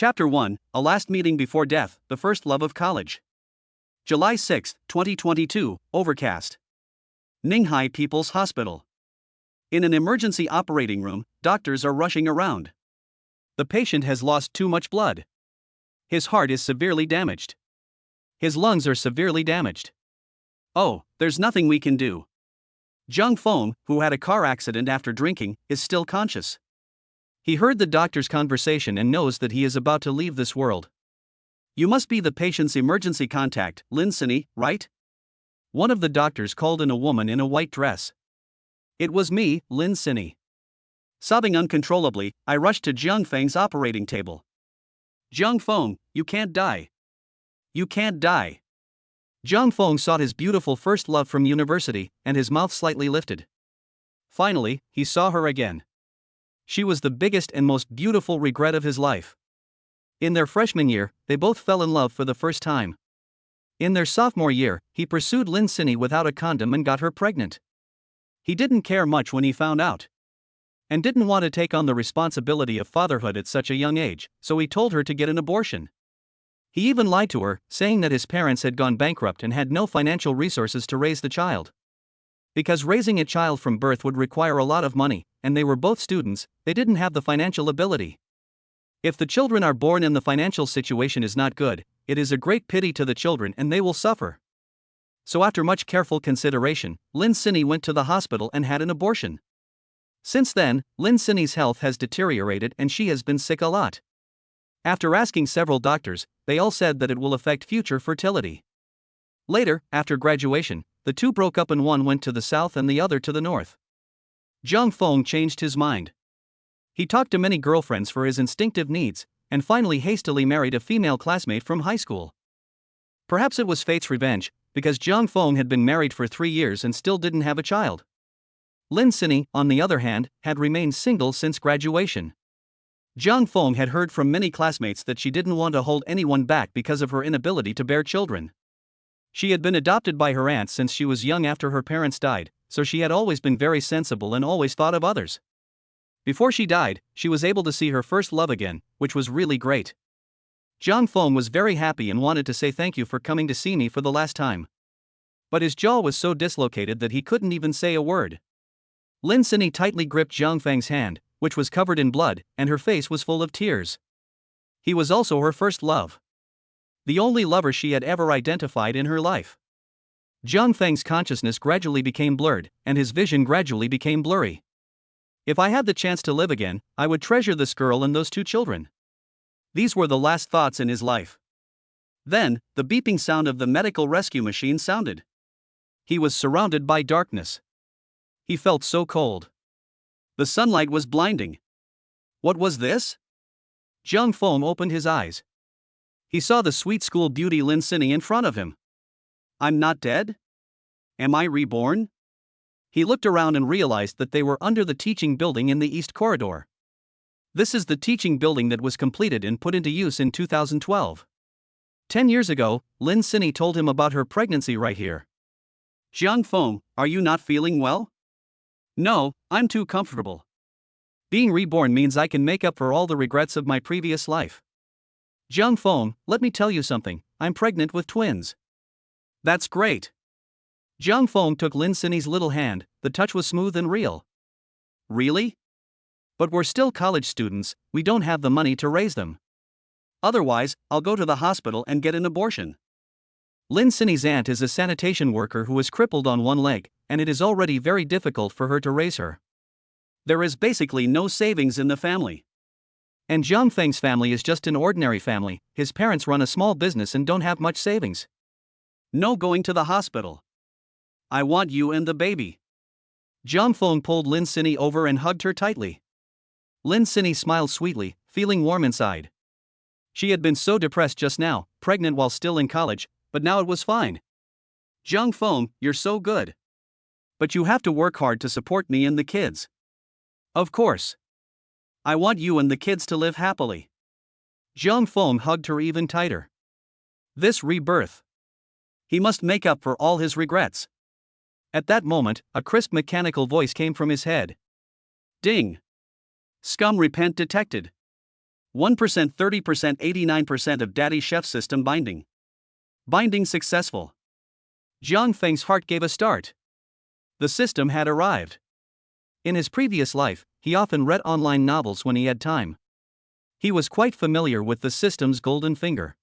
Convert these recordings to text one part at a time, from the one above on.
Chapter 1, A Last Meeting Before Death, The First Love of College. July 6, 2022, overcast. Ninghai People's Hospital. In an emergency operating room, doctors are rushing around. The patient has lost too much blood. His heart is severely damaged. His lungs are severely damaged. Oh, there's nothing we can do. Jung Fong, who had a car accident after drinking, is still conscious. He heard the doctor's conversation and knows that he is about to leave this world. You must be the patient's emergency contact, Lin Sinny, right? One of the doctors called in a woman in a white dress. It was me, Lin Sinny. Sobbing uncontrollably, I rushed to Jiang Feng's operating table. Jiang Feng, you can't die. You can't die. Jiang Feng sought his beautiful first love from university, and his mouth slightly lifted. Finally, he saw her again. She was the biggest and most beautiful regret of his life. In their freshman year, they both fell in love for the first time. In their sophomore year, he pursued Lin Sinny without a condom and got her pregnant. He didn't care much when he found out. And didn't want to take on the responsibility of fatherhood at such a young age, so he told her to get an abortion. He even lied to her, saying that his parents had gone bankrupt and had no financial resources to raise the child. Because raising a child from birth would require a lot of money, and they were both students, they didn't have the financial ability. If the children are born and the financial situation is not good, it is a great pity to the children and they will suffer. So after much careful consideration, Lin Sinny went to the hospital and had an abortion. Since then, Lin Sinny's health has deteriorated and she has been sick a lot. After asking several doctors, they all said that it will affect future fertility. Later, after graduation, the two broke up and one went to the south and the other to the north. Jiang Feng changed his mind. He talked to many girlfriends for his instinctive needs, and finally hastily married a female classmate from high school. Perhaps it was fate's revenge, because Jiang Feng had been married for 3 years and still didn't have a child. Lin Sinny, on the other hand, had remained single since graduation. Jiang Feng had heard from many classmates that she didn't want to hold anyone back because of her inability to bear children. She had been adopted by her aunt since she was young after her parents died, so she had always been very sensible and always thought of others. Before she died, she was able to see her first love again, which was really great. Jiang Feng was very happy and wanted to say thank you for coming to see me for the last time. But his jaw was so dislocated that he couldn't even say a word. Lin Sinny tightly gripped Jiang Feng's hand, which was covered in blood, and her face was full of tears. He was also her first love. The only lover she had ever identified in her life. Jiang Feng's consciousness gradually became blurred, and his vision gradually became blurry. If I had the chance to live again, I would treasure this girl and those 2 children. These were the last thoughts in his life. Then, the beeping sound of the medical rescue machine sounded. He was surrounded by darkness. He felt so cold. The sunlight was blinding. What was this? Jiang Feng opened his eyes. He saw the sweet school beauty Lin Sinny in front of him. I'm not dead? Am I reborn? He looked around and realized that they were under the teaching building in the East Corridor. This is the teaching building that was completed and put into use in 2012. 10 years ago, Lin Sinny told him about her pregnancy right here. Jiang Feng, are you not feeling well? No, I'm too comfortable. Being reborn means I can make up for all the regrets of my previous life. Jiang Feng, let me tell you something, I'm pregnant with twins. That's great. Jiang Feng took Lin Sinny's little hand, the touch was smooth and real. Really? But we're still college students, we don't have the money to raise them. Otherwise, I'll go to the hospital and get an abortion. Lin Sinny's aunt is a sanitation worker who is crippled on one leg, and it is already very difficult for her to raise her. There is basically no savings in the family. And Jiang Feng's family is just an ordinary family, his parents run a small business and don't have much savings. No going to the hospital. I want you and the baby. Jiang Feng pulled Lin Sinny over and hugged her tightly. Lin Sinny smiled sweetly, feeling warm inside. She had been so depressed just now, pregnant while still in college, but now it was fine. Jiang Feng, you're so good. But you have to work hard to support me and the kids. Of course. I want you and the kids to live happily. Jiang Feng hugged her even tighter. This rebirth. He must make up for all his regrets. At that moment, a crisp mechanical voice came from his head. Ding. Scum repent detected. 1%, 30%, 89% of Daddy Chef system binding. Binding successful. Jiang Feng's heart gave a start. The system had arrived. In his previous life, he often read online novels when he had time. He was quite familiar with the system's golden finger.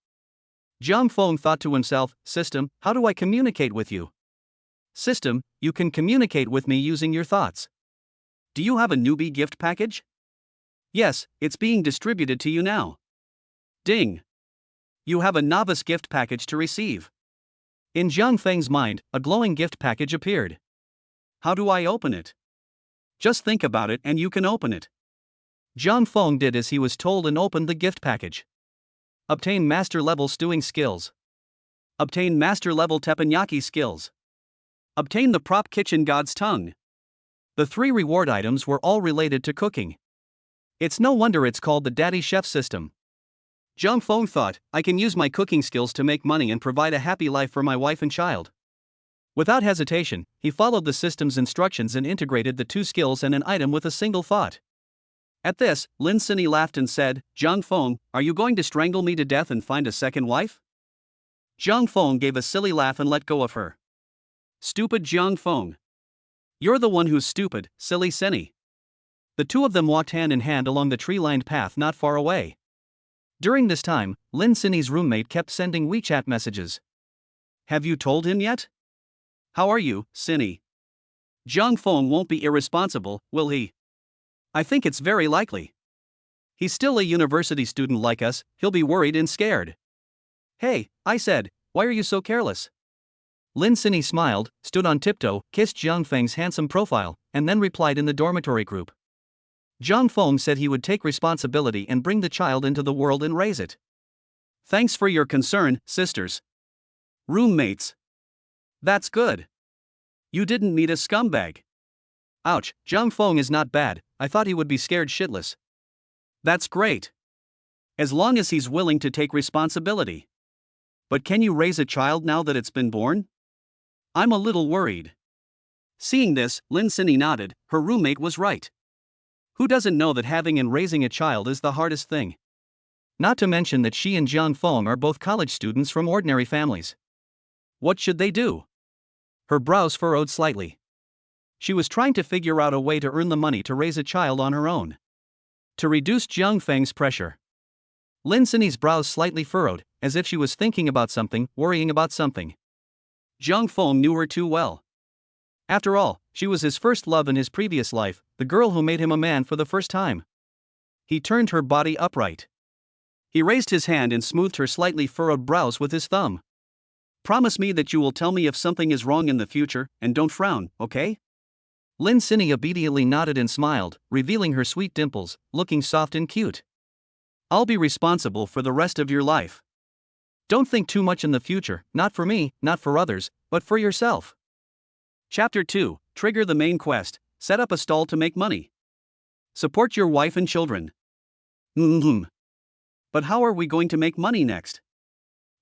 Jiang Feng thought to himself, "System, how do I communicate with you?" "System, you can communicate with me using your thoughts. Do you have a newbie gift package?" "Yes, it's being distributed to you now." Ding! You have a novice gift package to receive. In Jiang Feng's mind, a glowing gift package appeared. How do I open it? Just think about it and you can open it. Jiang Feng did as he was told and opened the gift package. Obtain master level stewing skills. Obtain master level teppanyaki skills. Obtain the prop kitchen god's tongue. The 3 reward items were all related to cooking. It's no wonder it's called the Daddy Chef system. Jiang Feng thought, I can use my cooking skills to make money and provide a happy life for my wife and child. Without hesitation, he followed the system's instructions and integrated the 2 skills and an item with a single thought. At this, Lin Sini laughed and said, Jiang Feng, are you going to strangle me to death and find a second wife? Jiang Feng gave a silly laugh and let go of her. Stupid Jiang Feng. You're the one who's stupid, silly Sini. The 2 of them walked hand in hand along the tree-lined path not far away. During this time, Lin Sini's roommate kept sending WeChat messages. Have you told him yet? How are you, Sini? Jiang Feng won't be irresponsible, will he? I think it's very likely. He's still a university student like us, he'll be worried and scared. Hey, I said, why are you so careless? Lin Sini smiled, stood on tiptoe, kissed Jiang Feng's handsome profile, and then replied in the dormitory group. Jiang Feng said he would take responsibility and bring the child into the world and raise it. Thanks for your concern, sisters. Roommates. That's good. You didn't meet a scumbag. Ouch, Jiang Feng is not bad, I thought he would be scared shitless. That's great. As long as he's willing to take responsibility. But can you raise a child now that it's been born? I'm a little worried. Seeing this, Lin Sini nodded, her roommate was right. Who doesn't know that having and raising a child is the hardest thing? Not to mention that she and Jiang Feng are both college students from ordinary families. What should they do? Her brows furrowed slightly. She was trying to figure out a way to earn the money to raise a child on her own. To reduce Jiang Feng's pressure. Lin Sini's brows slightly furrowed, as if she was thinking about something, worrying about something. Jiang Feng knew her too well. After all, she was his first love in his previous life, the girl who made him a man for the first time. He turned her body upright. He raised his hand and smoothed her slightly furrowed brows with his thumb. Promise me that you will tell me if something is wrong in the future, and don't frown, okay? Lin Sini obediently nodded and smiled, revealing her sweet dimples, looking soft and cute. I'll be responsible for the rest of your life. Don't think too much in the future, not for me, not for others, but for yourself. Chapter 2, Trigger the main quest, set up a stall to make money. Support your wife and children. But how are we going to make money next?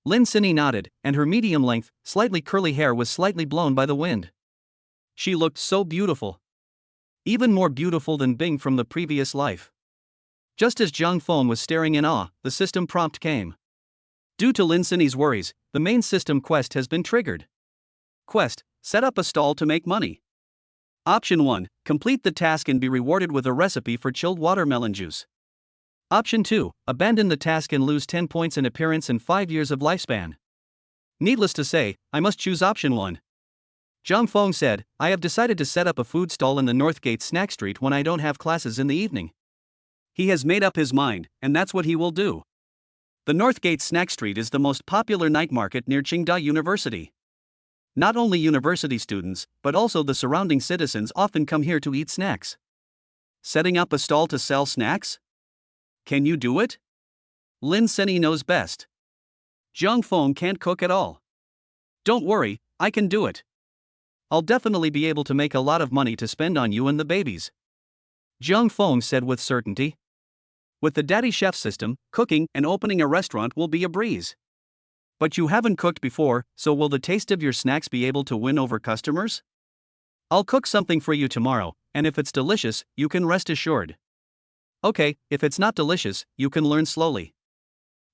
Lin Sini nodded, and her medium-length, slightly curly hair was slightly blown by the wind. She looked so beautiful. Even more beautiful than Bing from the previous life. Just as Jiang Feng was staring in awe, the system prompt came. Due to Lin Sini's worries, the main system quest has been triggered. Quest, set up a stall to make money. Option 1, complete the task and be rewarded with a recipe for chilled watermelon juice. Option 2, abandon the task and lose 10 points in appearance and 5 years of lifespan. Needless to say, I must choose option 1. Jiang Feng said, I have decided to set up a food stall in the Northgate Snack Street when I don't have classes in the evening. He has made up his mind, and that's what he will do. The Northgate Snack Street is the most popular night market near Qingda University. Not only university students, but also the surrounding citizens often come here to eat snacks. Setting up a stall to sell snacks? Can you do it? Lin Sini knows best. Jiang Feng can't cook at all. Don't worry, I can do it. I'll definitely be able to make a lot of money to spend on you and the babies. Jiang Feng said with certainty. With the Daddy Chef system, cooking and opening a restaurant will be a breeze. But you haven't cooked before, so will the taste of your snacks be able to win over customers? I'll cook something for you tomorrow, and if it's delicious, you can rest assured. Okay, if it's not delicious, you can learn slowly.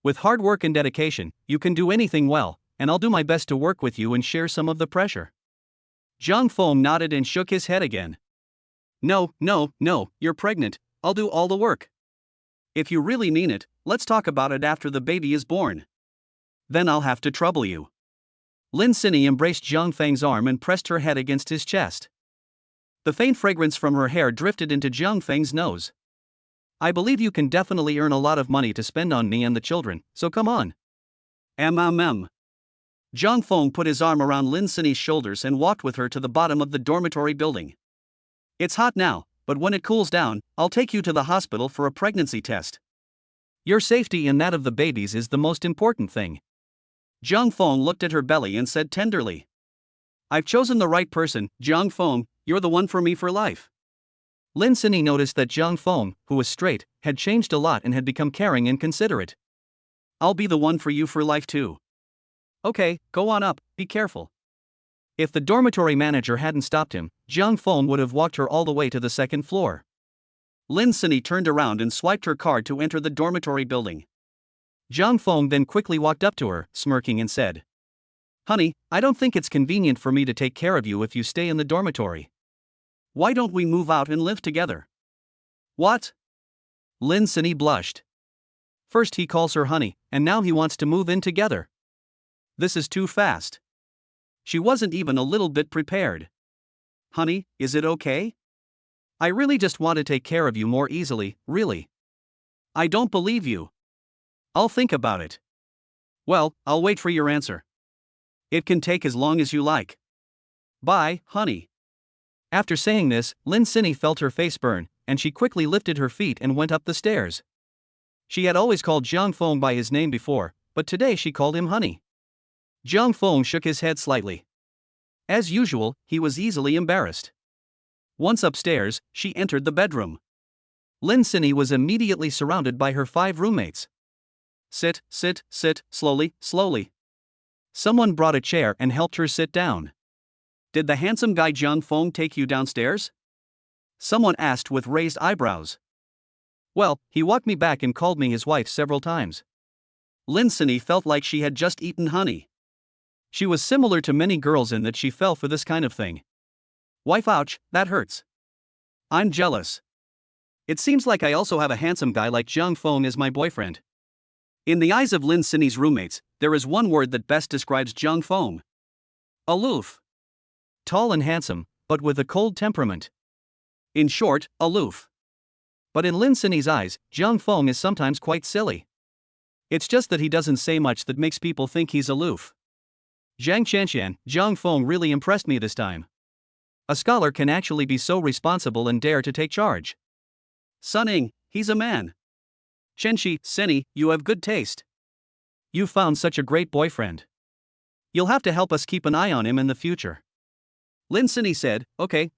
With hard work and dedication, you can do anything well, and I'll do my best to work with you and share some of the pressure. Zhang Feng nodded and shook his head again. No, you're pregnant, I'll do all the work. If you really mean it, let's talk about it after the baby is born. Then I'll have to trouble you. Lin Sinny embraced Zhang Feng's arm and pressed her head against his chest. The faint fragrance from her hair drifted into Zhang Feng's nose. I believe you can definitely earn a lot of money to spend on me and the children, so come on. Zhang Feng put his arm around Lin Sinny's shoulders and walked with her to the bottom of the dormitory building. It's hot now, but when it cools down, I'll take you to the hospital for a pregnancy test. Your safety and that of the babies is the most important thing. Zhang Feng looked at her belly and said tenderly. I've chosen the right person, Zhang Feng, you're the one for me for life. Lin Sinny noticed that Zhang Feng, who was straight, had changed a lot and had become caring and considerate. I'll be the one for you for life too. Okay, go on up, be careful. If the dormitory manager hadn't stopped him, Zhang Feng would have walked her all the way to the second floor. Lin Sinny turned around and swiped her card to enter the dormitory building. Zhang Feng then quickly walked up to her, smirking and said, Honey, I don't think it's convenient for me to take care of you if you stay in the dormitory. Why don't we move out and live together? What? Lin Sinny blushed. First he calls her honey, and now he wants to move in together. This is too fast. She wasn't even a little bit prepared. Honey, is it okay? I really just want to take care of you more easily, really. I don't believe you. I'll think about it. Well, I'll wait for your answer. It can take as long as you like. Bye, honey. After saying this, Lin Sinny felt her face burn, and she quickly lifted her feet and went up the stairs. She had always called Zhang Feng by his name before, but today she called him honey. Zhang Feng shook his head slightly. As usual, he was easily embarrassed. Once upstairs, she entered the bedroom. Lin Sinny was immediately surrounded by her 5 roommates. Sit, slowly. Someone brought a chair and helped her sit down. Did the handsome guy Zhang Feng take you downstairs? Someone asked with raised eyebrows. Well, he walked me back and called me his wife several times. Lin Sinny felt like she had just eaten honey. She was similar to many girls in that she fell for this kind of thing. Wife, ouch, that hurts. I'm jealous. It seems like I also have a handsome guy like Zhang Feng as my boyfriend. In the eyes of Lin Sinny's roommates, there is one word that best describes Zhang Feng. Aloof. Tall and handsome, but with a cold temperament. In short, aloof. But in Lin Sinny's eyes, Zhang Feng is sometimes quite silly. It's just that he doesn't say much that makes people think he's aloof. Zhang Qianqian, Zhang Feng really impressed me this time. A scholar can actually be so responsible and dare to take charge. Sunning, he's a man. Chenxi, Sinny, you have good taste. You found such a great boyfriend. You'll have to help us keep an eye on him in the future. Lin Sinny said, okay,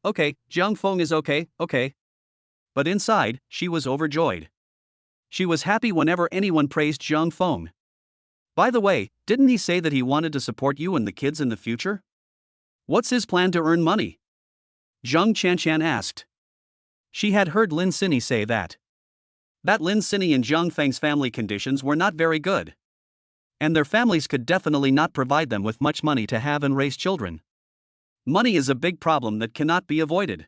Zhang Feng is okay. But inside, she was overjoyed. She was happy whenever anyone praised Zhang Feng. By the way, didn't he say that he wanted to support you and the kids in the future? What's his plan to earn money? Zhang Qianqian asked. She had heard Lin Sinny say that. That Lin Sinny and Zhang Feng's family conditions were not very good. And their families could definitely not provide them with much money to have and raise children. Money is a big problem that cannot be avoided.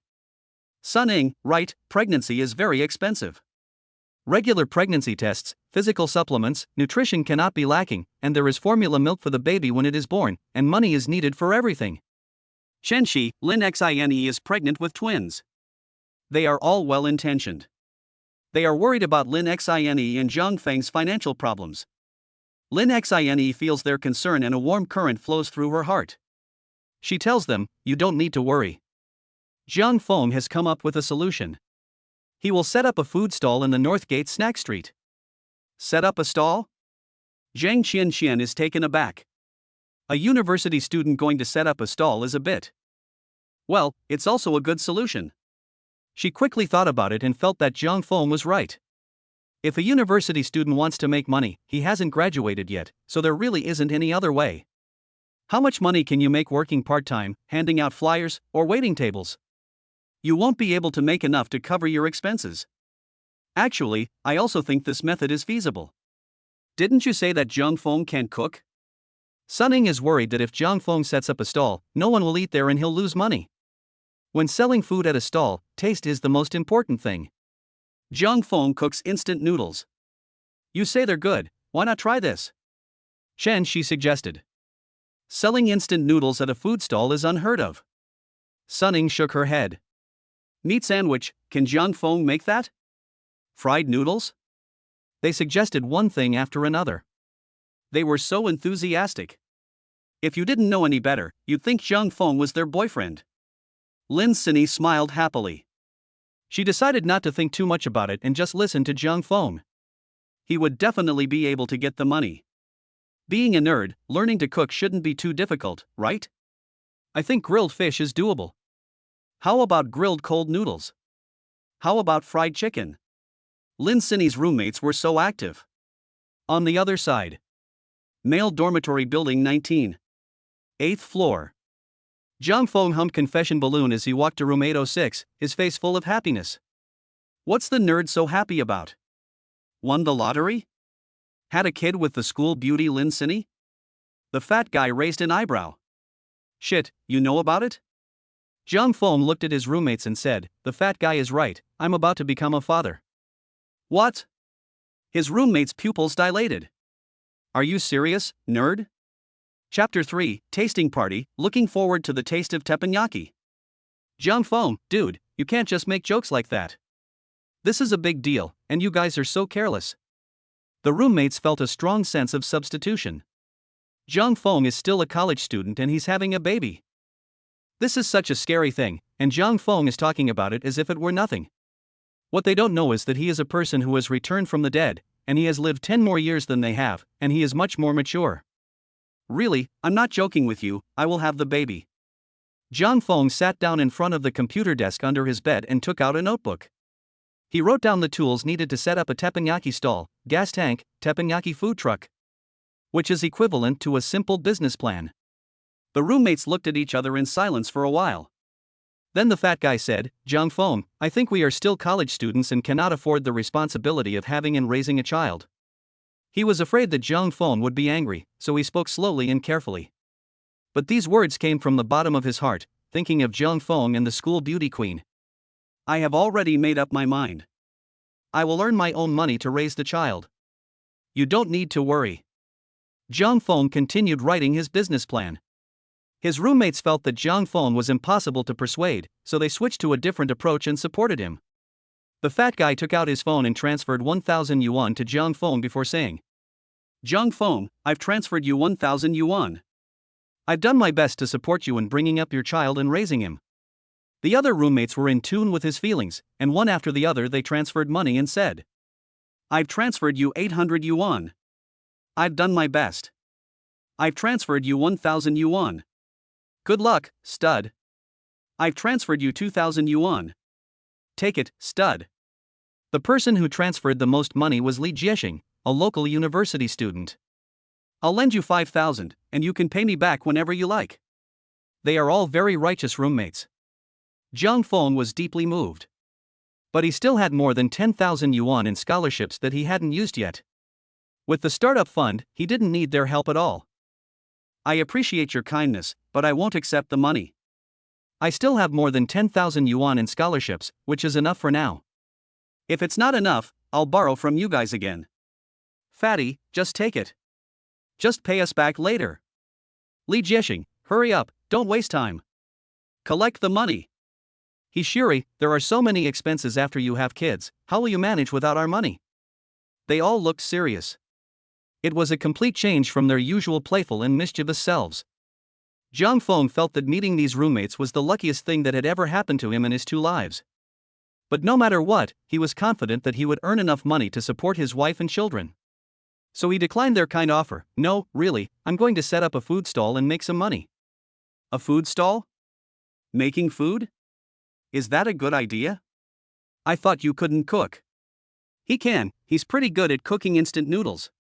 Sunning, right, pregnancy is very expensive. Regular pregnancy tests, physical supplements, nutrition cannot be lacking, and there is formula milk for the baby when it is born, and money is needed for everything. Chenxi, Lin Xine is pregnant with twins. They are all well-intentioned. They are worried about Lin Xine and Zhang Feng's financial problems. Lin Xine feels their concern and a warm current flows through her heart. She tells them, you don't need to worry. Zhang Feng has come up with a solution. He will set up a food stall in the North Gate Snack Street. Set up a stall? Zhang Qianqian is taken aback. A university student going to set up a stall is a bit. Well, it's also a good solution. She quickly thought about it and felt that Zhang Feng was right. If a university student wants to make money, he hasn't graduated yet, so there really isn't any other way. How much money can you make working part-time, handing out flyers, or waiting tables? You won't be able to make enough to cover your expenses. Actually, I also think this method is feasible. Didn't you say that Jiang Feng can't cook? Sunning is worried that if Jiang Feng sets up a stall, no one will eat there and he'll lose money. When selling food at a stall, taste is the most important thing. Jiang Feng cooks instant noodles. You say they're good, why not try this? Shen Shi suggested. Selling instant noodles at a food stall is unheard of. Sunning shook her head. Meat sandwich, can Jiang Feng make that? Fried noodles? They suggested one thing after another. They were so enthusiastic. If you didn't know any better, you'd think Jiang Feng was their boyfriend. Lin Sinny smiled happily. She decided not to think too much about it and just listen to Jiang Feng. He would definitely be able to get the money. Being a nerd, learning to cook shouldn't be too difficult, right? I think grilled fish is doable. How about grilled cold noodles? How about fried chicken? Lin Sinny's roommates were so active. On the other side. Male dormitory building 19. 8th floor. Jiang Feng hummed confession balloon as he walked to room 806, his face full of happiness. What's the nerd so happy about? Won the lottery? Had a kid with the school beauty Lin Sinny? The fat guy raised an eyebrow. Shit, you know about it? Jiang Feng looked at his roommates and said, the fat guy is right, I'm about to become a father. What? His roommates' pupils dilated. Are you serious, nerd? Chapter 3, Tasting Party, looking forward to the taste of teppanyaki. Jiang Feng, dude, you can't just make jokes like that. This is a big deal, and you guys are so careless. The roommates felt a strong sense of substitution. Jiang Feng is still a college student and he's having a baby. This is such a scary thing, and Jiang Feng is talking about it as if it were nothing. What they don't know is that he is a person who has returned from the dead, and he has lived 10 more years than they have, and he is much more mature. Really, I'm not joking with you, I will have the baby. Jiang Feng sat down in front of the computer desk under his bed and took out a notebook. He wrote down the tools needed to set up a teppanyaki stall, gas tank, teppanyaki food truck. Which is equivalent to a simple business plan. The roommates looked at each other in silence for a while. Then the fat guy said, Jiang Feng, I think we are still college students and cannot afford the responsibility of having and raising a child. He was afraid that Jiang Feng would be angry, so he spoke slowly and carefully. But these words came from the bottom of his heart, thinking of Jiang Feng and the school beauty queen. I have already made up my mind. I will earn my own money to raise the child. You don't need to worry. Jiang Feng continued writing his business plan. His roommates felt that Jiang Feng was impossible to persuade, so they switched to a different approach and supported him. The fat guy took out his phone and transferred 1,000 yuan to Jiang Feng before saying, Jiang Feng, I've transferred you 1,000 yuan. I've done my best to support you in bringing up your child and raising him. The other roommates were in tune with his feelings, and one after the other they transferred money and said, I've transferred you 800 yuan. I've done my best. I've transferred you 1,000 yuan. Good luck, stud. I've transferred you 2,000 yuan. Take it, stud. The person who transferred the most money was Li Jiexing, a local university student. I'll lend you 5,000, and you can pay me back whenever you like. They are all very righteous roommates. Jiang Feng was deeply moved. But he still had more than 10,000 yuan in scholarships that he hadn't used yet. With the startup fund, he didn't need their help at all. I appreciate your kindness, but I won't accept the money. I still have more than 10,000 yuan in scholarships, which is enough for now. If it's not enough, I'll borrow from you guys again. Fatty, just take it. Just pay us back later. Li Jiexing, hurry up, don't waste time. Collect the money. Hishiri, there are so many expenses after you have kids, how will you manage without our money? They all looked serious. It was a complete change from their usual playful and mischievous selves. Jiang Feng felt that meeting these roommates was the luckiest thing that had ever happened to him in his 2 lives. But no matter what, he was confident that he would earn enough money to support his wife and children. So he declined their kind offer. No, really, I'm going to set up a food stall and make some money. A food stall? Making food? Is that a good idea? I thought you couldn't cook. He can, he's pretty good at cooking instant noodles.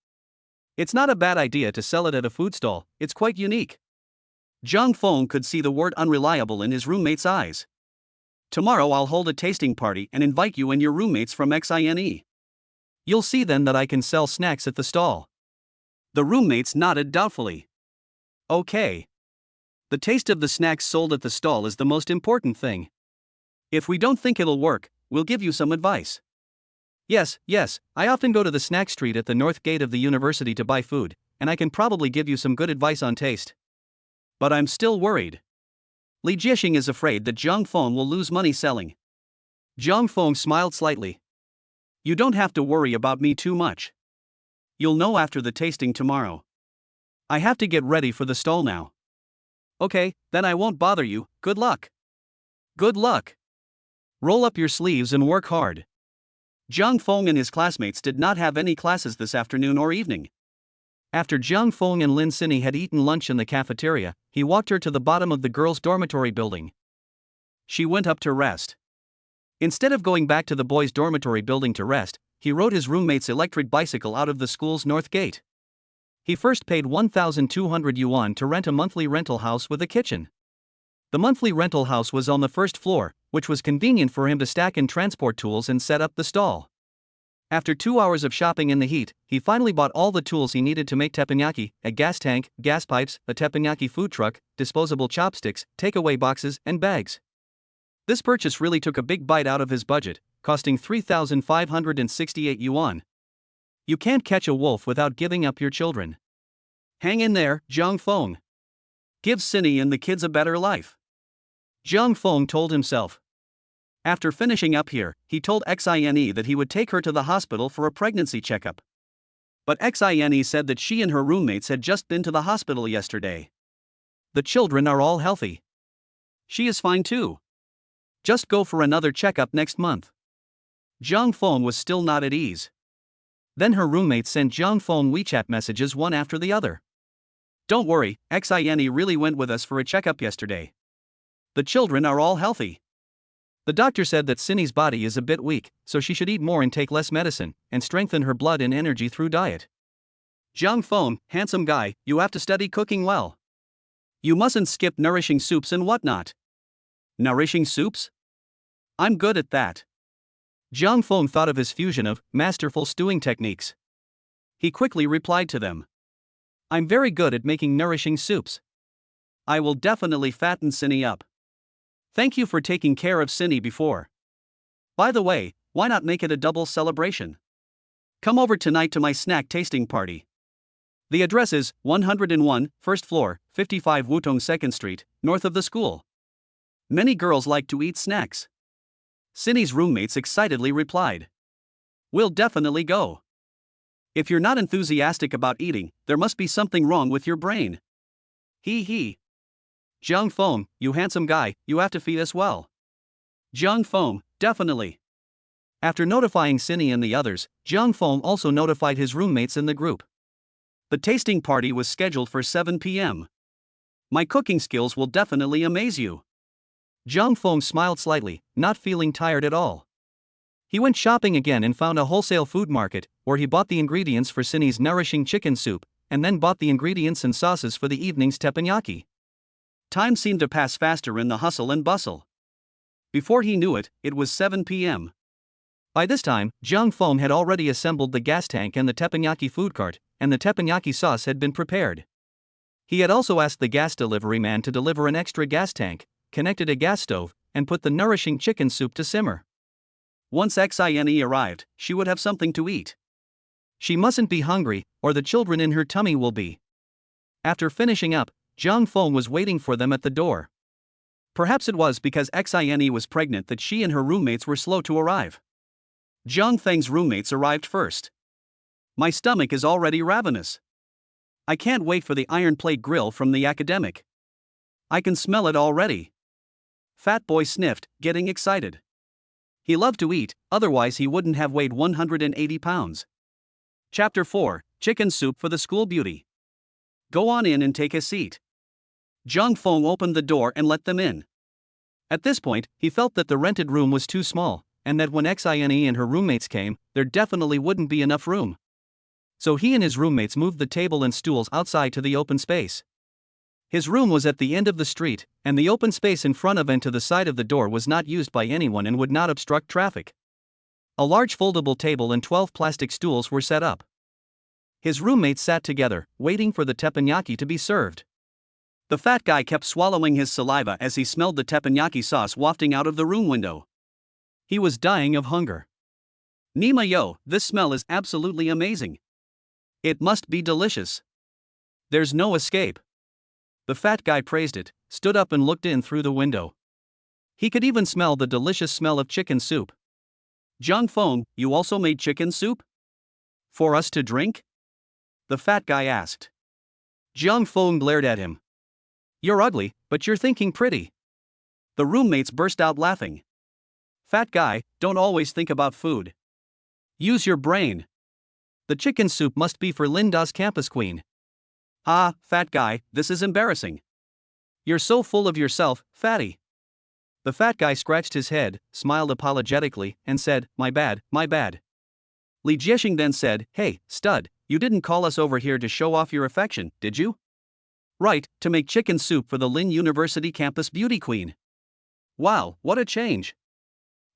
It's not a bad idea to sell it at a food stall, it's quite unique. Jiang Feng could see the word unreliable in his roommate's eyes. Tomorrow I'll hold a tasting party and invite you and your roommates from XINE. You'll see then that I can sell snacks at the stall. The roommates nodded doubtfully. Okay. The taste of the snacks sold at the stall is the most important thing. If we don't think it'll work, we'll give you some advice. Yes, I often go to the snack street at the north gate of the university to buy food, and I can probably give you some good advice on taste. But I'm still worried. Li Jiexing is afraid that Zhang Feng will lose money selling. Zhang Feng smiled slightly. You don't have to worry about me too much. You'll know after the tasting tomorrow. I have to get ready for the stall now. Okay, then I won't bother you. Good luck. Good luck. Roll up your sleeves and work hard. Zhang Feng and his classmates did not have any classes this afternoon or evening. After Zhang Feng and Lin Xinyi had eaten lunch in the cafeteria, he walked her to the bottom of the girls' dormitory building. She went up to rest. Instead of going back to the boys' dormitory building to rest, he rode his roommate's electric bicycle out of the school's north gate. He first paid 1,200 yuan to rent a monthly rental house with a kitchen. The monthly rental house was on the first floor, which was convenient for him to stack and transport tools and set up the stall. After 2 hours of shopping in the heat, he finally bought all the tools he needed to make teppanyaki: a gas tank, gas pipes, a teppanyaki food truck, disposable chopsticks, takeaway boxes, and bags. This purchase really took a big bite out of his budget, costing 3,568 yuan. You can't catch a wolf without giving up your children. Hang in there, Zhang Feng. Give Xinyi and the kids a better life. Zhang Feng told himself. After finishing up here, he told Xinyi that he would take her to the hospital for a pregnancy checkup. But Xinyi said that she and her roommates had just been to the hospital yesterday. The children are all healthy. She is fine too. Just go for another checkup next month. Zhang Feng was still not at ease. Then her roommates sent Zhang Feng WeChat messages one after the other. Don't worry, Xinyi really went with us for a checkup yesterday. The children are all healthy. The doctor said that Xinyi's body is a bit weak, so she should eat more and take less medicine, and strengthen her blood and energy through diet. Zhang Feng, handsome guy, you have to study cooking well. You mustn't skip nourishing soups and whatnot. Nourishing soups? I'm good at that. Zhang Feng thought of his fusion of masterful stewing techniques. He quickly replied to them. I'm very good at making nourishing soups. I will definitely fatten Xinyi up. Thank you for taking care of Xinyi before. By the way, why not make it a double celebration? Come over tonight to my snack tasting party. The address is 101, first floor, 55 Wutong 2nd Street, north of the school. Many girls like to eat snacks. Xinyi's roommates excitedly replied. We'll definitely go. If you're not enthusiastic about eating, there must be something wrong with your brain. Hee. Zhang Feng, you handsome guy, you have to feed us well. Zhang Feng, definitely. After notifying Xinyi and the others, Zhang Feng also notified his roommates in the group. The tasting party was scheduled for 7 p.m. My cooking skills will definitely amaze you. Zhang Feng smiled slightly, not feeling tired at all. He went shopping again and found a wholesale food market, where he bought the ingredients for Xinyi's nourishing chicken soup, and then bought the ingredients and sauces for the evening's teppanyaki. Time seemed to pass faster in the hustle and bustle. Before he knew it, it was 7 p.m. By this time, Zhang Feng had already assembled the gas tank and the teppanyaki food cart, and the teppanyaki sauce had been prepared. He had also asked the gas delivery man to deliver an extra gas tank, connected a gas stove, and put the nourishing chicken soup to simmer. Once Xinyi arrived, she would have something to eat. She mustn't be hungry, or the children in her tummy will be. After finishing up, Zhang Feng was waiting for them at the door. Perhaps it was because Xinyi was pregnant that she and her roommates were slow to arrive. Zhang Feng's roommates arrived first. My stomach is already ravenous. I can't wait for the iron plate grill from the academic. I can smell it already. Fat boy sniffed, getting excited. He loved to eat, otherwise he wouldn't have weighed 180 pounds. Chapter 4, Chicken Soup for the School Beauty. Go on in and take a seat. Zhang Feng opened the door and let them in. At this point, he felt that the rented room was too small, and that when Xinyi and her roommates came, there definitely wouldn't be enough room. So he and his roommates moved the table and stools outside to the open space. His room was at the end of the street, and the open space in front of and to the side of the door was not used by anyone and would not obstruct traffic. A large foldable table and 12 plastic stools were set up. His roommates sat together, waiting for the teppanyaki to be served. The fat guy kept swallowing his saliva as he smelled the teppanyaki sauce wafting out of the room window. He was dying of hunger. Nima yo, this smell is absolutely amazing. It must be delicious. There's no escape. The fat guy praised it, stood up and looked in through the window. He could even smell the delicious smell of chicken soup. Jiang Feng, you also made chicken soup? For us to drink? The fat guy asked. Jiang Feng glared at him. You're ugly, but you're thinking pretty. The roommates burst out laughing. Fat guy, don't always think about food. Use your brain. The chicken soup must be for Linda's campus queen. Ah, fat guy, this is embarrassing. You're so full of yourself, fatty. The fat guy scratched his head, smiled apologetically, and said, my bad, my bad. Li Jiexing then said, hey, stud, you didn't call us over here to show off your affection, did you? Right, to make chicken soup for the Lin University campus beauty queen. Wow, what a change.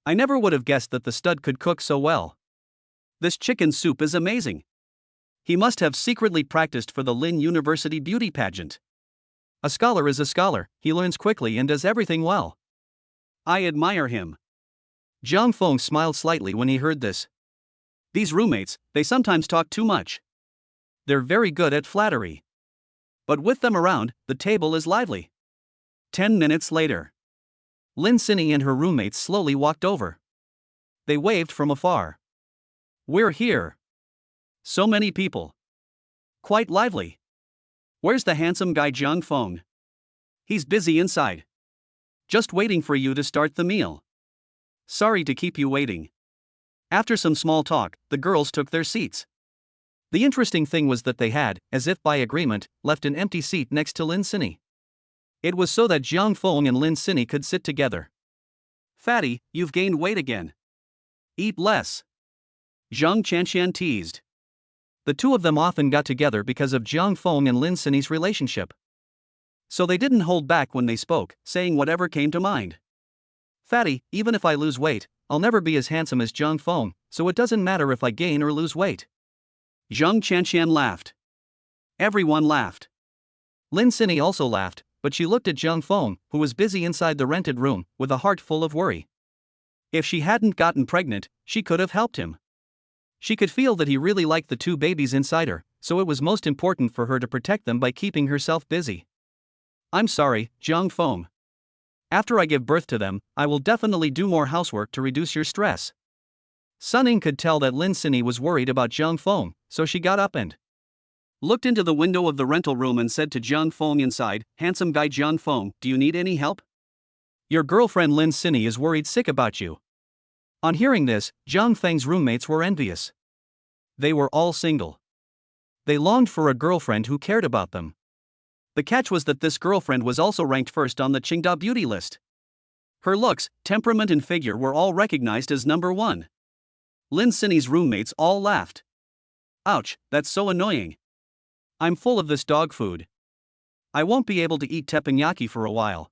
I never would have guessed that the stud could cook so well. This chicken soup is amazing. He must have secretly practiced for the Lin University beauty pageant. A scholar is a scholar, he learns quickly and does everything well. I admire him. Jiang Feng smiled slightly when he heard this. These roommates, they sometimes talk too much. They're very good at flattery. But with them around, the table is lively. 10 minutes later. Lin Sinny and her roommates slowly walked over. They waved from afar. We're here. So many people. Quite lively. Where's the handsome guy Jiang Feng? He's busy inside. Just waiting for you to start the meal. Sorry to keep you waiting. After some small talk, the girls took their seats. The interesting thing was that they had, as if by agreement, left an empty seat next to Lin Sinny. It was so that Jiang Feng and Lin Sinny could sit together. Fatty, you've gained weight again. Eat less. Zhang Chanxian teased. The two of them often got together because of Jiang Feng and Lin Sinny's relationship. So they didn't hold back when they spoke, saying whatever came to mind. Fatty, even if I lose weight, I'll never be as handsome as Jiang Feng, so it doesn't matter if I gain or lose weight. Zhang Chanxian laughed. Everyone laughed. Lin Sinny also laughed, but she looked at Jiang Feng, who was busy inside the rented room, with a heart full of worry. If she hadn't gotten pregnant, she could have helped him. She could feel that he really liked the two babies inside her, so it was most important for her to protect them by keeping herself busy. I'm sorry, Jiang Feng. After I give birth to them, I will definitely do more housework to reduce your stress. Sun Ying could tell that Lin Sinny was worried about Jiang Feng, so she got up and looked into the window of the rental room and said to Jiang Feng inside, handsome guy Jiang Feng, do you need any help? Your girlfriend Lin Sinny is worried sick about you. On hearing this, Jiang Feng's roommates were envious. They were all single. They longed for a girlfriend who cared about them. The catch was that this girlfriend was also ranked first on the Qingda beauty list. Her looks, temperament and figure were all recognized as number one. Lin Sinny's roommates all laughed. Ouch, that's so annoying. I'm full of this dog food. I won't be able to eat teppanyaki for a while.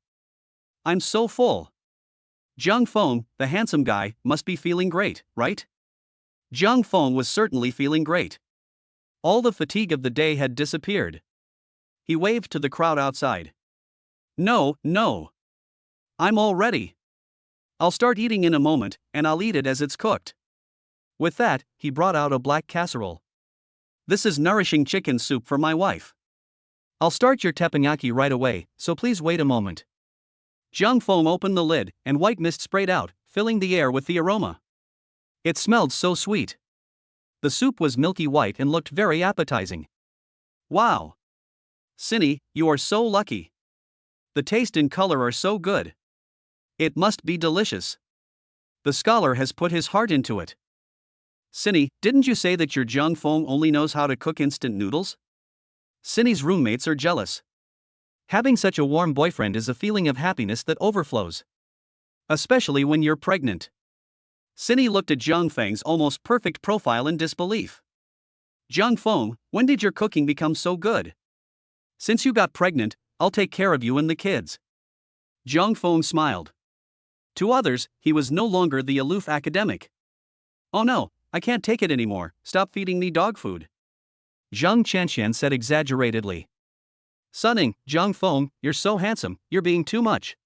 I'm so full. Jiang Feng, the handsome guy, must be feeling great, right? Jiang Feng was certainly feeling great. All the fatigue of the day had disappeared. He waved to the crowd outside. No, no. I'm all ready. I'll start eating in a moment, and I'll eat it as it's cooked. With that, he brought out a black casserole. This is nourishing chicken soup for my wife. I'll start your teppanyaki right away, so please wait a moment. Jiang Feng opened the lid, and white mist sprayed out, filling the air with the aroma. It smelled so sweet. The soup was milky white and looked very appetizing. Wow! Sinny, you are so lucky. The taste and color are so good. It must be delicious. The scholar has put his heart into it. Sinny, didn't you say that your Jiang Feng only knows how to cook instant noodles? Sinny's roommates are jealous. Having such a warm boyfriend is a feeling of happiness that overflows. Especially when you're pregnant. Sinny looked at Jiang Feng's almost perfect profile in disbelief. Jiang Feng, when did your cooking become so good? Since you got pregnant, I'll take care of you and the kids. Jiang Feng smiled. To others, he was no longer the aloof academic. Oh no, I can't take it anymore, stop feeding me dog food. Zhang Qianqian said exaggeratedly. Sunning, Zhang Feng, you're so handsome, you're being too much.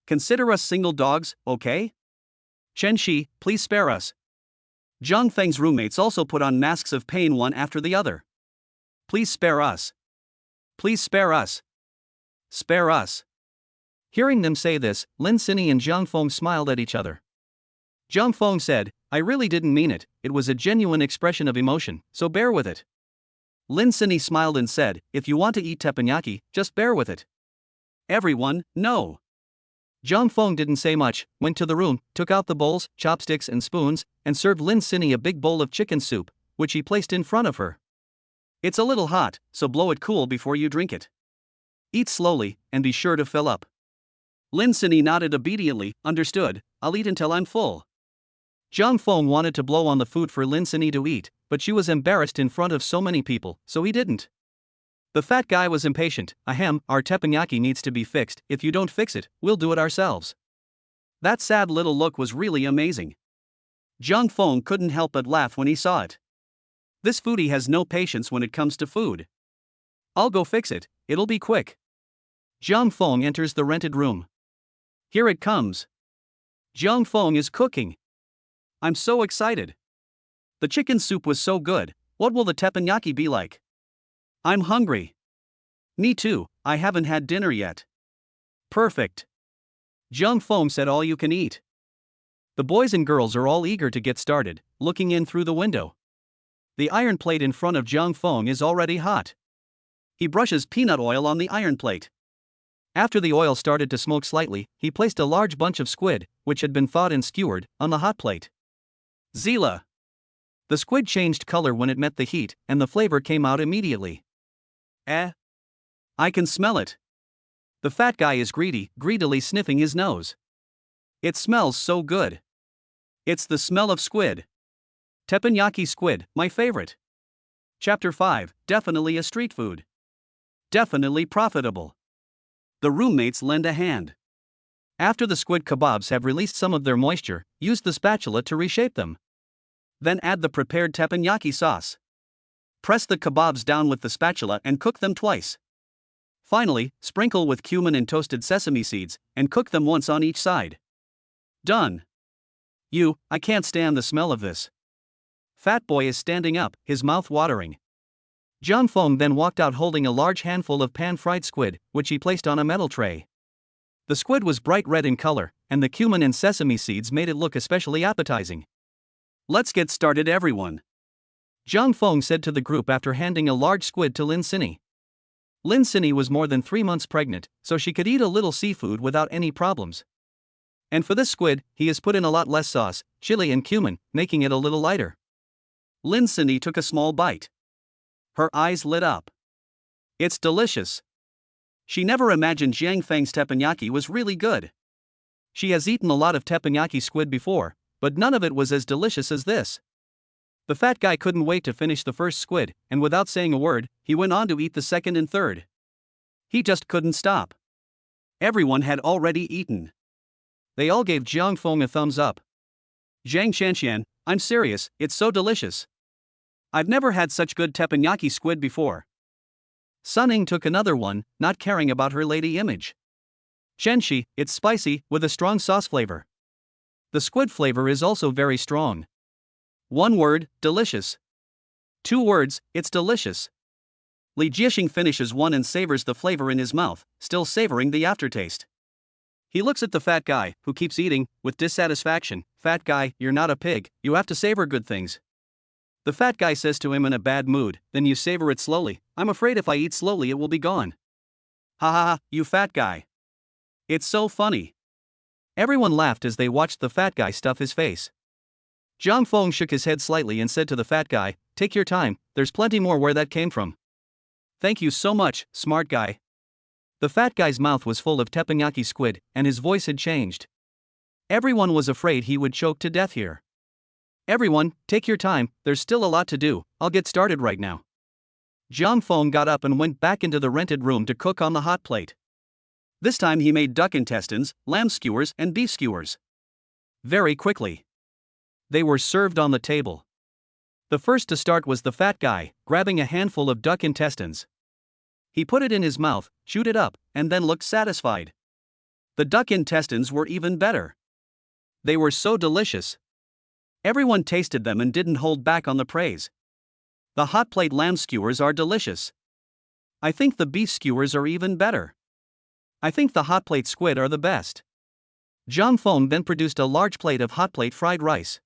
Consider us single dogs, okay? Chen Shi, please spare us. Zhang Feng's roommates also put on masks of pain one after the other. Please spare us. Please spare us. Spare us. Hearing them say this, Lin Sini and Zhang Feng smiled at each other. Zhang Feng said, I really didn't mean it, it was a genuine expression of emotion, so bear with it. Lin Sini smiled and said, if you want to eat teppanyaki, just bear with it. Everyone, no. Zhang Feng didn't say much, went to the room, took out the bowls, chopsticks and spoons, and served Lin Sini a big bowl of chicken soup, which he placed in front of her. It's a little hot, so blow it cool before you drink it. Eat slowly, and be sure to fill up. Lin Sini nodded obediently, understood, I'll eat until I'm full. Zhang Feng wanted to blow on the food for Lin Sini to eat, but she was embarrassed in front of so many people, so he didn't. The fat guy was impatient. Ahem, our teppanyaki needs to be fixed, if you don't fix it, we'll do it ourselves. That sad little look was really amazing. Zhang Feng couldn't help but laugh when he saw it. This foodie has no patience when it comes to food. I'll go fix it, it'll be quick. Zhang Feng enters the rented room. Here it comes. Zhang Feng is cooking. I'm so excited. The chicken soup was so good, what will the teppanyaki be like? I'm hungry. Me too, I haven't had dinner yet. Perfect. Zhang Feng said all you can eat. The boys and girls are all eager to get started, looking in through the window. The iron plate in front of Zhang Feng is already hot. He brushes peanut oil on the iron plate. After the oil started to smoke slightly, he placed a large bunch of squid, which had been thawed and skewered, on the hot plate. Zila. The squid changed color when it met the heat, and the flavor came out immediately. I can smell it. The fat guy is greedily sniffing his nose. It smells so good. It's the smell of squid. Teppanyaki squid, my favorite. Chapter 5, definitely a street food. Definitely profitable. The roommates lend a hand. After the squid kebabs have released some of their moisture, use the spatula to reshape them. Then add the prepared teppanyaki sauce. Press the kebabs down with the spatula and cook them twice. Finally, sprinkle with cumin and toasted sesame seeds, and cook them once on each side. Done. I can't stand the smell of this. Fat boy is standing up, his mouth watering. Zhang Feng then walked out holding a large handful of pan-fried squid, which he placed on a metal tray. The squid was bright red in color, and the cumin and sesame seeds made it look especially appetizing. Let's get started, everyone. Zhang Feng said to the group after handing a large squid to Lin Sini. Lin Sini was more than 3 months pregnant, so she could eat a little seafood without any problems. And for this squid, he has put in a lot less sauce, chili and cumin, making it a little lighter. Lin Sini took a small bite. Her eyes lit up. It's delicious. She never imagined Zhang Feng's teppanyaki was really good. She has eaten a lot of teppanyaki squid before, but none of it was as delicious as this. The fat guy couldn't wait to finish the first squid, and without saying a word, he went on to eat the second and third. He just couldn't stop. Everyone had already eaten. They all gave Zhang Feng a thumbs up. Zhang Qianqian, I'm serious, it's so delicious. I've never had such good teppanyaki squid before. Sunning took another one, not caring about her lady image. Shenshi, it's spicy, with a strong sauce flavor. The squid flavor is also very strong. 1 word, delicious. 2 words, it's delicious. Li Jiexing finishes one and savors the flavor in his mouth, still savoring the aftertaste. He looks at the fat guy, who keeps eating, with dissatisfaction. Fat guy, you're not a pig, you have to savor good things. The fat guy says to him in a bad mood, then you savor it slowly, I'm afraid if I eat slowly it will be gone. Ha ha ha, you fat guy. It's so funny. Everyone laughed as they watched the fat guy stuff his face. Zhang Feng shook his head slightly and said to the fat guy, take your time, there's plenty more where that came from. Thank you so much, smart guy. The fat guy's mouth was full of teppanyaki squid, and his voice had changed. Everyone was afraid he would choke to death here. Everyone, take your time, there's still a lot to do, I'll get started right now. Zhang Feng got up and went back into the rented room to cook on the hot plate. This time he made duck intestines, lamb skewers and beef skewers. Very quickly. They were served on the table. The first to start was the fat guy, grabbing a handful of duck intestines. He put it in his mouth, chewed it up, and then looked satisfied. The duck intestines were even better. They were so delicious. Everyone tasted them and didn't hold back on the praise. The hot plate lamb skewers are delicious. I think the beef skewers are even better. I think the hot plate squid are the best. Zhang Feng then produced a large plate of hot plate fried rice.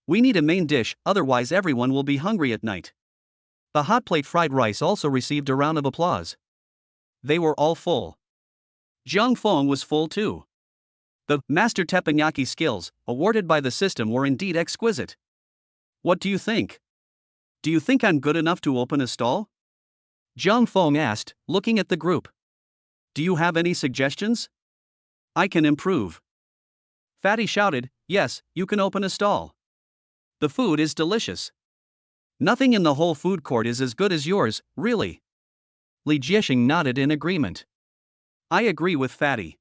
We need a main dish, otherwise everyone will be hungry at night. The hot plate fried rice also received a round of applause. They were all full. Zhang Feng was full too. The master teppanyaki skills awarded by the system were indeed exquisite. What do you think? Do you think I'm good enough to open a stall? Zhang Feng asked, looking at the group. Do you have any suggestions? I can improve. Fatty shouted, yes, you can open a stall. The food is delicious. Nothing in the whole food court is as good as yours, really. Li Jiexing nodded in agreement. I agree with Fatty.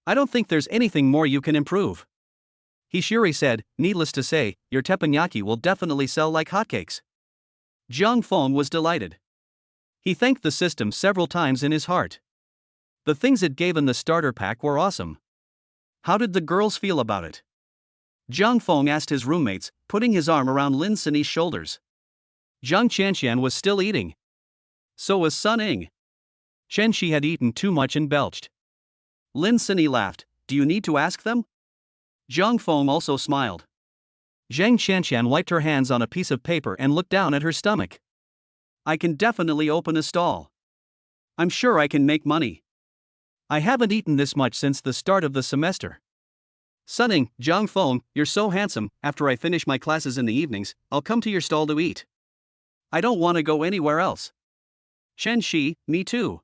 I don't think there's anything more you can improve. Hishiri said, needless to say, your teppanyaki will definitely sell like hotcakes. Zhang Feng was delighted. He thanked the system several times in his heart. The things it gave in the starter pack were awesome. How did the girls feel about it? Zhang Feng asked his roommates, putting his arm around Lin Sini's shoulders. Zhang Qianxian was still eating. So was Sun Ying. Chen Shi had eaten too much and belched. Lin Sini laughed, do you need to ask them? Zhang Feng also smiled. Zhang Qianxian wiped her hands on a piece of paper and looked down at her stomach. I can definitely open a stall. I'm sure I can make money. I haven't eaten this much since the start of the semester. Sun Ying, Zhang Feng, you're so handsome, after I finish my classes in the evenings, I'll come to your stall to eat. I don't want to go anywhere else. Chen Shi, me too.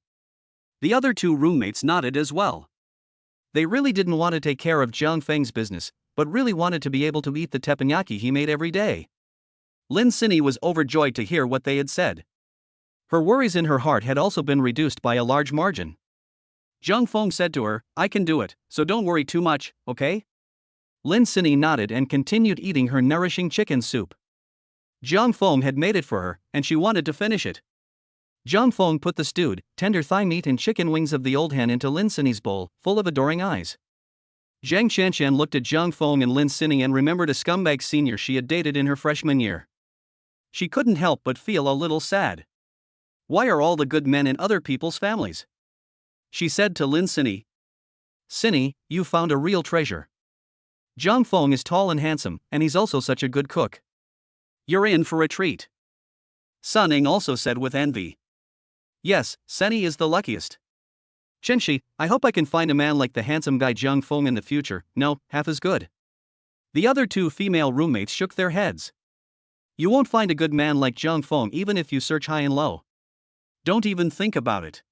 The other two roommates nodded as well. They really didn't want to take care of Zhang Feng's business, but really wanted to be able to eat the teppanyaki he made every day. Lin Sini was overjoyed to hear what they had said. Her worries in her heart had also been reduced by a large margin. Zhang Feng said to her, I can do it, so don't worry too much, okay? Lin Sini nodded and continued eating her nourishing chicken soup. Zhang Feng had made it for her, and she wanted to finish it. Zhang Feng put the stewed, tender thigh meat and chicken wings of the old hen into Lin Sini's bowl, full of adoring eyes. Zhang Qianxian looked at Zhang Feng and Lin Sini and remembered a scumbag senior she had dated in her freshman year. She couldn't help but feel a little sad. Why are all the good men in other people's families? She said to Lin Sini. Sini, you found a real treasure. Zhang Feng is tall and handsome, and he's also such a good cook. You're in for a treat. Sun Ying also said with envy. Yes, Seni is the luckiest. Chenshi, I hope I can find a man like the handsome guy Zhang Feng in the future, no, half as good. The other two female roommates shook their heads. You won't find a good man like Zhang Feng even if you search high and low. Don't even think about it.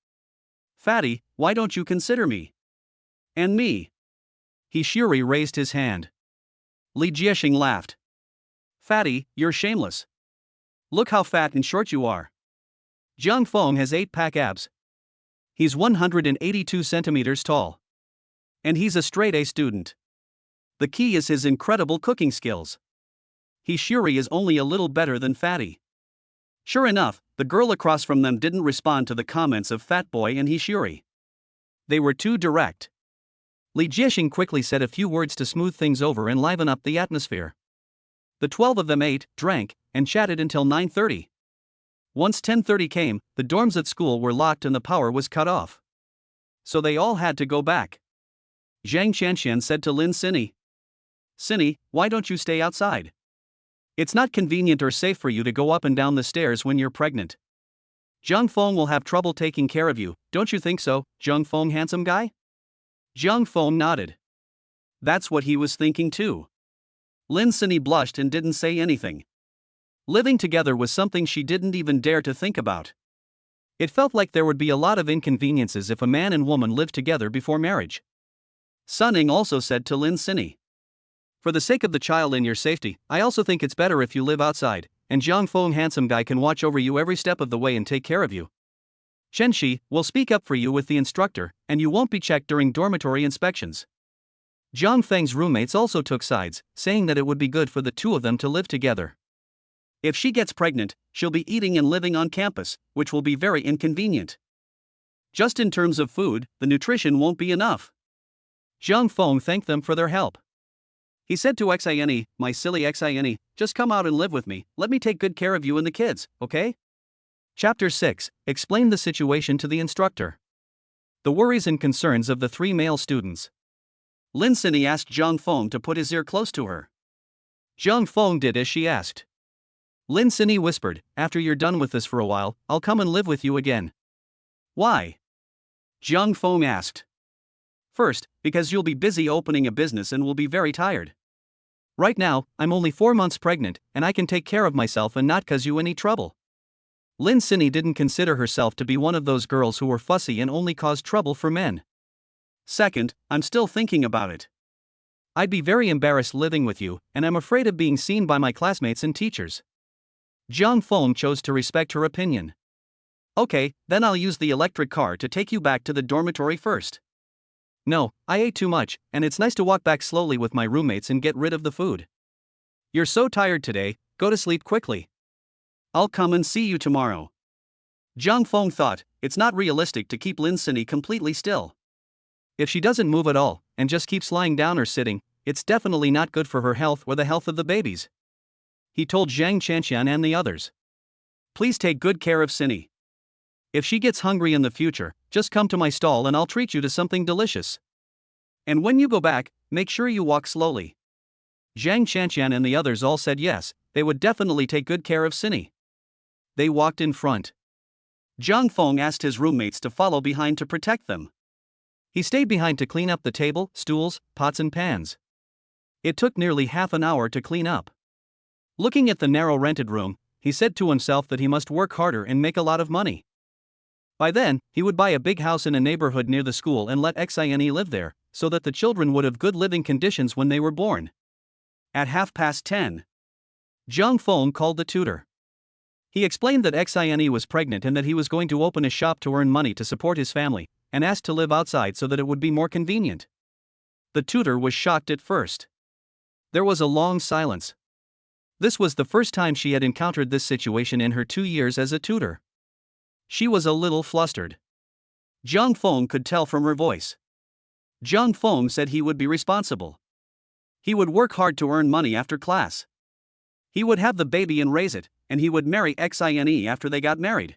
Fatty, why don't you consider me? And me? Hishiri raised his hand. Li Jiexing laughed. Fatty, you're shameless. Look how fat and short you are. Zhang Feng has 8-pack abs. He's 182 centimeters tall. And he's a straight-A student. The key is his incredible cooking skills. Hishiri is only a little better than Fatty. Sure enough, the girl across from them didn't respond to the comments of Fat Boy and Hishiri. They were too direct. Li Jiexing quickly said a few words to smooth things over and liven up the atmosphere. The 12 of them ate, drank, and chatted until 9:30. Once 10:30 came, the dorms at school were locked and the power was cut off. So they all had to go back. Zhang Qianxian said to Lin Sini. Sini, why don't you stay outside? It's not convenient or safe for you to go up and down the stairs when you're pregnant. Zhang Feng will have trouble taking care of you, don't you think so, Zhang Feng handsome guy? Zhang Feng nodded. That's what he was thinking too. Lin Sini blushed and didn't say anything. Living together was something she didn't even dare to think about. It felt like there would be a lot of inconveniences if a man and woman lived together before marriage. Sun Ying also said to Lin Sini. For the sake of the child and your safety, I also think it's better if you live outside, and Zhang Feng handsome guy can watch over you every step of the way and take care of you. Chen Shi will speak up for you with the instructor, and you won't be checked during dormitory inspections. Jiang Feng's roommates also took sides, saying that it would be good for the two of them to live together. If she gets pregnant, she'll be eating and living on campus, which will be very inconvenient. Just in terms of food, the nutrition won't be enough. Jiang Feng thanked them for their help. He said to Xine, "My silly Xine, just come out and live with me, let me take good care of you and the kids, okay?" Chapter 6 Explain the situation to the instructor. The worries and concerns of the three male students. Lin Sini asked Jiang Feng to put his ear close to her. Jiang Feng did as she asked. Lin Sini whispered, "After you're done with this for a while, I'll come and live with you again." Why? Jiang Feng asked. First, because you'll be busy opening a business and will be very tired. Right now, I'm only 4 months pregnant, and I can take care of myself and not cause you any trouble. Lin Sini didn't consider herself to be one of those girls who were fussy and only caused trouble for men. Second, I'm still thinking about it. I'd be very embarrassed living with you, and I'm afraid of being seen by my classmates and teachers. Jiang Feng chose to respect her opinion. Okay, then I'll use the electric car to take you back to the dormitory first. No, I ate too much, and it's nice to walk back slowly with my roommates and get rid of the food. You're so tired today, go to sleep quickly. I'll come and see you tomorrow. Jiang Feng thought, it's not realistic to keep Lin Sini completely still. If she doesn't move at all, and just keeps lying down or sitting, it's definitely not good for her health or the health of the babies. He told Zhang Chanxian and the others. Please take good care of Sini. If she gets hungry in the future, just come to my stall and I'll treat you to something delicious. And when you go back, make sure you walk slowly. Zhang Chanxian and the others all said yes, they would definitely take good care of Sini. They walked in front. Jiang Feng asked his roommates to follow behind to protect them. He stayed behind to clean up the table, stools, pots and pans. It took nearly half an hour to clean up. Looking at the narrow rented room, he said to himself that he must work harder and make a lot of money. By then, he would buy a big house in a neighborhood near the school and let Xine live there, so that the children would have good living conditions when they were born. At 10:30, Jiang Feng called the tutor. He explained that Xine was pregnant and that he was going to open a shop to earn money to support his family, and asked to live outside so that it would be more convenient. The tutor was shocked at first. There was a long silence. This was the first time she had encountered this situation in her 2 years as a tutor. She was a little flustered. Jiang Feng could tell from her voice. Jiang Feng said he would be responsible. He would work hard to earn money after class. He would have the baby and raise it, and he would marry Xine after they got married.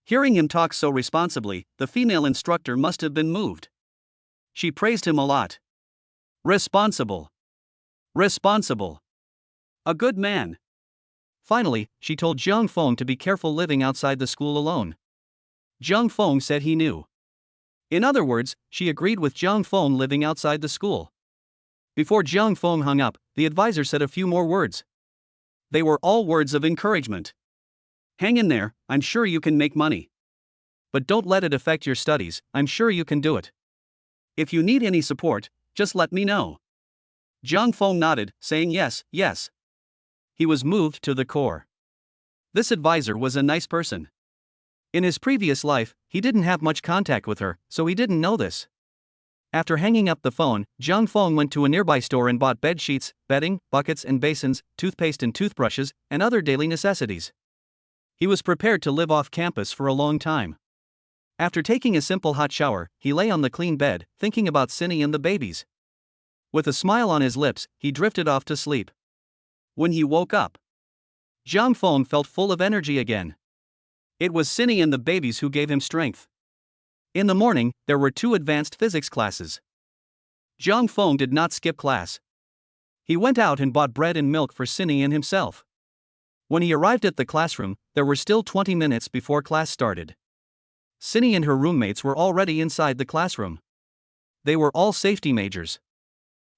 Hearing him talk so responsibly, the female instructor must have been moved. She praised him a lot. Responsible. Responsible. A good man. Finally, she told Jiang Feng to be careful living outside the school alone. Jiang Feng said he knew. In other words, she agreed with Jiang Feng living outside the school. Before Jiang Feng hung up, the advisor said a few more words. They were all words of encouragement. Hang in there, I'm sure you can make money. But don't let it affect your studies, I'm sure you can do it. If you need any support, just let me know. Jiang Feng nodded, saying yes, yes. He was moved to the core. This advisor was a nice person. In his previous life, he didn't have much contact with her, so he didn't know this. After hanging up the phone, Jiang Feng went to a nearby store and bought bed sheets, bedding, buckets and basins, toothpaste and toothbrushes, and other daily necessities. He was prepared to live off campus for a long time. After taking a simple hot shower, he lay on the clean bed, thinking about Sini and the babies. With a smile on his lips, he drifted off to sleep. When he woke up, Jiang Feng felt full of energy again. It was Sini and the babies who gave him strength. In the morning, there were 2 advanced physics classes. Jiang Feng did not skip class. He went out and bought bread and milk for Sini and himself. When he arrived at the classroom, there were still 20 minutes before class started. Sini and her roommates were already inside the classroom. They were all safety majors.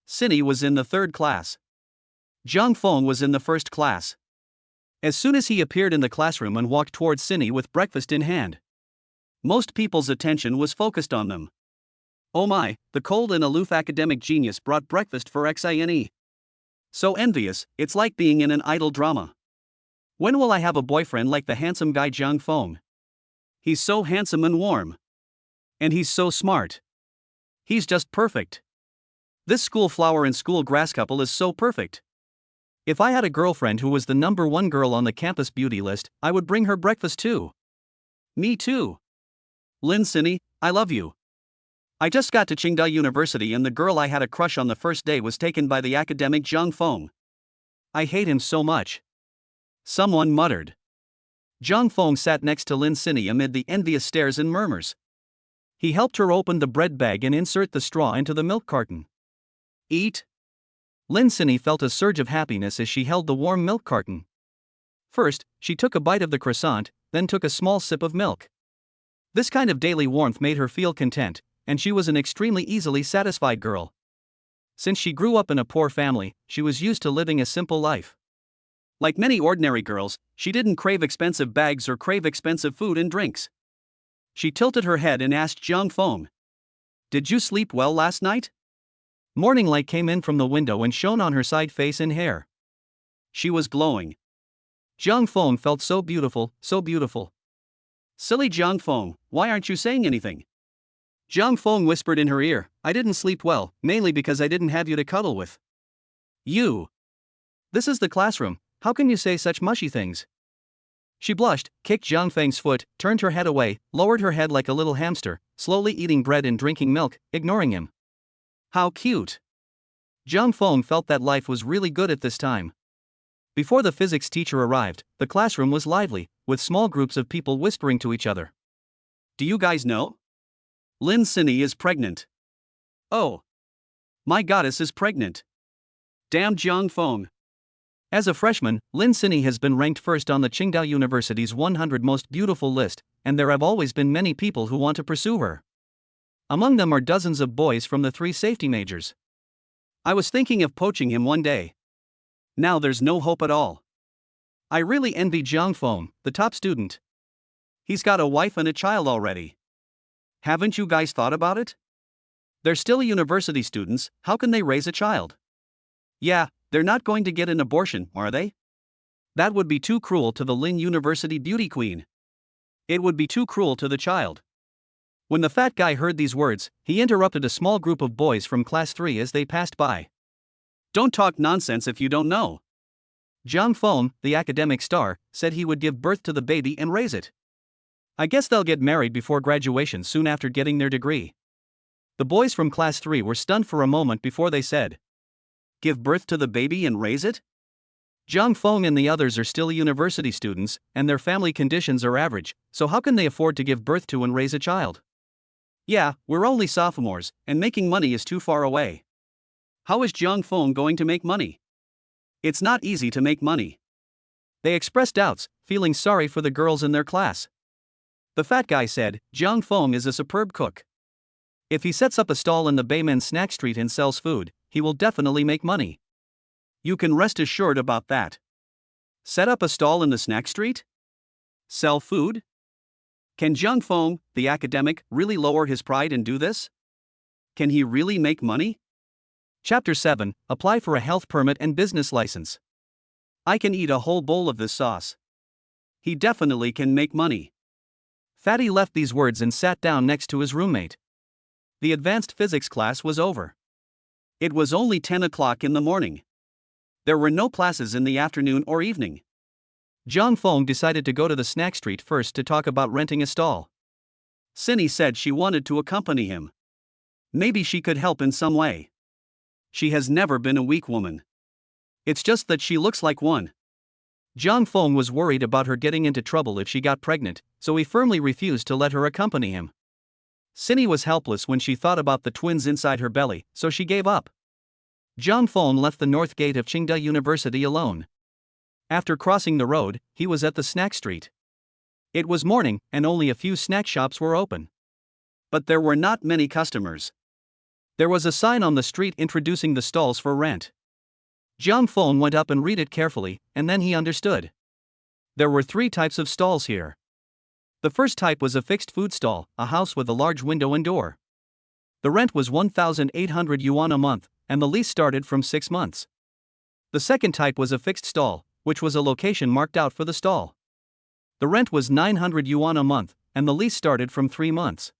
Sini was in the 3rd class. Jiang Feng was in the 1st class. As soon as he appeared in the classroom and walked towards Sini with breakfast in hand, most people's attention was focused on them. Oh my, the cold and aloof academic genius brought breakfast for Xine. So envious, it's like being in an idol drama. When will I have a boyfriend like the handsome guy Jiang Feng? He's so handsome and warm. And he's so smart. He's just perfect. This school flower and school grass couple is so perfect. If I had a girlfriend who was the #1 girl on the campus beauty list, I would bring her breakfast too. Me too. Lin Cindy, I love you. I just got to Qingda University and the girl I had a crush on the first day was taken by the academic Zhang Feng. I hate him so much. Someone muttered. Zhang Feng sat next to Lin Cindy amid the envious stares and murmurs. He helped her open the bread bag and insert the straw into the milk carton. Eat. Lin Cindy felt a surge of happiness as she held the warm milk carton. First, she took a bite of the croissant, then took a small sip of milk. This kind of daily warmth made her feel content, and she was an extremely easily satisfied girl. Since she grew up in a poor family, she was used to living a simple life. Like many ordinary girls, she didn't crave expensive bags or crave expensive food and drinks. She tilted her head and asked Zhang Feng, "Did you sleep well last night?" Morning light came in from the window and shone on her side face and hair. She was glowing. Zhang Feng felt so beautiful, so beautiful. Silly Zhang Feng, why aren't you saying anything? Zhang Feng whispered in her ear, "I didn't sleep well, mainly because I didn't have you to cuddle with." You. This is the classroom, how can you say such mushy things? She blushed, kicked Zhang Feng's foot, turned her head away, lowered her head like a little hamster, slowly eating bread and drinking milk, ignoring him. How cute. Zhang Feng felt that life was really good at this time. Before the physics teacher arrived, the classroom was lively, with small groups of people whispering to each other. Do you guys know? Lin Cindy is pregnant. Oh. My goddess is pregnant. Damn Zhang Feng. As a freshman, Lin Cindy has been ranked first on the Qingda University's 100 most beautiful list, and there have always been many people who want to pursue her. Among them are dozens of boys from the 3 safety majors. I was thinking of poaching him one day. Now there's no hope at all. I really envy Zhang Feng, the top student. He's got a wife and a child already. Haven't you guys thought about it? They're still university students, how can they raise a child? Yeah, they're not going to get an abortion, are they? That would be too cruel to the Lin University beauty queen. It would be too cruel to the child. When the fat guy heard these words, he interrupted a small group of boys from class 3 as they passed by. Don't talk nonsense if you don't know. Zhang Feng, the academic star, said he would give birth to the baby and raise it. I guess they'll get married before graduation soon after getting their degree. The boys from class 3 were stunned for a moment before they said, "Give birth to the baby and raise it?" Zhang Feng and the others are still university students, and their family conditions are average, so how can they afford to give birth to and raise a child? Yeah, we're only sophomores, and making money is too far away. How is Zhang Feng going to make money? It's not easy to make money. They expressed doubts, feeling sorry for the girls in their class. The fat guy said, Zhang Feng is a superb cook. If he sets up a stall in the Baymen Snack Street and sells food, he will definitely make money. You can rest assured about that. Set up a stall in the snack street? Sell food? Can Zhang Feng, the academic, really lower his pride and do this? Can he really make money? Chapter 7, Apply for a Health Permit and Business License. I can eat a whole bowl of this sauce. He definitely can make money. Fatty left these words and sat down next to his roommate. The advanced physics class was over. It was only 10 o'clock in the morning. There were no classes in the afternoon or evening. Zhang Feng decided to go to the snack street first to talk about renting a stall. Cindy said she wanted to accompany him. Maybe she could help in some way. She has never been a weak woman. It's just that she looks like one. Zhang Feng was worried about her getting into trouble if she got pregnant, so he firmly refused to let her accompany him. Cindy was helpless when she thought about the twins inside her belly, so she gave up. Zhang Feng left the north gate of Qingda University alone. After crossing the road, he was at the snack street. It was morning, and only a few snack shops were open. But there were not many customers. There was a sign on the street introducing the stalls for rent. Zhang Feng went up and read it carefully, and then he understood. There were 3 types of stalls here. The first type was a fixed food stall, a house with a large window and door. The rent was 1,800 yuan a month, and the lease started from 6 months. The second type was a fixed stall, which was a location marked out for the stall. The rent was 900 yuan a month, and the lease started from 3 months.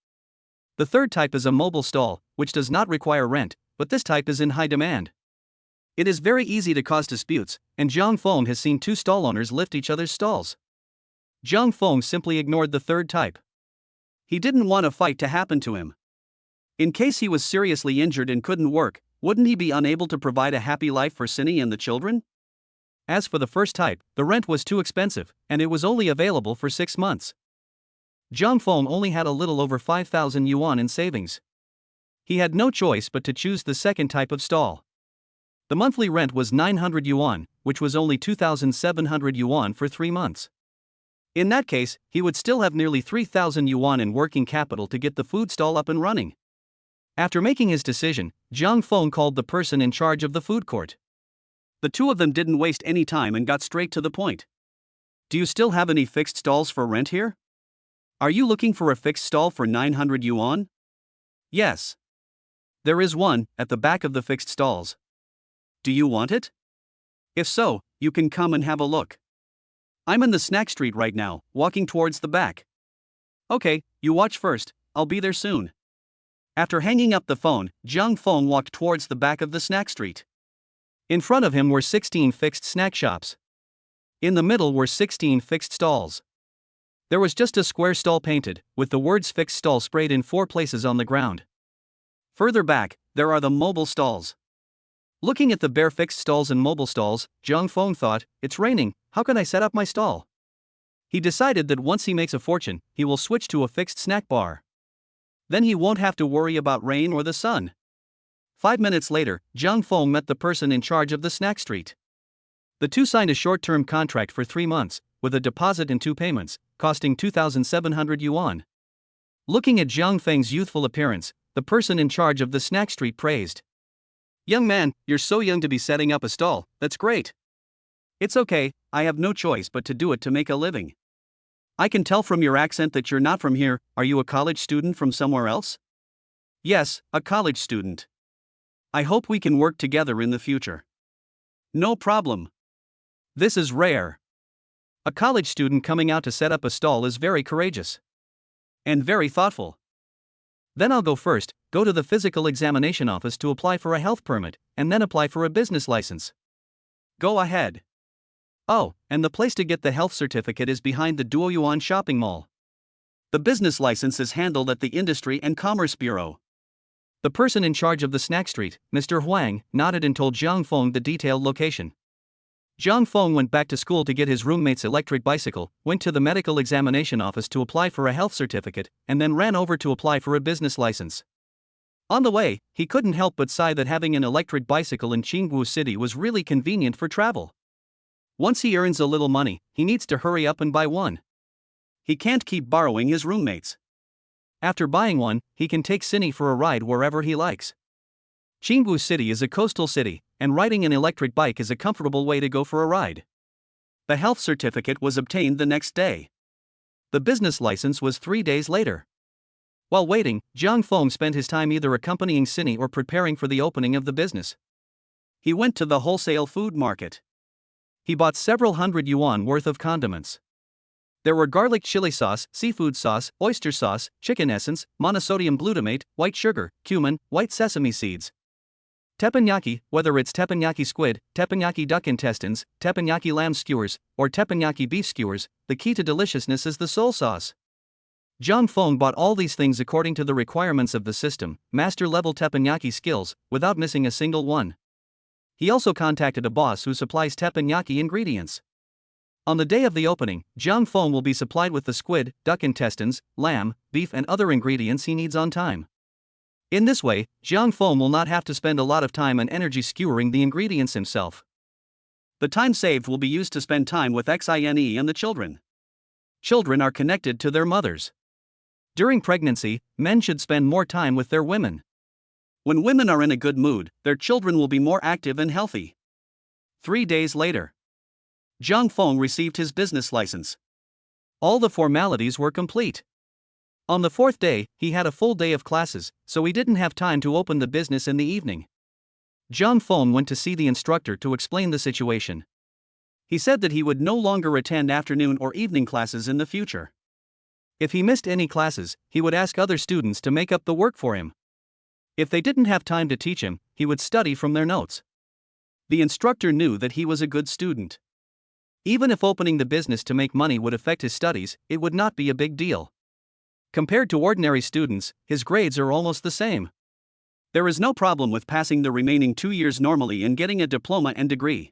The third type is a mobile stall, which does not require rent, but this type is in high demand. It is very easy to cause disputes, and Zhang Feng has seen two stall owners lift each other's stalls. Zhang Feng simply ignored the third type. He didn't want a fight to happen to him. In case he was seriously injured and couldn't work, wouldn't he be unable to provide a happy life for Cindy and the children? As for the first type, the rent was too expensive, and it was only available for 6 months. Zhang Feng only had a little over 5,000 yuan in savings. He had no choice but to choose the second type of stall. The monthly rent was 900 yuan, which was only 2,700 yuan for 3 months. In that case, he would still have nearly 3,000 yuan in working capital to get the food stall up and running. After making his decision, Zhang Feng called the person in charge of the food court. The two of them didn't waste any time and got straight to the point. Do you still have any fixed stalls for rent here? Are you looking for a fixed stall for 900 yuan? Yes. There is one, at the back of the fixed stalls. Do you want it? If so, you can come and have a look. I'm in the snack street right now, walking towards the back. Okay, you watch first, I'll be there soon. After hanging up the phone, Zhang Feng walked towards the back of the snack street. In front of him were 16 fixed snack shops. In the middle were 16 fixed stalls. There was just a square stall painted, with the words fixed stall sprayed in 4 places on the ground. Further back, there are the mobile stalls. Looking at the bare fixed stalls and mobile stalls, Zhang Feng thought, it's raining, how can I set up my stall? He decided that once he makes a fortune, he will switch to a fixed snack bar. Then he won't have to worry about rain or the sun. 5 minutes later, Zhang Feng met the person in charge of the snack street. The two signed a short-term contract for 3 months, with a deposit and 2 payments, costing 2,700 yuan. Looking at Zhang Feng's youthful appearance, the person in charge of the snack street praised. Young man, you're so young to be setting up a stall, that's great. It's okay, I have no choice but to do it to make a living. I can tell from your accent that you're not from here, are you a college student from somewhere else? Yes, a college student. I hope we can work together in the future. No problem. This is rare. A college student coming out to set up a stall is very courageous. And very thoughtful. Then I'll go first, go to the physical examination office to apply for a health permit, and then apply for a business license. Go ahead. Oh, and the place to get the health certificate is behind the Duoyuan shopping mall. The business license is handled at the Industry and Commerce Bureau. The person in charge of the snack street, Mr. Huang, nodded and told Zhang Feng the detailed location. Zhang Feng went back to school to get his roommate's electric bicycle, went to the medical examination office to apply for a health certificate, and then ran over to apply for a business license. On the way, he couldn't help but sigh that having an electric bicycle in Qingwu City was really convenient for travel. Once he earns a little money, he needs to hurry up and buy one. He can't keep borrowing his roommates. After buying one, he can take Cindy for a ride wherever he likes. Qingwu City is a coastal city, and riding an electric bike is a comfortable way to go for a ride. The health certificate was obtained the next day. The business license was 3 days later. While waiting, Zhang Feng spent his time either accompanying Cindy or preparing for the opening of the business. He went to the wholesale food market. He bought several hundred yuan worth of condiments. There were garlic chili sauce, seafood sauce, oyster sauce, chicken essence, monosodium glutamate, white sugar, cumin, white sesame seeds. Teppanyaki, whether it's teppanyaki squid, teppanyaki duck intestines, teppanyaki lamb skewers, or teppanyaki beef skewers, the key to deliciousness is the soul sauce. Zhang Feng bought all these things according to the requirements of the system, master-level teppanyaki skills, without missing a single one. He also contacted a boss who supplies teppanyaki ingredients. On the day of the opening, Zhang Feng will be supplied with the squid, duck intestines, lamb, beef and other ingredients he needs on time. In this way, Zhang Feng will not have to spend a lot of time and energy skewering the ingredients himself. The time saved will be used to spend time with Xine and the children. Children are connected to their mothers. During pregnancy, men should spend more time with their women. When women are in a good mood, their children will be more active and healthy. 3 days later, Zhang Feng received his business license. All the formalities were complete. On the 4th day, he had a full day of classes, so he didn't have time to open the business in the evening. Zhang Feng went to see the instructor to explain the situation. He said that he would no longer attend afternoon or evening classes in the future. If he missed any classes, he would ask other students to make up the work for him. If they didn't have time to teach him, he would study from their notes. The instructor knew that he was a good student. Even if opening the business to make money would affect his studies, it would not be a big deal. Compared to ordinary students, his grades are almost the same. There is no problem with passing the remaining 2 years normally and getting a diploma and degree.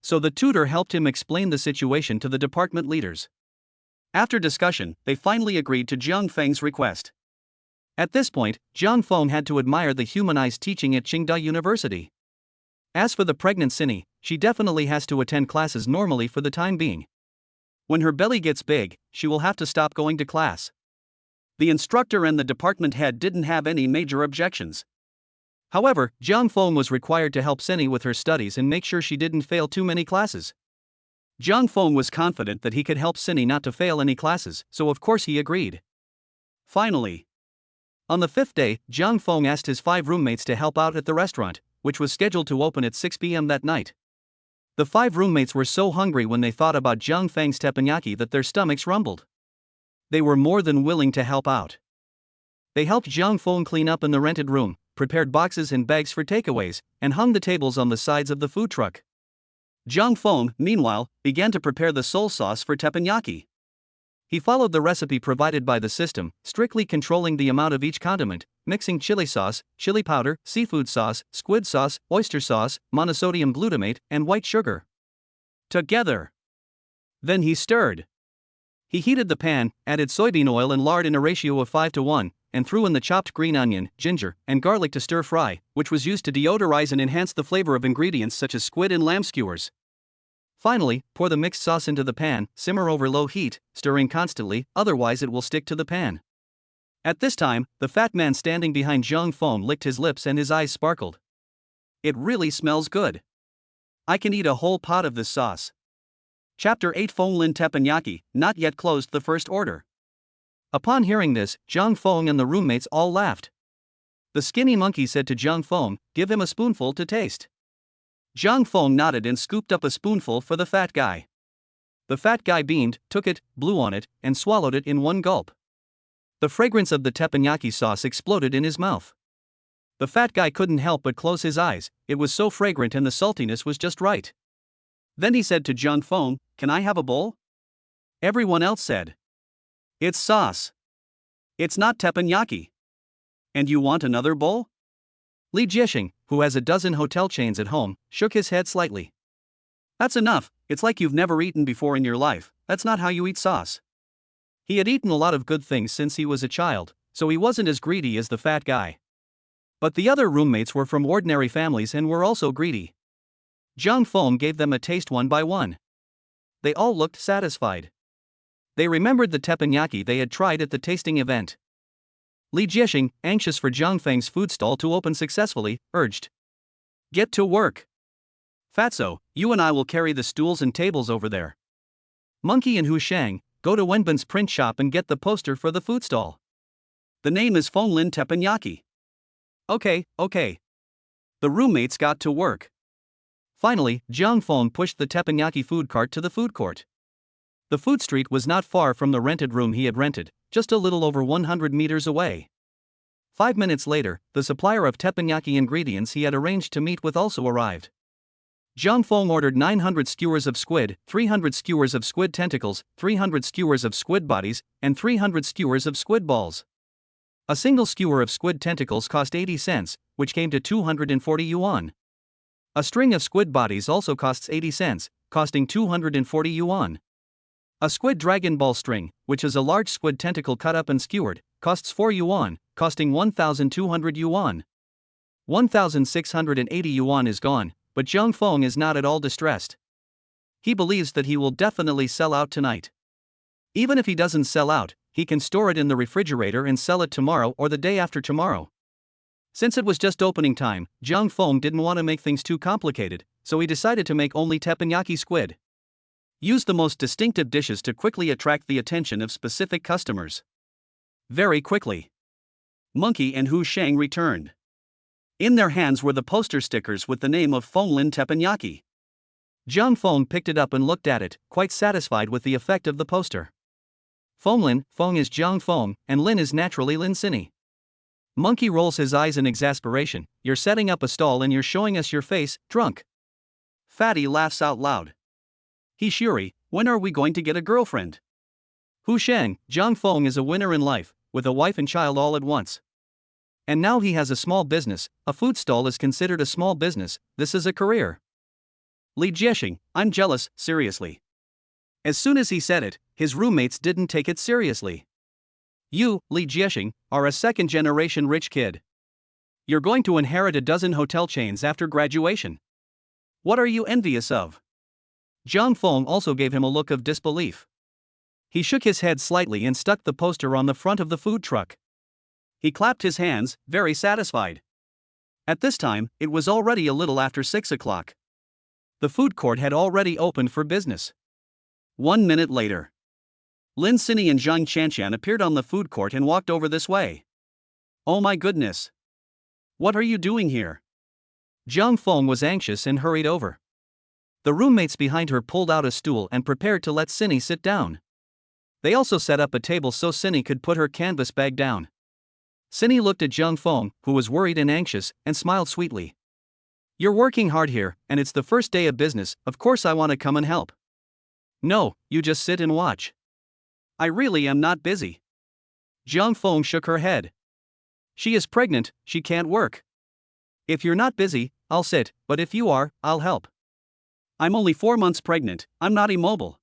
So the tutor helped him explain the situation to the department leaders. After discussion, they finally agreed to Jiang Feng's request. At this point, Jiang Feng had to admire the humanized teaching at Qingda University. As for the pregnant Cindy, she definitely has to attend classes normally for the time being. When her belly gets big, she will have to stop going to class. The instructor and the department head didn't have any major objections. However, Jiang Feng was required to help Cindy with her studies and make sure she didn't fail too many classes. Jiang Feng was confident that he could help Cindy not to fail any classes, so of course he agreed. Finally, on the 5th day, Jiang Feng asked his 5 roommates to help out at the restaurant, which was scheduled to open at 6 p.m. that night. The 5 roommates were so hungry when they thought about Jiang Feng's teppanyaki that their stomachs rumbled. They were more than willing to help out. They helped Jiang Feng clean up in the rented room, prepared boxes and bags for takeaways, and hung the tables on the sides of the food truck. Jiang Feng, meanwhile, began to prepare the soul sauce for teppanyaki. He followed the recipe provided by the system, strictly controlling the amount of each condiment, mixing chili sauce, chili powder, seafood sauce, squid sauce, oyster sauce, monosodium glutamate, and white sugar together. Then he stirred. He heated the pan, added soybean oil and lard in a ratio of 5:1, and threw in the chopped green onion, ginger, and garlic to stir fry, which was used to deodorize and enhance the flavor of ingredients such as squid and lamb skewers. Finally, pour the mixed sauce into the pan, simmer over low heat, stirring constantly, otherwise it will stick to the pan. At this time, the fat man standing behind Jiang Feng licked his lips and his eyes sparkled. It really smells good. I can eat a whole pot of this sauce. Chapter 8 Feng Lin Teppanyaki, not yet closed the first order. Upon hearing this, Jiang Feng and the roommates all laughed. The skinny monkey said to Jiang Feng, "Give him a spoonful to taste." Jiang Feng nodded and scooped up a spoonful for the fat guy. The fat guy beamed, took it, blew on it, and swallowed it in one gulp. The fragrance of the teppanyaki sauce exploded in his mouth. The fat guy couldn't help but close his eyes, it was so fragrant and the saltiness was just right. Then he said to Jiang Feng, "Can I have a bowl?" Everyone else said, "It's sauce. It's not teppanyaki. And you want another bowl?" Li Jiexing, who has a dozen hotel chains at home, shook his head slightly. "That's enough, it's like you've never eaten before in your life, that's not how you eat sauce." He had eaten a lot of good things since he was a child, so he wasn't as greedy as the fat guy. But the other roommates were from ordinary families and were also greedy. Jiang Feng gave them a taste one by one. They all looked satisfied. They remembered the teppanyaki they had tried at the tasting event. Li Jiexing, anxious for Jiang Feng's food stall to open successfully, urged, "Get to work. Fatso, you and I will carry the stools and tables over there. Monkey and Hu Shang, go to Wenbin's print shop and get the poster for the food stall. The name is Feng Lin Teppanyaki." Okay. The roommates got to work. Finally, Jiang Feng pushed the teppanyaki food cart to the food court. The food street was not far from the rented room he had rented, just a little over 100 meters away. 5 minutes later, the supplier of teppanyaki ingredients he had arranged to meet with also arrived. Jiang Feng ordered 900 skewers of squid, 300 skewers of squid tentacles, 300 skewers of squid bodies, and 300 skewers of squid balls. A single skewer of squid tentacles cost 80 cents, which came to 240 yuan. A string of squid bodies also costs 80 cents, costing 240 yuan. A squid dragon ball string, which is a large squid tentacle cut up and skewered, costs 4 yuan, costing 1,200 yuan. 1,680 yuan is gone, but Jiang Feng is not at all distressed. He believes that he will definitely sell out tonight. Even if he doesn't sell out, he can store it in the refrigerator and sell it tomorrow or the day after tomorrow. Since it was just opening time, Jiang Feng didn't want to make things too complicated, so he decided to make only teppanyaki squid. Use the most distinctive dishes to quickly attract the attention of specific customers. Very quickly, Monkey and Hu Shang returned. In their hands were the poster stickers with the name of Feng Lin Teppanyaki. Jiang Feng picked it up and looked at it, quite satisfied with the effect of the poster. Feng is Jiang Feng, and Lin is naturally Lin Sini. Monkey rolls his eyes in exasperation. You're setting up a stall and you're showing us your face, drunk. Fatty laughs out loud. He Shuri, when are we going to get a girlfriend? Hu Sheng, Zhang Feng is a winner in life, with a wife and child all at once. And now he has a small business. A food stall is considered a small business. This is a career. Li Jiexing, I'm jealous, seriously. As soon as he said it, his roommates didn't take it seriously. You, Li Jiexing, are a second-generation rich kid. You're going to inherit a dozen hotel chains after graduation. What are you envious of? Zhang Feng also gave him a look of disbelief. He shook his head slightly and stuck the poster on the front of the food truck. He clapped his hands, very satisfied. At this time, it was already a little after 6 o'clock. The food court had already opened for business. 1 minute later, Lin Sini and Zhang Qianqian appeared on the food court and walked over this way. Oh my goodness! What are you doing here? Zhang Feng was anxious and hurried over. The roommates behind her pulled out a stool and prepared to let Sini sit down. They also set up a table so Sini could put her canvas bag down. Sini looked at Zhang Feng, who was worried and anxious, and smiled sweetly. You're working hard here, and it's the first day of business, of course I want to come and help. No, you just sit and watch. I really am not busy. Zhang Feng shook her head. She is pregnant, she can't work. If you're not busy, I'll sit, but if you are, I'll help. I'm only 4 months pregnant, I'm not immobile.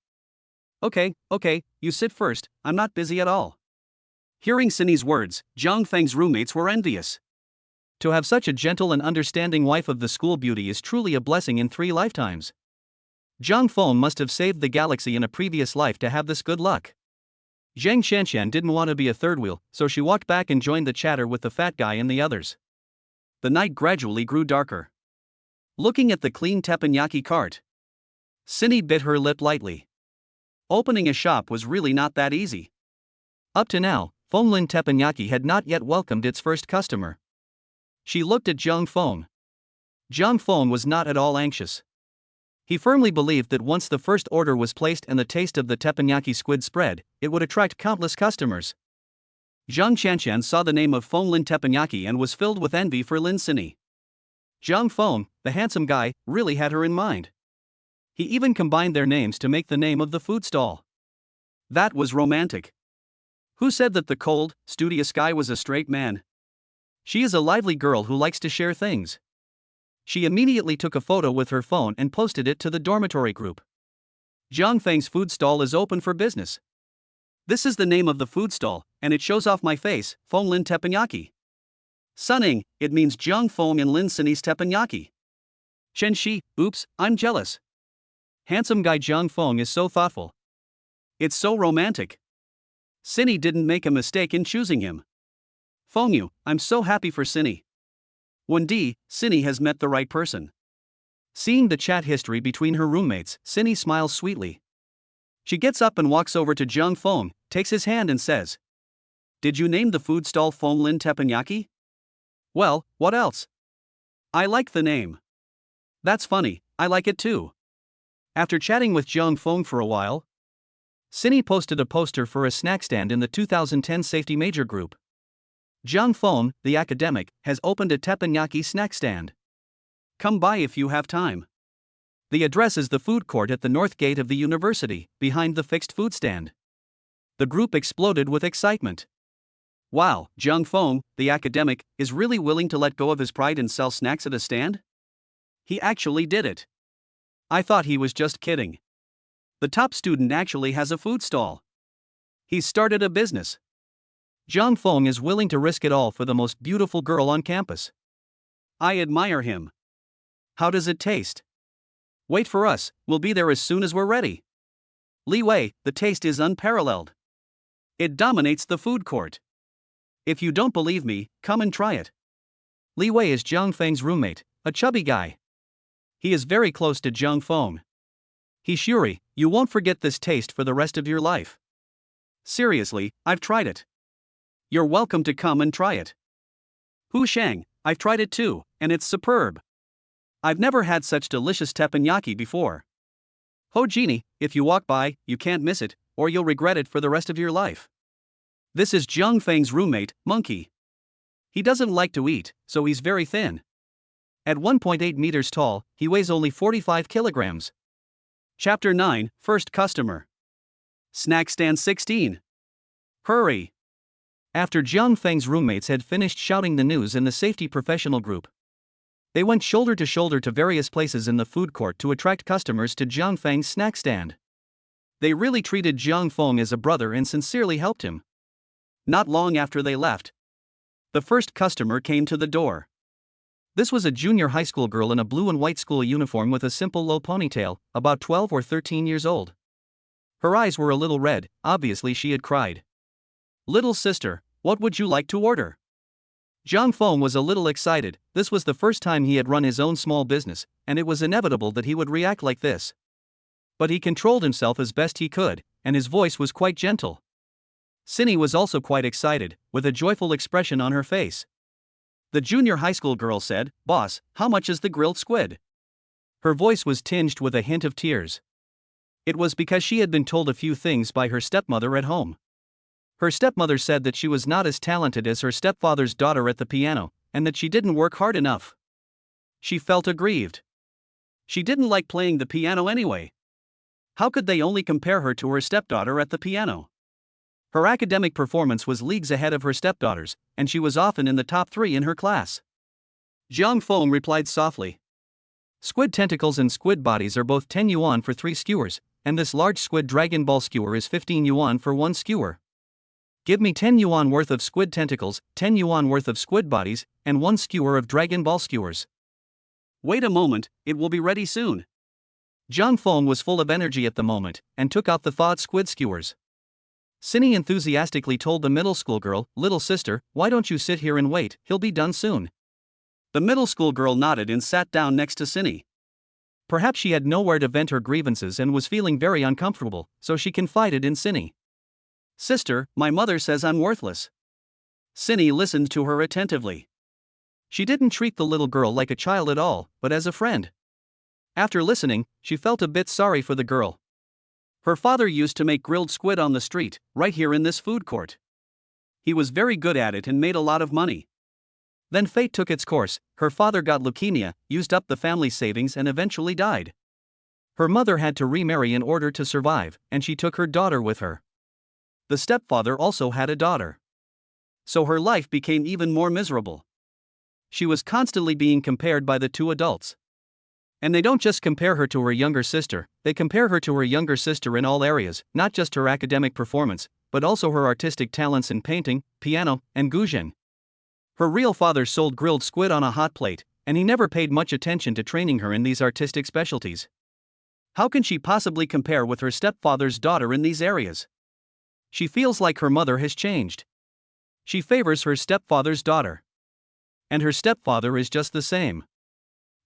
Okay, you sit first, I'm not busy at all. Hearing Sini's words, Zhang Feng's roommates were envious. To have such a gentle and understanding wife of the school beauty is truly a blessing in 3 lifetimes. Zhang Feng must have saved the galaxy in a previous life to have this good luck. Zhang Qianqian didn't want to be a third wheel, so she walked back and joined the chatter with the fat guy and the others. The night gradually grew darker. Looking at the clean teppanyaki cart, Sini bit her lip lightly. Opening a shop was really not that easy. Up to now, Fenglin Teppanyaki had not yet welcomed its first customer. She looked at Zhang Feng. Zhang Feng was not at all anxious. He firmly believed that once the first order was placed and the taste of the teppanyaki squid spread, it would attract countless customers. Zhang Qianqian saw the name of Fenglin Teppanyaki and was filled with envy for Lin Sini. Zhang Feng, the handsome guy, really had her in mind. He even combined their names to make the name of the food stall. That was romantic. Who said that the cold, studious guy was a straight man? She is a lively girl who likes to share things. She immediately took a photo with her phone and posted it to the dormitory group. Zhang Feng's food stall is open for business. This is the name of the food stall, and it shows off my face, Fenglin Teppanyaki. Sunning, it means Zhang Feng and Lin Sini's teppanyaki. Shen Shi, oops, I'm jealous. Handsome guy Zhang Feng is so thoughtful. It's so romantic. Sini didn't make a mistake in choosing him. Fengyu, I'm so happy for Sini. 1D, Sini has met the right person. Seeing the chat history between her roommates, Sini smiles sweetly. She gets up and walks over to Zhang Feng, takes his hand and says, Did you name the food stall Fenglin Teppanyaki? Well, what else? I like the name. That's funny, I like it too. After chatting with Zhang Feng for a while, Sini posted a poster for a snack stand in the 2010 Safety Major Group. Zhang Feng, the academic, has opened a teppanyaki snack stand. Come by if you have time. The address is the food court at the north gate of the university, behind the fixed food stand. The group exploded with excitement. Wow, Zhang Feng, the academic, is really willing to let go of his pride and sell snacks at a stand? He actually did it. I thought he was just kidding. The top student actually has a food stall. He's started a business. Zhang Feng is willing to risk it all for the most beautiful girl on campus. I admire him. How does it taste? Wait for us, we'll be there as soon as we're ready. Li Wei, the taste is unparalleled. It dominates the food court. If you don't believe me, come and try it. Li Wei is Zhang Feng's roommate, a chubby guy. He is very close to Zhang Feng. He Shuri, you won't forget this taste for the rest of your life. Seriously, I've tried it. You're welcome to come and try it. Hu Sheng, I've tried it too, and it's superb. I've never had such delicious teppanyaki before. Ho Genie, if you walk by, you can't miss it, or you'll regret it for the rest of your life. This is Zhang Feng's roommate, Monkey. He doesn't like to eat, so he's very thin. At 1.8 meters tall, he weighs only 45 kilograms. Chapter 9, First Customer. Snack Stand 16. Hurry! After Jiang Feng's roommates had finished shouting the news in the safety professional group, they went shoulder to shoulder to various places in the food court to attract customers to Jiang Feng's snack stand. They really treated Jiang Feng as a brother and sincerely helped him. Not long after they left, the first customer came to the door. This was a junior high school girl in a blue and white school uniform with a simple low ponytail, about 12 or 13 years old. Her eyes were a little red, obviously she had cried. "Little sister, what would you like to order?" Jiang Feng was a little excited. This was the first time he had run his own small business, and it was inevitable that he would react like this. But he controlled himself as best he could, and his voice was quite gentle. Cindy was also quite excited, with a joyful expression on her face. The junior high school girl said, "Boss, how much is the grilled squid?" Her voice was tinged with a hint of tears. It was because she had been told a few things by her stepmother at home. Her stepmother said that she was not as talented as her stepfather's daughter at the piano, and that she didn't work hard enough. She felt aggrieved. She didn't like playing the piano anyway. How could they only compare her to her stepdaughter at the piano? Her academic performance was leagues ahead of her stepdaughter's, and she was often in the top 3 in her class. Jiang Feng replied softly. "Squid tentacles and squid bodies are both 10 yuan for 3 skewers, and this large squid Dragon Ball skewer is 15 yuan for 1 skewer. Give me 10 yuan worth of squid tentacles, 10 yuan worth of squid bodies, and 1 skewer of Dragon Ball skewers." "Wait a moment, it will be ready soon." Jiang Feng was full of energy at the moment, and took out the thawed squid skewers. Cindy enthusiastically told the middle school girl, "Little sister, why don't you sit here and wait, he'll be done soon." The middle school girl nodded and sat down next to Cindy. Perhaps she had nowhere to vent her grievances and was feeling very uncomfortable, so she confided in Cindy. "Sister, my mother says I'm worthless." Cindy listened to her attentively. She didn't treat the little girl like a child at all, but as a friend. After listening, she felt a bit sorry for the girl. Her father used to make grilled squid on the street, right here in this food court. He was very good at it and made a lot of money. Then fate took its course, her father got leukemia, used up the family's savings and eventually died. Her mother had to remarry in order to survive, and she took her daughter with her. The stepfather also had a daughter. So her life became even more miserable. She was constantly being compared by the 2 adults. And they don't just compare her to her younger sister, they compare her to her younger sister in all areas, not just her academic performance, but also her artistic talents in painting, piano, and guzheng. Her real father sold grilled squid on a hot plate, and he never paid much attention to training her in these artistic specialties. How can she possibly compare with her stepfather's daughter in these areas? She feels like her mother has changed. She favors her stepfather's daughter. And her stepfather is just the same.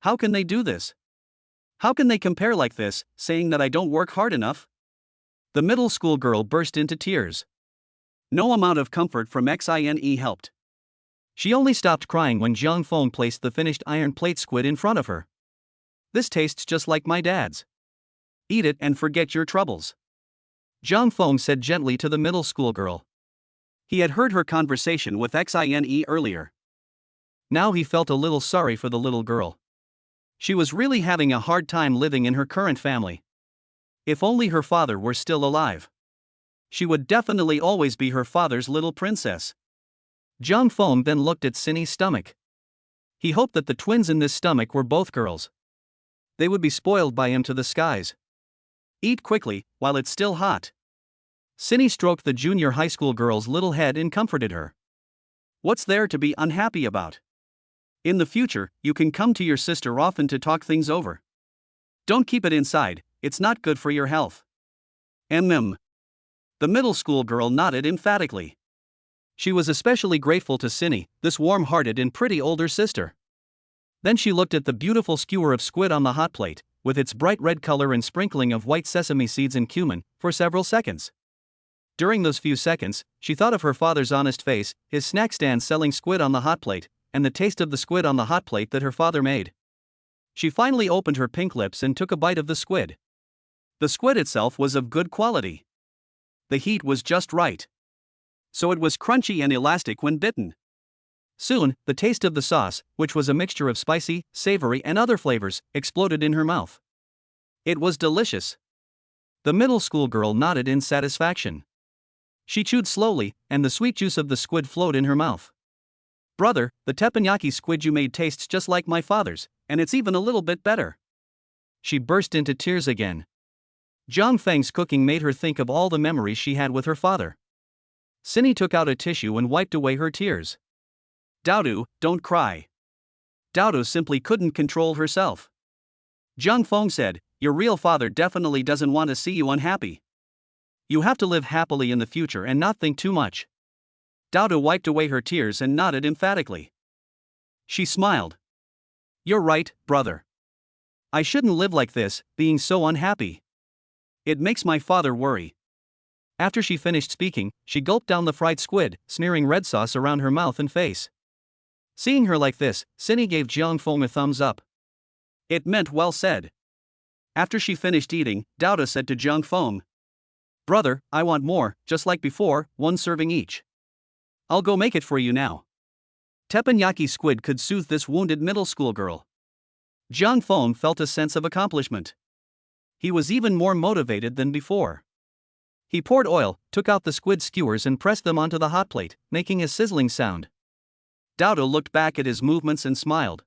How can they do this? How can they compare like this, saying that I don't work hard enough? The middle school girl burst into tears. No amount of comfort from Xine helped. She only stopped crying when Jiang Feng placed the finished iron plate squid in front of her. "This tastes just like my dad's. Eat it and forget your troubles," Jiang Feng said gently to the middle school girl. He had heard her conversation with Xine earlier. Now he felt a little sorry for the little girl. She was really having a hard time living in her current family. If only her father were still alive. She would definitely always be her father's little princess. Jiang Feng then looked at Cindy's stomach. He hoped that the twins in this stomach were both girls. They would be spoiled by him to the skies. "Eat quickly, while it's still hot." Cindy stroked the junior high school girl's little head and comforted her. "What's there to be unhappy about? In the future, you can come to your sister often to talk things over. Don't keep it inside, it's not good for your health." The middle school girl nodded emphatically. She was especially grateful to Cindy, this warm-hearted and pretty older sister. Then she looked at the beautiful skewer of squid on the hot plate, with its bright red color and sprinkling of white sesame seeds and cumin, for several seconds. During those few seconds, she thought of her father's honest face, his snack stand selling squid on the hot plate, and the taste of the squid on the hot plate that her father made. She finally opened her pink lips and took a bite of the squid. The squid itself was of good quality. The heat was just right. So it was crunchy and elastic when bitten. Soon, the taste of the sauce, which was a mixture of spicy, savory, and other flavors, exploded in her mouth. It was delicious. The middle school girl nodded in satisfaction. She chewed slowly, and the sweet juice of the squid flowed in her mouth. Brother, the teppanyaki squid you made tastes just like my father's, and it's even a little bit better. She burst into tears again. Zhang Feng's cooking made her think of all the memories she had with her father. Cindy took out a tissue and wiped away her tears. Daodu, don't cry. Daodu simply couldn't control herself. Zhang Feng said, your real father definitely doesn't want to see you unhappy. You have to live happily in the future and not think too much. Daodu wiped away her tears and nodded emphatically. She smiled. You're right, brother. I shouldn't live like this, being so unhappy. It makes my father worry. After she finished speaking, she gulped down the fried squid, smearing red sauce around her mouth and face. Seeing her like this, Cindy gave Zhang Feng a thumbs up. It meant well said. After she finished eating, Daodu said to Zhang Feng, Brother, I want more, just like before, 1 serving each. I'll go make it for you now. Teppanyaki squid could soothe this wounded middle school girl. Zhang Feng felt a sense of accomplishment. He was even more motivated than before. He poured oil, took out the squid skewers and pressed them onto the hot plate, making a sizzling sound. Daodu looked back at his movements and smiled.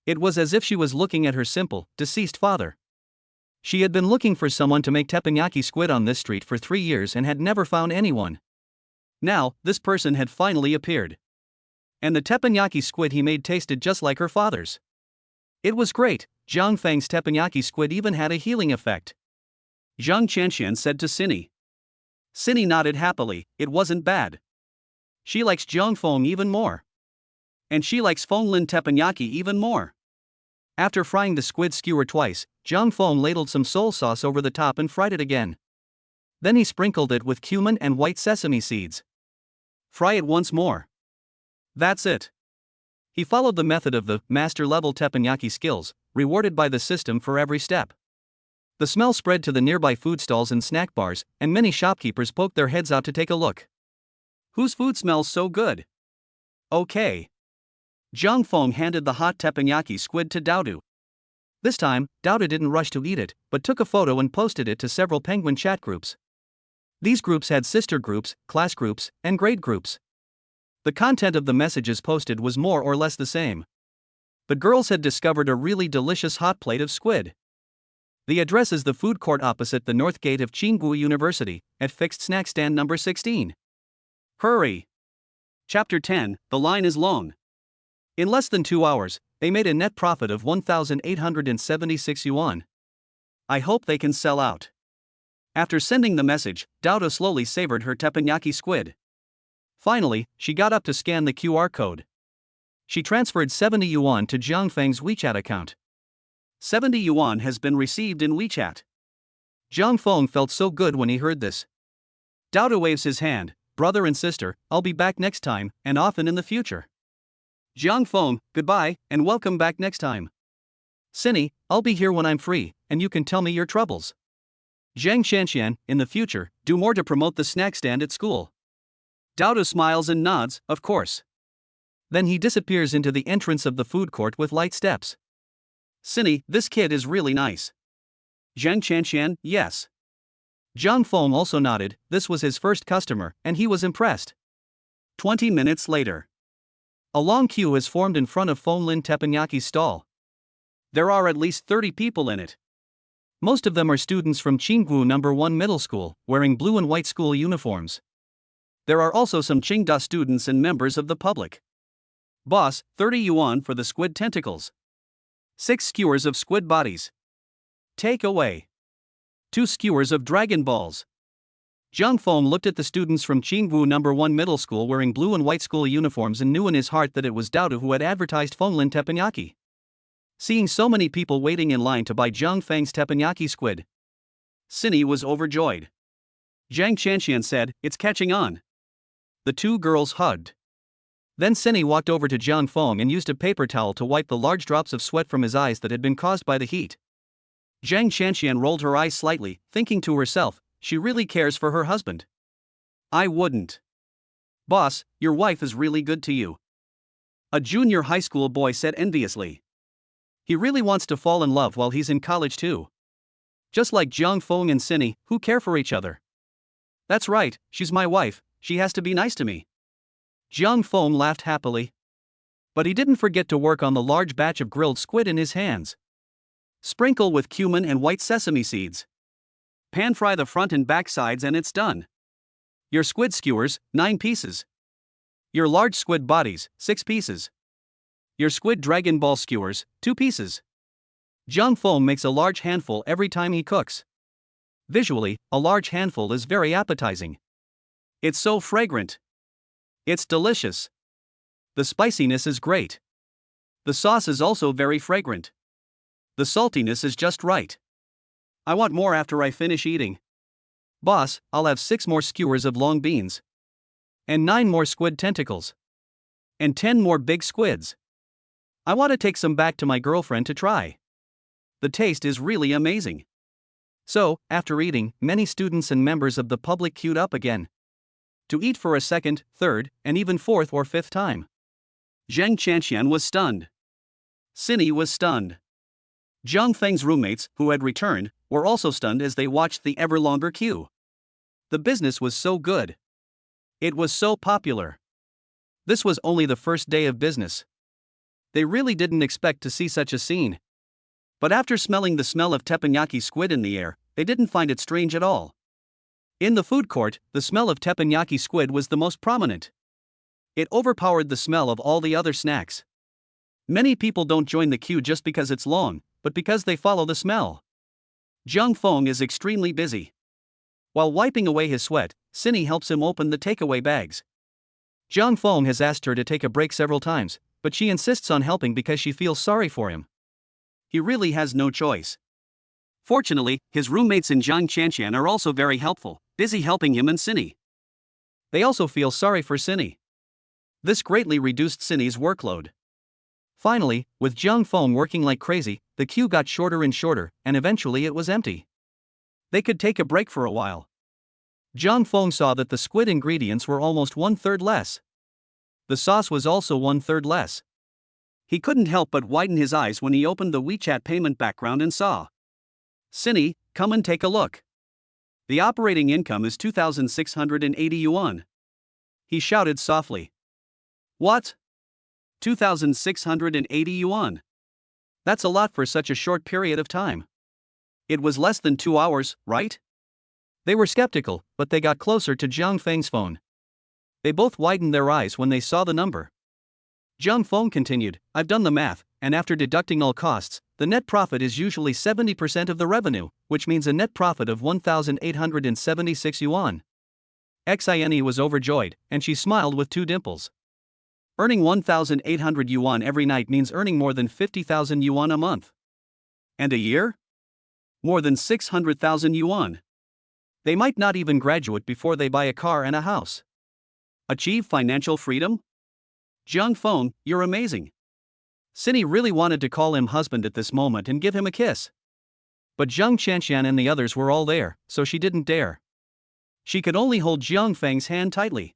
It was as if she was looking at her simple, deceased father. She had been looking for someone to make teppanyaki squid on this street for 3 years and had never found anyone. Now, this person had finally appeared. And the teppanyaki squid he made tasted just like her father's. It was great. Zhang Feng's teppanyaki squid even had a healing effect. Zhang Qianxian said to Cindy. Cindy nodded happily, it wasn't bad. She likes Zhang Feng even more. And she likes Fenglin teppanyaki even more. After frying the squid skewer twice, Zhang Feng ladled some soy sauce over the top and fried it again. Then he sprinkled it with cumin and white sesame seeds. Fry it once more. That's it. He followed the method of the master-level teppanyaki skills, rewarded by the system for every step. The smell spread to the nearby food stalls and snack bars, and many shopkeepers poked their heads out to take a look. Whose food smells so good? Okay. Zhang Feng handed the hot teppanyaki squid to Daodu. This time, Daodu didn't rush to eat it, but took a photo and posted it to several penguin chat groups. These groups had sister groups, class groups, and grade groups. The content of the messages posted was more or less the same. The girls had discovered a really delicious hot plate of squid. The address is the food court opposite the north gate of Tsinghua University, at fixed snack stand number 16. Hurry! Chapter 10, The line is long. In less than 2 hours, they made a net profit of 1,876 yuan. I hope they can sell out. After sending the message, Daodu slowly savored her teppanyaki squid. Finally, she got up to scan the QR code. She transferred 70 yuan to Zhang Feng's WeChat account. 70 yuan has been received in WeChat. Zhang Feng felt so good when he heard this. Daodu waves his hand, brother and sister, I'll be back next time, and often in the future. Zhang Feng, goodbye, and welcome back next time. Cindy, I'll be here when I'm free, and you can tell me your troubles. Zhang Qianxian, in the future, do more to promote the snack stand at school. Daodu smiles and nods, of course. Then he disappears into the entrance of the food court with light steps. Cindy, this kid is really nice. Zhang Qianxian, yes. Zhang Feng also nodded, this was his first customer, and he was impressed. 20 minutes later. A long queue has formed in front of Fenglin Teppanyaki's stall. There are at least 30 people in it. Most of them are students from Tsinghua No. 1 Middle School, wearing blue and white school uniforms. There are also some Qingda students and members of the public. Boss, 30 yuan for the squid tentacles. 6 skewers of squid bodies. Take away. 2 skewers of dragon balls. Zhang Feng looked at the students from Tsinghua No. 1 Middle School wearing blue and white school uniforms and knew in his heart that it was Daodu who had advertised Fenglin teppanyaki. Seeing so many people waiting in line to buy Zhang Feng's teppanyaki squid, Cindy was overjoyed. Zhang Qianxian said, it's catching on. The 2 girls hugged. Then Cindy walked over to Zhang Feng and used a paper towel to wipe the large drops of sweat from his eyes that had been caused by the heat. Zhang Qianxian rolled her eyes slightly, thinking to herself, she really cares for her husband. I wouldn't. Boss, your wife is really good to you. A junior high school boy said enviously. He really wants to fall in love while he's in college too. Just like Jiang Feng and Cindy, who care for each other. That's right, she's my wife, she has to be nice to me. Jiang Feng laughed happily. But he didn't forget to work on the large batch of grilled squid in his hands. Sprinkle with cumin and white sesame seeds. Pan fry the front and back sides and it's done. Your squid skewers, 9 pieces. Your large squid bodies, 6 pieces. Your squid Dragon Ball skewers, 2 pieces. Jiang Feng makes a large handful every time he cooks. Visually, a large handful is very appetizing. It's so fragrant. It's delicious. The spiciness is great. The sauce is also very fragrant. The saltiness is just right. I want more after I finish eating. Boss, I'll have 6 more skewers of long beans. And 9 more squid tentacles. And 10 more big squids. I want to take some back to my girlfriend to try. The taste is really amazing. So, after eating, many students and members of the public queued up again. To eat for a second, third, and even fourth or fifth time. Zheng Chanxian was stunned. Cindy was stunned. Jiang Feng's roommates, who had returned, were also stunned as they watched the ever longer queue. The business was so good. It was so popular. This was only the first day of business. They really didn't expect to see such a scene. But after smelling the smell of teppanyaki squid in the air, they didn't find it strange at all. In the food court, the smell of teppanyaki squid was the most prominent. It overpowered the smell of all the other snacks. Many people don't join the queue just because it's long, but because they follow the smell. Jiang Feng is extremely busy. While wiping away his sweat, Cindy helps him open the takeaway bags. Jiang Feng has asked her to take a break several times, but she insists on helping because she feels sorry for him. He really has no choice. Fortunately, his roommates in Zhang Chanxian are also very helpful, busy helping him and Cindy. They also feel sorry for Cindy. This greatly reduced Cindy's workload. Finally, with Jiang Feng working like crazy, the queue got shorter and shorter, and eventually it was empty. They could take a break for a while. Jiang Feng saw that the squid ingredients were almost 1/3 less. The sauce was also 1/3 less. He couldn't help but widen his eyes when he opened the WeChat payment background and saw. Cindy, come and take a look. The operating income is 2,680 yuan. He shouted softly. What? 2,680 yuan. That's a lot for such a short period of time. It was less than 2 hours, right? They were skeptical, but they got closer to Jiang Feng's phone. They both widened their eyes when they saw the number. Jiang Feng continued, I've done the math, and after deducting all costs, the net profit is usually 70% of the revenue, which means a net profit of 1,876 yuan. Xine was overjoyed, and she smiled with 2 dimples. Earning 1,800 yuan every night means earning more than 50,000 yuan a month. And a year? More than 600,000 yuan. They might not even graduate before they buy a car and a house. Achieve financial freedom? Jiang Feng, you're amazing. Cindy really wanted to call him husband at this moment and give him a kiss. But Zheng Chanxian and the others were all there, so she didn't dare. She could only hold Jiang Feng's hand tightly.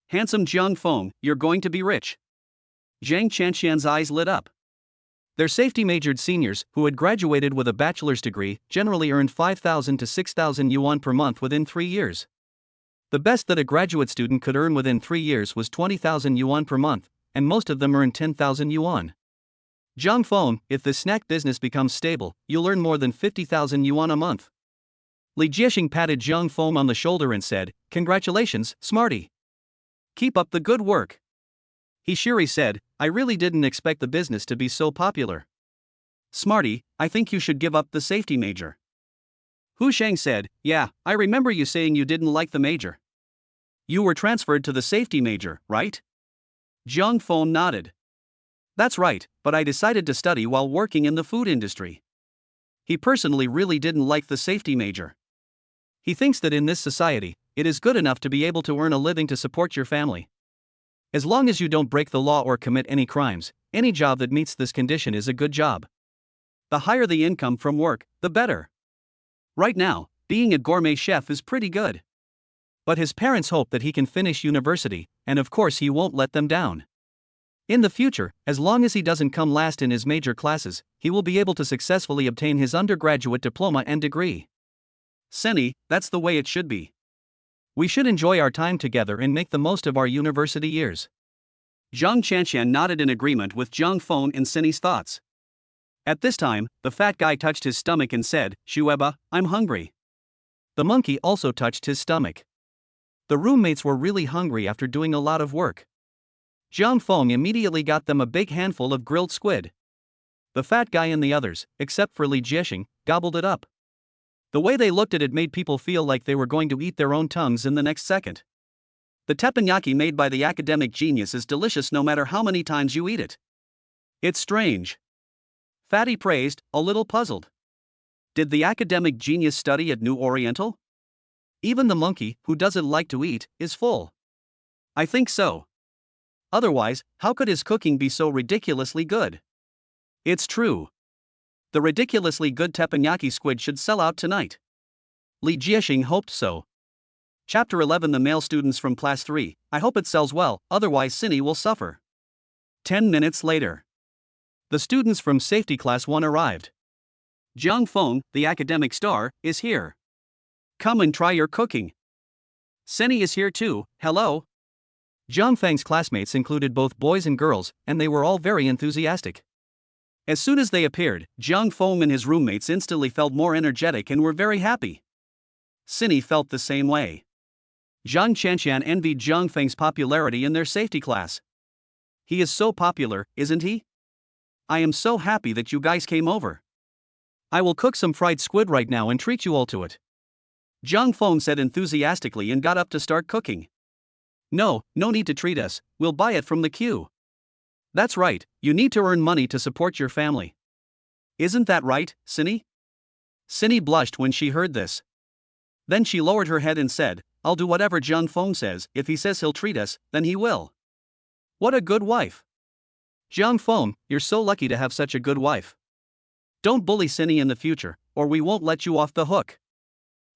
Handsome Jiang Feng, you're going to be rich. Zheng Chanxian's eyes lit up. Their safety-majored seniors, who had graduated with a bachelor's degree, generally earned 5,000 to 6,000 yuan per month within 3 years. The best that a graduate student could earn within 3 years was 20,000 yuan per month, and most of them earned 10,000 yuan. Jiang Feng, if this snack business becomes stable, you'll earn more than 50,000 yuan a month. Li Jiexing patted Jiang Feng on the shoulder and said, Congratulations, smarty. Keep up the good work. Hishiri said, I really didn't expect the business to be so popular. Smarty, I think you should give up the safety major. Hu Sheng said, Yeah, I remember you saying you didn't like the major. You were transferred to the safety major, right? Jiang Feng nodded. That's right, but I decided to study while working in the food industry. He personally really didn't like the safety major. He thinks that in this society, it is good enough to be able to earn a living to support your family. As long as you don't break the law or commit any crimes, any job that meets this condition is a good job. The higher the income from work, the better. Right now, being a gourmet chef is pretty good. But his parents hope that he can finish university, and of course he won't let them down. In the future, as long as he doesn't come last in his major classes, he will be able to successfully obtain his undergraduate diploma and degree. Seni, that's the way it should be. We should enjoy our time together and make the most of our university years. Zhang Chanxian nodded in agreement with Zhang Feng and Seni's thoughts. At this time, the fat guy touched his stomach and said, "Shueba, I'm hungry." The monkey also touched his stomach. The roommates were really hungry after doing a lot of work. Zhang Feng immediately got them a big handful of grilled squid. The fat guy and the others, except for Li Jiexing, gobbled it up. The way they looked at it made people feel like they were going to eat their own tongues in the next second. The teppanyaki made by the academic genius is delicious no matter how many times you eat it. It's strange. Fatty praised, a little puzzled. Did the academic genius study at New Oriental? Even the monkey, who doesn't like to eat, is full. I think so. Otherwise, how could his cooking be so ridiculously good? It's true. The ridiculously good teppanyaki squid should sell out tonight. Li Jiexing hoped so. Chapter 11 The male students from Class 3, I hope it sells well, otherwise Seni will suffer. 10 minutes later. The students from Safety Class 1 arrived. Zhang Feng, the academic star, is here. Come and try your cooking. Seni is here too, hello. Zhang Feng's classmates included both boys and girls, and they were all very enthusiastic. As soon as they appeared, Zhang Feng and his roommates instantly felt more energetic and were very happy. Seni felt the same way. Zhang Chanxian envied Zhang Feng's popularity in their safety class. He is so popular, isn't he? I am so happy that you guys came over. I will cook some fried squid right now and treat you all to it. Zhang Feng said enthusiastically and got up to start cooking. No need to treat us, we'll buy it from the queue. That's right, you need to earn money to support your family. Isn't that right, Seni? Seni blushed when she heard this. Then she lowered her head and said, I'll do whatever Zhang Feng says. If he says he'll treat us, then he will. What a good wife. Zhang Feng, you're so lucky to have such a good wife. Don't bully Seni in the future, or we won't let you off the hook.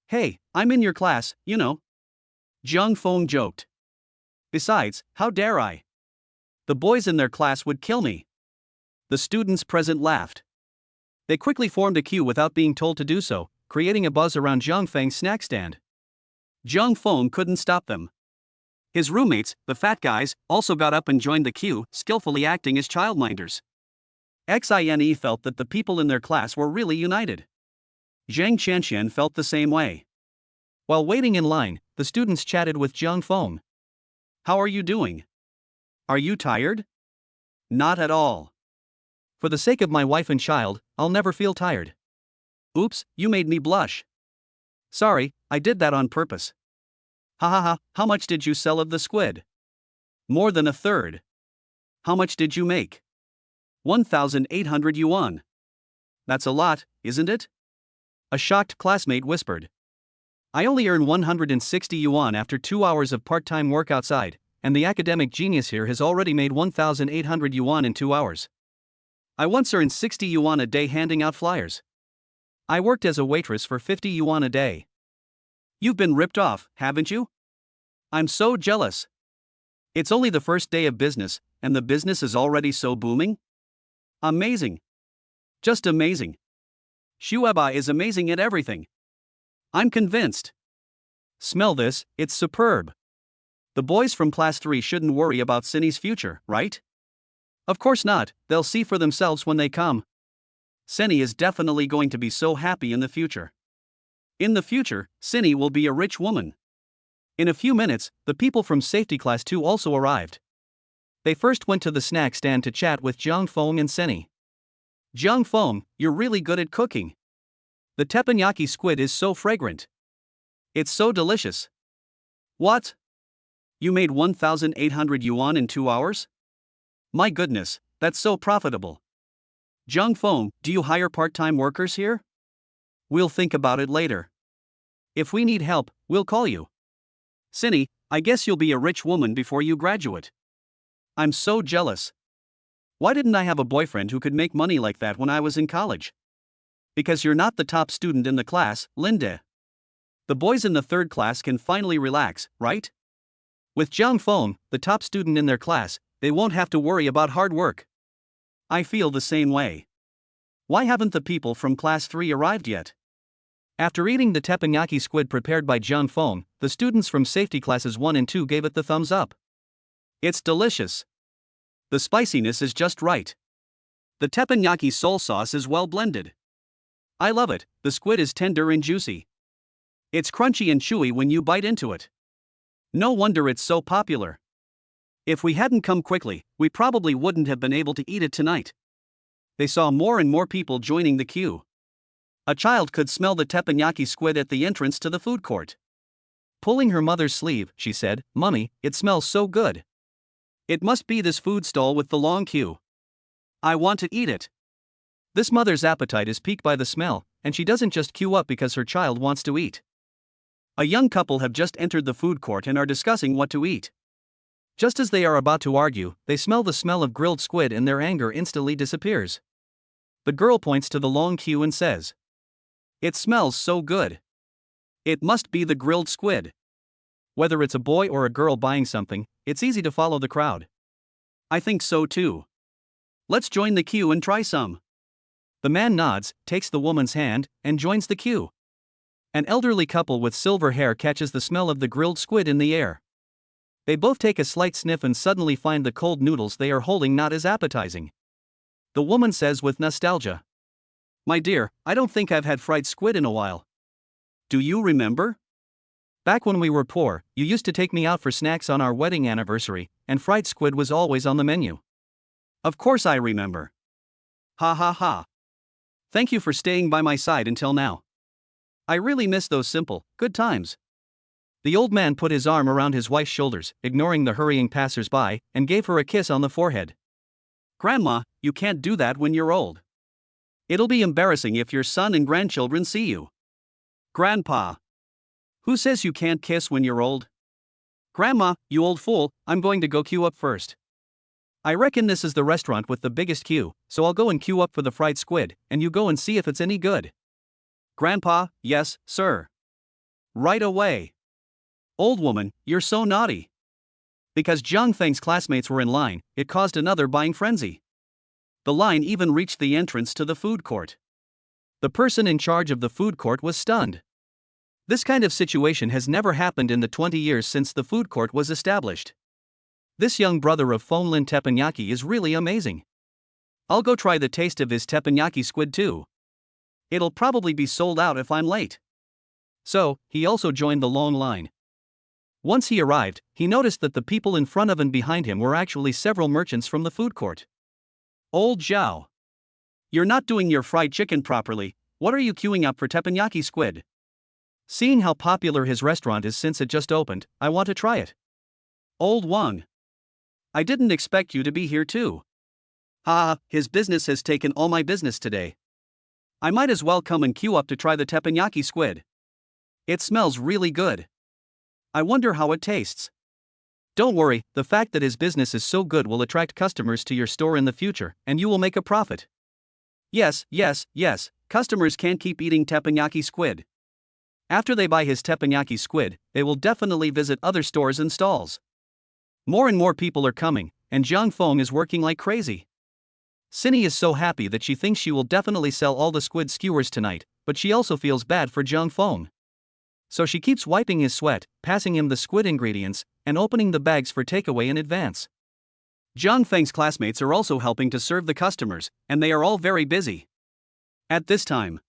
Hey, I'm in your class, you know. Zhang Feng joked. Besides, how dare I? The boys in their class would kill me. The students present laughed. They quickly formed a queue without being told to do so, creating a buzz around Zhang Feng's snack stand. Zhang Feng couldn't stop them. His roommates, the fat guys, also got up and joined the queue, skillfully acting as childminders. Xine felt that the people in their class were really united. Zhang Chanxian felt the same way. While waiting in line, the students chatted with Zhang Feng. How are you doing? Are you tired? Not at all. For the sake of my wife and child, I'll never feel tired. Oops, you made me blush. Sorry, I did that on purpose. Ha ha ha, how much did you sell of the squid? More than a third. How much did you make? 1,800 yuan. That's a lot, isn't it? A shocked classmate whispered. I only earn 160 yuan after 2 hours of part-time work outside, and the academic genius here has already made 1,800 yuan in 2 hours. I once earned 60 yuan a day handing out flyers. I worked as a waitress for 50 yuan a day. You've been ripped off, haven't you? I'm so jealous. It's only the first day of business, and the business is already so booming? Amazing. Just amazing. Shueba is amazing at everything. I'm convinced. Smell this, it's superb. The boys from Class 3 shouldn't worry about Seni's future, right? Of course not, they'll see for themselves when they come. Seni is definitely going to be so happy in the future. In the future, Seni will be a rich woman. In a few minutes, the people from Safety Class 2 also arrived. They first went to the snack stand to chat with Zhang Feng and Seni. Zhang Feng, you're really good at cooking. The teppanyaki squid is so fragrant. It's so delicious. What? You made 1,800 yuan in 2 hours? My goodness, that's so profitable. Zhang Feng, do you hire part-time workers here? We'll think about it later. If we need help, we'll call you. Seni, I guess you'll be a rich woman before you graduate. I'm so jealous. Why didn't I have a boyfriend who could make money like that when I was in college? Because you're not the top student in the class, Linda. The boys in the third class can finally relax, right? With Zhang Feng, the top student in their class, they won't have to worry about hard work. I feel the same way. Why haven't the people from Class 3 arrived yet? After eating the teppanyaki squid prepared by Jiang Feng, the students from safety classes 1 and 2 gave it the thumbs up. It's delicious. The spiciness is just right. The teppanyaki soy sauce is well blended. I love it, the squid is tender and juicy. It's crunchy and chewy when you bite into it. No wonder it's so popular. If we hadn't come quickly, we probably wouldn't have been able to eat it tonight. They saw more and more people joining the queue. A child could smell the teppanyaki squid at the entrance to the food court. Pulling her mother's sleeve, she said, "Mummy, it smells so good. It must be this food stall with the long queue. I want to eat it." This mother's appetite is piqued by the smell, and she doesn't just queue up because her child wants to eat. A young couple have just entered the food court and are discussing what to eat. Just as they are about to argue, they smell the smell of grilled squid and their anger instantly disappears. The girl points to the long queue and says, "It smells so good. It must be the grilled squid." Whether it's a boy or a girl buying something, it's easy to follow the crowd. I think so too. Let's join the queue and try some. The man nods, takes the woman's hand, and joins the queue. An elderly couple with silver hair catches the smell of the grilled squid in the air. They both take a slight sniff and suddenly find the cold noodles they are holding not as appetizing. The woman says with nostalgia, "My dear, I don't think I've had fried squid in a while. Do you remember? Back when we were poor, you used to take me out for snacks on our wedding anniversary, and fried squid was always on the menu." "Of course I remember. Ha ha ha. Thank you for staying by my side until now. I really miss those simple, good times." The old man put his arm around his wife's shoulders, ignoring the hurrying passers-by, and gave her a kiss on the forehead. "Grandma, you can't do that when you're old. It'll be embarrassing if your son and grandchildren see you." "Grandpa. Who says you can't kiss when you're old?" "Grandma, you old fool, I'm going to go queue up first. I reckon this is the restaurant with the biggest queue, so I'll go and queue up for the fried squid, and you go and see if it's any good." "Grandpa, yes, sir. Right away." "Old woman, you're so naughty." Because Jiang Feng's classmates were in line, it caused another buying frenzy. The line even reached the entrance to the food court. The person in charge of the food court was stunned. This kind of situation has never happened in the 20 years since the food court was established. This young brother of Fenglin teppanyaki is really amazing. I'll go try the taste of his teppanyaki squid too. It'll probably be sold out if I'm late. So, he also joined the long line. Once he arrived, he noticed that the people in front of and behind him were actually several merchants from the food court. "Old Zhao. You're not doing your fried chicken properly, what are you queuing up for teppanyaki squid?" Seeing how popular his restaurant is since it just opened, I want to try it. "Old Wang. I didn't expect you to be here too. His business has taken all my business today. I might as well come and queue up to try the teppanyaki squid. It smells really good. I wonder how it tastes." Don't worry, the fact that his business is so good will attract customers to your store in the future, and you will make a profit. Yes, customers can't keep eating teppanyaki squid. After they buy his teppanyaki squid, they will definitely visit other stores and stalls. More and more people are coming, and Jiang Feng is working like crazy. Cindy is so happy that she thinks she will definitely sell all the squid skewers tonight, but she also feels bad for Jiang Feng. So she keeps wiping his sweat, passing him the squid ingredients, and opening the bags for takeaway in advance. Jiang Feng's classmates are also helping to serve the customers, and they are all very busy. At this time,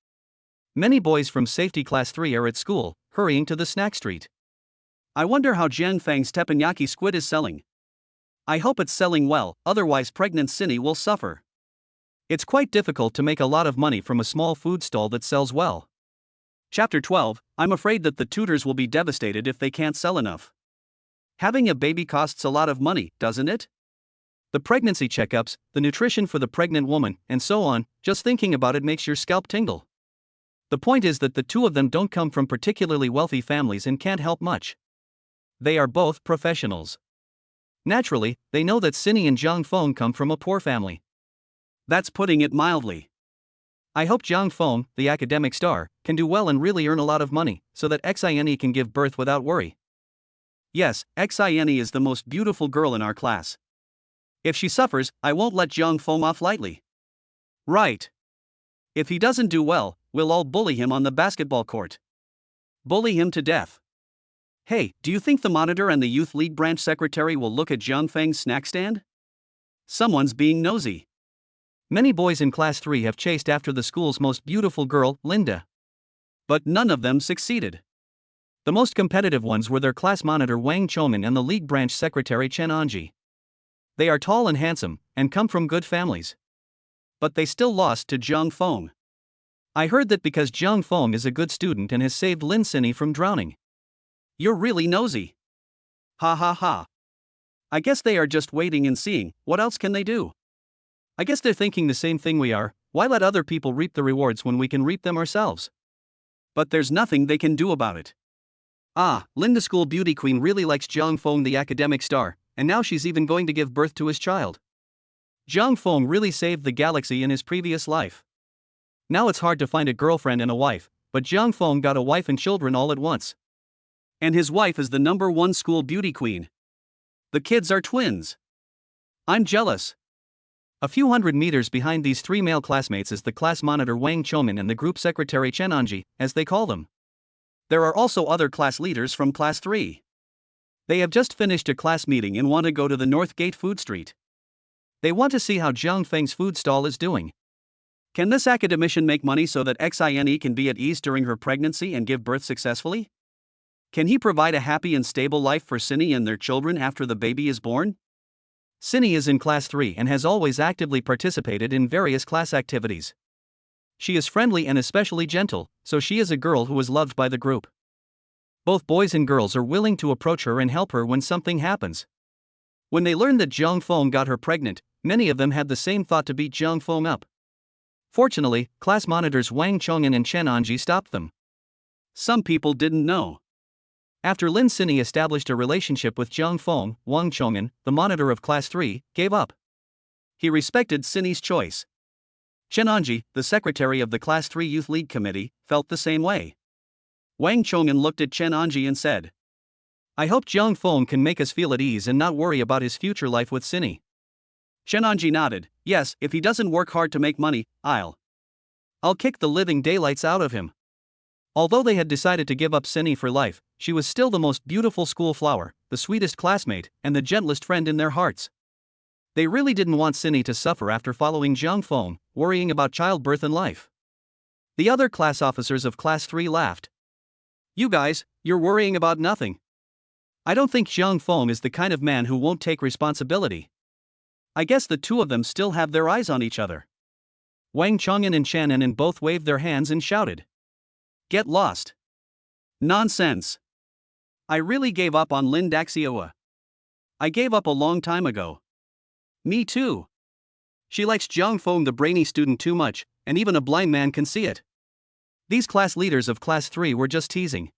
many boys from Safety Class 3 are at school, hurrying to the snack street. I wonder how Jiang Feng's teppanyaki squid is selling. I hope it's selling well, otherwise pregnant Cindy will suffer. It's quite difficult to make a lot of money from a small food stall that sells well. Chapter 12, I'm afraid that the tutors will be devastated if they can't sell enough. Having a baby costs a lot of money, doesn't it? The pregnancy checkups, the nutrition for the pregnant woman, and so on, just thinking about it makes your scalp tingle. The point is that the two of them don't come from particularly wealthy families and can't help much. They are both professionals. Naturally, they know that Cindy and Jiang Feng come from a poor family. That's putting it mildly. I hope Jiang Feng, the academic star, can do well and really earn a lot of money, so that Xine can give birth without worry. Yes, Xine is the most beautiful girl in our class. If she suffers, I won't let Jiang Feng off lightly. Right. If he doesn't do well, we'll all bully him on the basketball court. Bully him to death. Hey, do you think the monitor and the youth league branch secretary will look at Jiang Feng's snack stand? Someone's being nosy. Many boys in Class 3 have chased after the school's most beautiful girl, Linda. But none of them succeeded. The most competitive ones were their class monitor Wang Chongmin and the league branch secretary Chen Auntie. They are tall and handsome, and come from good families. But they still lost to Jiang Feng. I heard that because Jiang Feng is a good student and has saved Lin Sinny from drowning. You're really nosy. Ha ha ha. I guess they are just waiting and seeing. What else can they do? I guess they're thinking the same thing we are. Why let other people reap the rewards when we can reap them ourselves? But there's nothing they can do about it. Ah, Linda School Beauty Queen really likes Jiang Feng, the academic star, and now she's even going to give birth to his child. Jiang Feng really saved the galaxy in his previous life. Now it's hard to find a girlfriend and a wife, but Jiang Feng got a wife and children all at once. And his wife is the #1 school beauty queen. The kids are twins. I'm jealous. A few hundred meters behind these three male classmates is the class monitor Wang Chongmin and the group secretary Chen Auntie, as they call them. There are also other class leaders from Class 3. They have just finished a class meeting and want to go to the North Gate Food Street. They want to see how Jiang Feng's food stall is doing. Can this academician make money so that Xine can be at ease during her pregnancy and give birth successfully? Can he provide a happy and stable life for Sinny and their children after the baby is born? Sinny is in Class 3 and has always actively participated in various class activities. She is friendly and especially gentle, so she is a girl who is loved by the group. Both boys and girls are willing to approach her and help her when something happens. When they learned that Jiang Feng got her pregnant, many of them had the same thought to beat Jiang Feng up. Fortunately, class monitors Wang Chongmin and Chen Auntie stopped them. Some people didn't know. After Lin Sinny established a relationship with Jiang Feng, Wang Chongmin, the monitor of Class 3, gave up. He respected Sinny's choice. Chen Auntie, the secretary of the Class 3 Youth League Committee, felt the same way. Wang Chongmin looked at Chen Auntie and said, I hope Jiang Feng can make us feel at ease and not worry about his future life with Sinny. Chen Auntie nodded, yes, if he doesn't work hard to make money, I'll kick the living daylights out of him. Although they had decided to give up Sinny for life, she was still the most beautiful school flower, the sweetest classmate, and the gentlest friend in their hearts. They really didn't want Sinny to suffer after following Jiang Feng, worrying about childbirth and life. The other class officers of Class 3 laughed. You guys, you're worrying about nothing. I don't think Jiang Feng is the kind of man who won't take responsibility. I guess the two of them still have their eyes on each other. Wang Chongmin and Chen Auntie both waved their hands and shouted. Get lost. Nonsense. I really gave up on Lin Daxioa. I gave up a long time ago. Me too. She likes Jiang Feng, the brainy student, too much, and even a blind man can see it. These class leaders of Class 3 were just teasing.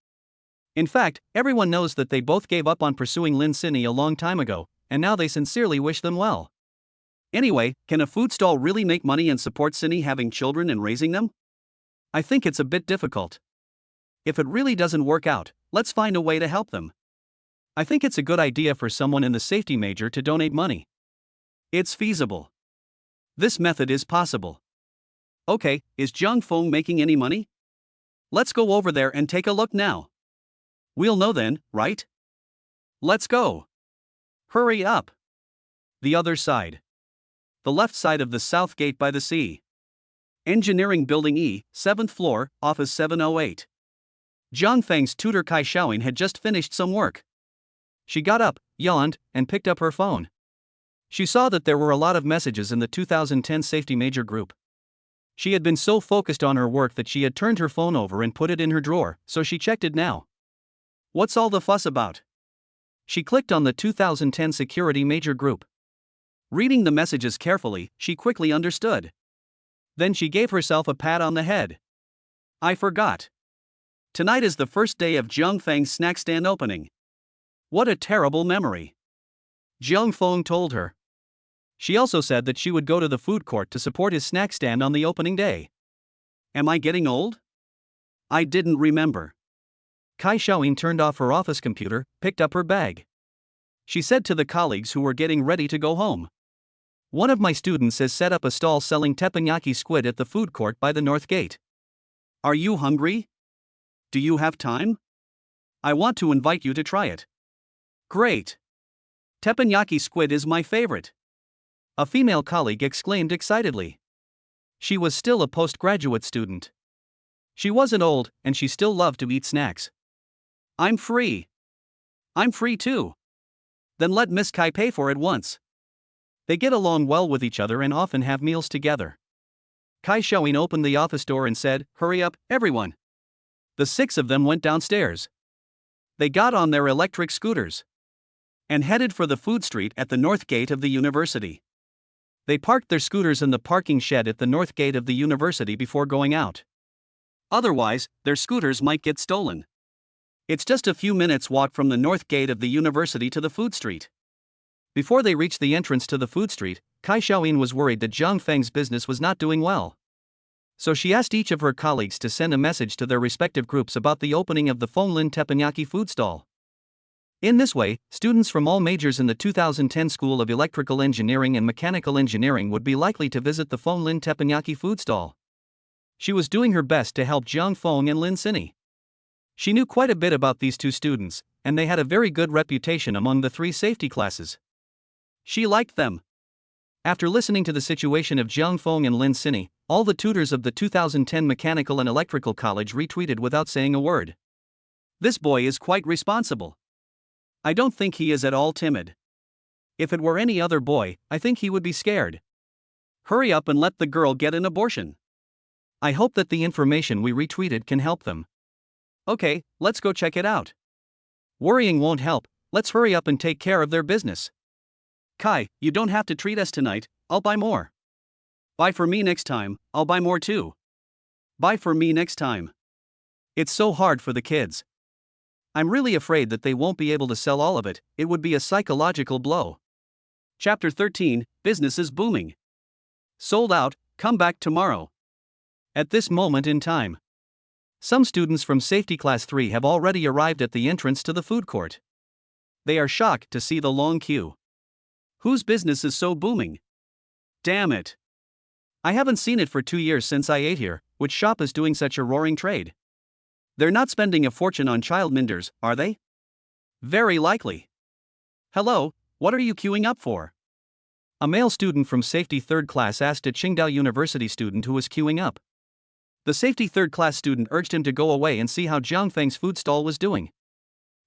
In fact, everyone knows that they both gave up on pursuing Lin Sinny a long time ago, and now they sincerely wish them well. Anyway, can a food stall really make money and support Sinny having children and raising them? I think it's a bit difficult. If it really doesn't work out, let's find a way to help them. I think it's a good idea for someone in the safety major to donate money. It's feasible. This method is possible. Okay, is Jiang Feng making any money? Let's go over there and take a look now. We'll know then, right? Let's go. Hurry up. The other side. The left side of the south gate by the sea. Engineering Building E, 7th floor, Office 708. Jiang Feng's tutor Kai Xiaoying had just finished some work. She got up, yawned, and picked up her phone. She saw that there were a lot of messages in the 2010 Safety Major group. She had been so focused on her work that she had turned her phone over and put it in her drawer, so she checked it now. What's all the fuss about? She clicked on the 2010 Security Major group. Reading the messages carefully, she quickly understood. Then she gave herself a pat on the head. I forgot. Tonight is the first day of Jiang Feng's snack stand opening. What a terrible memory. Jiang Feng told her. She also said that she would go to the food court to support his snack stand on the opening day. Am I getting old? I didn't remember. Kai Xiaoying turned off her office computer, picked up her bag. She said to the colleagues who were getting ready to go home. One of my students has set up a stall selling teppanyaki squid at the food court by the north gate. Are you hungry? Do you have time? I want to invite you to try it. Great! Teppanyaki squid is my favorite. A female colleague exclaimed excitedly. She was still a postgraduate student. She wasn't old, and she still loved to eat snacks. I'm free. I'm free too. Then let Miss Kai pay for it once. They get along well with each other and often have meals together. Kai Xiaoyin opened the office door and said, "Hurry up, everyone." The 6 of them went downstairs. They got on their electric scooters and headed for the food street at the north gate of the university. They parked their scooters in the parking shed at the north gate of the university before going out. Otherwise, their scooters might get stolen. It's just a few minutes' walk from the north gate of the university to the food street. Before they reached the entrance to the food street, Kai Xiaoyin was worried that Zhang Feng's business was not doing well. So she asked each of her colleagues to send a message to their respective groups about the opening of the Fenglin teppanyaki food stall. In this way, students from all majors in the 2010 School of Electrical Engineering and Mechanical Engineering would be likely to visit the Fenglin teppanyaki food stall. She was doing her best to help Zhang Feng and Lin Xinyi. She knew quite a bit about these two students, and they had a very good reputation among the 3 safety classes. She liked them. After listening to the situation of Zhang Feng and Lin Xinyi, all the tutors of the 2010 Mechanical and Electrical College retweeted without saying a word. This boy is quite responsible. I don't think he is at all timid. If it were any other boy, I think he would be scared. Hurry up and let the girl get an abortion. I hope that the information we retweeted can help them. Okay, let's go check it out. Worrying won't help, let's hurry up and take care of their business. Kai, you don't have to treat us tonight, I'll buy more. Buy for me next time, I'll buy more too. Buy for me next time. It's so hard for the kids. I'm really afraid that they won't be able to sell all of it, it would be a psychological blow. Chapter 13, Business is Booming. Sold out, come back tomorrow. At this moment in time, some students from Safety Class 3 have already arrived at the entrance to the food court. They are shocked to see the long queue. Whose business is so booming? Damn it. I haven't seen it for 2 years since I ate here, which shop is doing such a roaring trade? They're not spending a fortune on child minders, are they? Very likely. Hello, what are you queuing up for? A male student from Safety 3rd class asked a Qingdao University student who was queuing up. The Safety 3rd class student urged him to go away and see how Zhang Feng's food stall was doing.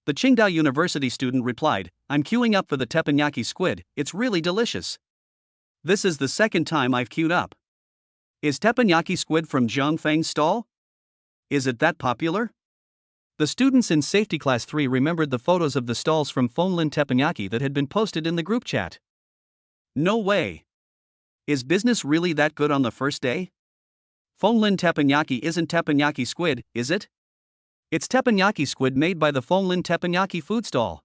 The Qingdao University student replied, "I'm queuing up for the teppanyaki squid, it's really delicious. This is the 2nd time I've queued up. Is teppanyaki squid from Zhang Feng's stall? Is it that popular?" The students in Safety Class 3 remembered the photos of the stalls from Fenglin teppanyaki that had been posted in the group chat. No way. Is business really that good on the first day? Fenglin teppanyaki isn't teppanyaki squid, is it? It's teppanyaki squid made by the Fenglin teppanyaki food stall.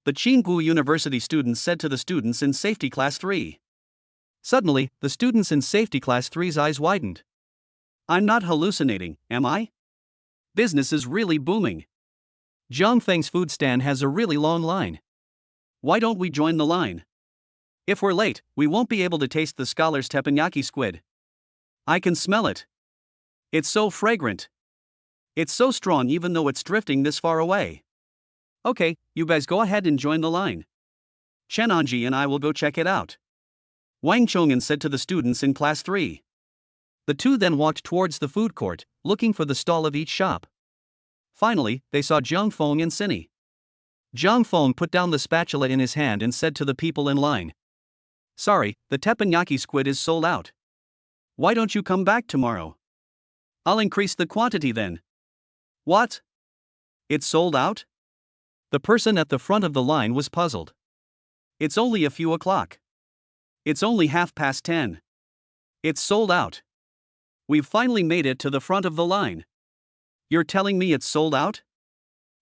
The Qinggu University students said to the students in Safety Class 3. Suddenly, the students in Safety Class 3's eyes widened. I'm not hallucinating, am I? Business is really booming. Zhang Feng's food stand has a really long line. Why don't we join the line? If we're late, we won't be able to taste the scholar's teppanyaki squid. I can smell it. It's so fragrant. It's so strong even though it's drifting this far away. Okay, you guys go ahead and join the line. Chen Anji and I will go check it out. Wang Chong'an said to the students in Class 3. The two then walked towards the food court, looking for the stall of each shop. Finally, they saw Zhang Feng and Xinyi. Zhang Feng put down the spatula in his hand and said to the people in line. Sorry, the teppanyaki squid is sold out. Why don't you come back tomorrow? I'll increase the quantity then. What? It's sold out? The person at the front of the line was puzzled. It's only a few o'clock. It's only 10:30. It's sold out. We've finally made it to the front of the line. You're telling me it's sold out?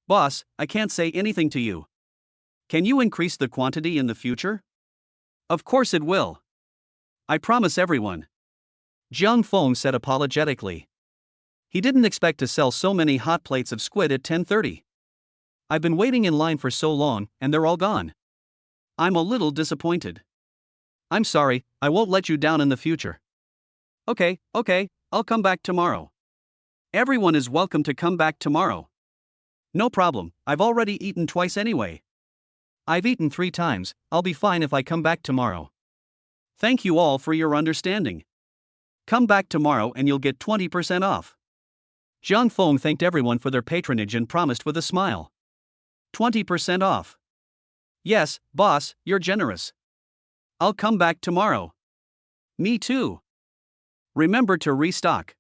Boss, I can't say anything to you. Can you increase the quantity in the future? Of course it will. I promise everyone. Zhang Feng said apologetically. He didn't expect to sell so many hot plates of squid at 10:30. I've been waiting in line for so long, and they're all gone. I'm a little disappointed. I'm sorry, I won't let you down in the future. Okay, I'll come back tomorrow. Everyone is welcome to come back tomorrow. No problem, I've already eaten twice anyway. I've eaten 3 times, I'll be fine if I come back tomorrow. Thank you all for your understanding. Come back tomorrow and you'll get 20% off. Zhang Feng thanked everyone for their patronage and promised with a smile. 20% off. Yes, boss, you're generous. I'll come back tomorrow. Me too. Remember to restock.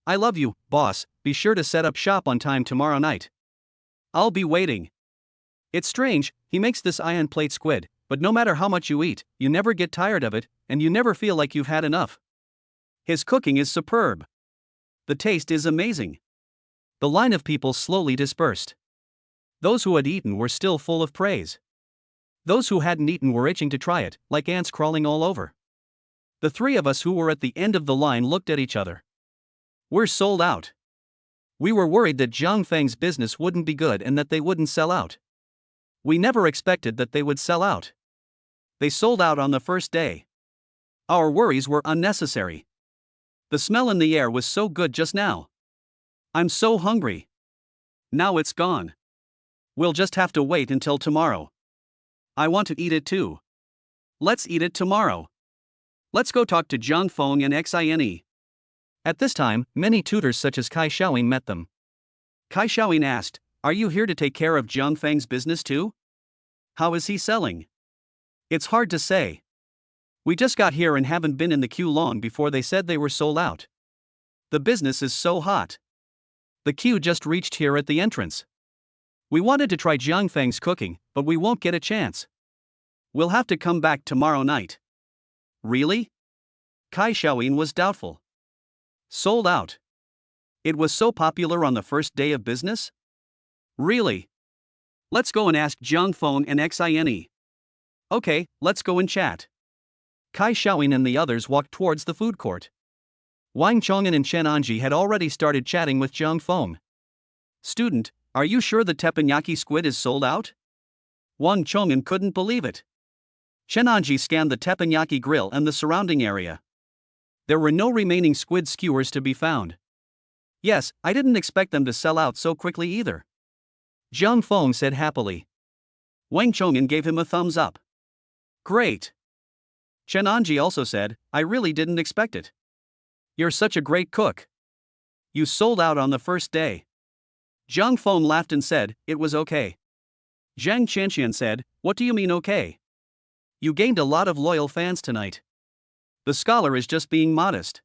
I love you, boss, be sure to set up shop on time tomorrow night. I'll be waiting. It's strange, he makes this iron plate squid, but no matter how much you eat, you never get tired of it, and you never feel like you've had enough. His cooking is superb. The taste is amazing. The line of people slowly dispersed. Those who had eaten were still full of praise. Those who hadn't eaten were itching to try it, like ants crawling all over. The 3 of us who were at the end of the line looked at each other. We're sold out. We were worried that Zhang Feng's business wouldn't be good and that they wouldn't sell out. We never expected that they would sell out. They sold out on the first day. Our worries were unnecessary. The smell in the air was so good just now. I'm so hungry. Now it's gone. We'll just have to wait until tomorrow. I want to eat it too. Let's eat it tomorrow. Let's go talk to Zhang Feng and Xine. At this time, many tutors such as Kai Xiaoying met them. Kai Xiaoying asked, "Are you here to take care of Zhang Feng's business too? How is he selling?" It's hard to say. We just got here and haven't been in the queue long before they said they were sold out. The business is so hot. The queue just reached here at the entrance. We wanted to try Zhang Feng's cooking, but we won't get a chance. We'll have to come back tomorrow night. Really? Kai Xiaoying was doubtful. Sold out. It was so popular on the first day of business? Really? Let's go and ask Zhang Feng and Xine. Okay, let's go and chat. Kai Xiaoying and the others walked towards the food court. Wang Chong'an and Chen Anji had already started chatting with Zhang Feng. Student, are you sure the teppanyaki squid is sold out? Wang Chong'an couldn't believe it. Chen Anji scanned the teppanyaki grill and the surrounding area. There were no remaining squid skewers to be found. Yes, I didn't expect them to sell out so quickly either. Zhang Feng said happily. Wang Chong'an gave him a thumbs up. Great. Chen Anji also said, I really didn't expect it. You're such a great cook. You sold out on the first day. Zhang Feng laughed and said, it was okay. Zhang Qianqian said, what do you mean okay? You gained a lot of loyal fans tonight. The scholar is just being modest.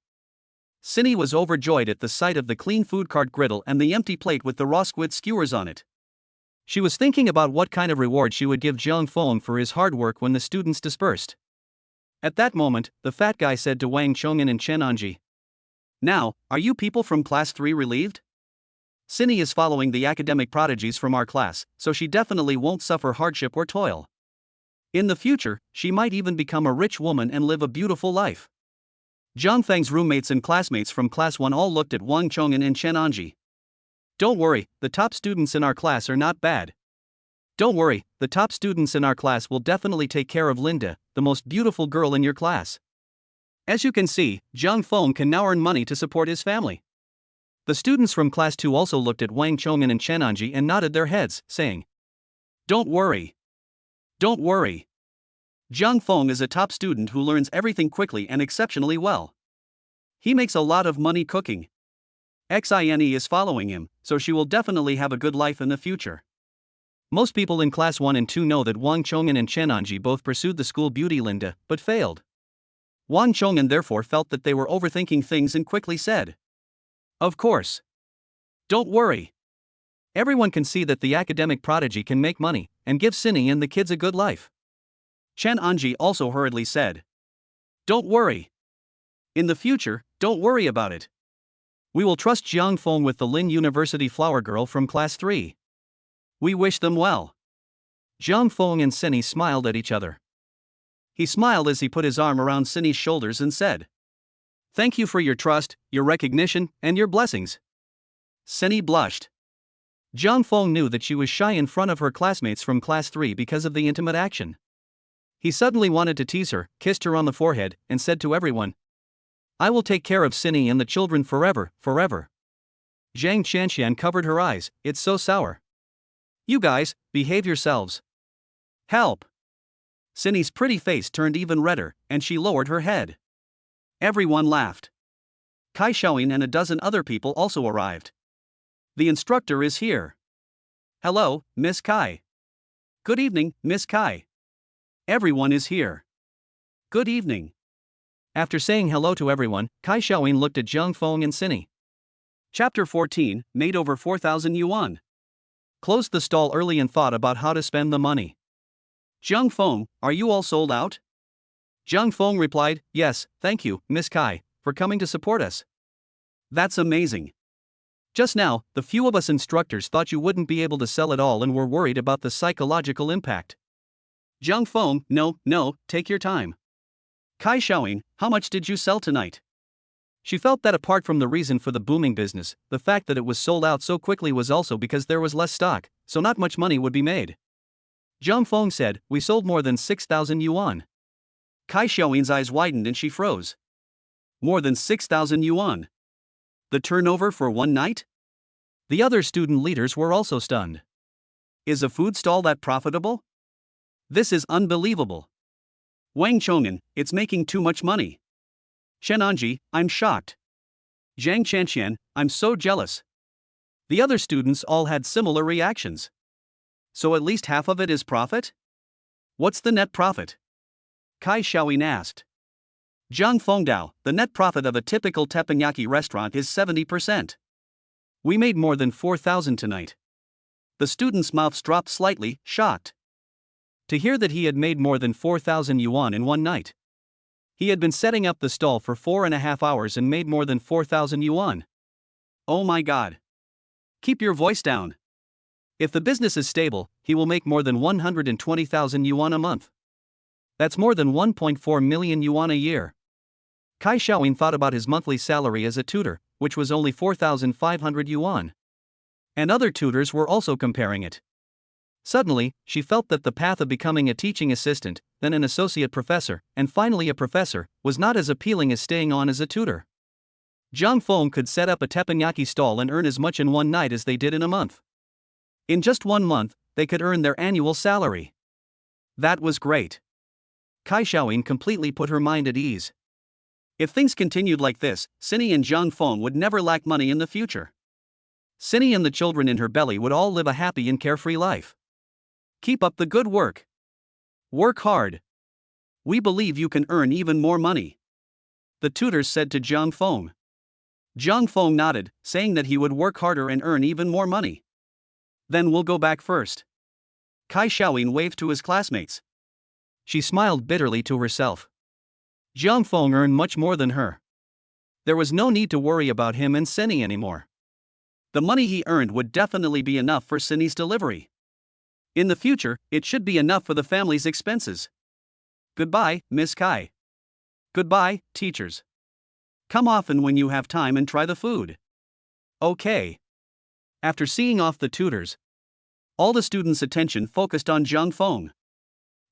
Cindy was overjoyed at the sight of the clean food cart griddle and the empty plate with the raw squid skewers on it. She was thinking about what kind of reward she would give Zhang Feng for his hard work when the students dispersed. At that moment, the fat guy said to Wang Chong'an and Chen Anji, now, are you people from class 3 relieved? Cindy is following the academic prodigies from our class, so she definitely won't suffer hardship or toil. In the future, she might even become a rich woman and live a beautiful life. Zhang Feng's roommates and classmates from class 1 all looked at Wang Chong'an and Chen Anji. Don't worry, the top students in our class are not bad. Don't worry, the top students in our class will definitely take care of Linda, the most beautiful girl in your class. As you can see, Zhang Feng can now earn money to support his family. The students from class 2 also looked at Wang Chong'an and Chen Anji and nodded their heads, saying, don't worry. Don't worry. Zhang Feng is a top student who learns everything quickly and exceptionally well. He makes a lot of money cooking. Xine is following him, so she will definitely have a good life in the future. Most people in class 1 and 2 know that Wang Chong'an and Chen Anji both pursued the school beauty Linda, but failed. Wang Chong'an therefore felt that they were overthinking things and quickly said, of course. Don't worry. Everyone can see that the academic prodigy can make money and give Cindy and the kids a good life. Chen Anji also hurriedly said, don't worry. In the future, don't worry about it. We will trust Zhang Feng with the Lin University flower girl from class 3. We wish them well. Zhang Feng and Cindy smiled at each other. He smiled as he put his arm around Cindy's shoulders and said, thank you for your trust, your recognition, and your blessings. Cindy blushed. Zhang Feng knew that she was shy in front of her classmates from class 3 because of the intimate action. He suddenly wanted to tease her, kissed her on the forehead, and said to everyone, "I will take care of Cindy and the children forever, forever." Zhang Qianxian covered her eyes, "It's so sour. You guys, behave yourselves. Help!" Cindy's pretty face turned even redder, and she lowered her head. Everyone laughed. Kai Xiaoyin and a dozen other people also arrived. "The instructor is here." "Hello, Miss Kai." "Good evening, Miss Kai." "Everyone is here." "Good evening." After saying hello to everyone, Kai Xiaoyin looked at Zhang Feng and Cindy. Chapter 14, made over 4,000 yuan. Closed the stall early and thought about how to spend the money. "Zhang Feng, are you all sold out?" Zhang Feng replied, "Yes, thank you, Miss Kai, for coming to support us." "That's amazing. Just now, the few of us instructors thought you wouldn't be able to sell it all and were worried about the psychological impact." Zhang Feng, no, take your time. Kai Xiaoyin, how much did you sell tonight? She felt that apart from the reason for the booming business, the fact that it was sold out so quickly was also because there was less stock, so not much money would be made. Zhang Feng said, "We sold more than 6,000 yuan. Kai Xiaoyin's eyes widened and she froze. More than 6,000 yuan. The turnover for one night? The other student leaders were also stunned. Is a food stall that profitable? This is unbelievable. Wang Chong'an, it's making too much money. Shen Anji, I'm shocked. Zhang Qianxian, I'm so jealous. The other students all had similar reactions. So at least half of it is profit? What's the net profit? Kai Xiaoyin asked. Zhang Fengdao, the net profit of a typical teppanyaki restaurant is 70%. We made more than 4,000 tonight. The student's mouths dropped slightly, shocked. To hear that he had made more than 4,000 yuan in one night. He had been setting up the stall for 4.5 hours and made more than 4,000 yuan. Oh my god. Keep your voice down. If the business is stable, he will make more than 120,000 yuan a month. That's more than 1.4 million yuan a year. Kai Xiaoyin thought about his monthly salary as a tutor, which was only 4,500 yuan. And other tutors were also comparing it. Suddenly, she felt that the path of becoming a teaching assistant, then an associate professor, and finally a professor, was not as appealing as staying on as a tutor. Zhang Feng could set up a teppanyaki stall and earn as much in one night as they did in a month. In just 1 month, they could earn their annual salary. That was great. Kai Xiaoyin completely put her mind at ease. If things continued like this, Cindy and Zhang Feng would never lack money in the future. Cindy and the children in her belly would all live a happy and carefree life. Keep up the good work. Work hard. We believe you can earn even more money. The tutors said to Zhang Feng. Zhang Feng nodded, saying that he would work harder and earn even more money. Then we'll go back first. Kai Xiaoyin waved to his classmates. She smiled bitterly to herself. Zhang Feng earned much more than her. There was no need to worry about him and Cindy anymore. The money he earned would definitely be enough for Cindy's delivery. In the future, it should be enough for the family's expenses. Goodbye, Miss Kai. Goodbye, teachers. Come often when you have time and try the food. Okay. After seeing off the tutors, all the students' attention focused on Zhang Feng.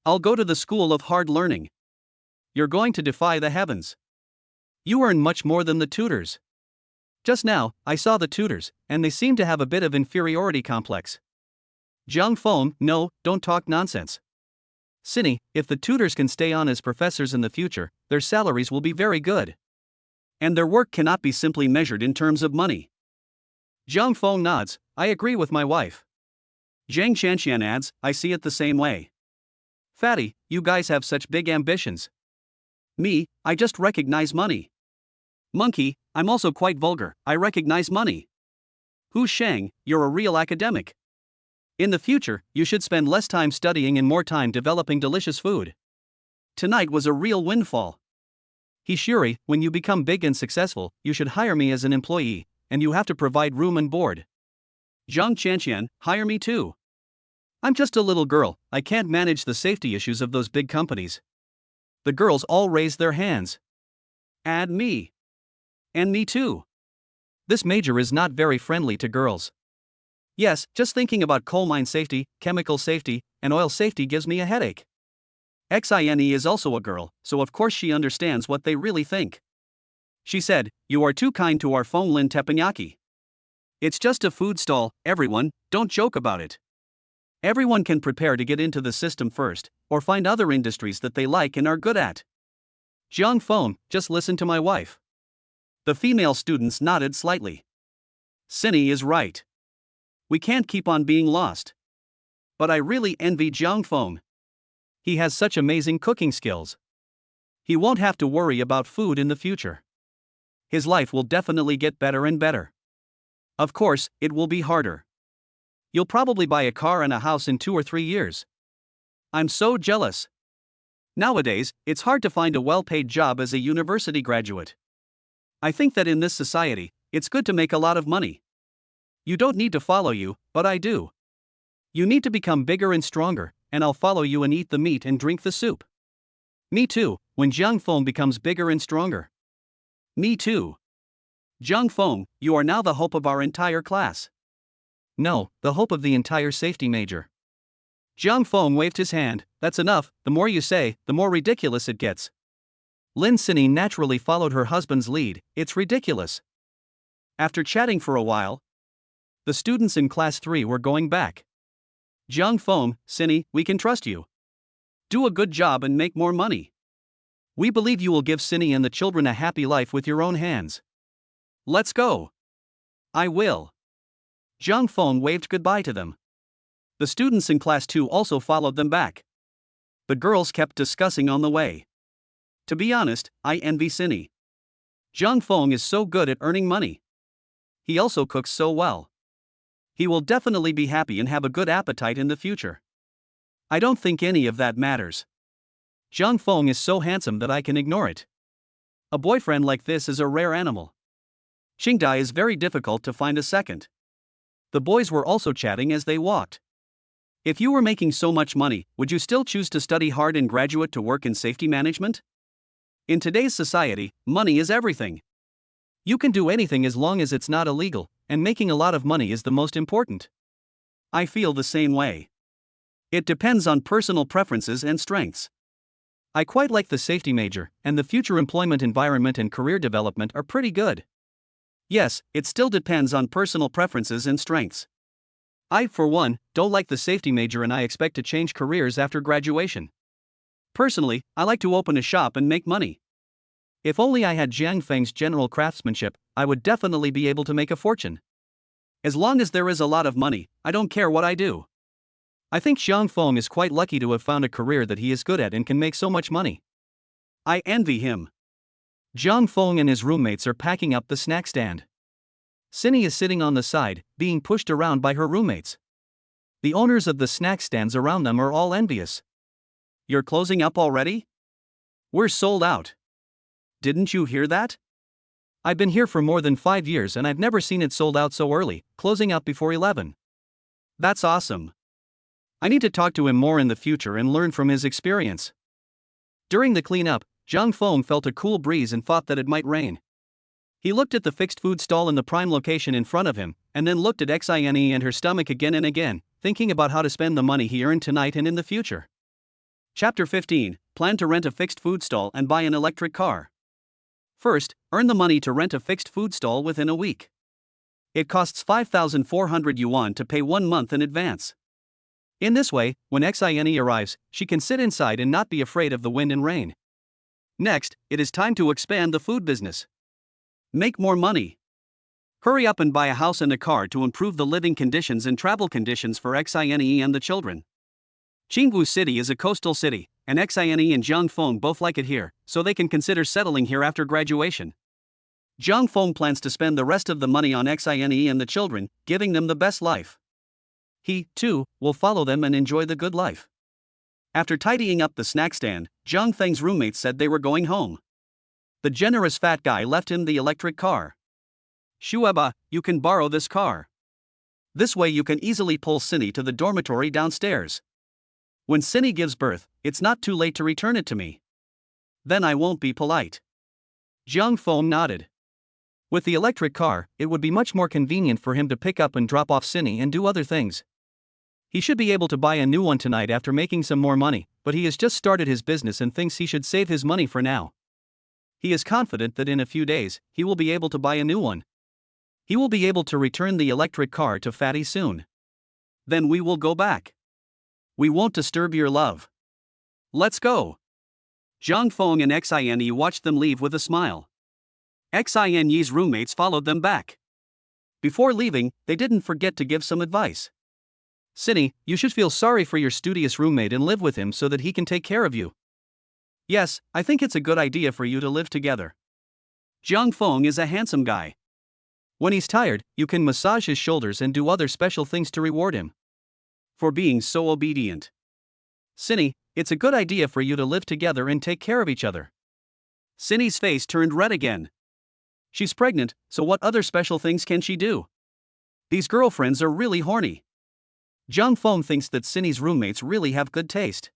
I'll go to the school of hard learning. You're going to defy the heavens. You earn much more than the tutors. Just now, I saw the tutors, and they seem to have a bit of inferiority complex. Zhang Feng, no, don't talk nonsense. Cindy, if the tutors can stay on as professors in the future, their salaries will be very good. And their work cannot be simply measured in terms of money. Zhang Feng nods, I agree with my wife. Zhang Qianxian adds, I see it the same way. Fatty, you guys have such big ambitions. Me, I just recognize money. Monkey, I'm also quite vulgar, I recognize money. Hu Sheng, you're a real academic. In the future, you should spend less time studying and more time developing delicious food. Tonight was a real windfall. He Shuri, when you become big and successful, you should hire me as an employee, and you have to provide room and board. Zhang Qianxian, hire me too. I'm just a little girl, I can't manage the safety issues of those big companies. The girls all raised their hands. Add me. And me too. This major is not very friendly to girls. Yes, just thinking about coal mine safety, chemical safety, and oil safety gives me a headache. Xine is also a girl, so of course she understands what they really think. She said, "You are too kind to our phone Lin teppanyaki. It's just a food stall, everyone, don't joke about it. Everyone can prepare to get into the system first, or find other industries that they like and are good at." Jiang Feng, just listen to my wife. The female students nodded slightly. Cindy is right. We can't keep on being lost. But I really envy Jiang Feng. He has such amazing cooking skills. He won't have to worry about food in the future. His life will definitely get better and better. Of course, it will be harder. You'll probably buy a car and a house in 2 or 3 years. I'm so jealous. Nowadays, it's hard to find a well-paid job as a university graduate. I think that in this society, it's good to make a lot of money. You don't need to follow you, but I do. You need to become bigger and stronger, and I'll follow you and eat the meat and drink the soup. Me too, when Jiang Feng becomes bigger and stronger. Me too. Jiang Feng, you are now the hope of our entire class. No, the hope of the entire safety major. Jiang Feng waved his hand. That's enough, the more you say, the more ridiculous it gets. Lin Sini naturally followed her husband's lead. It's ridiculous. After chatting for a while, the students in class 3 were going back. Jiang Feng, Sini, we can trust you. Do a good job and make more money. We believe you will give Sini and the children a happy life with your own hands. Let's go. I will. Jiang Feng waved goodbye to them. The students in class 2 also followed them back. The girls kept discussing on the way. To be honest, I envy Sini. Jiang Feng is so good at earning money. He also cooks so well. He will definitely be happy and have a good appetite in the future. I don't think any of that matters. Jiang Feng is so handsome that I can ignore it. A boyfriend like this is a rare animal. Qingdai is very difficult to find a second. The boys were also chatting as they walked. If you were making so much money, would you still choose to study hard and graduate to work in safety management? In today's society, money is everything. You can do anything as long as it's not illegal, and making a lot of money is the most important. I feel the same way. It depends on personal preferences and strengths. I quite like the safety major, and the future employment environment and career development are pretty good. Yes, it still depends on personal preferences and strengths. I, for one, don't like the safety major and I expect to change careers after graduation. Personally, I like to open a shop and make money. If only I had Jiang Feng's general craftsmanship, I would definitely be able to make a fortune. As long as there is a lot of money, I don't care what I do. I think Jiang Feng is quite lucky to have found a career that he is good at and can make so much money. I envy him. Jiang Feng and his roommates are packing up the snack stand. Sini is sitting on the side, being pushed around by her roommates. The owners of the snack stands around them are all envious. You're closing up already? We're sold out. Didn't you hear that? I've been here for more than 5 years and I've never seen it sold out so early, closing up before 11. That's awesome. I need to talk to him more in the future and learn from his experience. During the cleanup, Jiang Feng felt a cool breeze and thought that it might rain. He looked at the fixed food stall in the prime location in front of him, and then looked at Xine and her stomach again and again, thinking about how to spend the money he earned tonight and in the future. Chapter 15, Plan to rent a fixed food stall and buy an electric car. First, earn the money to rent a fixed food stall within a week. It costs 5,400 yuan to pay 1 month in advance. In this way, when Xine arrives, she can sit inside and not be afraid of the wind and rain. Next, it is time to expand the food business. Make more money. Hurry up and buy a house and a car to improve the living conditions and travel conditions for Xine and the children. Qingwu City is a coastal city, and Xine and Jiang Feng both like it here, so they can consider settling here after graduation. Jiang Feng plans to spend the rest of the money on Xine and the children, giving them the best life. He, too, will follow them and enjoy the good life. After tidying up the snack stand, Jiang Feng's roommates said they were going home. The generous fat guy left him the electric car. Shueba, you can borrow this car. This way you can easily pull Cindy to the dormitory downstairs. When Cindy gives birth, it's not too late to return it to me. Then I won't be polite. Jiang Feng nodded. With the electric car, it would be much more convenient for him to pick up and drop off Cindy and do other things. He should be able to buy a new one tonight after making some more money, but he has just started his business and thinks he should save his money for now. He is confident that in a few days, he will be able to buy a new one. He will be able to return the electric car to Fatty soon. Then we will go back. We won't disturb your love. Let's go. Zhang Feng and Xine watched them leave with a smile. Xine's roommates followed them back. Before leaving, they didn't forget to give some advice. Cindy, you should feel sorry for your studious roommate and live with him so that he can take care of you. Yes, I think it's a good idea for you to live together. Zhang Feng is a handsome guy. When he's tired, you can massage his shoulders and do other special things to reward him for being so obedient. Cindy, it's a good idea for you to live together and take care of each other. Cindy's face turned red again. She's pregnant, so what other special things can she do? These girlfriends are really horny. Zhang Feng thinks that Cindy's roommates really have good taste.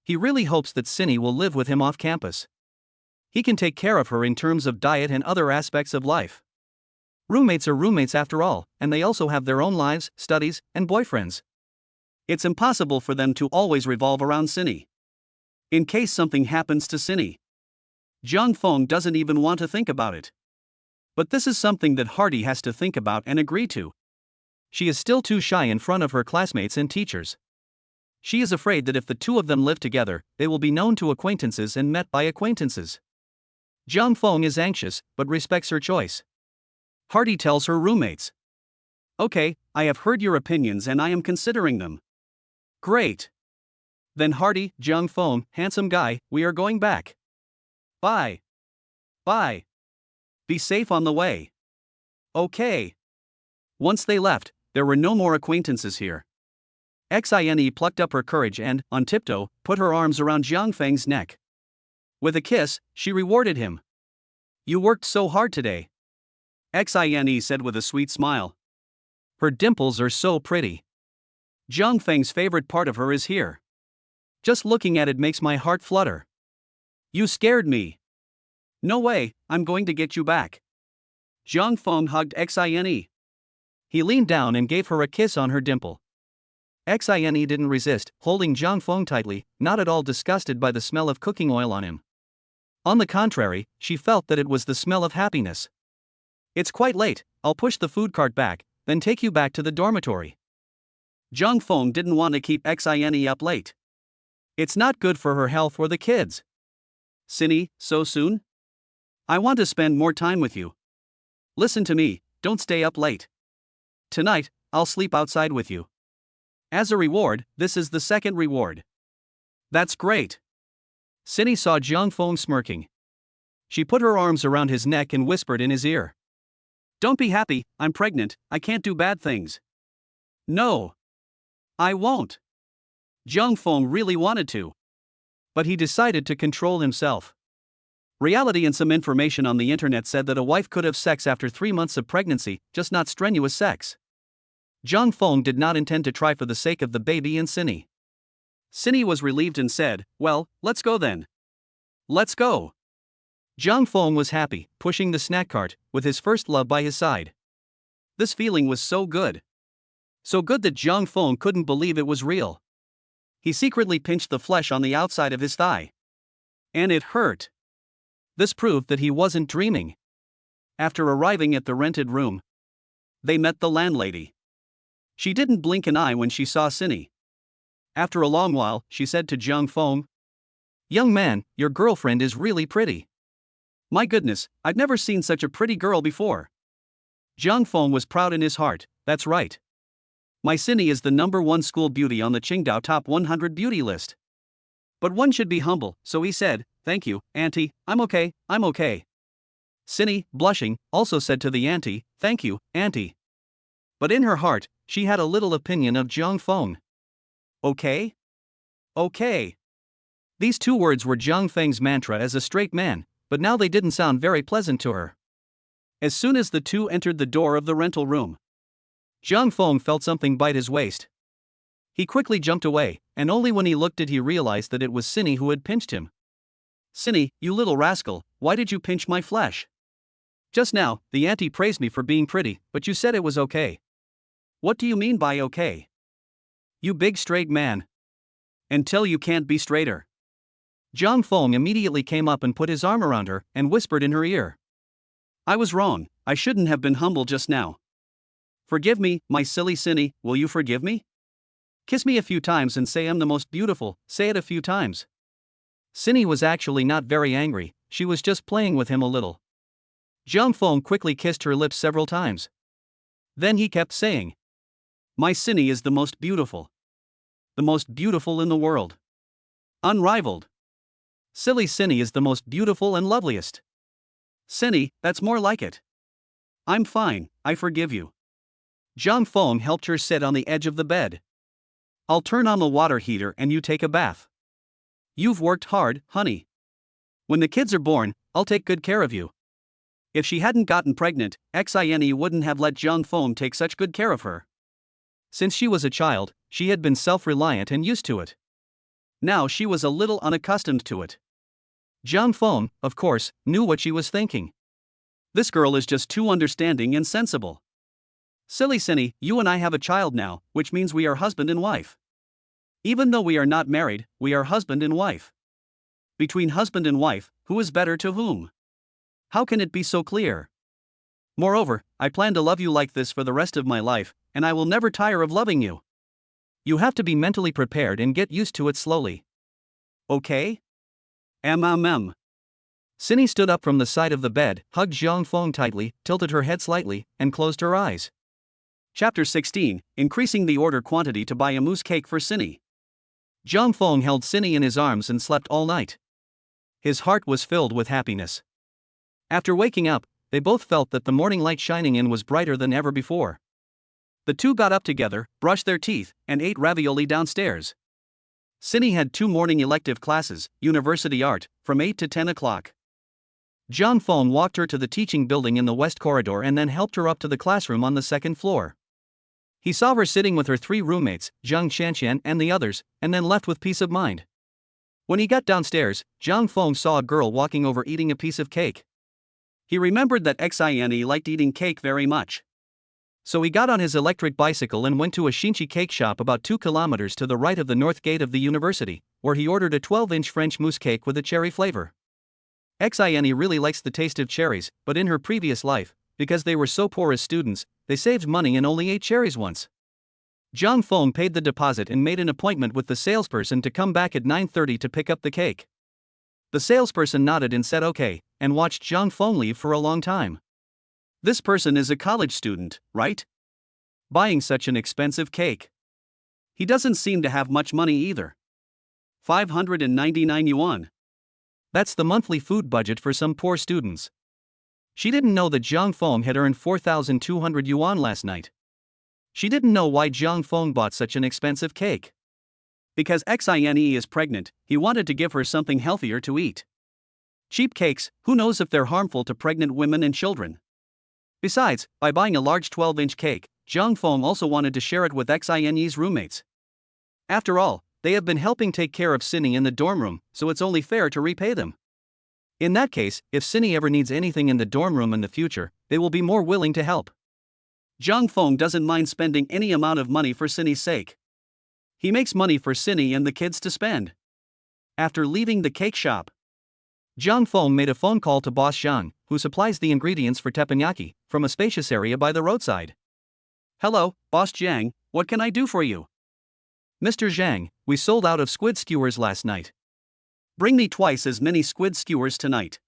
He really hopes that Cindy will live with him off campus. He can take care of her in terms of diet and other aspects of life. Roommates are roommates after all, and they also have their own lives, studies, and boyfriends. It's impossible for them to always revolve around Cindy. In case something happens to Cindy, Zhang Feng doesn't even want to think about it. But this is something that Hardy has to think about and agree to. She is still too shy in front of her classmates and teachers. She is afraid that if the two of them live together, they will be known to acquaintances and met by acquaintances. Zhang Feng is anxious, but respects her choice. Hardy tells her roommates, "Okay, I have heard your opinions and I am considering them." Great. Then Hardy, Zhang Feng, handsome guy, we are going back. Bye. Bye. Be safe on the way. Okay. Once they left, there were no more acquaintances here. Xine plucked up her courage and, on tiptoe, put her arms around Zhang Feng's neck. With a kiss, she rewarded him. You worked so hard today. Xine said with a sweet smile. Her dimples are so pretty. Zhang Feng's favorite part of her is here. Just looking at it makes my heart flutter. You scared me. No way, I'm going to get you back. Zhang Feng hugged Xine. He leaned down and gave her a kiss on her dimple. Xine didn't resist, holding Zhang Feng tightly, not at all disgusted by the smell of cooking oil on him. On the contrary, she felt that it was the smell of happiness. It's quite late, I'll push the food cart back, then take you back to the dormitory. Zhang Feng didn't want to keep Xine up late. It's not good for her health or the kids. Cindy, so soon? I want to spend more time with you. Listen to me, don't stay up late. Tonight, I'll sleep outside with you. As a reward, this is the second reward. That's great. Cindy saw Zhang Feng smirking. She put her arms around his neck and whispered in his ear. Don't be happy, I'm pregnant, I can't do bad things. No. I won't. Zhang Feng really wanted to. But he decided to control himself. Reality and some information on the internet said that a wife could have sex after 3 months of pregnancy, just not strenuous sex. Zhang Feng did not intend to try for the sake of the baby and Cindy. Cindy was relieved and said, well, let's go then. Let's go. Zhang Feng was happy, pushing the snack cart, with his first love by his side. This feeling was so good. So good that Zhang Feng couldn't believe it was real. He secretly pinched the flesh on the outside of his thigh. And it hurt. This proved that he wasn't dreaming. After arriving at the rented room, they met the landlady. She didn't blink an eye when she saw Cindy. After a long while, she said to Zhang Feng, Young man, your girlfriend is really pretty. My goodness, I've never seen such a pretty girl before. Zhang Feng was proud in his heart, that's right. My Cindy is the #1 school beauty on the Qingdao Top 100 beauty list. But one should be humble, so he said, Thank you, Auntie, I'm okay. Cindy, blushing, also said to the Auntie, Thank you, Auntie. But in her heart, she had a little opinion of Zhang Feng. Okay? Okay. These two words were Zhang Feng's mantra as a straight man, but now they didn't sound very pleasant to her. As soon as the two entered the door of the rental room, Zhang Feng felt something bite his waist. He quickly jumped away, and only when he looked did he realize that it was Cindy who had pinched him. Cindy, you little rascal, why did you pinch my flesh? Just now, the auntie praised me for being pretty, but you said it was okay. What do you mean by okay? You big straight man. Until you can't be straighter. Zhang Feng immediately came up and put his arm around her and whispered in her ear. I was wrong, I shouldn't have been humble just now. Forgive me, my silly Cindy, will you forgive me? Kiss me a few times and say I'm the most beautiful, say it a few times. Cindy was actually not very angry, she was just playing with him a little. Zhang Feng quickly kissed her lips several times. Then he kept saying, my Cindy is the most beautiful. The most beautiful in the world. Unrivaled. Silly Cindy is the most beautiful and loveliest. Cindy, that's more like it. I'm fine, I forgive you. Zhang Feng helped her sit on the edge of the bed. I'll turn on the water heater and you take a bath. You've worked hard, honey. When the kids are born, I'll take good care of you. If she hadn't gotten pregnant, Xine wouldn't have let Zhang Feng take such good care of her. Since she was a child, she had been self-reliant and used to it. Now she was a little unaccustomed to it. Zhang Feng, of course, knew what she was thinking. This girl is just too understanding and sensible. Silly Cindy, you and I have a child now, which means we are husband and wife. Even though we are not married, we are husband and wife. Between husband and wife, who is better to whom? How can it be so clear? Moreover, I plan to love you like this for the rest of my life, and I will never tire of loving you. You have to be mentally prepared and get used to it slowly. Okay? Cindy stood up from the side of the bed, hugged Zhang Feng tightly, tilted her head slightly, and closed her eyes. Chapter 16, Increasing the Order Quantity to Buy a Mousse Cake for Cindy. Zhang Feng held Cindy in his arms and slept all night. His heart was filled with happiness. After waking up, they both felt that the morning light shining in was brighter than ever before. The two got up together, brushed their teeth, and ate ravioli downstairs. Cindy had 2 morning elective classes, University Art, from 8 to 10 o'clock. Zhang Feng walked her to the teaching building in the west corridor and then helped her up to the classroom on the 2nd floor. He saw her sitting with her 3 roommates, Zhang Xianxian and the others, and then left with peace of mind. When he got downstairs, Zhang Feng saw a girl walking over eating a piece of cake. He remembered that Xine liked eating cake very much. So he got on his electric bicycle and went to a Xinchi cake shop about 2 kilometers to the right of the north gate of the university, where he ordered a 12-inch French mousse cake with a cherry flavor. Xine really likes the taste of cherries, but in her previous life, because they were so poor as students, they saved money and only ate cherries once. Zhang Feng paid the deposit and made an appointment with the salesperson to come back at 9:30 to pick up the cake. The salesperson nodded and said okay, and watched Zhang Feng leave for a long time. This person is a college student, right? Buying such an expensive cake. He doesn't seem to have much money either. 599 yuan. That's the monthly food budget for some poor students. She didn't know that Zhang Feng had earned 4,200 yuan last night. She didn't know why Zhang Feng bought such an expensive cake. Because Xine is pregnant, he wanted to give her something healthier to eat. Cheap cakes, who knows if they're harmful to pregnant women and children. Besides, by buying a large 12-inch cake, Zhang Feng also wanted to share it with Xine's roommates. After all, they have been helping take care of Cindy in the dorm room, so it's only fair to repay them. In that case, if Cindy ever needs anything in the dorm room in the future, they will be more willing to help. Zhang Feng doesn't mind spending any amount of money for Cindy's sake. He makes money for Cindy and the kids to spend. After leaving the cake shop, Zhang Feng made a phone call to Boss Zhang, who supplies the ingredients for teppanyaki, from a spacious area by the roadside. Hello, Boss Zhang, what can I do for you? Mr. Zhang, we sold out of squid skewers last night. Bring me twice as many squid skewers tonight.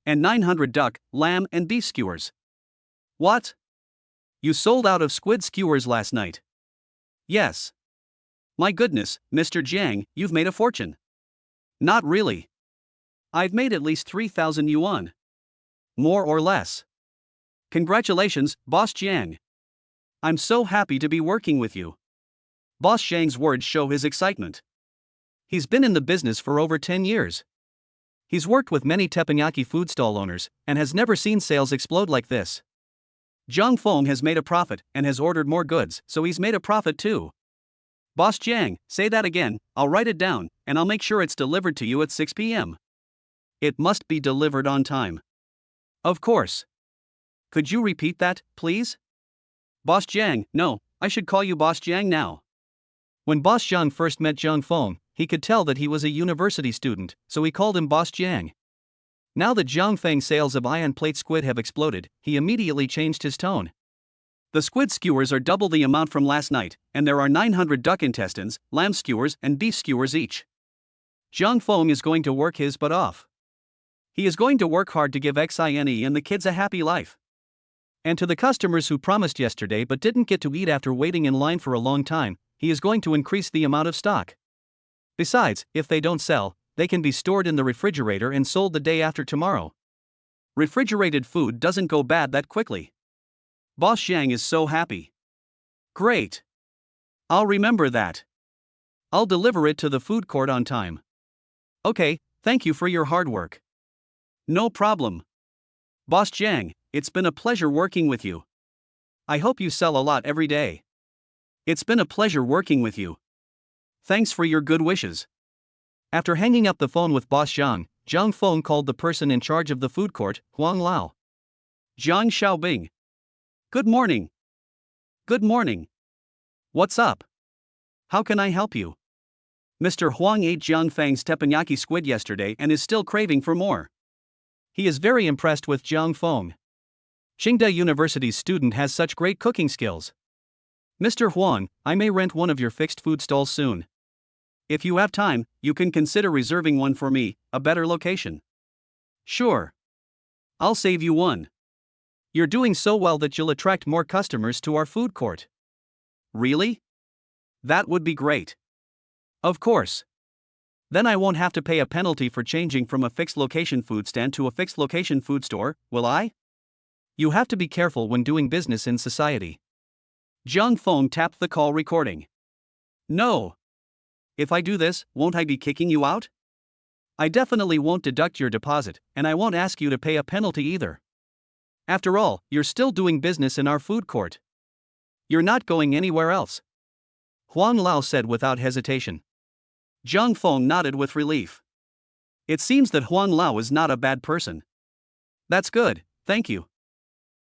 And 900 duck, lamb and beef skewers. What? You sold out of squid skewers last night? Yes. My goodness, Mr. Zhang, you've made a fortune. Not really. I've made at least 3,000 yuan. More or less. Congratulations, Boss Zhang. I'm so happy to be working with you. Boss Zhang's words show his excitement. He's been in the business for over 10 years. He's worked with many teppanyaki food stall owners, and has never seen sales explode like this. Zhang Feng has made a profit and has ordered more goods, so he's made a profit too. Boss Zhang, say that again, I'll write it down, and I'll make sure it's delivered to you at 6 p.m. It must be delivered on time. Of course. Could you repeat that, please? Boss Zhang, no, I should call you Boss Zhang now. When Boss Zhang first met Zhang Feng, he could tell that he was a university student, so he called him Boss Jiang. Now that Zhang Feng's sales of iron plate squid have exploded, he immediately changed his tone. The squid skewers are double the amount from last night, and there are 900 duck intestines, lamb skewers, and beef skewers each. Zhang Feng is going to work his butt off. He is going to work hard to give Xine and the kids a happy life. And to the customers who promised yesterday but didn't get to eat after waiting in line for a long time, he is going to increase the amount of stock. Besides, if they don't sell, they can be stored in the refrigerator and sold the day after tomorrow. Refrigerated food doesn't go bad that quickly. Boss Zhang is so happy. Great. I'll remember that. I'll deliver it to the food court on time. Okay, thank you for your hard work. No problem. Boss Zhang, it's been a pleasure working with you. I hope you sell a lot every day. It's been a pleasure working with you. Thanks for your good wishes. After hanging up the phone with Boss Zhang, Zhang Feng called the person in charge of the food court, Huang Lao. Zhang Xiaobing. Good morning. Good morning. What's up? How can I help you? Mr. Huang ate Zhang Feng's teppanyaki squid yesterday and is still craving for more. He is very impressed with Zhang Feng. Qingda University's student has such great cooking skills. Mr. Huang, I may rent one of your fixed food stalls soon. If you have time, you can consider reserving one for me, a better location. Sure. I'll save you one. You're doing so well that you'll attract more customers to our food court. Really? That would be great. Of course. Then I won't have to pay a penalty for changing from a fixed location food stand to a fixed location food store, will I? You have to be careful when doing business in society. Zhang Feng tapped the call recording. No. If I do this, won't I be kicking you out? I definitely won't deduct your deposit, and I won't ask you to pay a penalty either. After all, you're still doing business in our food court. You're not going anywhere else. Huang Lao said without hesitation. Zhang Feng nodded with relief. It seems that Huang Lao is not a bad person. That's good, thank you.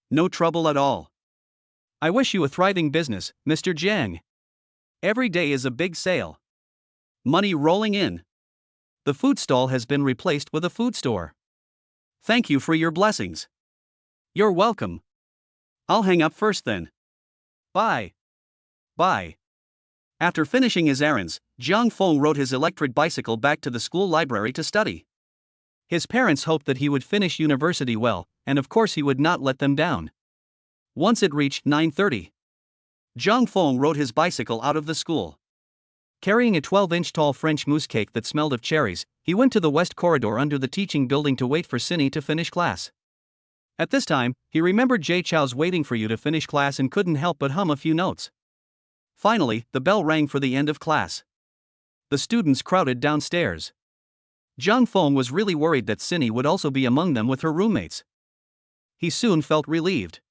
No trouble at all. I wish you a thriving business, Mr. Jiang. Every day is a big sale. Money rolling in. The food stall has been replaced with a food store. Thank you for your blessings. You're welcome. I'll hang up first then. Bye. Bye. After finishing his errands, Zhang Feng rode his electric bicycle back to the school library to study. His parents hoped that he would finish university well, and of course he would not let them down. Once it reached 9:30, Zhang Feng rode his bicycle out of the school. Carrying a 12-inch tall French mousse cake that smelled of cherries, he went to the west corridor under the teaching building to wait for Cindy to finish class. At this time, he remembered Jay Chow's waiting for you to finish class and couldn't help but hum a few notes. Finally, the bell rang for the end of class. The students crowded downstairs. Zhang Feng was really worried that Cindy would also be among them with her roommates. He soon felt relieved.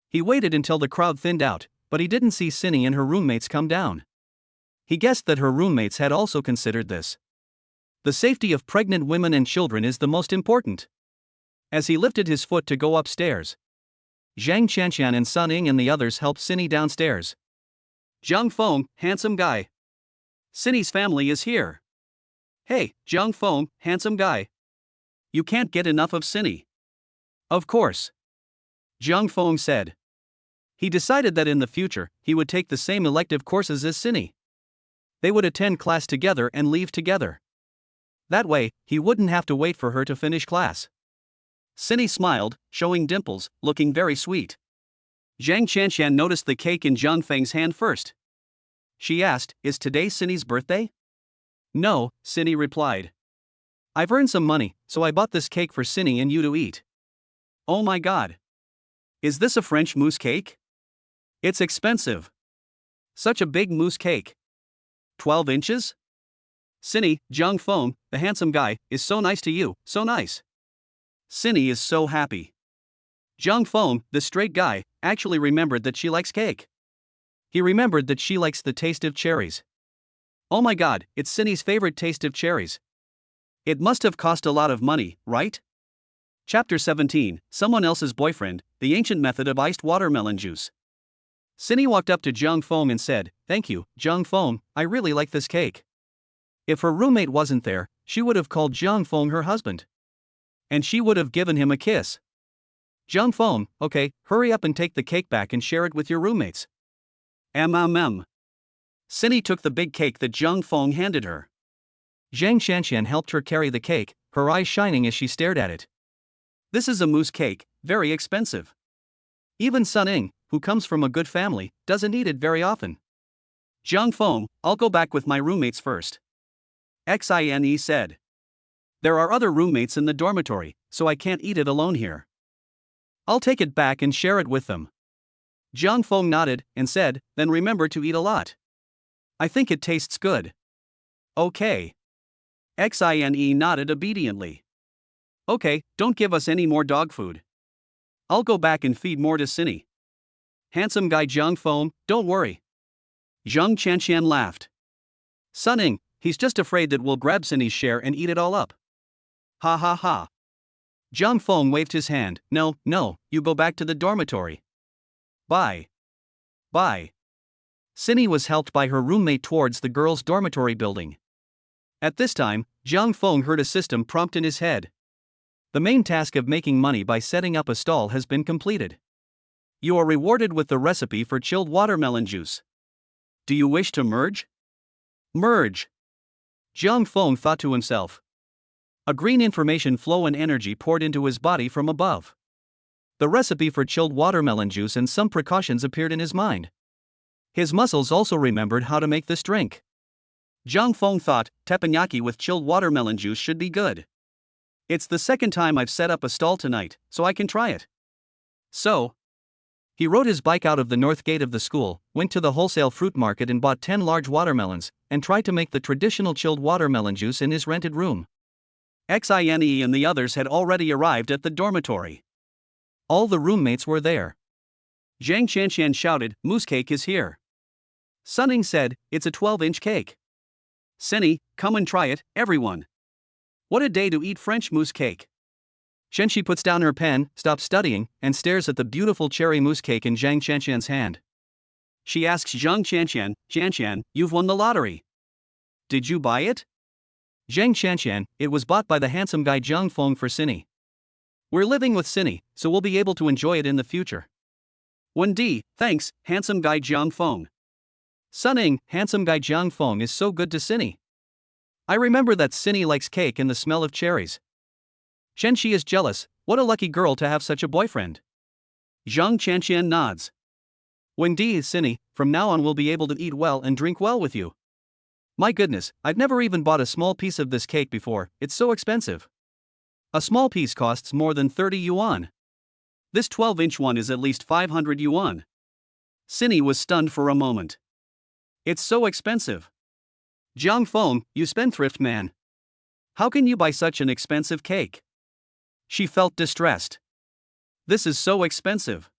He waited until the crowd thinned out, but he didn't see Cindy and her roommates come down. He guessed that her roommates had also considered this. The safety of pregnant women and children is the most important. As he lifted his foot to go upstairs, Zhang Chanshan and Sun Ying and the others helped Cindy downstairs. Zhang Feng, handsome guy. Cindy's family is here. Hey, Zhang Feng, handsome guy. You can't get enough of Cindy. Of course. Zhang Feng said. He decided that in the future, he would take the same elective courses as Cindy. They would attend class together and leave together. That way, he wouldn't have to wait for her to finish class. Cindy smiled, showing dimples, looking very sweet. Zhang Chanshan noticed the cake in Zhang Feng's hand first. She asked, "Is today Cindy's birthday?" "No," Cindy replied. "I've earned some money, so I bought this cake for Cindy and you to eat." "Oh my god. Is this a French mousse cake? It's expensive. Such a big mousse cake. 12 inches? Cindy, Zhang Feng, the handsome guy, is so nice to you, so nice." Cindy is so happy. Zhang Feng, the straight guy, actually remembered that she likes cake. He remembered that she likes the taste of cherries. Oh my god, it's Cindy's favorite taste of cherries. It must have cost a lot of money, right? Chapter 17, Someone Else's Boyfriend, the Ancient Method of Iced Watermelon Juice. Cindy walked up to Jiang Feng and said, "Thank you, Jiang Feng, I really like this cake." If her roommate wasn't there, she would have called Jiang Feng her husband. And she would have given him a kiss. Jiang Feng, okay, hurry up and take the cake back and share it with your roommates. Cindy took the big cake that Jiang Feng handed her. Zhang Shanshan helped her carry the cake, her eyes shining as she stared at it. This is a mousse cake, very expensive. Even Sun Ying, who comes from a good family, doesn't eat it very often. Jiang Feng, I'll go back with my roommates first. Xine said. There are other roommates in the dormitory, so I can't eat it alone here. I'll take it back and share it with them. Jiang Feng nodded and said, then remember to eat a lot. I think it tastes good. Okay. Xine nodded obediently. Okay, don't give us any more dog food. I'll go back and feed more to Cindy. Handsome guy Jiang Feng, don't worry. Zhang Chanshan laughed. Sun Ying, he's just afraid that we'll grab Cindy's share and eat it all up. Ha ha ha. Jiang Feng waved his hand. No, you go back to the dormitory. Bye. Bye. Cindy was helped by her roommate towards the girls' dormitory building. At this time, Jiang Feng heard a system prompt in his head. The main task of making money by setting up a stall has been completed. You are rewarded with the recipe for chilled watermelon juice. Do you wish to merge? Merge. Jiang Feng thought to himself. A green information flow and energy poured into his body from above. The recipe for chilled watermelon juice and some precautions appeared in his mind. His muscles also remembered how to make this drink. Jiang Feng thought, teppanyaki with chilled watermelon juice should be good. It's the second time I've set up a stall tonight, so I can try it. So, he rode his bike out of the north gate of the school, went to the wholesale fruit market and bought 10 large watermelons, and tried to make the traditional chilled watermelon juice in his rented room. Xine and the others had already arrived at the dormitory. All the roommates were there. Zhang Shanshan shouted, mousse cake is here. Sun Ying said, it's a 12-inch cake. Cindy, come and try it, everyone. What a day to eat French mousse cake. Shenshi puts down her pen, stops studying, and stares at the beautiful cherry mousse cake in Zhang Shanshan's hand. She asks Zhang Shanshan, Shanshan, you've won the lottery. Did you buy it? Zhang Shanshan, it was bought by the handsome guy Jiang Feng for Cindy. We're living with Cindy, so we'll be able to enjoy it in the future. 1D, thanks, handsome guy Jiang Feng. Sun Ying, handsome guy Jiang Feng is so good to Cindy. I remember that Cindy likes cake and the smell of cherries. Shenshi is jealous, what a lucky girl to have such a boyfriend. Zhang Chanshan nods. 1D is Cindy, from now on we'll be able to eat well and drink well with you. My goodness, I've never even bought a small piece of this cake before, it's so expensive. A small piece costs more than 30 yuan. This 12-inch one is at least 500 yuan. Cindy was stunned for a moment. It's so expensive. Jiang Feng, you spendthrift man. How can you buy such an expensive cake? She felt distressed. This is so expensive.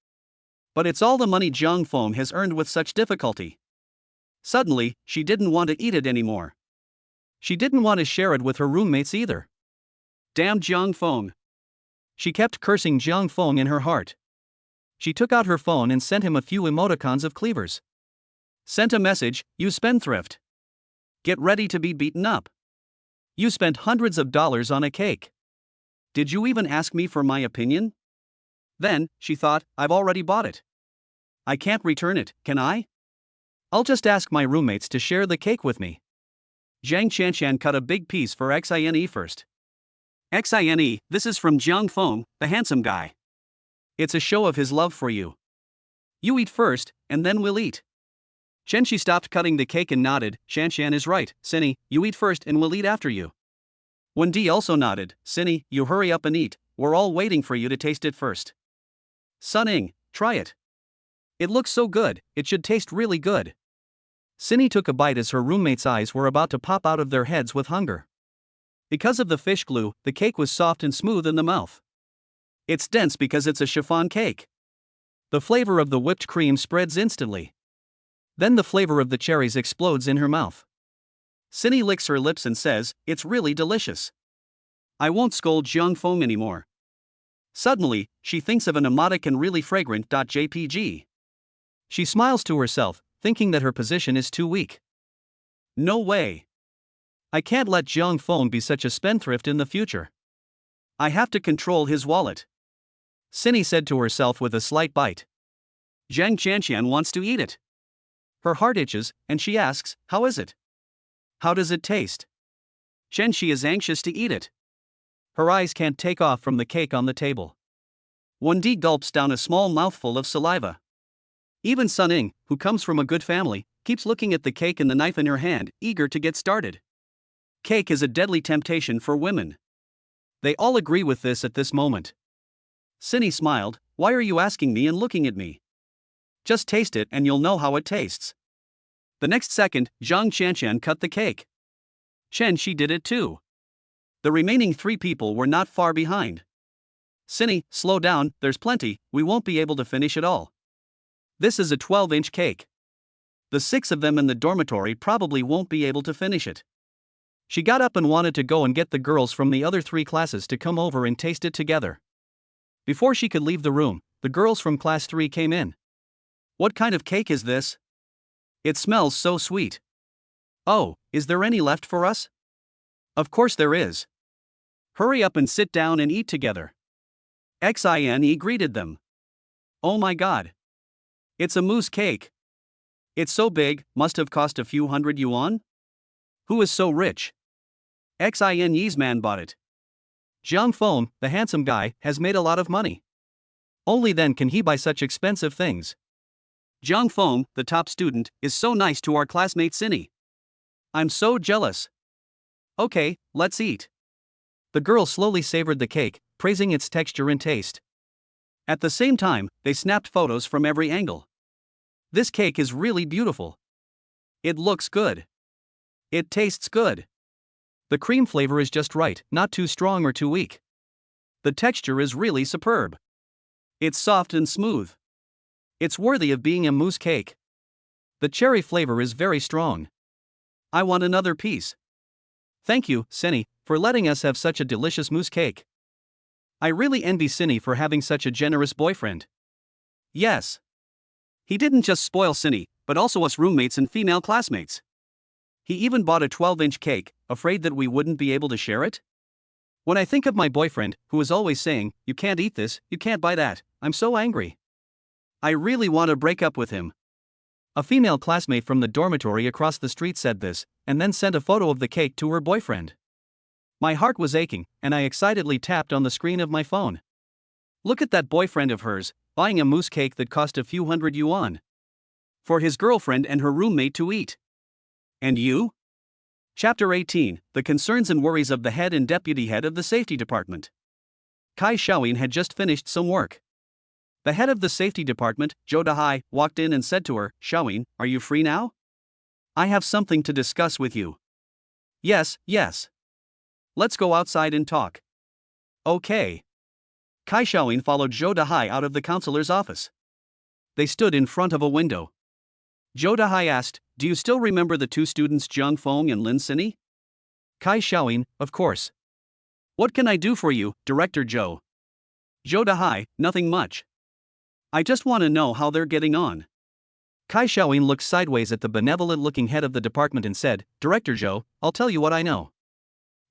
But it's all the money Jiang Feng has earned with such difficulty. Suddenly, she didn't want to eat it anymore. She didn't want to share it with her roommates either. Damn Jiang Feng. She kept cursing Jiang Feng in her heart. She took out her phone and sent him a few emoticons of cleavers. Sent a message, you spendthrift. Get ready to be beaten up. You spent hundreds of dollars on a cake. Did you even ask me for my opinion? Then, she thought, I've already bought it. I can't return it, can I? I'll just ask my roommates to share the cake with me. Zhang Chanshan cut a big piece for Xine first. Xine, this is from Jiang Feng, the handsome guy. It's a show of his love for you. You eat first, and then we'll eat. Shenshi stopped cutting the cake and nodded, Shanshan is right, Cindy, you eat first and we'll eat after you. 1D also nodded, Cindy, you hurry up and eat, we're all waiting for you to taste it first. Sun Ying, try it. It looks so good, it should taste really good. Cindy took a bite as her roommate's eyes were about to pop out of their heads with hunger. Because of the fish glue, the cake was soft and smooth in the mouth. It's dense because it's a chiffon cake. The flavor of the whipped cream spreads instantly. Then the flavor of the cherries explodes in her mouth. Cindy licks her lips and says, it's really delicious. I won't scold Jiang Feng anymore. Suddenly, she thinks of an emotic and really fragrant .jpg. She smiles to herself, thinking that her position is too weak. No way. I can't let Jiang Feng be such a spendthrift in the future. I have to control his wallet. Cindy said to herself with a slight bite. Zhang Chanqian wants to eat it. Her heart itches, and she asks, how is it? How does it taste? Chen Shi is anxious to eat it. Her eyes can't take off from the cake on the table. Wendy gulps down a small mouthful of saliva. Even Sun Ying, who comes from a good family, keeps looking at the cake and the knife in her hand, eager to get started. Cake is a deadly temptation for women. They all agree with this at this moment. Cindy smiled. Why are you asking me and looking at me? Just taste it and you'll know how it tastes. The next second, Zhang Chanqian cut the cake. Chen Shi did it too. The remaining 3 people were not far behind. Cindy, slow down, there's plenty, we won't be able to finish it all. This is a 12-inch cake. The 6 of them in the dormitory probably won't be able to finish it. She got up and wanted to go and get the girls from the other 3 classes to come over and taste it together. Before she could leave the room, the girls from class 3 came in. What kind of cake is this? It smells so sweet. Oh, is there any left for us? Of course there is. Hurry up and sit down and eat together. Xine greeted them. Oh my god. It's a mousse cake. It's so big, must have cost a few hundred yuan? Who is so rich? Xine's man bought it. Jiang Feng, the handsome guy, has made a lot of money. Only then can he buy such expensive things. Jiang Feng, the top student, is so nice to our classmate Cindy. I'm so jealous. Okay, let's eat. The girls slowly savored the cake, praising its texture and taste. At the same time, they snapped photos from every angle. This cake is really beautiful. It looks good. It tastes good. The cream flavor is just right, not too strong or too weak. The texture is really superb. It's soft and smooth. It's worthy of being a mousse cake. The cherry flavor is very strong. I want another piece. Thank you, Cindy, for letting us have such a delicious mousse cake. I really envy Cindy for having such a generous boyfriend. Yes. He didn't just spoil Cindy, but also us roommates and female classmates. He even bought a 12-inch cake, afraid that we wouldn't be able to share it? When I think of my boyfriend, who is always saying, you can't eat this, you can't buy that, I'm so angry. I really want to break up with him. A female classmate from the dormitory across the street said this, and then sent a photo of the cake to her boyfriend. My heart was aching, and I excitedly tapped on the screen of my phone. Look at that boyfriend of hers, buying a mousse cake that cost a few hundred yuan. For his girlfriend and her roommate to eat. And you? Chapter 18, The Concerns and Worries of the Head and Deputy Head of the Safety Department. Kai Xiaoyin had just finished some work. The head of the safety department, Zhou Dahai, walked in and said to her, Xiaoyin, are you free now? I have something to discuss with you. Yes. Let's go outside and talk. Okay. Kai Xiaoyin followed Zhou Dahai out of the counselor's office. They stood in front of a window. Zhou Dahai asked, do you still remember the 2 students Jiang Feng and Lin Cindy? Kai Xiaoyin, of course. What can I do for you, Director Zhou? Zhou Dahai, nothing much. I just want to know how they're getting on. Kai Xiaoyin looked sideways at the benevolent-looking head of the department and said, Director Zhou, I'll tell you what I know.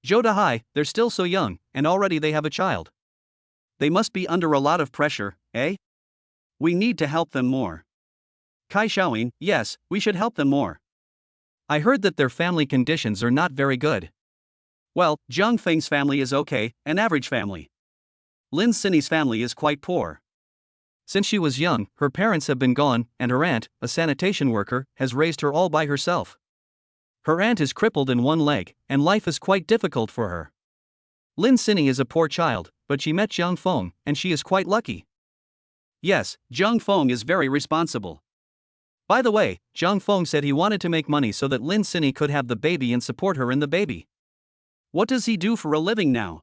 Zhou Dahai, they're still so young, and already they have a child. They must be under a lot of pressure, eh? We need to help them more. Kai Xiaoyin, yes, we should help them more. I heard that their family conditions are not very good. Well, Jiang Feng's family is okay, an average family. Lin Cindy's family is quite poor. Since she was young, her parents have been gone, and her aunt, a sanitation worker, has raised her all by herself. Her aunt is crippled in one leg, and life is quite difficult for her. Lin Cindy is a poor child, but she met Jiang Feng, and she is quite lucky. Yes, Jiang Feng is very responsible. By the way, Jiang Feng said he wanted to make money so that Lin Cindy could have the baby and support her in the baby. What does he do for a living now?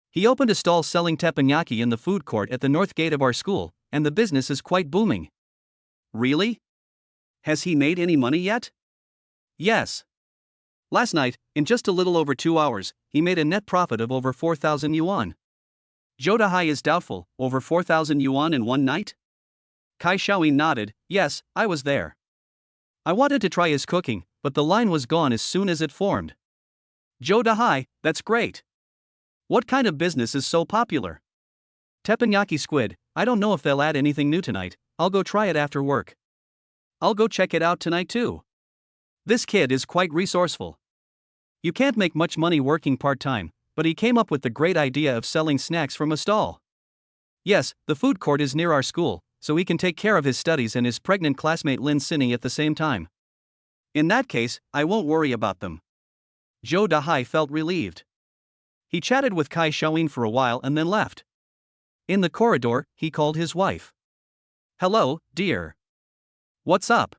He opened a stall selling teppanyaki in the food court at the north gate of our school, and the business is quite booming. Really? Has he made any money yet? Yes. Last night, in just a little over 2 hours, he made a net profit of over 4,000 yuan. Zhou Dahai is doubtful, over 4,000 yuan in one night? Kai Xiaoyin nodded. Yes, I was there. I wanted to try his cooking, but the line was gone as soon as it formed. Joe Dahai, that's great. What kind of business is so popular? Teppanyaki squid, I don't know if they'll add anything new tonight, I'll go try it after work. I'll go check it out tonight too. This kid is quite resourceful. You can't make much money working part-time, but he came up with the great idea of selling snacks from a stall. Yes, the food court is near our school, so he can take care of his studies and his pregnant classmate Lin Sinny at the same time. In that case, I won't worry about them. Zhou Dahai felt relieved. He chatted with Kai Xiaoyin for a while and then left. In the corridor, he called his wife. Hello, dear. What's up?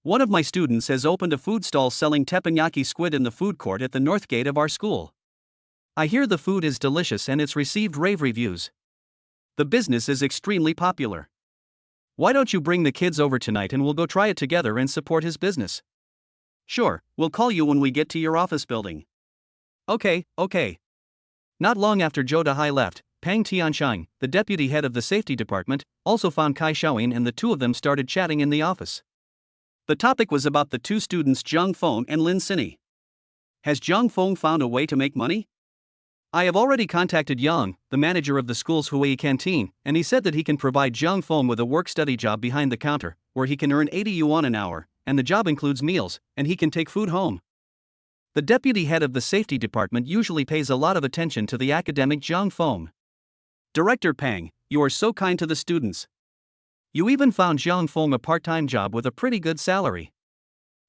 One of my students has opened a food stall selling teppanyaki squid in the food court at the north gate of our school. I hear the food is delicious and it's received rave reviews. The business is extremely popular. Why don't you bring the kids over tonight and we'll go try it together and support his business? Sure, we'll call you when we get to your office building. Okay. Not long after Zhou Dahai left, Pang Tianshang, the deputy head of the safety department, also found Kai Xiaoyin and the two of them started chatting in the office. The topic was about the two students Zhang Feng and Lin Sinny. Has Zhang Feng found a way to make money? I have already contacted Yang, the manager of the school's Huai canteen, and he said that he can provide Zhang Feng with a work-study job behind the counter, where he can earn 80 yuan an hour, and the job includes meals, and he can take food home. The deputy head of the safety department usually pays a lot of attention to the academic Zhang Feng. Director Pang, you are so kind to the students. You even found Zhang Feng a part-time job with a pretty good salary.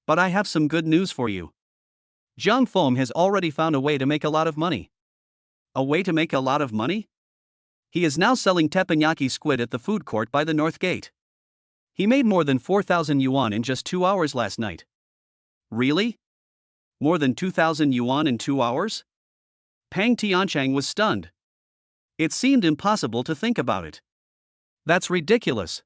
But I have some good news for you. Zhang Feng has already found a way to make a lot of money. A way to make a lot of money? He is now selling teppanyaki squid at the food court by the north gate. He made more than 4,000 yuan in just 2 hours last night. Really? More than 2,000 yuan in 2 hours? Pang Tianshang was stunned. It seemed impossible to think about it. That's ridiculous.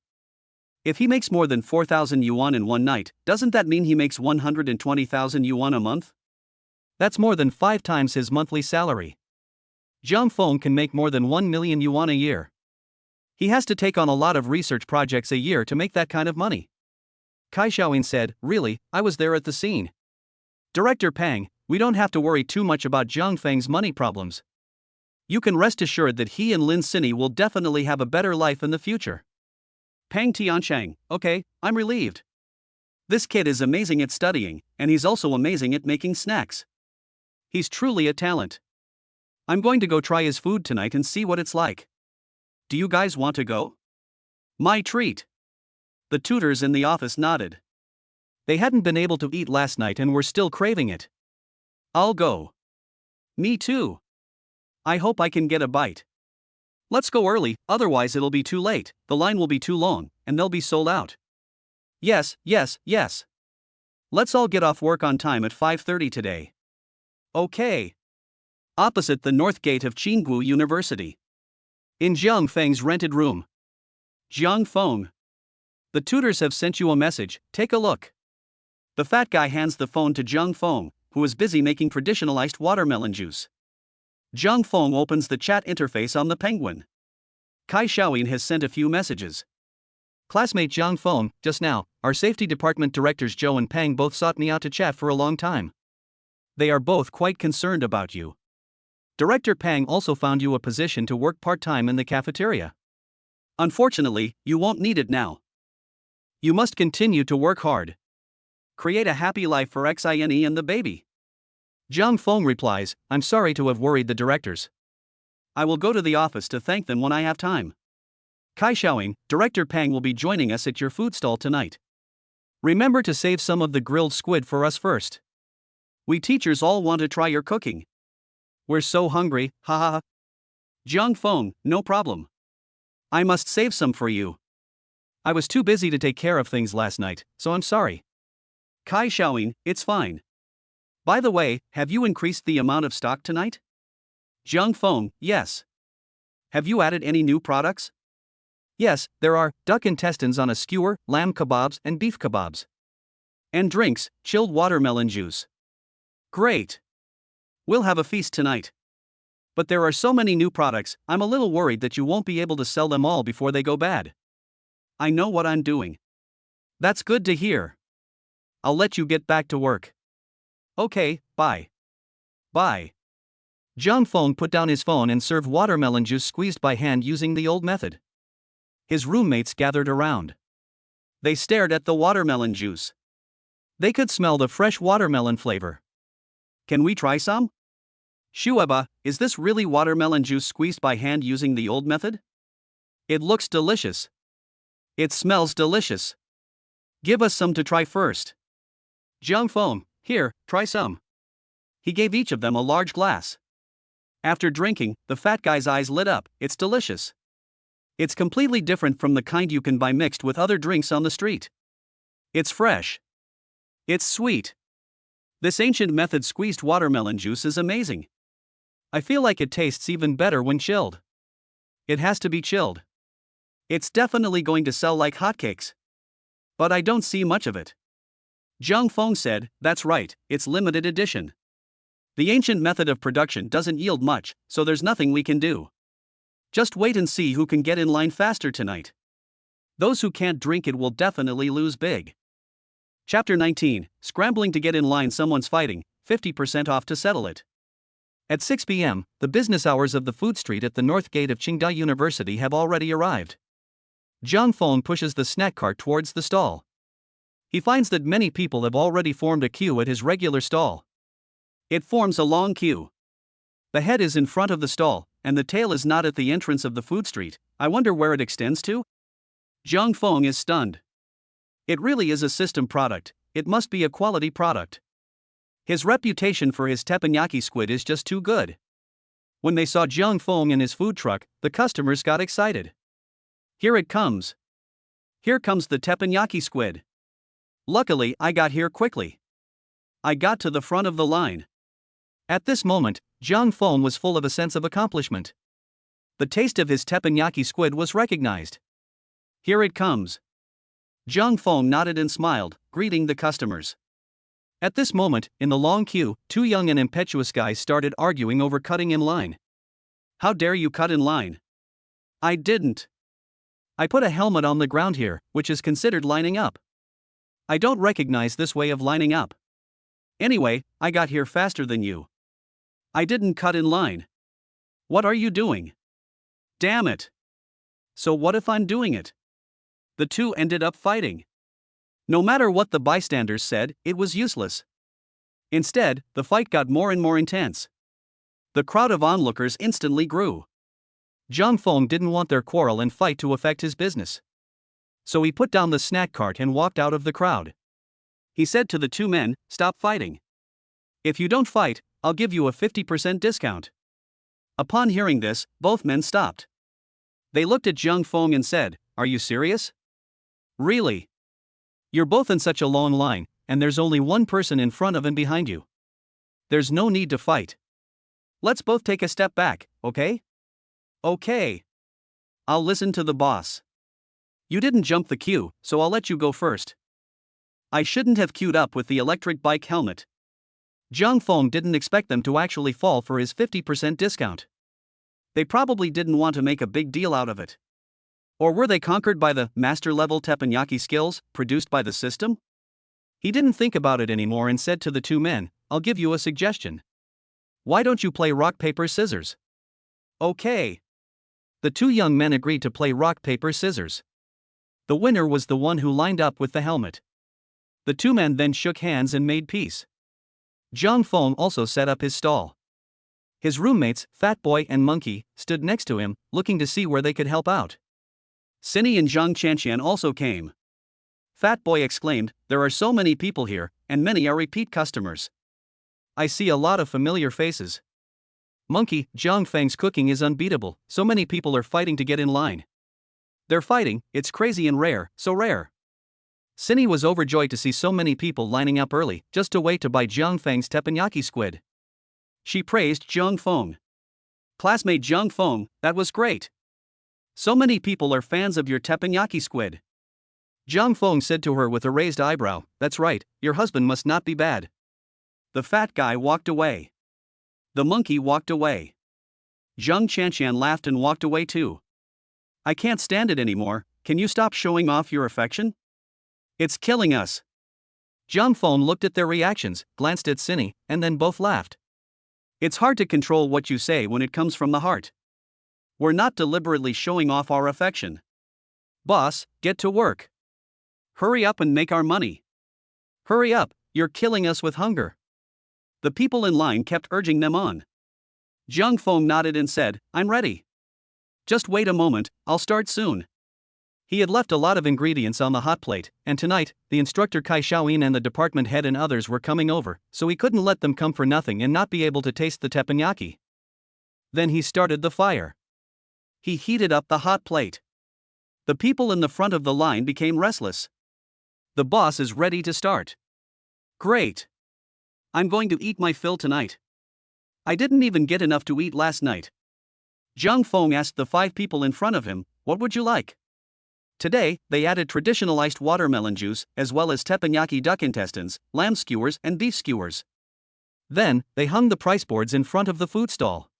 If he makes more than 4,000 yuan in one night, doesn't that mean he makes 120,000 yuan a month? That's more than 5 times his monthly salary. Zhang Feng can make more than 1 million yuan a year. He has to take on a lot of research projects a year to make that kind of money. Kai Xiaoyin said, Really, I was there at the scene. Director Pang, we don't have to worry too much about Zhang Feng's money problems. You can rest assured that he and Lin Sinny will definitely have a better life in the future. Pang Tianshang, okay, I'm relieved. This kid is amazing at studying, and he's also amazing at making snacks. He's truly a talent. I'm going to go try his food tonight and see what it's like. Do you guys want to go? My treat. The tutors in the office nodded. They hadn't been able to eat last night and were still craving it. I'll go. Me too. I hope I can get a bite. Let's go early, otherwise it'll be too late, the line will be too long, and they'll be sold out. Yes. Let's all get off work on time at 5:30 today. Okay. Opposite the north gate of Qinggu University. In Zhang Feng's rented room. Zhang Feng. The tutors have sent you a message, take a look. The fat guy hands the phone to Zhang Feng, who is busy making traditional iced watermelon juice. Zhang Feng opens the chat interface on the Penguin. Kai Xiaoyin has sent a few messages. Classmate Zhang Feng, just now, our safety department directors Zhou and Pang both sought me out to chat for a long time. They are both quite concerned about you. Director Pang also found you a position to work part-time in the cafeteria. Unfortunately, you won't need it now. You must continue to work hard. Create a happy life for Xine and the baby. Zhang Feng replies, I'm sorry to have worried the directors. I will go to the office to thank them when I have time. Kai Xiaoyin, Director Pang will be joining us at your food stall tonight. Remember to save some of the grilled squid for us first. We teachers all want to try your cooking. We're so hungry, haha. Zhang Feng, no problem. I must save some for you. I was too busy to take care of things last night, so I'm sorry. Kai Xiaoyin, it's fine. By the way, have you increased the amount of stock tonight? Zhang Feng, yes. Have you added any new products? Yes, there are duck intestines on a skewer, lamb kebabs, and beef kebabs. And drinks, chilled watermelon juice. Great. We'll have a feast tonight. But there are so many new products, I'm a little worried that you won't be able to sell them all before they go bad. I know what I'm doing. That's good to hear. I'll let you get back to work. Okay, bye. Bye. Jiang Feng put down his phone and served watermelon juice squeezed by hand using the old method. His roommates gathered around. They stared at the watermelon juice. They could smell the fresh watermelon flavor. Can we try some? Shueba, is this really watermelon juice squeezed by hand using the old method? It looks delicious. It smells delicious. Give us some to try first. Jiang Feng, here, try some. He gave each of them a large glass. After drinking, the fat guy's eyes lit up. It's delicious. It's completely different from the kind you can buy mixed with other drinks on the street. It's fresh. It's sweet. This ancient method squeezed watermelon juice is amazing. I feel like it tastes even better when chilled. It has to be chilled. It's definitely going to sell like hotcakes. But I don't see much of it. Jiang Feng said, that's right, it's limited edition. The ancient method of production doesn't yield much, so there's nothing we can do. Just wait and see who can get in line faster tonight. Those who can't drink it will definitely lose big. Chapter 19, Scrambling to get in line. Someone's fighting, 50% off to settle it. At 6 p.m., the business hours of the food street at the north gate of Qingda University have already arrived. Jiang Feng pushes the snack cart towards the stall. He finds that many people have already formed a queue at his regular stall. It forms a long queue. The head is in front of the stall, and the tail is not at the entrance of the food street. I wonder where it extends to? Jiang Feng is stunned. It really is a system product. It must be a quality product. His reputation for his teppanyaki squid is just too good. When they saw Jiang Feng in his food truck, the customers got excited. Here it comes. Here comes the teppanyaki squid. Luckily, I got here quickly. I got to the front of the line. At this moment, Jiang Feng was full of a sense of accomplishment. The taste of his teppanyaki squid was recognized. Here it comes. Jiang Feng nodded and smiled, greeting the customers. At this moment, in the long queue, two young and impetuous guys started arguing over cutting in line. How dare you cut in line? I didn't. I put a helmet on the ground here, which is considered lining up. I don't recognize this way of lining up. Anyway, I got here faster than you. I didn't cut in line. What are you doing? Damn it. So what if I'm doing it? The two ended up fighting. No matter what the bystanders said, it was useless. Instead, the fight got more and more intense. The crowd of onlookers instantly grew. Jiang Feng didn't want their quarrel and fight to affect his business. So he put down the snack cart and walked out of the crowd. He said to the two men, "Stop fighting. If you don't fight, I'll give you a 50% discount." Upon hearing this, both men stopped. They looked at Jiang Feng and said, "Are you serious? Really? You're both in such a long line, and there's only one person in front of and behind you. There's no need to fight. Let's both take a step back, okay? Okay. I'll listen to the boss. You didn't jump the queue, so I'll let you go first. I shouldn't have queued up with the electric bike helmet." Jiang Feng didn't expect them to actually fall for his 50% discount. They probably didn't want to make a big deal out of it. Or were they conquered by the master-level teppanyaki skills produced by the system? He didn't think about it anymore and said to the two men, "I'll give you a suggestion. Why don't you play rock, paper, scissors?" Okay. The two young men agreed to play rock, paper, scissors. The winner was the one who lined up with the helmet. The two men then shook hands and made peace. Jiang Feng also set up his stall. His roommates, Fat Boy and Monkey, stood next to him, looking to see where they could help out. Cindy and Zhang Qianqian also came. Fat Boy exclaimed, "There are so many people here, and many are repeat customers. I see a lot of familiar faces." Monkey, Jiang Feng's cooking is unbeatable, so many people are fighting to get in line. They're fighting, it's crazy and rare, so rare. Cindy was overjoyed to see so many people lining up early, just to wait to buy Jiang Feng's teppanyaki squid. She praised Jiang Feng. "Classmate Jiang Feng, that was great. So many people are fans of your teppanyaki squid." Jiang Feng said to her with a raised eyebrow, "That's right, your husband must not be bad." The fat guy walked away. The monkey walked away. Zhang Qianqian laughed and walked away too. "I can't stand it anymore. can you stop showing off your affection? It's killing us. Jiang Feng looked at their reactions, glanced at Cindy, and then both laughed. It's hard to control what you say when it comes from the heart. We're not deliberately showing off our affection. Boss, get to work. Hurry up and make our money. Hurry up, you're killing us with hunger. The people in line kept urging them on. Jiang Feng nodded and said, I'm ready. Just wait a moment, I'll start soon. He had left a lot of ingredients on the hot plate, and tonight, the instructor Kai Xiaoyin and the department head and others were coming over, so he couldn't let them come for nothing and not be able to taste the teppanyaki. Then he started the fire. He heated up the hot plate. The people in the front of the line became restless. The boss is ready to start. Great. I'm going to eat my fill tonight. I didn't even get enough to eat last night. Jiang Feng asked the 5 people in front of him, what would you like? Today, they added traditional iced watermelon juice, as well as teppanyaki duck intestines, lamb skewers and beef skewers. Then, they hung the price boards in front of the food stall.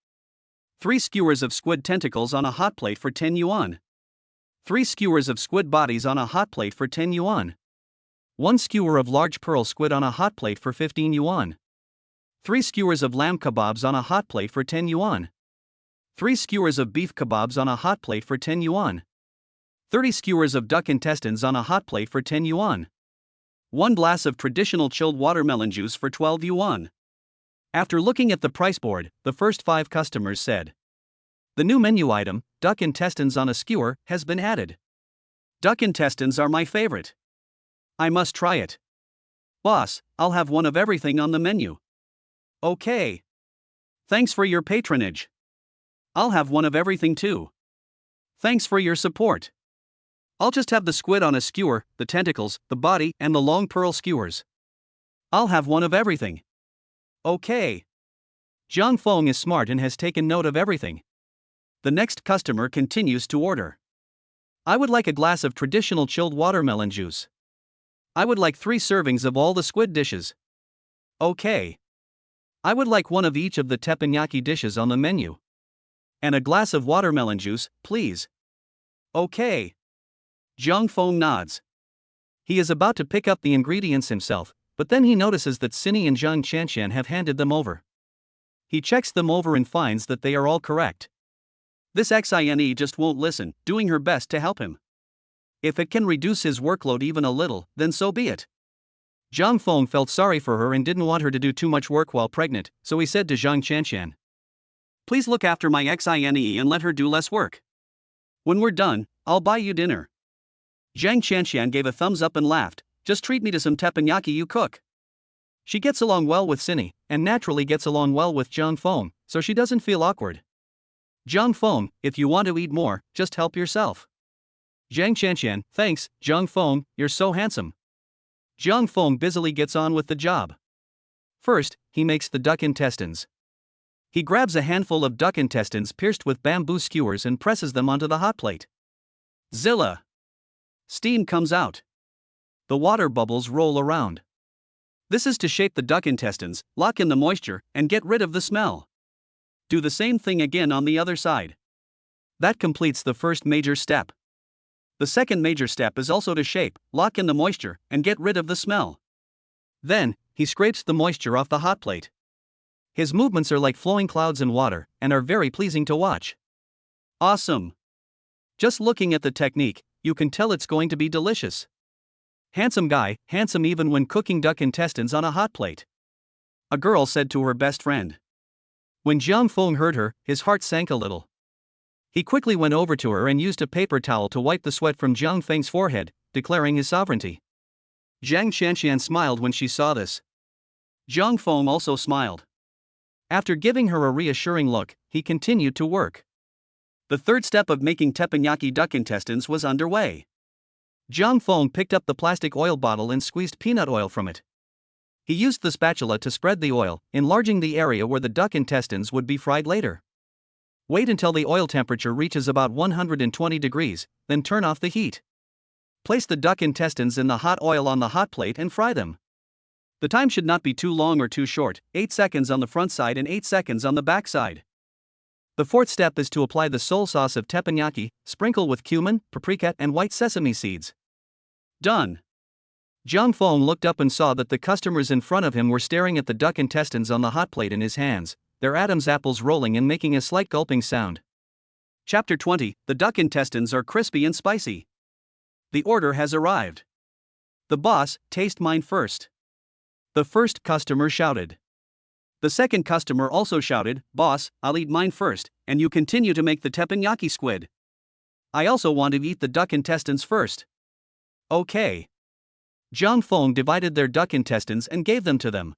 3 skewers of squid tentacles on a hot plate for 10 yuan. 3 skewers of squid bodies on a hot plate for 10 yuan. 1 skewer of large pearl squid on a hot plate for 15 yuan. 3 skewers of lamb kebabs on a hot plate for 10 yuan. 3 skewers of beef kebabs on a hot plate for 10 yuan. 30 skewers of duck intestines on a hot plate for 10 yuan. 1 glass of traditional chilled watermelon juice for 12 yuan. After looking at the price board, the first 5 customers said, the new menu item, duck intestines on a skewer, has been added. Duck intestines are my favorite. I must try it. Boss, I'll have one of everything on the menu. Okay. Thanks for your patronage. I'll have one of everything too. Thanks for your support. I'll just have the squid on a skewer, the tentacles, the body, and the long pearl skewers. I'll have one of everything. Okay. Jiang Feng is smart and has taken note of everything. The next customer continues to order. I would like a glass of traditional chilled watermelon juice. I would like 3 servings of all the squid dishes. Okay. I would like one of each of the teppanyaki dishes on the menu. And a glass of watermelon juice, please. Okay. Jiang Feng nods. He is about to pick up the ingredients himself, but then he notices that Cindy and Zhang Qianqian have handed them over. He checks them over and finds that they are all correct. This Xine just won't listen, doing her best to help him. If it can reduce his workload even a little, then so be it. Jiang Feng felt sorry for her and didn't want her to do too much work while pregnant, so he said to Zhang Qianqian, please look after my Xine and let her do less work. When we're done, I'll buy you dinner. Zhang Qianqian gave a thumbs up and laughed, just treat me to some teppanyaki you cook. She gets along well with Cindy, and naturally gets along well with Jiang Feng, so she doesn't feel awkward. Jiang Feng, if you want to eat more, just help yourself. Zhang Qianqian, thanks, Jiang Feng, you're so handsome. Jiang Feng busily gets on with the job. First, he makes the duck intestines. He grabs a handful of duck intestines pierced with bamboo skewers and presses them onto the hot plate. Zilla! Steam comes out. The water bubbles roll around. This is to shape the duck intestines, lock in the moisture, and get rid of the smell. Do the same thing again on the other side. That completes the first major step. The second major step is also to shape, lock in the moisture, and get rid of the smell. Then, he scrapes the moisture off the hot plate. His movements are like flowing clouds in water, and are very pleasing to watch. Awesome! Just looking at the technique, you can tell it's going to be delicious. Handsome guy, handsome even when cooking duck intestines on a hot plate. A girl said to her best friend. When Jiang Feng heard her, his heart sank a little. He quickly went over to her and used a paper towel to wipe the sweat from Jiang Feng's forehead, declaring his sovereignty. Zhang Qianqian smiled when she saw this. Jiang Feng also smiled. After giving her a reassuring look, he continued to work. The third step of making teppanyaki duck intestines was underway. Jiang Feng picked up the plastic oil bottle and squeezed peanut oil from it. He used the spatula to spread the oil, enlarging the area where the duck intestines would be fried later. Wait until the oil temperature reaches about 120 degrees, then turn off the heat. Place the duck intestines in the hot oil on the hot plate and fry them. The time should not be too long or too short, 8 seconds on the front side and 8 seconds on the back side. The fourth step is to apply the soul sauce of teppanyaki, sprinkle with cumin, paprika, and white sesame seeds. Done. Jiang Feng looked up and saw that the customers in front of him were staring at the duck intestines on the hot plate in his hands, their Adam's apples rolling and making a slight gulping sound. Chapter 20. The duck intestines are crispy and spicy. The order has arrived. The boss, taste mine first. The first customer shouted. The second customer also shouted, Boss, I'll eat mine first, and you continue to make the teppanyaki squid. I also want to eat the duck intestines first. Okay. Jiang Feng divided their duck intestines and gave them to them.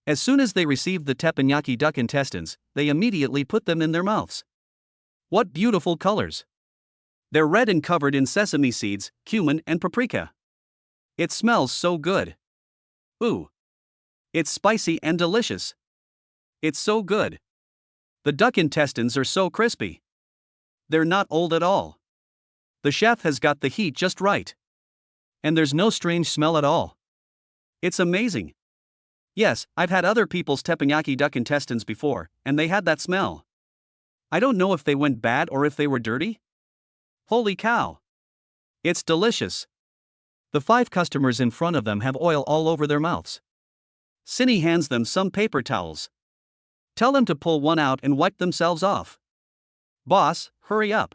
As soon as they received the teppanyaki duck intestines, they immediately put them in their mouths. What beautiful colors! They're red and covered in sesame seeds, cumin, and paprika. It smells so good. Ooh! It's spicy and delicious. It's so good. The duck intestines are so crispy. They're not old at all. The chef has got the heat just right. And there's no strange smell at all. It's amazing. Yes, I've had other people's teppanyaki duck intestines before, and they had that smell. I don't know if they went bad or if they were dirty. Holy cow! It's delicious. The 5 customers in front of them have oil all over their mouths. Cindy hands them some paper towels. Tell them to pull one out and wipe themselves off. Boss, hurry up.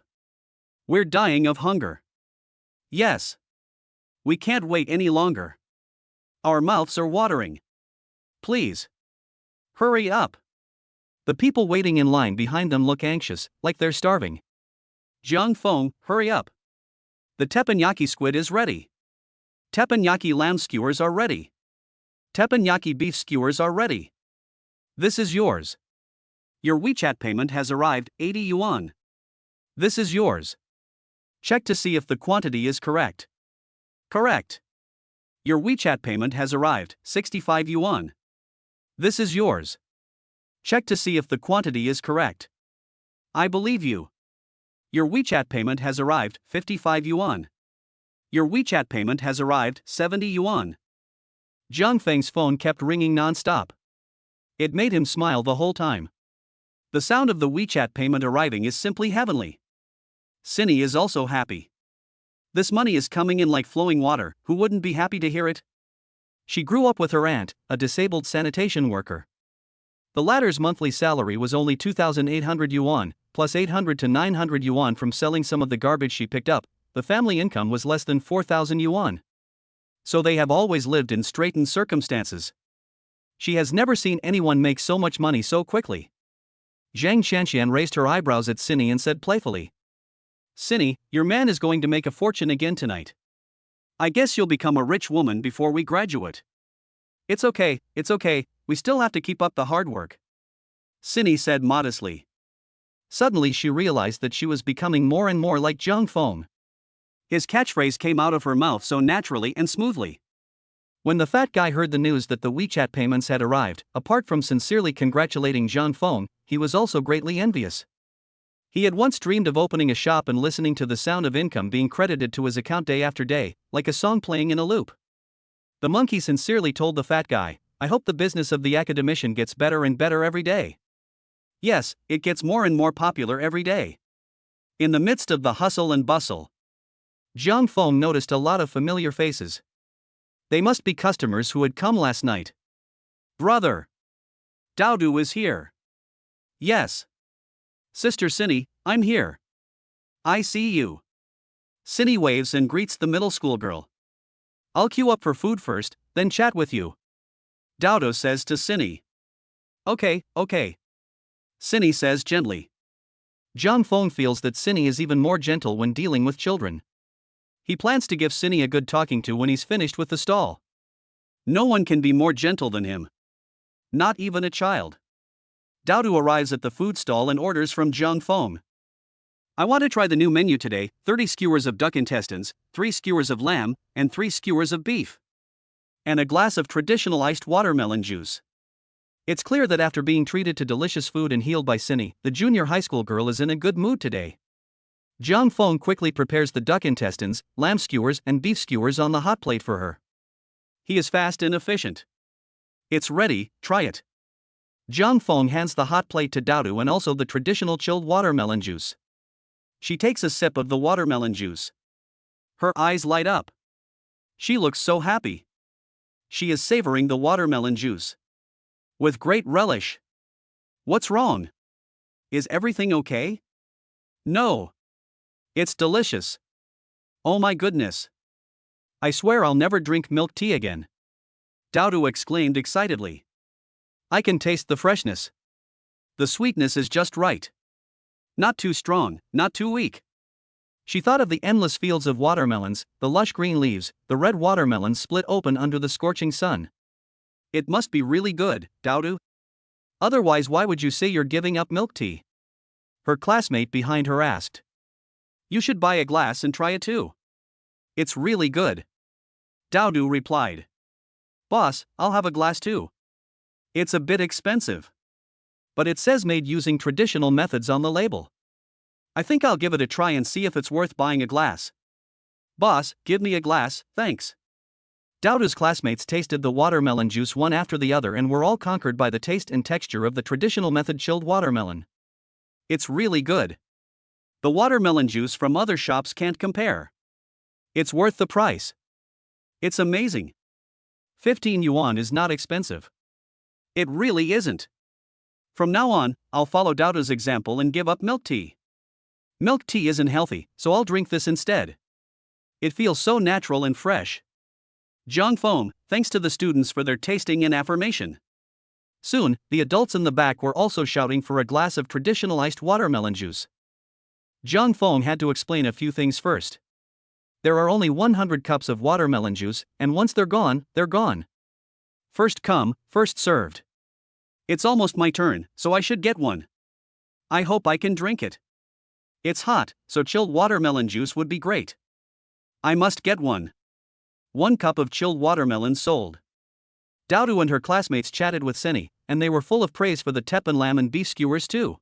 We're dying of hunger. Yes. We can't wait any longer. Our mouths are watering. Please. Hurry up. The people waiting in line behind them look anxious, like they're starving. Jiang Feng, hurry up. The teppanyaki squid is ready. Teppanyaki lamb skewers are ready. Teppanyaki beef skewers are ready. This is yours. Your WeChat payment has arrived, 80 yuan. This is yours. Check to see if the quantity is correct. Correct. Your WeChat payment has arrived, 65 yuan. This is yours. Check to see if the quantity is correct. I believe you. Your WeChat payment has arrived, 55 yuan. Your WeChat payment has arrived, 70 yuan. Jiang Feng's phone kept ringing non-stop. It made him smile the whole time. The sound of the WeChat payment arriving is simply heavenly. Cindy is also happy. This money is coming in like flowing water, who wouldn't be happy to hear it? She grew up with her aunt, a disabled sanitation worker. The latter's monthly salary was only 2,800 yuan, plus 800 to 900 yuan from selling some of the garbage she picked up. The family income was less than 4,000 yuan. So they have always lived in straitened circumstances. She has never seen anyone make so much money so quickly. Zhang Shanxian raised her eyebrows at Cindy and said playfully, Cindy, your man is going to make a fortune again tonight. I guess you'll become a rich woman before we graduate. It's okay, we still have to keep up the hard work. Cindy said modestly. Suddenly she realized that she was becoming more and more like Jiang Feng. His catchphrase came out of her mouth so naturally and smoothly. When the fat guy heard the news that the WeChat payments had arrived, apart from sincerely congratulating Jiang Feng, he was also greatly envious. He had once dreamed of opening a shop and listening to the sound of income being credited to his account day after day, like a song playing in a loop. The monkey sincerely told the fat guy, I hope the business of the academician gets better and better every day. Yes, it gets more and more popular every day. In the midst of the hustle and bustle, Jiang Feng noticed a lot of familiar faces. They must be customers who had come last night. Brother! Daodu is here. Yes. Sister Cindy, I'm here. I see you. Cindy waves and greets the middle school girl. I'll queue up for food first, then chat with you. Daodu says to Cindy. Okay. Cindy says gently. Jiang Feng feels that Cindy is even more gentle when dealing with children. He plans to give Cindy a good talking to when he's finished with the stall. No one can be more gentle than him. Not even a child. Daodu arrives at the food stall and orders from Jiang Feng. I want to try the new menu today, 30 skewers of duck intestines, 3 skewers of lamb, and 3 skewers of beef. And a glass of traditional iced watermelon juice. It's clear that after being treated to delicious food and healed by Cindy, the junior high school girl is in a good mood today. Jiang Feng quickly prepares the duck intestines, lamb skewers, and beef skewers on the hot plate for her. He is fast and efficient. It's ready, try it. Jiang Feng hands the hot plate to Daodu and also the traditional chilled watermelon juice. She takes a sip of the watermelon juice. Her eyes light up. She looks so happy. She is savoring the watermelon juice with great relish. What's wrong? Is everything okay? No. It's delicious. Oh my goodness. I swear I'll never drink milk tea again. Daodu exclaimed excitedly. I can taste the freshness. The sweetness is just right. Not too strong, not too weak. She thought of the endless fields of watermelons, the lush green leaves, the red watermelons split open under the scorching sun. It must be really good, Daodu. Otherwise, why would you say you're giving up milk tea? Her classmate behind her asked. You should buy a glass and try it too. It's really good. Daodu replied. Boss, I'll have a glass too. It's a bit expensive. But it says made using traditional methods on the label. I think I'll give it a try and see if it's worth buying a glass. Boss, give me a glass, thanks. Daodu's classmates tasted the watermelon juice one after the other and were all conquered by the taste and texture of the traditional method chilled watermelon. It's really good. The watermelon juice from other shops can't compare. It's worth the price. It's amazing. 15 yuan is not expensive. It really isn't. From now on, I'll follow Daodu's example and give up milk tea. Milk tea isn't healthy, so I'll drink this instead. It feels so natural and fresh. Jiang Feng, thanks to the students for their tasting and affirmation. Soon, the adults in the back were also shouting for a glass of traditional iced watermelon juice. Jiang Feng had to explain a few things first. There are only 100 cups of watermelon juice, and once they're gone, they're gone. First come, first served. It's almost my turn, so I should get one. I hope I can drink it. It's hot, so chilled watermelon juice would be great. I must get one. 1 cup of chilled watermelon sold. Daodu and her classmates chatted with Seni, and they were full of praise for the teppan lamb and beef skewers too.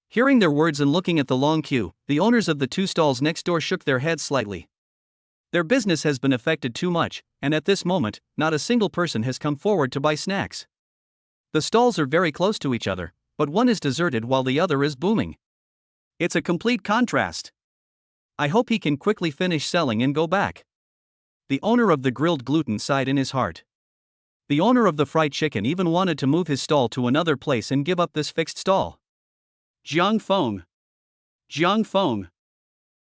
Hearing their words and looking at the long queue, the owners of the 2 stalls next door shook their heads slightly. Their business has been affected too much, and at this moment, not a single person has come forward to buy snacks. The stalls are very close to each other, but one is deserted while the other is booming. It's a complete contrast. I hope he can quickly finish selling and go back. The owner of the grilled gluten sighed in his heart. The owner of the fried chicken even wanted to move his stall to another place and give up this fixed stall. Jiang Feng. Jiang Feng.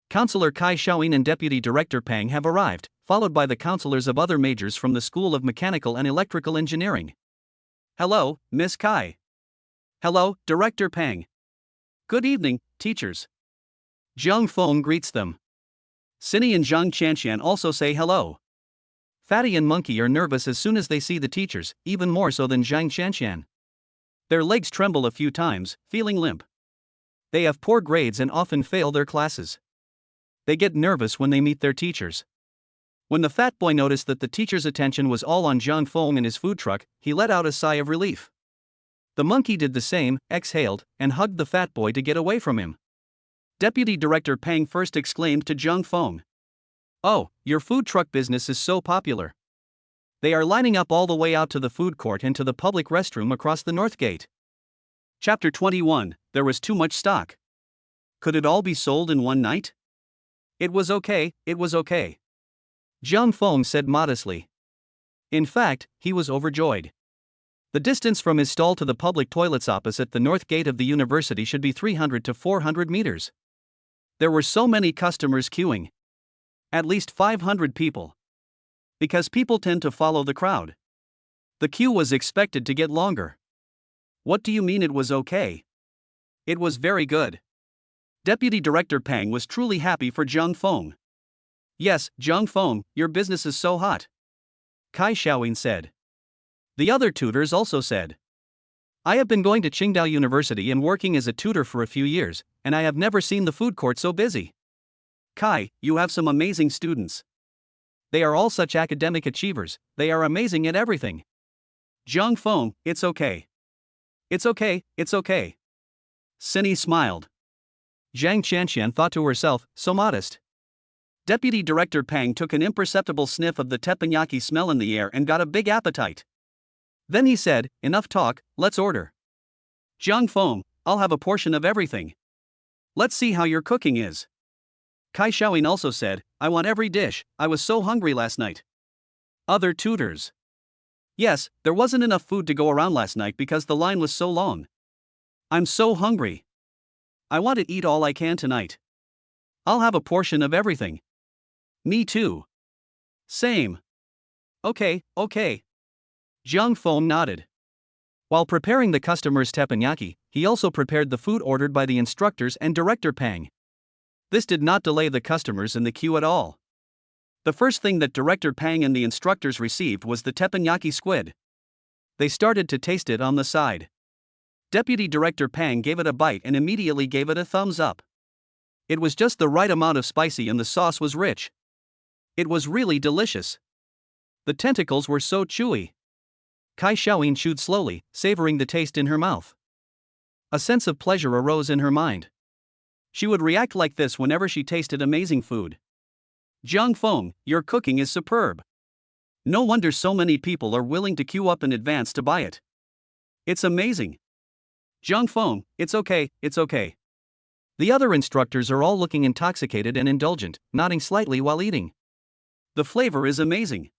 Counselor Kai Xiaoyin and Deputy Director Pang have arrived, followed by the counselors of other majors from the School of Mechanical and Electrical Engineering. Hello, Miss Kai. Hello, Director Pang. Good evening, teachers. Jiang Feng greets them. Seni and Zhang Qianqian also say hello. Fatty and Monkey are nervous as soon as they see the teachers, even more so than Zhang Qianqian. Their legs tremble a few times, feeling limp. They have poor grades and often fail their classes. They get nervous when they meet their teachers. When the fat boy noticed that the teacher's attention was all on Jiang Feng and his food truck, he let out a sigh of relief. The monkey did the same, exhaled, and hugged the fat boy to get away from him. Deputy Director Pang first exclaimed to Jiang Feng. Oh, your food truck business is so popular. They are lining up all the way out to the food court and to the public restroom across the north gate. Chapter 21, There was too much stock. Could it all be sold in one night? It was okay, it was okay. Jiang Feng said modestly. In fact, he was overjoyed. The distance from his stall to the public toilets opposite the north gate of the university should be 300 to 400 meters. There were so many customers queuing. At least 500 people. Because people tend to follow the crowd. The queue was expected to get longer. What do you mean it was okay? It was very good. Deputy Director Pang was truly happy for Jiang Feng. Yes, Jiang Feng, your business is so hot. Kai Xiaoyin said. The other tutors also said. I have been going to Qingdao University and working as a tutor for a few years, and I have never seen the food court so busy. Kai, you have some amazing students. They are all such academic achievers, they are amazing at everything. Jiang Feng, it's okay. It's okay, it's okay. Seni smiled. Zhang Qianqian thought to herself, so modest. Deputy Director Pang took an imperceptible sniff of the teppanyaki smell in the air and got a big appetite. Then he said, enough talk, let's order. Jiang Feng, I'll have a portion of everything. Let's see how your cooking is. Kai Xiaoyin also said, I want every dish, I was so hungry last night. Other tutors. Yes, there wasn't enough food to go around last night because the line was so long. I'm so hungry. I want to eat all I can tonight. I'll have a portion of everything. Me too. Same. Okay. Jiang Feng nodded. While preparing the customer's teppanyaki, he also prepared the food ordered by the instructors and Director Pang. This did not delay the customers in the queue at all. The first thing that Director Pang and the instructors received was the teppanyaki squid. They started to taste it on the side. Deputy Director Pang gave it a bite and immediately gave it a thumbs up. It was just the right amount of spicy and the sauce was rich. It was really delicious. The tentacles were so chewy. Kai Xiaoyin chewed slowly, savoring the taste in her mouth. A sense of pleasure arose in her mind. She would react like this whenever she tasted amazing food. Jiang Feng, your cooking is superb. No wonder so many people are willing to queue up in advance to buy it. It's amazing. Jiang Feng, it's okay. The other instructors are all looking intoxicated and indulgent, nodding slightly while eating. The flavor is amazing.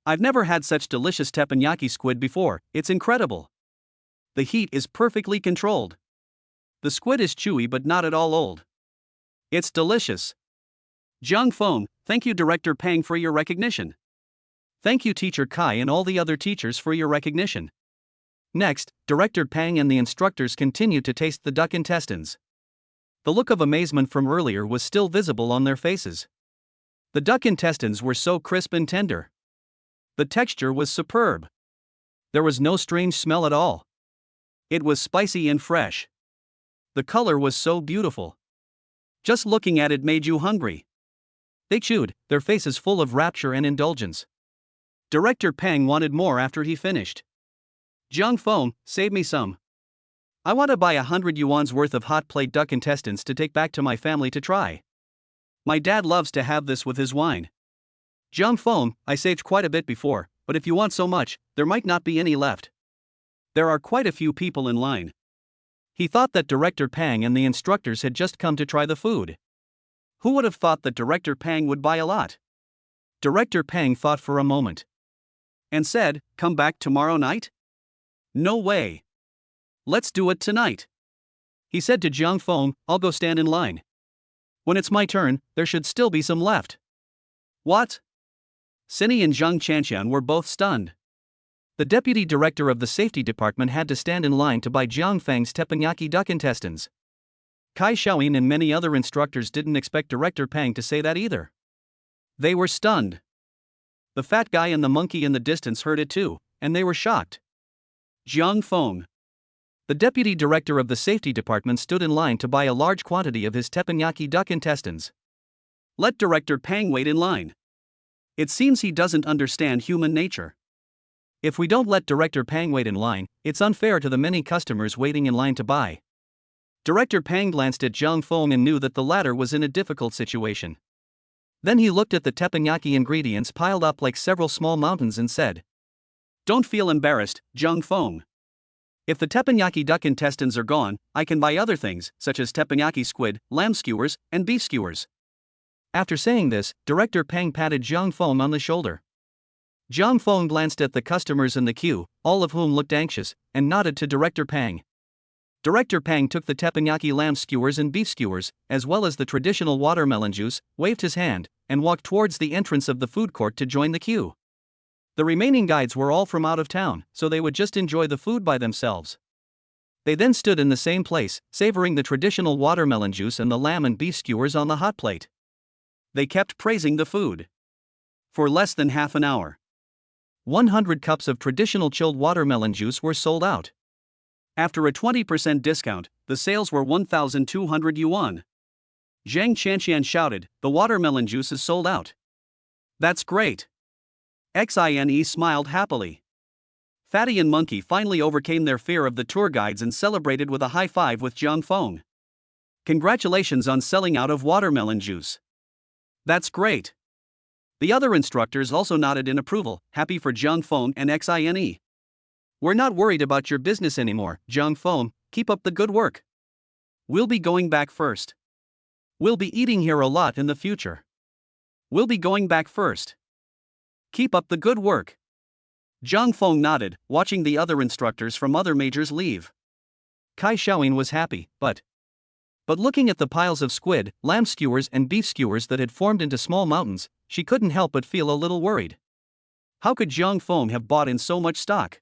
I've never had such delicious teppanyaki squid before, it's incredible. The heat is perfectly controlled. The squid is chewy but not at all old. It's delicious. Jiang Feng, thank you Director Pang for your recognition. Thank you Teacher Kai and all the other teachers for your recognition. Next, Director Pang and the instructors continued to taste the duck intestines. The look of amazement from earlier was still visible on their faces. The duck intestines were so crisp and tender. The texture was superb. There was no strange smell at all. It was spicy and fresh. The color was so beautiful. Just looking at it made you hungry. They chewed, their faces full of rapture and indulgence. Director Pang wanted more after he finished. Jiang Feng, save me some. I want to buy 100 yuan's worth of hot plate duck intestines to take back to my family to try. My dad loves to have this with his wine. Jiang Feng, I saved quite a bit before, but if you want so much, there might not be any left. There are quite a few people in line. He thought that Director Pang and the instructors had just come to try the food. Who would have thought that Director Pang would buy a lot? Director Pang thought for a moment. And said, come back tomorrow night? No way. Let's do it tonight. He said to Jiang Feng, I'll go stand in line. When it's my turn, there should still be some left. What? Cindy and Zhang Chanxian were both stunned. The deputy director of the safety department had to stand in line to buy Jiang Feng's teppanyaki duck intestines. Kai Xiaoyin and many other instructors didn't expect Director Pang to say that either. They were stunned. The fat guy and the monkey in the distance heard it too, and they were shocked. Jiang Feng. The deputy director of the safety department stood in line to buy a large quantity of his teppanyaki duck intestines. Let Director Pang wait in line. It seems he doesn't understand human nature. If we don't let Director Pang wait in line, it's unfair to the many customers waiting in line to buy. Director Pang glanced at Jiang Feng and knew that the latter was in a difficult situation. Then he looked at the teppanyaki ingredients piled up like several small mountains and said, Don't feel embarrassed, Jiang Feng. If the teppanyaki duck intestines are gone, I can buy other things, such as teppanyaki squid, lamb skewers, and beef skewers. After saying this, Director Pang patted Jiang Feng on the shoulder. Jiang Feng glanced at the customers in the queue, all of whom looked anxious, and nodded to Director Pang. Director Pang took the teppanyaki lamb skewers and beef skewers, as well as the traditional watermelon juice, waved his hand, and walked towards the entrance of the food court to join the queue. The remaining guides were all from out of town, so they would just enjoy the food by themselves. They then stood in the same place, savoring the traditional watermelon juice and the lamb and beef skewers on the hot plate. They kept praising the food. For less than half an hour, 100 cups of traditional chilled watermelon juice were sold out. After a 20% discount, the sales were 1,200 yuan. Zhang Chanxian shouted, the watermelon juice is sold out. That's great. Xine smiled happily. Fatty and Monkey finally overcame their fear of the tour guides and celebrated with a high five with Jiang Feng. Congratulations on selling out of watermelon juice. That's great. The other instructors also nodded in approval, happy for Jiang Feng and Xine. We're not worried about your business anymore, Jiang Feng, keep up the good work. We'll be going back first. We'll be eating here a lot in the future. We'll be going back first. Keep up the good work. Zhang Feng nodded, watching the other instructors from other majors leave. Kai Xiaoyin was happy, but looking at the piles of squid, lamb skewers and beef skewers that had formed into small mountains, she couldn't help but feel a little worried. How could Zhang Feng have bought in so much stock?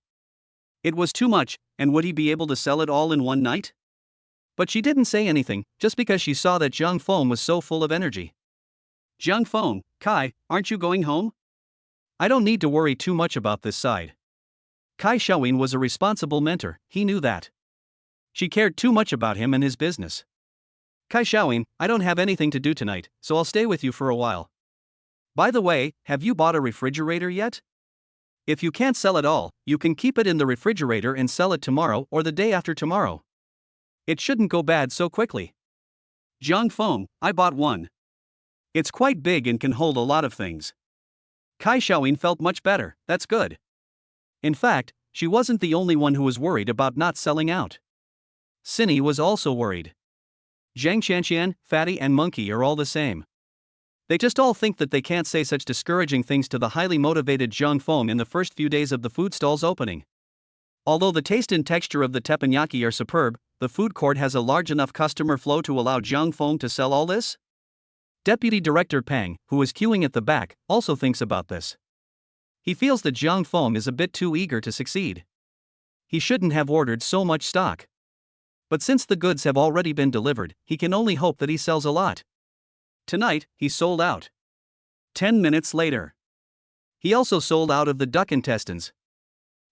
It was too much, and would he be able to sell it all in one night? But she didn't say anything, just because she saw that Zhang Feng was so full of energy. Zhang Feng, Kai, aren't you going home? I don't need to worry too much about this side. Kai Xiaoyin was a responsible mentor, he knew that. She cared too much about him and his business. Kai Xiaoyin, I don't have anything to do tonight, so I'll stay with you for a while. By the way, have you bought a refrigerator yet? If you can't sell it all, you can keep it in the refrigerator and sell it tomorrow or the day after tomorrow. It shouldn't go bad so quickly. Zhang Feng, I bought one. It's quite big and can hold a lot of things. Kai Xiaoyin felt much better, that's good. In fact, she wasn't the only one who was worried about not selling out. Cindy was also worried. Zhang Qianqian, Fatty and Monkey are all the same. They just all think that they can't say such discouraging things to the highly motivated Zhang Feng in the first few days of the food stall's opening. Although the taste and texture of the teppanyaki are superb, the food court has a large enough customer flow to allow Zhang Feng to sell all this? Deputy Director Pang, who is queuing at the back, also thinks about this. He feels that Zhang Feng is a bit too eager to succeed. He shouldn't have ordered so much stock. But since the goods have already been delivered, he can only hope that he sells a lot. Tonight, he sold out. 10 minutes later. He also sold out of the duck intestines.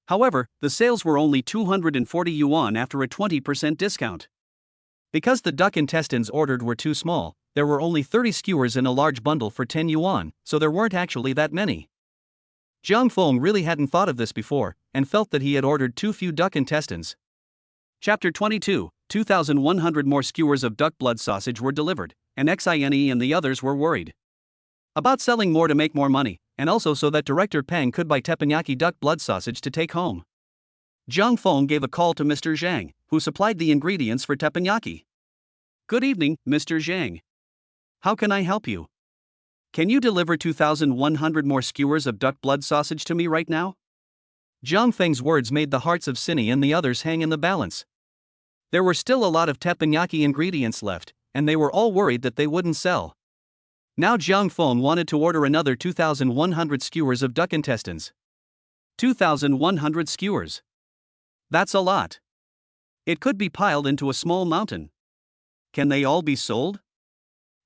However, the sales were only 240 yuan after a 20% discount. Because the duck intestines ordered were too small, there were only 30 skewers in a large bundle for 10 yuan, so there weren't actually that many. Zhang Feng really hadn't thought of this before, and felt that he had ordered too few duck intestines. Chapter 22, 2,100 more skewers of duck blood sausage were delivered, and Xine and the others were worried about selling more to make more money, and also so that Director Pang could buy teppanyaki duck blood sausage to take home. Zhang Feng gave a call to Mr. Zhang, who supplied the ingredients for teppanyaki. Good evening, Mr. Zhang. How can I help you? Can you deliver 2,100 more skewers of duck blood sausage to me right now? Zhang Feng's words made the hearts of Cindy and the others hang in the balance. There were still a lot of teppanyaki ingredients left, and they were all worried that they wouldn't sell. Now Zhang Feng wanted to order another 2,100 skewers of duck intestines. 2,100 skewers. That's a lot. It could be piled into a small mountain. Can they all be sold?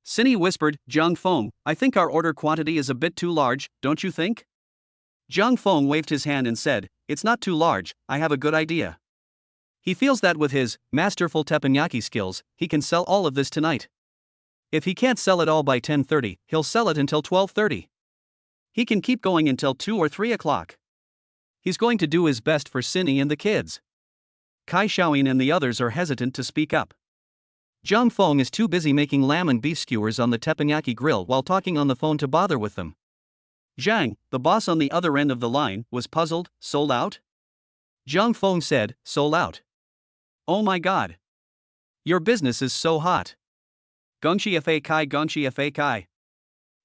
Cindy whispered, Zhang Feng, I think our order quantity is a bit too large, don't you think? Zhang Feng waved his hand and said, it's not too large, I have a good idea. He feels that with his masterful teppanyaki skills, he can sell all of this tonight. If he can't sell it all by 10:30, he'll sell it until 12:30. He can keep going until 2 or 3 o'clock. He's going to do his best for Cindy and the kids. Kai Xiaoyin and the others are hesitant to speak up. Zhang Feng is too busy making lamb and beef skewers on the teppanyaki grill while talking on the phone to bother with them. Zhang, the boss on the other end of the line, was puzzled. Sold out? Zhang Feng said, sold out. Oh my god. Your business is so hot. Gongxi fa kai, gongxi fa kai.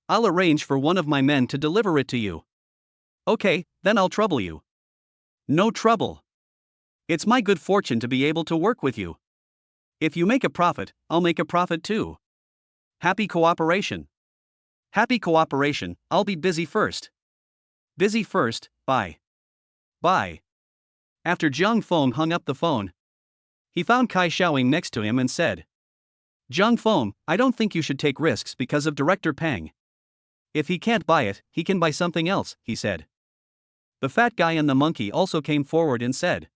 I'll arrange for one of my men to deliver it to you. Okay, then I'll trouble you. No trouble. It's my good fortune to be able to work with you. If you make a profit, I'll make a profit too. Happy cooperation. Happy cooperation, I'll be busy first. Busy first, bye. Bye. After Zhang Feng hung up the phone, he found Kai Xiaoyin next to him and said, Zhang Feng, I don't think you should take risks because of Director Pang. If he can't buy it, he can buy something else, he said. The fat guy and the monkey also came forward and said,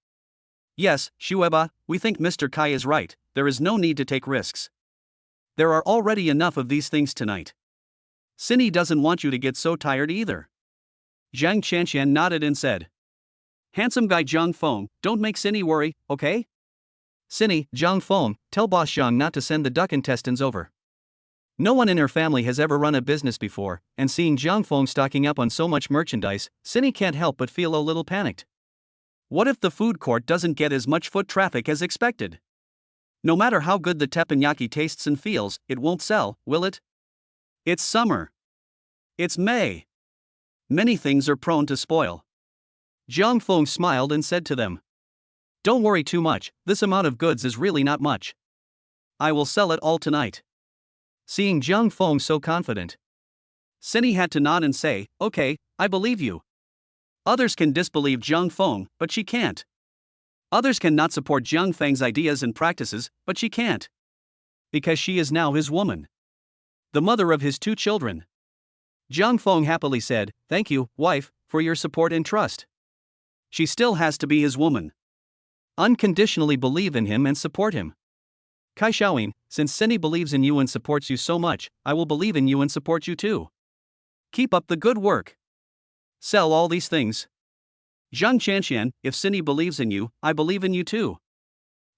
Yes, Shueba, we think Mr. Kai is right, there is no need to take risks. There are already enough of these things tonight. Cindy doesn't want you to get so tired either. Zhang Qianqian nodded and said, Handsome guy Zhang Feng, don't make Cindy worry, okay? Cindy, Zhang Feng, tell Boss Zhang not to send the duck intestines over. No one in her family has ever run a business before, and seeing Zhang Feng stocking up on so much merchandise, Cindy can't help but feel a little panicked. What if the food court doesn't get as much foot traffic as expected? No matter how good the teppanyaki tastes and feels, it won't sell, will it? It's summer. It's May. Many things are prone to spoil. Jiang Feng smiled and said to them, "Don't worry too much, this amount of goods is really not much. I will sell it all tonight." Seeing Jiang Feng so confident, Cindy had to nod and say, "Okay, I believe you." Others can disbelieve Jiang Feng, but she can't. Others cannot support Jiang Feng's ideas and practices, but she can't. Because she is now his woman. The mother of his 2 children. Jiang Feng happily said, "Thank you, wife, for your support and trust." She still has to be his woman. Unconditionally believe in him and support him. Kai Xiaoyin, since Cindy believes in you and supports you so much, I will believe in you and support you too. Keep up the good work. Sell all these things. Zhang Chanxian, if Cindy believes in you, I believe in you too.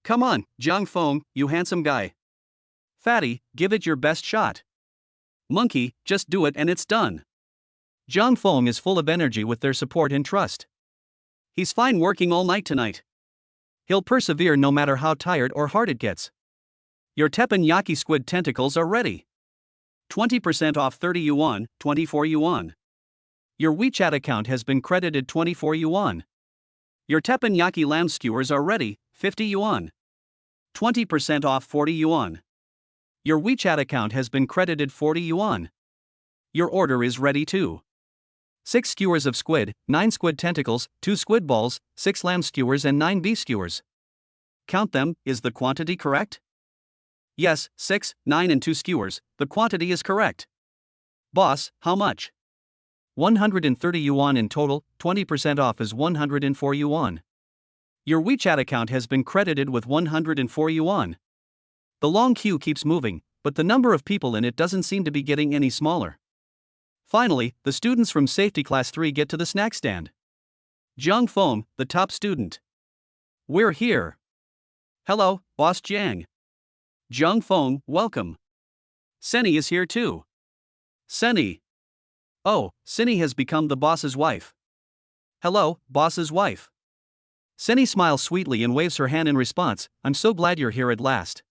Come on, Jiang Feng, you handsome guy. Fatty, give it your best shot. Monkey, just do it and it's done. Jiang Feng is full of energy with their support and trust. He's fine working all night tonight. He'll persevere no matter how tired or hard it gets. Your teppanyaki squid tentacles are ready. 20% off 30 yuan, 24 yuan. Your WeChat account has been credited 24 yuan. Your teppanyaki lamb skewers are ready, 50 yuan. 20% off 40 yuan. Your WeChat account has been credited 40 yuan. Your order is ready too. 6 skewers of squid, 9 squid tentacles, 2 squid balls, 6 lamb skewers and 9 beef skewers. Count them, is the quantity correct? Yes, 6, 9 and 2 skewers, the quantity is correct. Boss, how much? 130 yuan in total, 20% off is 104 yuan. Your WeChat account has been credited with 104 yuan. The long queue keeps moving, but the number of people in it doesn't seem to be getting any smaller. Finally, the students from Safety Class 3 get to the snack stand. Jiang Feng, the top student. We're here. Hello, Boss Jiang. Jiang Feng, welcome. Senny is here too. Senny. Oh, Senny has become the boss's wife. Hello, boss's wife. Senny smiles sweetly and waves her hand in response, "I'm so glad you're here at last."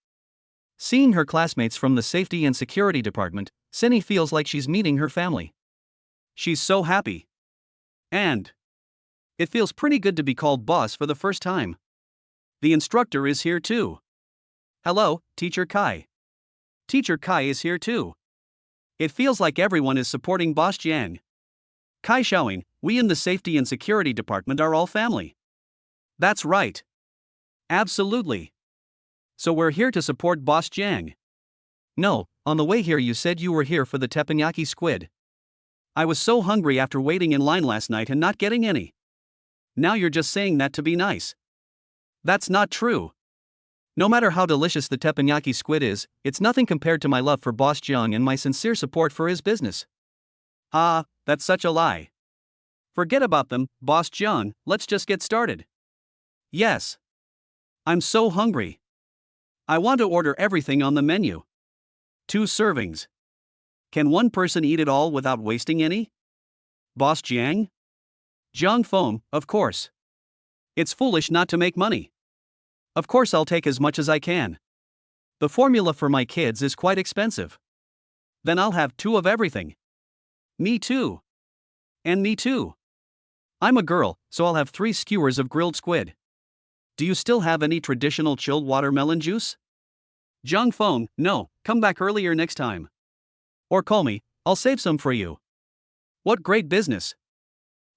Seeing her classmates from the safety and security department, Senny feels like she's meeting her family. She's so happy. And it feels pretty good to be called boss for the first time. The instructor is here too. Hello, Teacher Kai. Teacher Kai is here too. It feels like everyone is supporting Boss Jiang. Kai Xiaoyin, we in the safety and security department are all family. That's right. Absolutely. So we're here to support Boss Jiang. No, on the way here you said you were here for the teppanyaki squid. I was so hungry after waiting in line last night and not getting any. Now you're just saying that to be nice. That's not true. No matter how delicious the teppanyaki squid is, it's nothing compared to my love for Boss Jiang and my sincere support for his business. Ah, that's such a lie. Forget about them, Boss Jiang, let's just get started. Yes. I'm so hungry. I want to order everything on the menu. 2 servings. Can one person eat it all without wasting any? Boss Jiang? Jiang Feng, of course. It's foolish not to make money. Of course I'll take as much as I can. The formula for my kids is quite expensive. Then I'll have 2 of everything. Me too. And me too. I'm a girl, so I'll have 3 skewers of grilled squid. Do you still have any traditional chilled watermelon juice? Jiang Feng, no, come back earlier next time. Or call me, I'll save some for you. What great business.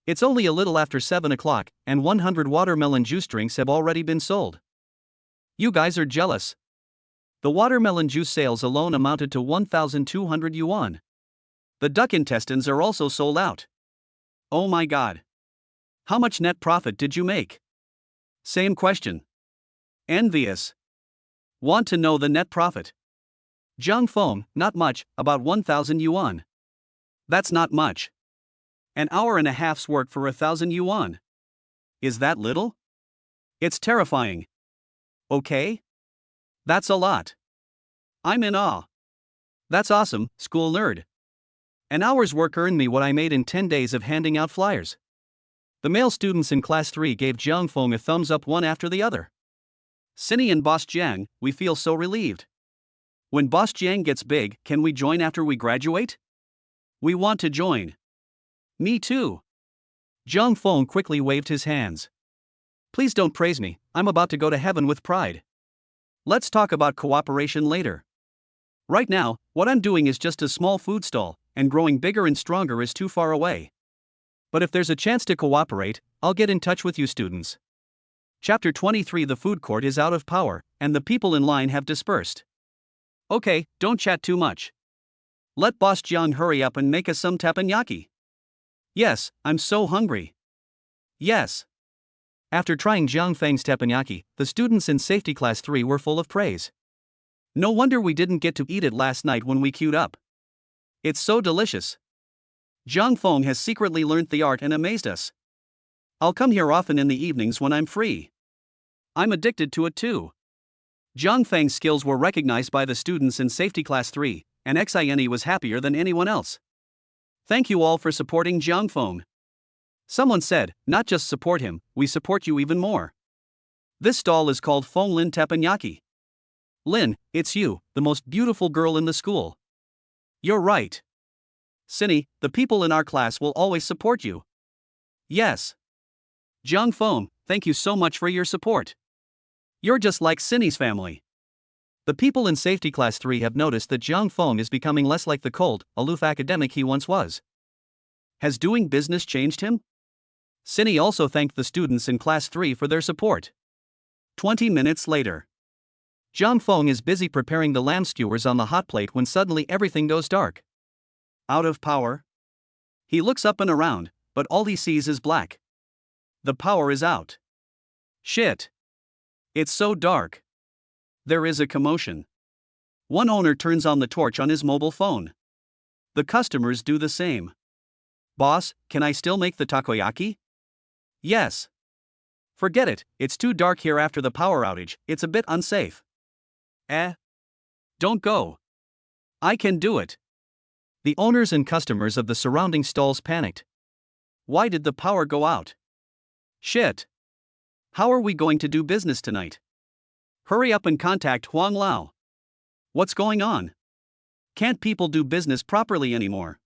It's only a little after 7 o'clock, and 100 watermelon juice drinks have already been sold. You guys are jealous. The watermelon juice sales alone amounted to 1,200 yuan. The duck intestines are also sold out. Oh my god. How much net profit did you make? Same question. Envious. Want to know the net profit? Jiang Feng, not much, about 1,000 yuan. That's not much. An hour and a half's work for 1,000 yuan. Is that little? It's terrifying. Okay? That's a lot. I'm in awe. That's awesome, school nerd. An hour's work earned me what I made in 10 days of handing out flyers. The male students in Class 3 gave Jiang Feng a thumbs up one after the other. Cindy and Boss Jiang, we feel so relieved. When Boss Jiang gets big, can we join after we graduate? We want to join. Me too. Jiang Feng quickly waved his hands. Please don't praise me, I'm about to go to heaven with pride. Let's talk about cooperation later. Right now, what I'm doing is just a small food stall, and growing bigger and stronger is too far away. But if there's a chance to cooperate, I'll get in touch with you students. Chapter 23. The food court is out of power, and the people in line have dispersed. Okay, don't chat too much. Let Boss Jiang hurry up and make us some teppanyaki. Yes, I'm so hungry. Yes. After trying Jiang Feng's teppanyaki, the students in Safety Class 3 were full of praise. No wonder we didn't get to eat it last night when we queued up. It's so delicious. Jiang Feng has secretly learned the art and amazed us. I'll come here often in the evenings when I'm free. I'm addicted to it too. Jiang Feng's skills were recognized by the students in Safety Class 3, and Xine was happier than anyone else. Thank you all for supporting Jiang Feng. Someone said, not just support him, we support you even more. This stall is called Feng Lin Teppanyaki. Lin, it's you, the most beautiful girl in the school. You're right. Cindy, the people in our class will always support you. Yes. Jiang Feng, thank you so much for your support. You're just like Cindy's family. The people in Safety Class 3 have noticed that Jiang Feng is becoming less like the cold, aloof academic he once was. Has doing business changed him? Cindy also thanked the students in Class 3 for their support. 20 minutes later. Jiang Feng is busy preparing the lamb skewers on the hot plate when suddenly everything goes dark. Out of power? He looks up and around, but all he sees is black. The power is out. Shit. It's so dark. There is a commotion. One owner turns on the torch on his mobile phone. The customers do the same. Boss, can I still make the takoyaki? Yes. Forget it, it's too dark here after the power outage, it's a bit unsafe. Don't go. I can do it. The owners and customers of the surrounding stalls panicked. Why did the power go out? Shit. How are we going to do business tonight? Hurry up and contact Huang Lao. What's going on? Can't people do business properly anymore?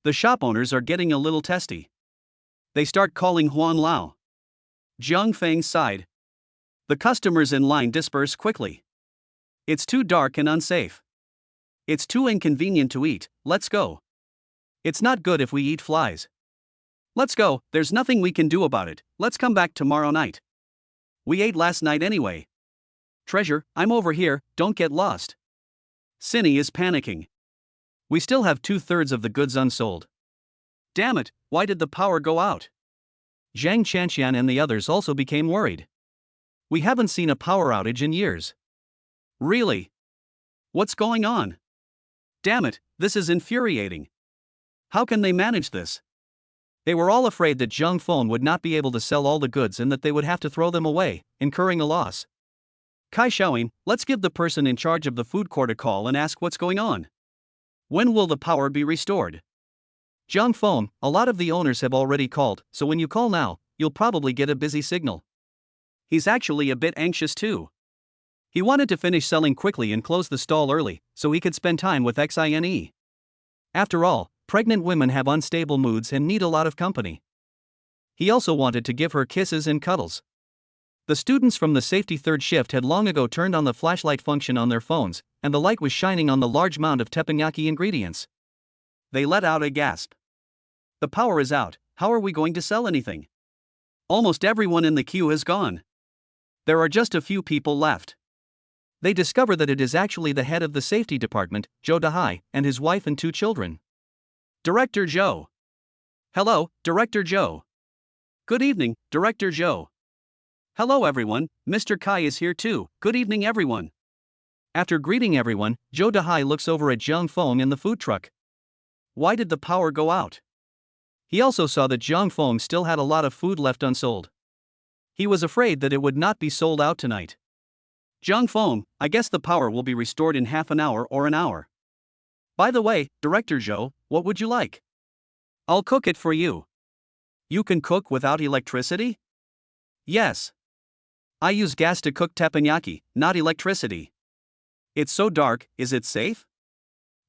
The shop owners are getting a little testy. They start calling Huang Lao. Jiang Feng sighed. The customers in line disperse quickly. It's too dark and unsafe. It's too inconvenient to eat, let's go. It's not good if we eat flies. Let's go, there's nothing we can do about it, let's come back tomorrow night. We ate last night anyway. Treasure, I'm over here, don't get lost. Cindy is panicking. We still have 2/3 of the goods unsold. Damn it, why did the power go out? Zhang Chanxian and the others also became worried. We haven't seen a power outage in years. Really? What's going on? Damn it, this is infuriating. How can they manage this? They were all afraid that Jiang Feng would not be able to sell all the goods and that they would have to throw them away, incurring a loss. Kai Xiaoying, let's give the person in charge of the food court a call and ask what's going on. When will the power be restored? Jiang Feng, a lot of the owners have already called, so when you call now, you'll probably get a busy signal. He's actually a bit anxious too. He wanted to finish selling quickly and close the stall early, so he could spend time with Xine. After all, pregnant women have unstable moods and need a lot of company. He also wanted to give her kisses and cuddles. The students from the safety third shift had long ago turned on the flashlight function on their phones, and the light was shining on the large mound of teppanyaki ingredients. They let out a gasp. The power is out, how are we going to sell anything? Almost everyone in the queue has gone. There are just a few people left. They discover that it is actually the head of the safety department, Zhou Dahai, and his wife and 2 children. Director Zhou. Hello, Director Zhou. Good evening, Director Zhou. Hello everyone, Mr. Kai is here too, good evening everyone. After greeting everyone, Zhou Dahai looks over at Jiang Feng and the food truck. Why did the power go out? He also saw that Jiang Feng still had a lot of food left unsold. He was afraid that it would not be sold out tonight. Jiang Feng, I guess the power will be restored in half an hour or an hour. By the way, Director Zhou, what would you like? I'll cook it for you. You can cook without electricity? Yes. I use gas to cook teppanyaki, not electricity. It's so dark, is it safe?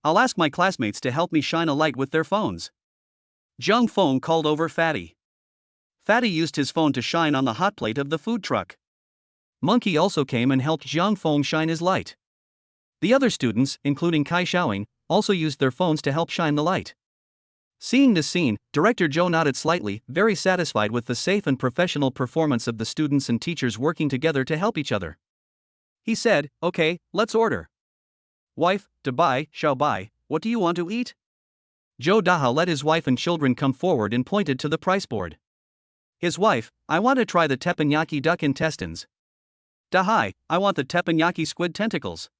I'll ask my classmates to help me shine a light with their phones. Jung Fong called over Fatty. Fatty used his phone to shine on the hot plate of the food truck. Monkey also came and helped Jung Fong shine his light. The other students, including Kai Xiaoing, also used their phones to help shine the light. Seeing this scene, Director Zhou nodded slightly, very satisfied with the safe and professional performance of the students and teachers working together to help each other. He said, "Okay, let's order. Wife, Dabai, Xiaobai, what do you want to eat?" Zhou Daha let his wife and children come forward and pointed to the price board. His wife, "I want to try the teppanyaki duck intestines." Dahai, "I want the teppanyaki squid tentacles."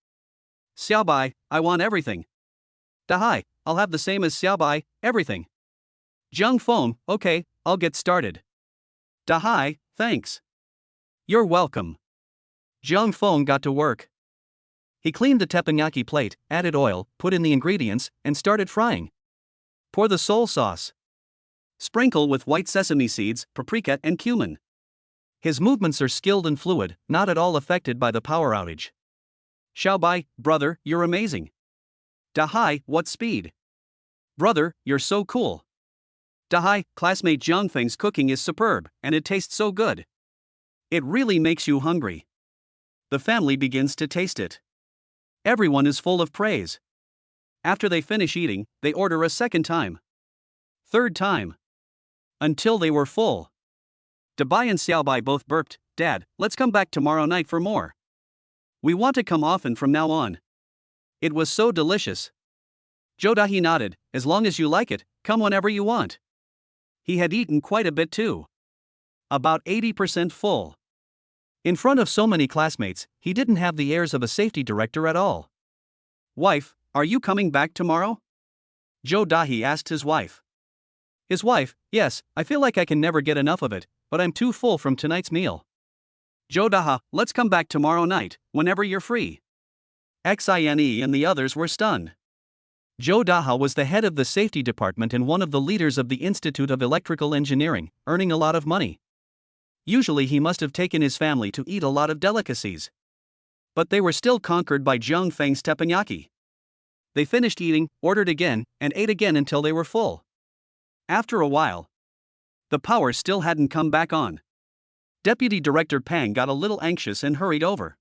Xiaobai, "I want everything." Dahai, "I'll have the same as Xiaobai, everything." Zhang Feng, "Okay, I'll get started." Dahai, "Thanks." You're welcome. Zhang Feng got to work. He cleaned the teppanyaki plate, added oil, put in the ingredients, and started frying. Pour the soy sauce. Sprinkle with white sesame seeds, paprika, and cumin. His movements are skilled and fluid, not at all affected by the power outage. Xiaobai, "Brother, you're amazing." Dahai, "What speed?" "Brother, you're so cool." Dahai, "Classmate Jiangfeng's cooking is superb, and it tastes so good. It really makes you hungry." The family begins to taste it. Everyone is full of praise. After they finish eating, they order a second time. Third time. Until they were full. Dabai and Xiaobai both burped, "Dad, let's come back tomorrow night for more. We want to come often from now on. It was so delicious." Jodahi nodded, "As long as you like it, come whenever you want." He had eaten quite a bit too. About 80% full. In front of so many classmates, he didn't have the airs of a safety director at all. "Wife, are you coming back tomorrow?" Jodahi asked his wife. His wife, "Yes, I feel like I can never get enough of it, but I'm too full from tonight's meal." Jodaha, "Let's come back tomorrow night, whenever you're free." Xine and the others were stunned. Jodaha was the head of the safety department and one of the leaders of the Institute of Electrical Engineering, earning a lot of money. Usually he must have taken his family to eat a lot of delicacies. But they were still conquered by Zhang Feng's teppanyaki. They finished eating, ordered again, and ate again until they were full. After a while, the power still hadn't come back on. Deputy Director Pang got a little anxious and hurried over.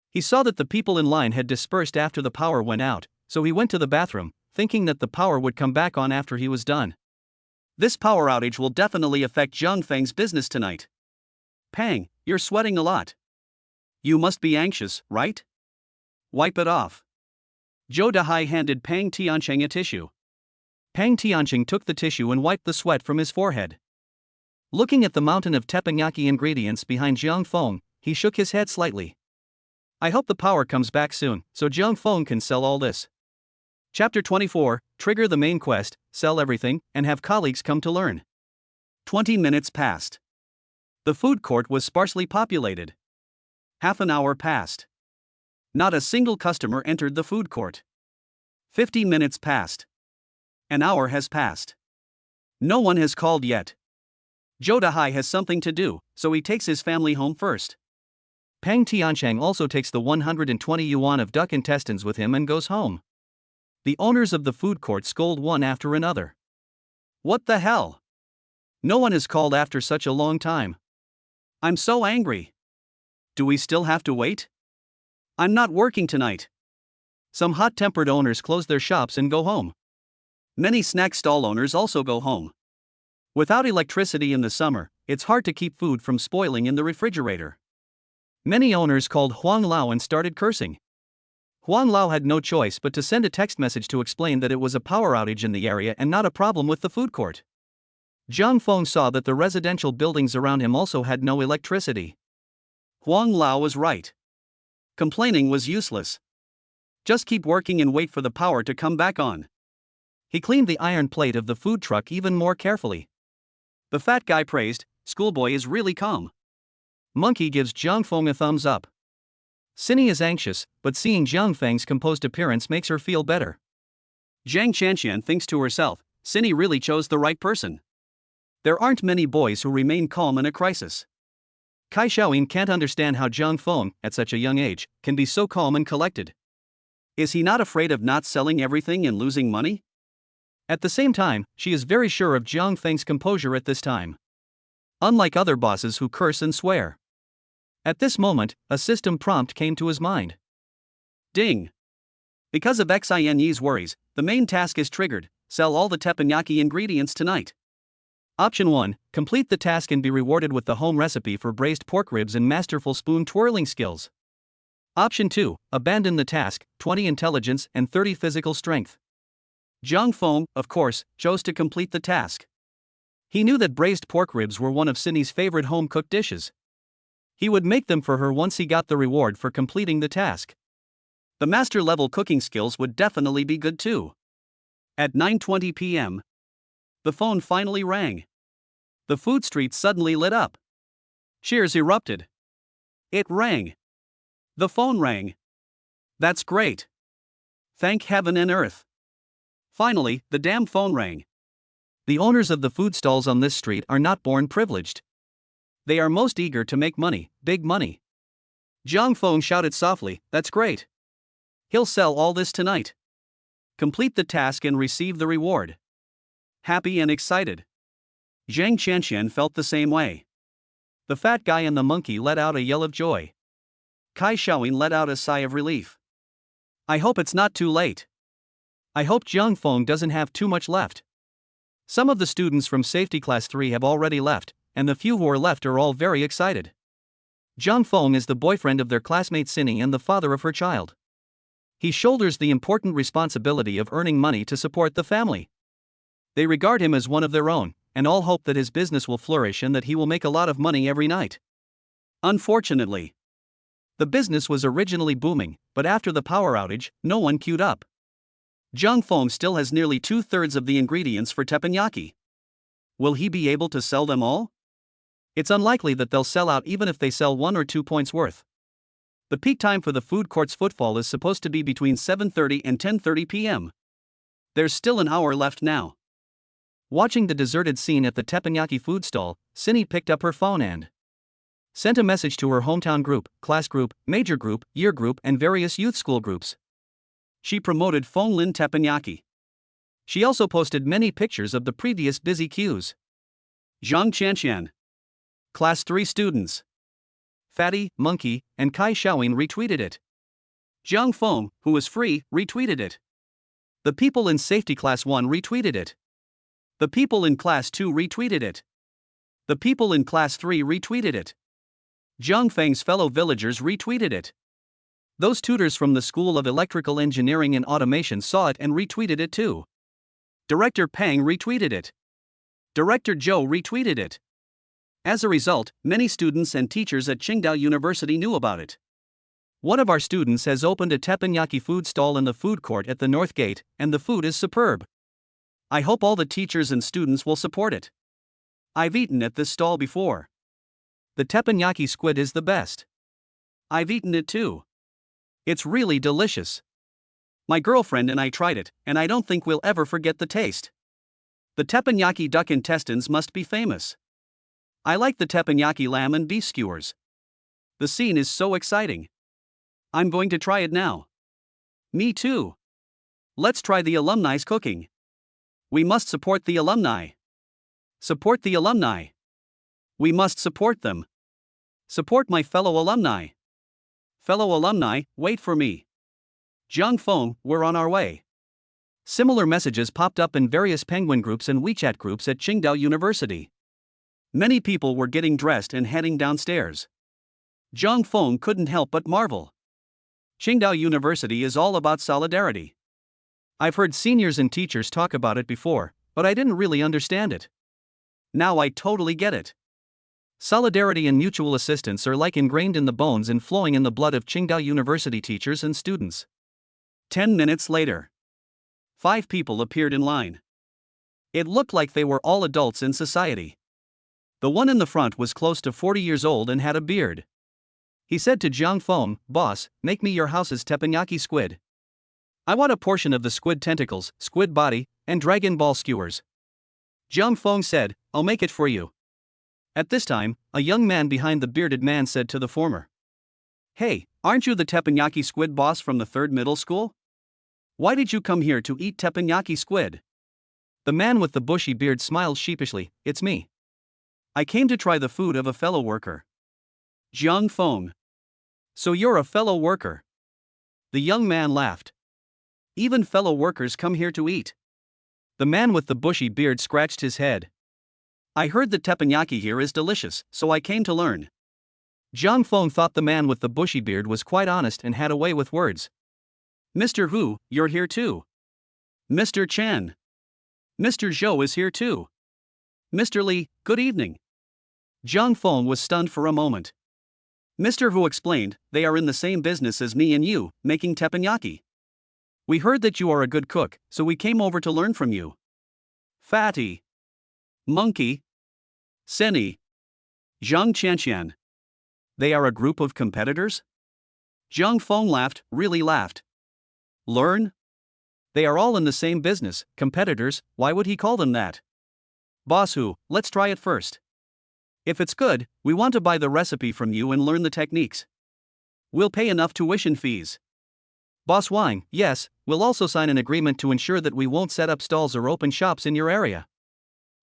He saw that the people in line had dispersed after the power went out, so he went to the bathroom, thinking that the power would come back on after he was done. This power outage will definitely affect Zhang Feng's business tonight. Pang, you're sweating a lot. You must be anxious, right? Wipe it off. Zhou Dahai handed Pang Tiancheng a tissue. Pang Tiancheng took the tissue and wiped the sweat from his forehead. Looking at the mountain of teppanyaki ingredients behind Zhang Feng, he shook his head slightly. I hope the power comes back soon, so Zhang Feng can sell all this. Chapter 24, Trigger the main quest, sell everything, and have colleagues come to learn. 20 minutes passed. The food court was sparsely populated. Half an hour passed. Not a single customer entered the food court. 50 minutes passed. An hour has passed. No one has called yet. Jodahai has something to do, so he takes his family home first. Pang Tiancheng also takes the 120 yuan of duck intestines with him and goes home. The owners of the food court scold one after another. What the hell? No one has called after such a long time. I'm so angry. Do we still have to wait? I'm not working tonight. Some hot-tempered owners close their shops and go home. Many snack stall owners also go home. Without electricity in the summer, it's hard to keep food from spoiling in the refrigerator. Many owners called Huang Lao and started cursing. Huang Lao had no choice but to send a text message to explain that it was a power outage in the area and not a problem with the food court. Zhang Feng saw that the residential buildings around him also had no electricity. Huang Lao was right. Complaining was useless. Just keep working and wait for the power to come back on. He cleaned the iron plate of the food truck even more carefully. The fat guy praised, "Schoolboy is really calm." Monkey gives Zhang Feng a thumbs up. Cindy is anxious, but seeing Zhang Feng's composed appearance makes her feel better. Zhang Chanxian thinks to herself, Cindy really chose the right person. There aren't many boys who remain calm in a crisis. Kai Xiaoyin can't understand how Zhang Feng, at such a young age, can be so calm and collected. Is he not afraid of not selling everything and losing money? At the same time, she is very sure of Jiang Feng's composure at this time. Unlike other bosses who curse and swear. At this moment, a system prompt came to his mind. Ding! Because of Xin Yi's worries, the main task is triggered: sell all the teppanyaki ingredients tonight. Option 1, complete the task and be rewarded with the home recipe for braised pork ribs and masterful spoon twirling skills. Option 2, abandon the task, 20 intelligence and 30 physical strength. Zhang Feng, of course, chose to complete the task. He knew that braised pork ribs were one of Cindy's favorite home-cooked dishes. He would make them for her once he got the reward for completing the task. The master-level cooking skills would definitely be good too. At 9:20 p.m., the phone finally rang. The food street suddenly lit up. Cheers erupted. It rang. The phone rang. That's great. Thank heaven and earth. Finally, the damn phone rang. The owners of the food stalls on this street are not born privileged. They are most eager to make money, big money. Zhang Feng shouted softly, "That's great. He'll sell all this tonight. Complete the task and receive the reward." Happy and excited. Zhang Qianxian felt the same way. The fat guy and the monkey let out a yell of joy. Kai Xiaoyin let out a sigh of relief. I hope it's not too late. I hope Zhang Feng doesn't have too much left. Some of the students from Safety Class 3 have already left, and the few who are left are all very excited. Zhang Feng is the boyfriend of their classmate Cindy and the father of her child. He shoulders the important responsibility of earning money to support the family. They regard him as one of their own, and all hope that his business will flourish and that he will make a lot of money every night. Unfortunately, the business was originally booming, but after the power outage, no one queued up. Zhang Feng still has nearly 2/3 of the ingredients for teppanyaki. Will he be able to sell them all? It's unlikely that they'll sell out even if they sell 1 or 2 points worth. The peak time for the food court's footfall is supposed to be between 7:30 and 10:30 p.m. There's still an hour left now. Watching the deserted scene at the teppanyaki food stall, Cindy picked up her phone and sent a message to her hometown group, class group, major group, year group, and various youth school groups. She promoted Fenglin teppanyaki. She also posted many pictures of the previous busy queues. Zhang Qianxian, Class 3 students, Fatty, Monkey, and Kai Xiaoyin retweeted it. Zhang Feng, who was free, retweeted it. The people in Safety Class 1 retweeted it. The people in Class 2 retweeted it. The people in Class 3 retweeted it. Zhang Feng's fellow villagers retweeted it. Those tutors from the School of Electrical Engineering and Automation saw it and retweeted it too. Director Pang retweeted it. Director Zhou retweeted it. As a result, many students and teachers at Qingdao University knew about it. One of our students has opened a teppanyaki food stall in the food court at the North Gate, and the food is superb. I hope all the teachers and students will support it. I've eaten at this stall before. The teppanyaki squid is the best. I've eaten it too. It's really delicious. My girlfriend and I tried it, and I don't think we'll ever forget the taste. The teppanyaki duck intestines must be famous. I like the teppanyaki lamb and beef skewers. The scene is so exciting. I'm going to try it now. Me too. Let's try the alumni's cooking. We must support the alumni. Support the alumni. We must support them. Support my fellow alumni. Fellow alumni, wait for me. Zhang Feng, we're on our way. Similar messages popped up in various penguin groups and WeChat groups at Qingdao University. Many people were getting dressed and heading downstairs. Zhang Feng couldn't help but marvel. Qingdao University is all about solidarity. I've heard seniors and teachers talk about it before, but I didn't really understand it. Now I totally get it. Solidarity and mutual assistance are like ingrained in the bones and flowing in the blood of Qingdao University teachers and students. 10 minutes later, 5 people appeared in line. It looked like they were all adults in society. The one in the front was close to 40 years old and had a beard. He said to Zhang Feng, "Boss, make me your house's teppanyaki squid. I want a portion of the squid tentacles, squid body, and dragon ball skewers." Jiang Feng said, I'll make it for you. At this time, a young man behind the bearded man said to the former, Hey, aren't you the teppanyaki squid boss from the 3rd middle school? Why did you come here to eat teppanyaki squid? The man with the bushy beard smiled sheepishly, It's me. I came to try the food of a fellow worker. Jiang Feng. So you're a fellow worker? The young man laughed. Even fellow workers come here to eat. The man with the bushy beard scratched his head. I heard the teppanyaki here is delicious, so I came to learn. Jiang Feng thought the man with the bushy beard was quite honest and had a way with words. Mr. Hu, you're here too. Mr. Chen. Mr. Zhou is here too. Mr. Li, good evening. Jiang Feng was stunned for a moment. Mr. Hu explained, they are in the same business as me and you, making teppanyaki. We heard that you are a good cook, so we came over to learn from you. Fatty. Monkey. Seni. Zhang Qianqian. They are a group of competitors? Jiang Feng laughed, really laughed. Learn? They are all in the same business, competitors, why would he call them that? Boss Hu, let's try it first. If it's good, we want to buy the recipe from you and learn the techniques. We'll pay enough tuition fees. Boss Wang, yes, we'll also sign an agreement to ensure that we won't set up stalls or open shops in your area.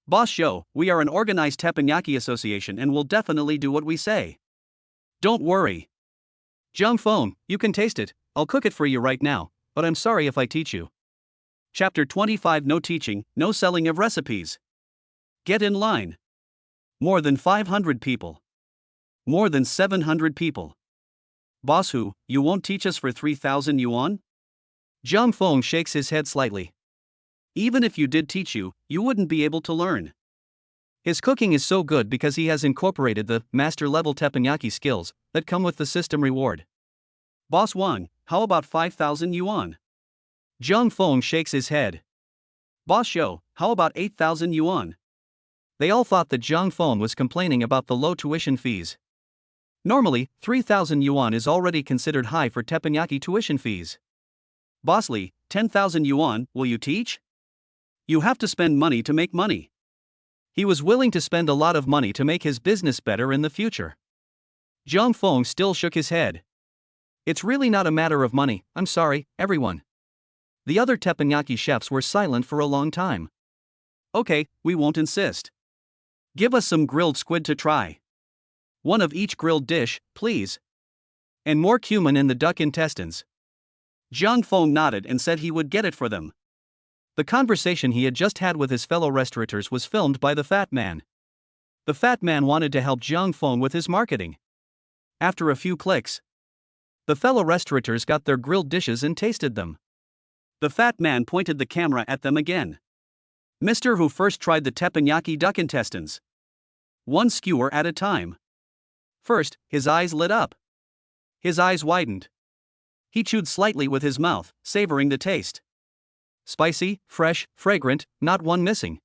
Boss Zhou, we are an organized teppanyaki association and will definitely do what we say. Don't worry. Jiang Feng, you can taste it, I'll cook it for you right now, but I'm sorry if I teach you. Chapter 25 No teaching, no selling of recipes. Get in line. More than 500 people. More than 700 people. Boss Hu, you won't teach us for 3,000 yuan? Jiang Feng shakes his head slightly. Even if you did teach you, you wouldn't be able to learn. His cooking is so good because he has incorporated the master-level teppanyaki skills that come with the system reward. Boss Wang, how about 5,000 yuan? Jiang Feng shakes his head. Boss Zhou, how about 8,000 yuan? They all thought that Jiang Feng was complaining about the low tuition fees. Normally, 3,000 yuan is already considered high for teppanyaki tuition fees. Boss Li, 10,000 yuan, will you teach? You have to spend money to make money. He was willing to spend a lot of money to make his business better in the future. Jiang Feng still shook his head. It's really not a matter of money, I'm sorry, everyone. The other teppanyaki chefs were silent for a long time. Okay, we won't insist. Give us some grilled squid to try. One of each grilled dish, please. And more cumin in the duck intestines. Jiang Feng nodded and said he would get it for them. The conversation he had just had with his fellow restaurateurs was filmed by the fat man. The fat man wanted to help Jiang Feng with his marketing. After a few clicks, the fellow restaurateurs got their grilled dishes and tasted them. The fat man pointed the camera at them again. Mr. Hu first tried the teppanyaki duck intestines. One skewer at a time. First, his eyes lit up. His eyes widened. He chewed slightly with his mouth, savoring the taste. Spicy, fresh, fragrant, not one missing.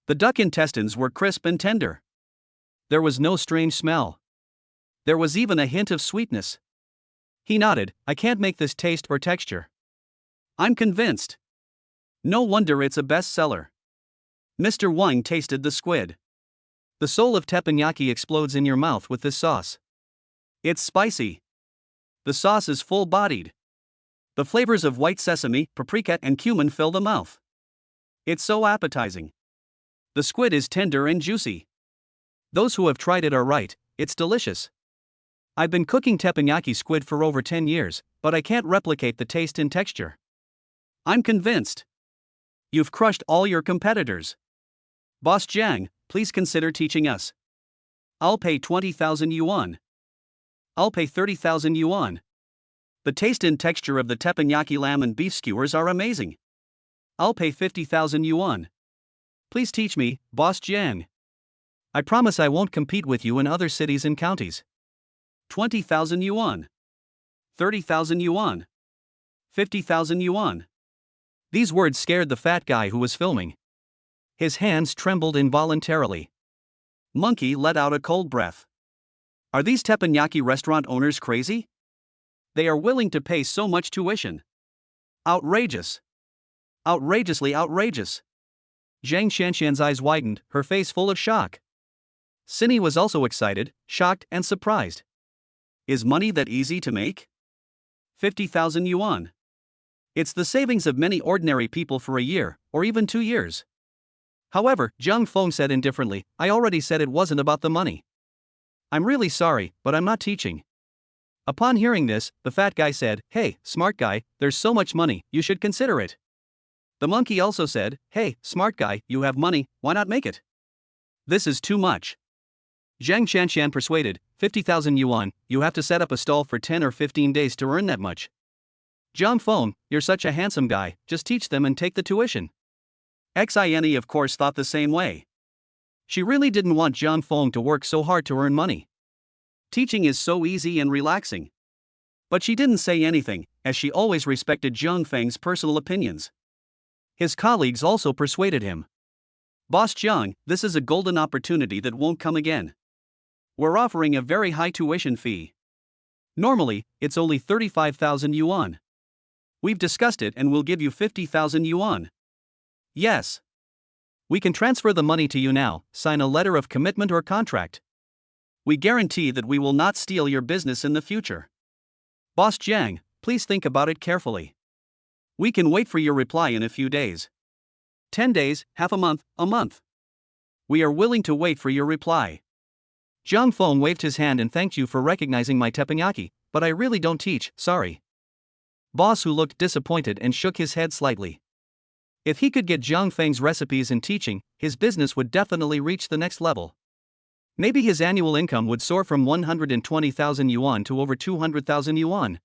The duck intestines were crisp and tender. There was no strange smell. There was even a hint of sweetness. He nodded, I can't make this taste or texture. I'm convinced. No wonder it's a bestseller. Mr. Wang tasted the squid. The soul of teppanyaki explodes in your mouth with this sauce. It's spicy. The sauce is full-bodied. The flavors of white sesame, paprika, and cumin fill the mouth. It's so appetizing. The squid is tender and juicy. Those who have tried it are right, it's delicious. I've been cooking teppanyaki squid for over 10 years, but I can't replicate the taste and texture. I'm convinced. You've crushed all your competitors. Boss Jiang, please consider teaching us. I'll pay 20,000 yuan. I'll pay 30,000 yuan. The taste and texture of the teppanyaki lamb and beef skewers are amazing. I'll pay 50,000 yuan. Please teach me, Boss Jiang. I promise I won't compete with you in other cities and counties. 20,000 yuan. 30,000 yuan. 50,000 yuan. These words scared the fat guy who was filming. His hands trembled involuntarily. Monkey let out a cold breath. Are these teppanyaki restaurant owners crazy? They are willing to pay so much tuition. Outrageous. Outrageously outrageous. Zhang Shanshan's eyes widened, her face full of shock. Cindy was also excited, shocked, and surprised. Is money that easy to make? 50,000 yuan. It's the savings of many ordinary people for a year, or even 2 years. However, Zhang Feng said indifferently, I already said it wasn't about the money. I'm really sorry, but I'm not teaching. Upon hearing this, the fat guy said, Hey, smart guy, there's so much money, you should consider it. The monkey also said, Hey, smart guy, you have money, why not make it? This is too much. Zhang Shanshan persuaded, 50,000 yuan, you have to set up a stall for 10 or 15 days to earn that much. Zhang Feng, you're such a handsome guy, just teach them and take the tuition. Xine of course thought the same way. She really didn't want Zhang Feng to work so hard to earn money. Teaching is so easy and relaxing. But she didn't say anything, as she always respected Zhang Feng's personal opinions. His colleagues also persuaded him. Boss Zhang, this is a golden opportunity that won't come again. We're offering a very high tuition fee. Normally, it's only 35,000 yuan. We've discussed it and we'll give you 50,000 yuan. Yes. We can transfer the money to you now, sign a letter of commitment or contract. We guarantee that we will not steal your business in the future. Boss Zhang, please think about it carefully. We can wait for your reply in a few days. 10 days, half a month, a month. We are willing to wait for your reply. Zhang Feng waved his hand and thanked you for recognizing my teppanyaki, but I really don't teach, sorry. Boss who looked disappointed and shook his head slightly. If he could get Zhang Feng's recipes in teaching, his business would definitely reach the next level. Maybe his annual income would soar from 120,000 yuan to over 200,000 yuan.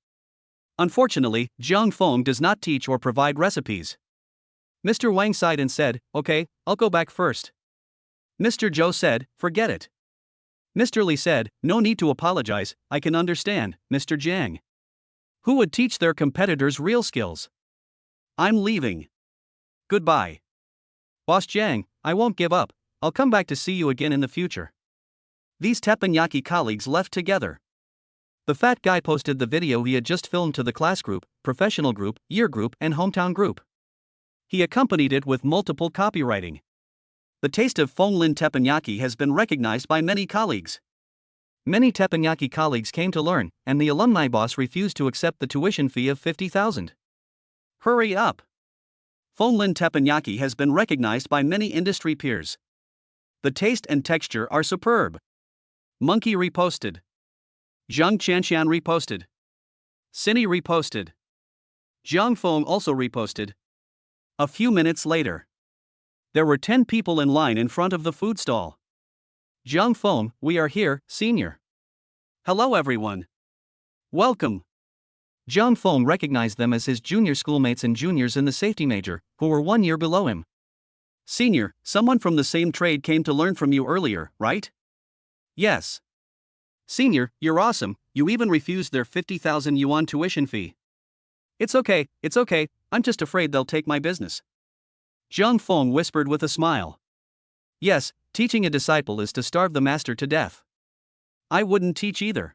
Unfortunately, Zhang Feng does not teach or provide recipes. Mr. Wang sighed and said, Okay, I'll go back first. Mr. Zhou said, Forget it. Mr. Li said, No need to apologize, I can understand, Mr. Zhang. Who would teach their competitors real skills? I'm leaving. Goodbye. Boss Zhang, I won't give up, I'll come back to see you again in the future. These teppanyaki colleagues left together. The fat guy posted the video he had just filmed to the class group, professional group, year group, and hometown group. He accompanied it with multiple copywriting. The taste of Fenglin teppanyaki has been recognized by many colleagues. Many teppanyaki colleagues came to learn, and the alumni boss refused to accept the tuition fee of 50,000. Hurry up! Fenglin teppanyaki has been recognized by many industry peers. The taste and texture are superb. Monkey reposted. Zhang Chanshan reposted. Cindy reposted. Zhang Feng also reposted. A few minutes later, there were 10 people in line in front of the food stall. Zhang Feng, we are here, senior. Hello everyone. Welcome. Zhang Feng recognized them as his junior schoolmates and juniors in the safety major, who were 1 year below him. Senior, someone from the same trade came to learn from you earlier, right? Yes. Senior, you're awesome, you even refused their 50,000 yuan tuition fee. It's okay, I'm just afraid they'll take my business. Zhang Feng whispered with a smile. Yes, teaching a disciple is to starve the master to death. I wouldn't teach either.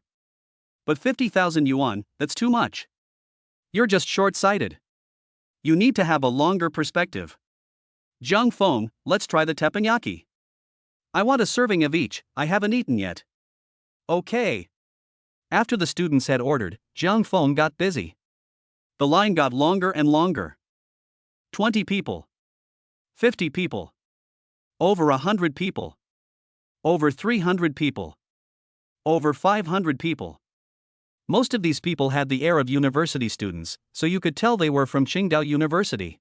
But 50,000 yuan, that's too much. You're just short-sighted. You need to have a longer perspective. Zhang Feng, let's try the teppanyaki. I want a serving of each, I haven't eaten yet. Okay. After the students had ordered, Zhang Feng got busy. The line got longer and longer. 20 people. 50 people. Over 100 people. Over 300 people. Over 500 people. Most of these people had the air of university students, so you could tell they were from Qingdao University.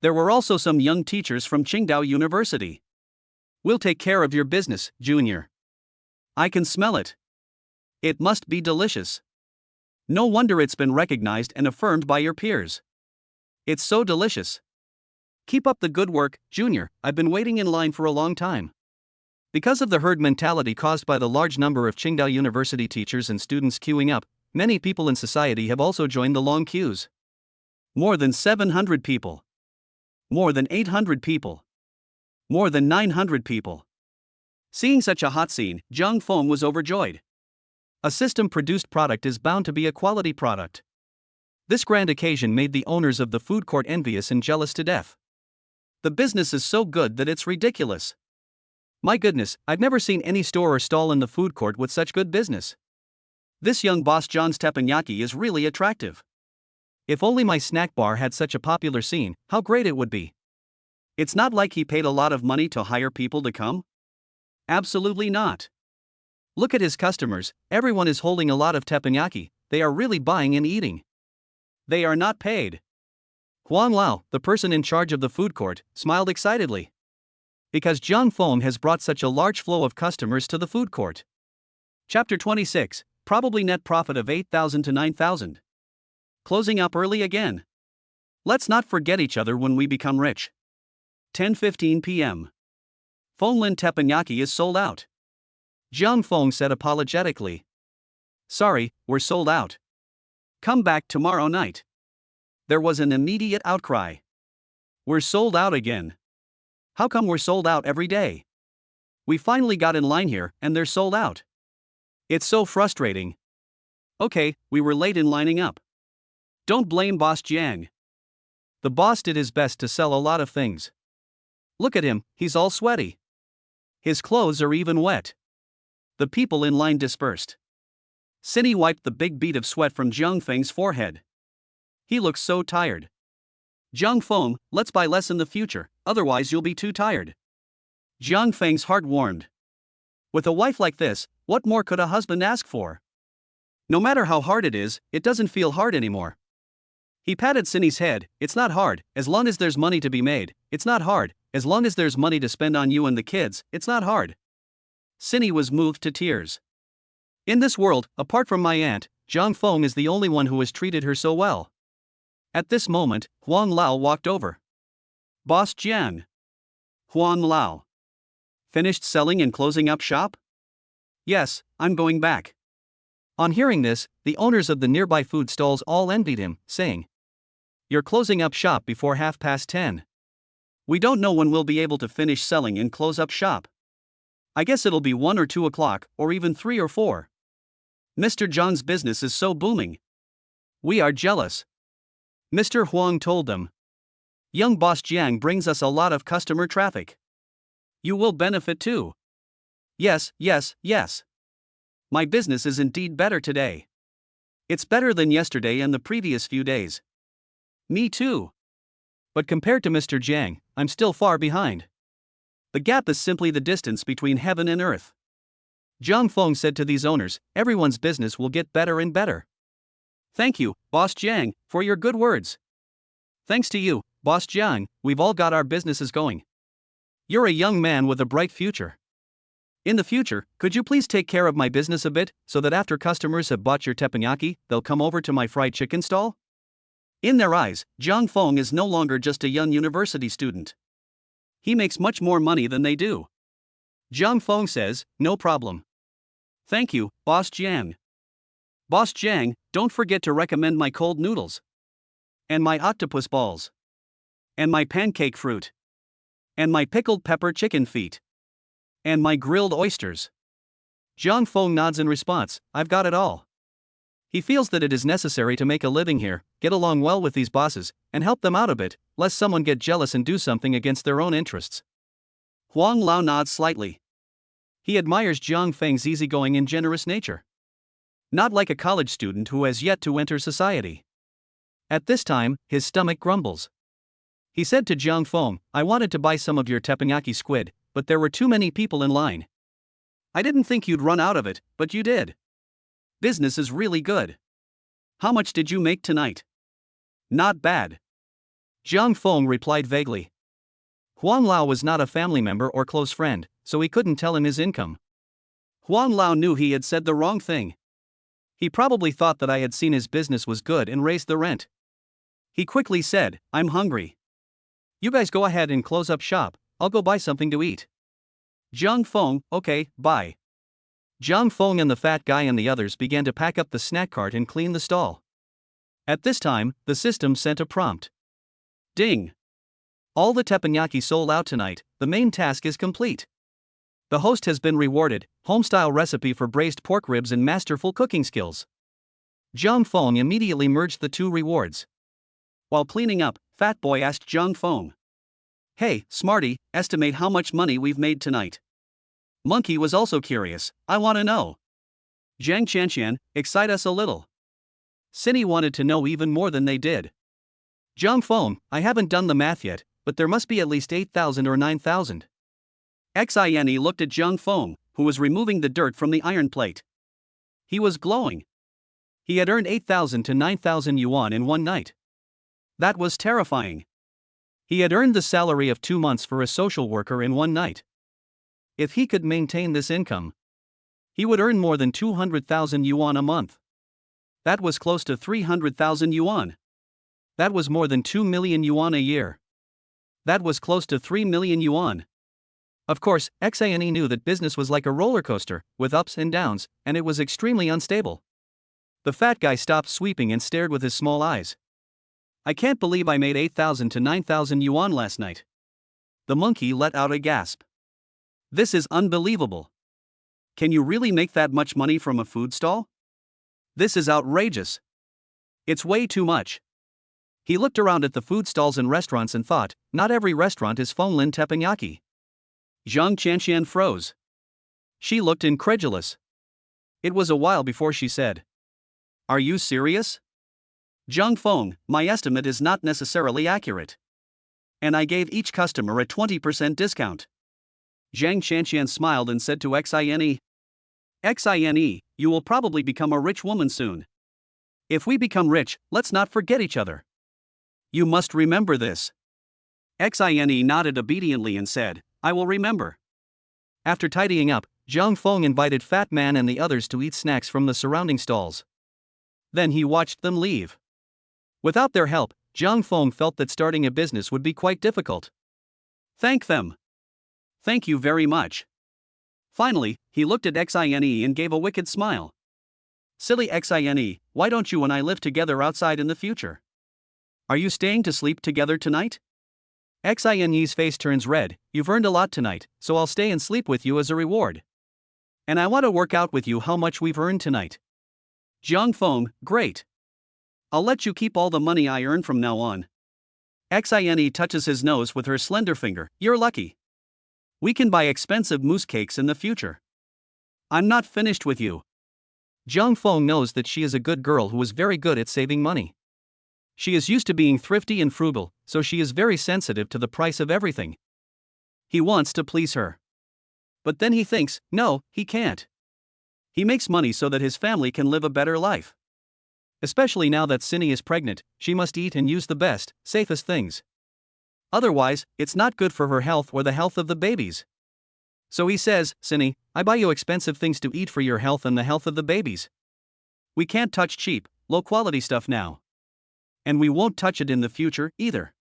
There were also some young teachers from Qingdao University. We'll take care of your business, Junior. I can smell it. It must be delicious. No wonder it's been recognized and affirmed by your peers. It's so delicious. Keep up the good work, Junior, I've been waiting in line for a long time. Because of the herd mentality caused by the large number of Qingdao University teachers and students queuing up, many people in society have also joined the long queues. More than 700 people. More than 800 people. More than 900 people. Seeing such a hot scene, Zhang Feng was overjoyed. A system-produced product is bound to be a quality product. This grand occasion made the owners of the food court envious and jealous to death. The business is so good that it's ridiculous. My goodness, I've never seen any store or stall in the food court with such good business. This young boss John's teppanyaki is really attractive. If only my snack bar had such a popular scene, how great it would be. It's not like he paid a lot of money to hire people to come. Absolutely not. Look at his customers, everyone is holding a lot of teppanyaki, they are really buying and eating. They are not paid. Huang Lao, the person in charge of the food court, smiled excitedly. Because Jiang Feng has brought such a large flow of customers to the food court. Chapter 26, probably net profit of 8,000 to 9,000. Closing up early again. Let's not forget each other when we become rich. 10:15 p.m. Fenglin teppanyaki is sold out. Jiang Feng said apologetically. Sorry, we're sold out. Come back tomorrow night. There was an immediate outcry. We're sold out again. How come we're sold out every day? We finally got in line here and they're sold out. It's so frustrating. Okay, we were late in lining up. Don't blame Boss Jiang. The boss did his best to sell a lot of things. Look at him, he's all sweaty. His clothes are even wet. The people in line dispersed. Cindy wiped the big bead of sweat from Jiang Feng's forehead. He looks so tired. Jiang Feng, let's buy less in the future, otherwise you'll be too tired. Jiang Feng's heart warmed. With a wife like this, what more could a husband ask for? No matter how hard it is, it doesn't feel hard anymore. He patted Cindy's head. It's not hard, as long as there's money to be made. It's not hard, as long as there's money to spend on you and the kids. It's not hard. Cindy was moved to tears. In this world, apart from my aunt, Jiang Feng is the only one who has treated her so well. At this moment, Huang Lao walked over. Boss Jiang. Huang Lao. Finished selling and closing up shop? Yes, I'm going back. On hearing this, the owners of the nearby food stalls all envied him, saying, You're closing up shop before 10:30. We don't know when we'll be able to finish selling and close up shop. I guess it'll be 1 or 2 o'clock, or even 3 or 4. Mr. John's business is so booming. We are jealous. Mr. Huang told them. Young boss Jiang brings us a lot of customer traffic. You will benefit too. Yes, yes, yes. My business is indeed better today. It's better than yesterday and the previous few days. Me too. But compared to Mr. Jiang, I'm still far behind. The gap is simply the distance between heaven and earth. Jiang Feng said to these owners, everyone's business will get better and better. Thank you, Boss Jiang, for your good words. Thanks to you, Boss Jiang, we've all got our businesses going. You're a young man with a bright future. In the future, could you please take care of my business a bit, so that after customers have bought your teppanyaki, they'll come over to my fried chicken stall? In their eyes, Jiang Feng is no longer just a young university student. He makes much more money than they do. Jiang Feng says, no problem. Thank you, Boss Jiang. Boss Jiang, don't forget to recommend my cold noodles. And my octopus balls. And my pancake fruit. And my pickled pepper chicken feet. And my grilled oysters. Jiang Feng nods in response, I've got it all. He feels that it is necessary to make a living here, get along well with these bosses, and help them out a bit, lest someone get jealous and do something against their own interests. Huang Lao nods slightly. He admires Jiang Feng's easygoing and generous nature. Not like a college student who has yet to enter society. At this time, his stomach grumbles. He said to Jiang Feng, I wanted to buy some of your teppanyaki squid, but there were too many people in line. I didn't think you'd run out of it, but you did. Business is really good. How much did you make tonight? Not bad. Jiang Feng replied vaguely. Huang Lao was not a family member or close friend, so he couldn't tell him his income. Huang Lao knew he had said the wrong thing. He probably thought that I had seen his business was good and raised the rent. He quickly said, I'm hungry. You guys go ahead and close up shop, I'll go buy something to eat. Jiang Feng, okay, bye. Jiang Feng and the fat guy and the others began to pack up the snack cart and clean the stall. At this time, the system sent a prompt. Ding! All the teppanyaki sold out tonight, the main task is complete. The host has been rewarded, home-style recipe for braised pork ribs and masterful cooking skills. Jiang Feng immediately merged the two rewards. While cleaning up, Fat Boy asked Jiang Feng. Hey, Smarty, estimate how much money we've made tonight. Monkey was also curious. I want to know. Zhang Qianqian, excite us a little. Cindy wanted to know even more than they did. Zhang Feng, I haven't done the math yet, but there must be at least 8,000 or 9,000. Xine looked at Zhang Feng, who was removing the dirt from the iron plate. He was glowing. He had earned 8,000 to 9,000 yuan in one night. That was terrifying. He had earned the salary of 2 months for a social worker in one night. If he could maintain this income, he would earn more than 200,000 yuan a month. That was close to 300,000 yuan. That was more than 2 million yuan a year. That was close to 3 million yuan. Of course, Xine knew that business was like a roller coaster, with ups and downs, and it was extremely unstable. The fat guy stopped sweeping and stared with his small eyes. I can't believe I made 8,000 to 9,000 yuan last night. The monkey let out a gasp. This is unbelievable. Can you really make that much money from a food stall? This is outrageous. It's way too much. He looked around at the food stalls and restaurants and thought, not every restaurant is Fenglin teppanyaki. Zhang Qianqian froze. She looked incredulous. It was a while before she said, Are you serious? Zhang Feng, my estimate is not necessarily accurate. And I gave each customer a 20% discount. Zhang Qianqian smiled and said to Xine, Xine, you will probably become a rich woman soon. If we become rich, let's not forget each other. You must remember this. Xine nodded obediently and said, I will remember. After tidying up, Zhang Feng invited Fat Man and the others to eat snacks from the surrounding stalls. Then he watched them leave. Without their help, Zhang Feng felt that starting a business would be quite difficult. Thank them. Thank you very much. Finally, he looked at Xine and gave a wicked smile. Silly Xine, why don't you and I live together outside in the future? Are you staying to sleep together tonight? Xine's face turns red. You've earned a lot tonight, so I'll stay and sleep with you as a reward. And I want to work out with you how much we've earned tonight. Zhang Feng, great. I'll let you keep all the money I earn from now on. Xine touches his nose with her slender finger. You're lucky. We can buy expensive mousse cakes in the future. I'm not finished with you. Zhang Feng knows that she is a good girl who is very good at saving money. She is used to being thrifty and frugal, so she is very sensitive to the price of everything. He wants to please her. But then he thinks, no, he can't. He makes money so that his family can live a better life. Especially now that Cindy is pregnant, she must eat and use the best, safest things. Otherwise, it's not good for her health or the health of the babies. So he says, Cindy, I buy you expensive things to eat for your health and the health of the babies. We can't touch cheap, low-quality stuff now. And we won't touch it in the future, either.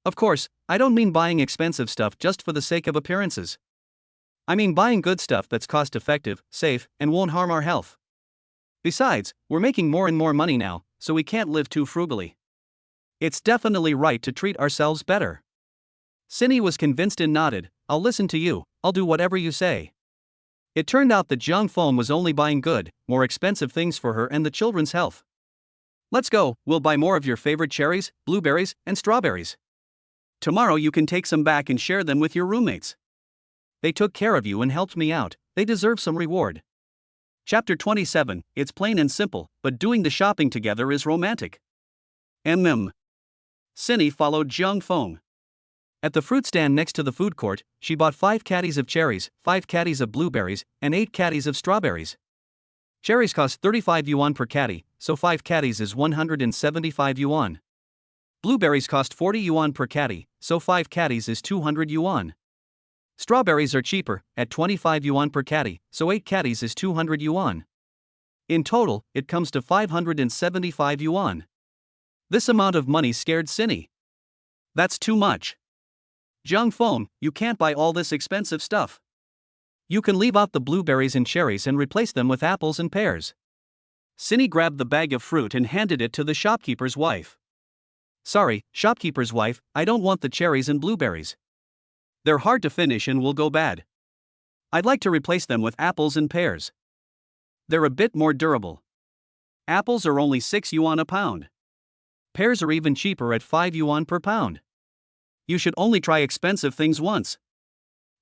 Of course, I don't mean buying expensive stuff just for the sake of appearances. I mean buying good stuff that's cost-effective, safe, and won't harm our health. Besides, we're making more and more money now, so we can't live too frugally. It's definitely right to treat ourselves better. Cindy was convinced and nodded, I'll listen to you, I'll do whatever you say. It turned out that Zhang Feng was only buying good, more expensive things for her and the children's health. Let's go, we'll buy more of your favorite cherries, blueberries, and strawberries. Tomorrow you can take some back and share them with your roommates. They took care of you and helped me out, they deserve some reward. Chapter 27, it's plain and simple, but doing the shopping together is romantic. Cindy followed Zhang Feng. At the fruit stand next to the food court, she bought 5 caddies of cherries, 5 caddies of blueberries, and 8 caddies of strawberries. Cherries cost 35 yuan per caddy, so 5 caddies is 175 yuan. Blueberries cost 40 yuan per caddy, so 5 caddies is 200 yuan. Strawberries are cheaper, at 25 yuan per caddy, so 8 caddies is 200 yuan. In total, it comes to 575 yuan. This amount of money scared Cindy. That's too much. Zhang Feng, you can't buy all this expensive stuff. You can leave out the blueberries and cherries and replace them with apples and pears. Cindy grabbed the bag of fruit and handed it to the shopkeeper's wife. Sorry, shopkeeper's wife, I don't want the cherries and blueberries. They're hard to finish and will go bad. I'd like to replace them with apples and pears. They're a bit more durable. Apples are only 6 yuan a pound. Pears are even cheaper at 5 yuan per pound. You should only try expensive things once.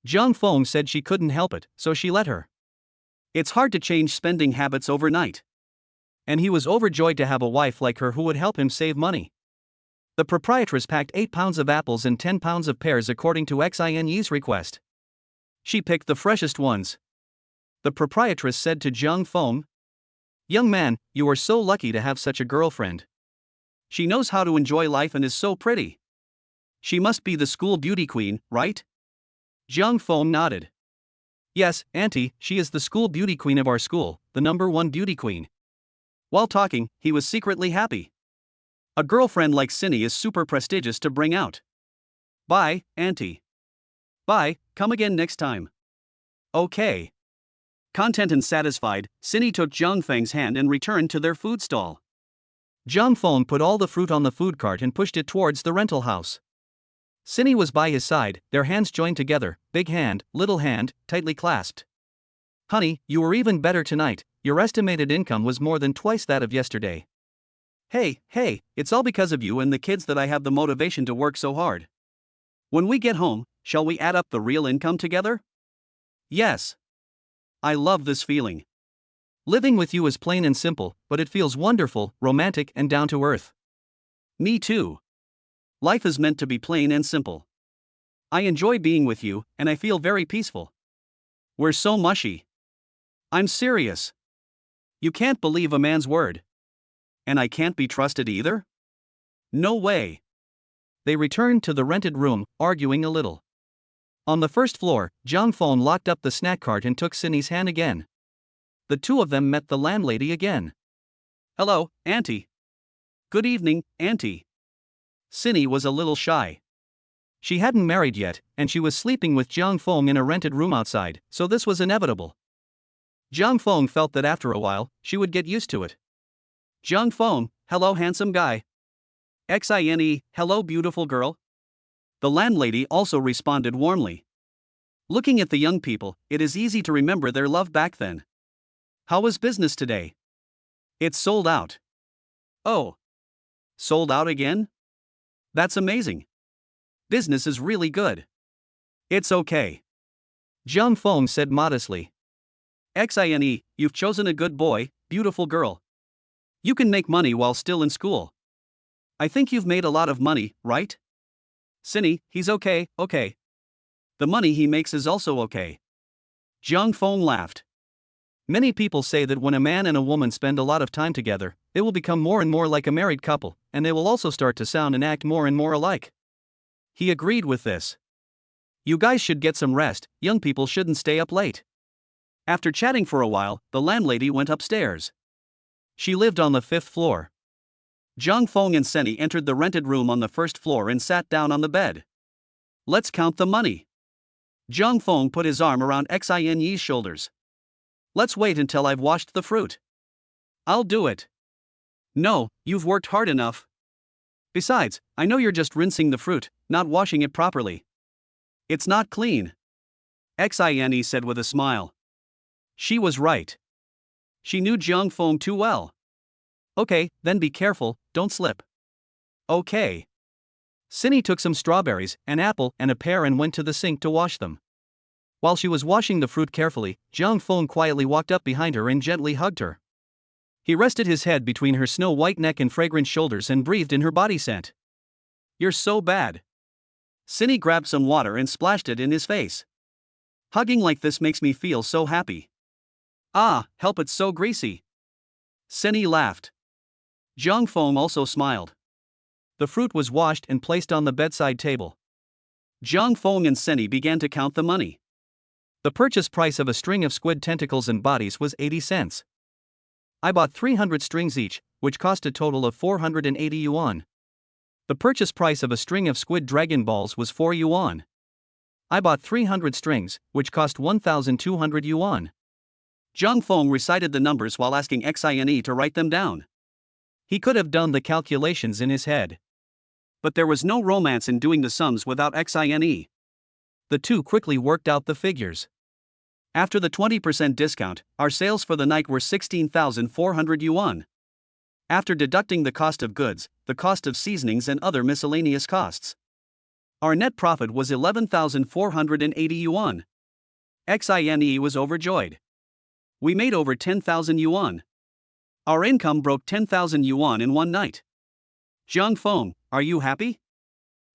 Jiang Feng said she couldn't help it, so she let her. It's hard to change spending habits overnight. And he was overjoyed to have a wife like her who would help him save money. The proprietress packed 8 pounds of apples and 10 pounds of pears according to Xianyi's request. She picked the freshest ones. The proprietress said to Jiang Feng, "Young man, you are so lucky to have such a girlfriend. She knows how to enjoy life and is so pretty. She must be the school beauty queen, right?" Jiang Feng nodded. "Yes, Auntie, she is the school beauty queen of our school, the #1 beauty queen." While talking, he was secretly happy. A girlfriend like Cindy is super prestigious to bring out. Bye, Auntie. Bye, come again next time. Okay. Content and satisfied, Cindy took Jiang Feng's hand and returned to their food stall. Jiang Feng put all the fruit on the food cart and pushed it towards the rental house. Cindy was by his side, their hands joined together, big hand, little hand, tightly clasped. "Honey, you were even better tonight, your estimated income was more than twice that of yesterday. Hey, it's all because of you and the kids that I have the motivation to work so hard. When we get home, shall we add up the real income together?" "Yes. I love this feeling. Living with you is plain and simple, but it feels wonderful, romantic, and down to earth." "Me too. Life is meant to be plain and simple. I enjoy being with you, and I feel very peaceful. We're so mushy. I'm serious. You can't believe a man's word. And I can't be trusted either? No way." They returned to the rented room, arguing a little. On the first floor, Jiang Feng locked up the snack cart and took Cindy's hand again. The two of them met the landlady again. "Hello, Auntie." "Good evening, Auntie." Cindy was a little shy. She hadn't married yet, and she was sleeping with Jiang Feng in a rented room outside, so this was inevitable. Jiang Feng felt that after a while, she would get used to it. "Jiang Feng, hello handsome guy." "Xine, hello beautiful girl." The landlady also responded warmly. Looking at the young people, it is easy to remember their love back then. "How was business today?" "It's sold out." "Oh. Sold out again? That's amazing. Business is really good." "It's okay." Jiang Feng said modestly. "Xine, you've chosen a good boy, beautiful girl. You can make money while still in school. I think you've made a lot of money, right?" "Cindy, he's okay. The money he makes is also okay." Jiang Feng laughed. Many people say that when a man and a woman spend a lot of time together, it will become more and more like a married couple, and they will also start to sound and act more and more alike. He agreed with this. "You guys should get some rest, young people shouldn't stay up late." After chatting for a while, the landlady went upstairs. She lived on the 5th floor. Jiang Feng and Cindy entered the rented room on the 1st floor and sat down on the bed. "Let's count the money." Jiang Feng put his arm around Xianyi's shoulders. "Let's wait until I've washed the fruit." "I'll do it." "No, you've worked hard enough. Besides, I know you're just rinsing the fruit, not washing it properly. It's not clean." Xianye said with a smile. She was right. She knew Jiang Feng too well. "Okay, then be careful, don't slip." "Okay." Cindy took some strawberries, an apple, and a pear and went to the sink to wash them. While she was washing the fruit carefully, Jiang Feng quietly walked up behind her and gently hugged her. He rested his head between her snow-white neck and fragrant shoulders and breathed in her body scent. "You're so bad." Cindy grabbed some water and splashed it in his face. "Hugging like this makes me feel so happy." "Ah, help, it's so greasy." Cindy laughed. Jiang Feng also smiled. The fruit was washed and placed on the bedside table. Jiang Feng and Cindy began to count the money. The purchase price of a string of squid tentacles and bodies was 80 cents. I bought 300 strings each, which cost a total of 480 yuan. The purchase price of a string of squid dragon balls was 4 yuan. I bought 300 strings, which cost 1,200 yuan. Jiang Feng recited the numbers while asking Xine to write them down. He could have done the calculations in his head. But there was no romance in doing the sums without Xine. The two quickly worked out the figures. After the 20% discount, our sales for the night were 16,400 yuan. After deducting the cost of goods, the cost of seasonings and other miscellaneous costs. Our net profit was 11,480 yuan. Xine was overjoyed. We made over 10,000 yuan. Our income broke 10,000 yuan in one night. Zhang Feng, are you happy?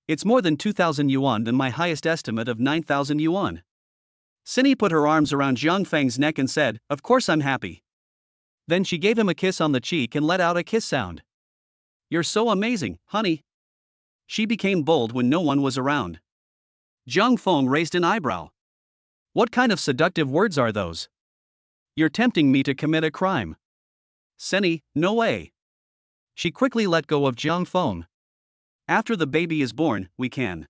It's more than 2,000 yuan than my highest estimate of 9,000 yuan. Cindy put her arms around Zhang Feng's neck and said, "Of course I'm happy." Then she gave him a kiss on the cheek and let out a kiss sound. "You're so amazing, honey." She became bold when no one was around. Zhang Feng raised an eyebrow. "What kind of seductive words are those? You're tempting me to commit a crime." "Cindy, no way." She quickly let go of Zhang Feng. "After the baby is born, we can.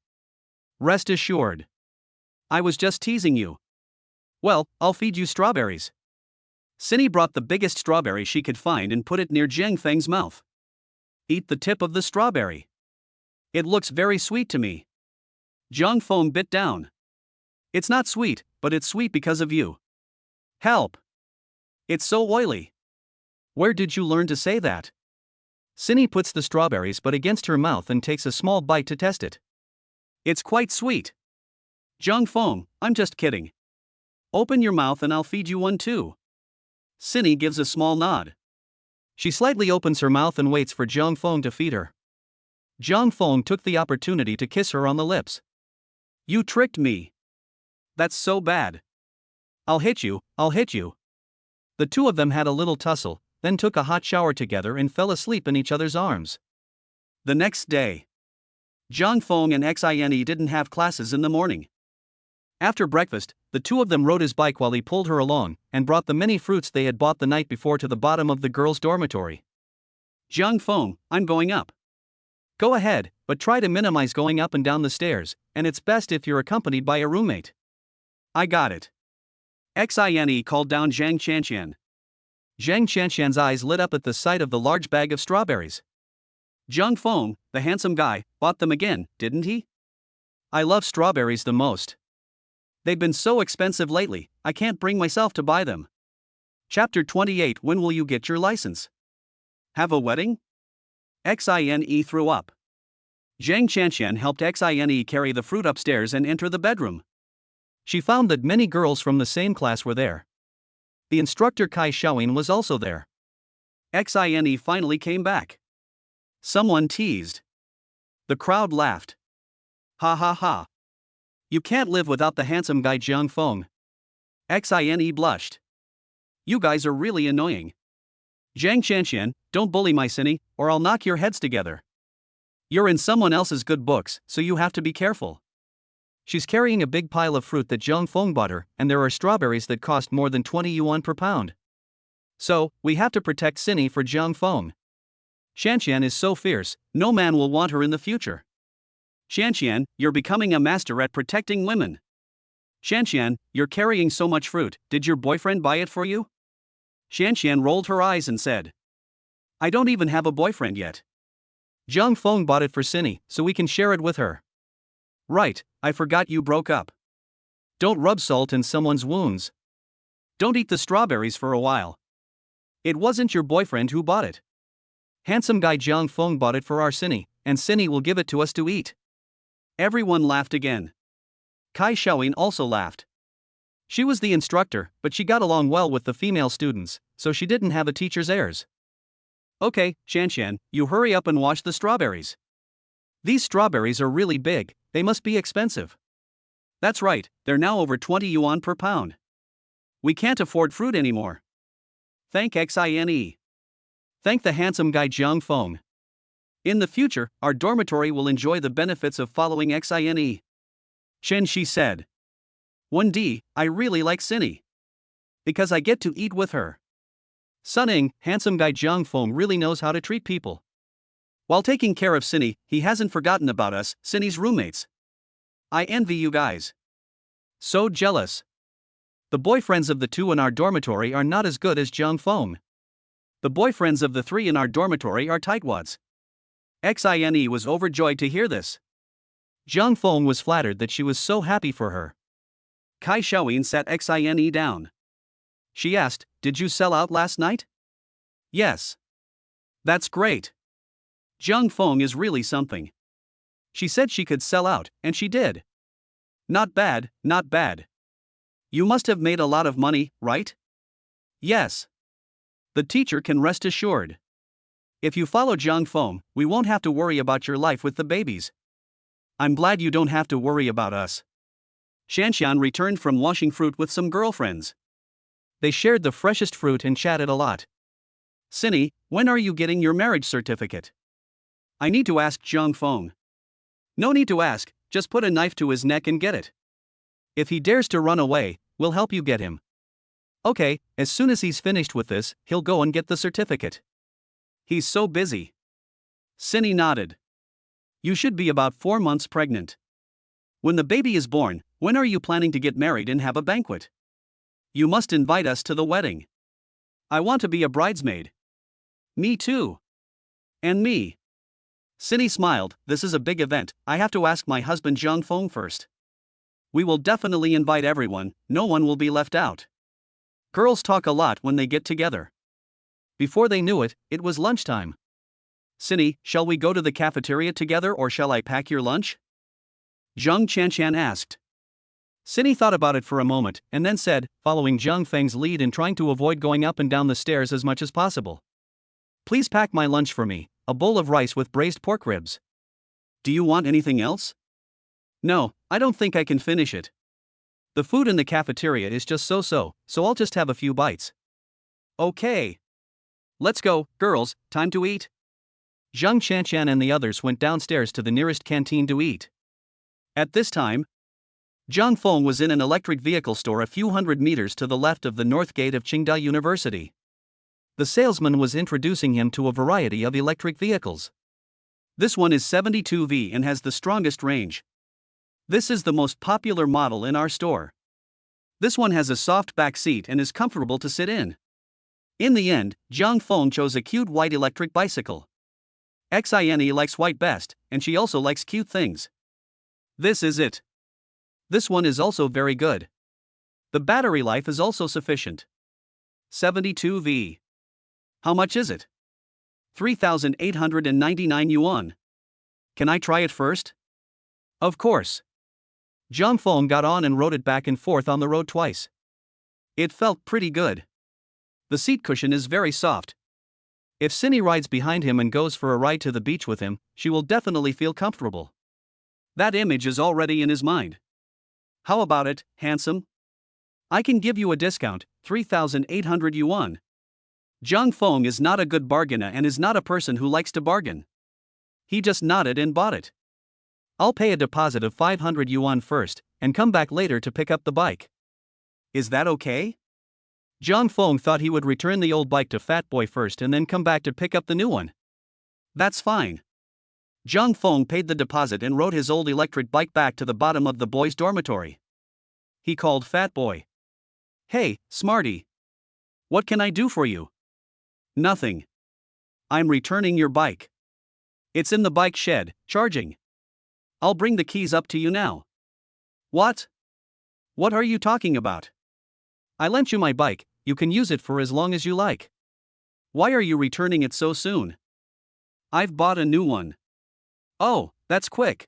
Rest assured. I was just teasing you." "Well, I'll feed you strawberries." Cindy brought the biggest strawberry she could find and put it near Zhang Feng's mouth. "Eat the tip of the strawberry. It looks very sweet to me." Zhang Feng bit down. "It's not sweet, but it's sweet because of you." "Help! It's so oily." "Where did you learn to say that?" Cindy puts the strawberries but against her mouth and takes a small bite to test it. "It's quite sweet." "Zhang Feng, I'm just kidding. Open your mouth and I'll feed you one too." Cindy gives a small nod. She slightly opens her mouth and waits for Zhang Feng to feed her. Zhang Feng took the opportunity to kiss her on the lips. "You tricked me. That's so bad. I'll hit you, I'll hit you." The two of them had a little tussle, then took a hot shower together and fell asleep in each other's arms. The next day, Zhang Feng and Xine didn't have classes in the morning. After breakfast, the two of them rode his bike while he pulled her along, and brought the many fruits they had bought the night before to the bottom of the girls' dormitory. "Zhang Feng, I'm going up." "Go ahead, but try to minimize going up and down the stairs, and it's best if you're accompanied by a roommate." "I got it." Xine called down Zhang Qianqian. Zhang Qianqian's eyes lit up at the sight of the large bag of strawberries. "Zhang Feng, the handsome guy, bought them again, didn't he? I love strawberries the most. They've been so expensive lately, I can't bring myself to buy them." Chapter 28. When will you get your license? Have a wedding? Xine threw up. Zhang Qianqian helped Xine carry the fruit upstairs and enter the bedroom. She found that many girls from the same class were there. The instructor Kai Xiaoyin was also there. Xine finally came back. Someone teased. The crowd laughed. "Ha ha ha. You can't live without the handsome guy Zhang Feng." Xine blushed. "You guys are really annoying. Zhang Qianqian, don't bully my Cindy, or I'll knock your heads together. You're in someone else's good books, so you have to be careful." She's carrying a big pile of fruit that Zhang Feng bought her, and there are strawberries that cost more than 20 yuan per pound. So, we have to protect Cindy for Zhang Feng. Qianqian is so fierce, no man will want her in the future. Qianqian, you're becoming a master at protecting women. Qianqian, you're carrying so much fruit, did your boyfriend buy it for you? Qianqian rolled her eyes and said, "I don't even have a boyfriend yet. Zhang Feng bought it for Cindy, so we can share it with her." "Right, I forgot you broke up. Don't rub salt in someone's wounds. Don't eat the strawberries for a while. It wasn't your boyfriend who bought it. Handsome guy Zhang Feng bought it for our Cindy, and Cindy will give it to us to eat." Everyone laughed again. Kai Xiaoyin also laughed. She was the instructor, but she got along well with the female students, so she didn't have a teacher's airs. "Okay, Qianqian, you hurry up and wash the strawberries. These strawberries are really big, they must be expensive." "That's right, they're now over 20 yuan per pound. We can't afford fruit anymore." Thank Xine. Thank the handsome guy Zhang Feng. In the future, our dormitory will enjoy the benefits of following Xine. Chen Shi said. 1D, I really like Cindy. Because I get to eat with her. Sunning, handsome guy Zhang Feng really knows how to treat people. While taking care of Cindy, he hasn't forgotten about us, Cindy's roommates. I envy you guys. So jealous. The boyfriends of the two in our dormitory are not as good as Zhang Feng. The boyfriends of the three in our dormitory are tightwads. Xine was overjoyed to hear this. Zhang Feng was flattered that she was so happy for her. Kai Xiaoyin sat Xine down. She asked, "Did you sell out last night?" "Yes." "That's great. Zhang Feng is really something." She said she could sell out, and she did. Not bad, not bad. You must have made a lot of money, right? Yes. The teacher can rest assured. If you follow Jiang Feng, we won't have to worry about your life with the babies. I'm glad you don't have to worry about us. Shanshan returned from washing fruit with some girlfriends. They shared the freshest fruit and chatted a lot. Cindy, when are you getting your marriage certificate? I need to ask Jiang Feng. No need to ask, just put a knife to his neck and get it. If he dares to run away, we'll help you get him. Okay, as soon as he's finished with this, he'll go and get the certificate. He's so busy. Cindy nodded. You should be about 4 months pregnant. When the baby is born, when are you planning to get married and have a banquet? You must invite us to the wedding. I want to be a bridesmaid. Me too. And me. Cindy smiled. This is a big event, I have to ask my husband Jiang Feng first. We will definitely invite everyone, no one will be left out. Girls talk a lot when they get together. Before they knew it, it was lunchtime. Cindy, shall we go to the cafeteria together or shall I pack your lunch? Zhang Chanshan asked. Cindy thought about it for a moment and then said, following Jiang Feng's lead and trying to avoid going up and down the stairs as much as possible. Please pack my lunch for me, a bowl of rice with braised pork ribs. Do you want anything else? No, I don't think I can finish it. The food in the cafeteria is just so I'll just have a few bites. Okay. Let's go, girls, time to eat. Zhang Chanshan and the others went downstairs to the nearest canteen to eat. At this time, Jiang Feng was in an electric vehicle store a few hundred meters to the left of the north gate of Qingda University. The salesman was introducing him to a variety of electric vehicles. This one is 72V and has the strongest range. This is the most popular model in our store. This one has a soft back seat and is comfortable to sit in. In the end, Jiang Feng chose a cute white electric bicycle. Xine likes white best, and she also likes cute things. This is it. This one is also very good. The battery life is also sufficient. 72V. How much is it? 3,899 yuan. Can I try it first? Of course. Jiang Feng got on and rode it back and forth on the road twice. It felt pretty good. The seat cushion is very soft. If Cindy rides behind him and goes for a ride to the beach with him, she will definitely feel comfortable. That image is already in his mind. How about it, handsome? I can give you a discount, 3,800 yuan. Jiang Feng is not a good bargainer and is not a person who likes to bargain. He just nodded and bought it. I'll pay a deposit of 500 yuan first, and come back later to pick up the bike. Is that okay? Jiang Feng thought he would return the old bike to Fat Boy first and then come back to pick up the new one. That's fine. Jiang Feng paid the deposit and rode his old electric bike back to the bottom of the boys' dormitory. He called Fat Boy. Hey, Smarty. What can I do for you? Nothing. I'm returning your bike. It's in the bike shed, charging. I'll bring the keys up to you now. What? What are you talking about? I lent you my bike, you can use it for as long as you like. Why are you returning it so soon? I've bought a new one. Oh, that's quick.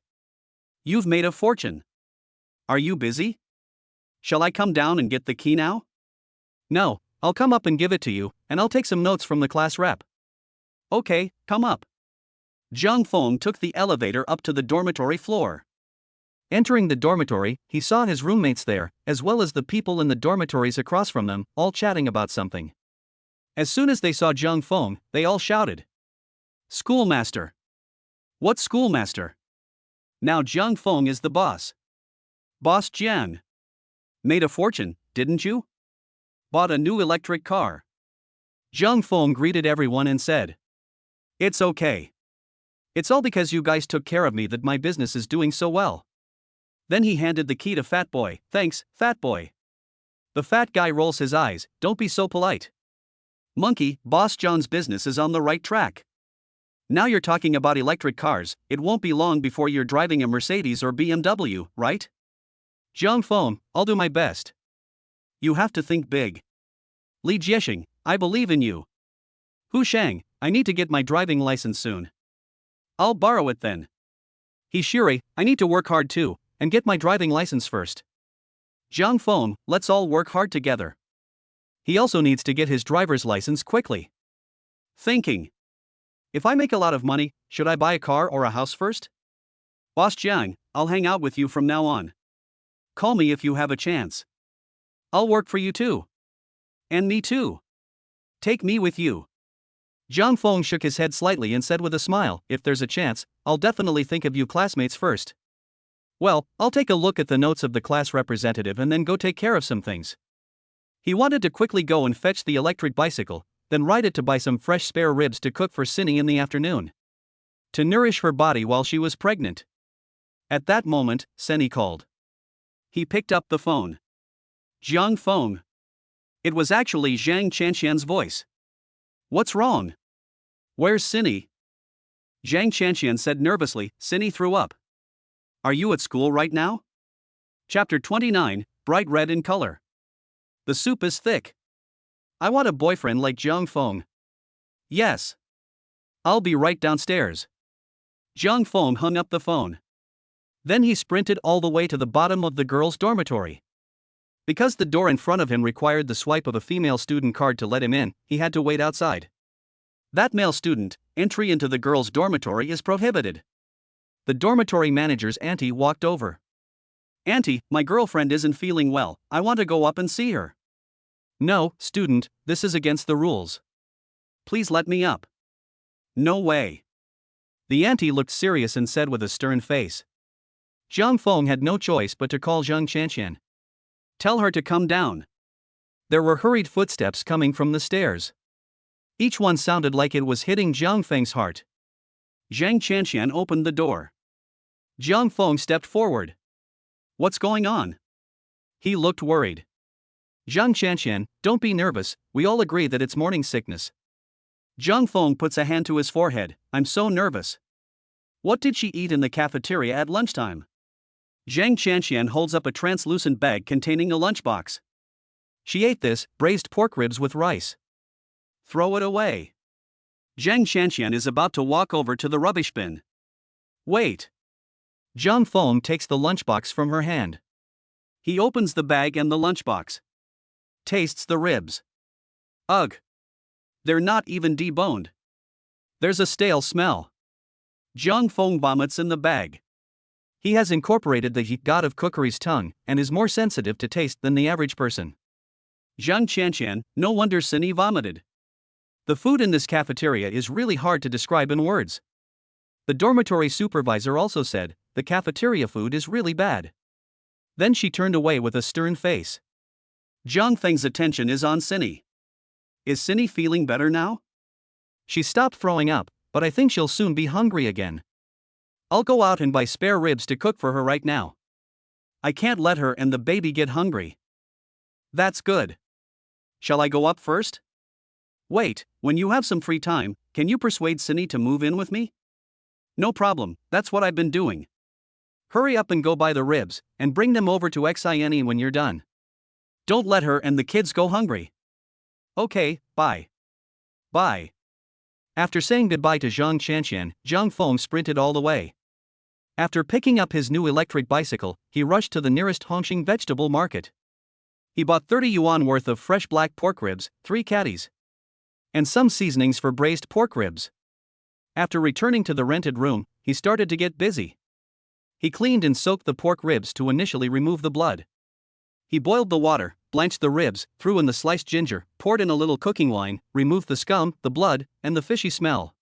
You've made a fortune. Are you busy? Shall I come down and get the key now? No, I'll come up and give it to you, and I'll take some notes from the class rep. Okay, come up. Jiang Feng took the elevator up to the dormitory floor. Entering the dormitory, he saw his roommates there, as well as the people in the dormitories across from them, all chatting about something. As soon as they saw Jiang Feng, they all shouted. Schoolmaster. What schoolmaster? Now Jiang Feng is the boss. Boss Jiang. Made a fortune, didn't you? Bought a new electric car. Jiang Feng greeted everyone and said. It's okay. It's all because you guys took care of me that my business is doing so well. Then he handed the key to Fat Boy. Thanks, Fat Boy. The fat guy rolls his eyes. Don't be so polite. Monkey, Boss John's business is on the right track. Now you're talking about electric cars, it won't be long before you're driving a Mercedes or BMW, right? Jiang Feng, I'll do my best. You have to think big. Li Jiexing, I believe in you. Hu Shang, I need to get my driving license soon. I'll borrow it then. He Shiri, I need to work hard too, and get my driving license first. Jiang Feng, let's all work hard together. He also needs to get his driver's license quickly. Thinking. If I make a lot of money, should I buy a car or a house first? Boss Jiang, I'll hang out with you from now on. Call me if you have a chance. I'll work for you too. And me too. Take me with you. Jiang Feng shook his head slightly and said with a smile, if there's a chance, I'll definitely think of you classmates first. Well, I'll take a look at the notes of the class representative and then go take care of some things. He wanted to quickly go and fetch the electric bicycle, then ride it to buy some fresh spare ribs to cook for Cindy in the afternoon. To nourish her body while she was pregnant. At that moment, Cindy called. He picked up the phone. Jiang Feng. It was actually Zhang Chanxian's voice. What's wrong? Where's Cindy? Zhang Chanxian said nervously. Cindy threw up. Are you at school right now? Chapter 29, bright red in color. The soup is thick. I want a boyfriend like Jiang Feng. Yes. I'll be right downstairs. Jiang Feng hung up the phone. Then he sprinted all the way to the bottom of the girls' dormitory. Because the door in front of him required the swipe of a female student card to let him in, he had to wait outside. That male student, entry into the girls' dormitory is prohibited. The dormitory manager's auntie walked over. Auntie, my girlfriend isn't feeling well, I want to go up and see her. No, student, this is against the rules. Please let me up. No way. The auntie looked serious and said with a stern face. Jiang Feng had no choice but to call Zhang Chanxian. Tell her to come down. There were hurried footsteps coming from the stairs. Each one sounded like it was hitting Jiang Feng's heart. Zhang Chanxian opened the door. Jiang Feng stepped forward. What's going on? He looked worried. Zhang Chanxian, don't be nervous, we all agree that it's morning sickness. Jiang Feng puts a hand to his forehead. I'm so nervous. What did she eat in the cafeteria at lunchtime? Zhang Chanxian holds up a translucent bag containing a lunchbox. She ate this, braised pork ribs with rice. Throw it away. Zhang Chanxian is about to walk over to the rubbish bin. Wait. Jiang Feng takes the lunchbox from her hand. He opens the bag and the lunchbox. Tastes the ribs. Ugh. They're not even deboned. There's a stale smell. Jiang Feng vomits in the bag. He has incorporated the god of cookery's tongue and is more sensitive to taste than the average person. Zhang Chanxian, no wonder Cindy vomited. The food in this cafeteria is really hard to describe in words. The dormitory supervisor also said, the cafeteria food is really bad. Then she turned away with a stern face. Jiang Feng's attention is on Cindy. Is Cindy feeling better now? She stopped throwing up, but I think she'll soon be hungry again. I'll go out and buy spare ribs to cook for her right now. I can't let her and the baby get hungry. That's good. Shall I go up first? Wait, when you have some free time, can you persuade Cindy to move in with me? No problem, that's what I've been doing. Hurry up and go buy the ribs, and bring them over to Xine when you're done. Don't let her and the kids go hungry. Okay, bye. Bye. After saying goodbye to Zhang Chanxian, Jiang Feng sprinted all the way. After picking up his new electric bicycle, he rushed to the nearest Hongqing vegetable market. He bought 30 yuan worth of fresh black pork ribs, 3 catties, and some seasonings for braised pork ribs. After returning to the rented room, he started to get busy. He cleaned and soaked the pork ribs to initially remove the blood. He boiled the water, blanched the ribs, threw in the sliced ginger, poured in a little cooking wine, removed the scum, the blood, and the fishy smell.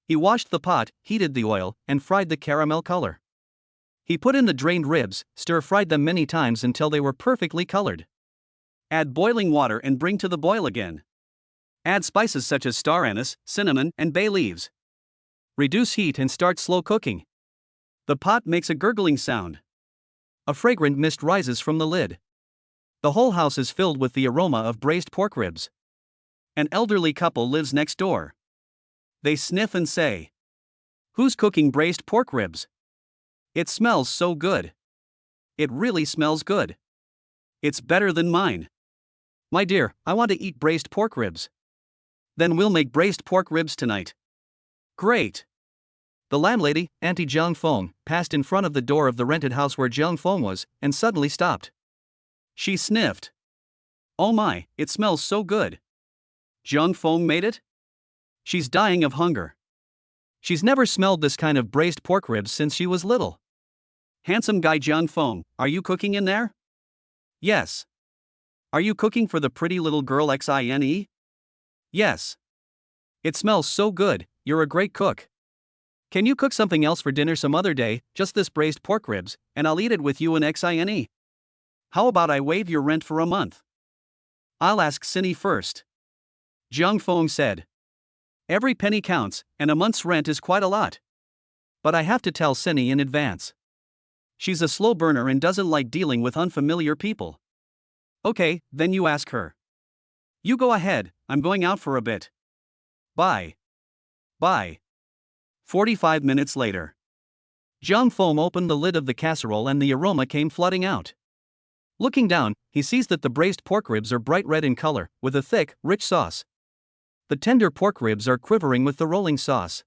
He washed the pot, heated the oil, and fried the caramel color. He put in the drained ribs, stir-fried them many times until they were perfectly colored. Add boiling water and bring to the boil again. Add spices such as star anise, cinnamon, and bay leaves. Reduce heat and start slow cooking. The pot makes a gurgling sound. A fragrant mist rises from the lid. The whole house is filled with the aroma of braised pork ribs. An elderly couple lives next door. They sniff and say, "Who's cooking braised pork ribs? It smells so good. It really smells good. It's better than mine. My dear, I want to eat braised pork ribs. Then we'll make braised pork ribs tonight." Great. The landlady, Auntie Jiang Feng, passed in front of the door of the rented house where Jiang Feng was, and suddenly stopped. She sniffed. Oh my, it smells so good. Jiang Feng made it? She's dying of hunger. She's never smelled this kind of braised pork ribs since she was little. Handsome guy Jiang Feng, are you cooking in there? Yes. Are you cooking for the pretty little girl Xine? Yes. It smells so good, you're a great cook. Can you cook something else for dinner some other day, just this braised pork ribs, and I'll eat it with you and Xine? How about I waive your rent for a month? I'll ask Cindy first. Jiang Feng said. Every penny counts, and a month's rent is quite a lot. But I have to tell Cindy in advance. She's a slow burner and doesn't like dealing with unfamiliar people. Okay, then you ask her. You go ahead, I'm going out for a bit. Bye. Bye. 45 minutes later. Jiang Feng opened the lid of the casserole and the aroma came flooding out. Looking down, he sees that the braised pork ribs are bright red in color, with a thick, rich sauce. The tender pork ribs are quivering with the rolling sauce.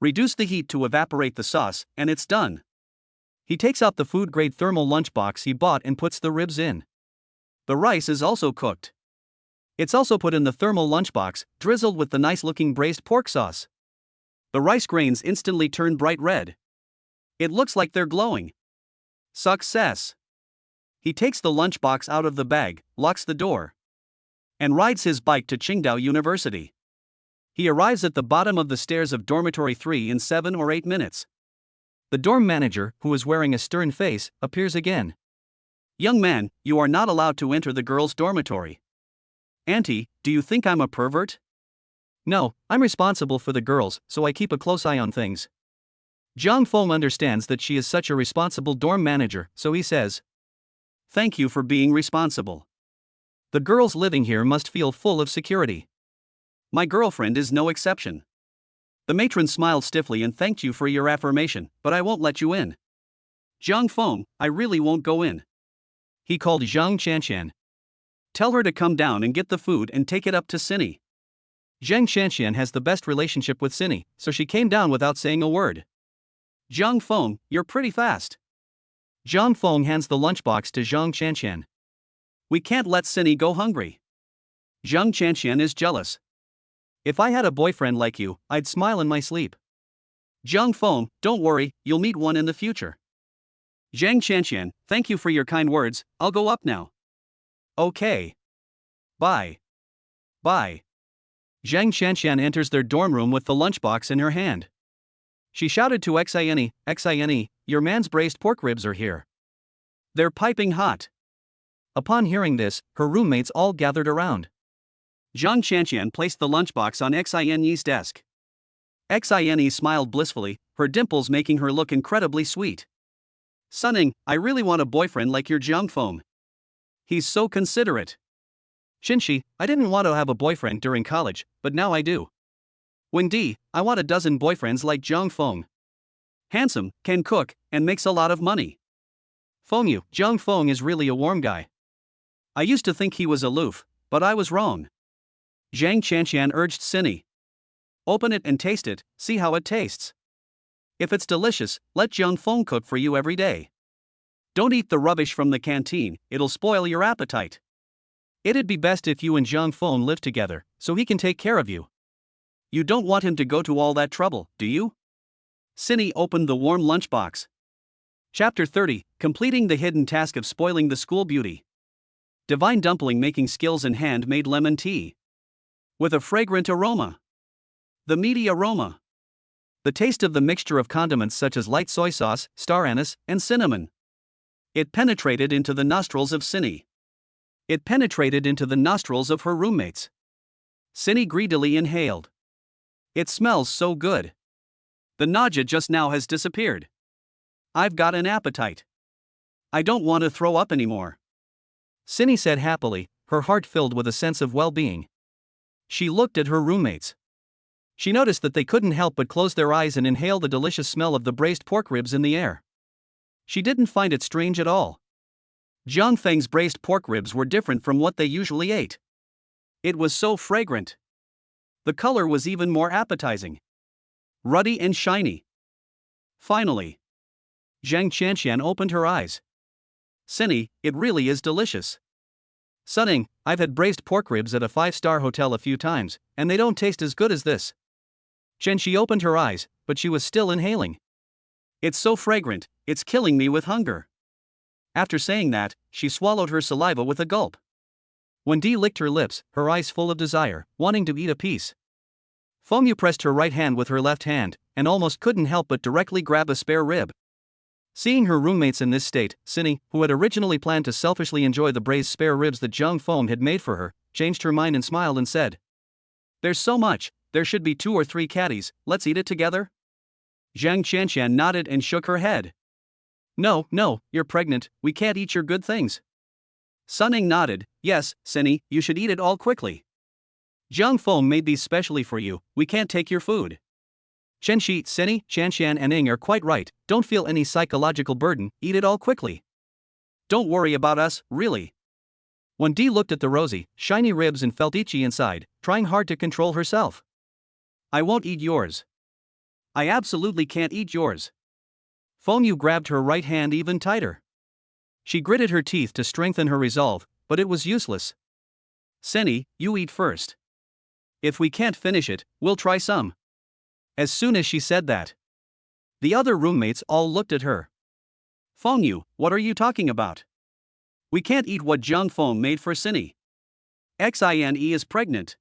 Reduce the heat to evaporate the sauce, and it's done. He takes out the food-grade thermal lunchbox he bought and puts the ribs in. The rice is also cooked. It's also put in the thermal lunchbox, drizzled with the nice-looking braised pork sauce. The rice grains instantly turn bright red. It looks like they're glowing. Success! He takes the lunchbox out of the bag, locks the door, and rides his bike to Qingdao University. He arrives at the bottom of the stairs of dormitory 3 in 7 or 8 minutes. The dorm manager, who is wearing a stern face, appears again. Young man, you are not allowed to enter the girls' dormitory. Auntie, do you think I'm a pervert? No, I'm responsible for the girls, so I keep a close eye on things. Jiang Feng understands that she is such a responsible dorm manager, so he says, Thank you for being responsible. The girls living here must feel full of security. My girlfriend is no exception. The matron smiled stiffly and thanked you for your affirmation, but I won't let you in. Jiang Feng, I really won't go in. He called Zhang Qianqian. Tell her to come down and get the food and take it up to Cindy. Zhang Qianqian has the best relationship with Cindy, so she came down without saying a word. Jiang Feng, you're pretty fast. Jiang Feng hands the lunchbox to Zhang Qianqian. We can't let Cindy go hungry. Zhang Qianqian is jealous. If I had a boyfriend like you, I'd smile in my sleep. Jiang Feng, don't worry, you'll meet one in the future. Zhang Qianqian, thank you for your kind words, I'll go up now. Okay. Bye. Bye. Zhang Qianqian enters their dorm room with the lunchbox in her hand. She shouted to Xine, your man's braised pork ribs are here. They're piping hot. Upon hearing this, her roommates all gathered around. Zhang Qianqian placed the lunchbox on Xine's desk. Xine smiled blissfully, her dimples making her look incredibly sweet. Sunning, I really want a boyfriend like your Jiang Feng. He's so considerate. Xinxi, I didn't want to have a boyfriend during college, but now I do. Wendy, I want a dozen boyfriends like Jiang Feng. Handsome, can cook, and makes a lot of money. Fengyu, Jiang Feng is really a warm guy. I used to think he was aloof, but I was wrong. Zhang Qianqian urged Cindy. Open it and taste it, see how it tastes. If it's delicious, let Jiang Feng cook for you every day. Don't eat the rubbish from the canteen, it'll spoil your appetite. It'd be best if you and Jiang Feng live together, so he can take care of you. You don't want him to go to all that trouble, do you? Cindy opened the warm lunchbox. Chapter 30, Completing the Hidden Task of Spoiling the School Beauty. Divine dumpling making skills and handmade lemon tea. With a fragrant aroma. The meaty aroma. The taste of the mixture of condiments such as light soy sauce, star anise, and cinnamon. It penetrated into the nostrils of Cindy. It penetrated into the nostrils of her roommates. Cindy greedily inhaled. It smells so good. The nausea just now has disappeared. I've got an appetite. I don't want to throw up anymore. Cindy said happily, her heart filled with a sense of well-being. She looked at her roommates. She noticed that they couldn't help but close their eyes and inhale the delicious smell of the braised pork ribs in the air. She didn't find it strange at all. Jiang Feng's braised pork ribs were different from what they usually ate. It was so fragrant. The color was even more appetizing. Ruddy and shiny. Finally, Zhang Qianqian opened her eyes. Cindy, it really is delicious. Sunning, I've had braised pork ribs at a 5-star hotel a few times, and they don't taste as good as this. She opened her eyes, but she was still inhaling. It's so fragrant, it's killing me with hunger. After saying that, she swallowed her saliva with a gulp. Wendy licked her lips, her eyes full of desire, wanting to eat a piece. Fengyu pressed her right hand with her left hand, and almost couldn't help but directly grab a spare rib. Seeing her roommates in this state, Cindy, who had originally planned to selfishly enjoy the braised spare ribs that Zhang Feng had made for her, changed her mind and smiled and said, "There's so much, there should be 2 or 3 caddies, let's eat it together?" Zhang Qianqian nodded and shook her head. No, you're pregnant, we can't eat your good things." Sunning nodded, "Yes, Cindy, you should eat it all quickly. Zhang Feng made these specially for you, we can't take your food." Chenxi, Cindy, Qianqian and Ing are quite right, don't feel any psychological burden, eat it all quickly. Don't worry about us, really. Wendy looked at the rosy, shiny ribs and felt itchy inside, trying hard to control herself. "I won't eat yours. I absolutely can't eat yours." Fengyu grabbed her right hand even tighter. She gritted her teeth to strengthen her resolve, but it was useless. "Cindy, you eat first. If we can't finish it, we'll try some." As soon as she said that, the other roommates all looked at her. "Fengyu, what are you talking about? We can't eat what Zhang Feng made for Cindy. Xine is pregnant.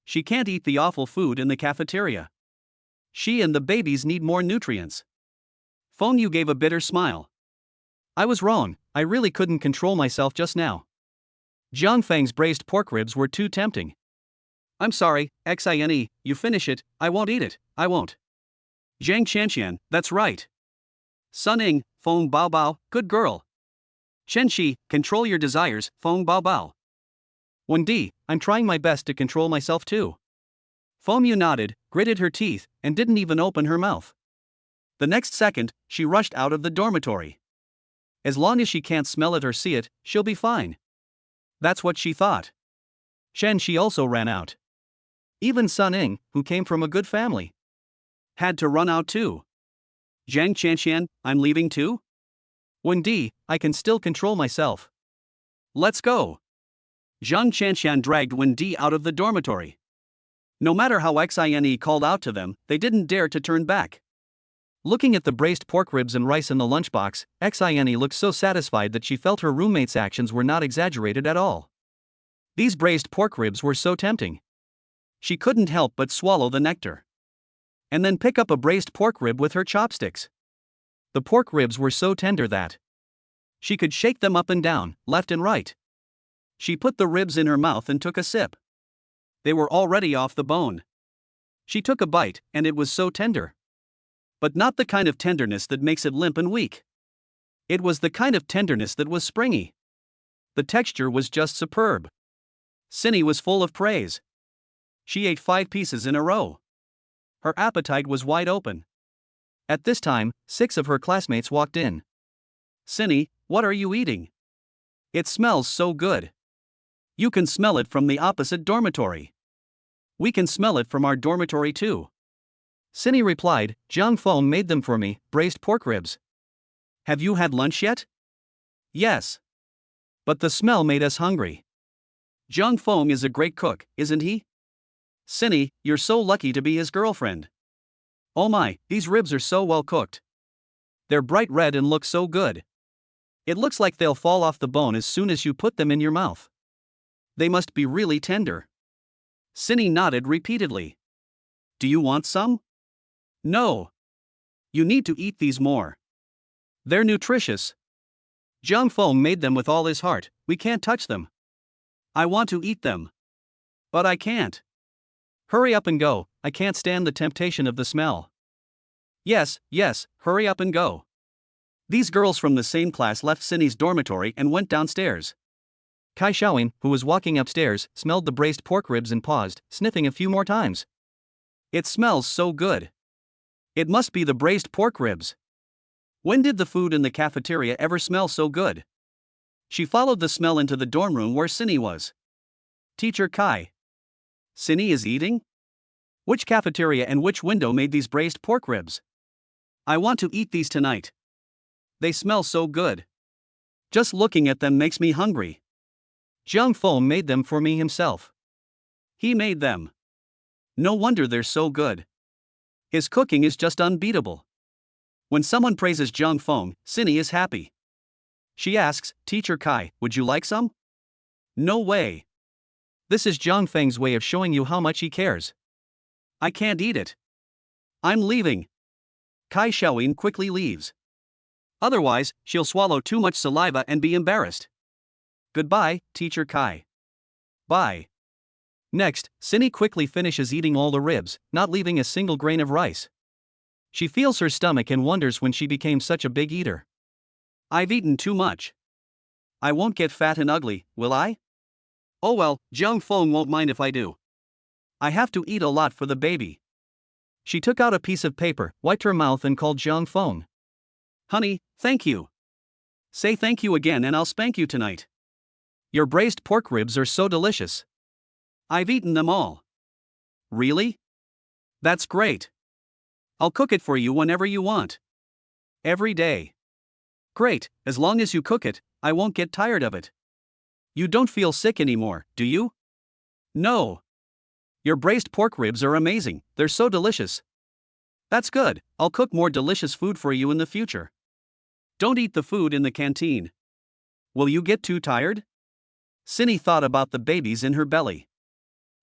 She can't eat the awful food in the cafeteria. She and the babies need more nutrients." Fengyu gave a bitter smile. "I was wrong, I really couldn't control myself just now. Zhang Feng's braised pork ribs were too tempting. I'm sorry, Xine, you finish it, I won't eat it, I won't." Zhang Qianqian, that's right. Sunning, Feng Baobao, good girl. Chenxi, control your desires, Feng Baobao. Wendy, I'm trying my best to control myself too. Fengyu nodded, gritted her teeth, and didn't even open her mouth. The next second, she rushed out of the dormitory. As long as she can't smell it or see it, she'll be fine. That's what she thought. She also ran out. Even Sun Ying, who came from a good family, had to run out too. Zhang Qianqian, I'm leaving too? Wendy, I can still control myself. Let's go. Zhang Qianqian dragged Wendy out of the dormitory. No matter how Xine called out to them, they didn't dare to turn back. Looking at the braised pork ribs and rice in the lunchbox, Xine looked so satisfied that she felt her roommate's actions were not exaggerated at all. These braised pork ribs were so tempting. She couldn't help but swallow the nectar. And then pick up a braised pork rib with her chopsticks. The pork ribs were so tender that she could shake them up and down, left and right. She put the ribs in her mouth and took a sip. They were already off the bone. She took a bite, and it was so tender. But not the kind of tenderness that makes it limp and weak. It was the kind of tenderness that was springy. The texture was just superb. Cindy was full of praise. She ate 5 pieces in a row. Her appetite was wide open. At this time, 6 of her classmates walked in. "Cindy, what are you eating? It smells so good. You can smell it from the opposite dormitory. We can smell it from our dormitory too." Cindy replied, "Zhang Feng made them for me, braised pork ribs." "Have you had lunch yet?" "Yes. But the smell made us hungry. Zhang Feng is a great cook, isn't he? Cindy, you're so lucky to be his girlfriend. Oh my, these ribs are so well cooked. They're bright red and look so good. It looks like they'll fall off the bone as soon as you put them in your mouth. They must be really tender." Cindy nodded repeatedly. "Do you want some?" "No. You need to eat these more. They're nutritious. Zhang Feng made them with all his heart, we can't touch them. I want to eat them. But I can't. Hurry up and go, I can't stand the temptation of the smell." Yes, hurry up and go." These girls from the same class left Cindy's dormitory and went downstairs. Kai Xiaoyin, who was walking upstairs, smelled the braised pork ribs and paused, sniffing a few more times. "It smells so good. It must be the braised pork ribs. When did the food in the cafeteria ever smell so good?" She followed the smell into the dorm room where Cindy was. "Teacher Kai. Cindy is eating? Which cafeteria and which window made these braised pork ribs?" I want to eat these tonight. They smell so good. Just looking at them makes me hungry. Jiang Feng made them for me himself. He made them. No wonder they're so good. His cooking is just unbeatable. When someone praises Jiang Feng, Cindy is happy. She asks, Teacher Kai, would you like some? No way. This is Jiang Feng's way of showing you how much he cares. I can't eat it. I'm leaving. Kai Xiaoyin quickly leaves. Otherwise, she'll swallow too much saliva and be embarrassed. Goodbye, Teacher Kai. Bye. Next, Cindy quickly finishes eating all the ribs, not leaving a single grain of rice. She feels her stomach and wonders when she became such a big eater. I've eaten too much. I won't get fat and ugly, will I? Oh well, Jiang Feng won't mind if I do. I have to eat a lot for the baby. She took out a piece of paper, wiped her mouth and called Jiang Feng. Honey, thank you. Say thank you again and I'll spank you tonight. Your braised pork ribs are so delicious. I've eaten them all. Really? That's great. I'll cook it for you whenever you want. Every day. Great, as long as you cook it, I won't get tired of it. You don't feel sick anymore, do you? No. Your braised pork ribs are amazing, they're so delicious. That's good, I'll cook more delicious food for you in the future. Don't eat the food in the canteen. Will you get too tired? Cindy thought about the babies in her belly.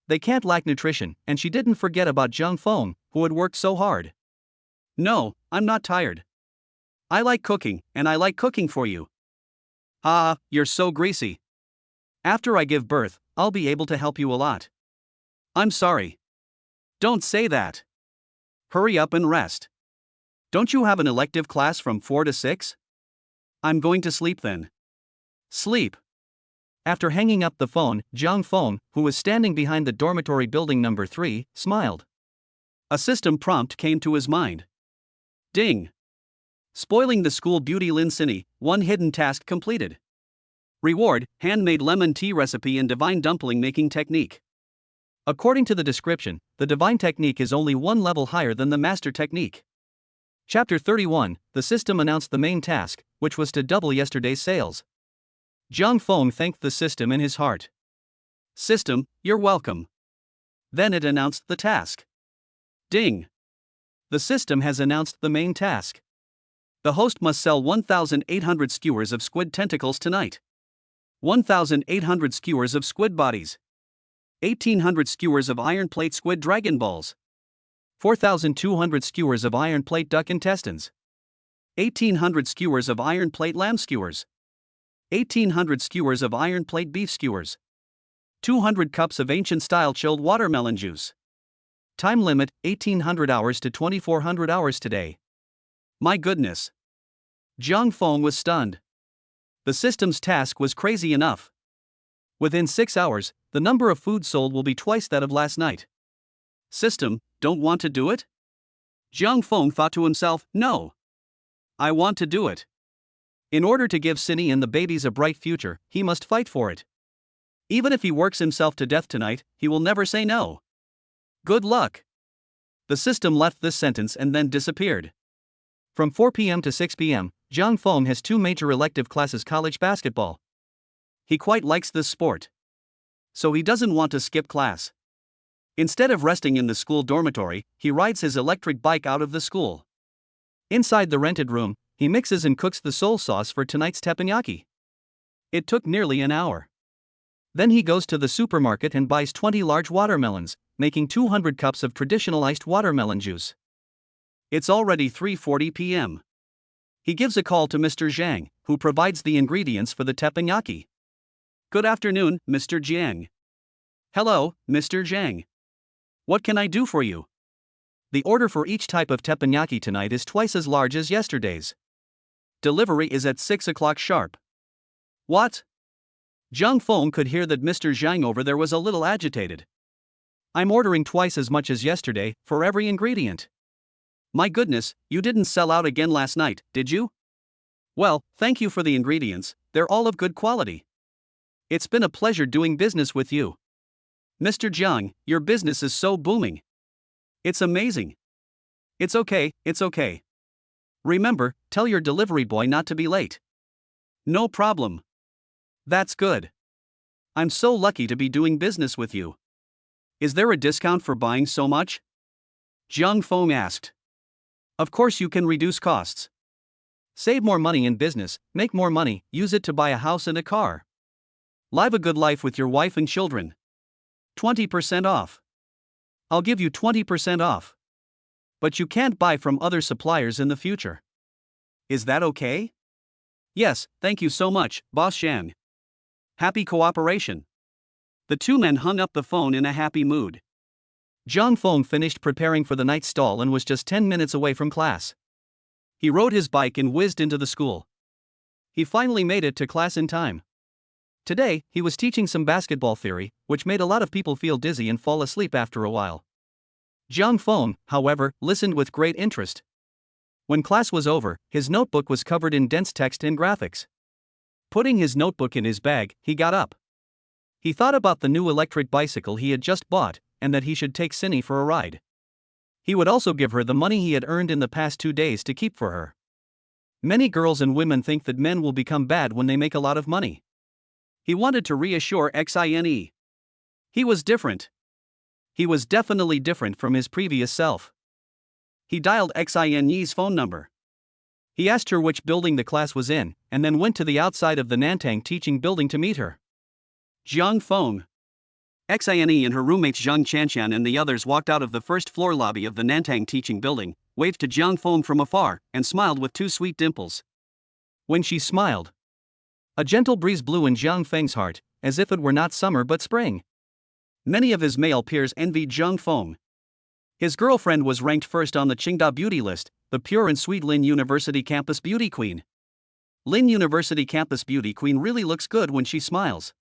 They can't lack nutrition, and she didn't forget about Jiang Feng, who had worked so hard. No, I'm not tired. I like cooking, and I like cooking for you. Ah, you're so greasy. After I give birth, I'll be able to help you a lot. I'm sorry. Don't say that. Hurry up and rest. Don't you have an elective class from 4 to 6? I'm going to sleep then. Sleep. After hanging up the phone, Jiang Feng, who was standing behind the dormitory building number 3, smiled. A system prompt came to his mind. Ding. Spoiling the school beauty Lin Cindy, one hidden task completed. Reward, handmade lemon tea recipe and divine dumpling making technique. According to the description, the divine technique is only one level higher than the master technique. Chapter 31, the system announced the main task, which was to double yesterday's sales. Jiang Feng thanked the system in his heart. System, you're welcome. Then it announced the task. Ding. The system has announced the main task. The host must sell 1,800 skewers of squid tentacles tonight. 1,800 skewers of squid bodies. 1,800 skewers of iron plate squid dragon balls. 4,200 skewers of iron plate duck intestines. 1,800 skewers of iron plate lamb skewers. 1,800 skewers of iron plate beef skewers. 200 cups of ancient-style chilled watermelon juice. Time limit, 1,800 hours to 2,400 hours today. My goodness. Jiang Feng was stunned. The system's task was crazy enough. Within 6 hours, the number of food sold will be twice that of last night. System, don't want to do it? Jiang Feng thought to himself, no. I want to do it. In order to give Cindy and the babies a bright future, he must fight for it. Even if he works himself to death tonight, he will never say no. Good luck. The system left this sentence and then disappeared. From 4 p.m. to 6 p.m., Jiang Feng has 2 major elective classes: college basketball. He quite likes this sport. So he doesn't want to skip class. Instead of resting in the school dormitory, he rides his electric bike out of the school. Inside the rented room, he mixes and cooks the soy sauce for tonight's teppanyaki. It took nearly an hour. Then he goes to the supermarket and buys 20 large watermelons, making 200 cups of traditional iced watermelon juice. It's already 3:40 p.m. He gives a call to Mr. Zhang, who provides the ingredients for the teppanyaki. Good afternoon, Mr. Jiang. Hello, Mr. Zhang. What can I do for you? The order for each type of teppanyaki tonight is twice as large as yesterday's. Delivery is at 6 o'clock sharp. What? Jiang Feng could hear that Mr. Zhang over there was a little agitated. I'm ordering twice as much as yesterday, for every ingredient. My goodness, you didn't sell out again last night, did you? Well, thank you for the ingredients, they're all of good quality. It's been a pleasure doing business with you. Mr. Jiang, your business is so booming. It's amazing. It's okay, it's okay. Remember, tell your delivery boy not to be late. No problem. That's good. I'm so lucky to be doing business with you. Is there a discount for buying so much? Jiang Feng asked. Of course you can reduce costs. Save more money in business, make more money, use it to buy a house and a car. Live a good life with your wife and children. 20% off. I'll give you 20% off. But you can't buy from other suppliers in the future. Is that okay? Yes, thank you so much, Boss Shan. Happy cooperation. The two men hung up the phone in a happy mood. Jiang Feng finished preparing for the night stall and was just 10 minutes away from class. He rode his bike and whizzed into the school. He finally made it to class in time. Today, he was teaching some basketball theory, which made a lot of people feel dizzy and fall asleep after a while. Jiang Feng, however, listened with great interest. When class was over, his notebook was covered in dense text and graphics. Putting his notebook in his bag, he got up. He thought about the new electric bicycle he had just bought, and that he should take Cindy for a ride. He would also give her the money he had earned in the past 2 days to keep for her. Many girls and women think that men will become bad when they make a lot of money. He wanted to reassure Xine. He was different. He was definitely different from his previous self. He dialed Xine's phone number. He asked her which building the class was in, and then went to the outside of the Nantang teaching building to meet her. Jiang Feng. Xine and her roommates Zhang Chanshan and the others walked out of the first floor lobby of the Nantang teaching building, waved to Jiang Feng from afar, and smiled with 2 sweet dimples. When she smiled, a gentle breeze blew in Jiang Feng's heart, as if it were not summer but spring. Many of his male peers envied Jiang Feng. His girlfriend was ranked first on the Qingda beauty list, the pure and sweet Lin University campus beauty queen. Lin University campus beauty queen really looks good when she smiles.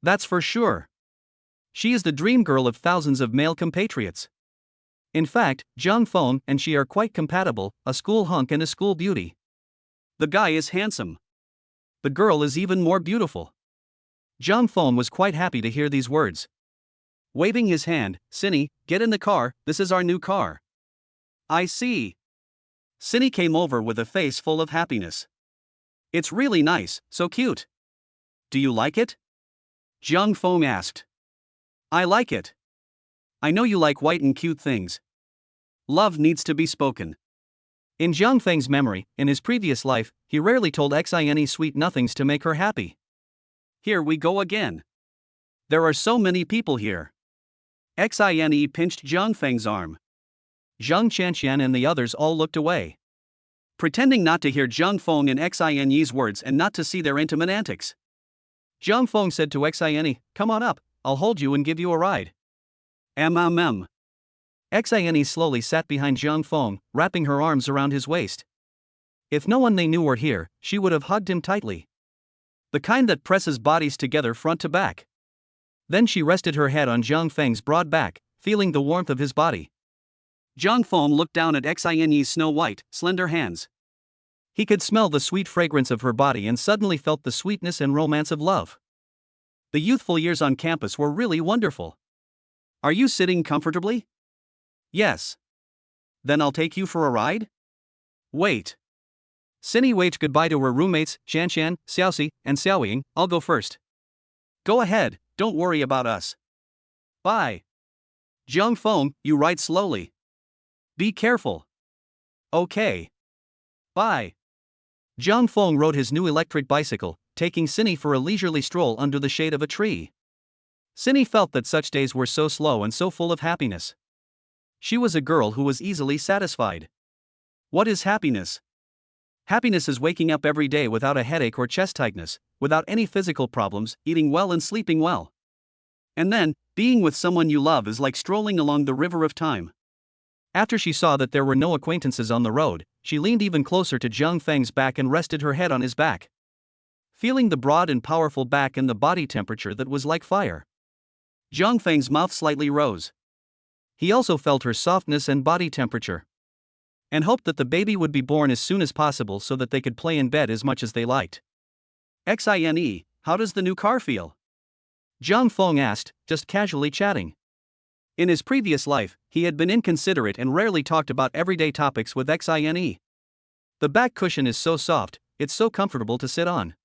That's for sure. She is the dream girl of thousands of male compatriots. In fact, Jiang Feng and she are quite compatible, a school hunk and a school beauty. The guy is handsome. The girl is even more beautiful. Jiang Feng was quite happy to hear these words. Waving his hand, Cindy, get in the car, this is our new car. I see. Cindy came over with a face full of happiness. It's really nice, so cute. Do you like it? Jiang Feng asked. I like it. I know you like white and cute things. Love needs to be spoken. In Jiang Feng's memory, in his previous life, he rarely told Xine sweet nothings to make her happy. Here we go again. There are so many people here. Xine pinched Jiang Feng's arm. Zhang Chanshan and the others all looked away. Pretending not to hear Jiang Feng and Xine's words and not to see their intimate antics. Jiang Feng said to Xine, come on up, I'll hold you and give you a ride. Xine slowly sat behind Jiang Feng, wrapping her arms around his waist. If no one they knew were here, she would have hugged him tightly. The kind that presses bodies together front to back. Then she rested her head on Jiang Feng's broad back, feeling the warmth of his body. Jiang Feng looked down at Xine's snow-white, slender hands. He could smell the sweet fragrance of her body and suddenly felt the sweetness and romance of love. The youthful years on campus were really wonderful. Are you sitting comfortably? Yes. Then I'll take you for a ride? Wait. Cindy waved goodbye to her roommates, Shanshan, Xiaoxi, and Xiaoying. I'll go first. Go ahead, don't worry about us. Bye. Jiang Feng, you ride slowly. Be careful. Okay. Bye. Jiang Feng rode his new electric bicycle, taking Cindy for a leisurely stroll under the shade of a tree. Cindy felt that such days were so slow and so full of happiness. She was a girl who was easily satisfied. What is happiness? Happiness is waking up every day without a headache or chest tightness, without any physical problems, eating well and sleeping well. And then, being with someone you love is like strolling along the river of time. After she saw that there were no acquaintances on the road, she leaned even closer to Jiang Feng's back and rested her head on his back. Feeling the broad and powerful back and the body temperature that was like fire. Jiang Feng's mouth slightly rose. He also felt her softness and body temperature. And hoped that the baby would be born as soon as possible so that they could play in bed as much as they liked. Xine, how does the new car feel? Jiang Feng asked, just casually chatting. In his previous life, he had been inconsiderate and rarely talked about everyday topics with Xine. The back cushion is so soft, it's so comfortable to sit on.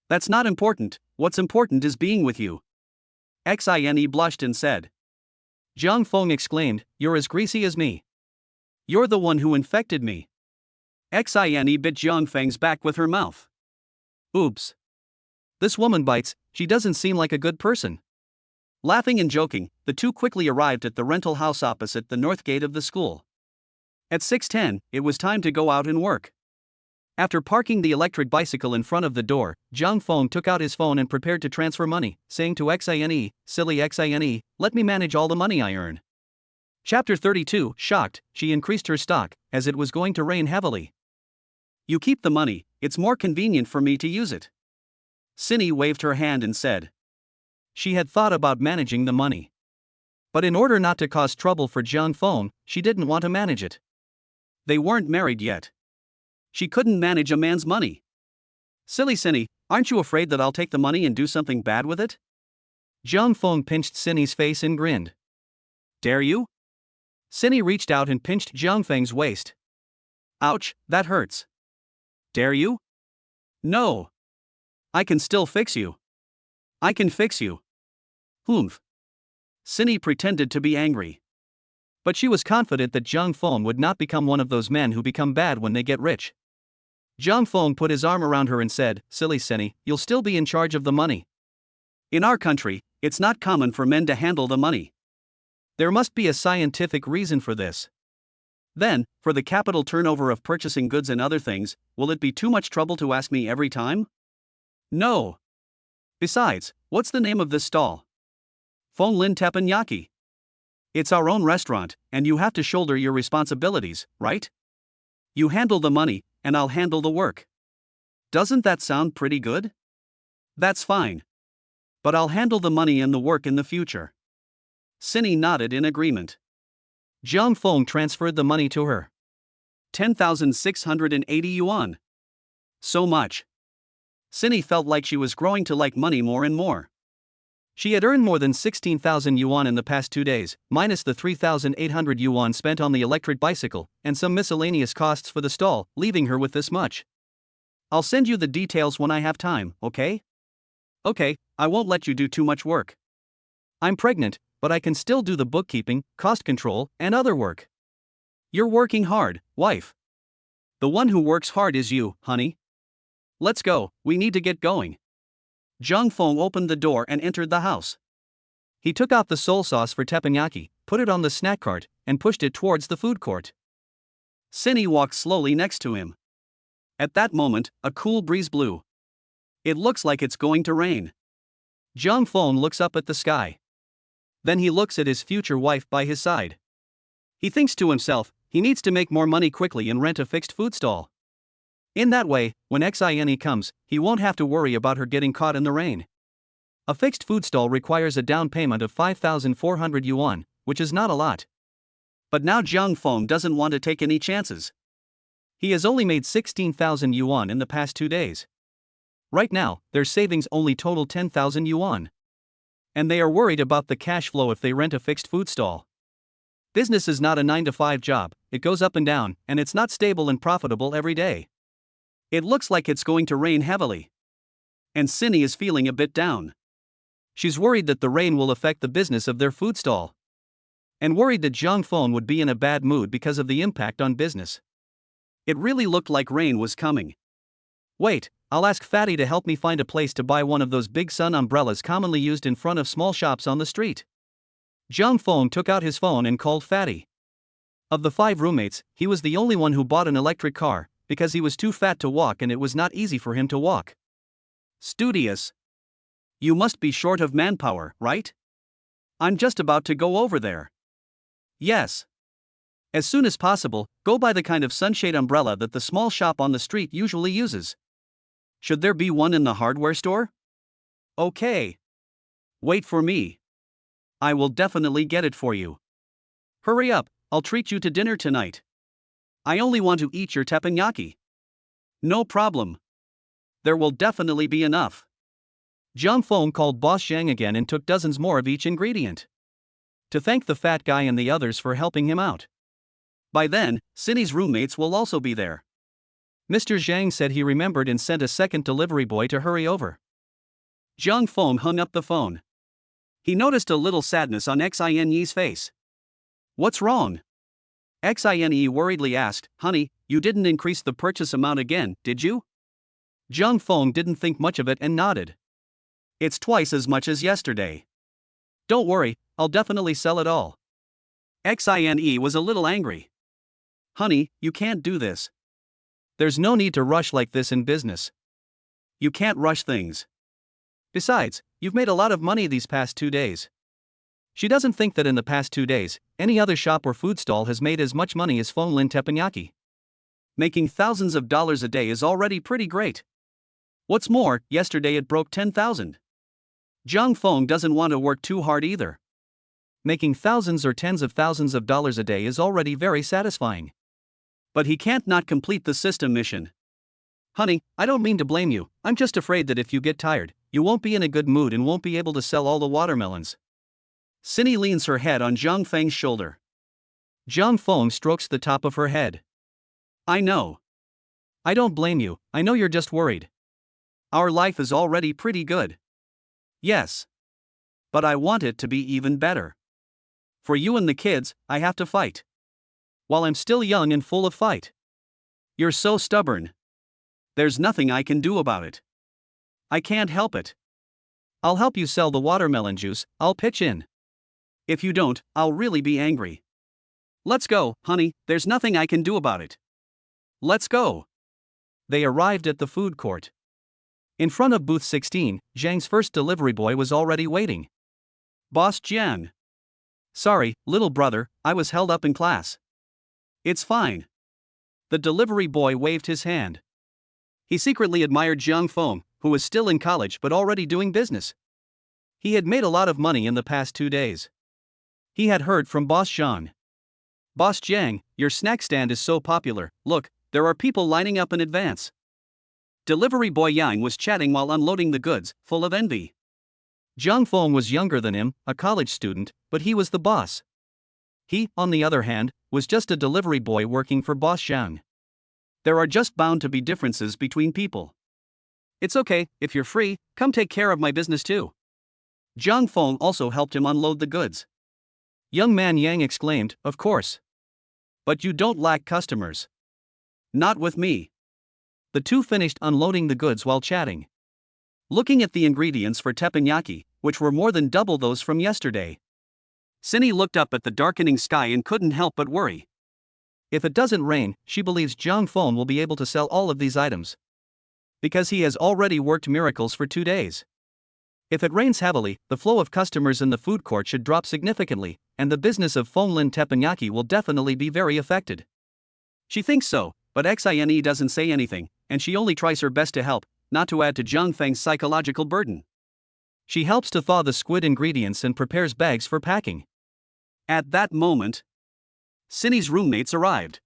That's not important, what's important is being with you. Xine blushed and said. Jiang Feng exclaimed, you're as greasy as me. You're the one who infected me. Xine bit Jiang Feng's back with her mouth. Oops. This woman bites, she doesn't seem like a good person. Laughing and joking, the two quickly arrived at the rental house opposite the north gate of the school. At 6:10, it was time to go out and work. After parking the electric bicycle in front of the door, Jiang Feng took out his phone and prepared to transfer money, saying to Xine, silly Xine, let me manage all the money I earn. Chapter 32, shocked, she increased her stock, as it was going to rain heavily. You keep the money, it's more convenient for me to use it. Cindy waved her hand and said. She had thought about managing the money. But in order not to cause trouble for Jiang Feng, she didn't want to manage it. They weren't married yet. She couldn't manage a man's money. Silly Cindy, aren't you afraid that I'll take the money and do something bad with it? Jiang Feng pinched Cindy's face and grinned. Dare you? Cindy reached out and pinched Jiang Feng's waist. Ouch, that hurts. Dare you? No. I can still fix you. I can fix you. Humph. Cindy pretended to be angry. But she was confident that Jiang Feng would not become one of those men who become bad when they get rich. Jiang Feng put his arm around her and said, silly Cindy, you'll still be in charge of the money. In our country, it's not common for men to handle the money. There must be a scientific reason for this. Then, for the capital turnover of purchasing goods and other things, will it be too much trouble to ask me every time? No. Besides, what's the name of this stall? Feng Lin Teppanyaki. It's our own restaurant, and you have to shoulder your responsibilities, right? You handle the money, and I'll handle the work. Doesn't that sound pretty good? That's fine. But I'll handle the money and the work in the future. Cindy nodded in agreement. Jiang Feng transferred the money to her. 10,680 yuan. So much. Cindy felt like she was growing to like money more and more. She had earned more than 16,000 yuan in the past 2 days, minus the 3,800 yuan spent on the electric bicycle, and some miscellaneous costs for the stall, leaving her with this much. I'll send you the details when I have time, okay? Okay, I won't let you do too much work. I'm pregnant, but I can still do the bookkeeping, cost control, and other work. You're working hard, wife. The one who works hard is you, honey. Let's go, we need to get going. Jiang Feng opened the door and entered the house. He took out the soy sauce for teppanyaki, put it on the snack cart, and pushed it towards the food court. Cindy walked slowly next to him. At that moment, a cool breeze blew. It looks like it's going to rain. Jiang Feng looks up at the sky. Then he looks at his future wife by his side. He thinks to himself, he needs to make more money quickly and rent a fixed food stall. In that way, when Xine comes, he won't have to worry about her getting caught in the rain. A fixed food stall requires a down payment of 5,400 yuan, which is not a lot. But now Jiang Feng doesn't want to take any chances. He has only made 16,000 yuan in the past 2 days. Right now, their savings only total 10,000 yuan. And they are worried about the cash flow if they rent a fixed food stall. Business is not a 9-to-5 job, it goes up and down, and it's not stable and profitable every day. It looks like it's going to rain heavily. And Cindy is feeling a bit down. She's worried that the rain will affect the business of their food stall. And worried that Jiang Feng would be in a bad mood because of the impact on business. It really looked like rain was coming. Wait, I'll ask Fatty to help me find a place to buy one of those big sun umbrellas commonly used in front of small shops on the street. Jiang Feng took out his phone and called Fatty. Of the 5 roommates, he was the only one who bought an electric car, because he was too fat to walk and it was not easy for him to walk. Studious. You must be short of manpower, right? I'm just about to go over there. Yes. As soon as possible, go buy the kind of sunshade umbrella that the small shop on the street usually uses. Should there be one in the hardware store? Okay. Wait for me. I will definitely get it for you. Hurry up, I'll treat you to dinner tonight. I only want to eat your teppanyaki. No problem. There will definitely be enough. Jiang Feng called Boss Zhang again and took dozens more of each ingredient. To thank the fat guy and the others for helping him out. By then, Cindy's roommates will also be there. Mr. Zhang said he remembered and sent a second delivery boy to hurry over. Zhang Feng hung up the phone. He noticed a little sadness on Xin Yi's face. What's wrong? Xin Yi worriedly asked, Honey, you didn't increase the purchase amount again, did you? Zhang Feng didn't think much of it and nodded. It's twice as much as yesterday. Don't worry, I'll definitely sell it all. Xin Yi was a little angry. Honey, you can't do this. There's no need to rush like this in business. You can't rush things. Besides, you've made a lot of money these past 2 days. She doesn't think that in the past 2 days, any other shop or food stall has made as much money as Fenglin Teppanyaki. Making thousands of dollars a day is already pretty great. What's more, yesterday it broke 10,000. Zhang Feng doesn't want to work too hard either. Making thousands or tens of thousands of dollars a day is already very satisfying. But he can't not complete the system mission. Honey, I don't mean to blame you, I'm just afraid that if you get tired, you won't be in a good mood and won't be able to sell all the watermelons. Cindy leans her head on Zhang Feng's shoulder. Zhang Feng strokes the top of her head. I know. I don't blame you, I know you're just worried. Our life is already pretty good. Yes. But I want it to be even better. For you and the kids, I have to fight. While I'm still young and full of fight. You're so stubborn. There's nothing I can do about it. I can't help it. I'll help you sell the watermelon juice, I'll pitch in. If you don't, I'll really be angry. Let's go, honey, there's nothing I can do about it. Let's go. They arrived at the food court. In front of booth 16, Zhang's first delivery boy was already waiting. Boss Jiang. Sorry, little brother, I was held up in class. It's fine. The delivery boy waved his hand. He secretly admired Zhang Feng, who was still in college but already doing business. He had made a lot of money in the past 2 days. He had heard from Boss Zhang. Boss Jiang, your snack stand is so popular, look, there are people lining up in advance. Delivery boy Yang was chatting while unloading the goods, full of envy. Zhang Feng was younger than him, a college student, but he was the boss. He, on the other hand, was just a delivery boy working for Boss Zhang. There are just bound to be differences between people. It's okay, if you're free, come take care of my business too. Zhang Feng also helped him unload the goods. Young man Yang exclaimed, of course. But you don't lack customers. Not with me. The two finished unloading the goods while chatting. Looking at the ingredients for teppanyaki, which were more than double those from yesterday. Cindy looked up at the darkening sky and couldn't help but worry. If it doesn't rain, she believes Zhang Feng will be able to sell all of these items. Because he has already worked miracles for 2 days. If it rains heavily, the flow of customers in the food court should drop significantly, and the business of Fenglin Teppanyaki will definitely be very affected. She thinks so, but Xin doesn't say anything, and she only tries her best to help, not to add to Zhang Feng's psychological burden. She helps to thaw the squid ingredients and prepares bags for packing. At that moment, Cindy's roommates arrived.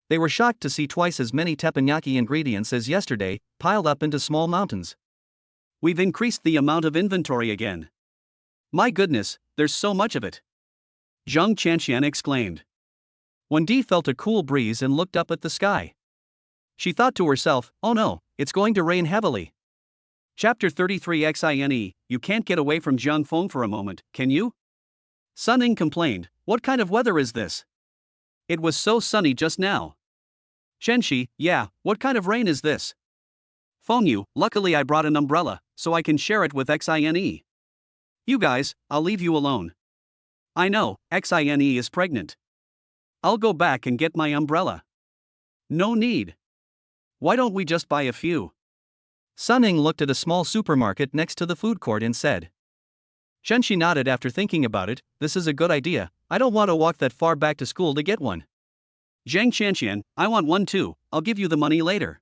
They were shocked to see twice as many teppanyaki ingredients as yesterday, piled up into small mountains. We've increased the amount of inventory again. My goodness, there's so much of it. Zhang Chanxian exclaimed. Wendy felt a cool breeze and looked up at the sky. She thought to herself, oh no, it's going to rain heavily. Chapter 33 Xine, you can't get away from Zhang Feng for a moment, can you? Sun Ning complained, what kind of weather is this? It was so sunny just now. Shenxi, yeah, what kind of rain is this? Fengyu, luckily I brought an umbrella, so I can share it with Xine. You guys, I'll leave you alone. I know, Xine is pregnant. I'll go back and get my umbrella. No need. Why don't we just buy a few? Sun Ning looked at a small supermarket next to the food court and said. Shenxi nodded after thinking about it, this is a good idea, I don't want to walk that far back to school to get one. Zhang Chanxian, I want one too, I'll give you the money later.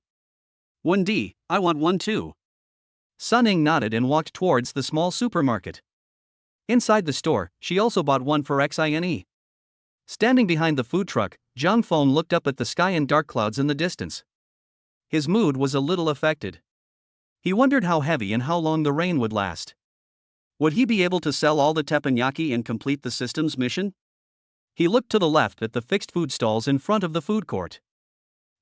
Wendy, I want one too. Sun Ning nodded and walked towards the small supermarket. Inside the store, she also bought one for Xine. Standing behind the food truck, Zhang Feng looked up at the sky and dark clouds in the distance. His mood was a little affected. He wondered how heavy and how long the rain would last. Would he be able to sell all the teppanyaki and complete the system's mission? He looked to the left at the fixed food stalls in front of the food court.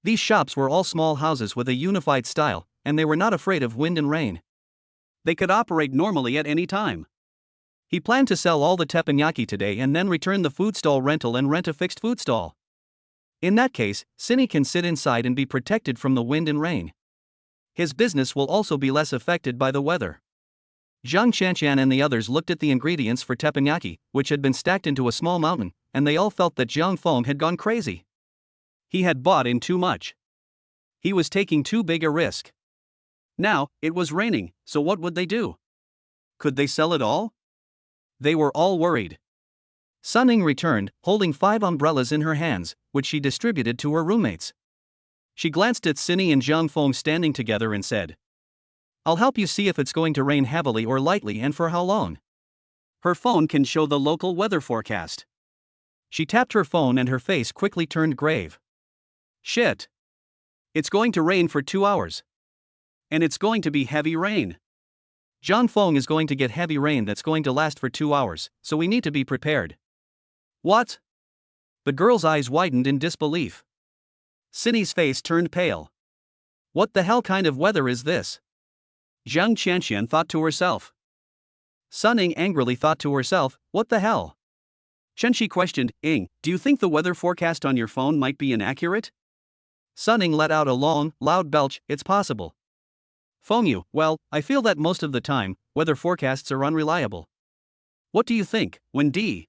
These shops were all small houses with a unified style, and they were not afraid of wind and rain. They could operate normally at any time. He planned to sell all the teppanyaki today and then return the food stall rental and rent a fixed food stall. In that case, Cindy can sit inside and be protected from the wind and rain. His business will also be less affected by the weather. Zhang Qianqian and the others looked at the ingredients for teppanyaki, which had been stacked into a small mountain, and they all felt that Zhang Feng had gone crazy. He had bought in too much. He was taking too big a risk. Now, it was raining, so what would they do? Could they sell it all? They were all worried. Sun Ning returned, holding 5 umbrellas in her hands, which she distributed to her roommates. She glanced at Cindy and Zhang Feng standing together and said, "I'll help you see if it's going to rain heavily or lightly and for how long." Her phone can show the local weather forecast. She tapped her phone and her face quickly turned grave. Shit. It's going to rain for 2 hours. And it's going to be heavy rain. Zhang Feng is going to get heavy rain that's going to last for 2 hours, so we need to be prepared. What? The girl's eyes widened in disbelief. Cindy's face turned pale. What the hell kind of weather is this? Zhang Qianqian thought to herself. Sun Ning angrily thought to herself, what the hell? Shenxi questioned, Ing, do you think the weather forecast on your phone might be inaccurate? Sun Ning let out a long, loud belch, it's possible. Fengyu, well, I feel that most of the time, weather forecasts are unreliable. What do you think, Wendy?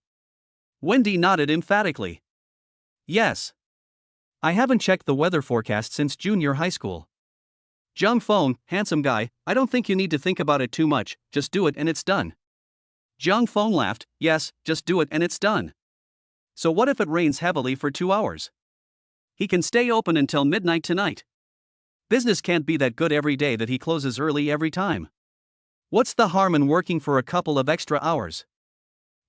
Wendy nodded emphatically. Yes. I haven't checked the weather forecast since junior high school. Zhang Feng, handsome guy, I don't think you need to think about it too much, just do it and it's done. Zhang Feng laughed, yes, just do it and it's done. So what if it rains heavily for 2 hours? He can stay open until midnight tonight. Business can't be that good every day that he closes early every time. What's the harm in working for a couple of extra hours?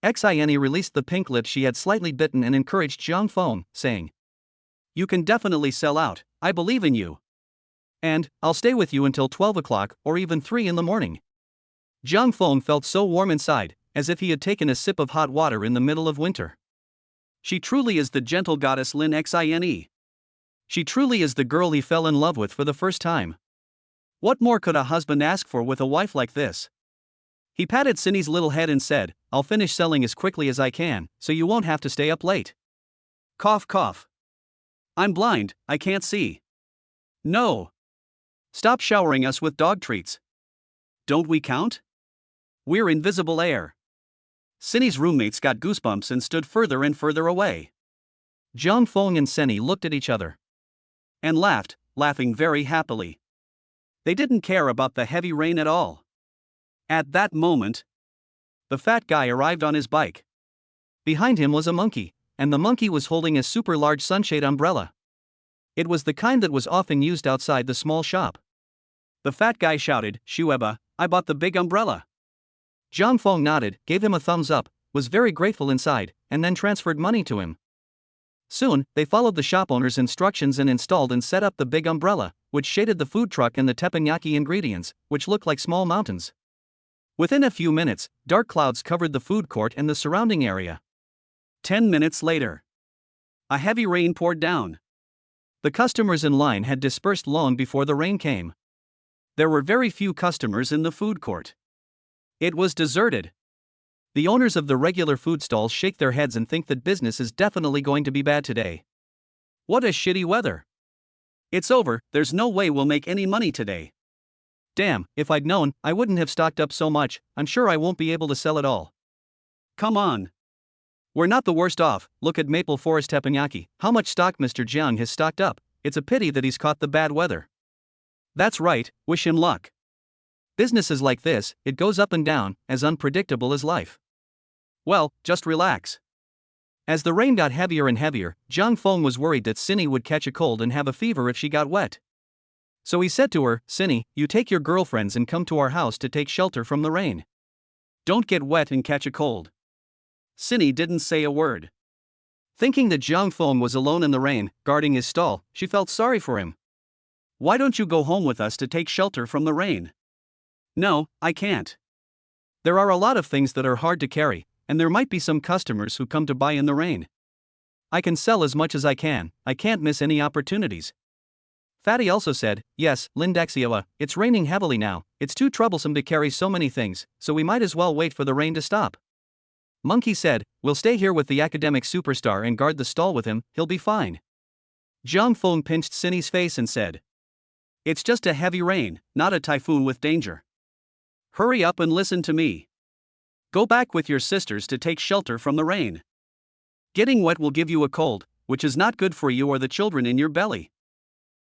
Xine released the pink lip she had slightly bitten and encouraged Zhang Feng, saying, You can definitely sell out, I believe in you. And, I'll stay with you until 12 o'clock or even 3 in the morning. Zhang Feng felt so warm inside, as if he had taken a sip of hot water in the middle of winter. She truly is the gentle goddess Lin Xine. She truly is the girl he fell in love with for the first time. What more could a husband ask for with a wife like this? He patted Cindy's little head and said, I'll finish selling as quickly as I can, so you won't have to stay up late. Cough cough. I'm blind, I can't see. No. Stop showering us with dog treats. Don't we count? We're invisible air. Cindy's roommates got goosebumps and stood further and further away. Zhang Feng and Cindy looked at each other. And laughed, laughing very happily. They didn't care about the heavy rain at all. At that moment, the fat guy arrived on his bike. Behind him was a monkey, and the monkey was holding a super large sunshade umbrella. It was the kind that was often used outside the small shop. The fat guy shouted, Shueba, I bought the big umbrella. Zhang Feng nodded, gave him a thumbs up, was very grateful inside, and then transferred money to him. Soon, they followed the shop owner's instructions and installed and set up the big umbrella, which shaded the food truck and the teppanyaki ingredients, which looked like small mountains. Within a few minutes, dark clouds covered the food court and the surrounding area. 10 minutes later, a heavy rain poured down. The customers in line had dispersed long before the rain came. There were very few customers in the food court. It was deserted. The owners of the regular food stalls shake their heads and think that business is definitely going to be bad today. What a shitty weather. It's over, there's no way we'll make any money today. Damn, if I'd known, I wouldn't have stocked up so much, I'm sure I won't be able to sell it all. Come on. We're not the worst off, look at Maple Forest teppanyaki, how much stock Mr. Jiang has stocked up, it's a pity that he's caught the bad weather. That's right, wish him luck. Businesses like this, it goes up and down, as unpredictable as life. Well, just relax. As the rain got heavier and heavier, Zhang Feng was worried that Cindy would catch a cold and have a fever if she got wet. So he said to her, Cindy, you take your girlfriends and come to our house to take shelter from the rain. Don't get wet and catch a cold. Cindy didn't say a word. Thinking that Zhang Feng was alone in the rain, guarding his stall, she felt sorry for him. Why don't you go home with us to take shelter from the rain? No, I can't. There are a lot of things that are hard to carry, and there might be some customers who come to buy in the rain. I can sell as much as I can't miss any opportunities. Fatty also said, yes, Lindexioa, it's raining heavily now, it's too troublesome to carry so many things, so we might as well wait for the rain to stop. Monkey said, we'll stay here with the academic superstar and guard the stall with him, he'll be fine. Jiang Feng pinched Cindy's face and said, it's just a heavy rain, not a typhoon with danger. Hurry up and listen to me. Go back with your sisters to take shelter from the rain. Getting wet will give you a cold, which is not good for you or the children in your belly.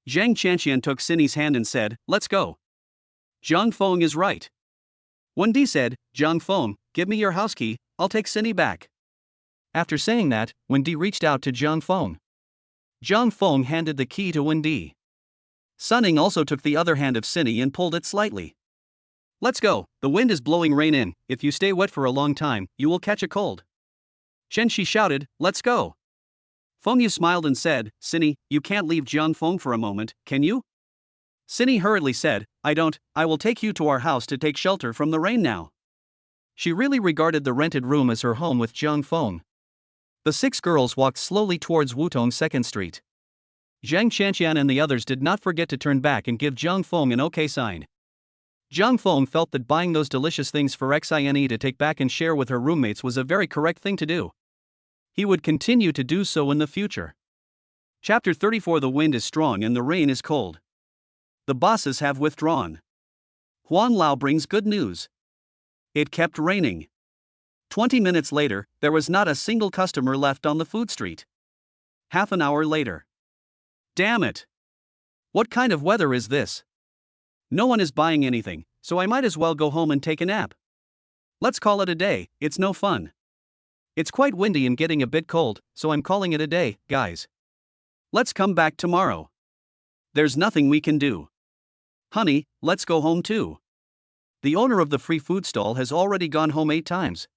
Zhang Chanxian took Cindy's hand and said, let's go. Jiang Feng is right. Wendy said, Jiang Feng, give me your house key, I'll take Cindy back. After saying that, Wendy reached out to Jiang Feng. Jiang Feng handed the key to Wendy. Sunning also took the other hand of Cindy and pulled it slightly. Let's go, the wind is blowing rain in, if you stay wet for a long time, you will catch a cold. Chen Shi shouted, let's go. Feng Yu smiled and said, Cindy, you can't leave Jiang Feng for a moment, can you? Cindy hurriedly said, I will take you to our house to take shelter from the rain now. She really regarded the rented room as her home with Jiang Feng. The 6 girls walked slowly towards Wutong 2nd Street. Zhang Chanxian and the others did not forget to turn back and give Jiang Feng an OK sign. Jiang Feng felt that buying those delicious things for Xine to take back and share with her roommates was a very correct thing to do. He would continue to do so in the future. Chapter 34. The wind is strong and the rain is cold. The bosses have withdrawn. Huan Lao brings good news. It kept raining. 20 minutes later, there was not a single customer left on the food street. Half an hour later. Damn it! What kind of weather is this? No one is buying anything, so I might as well go home and take a nap. Let's call it a day, it's no fun. It's quite windy and getting a bit cold, so I'm calling it a day, guys. Let's come back tomorrow. There's nothing we can do. Honey, let's go home too. The owner of the free food stall has already gone home 8 times.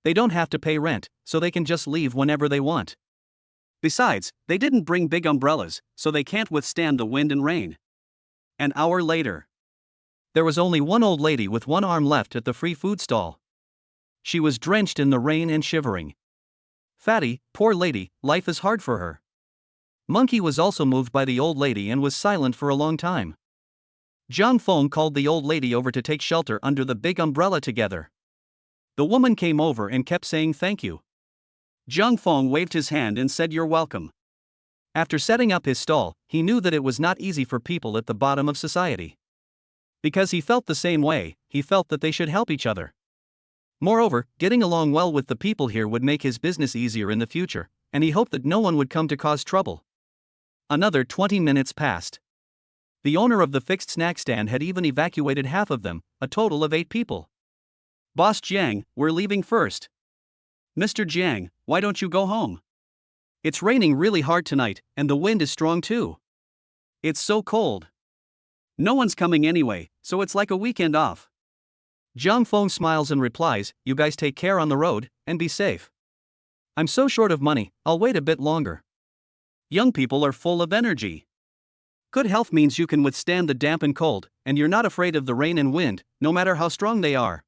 They don't have to pay rent, so they can just leave whenever they want. Besides, they didn't bring big umbrellas, so they can't withstand the wind and rain. An hour later. There was only one old lady with one arm left at the free food stall. She was drenched in the rain and shivering. Fatty, poor lady, life is hard for her. Monkey was also moved by the old lady and was silent for a long time. Jiang Feng called the old lady over to take shelter under the big umbrella together. The woman came over and kept saying thank you. Jiang Feng waved his hand and said you're welcome. After setting up his stall, he knew that it was not easy for people at the bottom of society. Because he felt the same way, he felt that they should help each other. Moreover, getting along well with the people here would make his business easier in the future, and he hoped that no one would come to cause trouble. Another 20 minutes passed. The owner of the fixed snack stand had even evacuated half of them, a total of 8 people. Boss Jiang, we're leaving first. Mr. Jiang, why don't you go home? It's raining really hard tonight, and the wind is strong too. It's so cold. No one's coming anyway, so it's like a weekend off. Jiang Feng smiles and replies, you guys take care on the road, and be safe. I'm so short of money, I'll wait a bit longer. Young people are full of energy. Good health means you can withstand the damp and cold, and you're not afraid of the rain and wind, no matter how strong they are.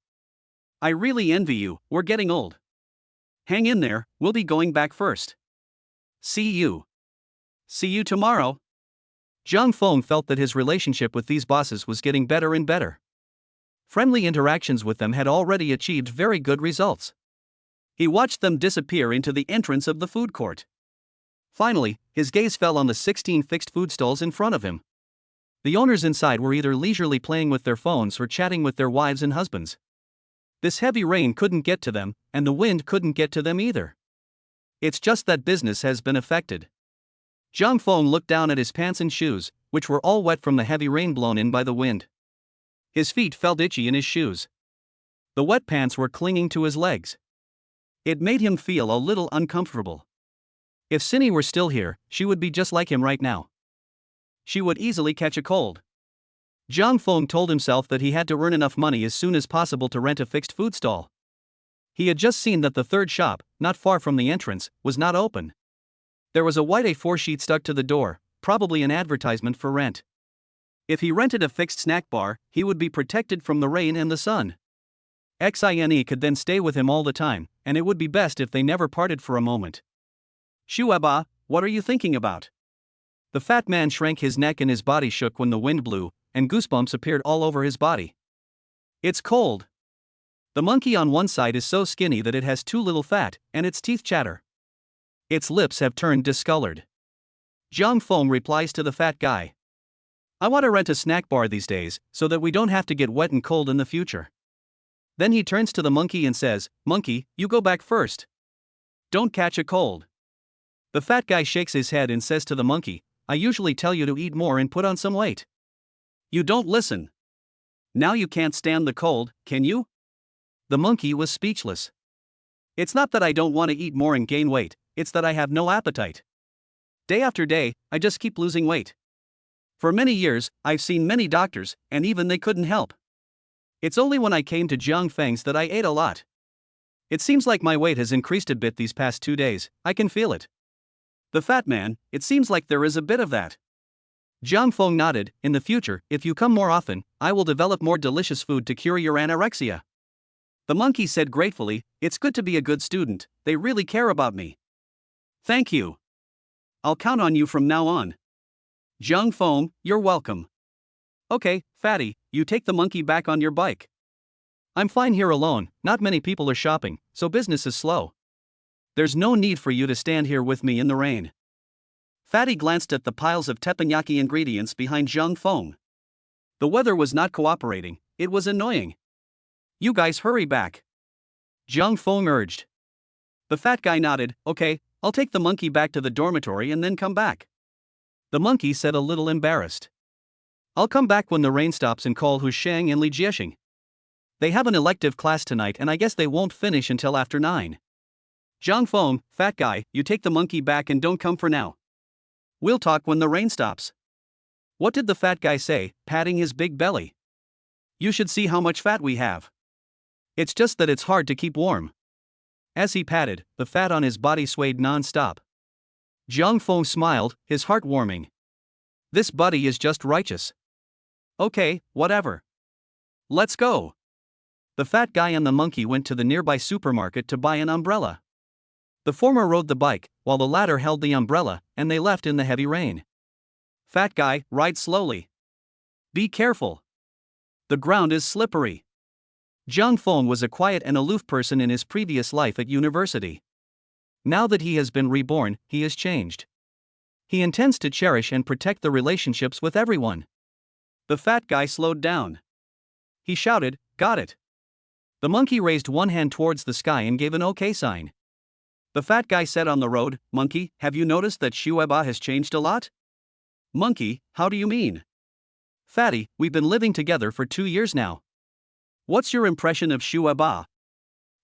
I really envy you, we're getting old. Hang in there, we'll be going back first. See you. See you tomorrow. Jiang Feng felt that his relationship with these bosses was getting better and better. Friendly interactions with them had already achieved very good results. He watched them disappear into the entrance of the food court. Finally, his gaze fell on the 16 fixed food stalls in front of him. The owners inside were either leisurely playing with their phones or chatting with their wives and husbands. This heavy rain couldn't get to them, and the wind couldn't get to them either. It's just that business has been affected. Jiang Feng looked down at his pants and shoes, which were all wet from the heavy rain blown in by the wind. His feet felt itchy in his shoes. The wet pants were clinging to his legs. It made him feel a little uncomfortable. If Cindy were still here, she would be just like him right now. She would easily catch a cold. Jiang Feng told himself that he had to earn enough money as soon as possible to rent a fixed food stall. He had just seen that the third shop, not far from the entrance, was not open. There was a white A4 sheet stuck to the door, probably an advertisement for rent. If he rented a fixed snack bar, he would be protected from the rain and the sun. Xine could then stay with him all the time, and it would be best if they never parted for a moment. Shueba, what are you thinking about? The fat man shrank, his neck and his body shook when the wind blew, and goosebumps appeared all over his body. It's cold. The monkey on one side is so skinny that it has too little fat, and its teeth chatter. Its lips have turned discolored. Zhang Feng replies to the fat guy. I want to rent a snack bar these days, so that we don't have to get wet and cold in the future. Then he turns to the monkey and says, Monkey, you go back first. Don't catch a cold. The fat guy shakes his head and says to the monkey, I usually tell you to eat more and put on some weight. You don't listen. Now you can't stand the cold, can you? The monkey was speechless. It's not that I don't want to eat more and gain weight, it's that I have no appetite. Day after day, I just keep losing weight. For many years, I've seen many doctors, and even they couldn't help. It's only when I came to Jiang Feng's that I ate a lot. It seems like my weight has increased a bit these past 2 days, I can feel it. The fat man, it seems like there is a bit of that. Jiang Feng nodded, in the future, if you come more often, I will develop more delicious food to cure your anorexia. The monkey said gratefully, it's good to be a good student, they really care about me. Thank you. I'll count on you from now on. Jiang Feng, you're welcome. Okay, fatty, you take the monkey back on your bike. I'm fine here alone, not many people are shopping, so business is slow. There's no need for you to stand here with me in the rain. Fatty glanced at the piles of teppanyaki ingredients behind Jiang Feng. The weather was not cooperating, it was annoying. You guys hurry back. Jiang Feng urged. The fat guy nodded, okay, I'll take the monkey back to the dormitory and then come back. The monkey said a little embarrassed. I'll come back when the rain stops and call Husheng and Li Jiexing. They have an elective class tonight and I guess they won't finish until after 9. Jiang Feng, fat guy, you take the monkey back and don't come for now. We'll talk when the rain stops. What did the fat guy say, patting his big belly? You should see how much fat we have. It's just that it's hard to keep warm. As he patted, the fat on his body swayed non-stop. Jiang Feng smiled, his heart warming. This buddy is just righteous. Okay, whatever. Let's go. The fat guy and the monkey went to the nearby supermarket to buy an umbrella. The former rode the bike, while the latter held the umbrella, and they left in the heavy rain. Fat guy, ride slowly. Be careful. The ground is slippery. Jiang Feng was a quiet and aloof person in his previous life at university. Now that he has been reborn, he has changed. He intends to cherish and protect the relationships with everyone. The fat guy slowed down. He shouted, got it. The monkey raised one hand towards the sky and gave an OK sign. The fat guy said on the road, Monkey, have you noticed that Shueba has changed a lot? Monkey, how do you mean? Fatty, we've been living together for 2 years now. What's your impression of Shueba?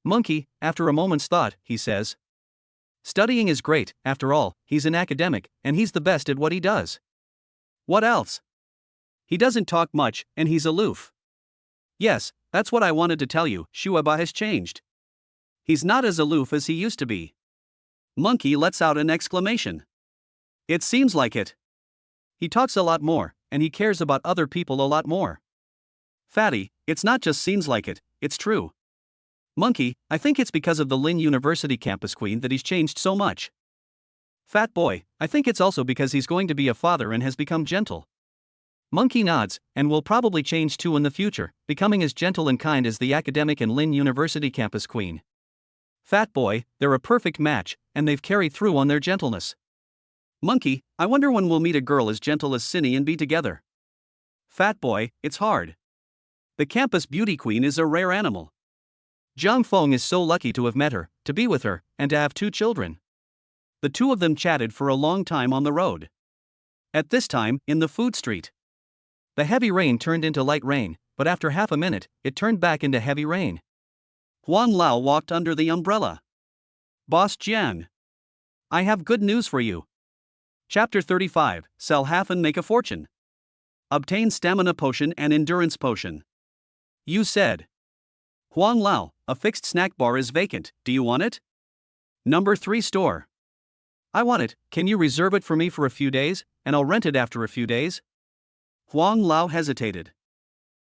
Monkey, after a moment's thought, he says. Studying is great, after all, he's an academic, and he's the best at what he does. What else? He doesn't talk much, and he's aloof. Yes, that's what I wanted to tell you, Shueba has changed. He's not as aloof as he used to be. Monkey lets out an exclamation. It seems like it. He talks a lot more, and he cares about other people a lot more. Fatty, it's not just seems like it, it's true. Monkey, I think it's because of the Lin University campus queen that he's changed so much. Fat boy, I think it's also because he's going to be a father and has become gentle. Monkey nods, and will probably change too in the future, becoming as gentle and kind as the academic and Lin University campus queen. Fat boy, they're a perfect match, and they've carried through on their gentleness. Monkey, I wonder when we'll meet a girl as gentle as Cindy and be together. Fat boy, it's hard. The campus beauty queen is a rare animal. Jiang Feng is so lucky to have met her, to be with her, and to have 2 children. The two of them chatted for a long time on the road. At this time, in the food street. The heavy rain turned into light rain, but after half a minute, it turned back into heavy rain. Huang Lao walked under the umbrella. Boss Jiang. I have good news for you. Chapter 35, Sell half and make a fortune. Obtain stamina potion and endurance potion. You said. Huang Lao, a fixed snack bar is vacant, do you want it? Number 3 store. I want it, can you reserve it for me for a few days, and I'll rent it after a few days? Huang Lao hesitated.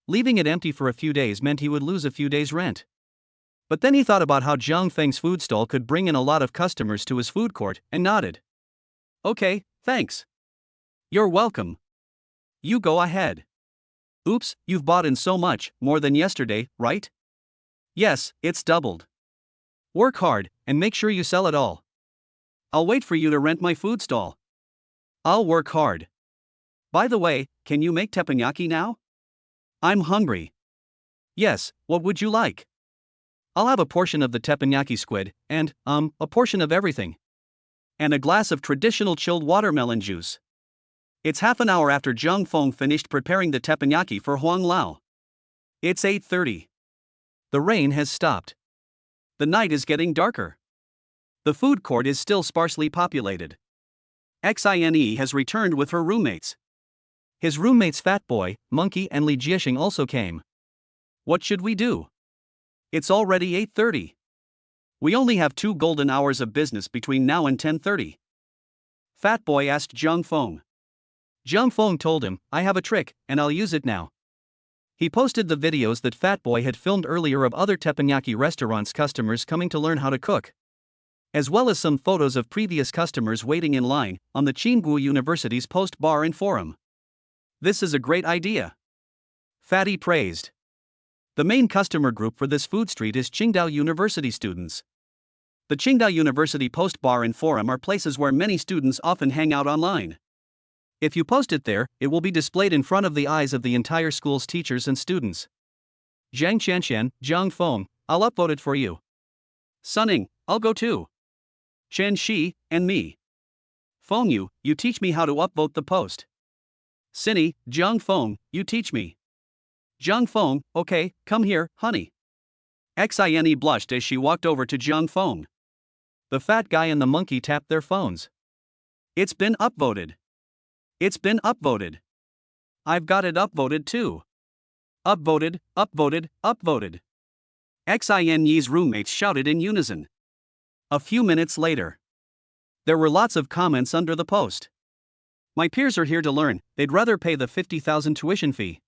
Leaving it empty for a few days meant he would lose a few days' rent. But then he thought about how Jiang Feng's food stall could bring in a lot of customers to his food court, and nodded. Okay, thanks. You're welcome. You go ahead. Oops, you've bought in so much, more than yesterday, right? Yes, it's doubled. Work hard, and make sure you sell it all. I'll wait for you to rent my food stall. I'll work hard. By the way, can you make teppanyaki now? I'm hungry. Yes, what would you like? I'll have a portion of the teppanyaki squid, and, a portion of everything. And a glass of traditional chilled watermelon juice. It's half an hour after Zhang Feng finished preparing the teppanyaki for Huang Lao. It's 8:30. The rain has stopped. The night is getting darker. The food court is still sparsely populated. Xine has returned with her roommates. His roommates Fat Boy, Monkey and Li Jiexing also came. What should we do? It's already 8:30. We only have 2 golden hours of business between now and 10:30. Fat Boy asked Zhang Feng. Zhang Feng told him, I have a trick, and I'll use it now. He posted the videos that Fat Boy had filmed earlier of other teppanyaki restaurants' customers coming to learn how to cook, as well as some photos of previous customers waiting in line on the Tsinghua University's post bar and forum. This is a great idea. Fatty praised. The main customer group for this food street is Qingdao University students. The Qingdao University post bar and forum are places where many students often hang out online. If you post it there, it will be displayed in front of the eyes of the entire school's teachers and students. Zhang Qianshan, Zhang Feng, I'll upvote it for you. Sunning, I'll go too. Chen Shi, and me. Feng you teach me how to upvote the post. Cinny, Zhang Feng, you teach me. Zhang Feng, okay, come here, honey. Xine blushed as she walked over to Zhang Feng. The fat guy and the monkey tapped their phones. It's been upvoted. It's been upvoted. I've got it upvoted too. Upvoted, upvoted, upvoted. Xine's roommates shouted in unison. A few minutes later, there were lots of comments under the post. My peers are here to learn, they'd rather pay the 50,000 tuition fee.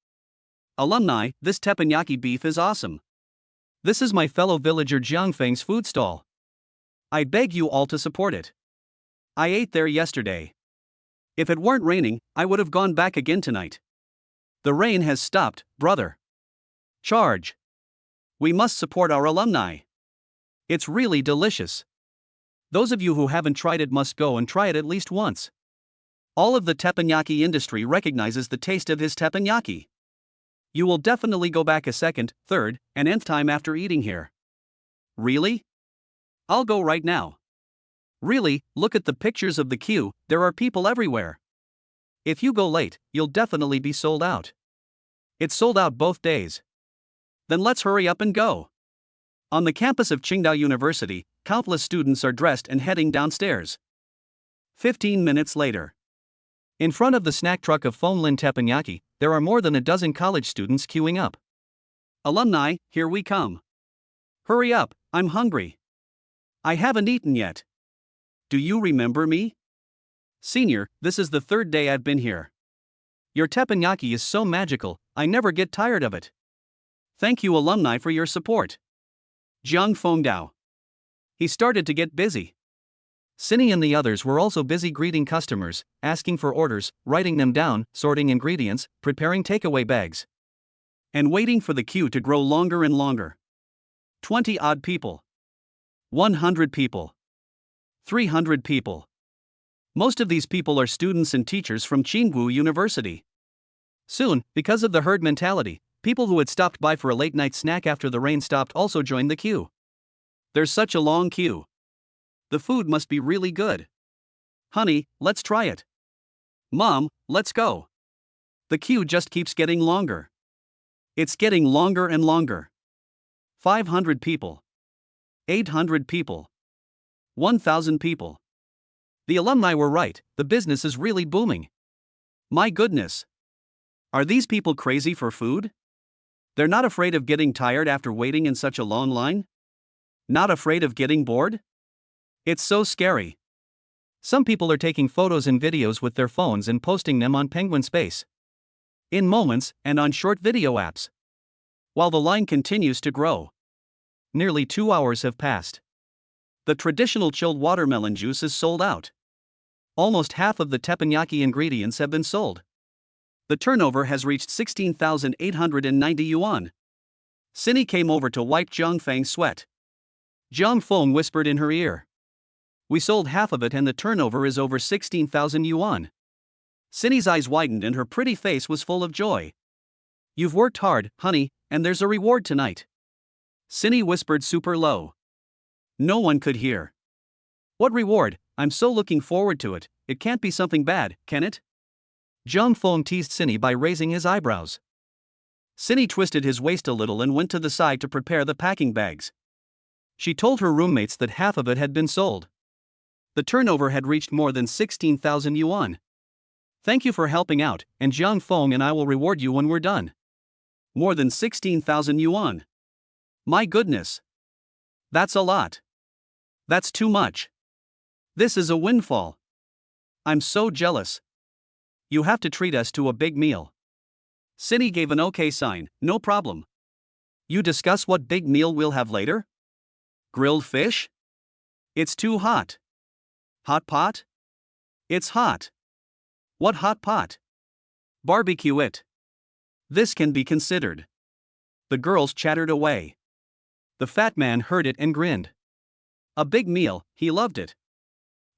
Alumni, this teppanyaki beef is awesome. This is my fellow villager Jiangfeng's food stall. I beg you all to support it. I ate there yesterday. If it weren't raining, I would have gone back again tonight. The rain has stopped, brother. Charge. We must support our alumni. It's really delicious. Those of you who haven't tried it must go and try it at least once. All of the teppanyaki industry recognizes the taste of his teppanyaki. You will definitely go back a second, third, and nth time after eating here. Really? I'll go right now. Really, look at the pictures of the queue, there are people everywhere. If you go late, you'll definitely be sold out. It's sold out both days. Then let's hurry up and go. On the campus of Qingdao University, countless students are dressed and heading downstairs. 15 minutes later. In front of the snack truck of Fonlin Teppanyaki, there are more than a dozen college students queuing up. Alumni, here we come. Hurry up, I'm hungry. I haven't eaten yet. Do you remember me? Senior, this is the 3rd day I've been here. Your teppanyaki is so magical, I never get tired of it. Thank you alumni for your support. Jiang Fengdao. He started to get busy. Cinny and the others were also busy greeting customers, asking for orders, writing them down, sorting ingredients, preparing takeaway bags. And waiting for the queue to grow longer and longer. 20 odd people. 100 people. 300 people. Most of these people are students and teachers from Tsinghua University. Soon, because of the herd mentality, people who had stopped by for a late-night snack after the rain stopped also joined the queue. There's such a long queue. The food must be really good. Honey, let's try it. Mom, let's go. The queue just keeps getting longer. It's getting longer and longer. 500 people. 800 people. 1,000 people. The alumni were right, the business is really booming. My goodness. Are these people crazy for food? They're not afraid of getting tired after waiting in such a long line? Not afraid of getting bored? It's so scary. Some people are taking photos and videos with their phones and posting them on Penguin Space, in Moments, and on short video apps. While the line continues to grow. Nearly 2 hours have passed. The traditional chilled watermelon juice is sold out. Almost half of the teppanyaki ingredients have been sold. The turnover has reached 16,890 yuan. Cindy came over to wipe Zhang Feng's sweat. Zhang Feng whispered in her ear. We sold half of it and the turnover is over 16,000 yuan. Cindy's eyes widened and her pretty face was full of joy. You've worked hard, honey, and there's a reward tonight. Cindy whispered super low. No one could hear. What reward? I'm so looking forward to it. It can't be something bad, can it? Zhang Feng teased Cindy by raising his eyebrows. Cindy twisted his waist a little and went to the side to prepare the packing bags. She told her roommates that half of it had been sold. The turnover had reached more than 16,000 yuan. Thank you for helping out, and Zhang Feng and I will reward you when we're done. More than 16,000 yuan. My goodness. That's a lot. That's too much. This is a windfall. I'm so jealous. You have to treat us to a big meal. Cindy gave an okay sign, no problem. You discuss what big meal we'll have later? Grilled fish? It's too hot. Hot pot? It's hot. What hot pot? Barbecue it. This can be considered. The girls chattered away. The fat man heard it and grinned. A big meal, he loved it.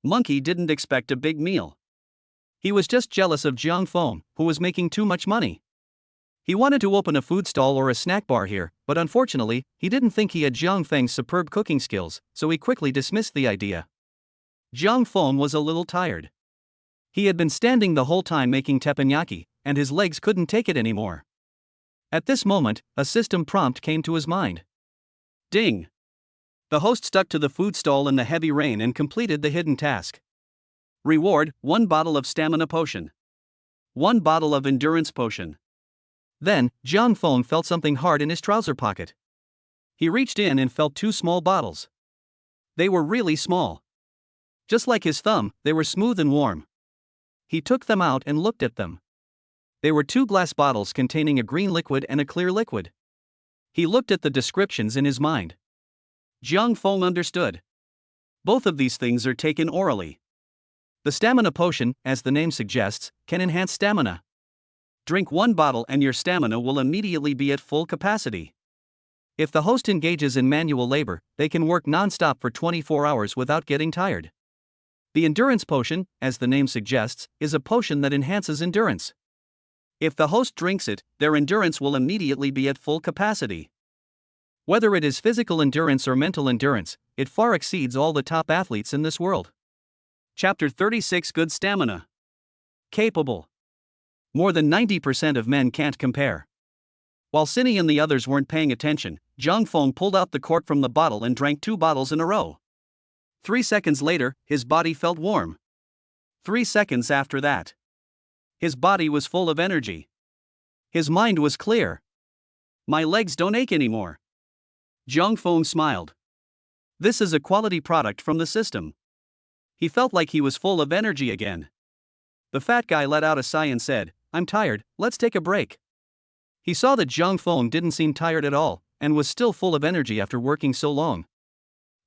Monkey didn't expect a big meal. He was just jealous of Zhang Feng, who was making too much money. He wanted to open a food stall or a snack bar here, but unfortunately, he didn't think he had Zhang Feng's superb cooking skills, so he quickly dismissed the idea. Zhang Feng was a little tired. He had been standing the whole time making teppanyaki, and his legs couldn't take it anymore. At this moment, a system prompt came to his mind. Ding! The host stuck to the food stall in the heavy rain and completed the hidden task. Reward: 1 bottle of stamina potion. 1 bottle of endurance potion. Then, Zhang Feng felt something hard in his trouser pocket. He reached in and felt 2 small bottles. They were really small. Just like his thumb, they were smooth and warm. He took them out and looked at them. They were 2 glass bottles containing a green liquid and a clear liquid. He looked at the descriptions in his mind. Zhang Feng understood. Both of these things are taken orally. The stamina potion, as the name suggests, can enhance stamina. Drink 1 bottle and your stamina will immediately be at full capacity. If the host engages in manual labor, they can work non-stop for 24 hours without getting tired. The endurance potion, as the name suggests, is a potion that enhances endurance. If the host drinks it, their endurance will immediately be at full capacity. Whether it is physical endurance or mental endurance, it far exceeds all the top athletes in this world. Chapter 36: Good Stamina. Capable. More than 90% of men can't compare. While Cindy and the others weren't paying attention, Zhang Feng pulled out the cork from the bottle and drank 2 bottles in a row. 3 seconds later, his body felt warm. 3 seconds after that, his body was full of energy. His mind was clear. My legs don't ache anymore. Zhang Feng smiled. This is a quality product from the system. He felt like he was full of energy again. The fat guy let out a sigh and said, I'm tired, let's take a break. He saw that Zhang Feng didn't seem tired at all, and was still full of energy after working so long.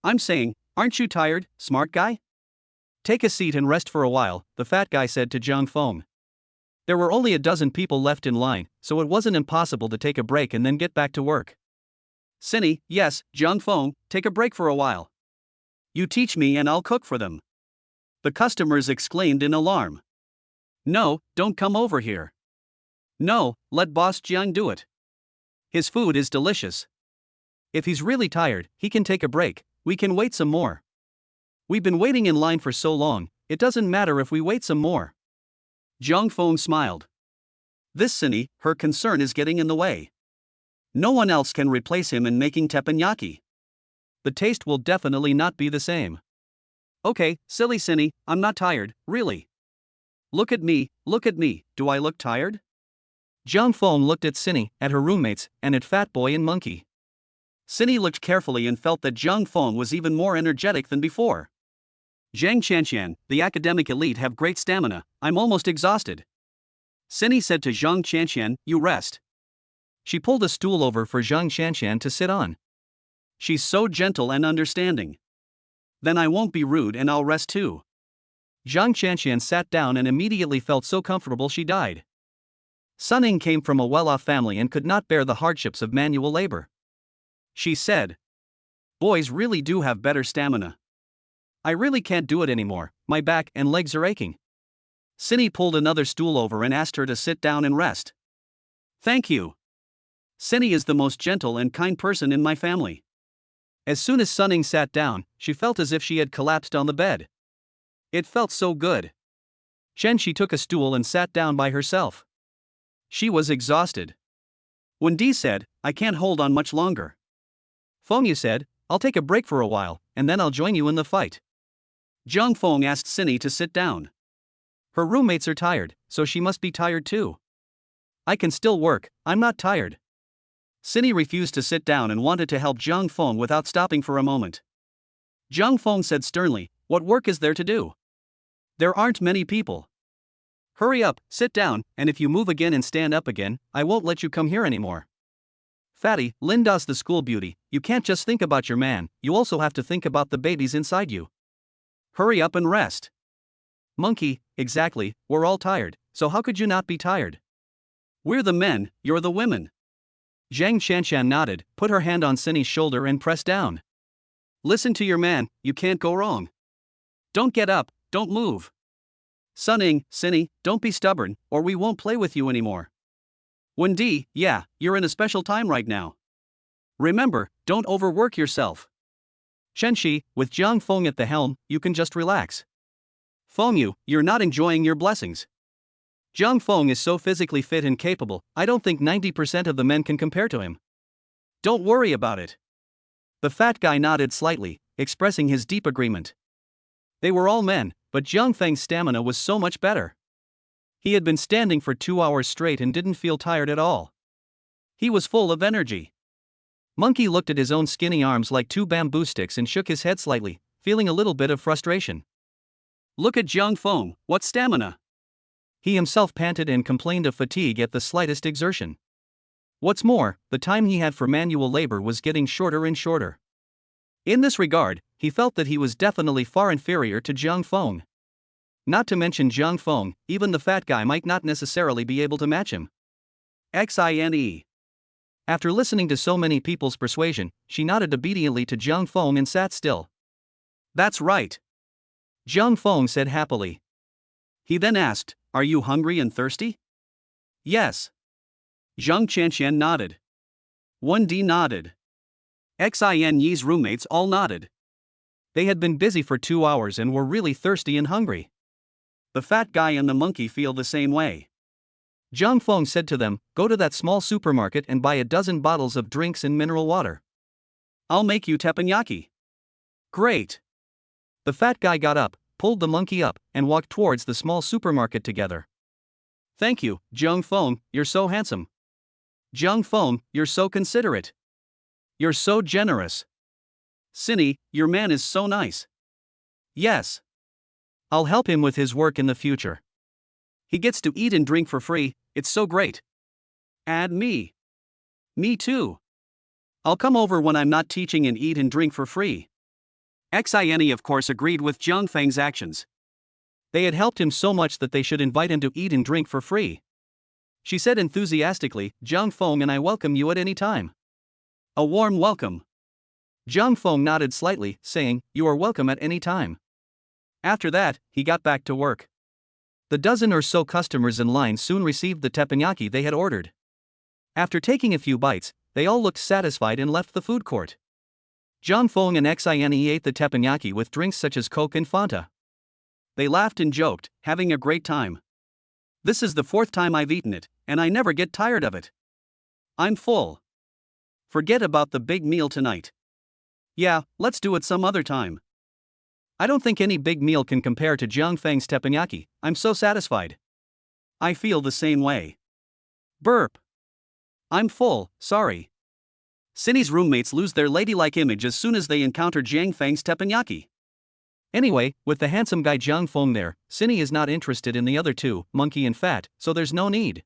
I'm saying, aren't you tired, smart guy? Take a seat and rest for a while, the fat guy said to Zhang Feng. There were only a dozen people left in line, so it wasn't impossible to take a break and then get back to work. Cindy, yes, Zhang Feng, take a break for a while. You teach me and I'll cook for them. The customers exclaimed in alarm. No, don't come over here. No, let Boss Jiang do it. His food is delicious. If he's really tired, he can take a break, we can wait some more. We've been waiting in line for so long, it doesn't matter if we wait some more. Zhang Feng smiled. This Cindy, her concern is getting in the way. No one else can replace him in making teppanyaki. The taste will definitely not be the same. Okay, silly Cindy, I'm not tired, really. Look at me, do I look tired? Zhang Feng looked at Cindy, at her roommates, and at Fat Boy and Monkey. Cindy looked carefully and felt that Zhang Feng was even more energetic than before. Zhang Qianqian, the academic elite have great stamina, I'm almost exhausted. Cindy said to Zhang Qianqian, you rest. She pulled a stool over for Zhang Qianqian to sit on. She's so gentle and understanding. Then I won't be rude and I'll rest too. Zhang Qianqian sat down and immediately felt so comfortable she died. Suning came from a well-off family and could not bear the hardships of manual labor. She said, "Boys really do have better stamina. I really can't do it anymore, my back and legs are aching." Cindy pulled another stool over and asked her to sit down and rest. "Thank you. Cindy is the most gentle and kind person in my family." As soon as Suning sat down, she felt as if she had collapsed on the bed. It felt so good. She took a stool and sat down by herself. She was exhausted. When Di said, "I can't hold on much longer." Feng Yu said, "I'll take a break for a while, and then I'll join you in the fight." Zhang Feng asked Cindy to sit down. Her roommates are tired, so she must be tired too. "I can still work, I'm not tired." Cindy refused to sit down and wanted to help Zhang Feng without stopping for a moment. Zhang Feng said sternly, "What work is there to do? There aren't many people. Hurry up, sit down, and if you move again and stand up again, I won't let you come here anymore." "Fatty, Linda's the school beauty, you can't just think about your man, you also have to think about the babies inside you. Hurry up and rest." "Monkey, exactly, we're all tired, so how could you not be tired? We're the men, you're the women." Zhang Shanshan nodded, put her hand on Cindy's shoulder and pressed down. "Listen to your man, you can't go wrong. Don't get up, don't move. Suning, Cindy, don't be stubborn, or we won't play with you anymore. Wendy, yeah, you're in a special time right now. Remember, don't overwork yourself. Shenxi, with Zhang Feng at the helm, you can just relax. Feng Yu, you're not enjoying your blessings. Zhang Feng is so physically fit and capable, I don't think 90% of the men can compare to him. Don't worry about it." The fat guy nodded slightly, expressing his deep agreement. They were all men, but Zhang Feng's stamina was so much better. He had been standing for 2 hours straight and didn't feel tired at all. He was full of energy. Monkey looked at his own skinny arms like 2 bamboo sticks and shook his head slightly, feeling a little bit of frustration. "Look at Zhang Feng, what stamina!" He himself panted and complained of fatigue at the slightest exertion. What's more, the time he had for manual labor was getting shorter and shorter. In this regard, he felt that he was definitely far inferior to Zhang Feng. Not to mention Zhang Feng, even the fat guy might not necessarily be able to match him. Xine. After listening to so many people's persuasion, she nodded obediently to Zhang Feng and sat still. "That's right," Zhang Feng said happily. He then asked, "Are you hungry and thirsty?" "Yes." Zhang Qianqian nodded. 1D nodded. Xin Yi's roommates all nodded. They had been busy for 2 hours and were really thirsty and hungry. The fat guy and the monkey feel the same way. Zhang Feng said to them, "Go to that small supermarket and buy a dozen bottles of drinks and mineral water. I'll make you teppanyaki." "Great." The fat guy got up, pulled the monkey up, and walked towards the small supermarket together. "Thank you, Zhang Feng, you're so handsome. Zhang Feng, you're so considerate. You're so generous. Cindy, your man is so nice. Yes. I'll help him with his work in the future. He gets to eat and drink for free, it's so great. Add me. Me too. I'll come over when I'm not teaching and eat and drink for free." Xine of course agreed with Zhang Feng's actions. They had helped him so much that they should invite him to eat and drink for free. She said enthusiastically, "Zhang Feng and I welcome you at any time." A warm welcome. Zhang Feng nodded slightly, saying, "You are welcome at any time." After that, he got back to work. The dozen or so customers in line soon received the teppanyaki they had ordered. After taking a few bites, they all looked satisfied and left the food court. Zhang Feng and Xine ate the teppanyaki with drinks such as Coke and Fanta. They laughed and joked, having a great time. "This is the 4th time I've eaten it, and I never get tired of it. I'm full. Forget about the big meal tonight. Yeah, let's do it some other time. I don't think any big meal can compare to Zhang Feng's teppanyaki, I'm so satisfied. I feel the same way. Burp. I'm full, sorry." Cindy's roommates lose their ladylike image as soon as they encounter Zhang Feng's teppanyaki. Anyway, with the handsome guy Zhang Feng there, Cindy is not interested in the other two, monkey and fat, so there's no need.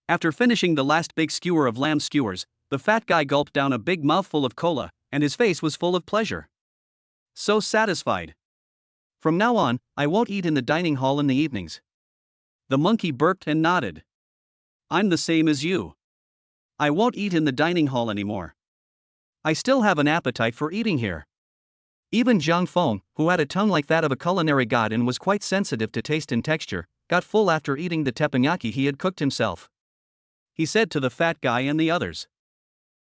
After finishing the last big skewer of lamb skewers, the fat guy gulped down a big mouthful of cola, and his face was full of pleasure. So satisfied. From now on, I won't eat in the dining hall in the evenings. The monkey burped and nodded. I'm the same as you. I won't eat in the dining hall anymore. I still have an appetite for eating here. Even Zhang Feng, who had a tongue like that of a culinary god and was quite sensitive to taste and texture, got full after eating the teppanyaki he had cooked himself. He said to the fat guy and the others,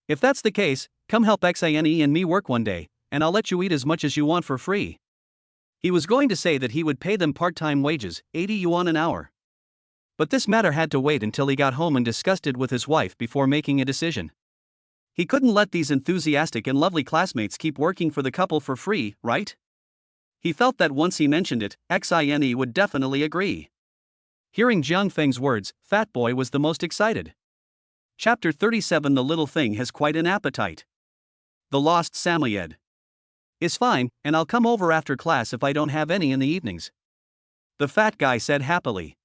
"If that's the case, come help Xine and me work one day, and I'll let you eat as much as you want for free." He was going to say that he would pay them part-time wages, 80 yuan an hour. But this matter had to wait until he got home and discussed it with his wife before making a decision. He couldn't let these enthusiastic and lovely classmates keep working for the couple for free, right? He felt that once he mentioned it, Xine would definitely agree. Hearing Jiang Feng's words, Fat Boy was the most excited. Chapter 37. The little thing has quite an appetite. The lost samoyed. Is fine, and I'll come over after class if I don't have any in the evenings. The fat guy said happily.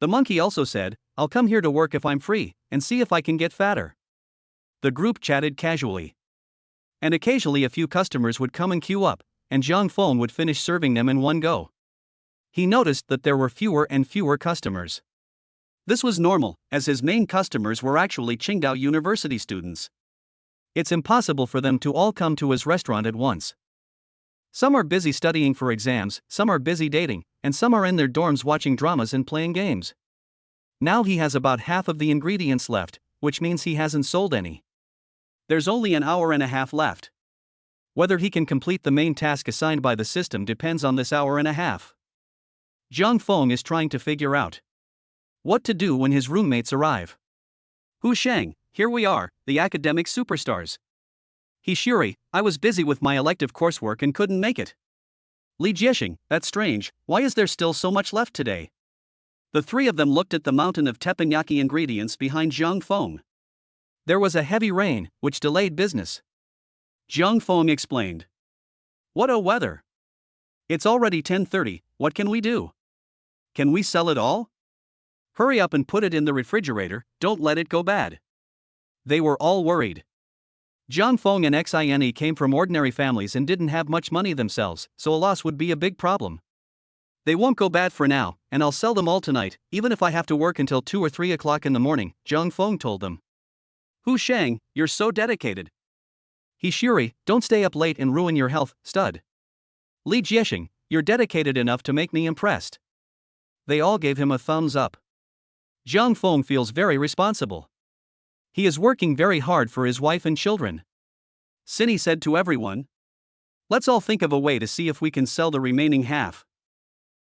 The monkey also said, I'll come here to work if I'm free, and see if I can get fatter. The group chatted casually. And occasionally a few customers would come and queue up, and Zhang Feng would finish serving them in one go. He noticed that there were fewer and fewer customers. This was normal, as his main customers were actually Qingdao University students. It's impossible for them to all come to his restaurant at once. Some are busy studying for exams, some are busy dating, and some are in their dorms watching dramas and playing games. Now he has about half of the ingredients left, which means he hasn't sold any. There's only an hour and a half left. Whether he can complete the main task assigned by the system depends on this hour and a half. Zhang Feng is trying to figure out what to do when his roommates arrive. Hu Sheng, here we are, the academic superstars. He Shuri, I was busy with my elective coursework and couldn't make it. Li Jiexing, that's strange, why is there still so much left today? The three of them looked at the mountain of teppanyaki ingredients behind Zhang Feng. There was a heavy rain, which delayed business. Zhang Feng explained. What a weather! It's already 10:30, what can we do? Can we sell it all? Hurry up and put it in the refrigerator, don't let it go bad. They were all worried. Zhang Feng and Xine came from ordinary families and didn't have much money themselves, so a loss would be a big problem. They won't go bad for now, and I'll sell them all tonight, even if I have to work until 2 or 3 o'clock in the morning, Zhang Feng told them. Hu Sheng, you're so dedicated. He Shuri, don't stay up late and ruin your health, stud. Li Jiexing, you're dedicated enough to make me impressed. They all gave him a thumbs up. Zhang Feng feels very responsible. He is working very hard for his wife and children. Cindy said to everyone, let's all think of a way to see if we can sell the remaining half.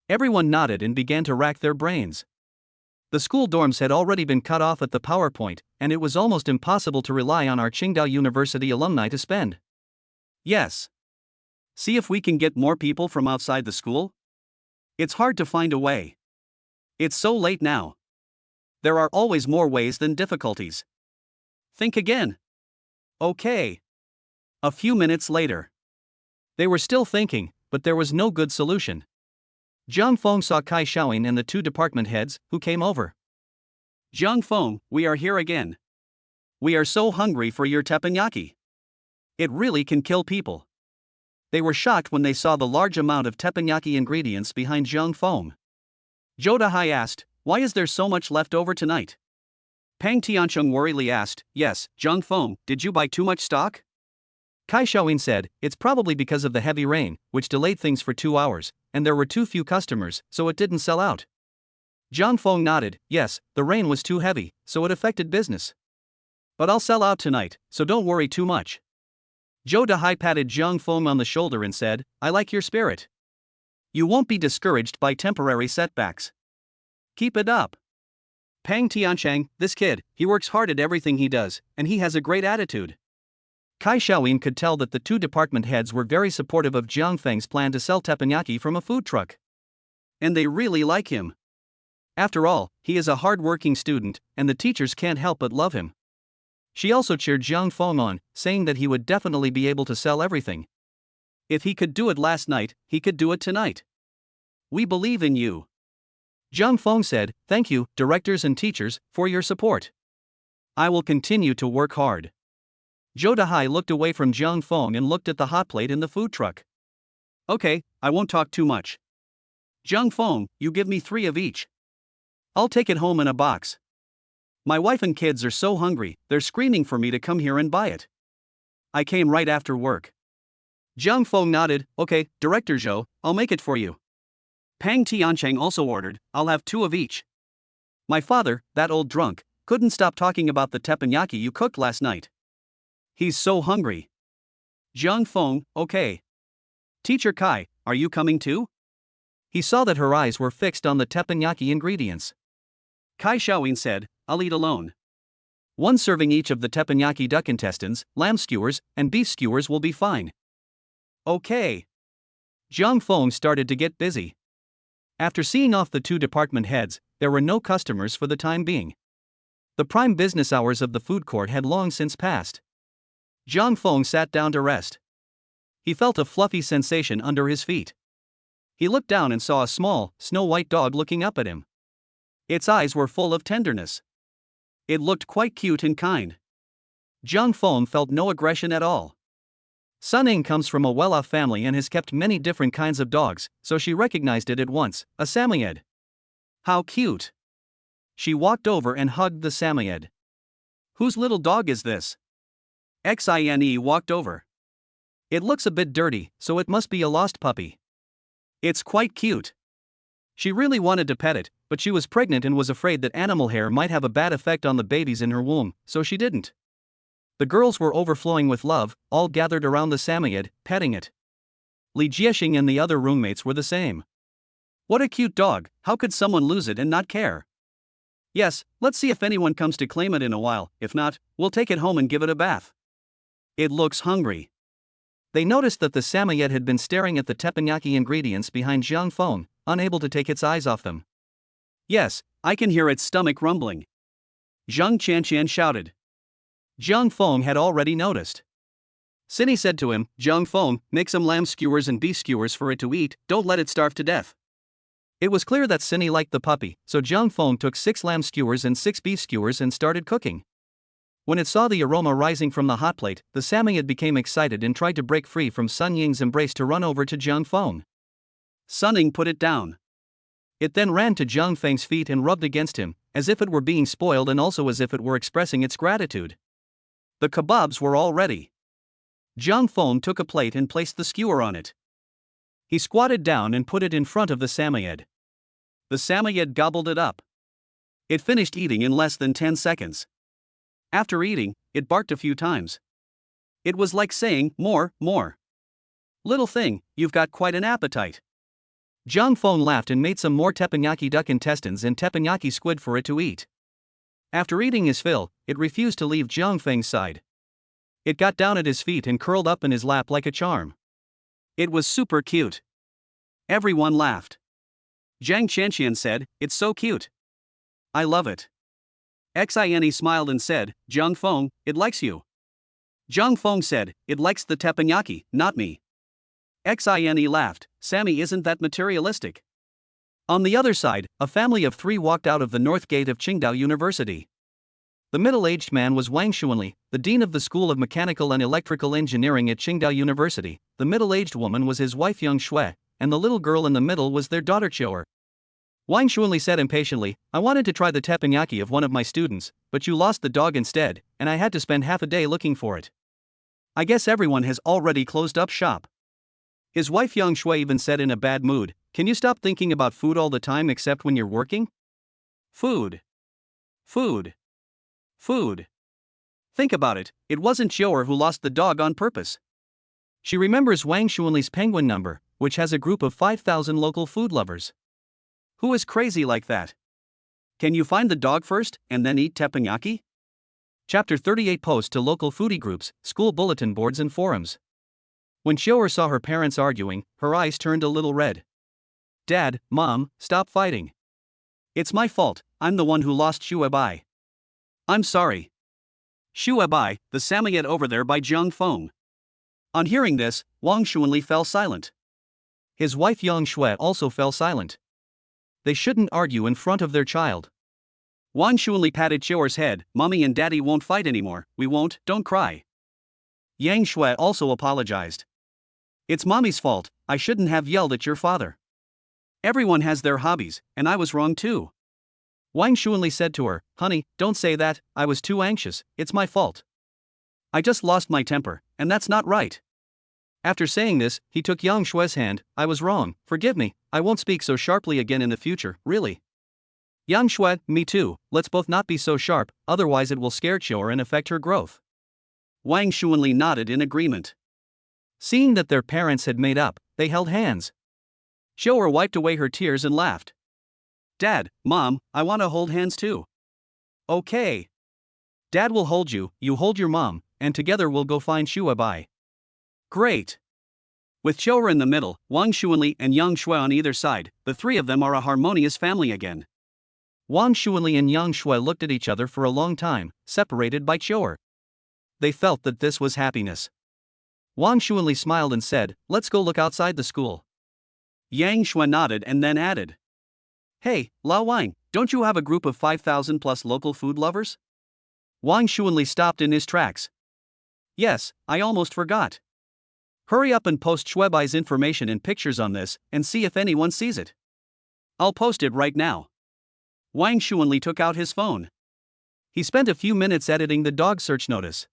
Everyone nodded and began to rack their brains. The school dorms had already been cut off at the PowerPoint, and it was almost impossible to rely on our Qingdao University alumni to spend. Yes. See if we can get more people from outside the school? It's hard to find a way. It's so late now. There are always more ways than difficulties. Think again. Okay. A few minutes later. They were still thinking, but there was no good solution. Zhang Feng saw Kai Xiaoying and the two department heads, who came over. Zhang Feng, we are here again. We are so hungry for your teppanyaki. It really can kill people. They were shocked when they saw the large amount of teppanyaki ingredients behind Zhang Feng. Zhou Dahai asked, why is there so much left over tonight? Pang Tiancheng worriedly asked, yes, Zhang Feng, did you buy too much stock? Kai Xiaoying said, it's probably because of the heavy rain, which delayed things for 2 hours, and there were too few customers, so it didn't sell out. Zhang Feng nodded, yes, the rain was too heavy, so it affected business. But I'll sell out tonight, so don't worry too much. Zhou Dahai patted Zhang Feng on the shoulder and said, I like your spirit. You won't be discouraged by temporary setbacks. Keep it up. Pang Tiancheng, this kid, he works hard at everything he does, and he has a great attitude. Kai Xiaoying could tell that the two department heads were very supportive of Jiang Feng's plan to sell teppanyaki from a food truck. And they really like him. After all, he is a hard-working student, and the teachers can't help but love him. She also cheered Zhang Feng on, saying that he would definitely be able to sell everything. If he could do it last night, he could do it tonight. We believe in you. Zhang Feng said, thank you, directors and teachers, for your support. I will continue to work hard. Zhou Dahai looked away from Zhang Feng and looked at the hot plate in the food truck. Okay, I won't talk too much. Zhang Feng, you give me 3 of each. I'll take it home in a box. My wife and kids are so hungry, they're screaming for me to come here and buy it. I came right after work. Zhang Feng nodded. Okay, Director Zhou, I'll make it for you. Pang Tiancheng also ordered, I'll have 2 of each. My father, that old drunk, couldn't stop talking about the teppanyaki you cooked last night. He's so hungry. Zhang Feng, okay. Teacher Kai, are you coming too? He saw that her eyes were fixed on the teppanyaki ingredients. Kai Xiaoyin said, I'll eat alone. 1 serving each of the teppanyaki duck intestines, lamb skewers, and beef skewers will be fine. Okay. Zhang Feng started to get busy. After seeing off the 2 department heads, there were no customers for the time being. The prime business hours of the food court had long since passed. Zhang Feng sat down to rest. He felt a fluffy sensation under his feet. He looked down and saw a small, snow-white dog looking up at him. Its eyes were full of tenderness. It looked quite cute and kind. Zhang Feng felt no aggression at all. Sun Ying comes from a well-off family and has kept many different kinds of dogs, so she recognized it at once, a Samoyed. How cute! She walked over and hugged the Samoyed. Whose little dog is this? Xine walked over. It looks a bit dirty, so it must be a lost puppy. It's quite cute. She really wanted to pet it, but she was pregnant and was afraid that animal hair might have a bad effect on the babies in her womb, so she didn't. The girls were overflowing with love, all gathered around the Samoyed, petting it. Li Jiexing and the other roommates were the same. What a cute dog, how could someone lose it and not care? Yes, let's see if anyone comes to claim it in a while, if not, we'll take it home and give it a bath. It looks hungry. They noticed that the Samoyed had been staring at the teppanyaki ingredients behind Zhang Feng, unable to take its eyes off them. Yes, I can hear its stomach rumbling. Zhang Qianqian shouted. Zhang Feng had already noticed. Cindy said to him, Zhang Feng, make some lamb skewers and beef skewers for it to eat, don't let it starve to death. It was clear that Cindy liked the puppy, so Zhang Feng took 6 lamb skewers and 6 beef skewers and started cooking. When it saw the aroma rising from the hot plate, the Samoyed became excited and tried to break free from Sun Ying's embrace to run over to Zhang Feng. Sun Ying put it down. It then ran to Zhang Feng's feet and rubbed against him, as if it were being spoiled and also as if it were expressing its gratitude. The kebabs were all ready. Zhang Feng took a plate and placed the skewer on it. He squatted down and put it in front of the Samoyed. The Samoyed gobbled it up. It finished eating in less than 10 seconds. After eating, it barked a few times. It was like saying, more, more. Little thing, you've got quite an appetite. Zhang Feng laughed and made some more teppanyaki duck intestines and teppanyaki squid for it to eat. After eating his fill, it refused to leave Zhang Feng's side. It got down at his feet and curled up in his lap like a charm. It was super cute. Everyone laughed. Zhang Qianqian said, it's so cute. I love it. Xine smiled and said, Zhang Feng, it likes you. Zhang Feng said, it likes the teppanyaki, not me. Xine laughed, Sammy isn't that materialistic. On the other side, a family of 3 walked out of the north gate of Qingdao University. The middle-aged man was Wang Xuanli, the dean of the School of Mechanical and Electrical Engineering at Qingdao University. The middle-aged woman was his wife Yang Shui, and the little girl in the middle was their daughter Qiu'er. Wang Xuanli said impatiently, I wanted to try the teppanyaki of one of my students, but you lost the dog instead, and I had to spend half a day looking for it. I guess everyone has already closed up shop. His wife Yang Shui even said in a bad mood, can you stop thinking about food all the time except when you're working? Food. Food. Food. Think about it, it wasn't Qiu'er who lost the dog on purpose. She remembers Wang Xuanli's penguin number, which has a group of 5,000 local food lovers. Who is crazy like that? Can you find the dog first, and then eat teppanyaki? Chapter 38 Post to local foodie groups, school bulletin boards and forums. When Qiu'er saw her parents arguing, her eyes turned a little red. Dad, Mom, stop fighting. It's my fault, I'm the one who lost Shuebai. I'm sorry. Shuebai, the Samoyed over there by Zhang Feng. On hearing this, Wang Xuanli fell silent. His wife Yang Shui also fell silent. They shouldn't argue in front of their child. Wang Xuanli patted Qiu'er's head, Mommy and Daddy won't fight anymore, we won't, don't cry. Yang Shui also apologized. It's Mommy's fault, I shouldn't have yelled at your father. Everyone has their hobbies, and I was wrong too. Wang Xuanli said to her, honey, don't say that, I was too anxious, it's my fault. I just lost my temper, and that's not right. After saying this, he took Yang Shue's hand. I was wrong, forgive me, I won't speak so sharply again in the future, really. Yang Shue, me too, let's both not be so sharp, otherwise it will scare Qiu'er and affect her growth. Wang Xuanli nodded in agreement. Seeing that their parents had made up, they held hands. Qiu'er wiped away her tears and laughed. Dad, Mom, I want to hold hands too. Okay. Dad will hold you, you hold your mom, and together we'll go find Shuebai. Great. With Qiu'er in the middle, Wang Xuanli and Yang Shui on either side, the three of them are a harmonious family again. Wang Xuanli and Yang Shui looked at each other for a long time, separated by Qiu'er. They felt that this was happiness. Wang Xuanli smiled and said, let's go look outside the school. Yang Shui nodded and then added. Hey, Lao Wang, don't you have a group of 5,000 plus local food lovers? Wang Xuanli stopped in his tracks. Yes, I almost forgot. Hurry up and post Shuebai's information and pictures on this, and see if anyone sees it. I'll post it right now. Wang Xuanli took out his phone. He spent a few minutes editing the dog search notice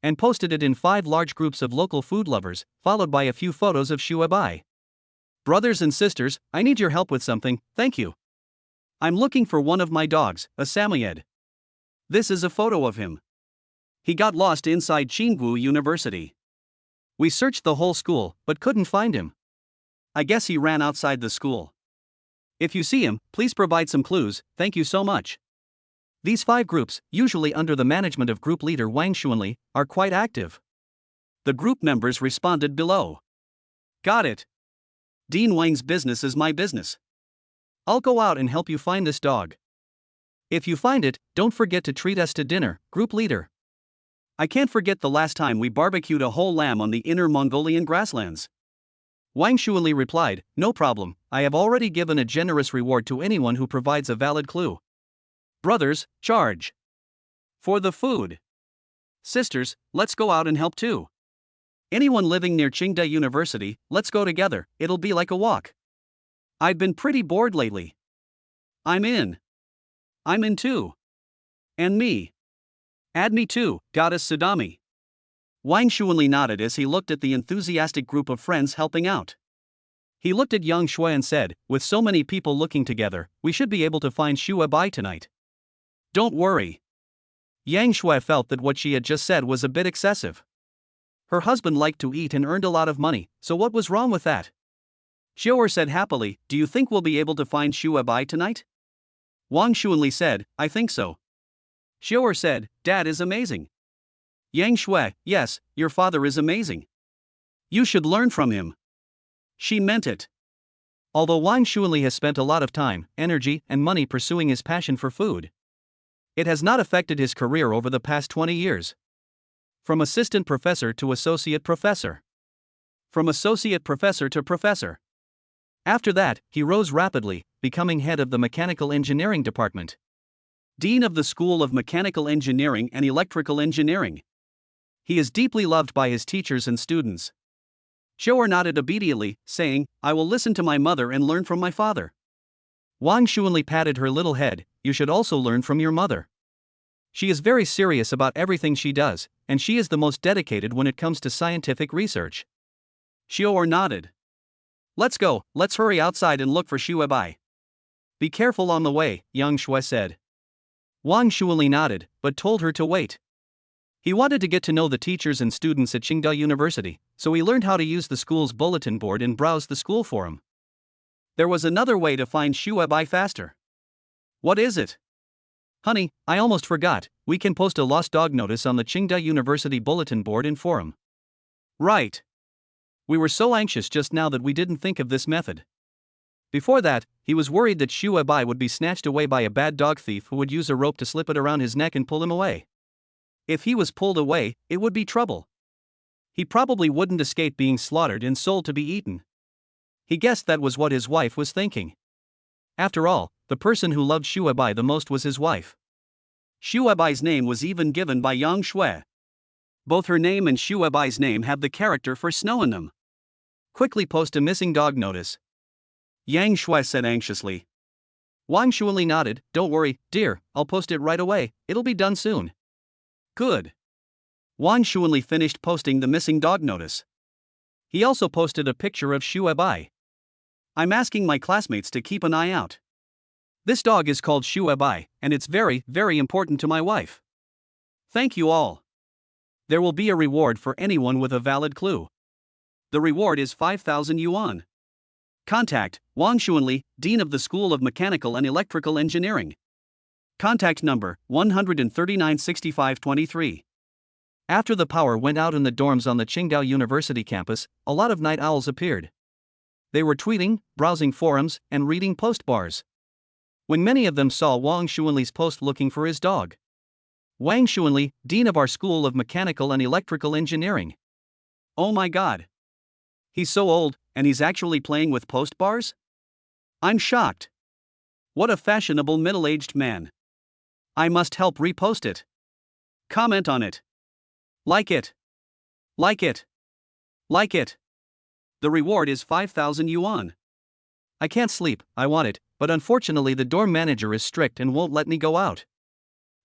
and posted it in 5 large groups of local food lovers, followed by a few photos of Shuebai. Brothers and sisters, I need your help with something, thank you. I'm looking for one of my dogs, a Samoyed. This is a photo of him. He got lost inside Tsinghua University. We searched the whole school, but couldn't find him. I guess he ran outside the school. If you see him, please provide some clues, thank you so much. These 5 groups, usually under the management of group leader Wang Xuanli, are quite active. The group members responded below. Got it. Dean Wang's business is my business. I'll go out and help you find this dog. If you find it, don't forget to treat us to dinner, group leader. I can't forget the last time we barbecued a whole lamb on the inner Mongolian grasslands. Wang Xuanli replied, no problem, I have already given a generous reward to anyone who provides a valid clue. Brothers, charge. For the food. Sisters, let's go out and help too. Anyone living near Tsinghua University, let's go together, it'll be like a walk. I've been pretty bored lately. I'm in. I'm in too. And me. Add me too, Goddess Sudami. Wang Xuanli nodded as he looked at the enthusiastic group of friends helping out. He looked at Yang Shui and said, with so many people looking together, we should be able to find Shuebai tonight. Don't worry. Yang Shui felt that what she had just said was a bit excessive. Her husband liked to eat and earned a lot of money, so what was wrong with that? Qiu'er said happily, do you think we'll be able to find Shuebai tonight? Wang Xuanli said, I think so. Qiu'er said, Dad is amazing. Yang Shui, yes, your father is amazing. You should learn from him. She meant it. Although Wang Xuanli has spent a lot of time, energy, and money pursuing his passion for food, it has not affected his career over the past 20 years. From assistant professor to associate professor. From associate professor to professor. After that, he rose rapidly, becoming head of the mechanical engineering department. Dean of the School of Mechanical Engineering and Electrical Engineering. He is deeply loved by his teachers and students. Qiu'er nodded obediently, saying, I will listen to my mother and learn from my father. Wang Xuanli patted her little head, you should also learn from your mother. She is very serious about everything she does, and she is the most dedicated when it comes to scientific research. Qiu'er nodded. Let's go, let's hurry outside and look for Shuebai. Be careful on the way, Yang Shui said. Wang Xuanli nodded, but told her to wait. He wanted to get to know the teachers and students at Tsinghua University, so he learned how to use the school's bulletin board and browse the school forum. There was another way to find Shuebai faster. What is it? Honey, I almost forgot, we can post a lost dog notice on the Tsinghua University bulletin board and forum. Right. We were so anxious just now that we didn't think of this method. Before that, he was worried that Shuebai would be snatched away by a bad dog thief who would use a rope to slip it around his neck and pull him away. If he was pulled away, it would be trouble. He probably wouldn't escape being slaughtered and sold to be eaten. He guessed that was what his wife was thinking. After all, the person who loved Shuebai the most was his wife. Shuebai's name was even given by Yang Shui. Both her name and Shuebai's name have the character for snow in them. Quickly post a missing dog notice. Yang Shui said anxiously. Wang Xuanli nodded. Don't worry, dear, I'll post it right away, it'll be done soon. Good. Wang Xuanli finished posting the missing dog notice. He also posted a picture of Xue Bai. I'm asking my classmates to keep an eye out. This dog is called Xue Bai, and it's very, very important to my wife. Thank you all. There will be a reward for anyone with a valid clue. The reward is 5,000 yuan. Contact Wang Xuanli, Dean of the School of Mechanical and Electrical Engineering. Contact number 1396523. After the power went out in the dorms on the Qingdao University campus, a lot of night owls appeared. They were tweeting, browsing forums, and reading post bars. When many of them saw Wang Xuanli's post looking for his dog. Wang Xuanli, Dean of our School of Mechanical and Electrical Engineering. Oh my god. He's so old, and he's actually playing with post bars? I'm shocked. What a fashionable middle-aged man. I must help repost it. Comment on it. Like it. Like it. Like it. The reward is 5,000 yuan. I can't sleep, I want it, but unfortunately the dorm manager is strict and won't let me go out.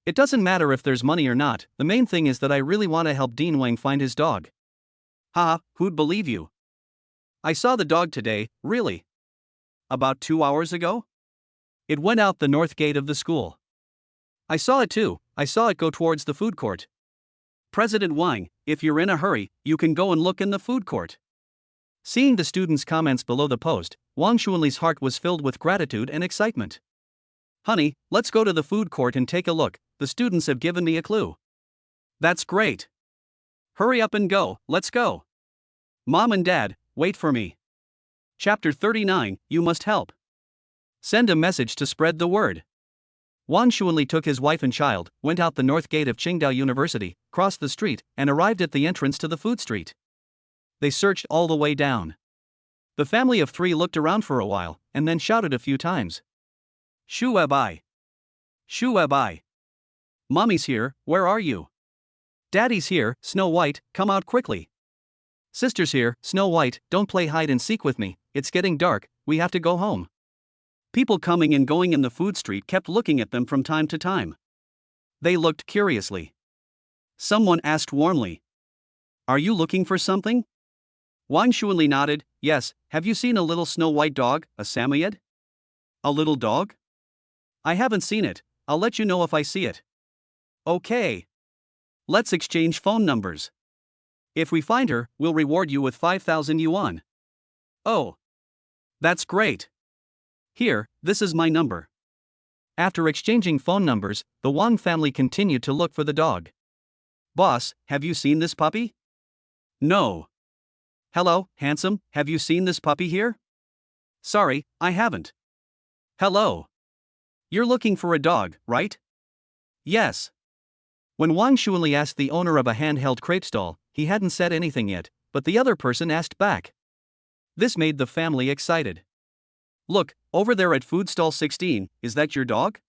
It doesn't matter if there's money or not, the main thing is that I really want to help Dean Wang find his dog. Haha, who'd believe you? I saw the dog today, really. About 2 hours ago? It went out the north gate of the school. I saw it too, I saw it go towards the food court. President Wang, if you're in a hurry, you can go and look in the food court. Seeing the students' comments below the post, Wang Xuanli's heart was filled with gratitude and excitement. Honey, let's go to the food court and take a look, the students have given me a clue. That's great. Hurry up and go, let's go. Mom and Dad, wait for me. Chapter 39, You Must Help. Send a message to spread the word. Wang Xuanli took his wife and child, went out the north gate of Qingdao University, crossed the street, and arrived at the entrance to the food street. They searched all the way down. The family of 3 looked around for a while, and then shouted a few times. Xue Bai. Xue Bai. Mommy's here, where are you? Daddy's here, Snow White, come out quickly. Sister's here, Snow White, don't play hide and seek with me, it's getting dark, we have to go home. People coming and going in the food street kept looking at them from time to time. They looked curiously. Someone asked warmly. Are you looking for something? Wang Xuanli nodded. Yes, have you seen a little Snow White dog, a Samoyed? A little dog? I haven't seen it, I'll let you know if I see it. Okay. Let's exchange phone numbers. If we find her, we'll reward you with 5,000 yuan. Oh. That's great. Here, this is my number. After exchanging phone numbers, the Wang family continued to look for the dog. Boss, have you seen this puppy? No. Hello, handsome, have you seen this puppy here? Sorry, I haven't. Hello. You're looking for a dog, right? Yes. When Wang Xuanli asked the owner of a handheld crepe stall, he hadn't said anything yet, but the other person asked back. This made the family excited. Look, over there at food stall 16, is that your dog?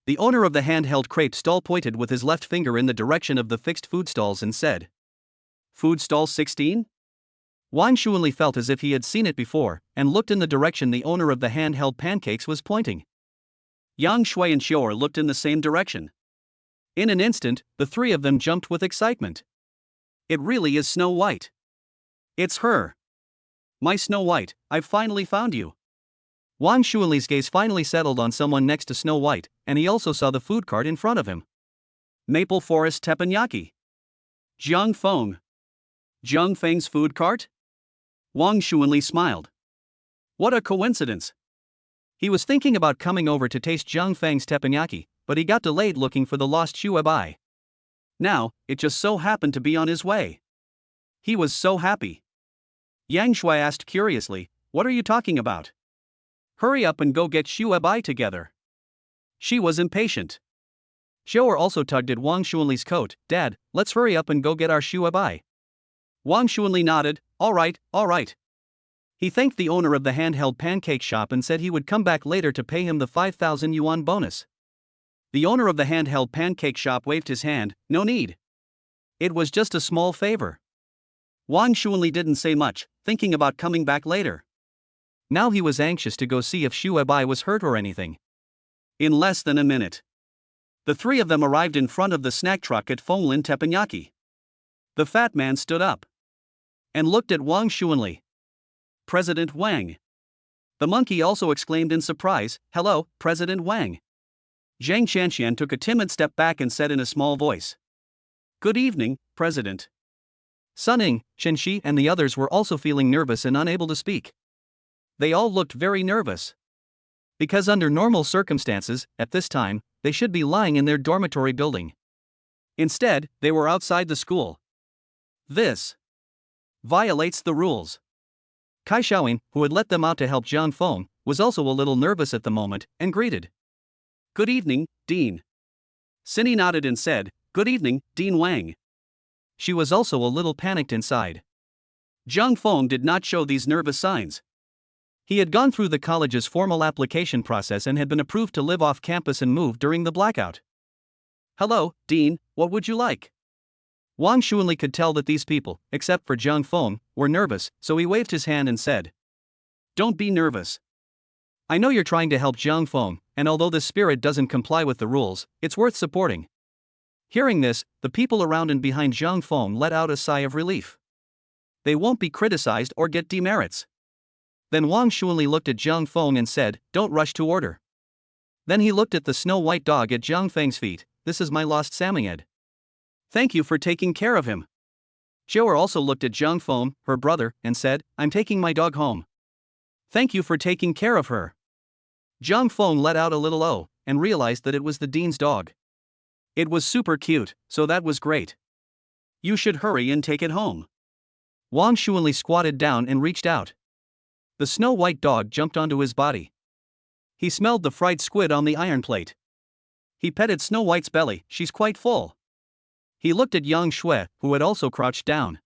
The owner of the handheld crepe stall pointed with his left finger in the direction of the fixed food stalls and said, Food stall 16? Wang Xuanli felt as if he had seen it before, and looked in the direction the owner of the handheld pancakes was pointing. Yang Shui and Xiaoer looked in the same direction. In an instant, the 3 of them jumped with excitement. It really is Snow White. It's her. My Snow White, I've finally found you. Wang Xuanli's gaze finally settled on someone next to Snow White, and he also saw the food cart in front of him. Maple Forest Teppanyaki. Jiang Feng. Jiang Feng's food cart? Wang Xuanli smiled. What a coincidence. He was thinking about coming over to taste Jiang Feng's teppanyaki, but he got delayed looking for the lost Xue Bai. Now, it just so happened to be on his way. He was so happy. Yang Shui asked curiously, What are you talking about? Hurry up and go get Xue Bai together. She was impatient. Xiaoer also tugged at Wang Xuanli's coat. Dad, let's hurry up and go get our Xue Bai. Wang Xuanli nodded. All right, all right. He thanked the owner of the handheld pancake shop and said he would come back later to pay him the 5,000 yuan bonus. The owner of the handheld pancake shop waved his hand. No need. It was just a small favor. Wang Xuanli didn't say much, thinking about coming back later. Now he was anxious to go see if Xuebai was hurt or anything. In less than a minute, the three of them arrived in front of the snack truck at Fonglin Teppanyaki. The fat man stood up and looked at Wang Xuanli. President Wang. The monkey also exclaimed in surprise, "Hello, President Wang." Zhang Chanxian took a timid step back and said in a small voice, "Good evening, President." Suning, Chenxi and the others were also feeling nervous and unable to speak. They all looked very nervous. Because under normal circumstances, at this time, they should be lying in their dormitory building. Instead, they were outside the school. This violates the rules. Kai Xiaoyin, who had let them out to help Zhang Feng, was also a little nervous at the moment, and greeted. "Good evening, Dean." Cindy nodded and said, "Good evening, Dean Wang." She was also a little panicked inside. Zhang Feng did not show these nervous signs. He had gone through the college's formal application process and had been approved to live off campus and move during the blackout. "Hello, Dean, what would you like?" Wang Xuanli could tell that these people, except for Zhang Feng, were nervous, so he waved his hand and said, "Don't be nervous. I know you're trying to help Zhang Feng, and although this spirit doesn't comply with the rules, it's worth supporting." Hearing this, the people around and behind Zhang Feng let out a sigh of relief. They won't be criticized or get demerits. Then Wang Xuanli looked at Zhang Feng and said, "Don't rush to order." Then he looked at the snow-white dog at Zhang Feng's feet. "This is my lost Samoyed. Thank you for taking care of him." Zhouer also looked at Zhang Feng, her brother, and said, "I'm taking my dog home. Thank you for taking care of her." Zhang Feng let out a little "oh," and realized that it was the dean's dog. It was super cute, so that was great. "You should hurry and take it home." Wang Xuanli squatted down and reached out. The snow-white dog jumped onto his body. He smelled the fried squid on the iron plate. He petted Snow White's belly. "She's quite full." He looked at Yang Shui, who had also crouched down.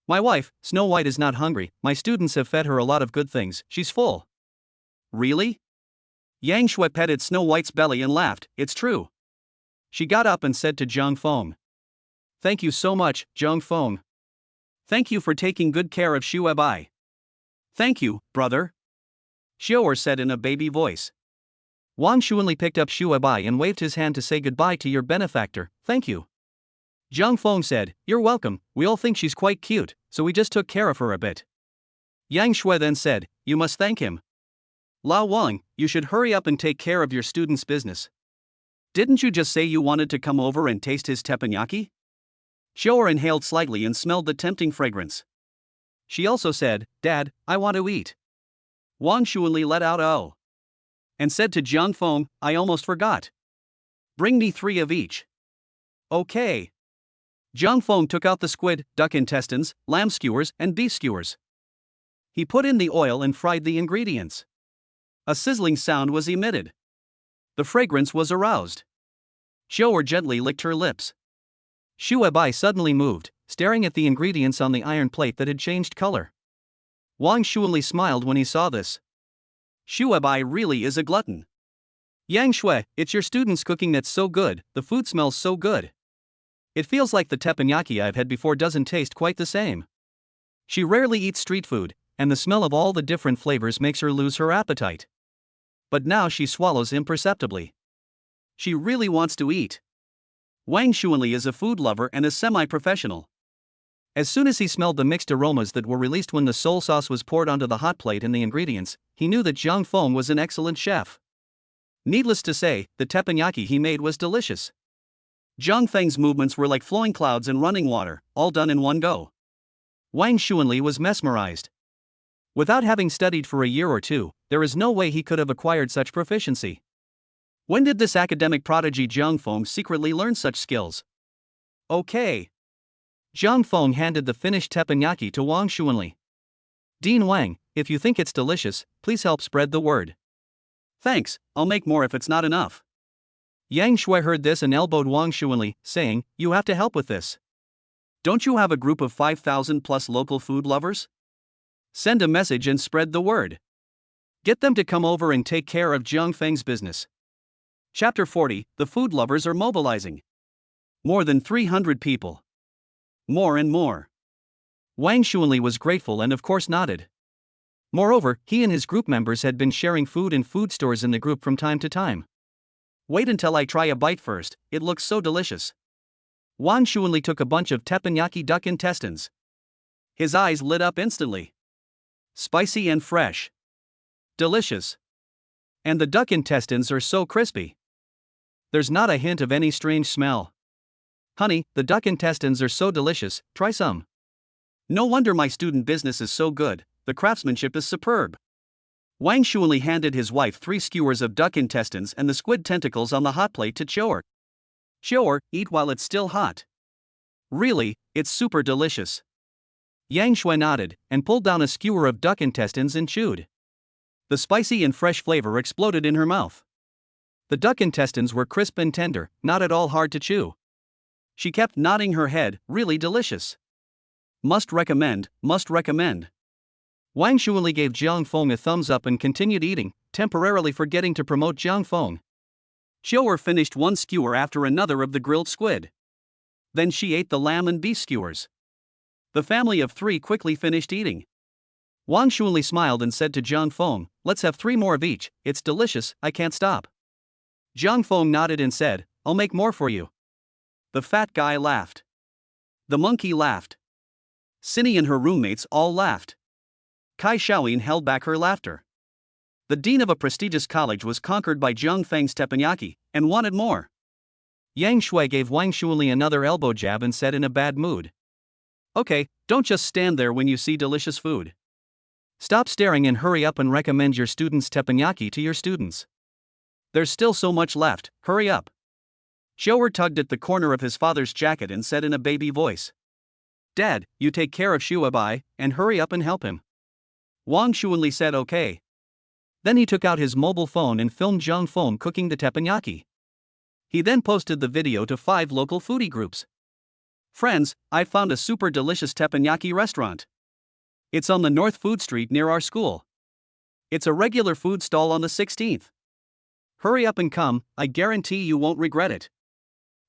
"My wife, Snow White, is not hungry. My students have fed her a lot of good things. She's full." "Really?" Yang Shui petted Snow White's belly and laughed. "It's true." She got up and said to Zhang Feng, "Thank you so much, Zhang Feng. Thank you for taking good care of Xuebai." "Thank you, brother," Xiaoer said in a baby voice. Wang Xuanli picked up Xuebai and waved his hand to say goodbye to your benefactor. "Thank you." Zhang Feng said, "You're welcome. We all think she's quite cute, so we just took care of her a bit." Yang Shui then said, "You must thank him. Lao Wang, you should hurry up and take care of your student's business. Didn't you just say you wanted to come over and taste his teppanyaki?" Xiaoer inhaled slightly and smelled the tempting fragrance. She also said, "Dad, I want to eat." Wang Xuanli let out a "oh" and said to Zhang Feng, "I almost forgot. Bring me 3 of each." "Okay." Zhang Feng took out the squid, duck intestines, lamb skewers, and beef skewers. He put in the oil and fried the ingredients. A sizzling sound was emitted. The fragrance was aroused. Xiaoer gently licked her lips. Xuebai suddenly moved, staring at the ingredients on the iron plate that had changed color. Wang Xuanli smiled when he saw this. Xuebai really is a glutton. "Yang Shui, it's your student's cooking that's so good. The food smells so good. It feels like the teppanyaki I've had before doesn't taste quite the same." She rarely eats street food, and the smell of all the different flavors makes her lose her appetite. But now she swallows imperceptibly. She really wants to eat. Wang Xuanli is a food lover and a semi-professional. As soon as he smelled the mixed aromas that were released when the soul sauce was poured onto the hot plate and the ingredients, he knew that Zhang Feng was an excellent chef. Needless to say, the teppanyaki he made was delicious. Zhang Feng's movements were like flowing clouds and running water, all done in one go. Wang Xuanli was mesmerized. Without having studied for a year or two, there is no way he could have acquired such proficiency. When did this academic prodigy Zhang Feng secretly learn such skills? Okay. Zhang Feng handed the finished teppanyaki to Wang Xuanli. "Dean Wang, if you think it's delicious, please help spread the word." "Thanks, I'll make more if it's not enough." Yang Shui heard this and elbowed Wang Xuanli, saying, "You have to help with this. Don't you have a group of 5,000 plus local food lovers? Send a message and spread the word. Get them to come over and take care of Zhang Feng's business." Chapter 40, The Food Lovers Are Mobilizing. More than 300 people. More and more. Wang Xuanli was grateful and of course nodded. Moreover, he and his group members had been sharing food in food stores in the group from time to time. Wait until I try a bite first, it looks so delicious. Wang Xuanli took a bunch of teppanyaki duck intestines. His eyes lit up instantly. Spicy and fresh. Delicious. And the duck intestines are so crispy. There's not a hint of any strange smell. Honey, the duck intestines are so delicious, try some. No wonder my student business is so good, the craftsmanship is superb. Wang Xuanli handed his wife 3 skewers of duck intestines and the squid tentacles on the hot plate to Chou'er. Chou'er, eat while it's still hot. Really, it's super delicious. Yang Shui nodded and pulled down a skewer of duck intestines and chewed. The spicy and fresh flavor exploded in her mouth. The duck intestines were crisp and tender, not at all hard to chew. She kept nodding her head, really delicious. Must recommend, must recommend. Wang Xuanli gave Jiang Feng a thumbs up and continued eating, temporarily forgetting to promote Jiang Feng. Chou'er finished one skewer after another of the grilled squid. Then she ate the lamb and beef skewers. The family of 3 quickly finished eating. Wang Xuanli smiled and said to Jiang Feng, let's have 3 more of each, it's delicious, I can't stop. Jiang Feng nodded and said, I'll make more for you. The fat guy laughed. The monkey laughed. Cindy and her roommates all laughed. Kai Xiaoyin held back her laughter. The dean of a prestigious college was conquered by Jiang Feng's teppanyaki, and wanted more. Yang Shui gave Wang Xuanli another elbow jab and said in a bad mood. Okay, don't just stand there when you see delicious food. Stop staring and hurry up and recommend your students' teppanyaki to your students. There's still so much left, hurry up. Chou'er tugged at the corner of his father's jacket and said in a baby voice. Dad, you take care of Shuabai, and hurry up and help him. Wang Xuanli said okay. Then he took out his mobile phone and filmed Jiang Feng cooking the teppanyaki. He then posted the video to 5 local foodie groups. Friends, I found a super delicious teppanyaki restaurant. It's on the North Food Street near our school. It's a regular food stall on the 16th. Hurry up and come, I guarantee you won't regret it.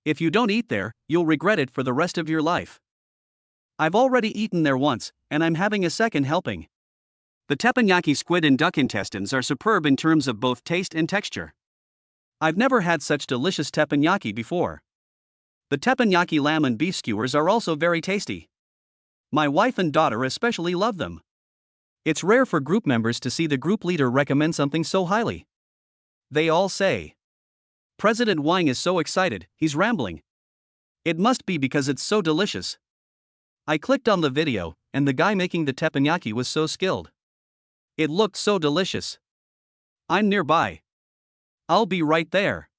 If you don't eat there, you'll regret it for the rest of your life. I've already eaten there once, and I'm having a second helping. The teppanyaki squid and duck intestines are superb in terms of both taste and texture. I've never had such delicious teppanyaki before. The teppanyaki lamb and beef skewers are also very tasty. My wife and daughter especially love them. It's rare for group members to see the group leader recommend something so highly. They all say. President Wang is so excited, he's rambling. It must be because it's so delicious. I clicked on the video, and the guy making the teppanyaki was so skilled. It looked so delicious. I'm nearby. I'll be right there.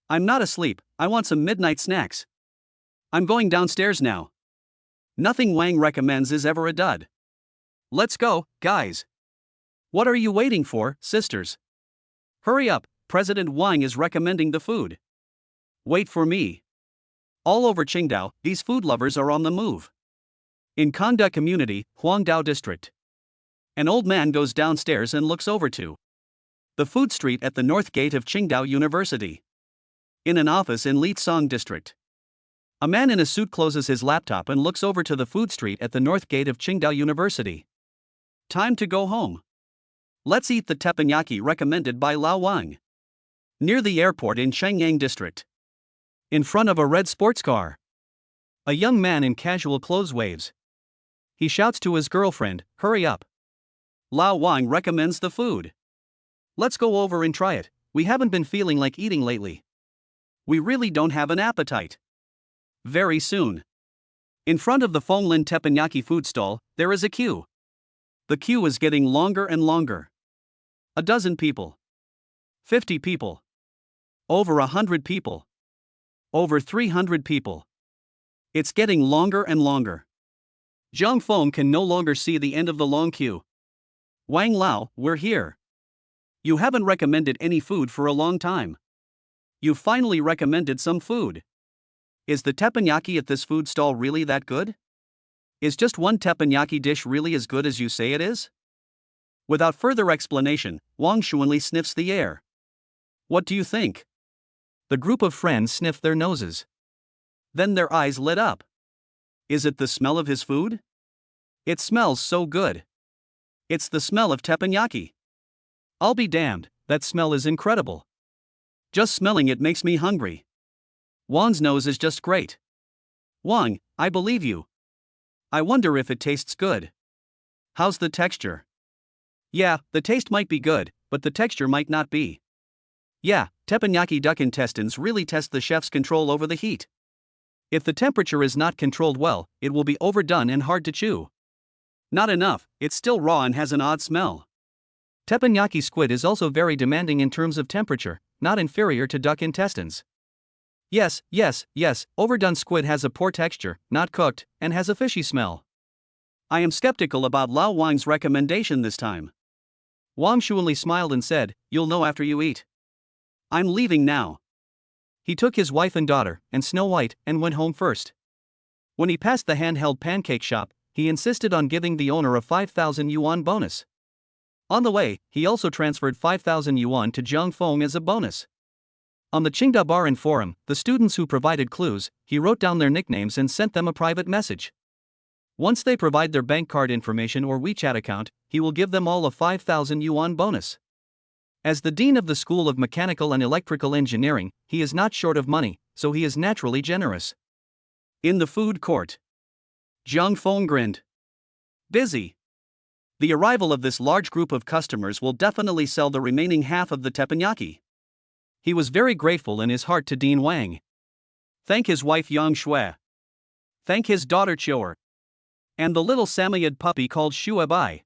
I'm not asleep, I want some midnight snacks. I'm going downstairs now. Nothing Wang recommends is ever a dud. Let's go, guys. What are you waiting for, sisters? Hurry up, President Wang is recommending the food. Wait for me. All over Qingdao, these food lovers are on the move. In Kanda Community, Huangdao District. An old man goes downstairs and looks over to the food street at the north gate of Qingdao University. In an office in Lisong District. A man in a suit closes his laptop and looks over to the food street at the north gate of Qingdao University. Time to go home. Let's eat the teppanyaki recommended by Lao Wang. Near the airport in Shenyang District. In front of a red sports car. A young man in casual clothes waves. He shouts to his girlfriend, hurry up. Lao Wang recommends the food. Let's go over and try it, we haven't been feeling like eating lately. We really don't have an appetite. Very soon. In front of the Fonglin teppanyaki food stall, there is a queue. The queue is getting longer and longer. A dozen people. 50 people. Over 100 people. Over 300 people. It's getting longer and longer. Jiang Feng can no longer see the end of the long queue. Wang Lao, we're here. You haven't recommended any food for a long time. You finally recommended some food. Is the teppanyaki at this food stall really that good? Is just one teppanyaki dish really as good as you say it is? Without further explanation, Wang Xuanli sniffs the air. What do you think? The group of friends sniffed their noses. Then their eyes lit up. Is it the smell of his food? It smells so good. It's the smell of teppanyaki. I'll be damned, that smell is incredible. Just smelling it makes me hungry. Wang's nose is just great. Wang, I believe you. I wonder if it tastes good. How's the texture? Yeah, the taste might be good, but the texture might not be. Yeah, teppanyaki duck intestines really test the chef's control over the heat. If the temperature is not controlled well, it will be overdone and hard to chew. Not enough, it's still raw and has an odd smell. Teppanyaki squid is also very demanding in terms of temperature, not inferior to duck intestines. Yes, overdone squid has a poor texture, not cooked, and has a fishy smell. I am skeptical about Lao Wang's recommendation this time. Wang Shuanli smiled and said, "You'll know after you eat. I'm leaving now." He took his wife and daughter, and Snow White, and went home first. When he passed the handheld pancake shop, he insisted on giving the owner a 5,000 yuan bonus. On the way, he also transferred 5,000 yuan to Zhang Feng as a bonus. On the Qingda Baran forum, the students who provided clues, he wrote down their nicknames and sent them a private message. Once they provide their bank card information or WeChat account, he will give them all a 5,000 yuan bonus. As the dean of the School of Mechanical and Electrical Engineering, he is not short of money, so he is naturally generous. In the food court, Zhang Feng grinned. Busy. The arrival of this large group of customers will definitely sell the remaining half of the teppanyaki. He was very grateful in his heart to Dean Wang. Thank his wife Yang Shui. Thank his daughter Chior. And the little Samoyed puppy called Shuabai.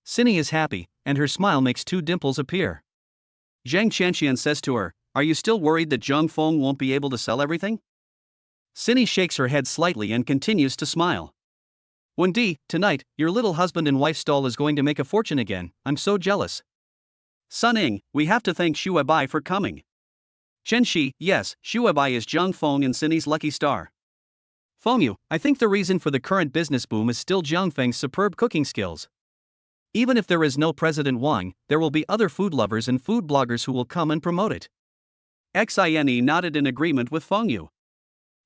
Cindy is happy, and her smile makes two dimples appear. Zhang Qianxian says to her, "Are you still worried that Zhang Feng won't be able to sell everything?" Cindy shakes her head slightly and continues to smile. Wendy, tonight, your little husband and wife stall is going to make a fortune again. I'm so jealous. Suning, we have to thank Shuabai for coming. Chenxi, yes, Shuabai is Zhang Feng and Cindy's lucky star. Fengyu, I think the reason for the current business boom is still Zhang Feng's superb cooking skills. Even if there is no President Wang, there will be other food lovers and food bloggers who will come and promote it. Xine nodded in agreement with Fengyu.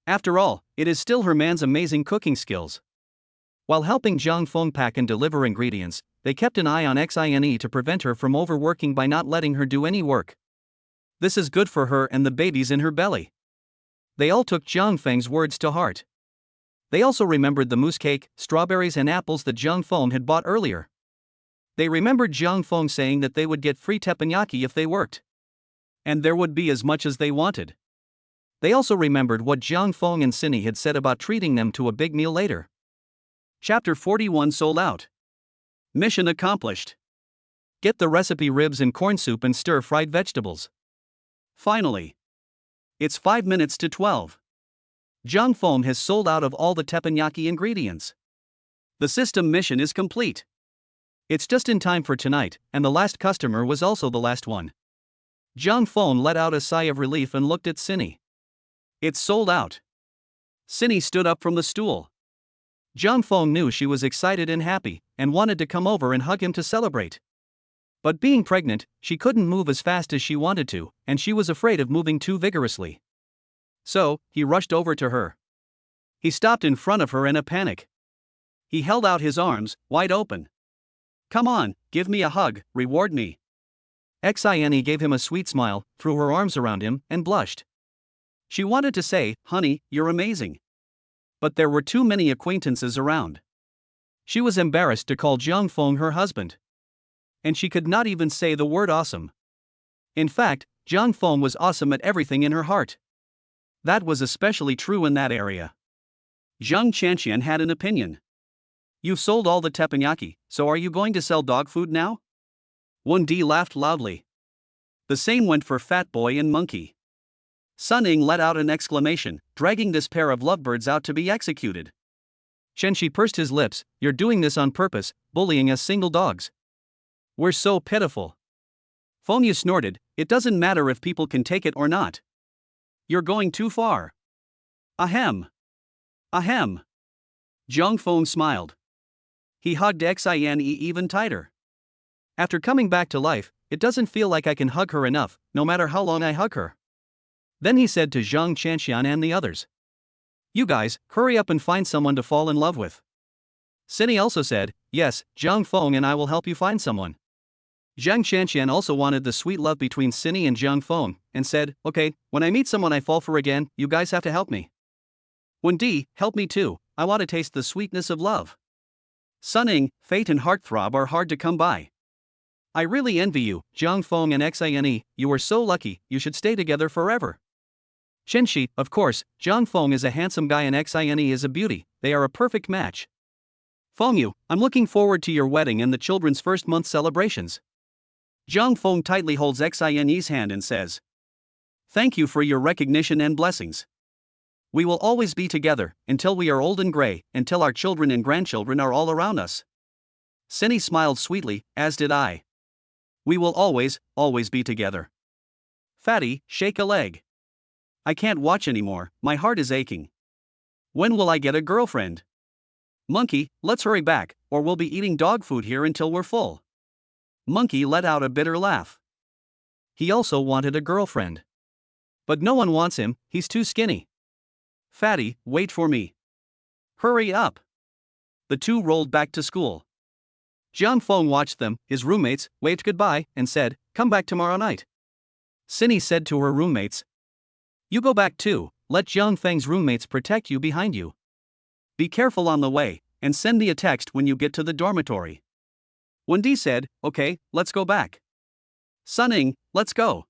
After all, it is still her man's amazing cooking skills. While helping Zhang Feng pack and deliver ingredients, they kept an eye on Xine to prevent her from overworking by not letting her do any work. This is good for her and the babies in her belly. They all took Zhang Feng's words to heart. They also remembered the mousse cake, strawberries and apples that Zhang Feng had bought earlier. They remembered Zhang Feng saying that they would get free teppanyaki if they worked. And there would be as much as they wanted. They also remembered what Zhang Feng and Cindy had said about treating them to a big meal later. Chapter 41 sold out. Mission accomplished. Get the recipe ribs and corn soup and stir-fried vegetables. Finally. It's 5 minutes to 12. Zhang Feng has sold out of all the teppanyaki ingredients. The system mission is complete. It's just in time for tonight, and the last customer was also the last one. Zhang Feng let out a sigh of relief and looked at Cindy. It's sold out. Cindy stood up from the stool. Zhang Feng knew she was excited and happy, and wanted to come over and hug him to celebrate. But being pregnant, she couldn't move as fast as she wanted to, and she was afraid of moving too vigorously. So, he rushed over to her. He stopped in front of her in a panic. He held out his arms, wide open. Come on, give me a hug, reward me. Xine gave him a sweet smile, threw her arms around him, and blushed. She wanted to say, "Honey, you're amazing." But there were too many acquaintances around. She was embarrassed to call Zhang Feng her husband. And she could not even say the word awesome. In fact, Zhang Feng was awesome at everything in her heart. That was especially true in that area. Zhang Qianxian had an opinion. You've sold all the teppanyaki, so are you going to sell dog food now? Wendy laughed loudly. The same went for Fat Boy and Monkey. Suning let out an exclamation, dragging this pair of lovebirds out to be executed. Chenxi pursed his lips, "You're doing this on purpose, bullying us single dogs. We're so pitiful." Fengyu snorted, "It doesn't matter if people can take it or not. You're going too far." Ahem. Ahem. Zhang Feng smiled. He hugged Xine even tighter. After coming back to life, it doesn't feel like I can hug her enough, no matter how long I hug her. Then he said to Zhang Qianxian and the others. You guys, hurry up and find someone to fall in love with. Cindy also said, yes, Zhang Feng and I will help you find someone. Zhang Qianqian also wanted the sweet love between Cindy and Zhang Feng, and said, okay, when I meet someone I fall for again, you guys have to help me. Wendy, help me too, I want to taste the sweetness of love. Sunning, fate and heartthrob are hard to come by. I really envy you, Zhang Feng and Xine, you are so lucky, you should stay together forever. Chenxi, of course, Zhang Feng is a handsome guy and Xine is a beauty, they are a perfect match. Fengyu, I'm looking forward to your wedding and the children's first month celebrations. Zhang Feng tightly holds Xine's hand and says, thank you for your recognition and blessings. We will always be together, until we are old and gray, until our children and grandchildren are all around us. Cindy smiled sweetly, as did I. We will always be together. Fatty, shake a leg. I can't watch anymore, my heart is aching. When will I get a girlfriend? Monkey, let's hurry back, or we'll be eating dog food here until we're full. Monkey let out a bitter laugh. He also wanted a girlfriend. But no one wants him, he's too skinny. Fatty, wait for me. Hurry up. The two rolled back to school. Zhang Feng watched them, his roommates, waved goodbye, and said, come back tomorrow night. Cindy said to her roommates, you go back too, let Zhang Feng's roommates protect you behind you. Be careful on the way, and send me a text when you get to the dormitory. Wendy said, okay, let's go back. Sunning, let's go.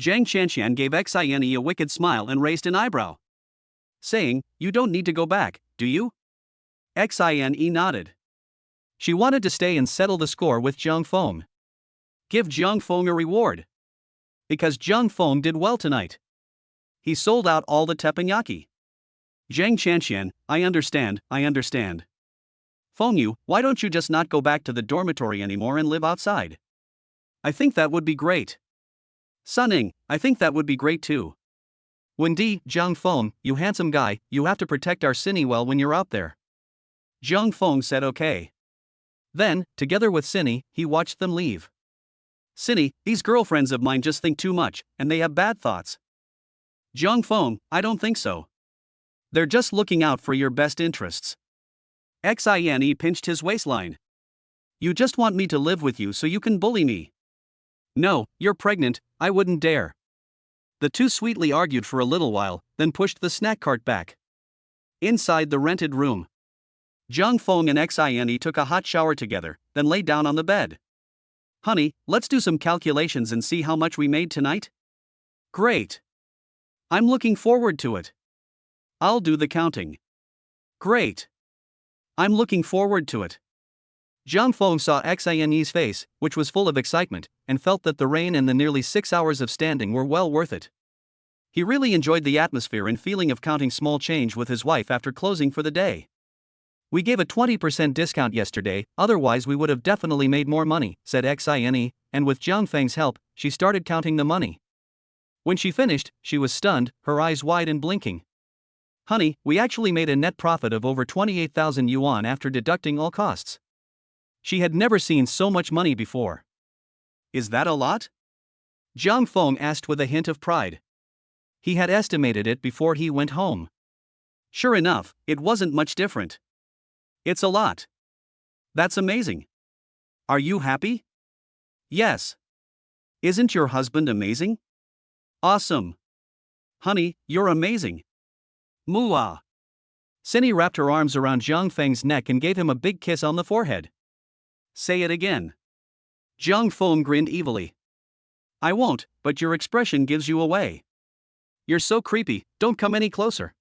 Zhang Qianqian gave Xine a wicked smile and raised an eyebrow, saying, you don't need to go back, do you? Xine nodded. She wanted to stay and settle the score with Zhang Feng. Give Zhang Feng a reward. Because Zhang Feng did well tonight. He sold out all the teppanyaki. Zhang Qianqian, I understand. Fengyu, why don't you just not go back to the dormitory anymore and live outside? I think that would be great. Sunning, I think that would be great too. Wendy, Zhang Feng, you handsome guy, you have to protect our Cindy well when you're out there. Zhang Feng said okay. Then, together with Cindy, he watched them leave. Cindy, these girlfriends of mine just think too much, and they have bad thoughts. Zhang Feng, I don't think so. They're just looking out for your best interests. Xine pinched his waistline. You just want me to live with you so you can bully me. No, you're pregnant, I wouldn't dare. The two sweetly argued for a little while, then pushed the snack cart back. Inside the rented room, Zhang Feng and Xine took a hot shower together, then lay down on the bed. Honey, let's do some calculations and see how much we made tonight? Great. I'm looking forward to it. I'll do the counting. Great. I'm looking forward to it. Zhang Feng saw Xine's face, which was full of excitement, and felt that the rain and the nearly 6 hours of standing were well worth it. He really enjoyed the atmosphere and feeling of counting small change with his wife after closing for the day. We gave a 20% discount yesterday, otherwise we would have definitely made more money, said Xine, and with Zhang Feng's help, she started counting the money. When she finished, she was stunned, her eyes wide and blinking. Honey, we actually made a net profit of over 28,000 yuan after deducting all costs. She had never seen so much money before. Is that a lot? Zhang Feng asked with a hint of pride. He had estimated it before he went home. Sure enough, it wasn't much different. It's a lot. That's amazing. Are you happy? Yes. Isn't your husband amazing? Awesome. Honey, you're amazing. Mooah. Cindy wrapped her arms around Zhang Feng's neck and gave him a big kiss on the forehead. Say it again. Zhang Feng grinned evilly. I won't, but your expression gives you away. You're so creepy, don't come any closer.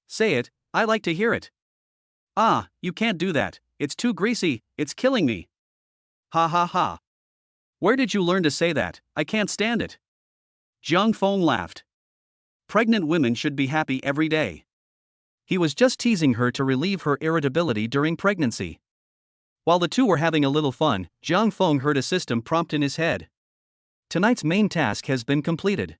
Say it, I like to hear it. Ah, you can't do that, it's too greasy, it's killing me. Ha ha ha. Where did you learn to say that? I can't stand it. Zhang Feng laughed. Pregnant women should be happy every day. He was just teasing her to relieve her irritability during pregnancy. While the two were having a little fun, Zhang Feng heard a system prompt in his head. Tonight's main task has been completed.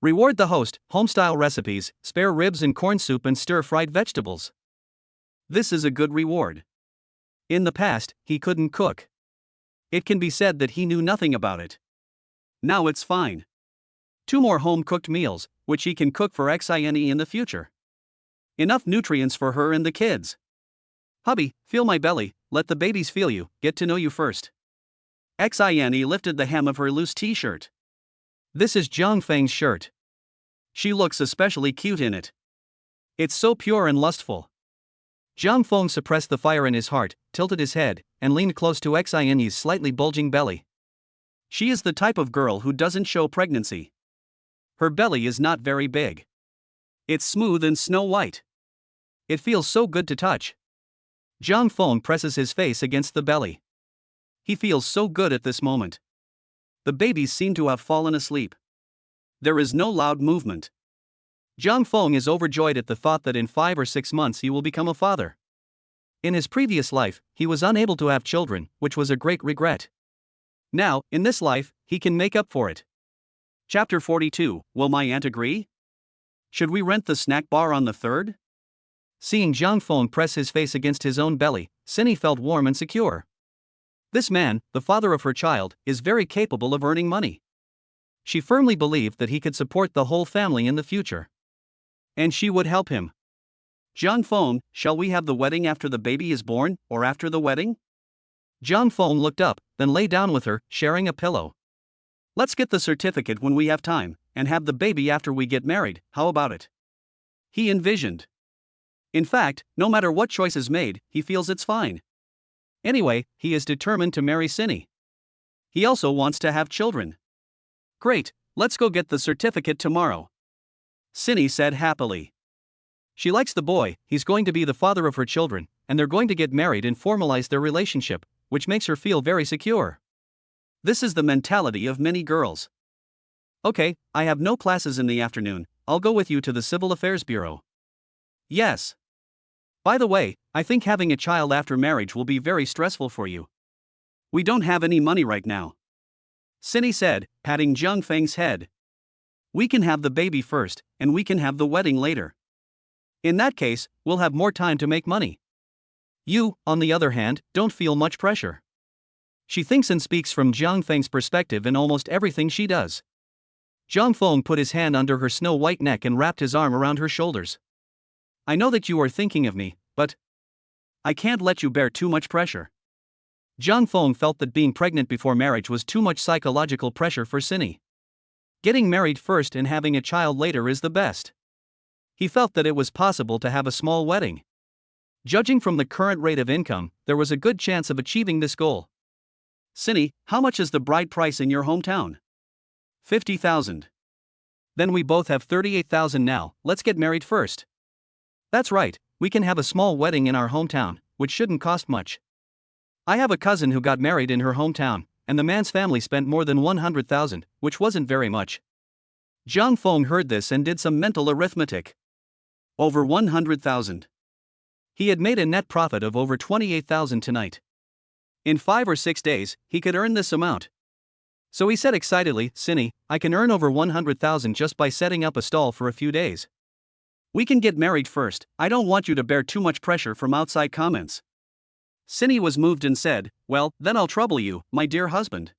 Reward the host, homestyle recipes, spare ribs and corn soup and stir-fried vegetables. This is a good reward. In the past, he couldn't cook. It can be said that he knew nothing about it. Now it's fine. 2 more home-cooked meals, which he can cook for Xine in the future. Enough nutrients for her and the kids. Hubby, feel my belly, let the babies feel you, get to know you first. Xine lifted the hem of her loose t-shirt. This is Zhang Feng's shirt. She looks especially cute in it. It's so pure and lustful. Zhang Feng suppressed the fire in his heart, tilted his head, and leaned close to Xine's slightly bulging belly. She is the type of girl who doesn't show pregnancy. Her belly is not very big. It's smooth and snow white. It feels so good to touch. Zhang Feng presses his face against the belly. He feels so good at this moment. The babies seem to have fallen asleep. There is no loud movement. Zhang Feng is overjoyed at the thought that in 5 or 6 months he will become a father. In his previous life, he was unable to have children, which was a great regret. Now, in this life, he can make up for it. Chapter 42, Will my aunt agree? Should we rent the snack bar on the 3rd? Seeing Zhang Feng press his face against his own belly, Cindy felt warm and secure. This man, the father of her child, is very capable of earning money. She firmly believed that he could support the whole family in the future. And she would help him. Zhang Feng, shall we have the wedding after the baby is born, or after the wedding? Zhang Feng looked up, then lay down with her, sharing a pillow. Let's get the certificate when we have time, and have the baby after we get married, how about it? He envisioned. In fact, no matter what choice is made, he feels it's fine. Anyway, he is determined to marry Cindy. He also wants to have children. Great, let's go get the certificate tomorrow. Cindy said happily. She likes the boy, he's going to be the father of her children, and they're going to get married and formalize their relationship, which makes her feel very secure. This is the mentality of many girls. Okay, I have no classes in the afternoon, I'll go with you to the Civil Affairs Bureau. Yes. By the way, I think having a child after marriage will be very stressful for you. We don't have any money right now. Cindy said, patting Zhang Feng's head. We can have the baby first, and we can have the wedding later. In that case, we'll have more time to make money. You, on the other hand, don't feel much pressure. She thinks and speaks from Zhang Feng's perspective in almost everything she does. Zhang Feng put his hand under her snow-white neck and wrapped his arm around her shoulders. I know that you are thinking of me, but I can't let you bear too much pressure. Zhang Feng felt that being pregnant before marriage was too much psychological pressure for Cindy. Getting married first and having a child later is the best. He felt that it was possible to have a small wedding. Judging from the current rate of income, there was a good chance of achieving this goal. Cindy, how much is the bride price in your hometown? 50,000. Then we both have 38,000 now, let's get married first. That's right, we can have a small wedding in our hometown, which shouldn't cost much. I have a cousin who got married in her hometown, and the man's family spent more than 100,000, which wasn't very much. Zhang Feng heard this and did some mental arithmetic. Over 100,000. He had made a net profit of over 28,000 tonight. In 5 or 6 days, he could earn this amount. So he said excitedly, Cindy, I can earn over 100,000 just by setting up a stall for a few days. We can get married first, I don't want you to bear too much pressure from outside comments. Cindy was moved and said, well, then I'll trouble you, my dear husband.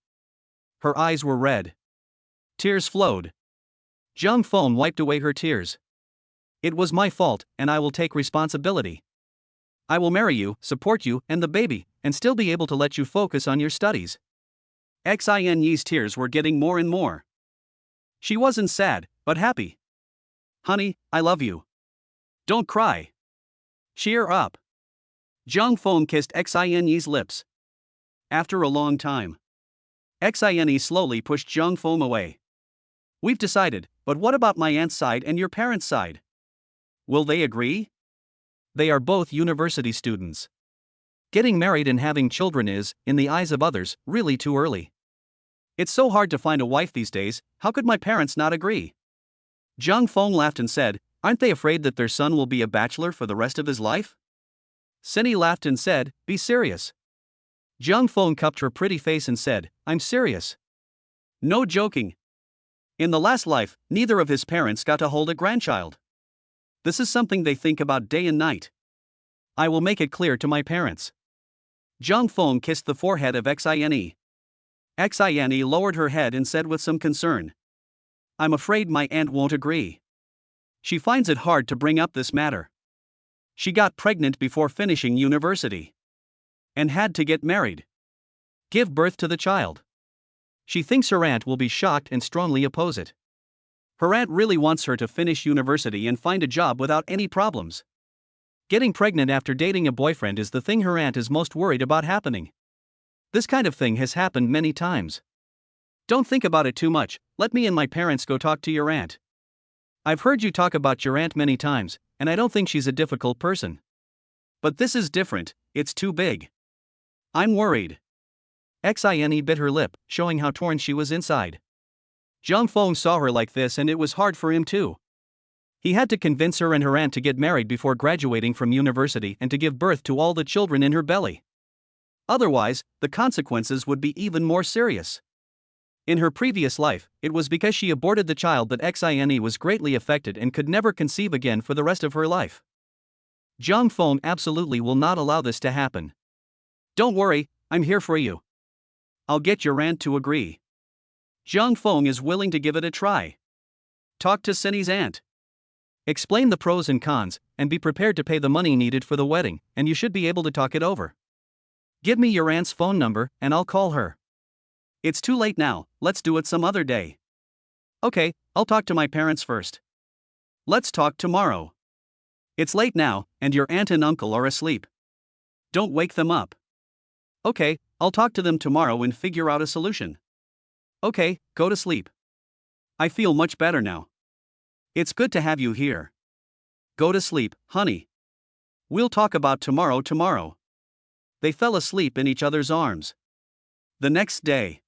Her eyes were red. Tears flowed. Zhang Feng wiped away her tears. It was my fault, and I will take responsibility. I will marry you, support you and the baby, and still be able to let you focus on your studies. Xine's tears were getting more and more. She wasn't sad, but happy. Honey, I love you. Don't cry. Cheer up. Zhang Feng kissed Xine's lips. After a long time, Xine slowly pushed Zhang Feng away. We've decided, but what about my aunt's side and your parents' side? Will they agree? They are both university students. Getting married and having children is, in the eyes of others, really too early. It's so hard to find a wife these days, how could my parents not agree? Zhang Feng laughed and said, aren't they afraid that their son will be a bachelor for the rest of his life? Cindy laughed and said, be serious. Zhang Feng cupped her pretty face and said, I'm serious. No joking. In the last life, neither of his parents got to hold a grandchild. This is something they think about day and night. I will make it clear to my parents. Zhang Feng kissed the forehead of Xine. Xine lowered her head and said with some concern, I'm afraid my aunt won't agree. She finds it hard to bring up this matter. She got pregnant before finishing university. And had to get married. Give birth to the child. She thinks her aunt will be shocked and strongly oppose it. Her aunt really wants her to finish university and find a job without any problems. Getting pregnant after dating a boyfriend is the thing her aunt is most worried about happening. This kind of thing has happened many times. Don't think about it too much, let me and my parents go talk to your aunt. I've heard you talk about your aunt many times, and I don't think she's a difficult person. But this is different, it's too big. I'm worried. Xine bit her lip, showing how torn she was inside. Zhang Feng saw her like this and it was hard for him too. He had to convince her and her aunt to get married before graduating from university and to give birth to all the children in her belly. Otherwise, the consequences would be even more serious. In her previous life, it was because she aborted the child that Xine was greatly affected and could never conceive again for the rest of her life. Zhang Feng absolutely will not allow this to happen. Don't worry, I'm here for you. I'll get your aunt to agree. Zhang Feng is willing to give it a try. Talk to Cindy's aunt. Explain the pros and cons, and be prepared to pay the money needed for the wedding, and you should be able to talk it over. Give me your aunt's phone number, and I'll call her. It's too late now, let's do it some other day. Okay, I'll talk to my parents first. Let's talk tomorrow. It's late now, and your aunt and uncle are asleep. Don't wake them up. Okay, I'll talk to them tomorrow and figure out a solution. Okay, go to sleep. I feel much better now. It's good to have you here. Go to sleep, honey. We'll talk about tomorrow. They fell asleep in each other's arms. The next day.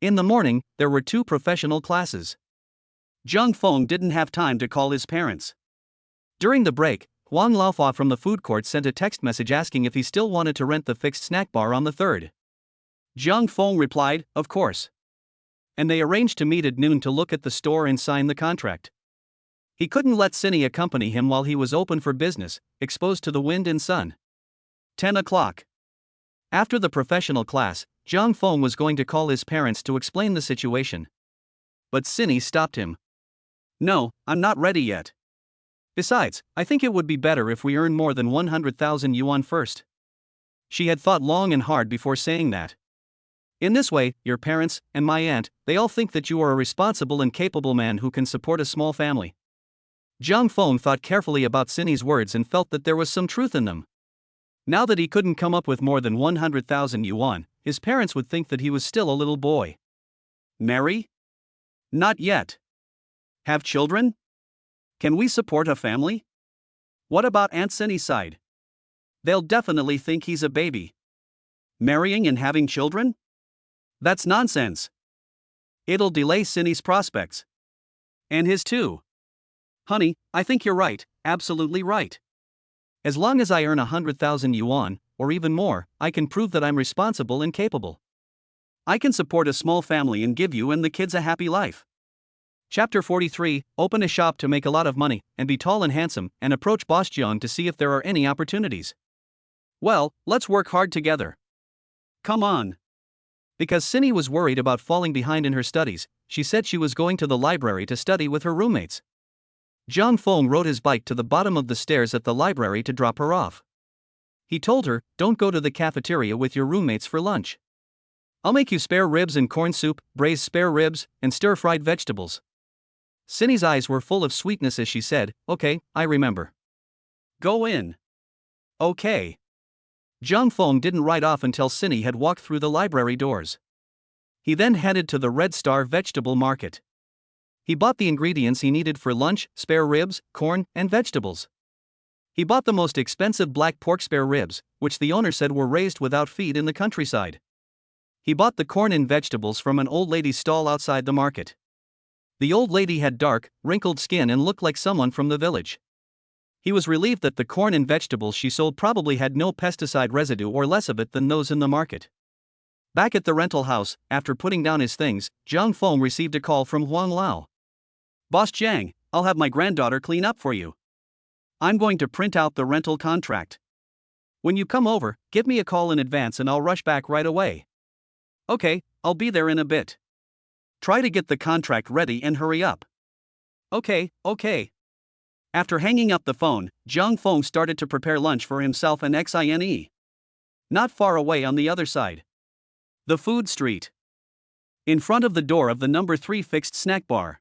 In the morning, there were 2 professional classes. Zhang Feng didn't have time to call his parents. During the break, Huang Laofa from the food court sent a text message asking if he still wanted to rent the fixed snack bar on the 3rd. Zhang Feng replied, of course. And they arranged to meet at noon to look at the store and sign the contract. He couldn't let Cindy accompany him while he was open for business, exposed to the wind and sun. 10 o'clock. After the professional class, Zhang Feng was going to call his parents to explain the situation. But Cindy stopped him. No, I'm not ready yet. Besides, I think it would be better if we earn more than 100,000 yuan first. She had thought long and hard before saying that. In this way, your parents, and my aunt, they all think that you are a responsible and capable man who can support a small family. Zhang Feng thought carefully about Cindy's words and felt that there was some truth in them. Now that he couldn't come up with more than 100,000 yuan, his parents would think that he was still a little boy. Marry? Not yet. Have children? Can we support a family? What about Aunt Cindy's side? They'll definitely think he's a baby. Marrying and having children? That's nonsense. It'll delay Cindy's prospects. And his too. Honey, I think you're right, absolutely right. As long as I earn 100,000 yuan, or even more, I can prove that I'm responsible and capable. I can support a small family and give you and the kids a happy life. Chapter 43, Open a shop to make a lot of money, and be tall and handsome, and approach Boss Jiang to see if there are any opportunities. Well, let's work hard together. Come on. Because Cindy was worried about falling behind in her studies, she said she was going to the library to study with her roommates. Zhang Feng rode his bike to the bottom of the stairs at the library to drop her off. He told her, don't go to the cafeteria with your roommates for lunch. I'll make you spare ribs and corn soup, braised spare ribs, and stir-fried vegetables. Cindy's eyes were full of sweetness as she said, okay, I remember. Go in. Okay. Zhang Feng didn't ride off until Cindy had walked through the library doors. He then headed to the Red Star vegetable market. He bought the ingredients he needed for lunch, spare ribs, corn, and vegetables. He bought the most expensive black pork spare ribs, which the owner said were raised without feed in the countryside. He bought the corn and vegetables from an old lady's stall outside the market. The old lady had dark, wrinkled skin and looked like someone from the village. He was relieved that the corn and vegetables she sold probably had no pesticide residue or less of it than those in the market. Back at the rental house, after putting down his things, Zhang Feng received a call from Huang Lao. Boss Jiang, I'll have my granddaughter clean up for you. I'm going to print out the rental contract. When you come over, give me a call in advance and I'll rush back right away. Okay, I'll be there in a bit. Try to get the contract ready and hurry up. Okay. After hanging up the phone, Zhang Feng started to prepare lunch for himself and Xine. Not far away on the other side. The food street. In front of the door of the number 3 fixed snack bar.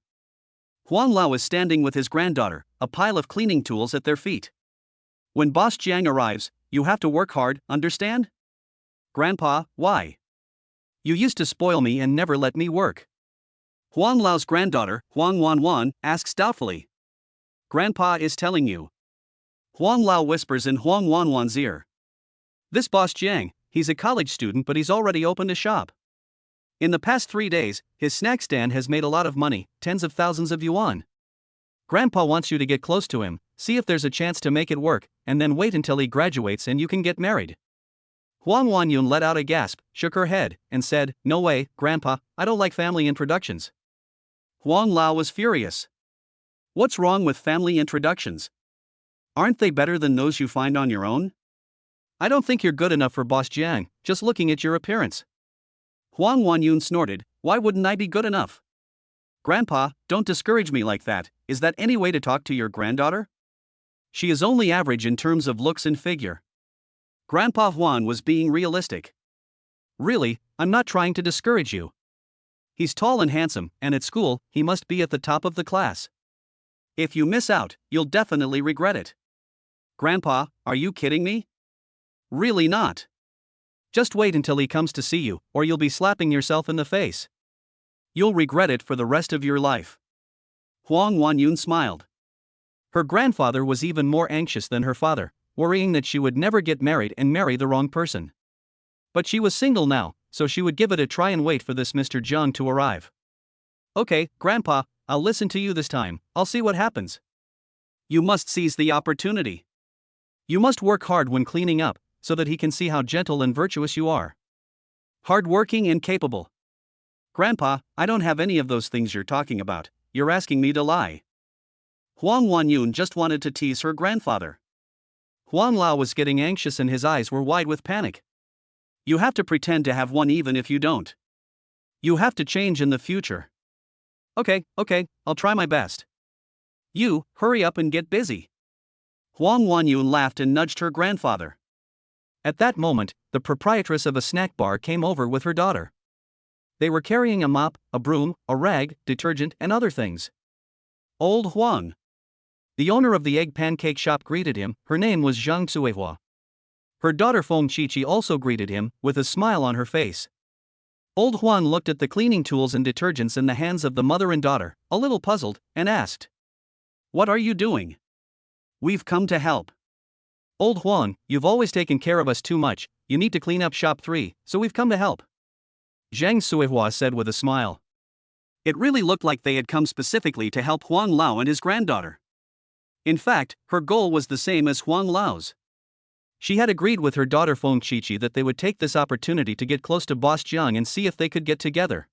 Huang Lao is standing with his granddaughter, a pile of cleaning tools at their feet. When Boss Jiang arrives, you have to work hard, understand? Grandpa, why? You used to spoil me and never let me work. Huang Lao's granddaughter, Huang Wanwan, asks doubtfully. Grandpa is telling you. Huang Lao whispers in Huang Wanwan's ear. This Boss Jiang, he's a college student but he's already opened a shop. In the past 3 days, his snack stand has made a lot of money, tens of thousands of yuan. Grandpa wants you to get close to him, see if there's a chance to make it work, and then wait until he graduates and you can get married. Huang Wanyun let out a gasp, shook her head, and said, No way, Grandpa, I don't like family introductions. Huang Lao was furious. What's wrong with family introductions? Aren't they better than those you find on your own? I don't think you're good enough for Boss Jiang, just looking at your appearance. Huang Wanyun snorted, Why wouldn't I be good enough? Grandpa, don't discourage me like that. Is that any way to talk to your granddaughter? She is only average in terms of looks and figure. Grandpa Huan was being realistic. Really, I'm not trying to discourage you. He's tall and handsome, and at school, he must be at the top of the class. If you miss out, you'll definitely regret it. Grandpa, are you kidding me? Really not. Just wait until he comes to see you, or you'll be slapping yourself in the face. You'll regret it for the rest of your life. Huang Wanyun smiled. Her grandfather was even more anxious than her father, worrying that she would never get married and marry the wrong person. But she was single now, so she would give it a try and wait for this Mr. Zhang to arrive. Okay, Grandpa, I'll listen to you this time, I'll see what happens. You must seize the opportunity. You must work hard when cleaning up, so that he can see how gentle and virtuous you are. Hardworking and capable. Grandpa, I don't have any of those things you're talking about, you're asking me to lie. Huang Wanyun just wanted to tease her grandfather. Huang Lao was getting anxious and his eyes were wide with panic. You have to pretend to have one even if you don't. You have to change in the future. Okay, I'll try my best. You, hurry up and get busy. Huang Wanyun laughed and nudged her grandfather. At that moment, the proprietress of a snack bar came over with her daughter. They were carrying a mop, a broom, a rag, detergent, and other things. Old Huang. The owner of the egg pancake shop greeted him, her name was Zhang Suihua. Her daughter Feng Qiqi also greeted him, with a smile on her face. Old Huang looked at the cleaning tools and detergents in the hands of the mother and daughter, a little puzzled, and asked, What are you doing? We've come to help. Old Huang, you've always taken care of us too much, you need to clean up shop 3, so we've come to help. Zhang Suihua said with a smile. It really looked like they had come specifically to help Huang Lao and his granddaughter. In fact, her goal was the same as Huang Lao's. She had agreed with her daughter Feng Qiqi that they would take this opportunity to get close to Boss Jiang and see if they could get together.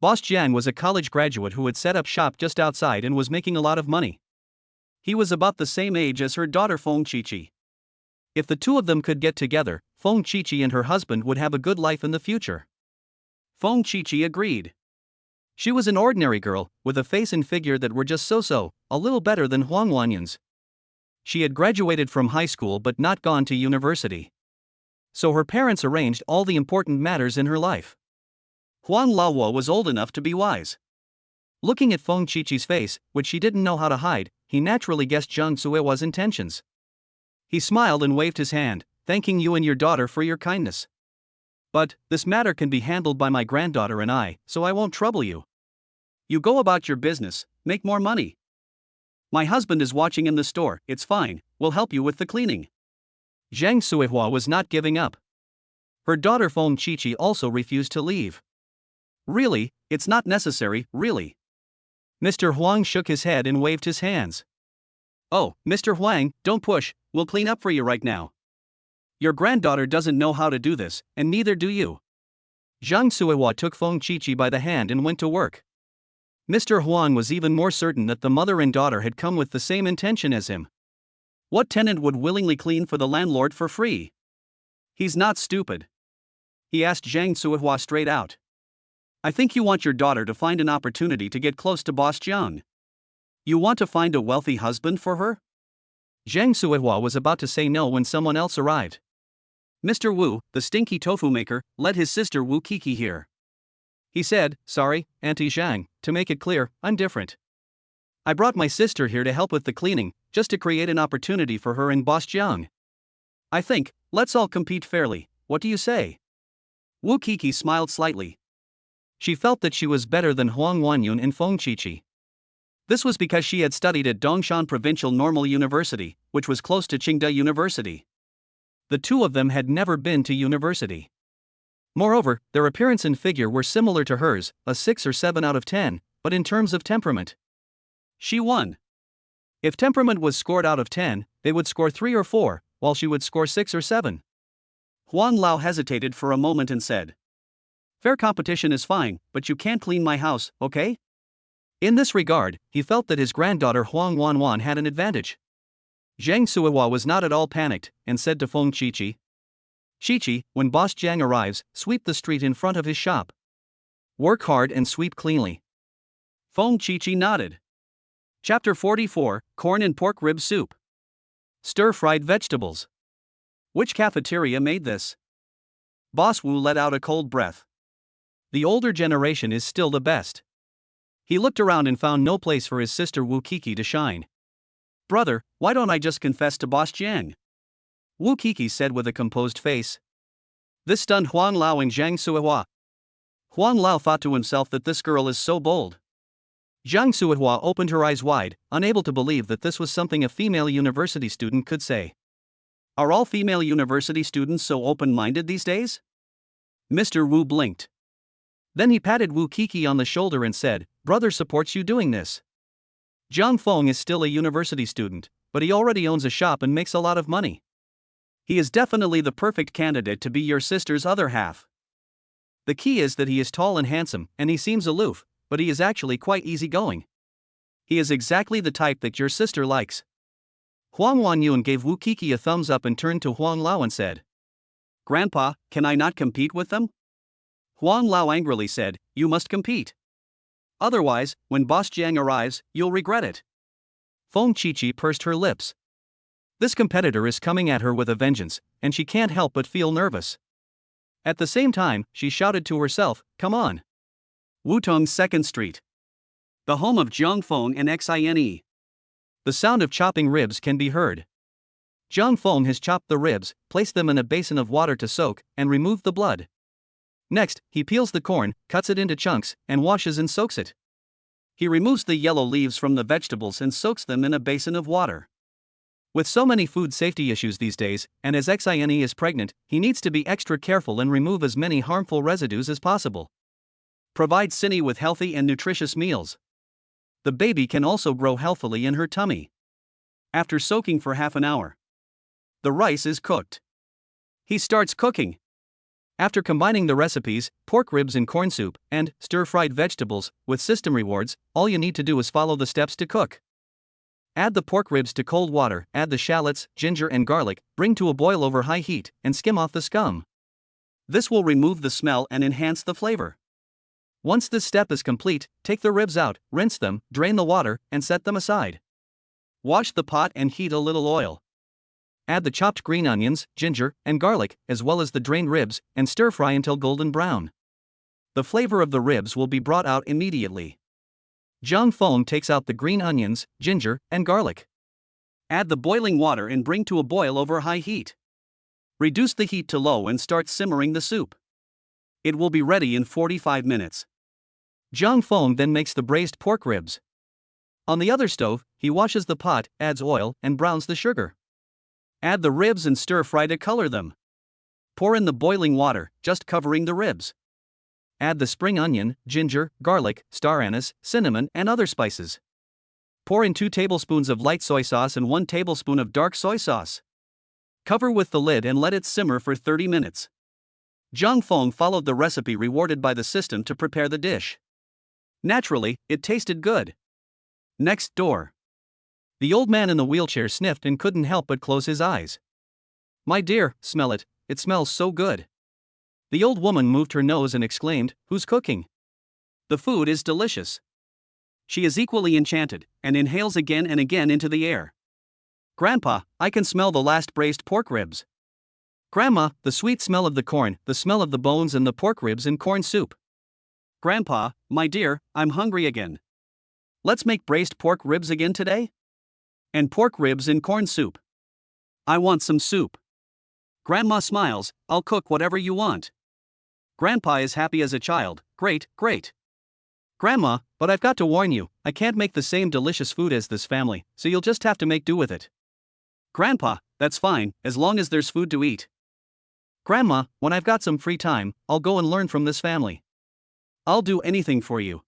Boss Jiang was a college graduate who had set up shop just outside and was making a lot of money. He was about the same age as her daughter Feng Qiqi. If the two of them could get together, Feng Qiqi and her husband would have a good life in the future. Feng Qiqi agreed. She was an ordinary girl, with a face and figure that were just so-so, a little better than Huang Wanyun's. She had graduated from high school but not gone to university. So her parents arranged all the important matters in her life. Huang Laowo was old enough to be wise. Looking at Feng Qiqi's face, which she didn't know how to hide, he naturally guessed Zhang Suihua's intentions. He smiled and waved his hand, thanking you and your daughter for your kindness. But, this matter can be handled by my granddaughter and I, so I won't trouble you. You go about your business, make more money. My husband is watching in the store, it's fine, we'll help you with the cleaning. Zhang Suihua was not giving up. Her daughter Feng Qiqi also refused to leave. Really, it's not necessary, really. Mr. Huang shook his head and waved his hands. Oh, Mr. Huang, don't push, we'll clean up for you right now. Your granddaughter doesn't know how to do this, and neither do you. Zhang Suihua took Feng Qiqi by the hand and went to work. Mr. Huang was even more certain that the mother and daughter had come with the same intention as him. What tenant would willingly clean for the landlord for free? He's not stupid. He asked Zhang Suihua straight out. I think you want your daughter to find an opportunity to get close to Boss Jiang. You want to find a wealthy husband for her? Zhang Suihua was about to say no when someone else arrived. Mr. Wu, the stinky tofu maker, led his sister Wu Kiki here. He said, "Sorry, Auntie Zhang, to make it clear, I'm different. I brought my sister here to help with the cleaning, just to create an opportunity for her and Boss Jiang. I think, let's all compete fairly, what do you say?" Wu Kiki smiled slightly. She felt that she was better than Huang Wanyun and Feng Qiqi. This was because she had studied at Dongshan Provincial Normal University, which was close to Qingda University. The two of them had never been to university. Moreover, their appearance and figure were similar to hers, a 6 or 7 out of 10, but in terms of temperament, she won. If temperament was scored out of 10, they would score 3 or 4, while she would score 6 or 7. Huang Lao hesitated for a moment and said, "Fair competition is fine, but you can't clean my house, okay?" In this regard, he felt that his granddaughter Huang Wanwan had an advantage. Zhang Suihua was not at all panicked, and said to Feng Qiqi, "Qiqi, when Boss Jiang arrives, sweep the street in front of his shop. Work hard and sweep cleanly." Feng Qiqi nodded. Chapter 44, Corn and Pork Rib Soup. Stir-fried vegetables. Which cafeteria made this? Boss Wu let out a cold breath. The older generation is still the best. He looked around and found no place for his sister Wu Kiki to shine. "Brother, why don't I just confess to Boss Jiang?" Wu Kiki said with a composed face. This stunned Huang Lao and Zhang Suihua. Huang Lao thought to himself that this girl is so bold. Zhang Suihua opened her eyes wide, unable to believe that this was something a female university student could say. Are all female university students so open-minded these days? Mr. Wu blinked. Then he patted Wu Kiki on the shoulder and said, "Brother supports you doing this. Zhang Feng is still a university student, but he already owns a shop and makes a lot of money. He is definitely the perfect candidate to be your sister's other half. The key is that he is tall and handsome, and he seems aloof, but he is actually quite easygoing. He is exactly the type that your sister likes." Huang Wanyun gave Wu Kiki a thumbs up and turned to Huang Lao and said, "Grandpa, can I not compete with them?" Huang Lao angrily said, "You must compete. Otherwise, when Boss Jiang arrives, you'll regret it." Feng Qiqi pursed her lips. This competitor is coming at her with a vengeance, and she can't help but feel nervous. At the same time, she shouted to herself, "Come on." Wutong's 2nd Street. The home of Zhang Feng and Xine. The sound of chopping ribs can be heard. Zhang Feng has chopped the ribs, placed them in a basin of water to soak, and removed the blood. Next, he peels the corn, cuts it into chunks, and washes and soaks it. He removes the yellow leaves from the vegetables and soaks them in a basin of water. With so many food safety issues these days, and as Xine is pregnant, he needs to be extra careful and remove as many harmful residues as possible. Provide Cindy with healthy and nutritious meals. The baby can also grow healthily in her tummy. After soaking for half an hour, the rice is cooked. He starts cooking. After combining the recipes, pork ribs and corn soup, and stir-fried vegetables, with system rewards, all you need to do is follow the steps to cook. Add the pork ribs to cold water, add the shallots, ginger and garlic, bring to a boil over high heat, and skim off the scum. This will remove the smell and enhance the flavor. Once this step is complete, take the ribs out, rinse them, drain the water, and set them aside. Wash the pot and heat a little oil. Add the chopped green onions, ginger, and garlic, as well as the drained ribs, and stir-fry until golden brown. The flavor of the ribs will be brought out immediately. Zhang Feng takes out the green onions, ginger, and garlic. Add the boiling water and bring to a boil over high heat. Reduce the heat to low and start simmering the soup. It will be ready in 45 minutes. Zhang Feng then makes the braised pork ribs. On the other stove, he washes the pot, adds oil, and browns the sugar. Add the ribs and stir-fry to color them. Pour in the boiling water, just covering the ribs. Add the spring onion, ginger, garlic, star anise, cinnamon, and other spices. Pour in 2 tablespoons of light soy sauce and 1 tablespoon of dark soy sauce. Cover with the lid and let it simmer for 30 minutes. Zhang Feng followed the recipe rewarded by the system to prepare the dish. Naturally, it tasted good. Next door. The old man in the wheelchair sniffed and couldn't help but close his eyes. "My dear, smell it, it smells so good." The old woman moved her nose and exclaimed, "Who's cooking? The food is delicious." She is equally enchanted, and inhales again and again into the air. Grandpa, I can smell the last braised pork ribs. Grandma, the sweet smell of the corn, the smell of the bones and the pork ribs in corn soup. Grandpa, my dear, I'm hungry again. Let's make braised pork ribs again today? And pork ribs in corn soup. I want some soup. Grandma smiles, I'll cook whatever you want. Grandpa is happy as a child, great, great. Grandma, but I've got to warn you, I can't make the same delicious food as this family, so you'll just have to make do with it. Grandpa, that's fine, as long as there's food to eat. Grandma, when I've got some free time, I'll go and learn from this family. I'll do anything for you.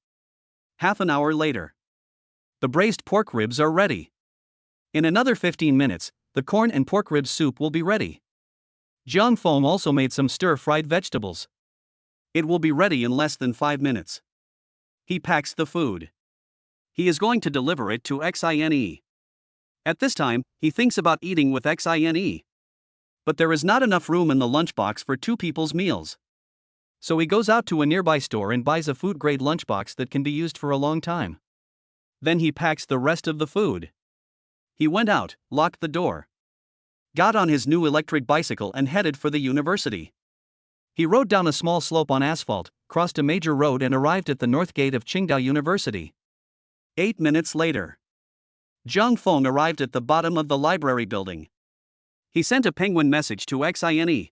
Half an hour later. The braised pork ribs are ready. In another 15 minutes, the corn and pork rib soup will be ready. Jiang Feng also made some stir-fried vegetables. It will be ready in less than 5 minutes. He packs the food. He is going to deliver it to Xine. At this time, he thinks about eating with Xine. But there is not enough room in the lunchbox for 2 people's meals. So he goes out to a nearby store and buys a food-grade lunchbox that can be used for a long time. Then he packs the rest of the food. He went out, locked the door, got on his new electric bicycle and headed for the university. He rode down a small slope on asphalt, crossed a major road and arrived at the north gate of Qingdao University. 8 minutes later. Jiang Feng arrived at the bottom of the library building. He sent a penguin message to Xine.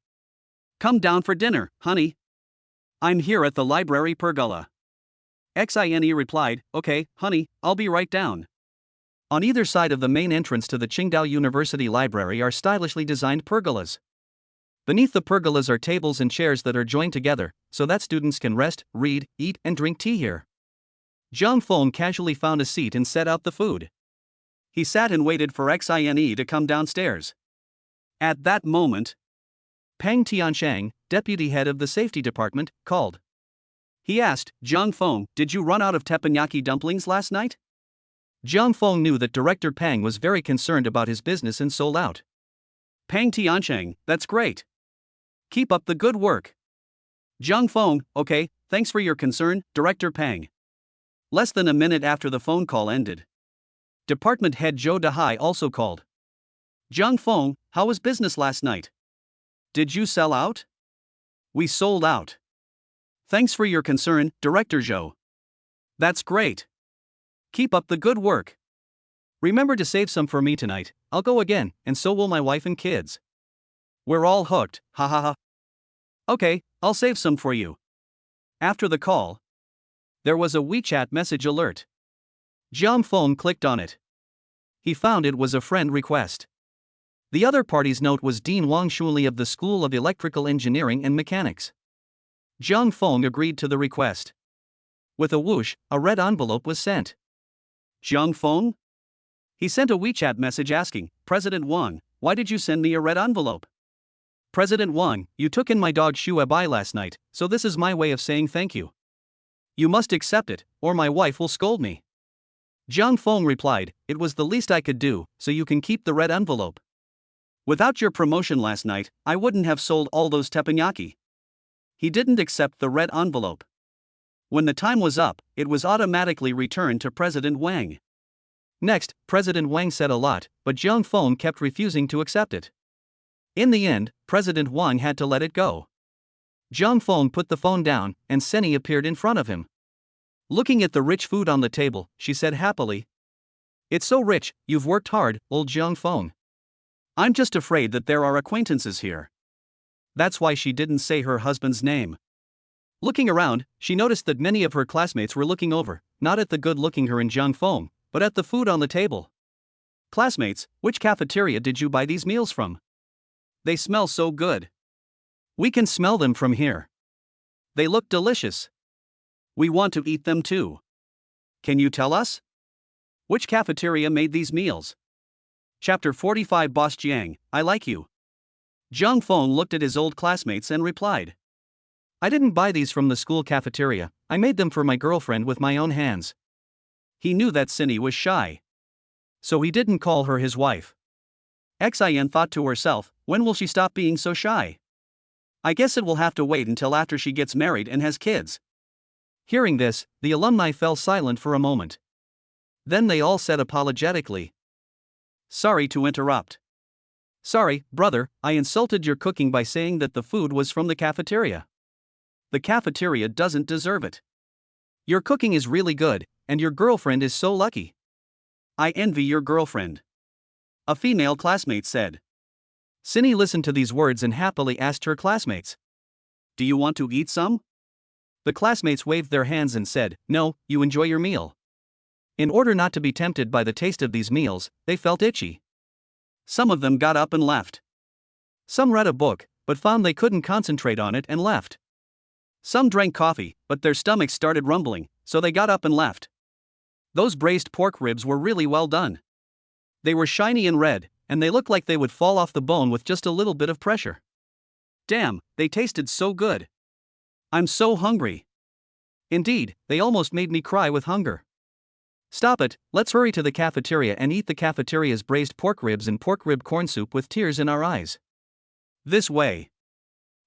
Come down for dinner, honey. I'm here at the library pergola. Xine replied, okay, honey, I'll be right down. On either side of the main entrance to the Qingdao University Library are stylishly designed pergolas. Beneath the pergolas are tables and chairs that are joined together, so that students can rest, read, eat, and drink tea here. Jiang Feng casually found a seat and set out the food. He sat and waited for Xine to come downstairs. At that moment, Pang Tianshang, deputy head of the safety department, called. He asked, Jiang Feng, did you run out of teppanyaki dumplings last night? Jiang Feng knew that Director Pang was very concerned about his business and sold out. Pang Tianshang, that's great. Keep up the good work. Jiang Feng, okay, thanks for your concern, Director Pang. Less than a minute after the phone call ended, Department Head Zhou Dahai also called. Jiang Feng, how was business last night? Did you sell out? We sold out. Thanks for your concern, Director Zhou. That's great. Keep up the good work. Remember to save some for me tonight, I'll go again, and so will my wife and kids. We're all hooked, ha ha ha. Okay, I'll save some for you. After the call, there was a WeChat message alert. Jiang Feng clicked on it. He found it was a friend request. The other party's note was Dean Wang Shuli of the School of Electrical Engineering and Mechanics. Jiang Feng agreed to the request. With a whoosh, a red envelope was sent. Jiang Feng? He sent a WeChat message asking, President Wang, why did you send me a red envelope? President Wang, you took in my dog Shuai last night, so this is my way of saying thank you. You must accept it, or my wife will scold me. Jiang Feng replied, it was the least I could do, so you can keep the red envelope. Without your promotion last night, I wouldn't have sold all those teppanyaki. He didn't accept the red envelope. When the time was up, it was automatically returned to President Wang. Next, President Wang said a lot, but Jiang Feng kept refusing to accept it. In the end, President Wang had to let it go. Jiang Feng put the phone down, and Seni appeared in front of him. Looking at the rich food on the table, she said happily, It's so rich, you've worked hard, old Jiang Feng. I'm just afraid that there are acquaintances here. That's why she didn't say her husband's name. Looking around, she noticed that many of her classmates were looking over, not at the good-looking her and Jiang Feng, but at the food on the table. Classmates, which cafeteria did you buy these meals from? They smell so good. We can smell them from here. They look delicious. We want to eat them too. Can you tell us? Which cafeteria made these meals? Chapter 45 Boss Jiang, I like you. Jiang Feng looked at his old classmates and replied. I didn't buy these from the school cafeteria, I made them for my girlfriend with my own hands. He knew that Seni was shy. So he didn't call her his wife. Xien thought to herself, when will she stop being so shy? I guess it will have to wait until after she gets married and has kids. Hearing this, the alumni fell silent for a moment. Then they all said apologetically, "Sorry to interrupt. Sorry, brother, I insulted your cooking by saying that the food was from the cafeteria. The cafeteria doesn't deserve it. Your cooking is really good, and your girlfriend is so lucky. I envy your girlfriend," a female classmate said. Cindy listened to these words and happily asked her classmates, "Do you want to eat some?" The classmates waved their hands and said, "No, you enjoy your meal." In order not to be tempted by the taste of these meals, they felt itchy. Some of them got up and left. Some read a book, but found they couldn't concentrate on it and left. Some drank coffee, but their stomachs started rumbling, so they got up and left. Those braised pork ribs were really well done. They were shiny and red, and they looked like they would fall off the bone with just a little bit of pressure. Damn, they tasted so good. I'm so hungry. Indeed, they almost made me cry with hunger. Stop it, let's hurry to the cafeteria and eat the cafeteria's braised pork ribs and pork rib corn soup with tears in our eyes. This way.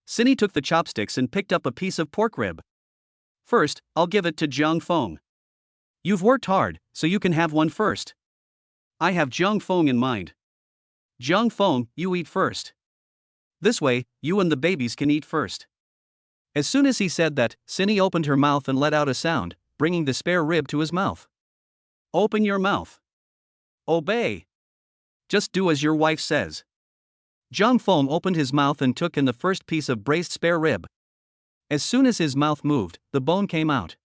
Cindy took the chopsticks and picked up a piece of pork rib. First, I'll give it to Jiang Feng. You've worked hard, so you can have one first. I have Jiang Feng in mind. Jiang Feng, you eat first. This way, you and the babies can eat first. As soon as he said that, Cindy opened her mouth and let out a sound, bringing the spare rib to his mouth. Open your mouth. Obey. Just do as your wife says. Jiang Feng opened his mouth and took in the first piece of braised spare rib. As soon as his mouth moved, the bone came out.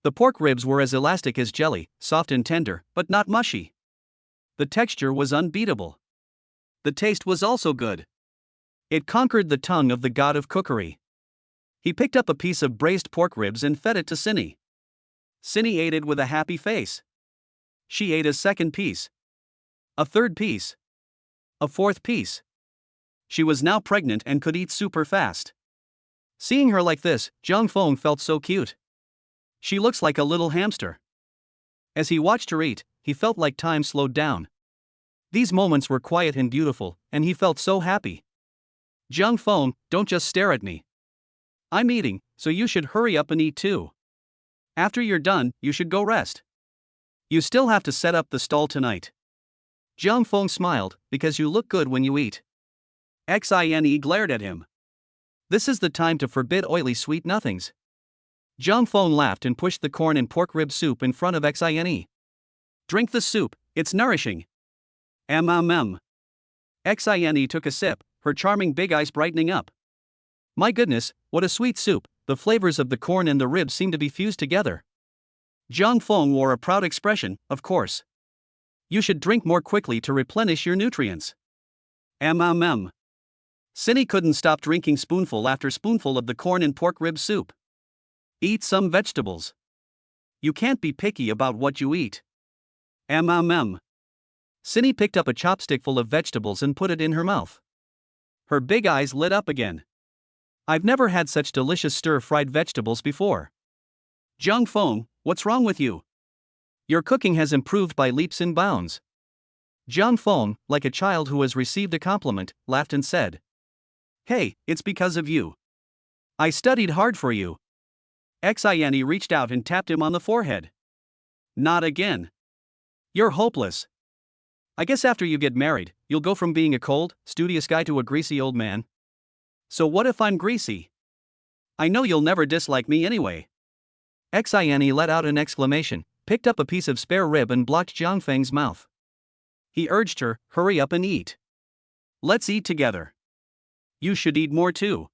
The pork ribs were as elastic as jelly, soft and tender, but not mushy. The texture was unbeatable. The taste was also good. It conquered the tongue of the god of cookery. He picked up a piece of braised pork ribs and fed it to Cindy. Cindy ate it with a happy face. She ate a second piece. A third piece. A fourth piece. She was now pregnant and could eat super fast. Seeing her like this, Jiang Feng felt so cute. She looks like a little hamster. As he watched her eat, he felt like time slowed down. These moments were quiet and beautiful, and he felt so happy. Jiang Feng, don't just stare at me. I'm eating, so you should hurry up and eat too. After you're done, you should go rest. You still have to set up the stall tonight. Jiang Feng smiled, because you look good when you eat. Xine glared at him. This is the time to forbid oily sweet nothings. Jiang Feng laughed and pushed the corn and pork rib soup in front of Xine. Drink the soup, it's nourishing. Xine took a sip, her charming big eyes brightening up. My goodness, what a sweet soup, the flavors of the corn and the ribs seem to be fused together. Jiang Feng wore a proud expression, of course. You should drink more quickly to replenish your nutrients. Cindy couldn't stop drinking spoonful after spoonful of the corn and pork rib soup. Eat some vegetables. You can't be picky about what you eat. Cindy picked up a chopstickful of vegetables and put it in her mouth. Her big eyes lit up again. I've never had such delicious stir-fried vegetables before. Jiang Feng, what's wrong with you? Your cooking has improved by leaps and bounds. Jiang Feng, like a child who has received a compliment, laughed and said, Hey, it's because of you. I studied hard for you. Xine reached out and tapped him on the forehead. Not again. You're hopeless. I guess after you get married, you'll go from being a cold, studious guy to a greasy old man. So what if I'm greasy? I know you'll never dislike me anyway. Xine let out an exclamation, picked up a piece of spare rib and blocked Jiang Feng's mouth. He urged her, hurry up and eat. Let's eat together. You should eat more too.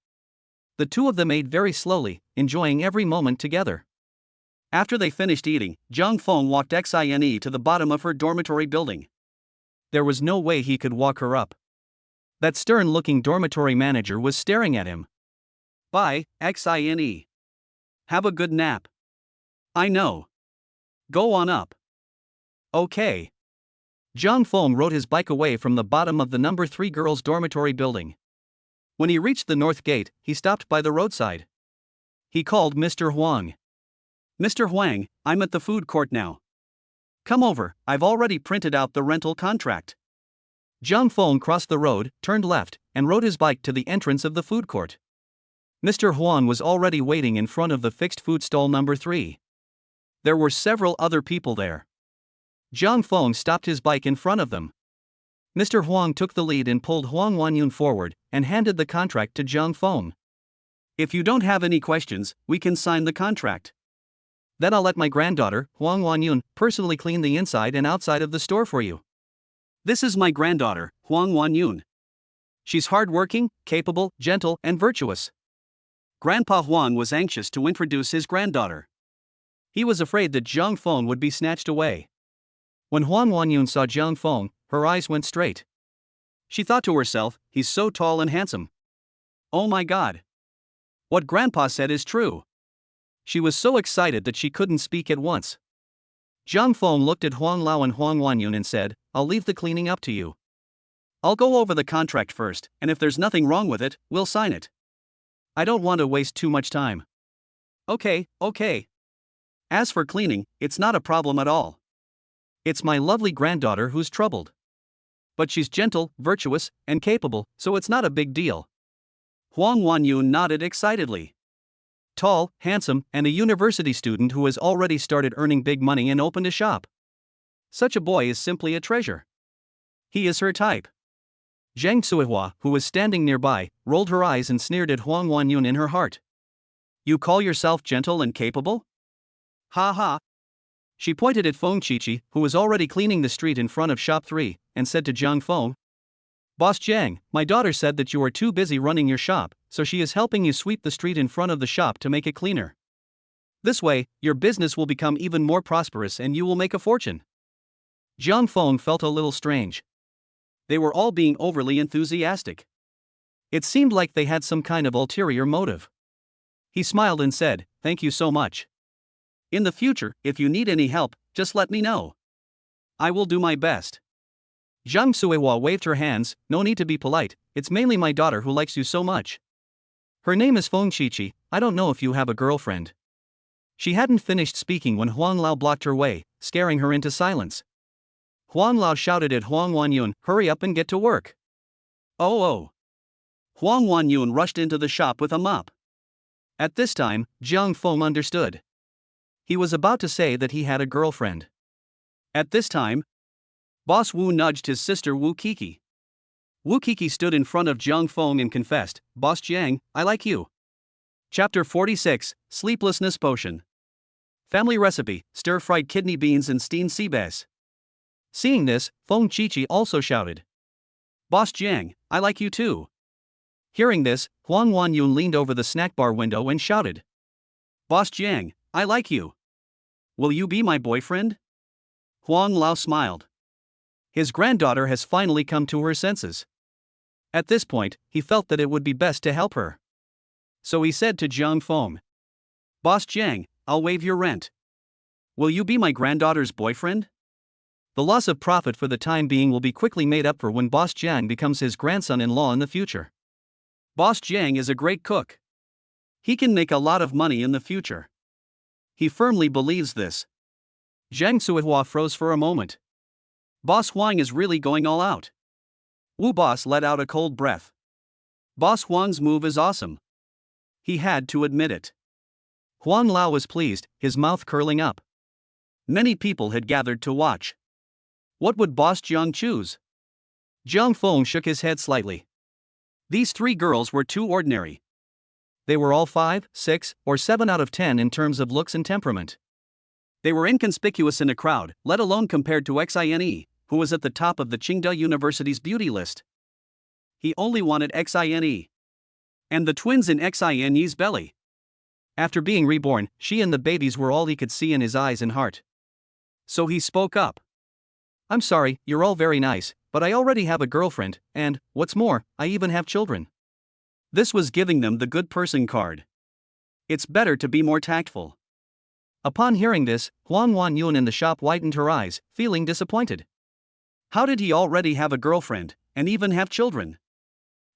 The two of them ate very slowly, enjoying every moment together. After they finished eating, Jiang Feng walked Xine to the bottom of her dormitory building. There was no way he could walk her up. That stern-looking dormitory manager was staring at him. Bye, Xine. Have a good nap. I know. Go on up. Okay. Jiang Feng rode his bike away from the bottom of the number 3 girls' dormitory building. When he reached the north gate, he stopped by the roadside. He called Mr. Huang. Mr. Huang, I'm at the food court now. Come over, I've already printed out the rental contract. Jiang Feng crossed the road, turned left, and rode his bike to the entrance of the food court. Mr. Huang was already waiting in front of the fixed food stall number 3. There were several other people there. Zhang Feng stopped his bike in front of them. Mr. Huang took the lead and pulled Huang Wanyun forward and handed the contract to Zhang Feng. If you don't have any questions, we can sign the contract. Then I'll let my granddaughter, Huang Wanyun, personally clean the inside and outside of the store for you. This is my granddaughter, Huang Wanyun. She's hardworking, capable, gentle, and virtuous. Grandpa Huang was anxious to introduce his granddaughter. He was afraid that Zhang Feng would be snatched away. When Huang Wanyun saw Zhang Feng, her eyes went straight. She thought to herself, he's so tall and handsome. Oh my God! What Grandpa said is true. She was so excited that she couldn't speak at once. Zhang Feng looked at Huang Lao and Huang Wanyun and said, I'll leave the cleaning up to you. I'll go over the contract first, and if there's nothing wrong with it, we'll sign it. I don't want to waste too much time. Okay. As for cleaning, it's not a problem at all. It's my lovely granddaughter who's troubled. But she's gentle, virtuous, and capable, so it's not a big deal. Huang Wanyun nodded excitedly. Tall, handsome, and a university student who has already started earning big money and opened a shop. Such a boy is simply a treasure. He is her type. Zhang Suihua, who was standing nearby, rolled her eyes and sneered at Huang Wanyun in her heart. You call yourself gentle and capable? Ha ha. She pointed at Feng Qiqi, who was already cleaning the street in front of Shop 3, and said to Zhang Feng, Boss Zhang, my daughter said that you are too busy running your shop, so she is helping you sweep the street in front of the shop to make it cleaner. This way, your business will become even more prosperous and you will make a fortune. Zhang Feng felt a little strange. They were all being overly enthusiastic. It seemed like they had some kind of ulterior motive. He smiled and said, Thank you so much. In the future, if you need any help, just let me know. I will do my best. Zhang Suihua waved her hands, no need to be polite, it's mainly my daughter who likes you so much. Her name is Feng Qiqi, I don't know if you have a girlfriend. She hadn't finished speaking when Huang Lao blocked her way, scaring her into silence. Huang Lao shouted at Huang Wanyun, hurry up and get to work. Oh. Huang Wanyun rushed into the shop with a mop. At this time, Zhang Feng understood. He was about to say that he had a girlfriend. At this time, Boss Wu nudged his sister Wu Kiki. Wu Kiki stood in front of Zhang Feng and confessed, Boss Jiang, I like you. Chapter 46, Sleeplessness Potion. Family recipe, stir-fried kidney beans and steamed sea bass. Seeing this, Feng Qiqi also shouted, Boss Jiang, I like you too. Hearing this, Huang Wanyun leaned over the snack bar window and shouted, Boss Jiang, I like you. Will you be my boyfriend? Huang Lao smiled. His granddaughter has finally come to her senses. At this point, he felt that it would be best to help her. So he said to Zhang Feng, Boss Jiang, I'll waive your rent. Will you be my granddaughter's boyfriend? The loss of profit for the time being will be quickly made up for when Boss Jiang becomes his grandson-in-law in the future. Boss Jiang is a great cook. He can make a lot of money in the future. He firmly believes this. Zhang Suihua froze for a moment. Boss Huang is really going all out. Wu Boss let out a cold breath. Boss Huang's move is awesome. He had to admit it. Huang Lao was pleased, his mouth curling up. Many people had gathered to watch. What would Boss Jiang choose? Zhang Feng shook his head slightly. These three girls were too ordinary. They were all 5, 6, or 7 out of 10 in terms of looks and temperament. They were inconspicuous in a crowd, let alone compared to Xine, who was at the top of the Qingda University's beauty list. He only wanted Xine. And the twins in Xine's belly. After being reborn, she and the babies were all he could see in his eyes and heart. So he spoke up. I'm sorry, you're all very nice, but I already have a girlfriend, and, what's more, I even have children. This was giving them the good person card. It's better to be more tactful. Upon hearing this, Huang Wanyun in the shop widened her eyes, feeling disappointed. How did he already have a girlfriend, and even have children?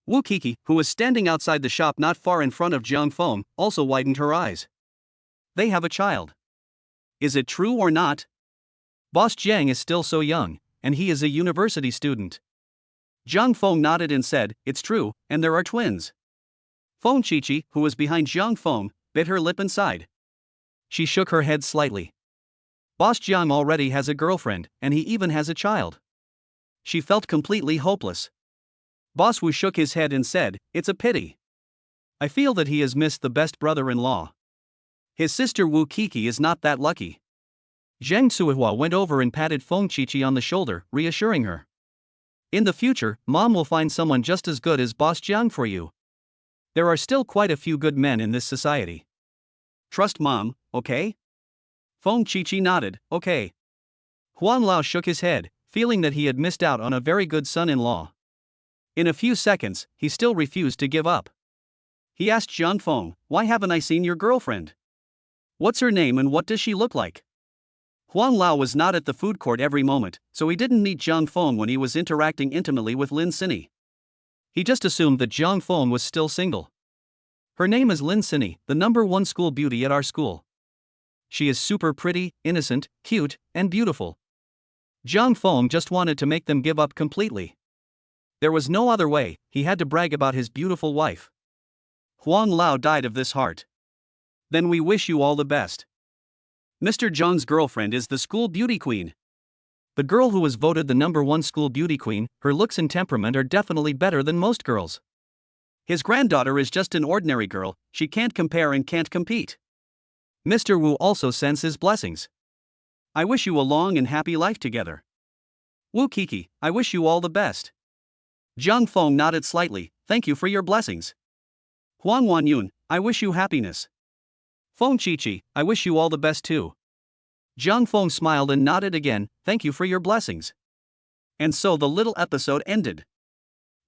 Wu Kiki, who was standing outside the shop not far in front of Zhang Feng, also widened her eyes. They have a child. Is it true or not? Boss Jiang is still so young, and he is a university student. Zhang Feng nodded and said, it's true, and there are twins. Feng Qiqi, who was behind Zhang Feng, bit her lip and sighed. She shook her head slightly. Boss Jiang already has a girlfriend, and he even has a child. She felt completely hopeless. Boss Wu shook his head and said, "It's a pity. I feel that he has missed the best brother-in-law. His sister Wu Kiki is not that lucky." Zheng Suihua went over and patted Feng Qiqi on the shoulder, reassuring her. "In the future, Mom will find someone just as good as Boss Jiang for you. There are still quite a few good men in this society. Trust Mom, okay?" Feng Qiqi nodded, "Okay." Huang Lao shook his head, feeling that he had missed out on a very good son-in-law. In a few seconds, he still refused to give up. He asked Zhang Feng, "Why haven't I seen your girlfriend? What's her name and what does she look like?" Huang Lao was not at the food court every moment, so he didn't meet Zhang Feng when he was interacting intimately with Lin Sinny. He just assumed that Zhang Feng was still single. "Her name is Lin Sinny, the #1 school beauty at our school. She is super pretty, innocent, cute, and beautiful." Zhang Feng just wanted to make them give up completely. There was no other way, he had to brag about his beautiful wife. Huang Lao died of this heart. "Then we wish you all the best. Mr. Zhang's girlfriend is the school beauty queen. The girl who was voted the #1 school beauty queen, her looks and temperament are definitely better than most girls. His granddaughter is just an ordinary girl, she can't compare and can't compete. Mr. Wu also sends his blessings. I wish you a long and happy life together. Wu Kiki, I wish you all the best." Zhang Feng nodded slightly, "Thank you for your blessings. Huang Wanyun, I wish you happiness. Feng Qiqi, I wish you all the best too." Zhang Feng smiled and nodded again, "Thank you for your blessings." And so the little episode ended.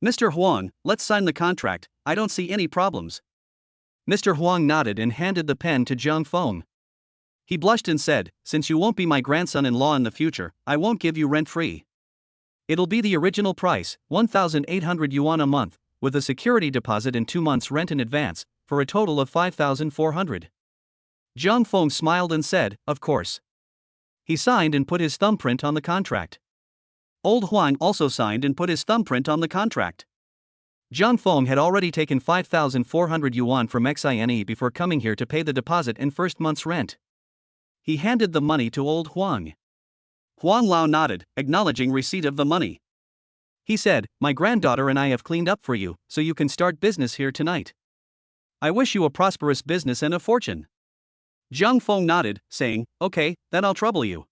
"Mr. Huang, let's sign the contract, I don't see any problems." Mr. Huang nodded and handed the pen to Zhang Feng. He blushed and said, "Since you won't be my grandson-in-law in the future, I won't give you rent-free. It'll be the original price, 1,800 yuan a month, with a security deposit and 2 months rent in advance, for a total of 5,400. Zhang Feng smiled and said, "Of course." He signed and put his thumbprint on the contract. Old Huang also signed and put his thumbprint on the contract. Zhang Feng had already taken 5,400 yuan from Xine before coming here to pay the deposit and first month's rent. He handed the money to old Huang. Huang Lao nodded, acknowledging receipt of the money. He said, "My granddaughter and I have cleaned up for you, so you can start business here tonight. I wish you a prosperous business and a fortune." Zhang Feng nodded, saying, "Okay, then I'll trouble you."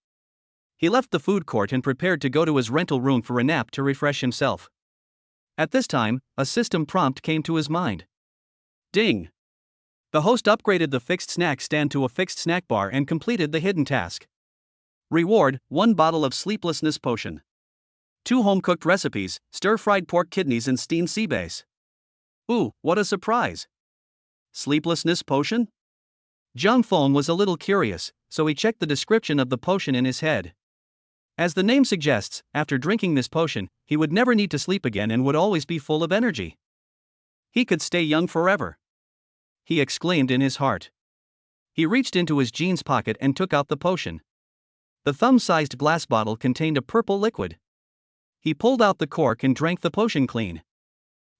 He left the food court and prepared to go to his rental room for a nap to refresh himself. At this time, a system prompt came to his mind. Ding! The host upgraded the fixed snack stand to a fixed snack bar and completed the hidden task. Reward: 1 bottle of sleeplessness potion. 2 home-cooked recipes, stir-fried pork kidneys and steamed sea bass. Ooh, what a surprise! Sleeplessness potion? Zhang Feng was a little curious, so he checked the description of the potion in his head. As the name suggests, after drinking this potion, he would never need to sleep again and would always be full of energy. He could stay young forever. He exclaimed in his heart. He reached into his jeans pocket and took out the potion. The thumb-sized glass bottle contained a purple liquid. He pulled out the cork and drank the potion clean.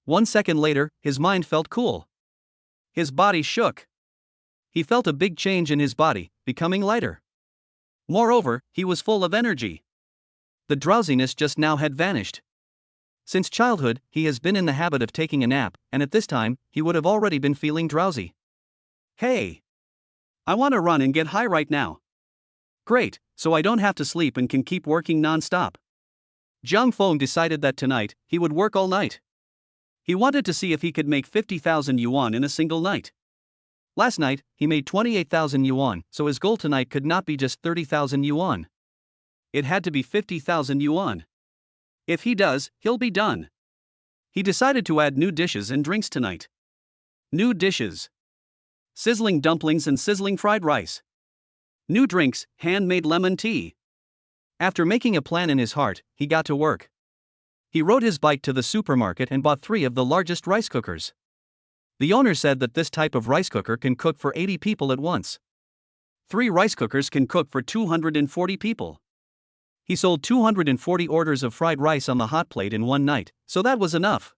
1 second later, his mind felt cool. His body shook. He felt a big change in his body, becoming lighter. Moreover, he was full of energy. The drowsiness just now had vanished. Since childhood, he has been in the habit of taking a nap, and at this time, he would have already been feeling drowsy. Hey! I want to run and get high right now. Great, so I don't have to sleep and can keep working non-stop. Zhang Feng decided that tonight, he would work all night. He wanted to see if he could make 50,000 yuan in a single night. Last night, he made 28,000 yuan, so his goal tonight could not be just 30,000 yuan. It had to be 50,000 yuan. If he does, he'll be done. He decided to add new dishes and drinks tonight. New dishes: sizzling dumplings and sizzling fried rice. New drinks: handmade lemon tea. After making a plan in his heart, he got to work. He rode his bike to the supermarket and bought 3 of the largest rice cookers. The owner said that this type of rice cooker can cook for 80 people at once. 3 rice cookers can cook for 240 people. He sold 240 orders of fried rice on the hot plate in one night, so that was enough.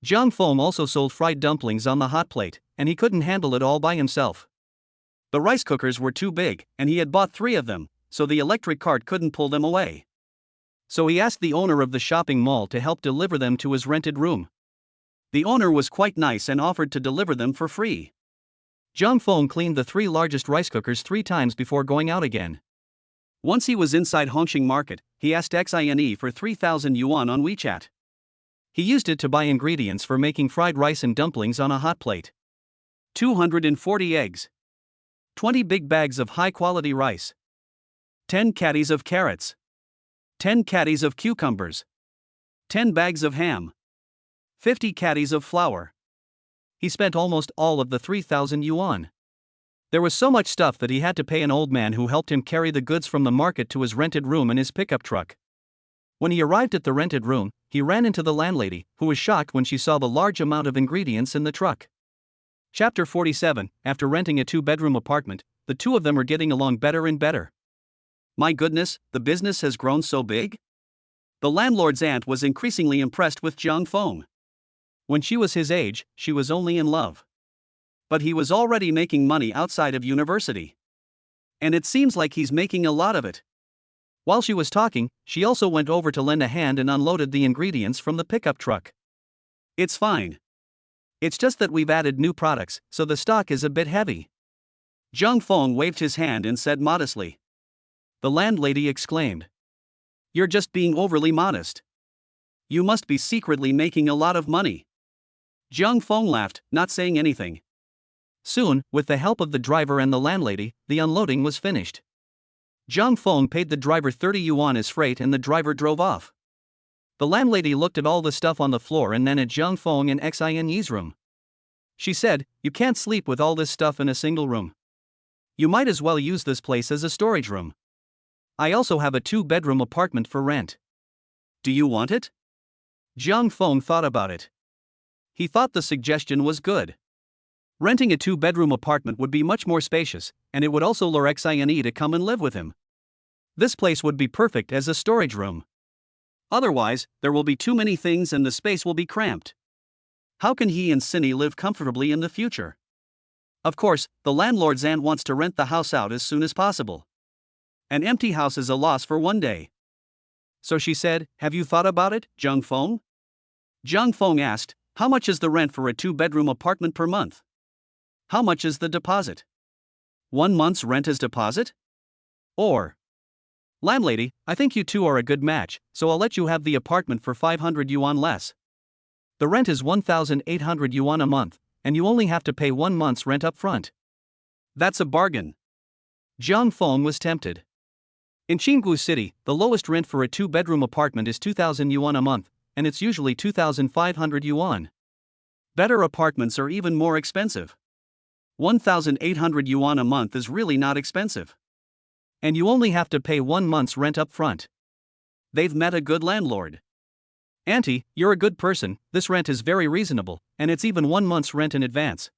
Zhang Feng also sold fried dumplings on the hot plate, and he couldn't handle it all by himself. The rice cookers were too big, and he had bought 3 of them, so the electric cart couldn't pull them away. So he asked the owner of the shopping mall to help deliver them to his rented room. The owner was quite nice and offered to deliver them for free. Zhang Feng cleaned the 3 largest rice cookers 3 times before going out again. Once he was inside Hongqing Market, he asked Xine for 3,000 yuan on WeChat. He used it to buy ingredients for making fried rice and dumplings on a hot plate. 240 eggs. 20 big bags of high-quality rice. 10 caddies of carrots. 10 caddies of cucumbers. 10 bags of ham. 50 caddies of flour. He spent almost all of the 3,000 yuan. There was so much stuff that he had to pay an old man who helped him carry the goods from the market to his rented room in his pickup truck. When he arrived at the rented room, he ran into the landlady, who was shocked when she saw the large amount of ingredients in the truck. Chapter 47. After renting a 2-bedroom apartment, the two of them are getting along better and better. My goodness, the business has grown so big? The landlord's aunt was increasingly impressed with Zhang Feng. When she was his age, she was only in love. But he was already making money outside of university. And it seems like he's making a lot of it. While she was talking, she also went over to lend a hand and unloaded the ingredients from the pickup truck. It's fine. It's just that we've added new products, so the stock is a bit heavy. Zhang Feng waved his hand and said modestly. The landlady exclaimed. You're just being overly modest. You must be secretly making a lot of money. Zhang Feng laughed, not saying anything. Soon, with the help of the driver and the landlady, the unloading was finished. Zhang Feng paid the driver 30 yuan as freight and the driver drove off. The landlady looked at all the stuff on the floor and then at Zhang Feng and Xine's room. She said, You can't sleep with all this stuff in a single room. You might as well use this place as a storage room. I also have a 2-bedroom apartment for rent. Do you want it? Zhang Feng thought about it. He thought the suggestion was good. Renting a 2-bedroom apartment would be much more spacious, and it would also lure Xine to come and live with him. This place would be perfect as a storage room. Otherwise, there will be too many things and the space will be cramped. How can he and Cindy live comfortably in the future? Of course, the landlord's aunt wants to rent the house out as soon as possible. An empty house is a loss for one day. So she said, Have you thought about it, Zhang Feng? Zhang Feng asked, How much is the rent for a 2-bedroom apartment per month? How much is the deposit? 1 month's rent as deposit? Or, Landlady, I think you two are a good match, so I'll let you have the apartment for 500 yuan less. The rent is 1,800 yuan a month, and you only have to pay 1 month's rent up front. That's a bargain. Zhang Feng was tempted. In Qinggu City, the lowest rent for a 2-bedroom apartment is 2,000 yuan a month, and it's usually 2,500 yuan. Better apartments are even more expensive. 1,800 yuan a month is really not expensive. And you only have to pay 1 month's rent up front. They've met a good landlord. Auntie, you're a good person, this rent is very reasonable, and it's even 1 month's rent in advance.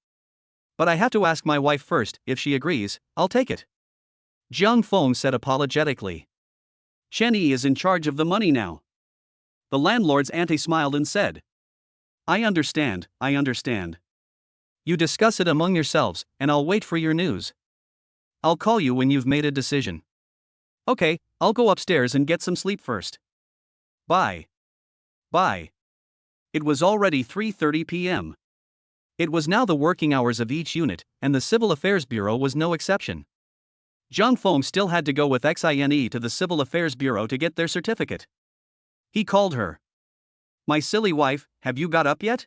But I have to ask my wife first, if she agrees, I'll take it. Zhang Feng said apologetically. Shenyi is in charge of the money now. The landlord's auntie smiled and said. I understand. You discuss it among yourselves, and I'll wait for your news. I'll call you when you've made a decision. Okay, I'll go upstairs and get some sleep first. Bye. It was already 3:30 p.m. It was now the working hours of each unit, and the Civil Affairs Bureau was no exception. Zhang Feng still had to go with Xine to the Civil Affairs Bureau to get their certificate. He called her. My silly wife, have you got up yet?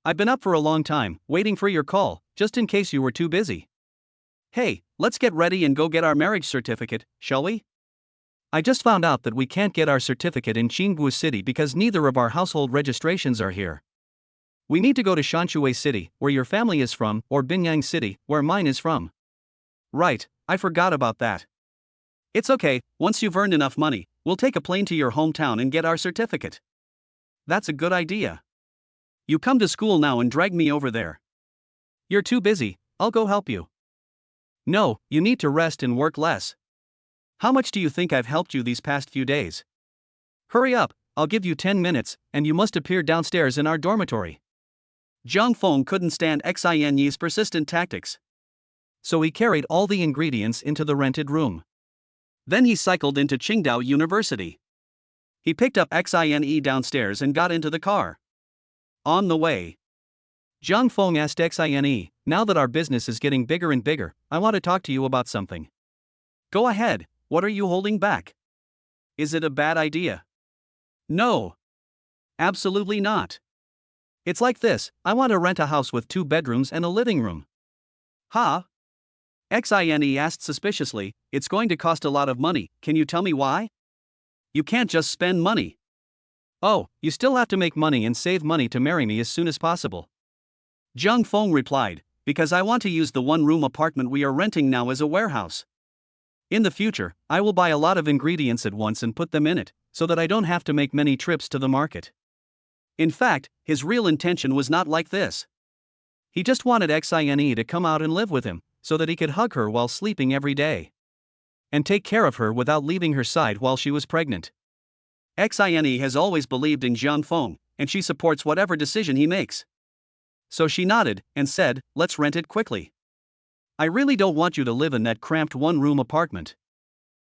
I've been up for a long time, waiting for your call, just in case you were too busy. Hey, let's get ready and go get our marriage certificate, shall we? I just found out that we can't get our certificate in Qinggu City because neither of our household registrations are here. We need to go to Shanshui City, where your family is from, or Binyang City, where mine is from. Right, I forgot about that. It's okay, once you've earned enough money, we'll take a plane to your hometown and get our certificate. That's a good idea. You come to school now and drag me over there. You're too busy, I'll go help you. No, you need to rest and work less. How much do you think I've helped you these past few days? Hurry up, I'll give you 10 minutes, and you must appear downstairs in our dormitory. Zhang Feng couldn't stand Xine's persistent tactics. So he carried all the ingredients into the rented room. Then he cycled into Qingdao University. He picked up Xine downstairs and got into the car. On the way, Zhang Feng asked Xine, "Now that our business is getting bigger and bigger, I want to talk to you about something." "Go ahead, what are you holding back? Is it a bad idea?" "No. Absolutely not. It's like this, I want to rent a house with 2 bedrooms and a living room." "Huh?" Xine asked suspiciously, "It's going to cost a lot of money, can you tell me why? You can't just spend money." "Oh, you still have to make money and save money to marry me as soon as possible." Zhang Feng replied, "Because I want to use the 1-room apartment we are renting now as a warehouse. In the future, I will buy a lot of ingredients at once and put them in it, so that I don't have to make many trips to the market." In fact, his real intention was not like this. He just wanted Xine to come out and live with him, so that he could hug her while sleeping every day. And take care of her without leaving her side while she was pregnant. Xine has always believed in Zhang Feng, and she supports whatever decision he makes. So she nodded and said, "Let's rent it quickly. I really don't want you to live in that cramped 1-room apartment.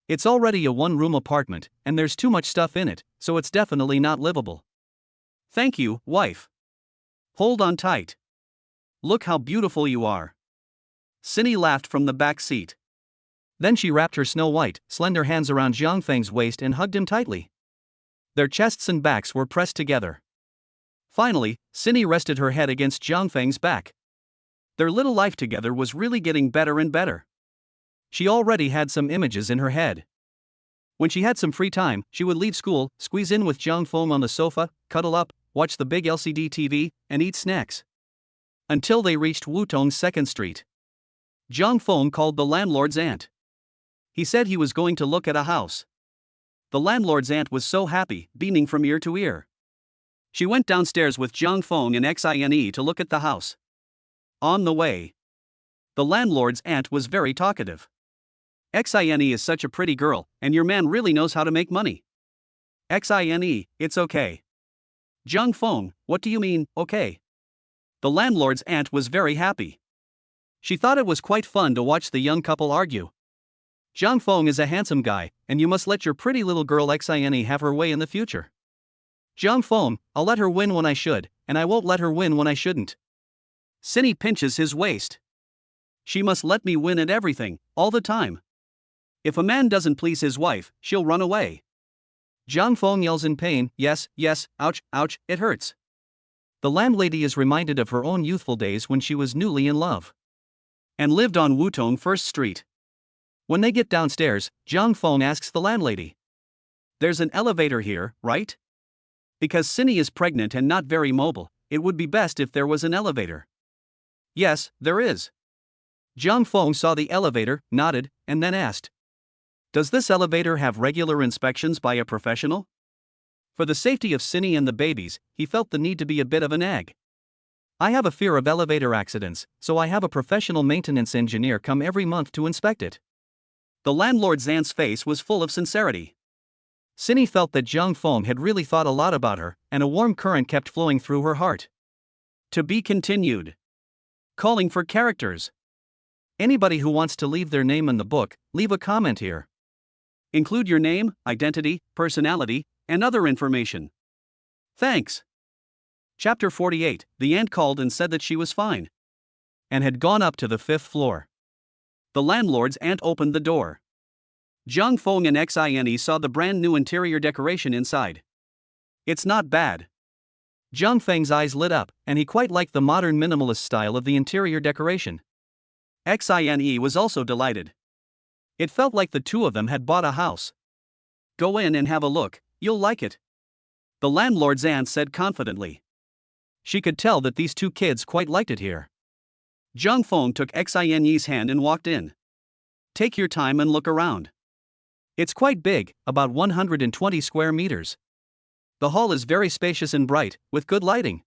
It's already a 1-room apartment, and there's too much stuff in it, so it's definitely not livable." "Thank you, wife. Hold on tight. Look how beautiful you are." Cindy laughed from the back seat. Then she wrapped her snow-white, slender hands around Zhang Feng's waist and hugged him tightly. Their chests and backs were pressed together. Finally, Cindy rested her head against Zhang Feng's back. Their little life together was really getting better and better. She already had some images in her head. When she had some free time, she would leave school, squeeze in with Zhang Feng on the sofa, cuddle up, watch the big LCD TV, and eat snacks. Until they reached Wutong's 2nd Street. Zhang Feng called the landlord's aunt. He said he was going to look at a house. The landlord's aunt was so happy, beaming from ear to ear. She went downstairs with Zhang Feng and Xine to look at the house. On the way, the landlord's aunt was very talkative. "Xine is such a pretty girl, and your man really knows how to make money." "Xine, it's okay." "Zhang Feng, what do you mean, okay?" The landlord's aunt was very happy. She thought it was quite fun to watch the young couple argue. "Zhang Feng is a handsome guy, and you must let your pretty little girl Xine have her way in the future." "Zhang Feng, I'll let her win when I should, and I won't let her win when I shouldn't." Cindy pinches his waist. "She must let me win at everything, all the time. If a man doesn't please his wife, she'll run away." Zhang Feng yells in pain, "Yes, yes, ouch, ouch, it hurts." The landlady is reminded of her own youthful days when she was newly in love and lived on Wutong 1st Street. When they get downstairs, Zhang Feng asks the landlady, "There's an elevator here, right? Because Cindy is pregnant and not very mobile, it would be best if there was an elevator." "Yes, there is." Zhang Feng saw the elevator, nodded, and then asked, "Does this elevator have regular inspections by a professional?" For the safety of Cindy and the babies, he felt the need to be a bit of a nag. "I have a fear of elevator accidents, so I have a professional maintenance engineer come every month to inspect it." The landlord's aunt's face was full of sincerity. Cindy felt that Zhang Feng had really thought a lot about her, and a warm current kept flowing through her heart. To be continued. Calling for characters. Anybody who wants to leave their name in the book, leave a comment here. Include your name, identity, personality, and other information. Thanks. Chapter 48. The aunt called and said that she was fine and had gone up to the 5th floor. The landlord's aunt opened the door. Zhang Feng and Xine saw the brand new interior decoration inside. "It's not bad." Zhang Feng's eyes lit up, and he quite liked the modern minimalist style of the interior decoration. Xine was also delighted. It felt like the two of them had bought a house. "Go in and have a look, you'll like it," the landlord's aunt said confidently. She could tell that these two kids quite liked it here. Zhang Feng took Xine's hand and walked in. "Take your time and look around. It's quite big, about 120 square meters. The hall is very spacious and bright, with good lighting.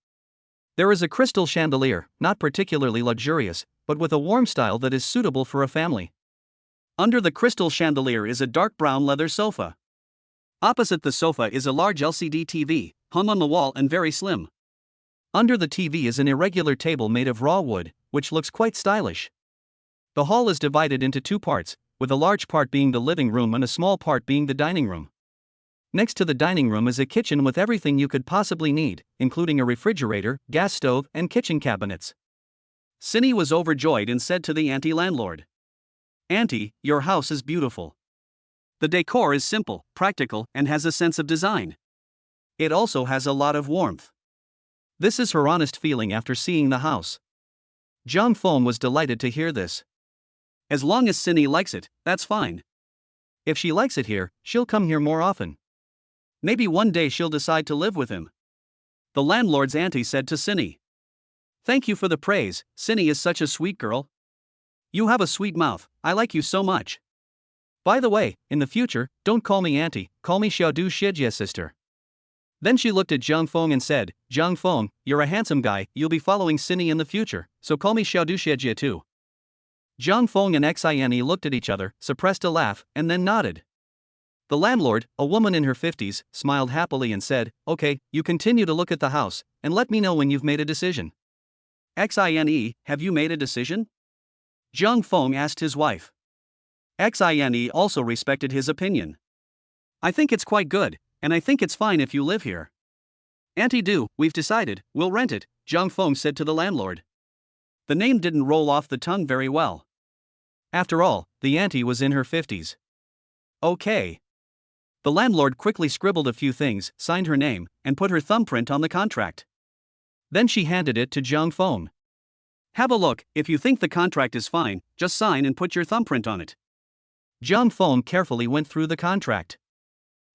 There is a crystal chandelier, not particularly luxurious, but with a warm style that is suitable for a family. Under the crystal chandelier is a dark brown leather sofa. Opposite the sofa is a large LCD TV, hung on the wall and very slim. Under the TV is an irregular table made of raw wood, which looks quite stylish. The hall is divided into 2 parts, with a large part being the living room and a small part being the dining room. Next to the dining room is a kitchen with everything you could possibly need, including a refrigerator, gas stove, and kitchen cabinets. Cindy was overjoyed and said to the auntie landlord, "Auntie, your house is beautiful. The decor is simple, practical, and has a sense of design. It also has a lot of warmth." This is her honest feeling after seeing the house. Jong Fong was delighted to hear this. As long as Cindy likes it, that's fine. If she likes it here, she'll come here more often. Maybe one day she'll decide to live with him. The landlord's auntie said to Cindy. "Thank you for the praise, Cindy is such a sweet girl. You have a sweet mouth, I like you so much. By the way, in the future, don't call me auntie, call me Xiaodu Shijie sister." Then she looked at Jong Fong and said, "Jong Fong, you're a handsome guy, you'll be following Cindy in the future, so call me Xiaodu Shijie too." Jong Fong and Xine looked at each other, suppressed a laugh, and then nodded. The landlord, a woman in her 50s, smiled happily and said, "Okay, you continue to look at the house, and let me know when you've made a decision." "Xine, have you made a decision?" Jong Fong asked his wife. Xine also respected his opinion. "I think it's quite good, and I think it's fine if you live here." "Auntie do, we've decided, we'll rent it," Jong Fong said to the landlord. The name didn't roll off the tongue very well. After all, the auntie was in her 50s. "Okay." The landlord quickly scribbled a few things, signed her name, and put her thumbprint on the contract. Then she handed it to Jong Fong. "Have a look, if you think the contract is fine, just sign and put your thumbprint on it." Jong Fong carefully went through the contract.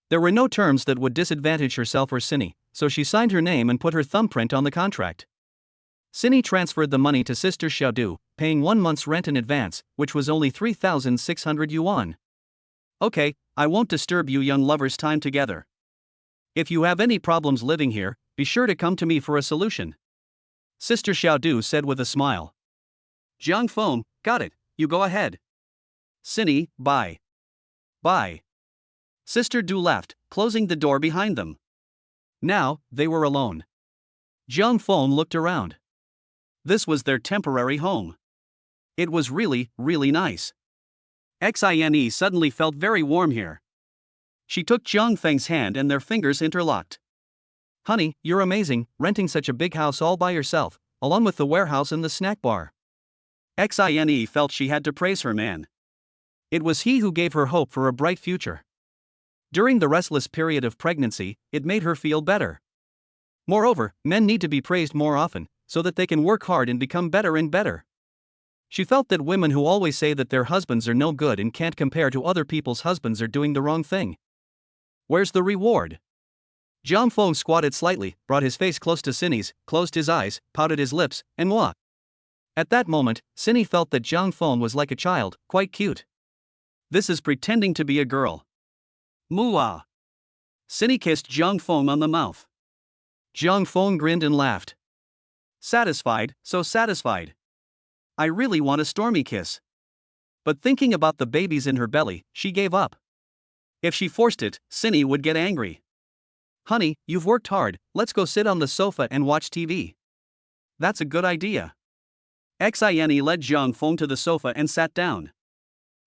There were no terms that would disadvantage herself or Cindy, so she signed her name and put her thumbprint on the contract. Cindy transferred the money to Sister Xiaodu, paying 1 month's rent in advance, which was only 3,600 yuan. "Okay, I won't disturb you young lovers' time together. If you have any problems living here, be sure to come to me for a solution," Sister Xiaodu said with a smile. Jong Fong, "Got it, you go ahead." "Cindy, bye." "Bye." Sister Du left, closing the door behind them. Now, they were alone. Jong Fong looked around. This was their temporary home. It was really, really nice. Xine suddenly felt very warm here. She took Jong Feng's hand and their fingers interlocked. "Honey, you're amazing, renting such a big house all by yourself, along with the warehouse and the snack bar." Xine felt she had to praise her man. It was he who gave her hope for a bright future. During the restless period of pregnancy, it made her feel better. Moreover, men need to be praised more often, so that they can work hard and become better and better. She felt that women who always say that their husbands are no good and can't compare to other people's husbands are doing the wrong thing. Where's the reward? Jong Fong squatted slightly, brought his face close to Cindy's, closed his eyes, pouted his lips, and moi. At that moment, Cindy felt that Jong Fong was like a child, quite cute. This is pretending to be a girl. Mooah. Cindy kissed Jong Fong on the mouth. Jong Fong grinned and laughed. Satisfied, so satisfied. I really want a stormy kiss. But thinking about the babies in her belly, she gave up. If she forced it, Cindy would get angry. "Honey, you've worked hard, let's go sit on the sofa and watch TV." "That's a good idea." Xine led Jong Fong to the sofa and sat down.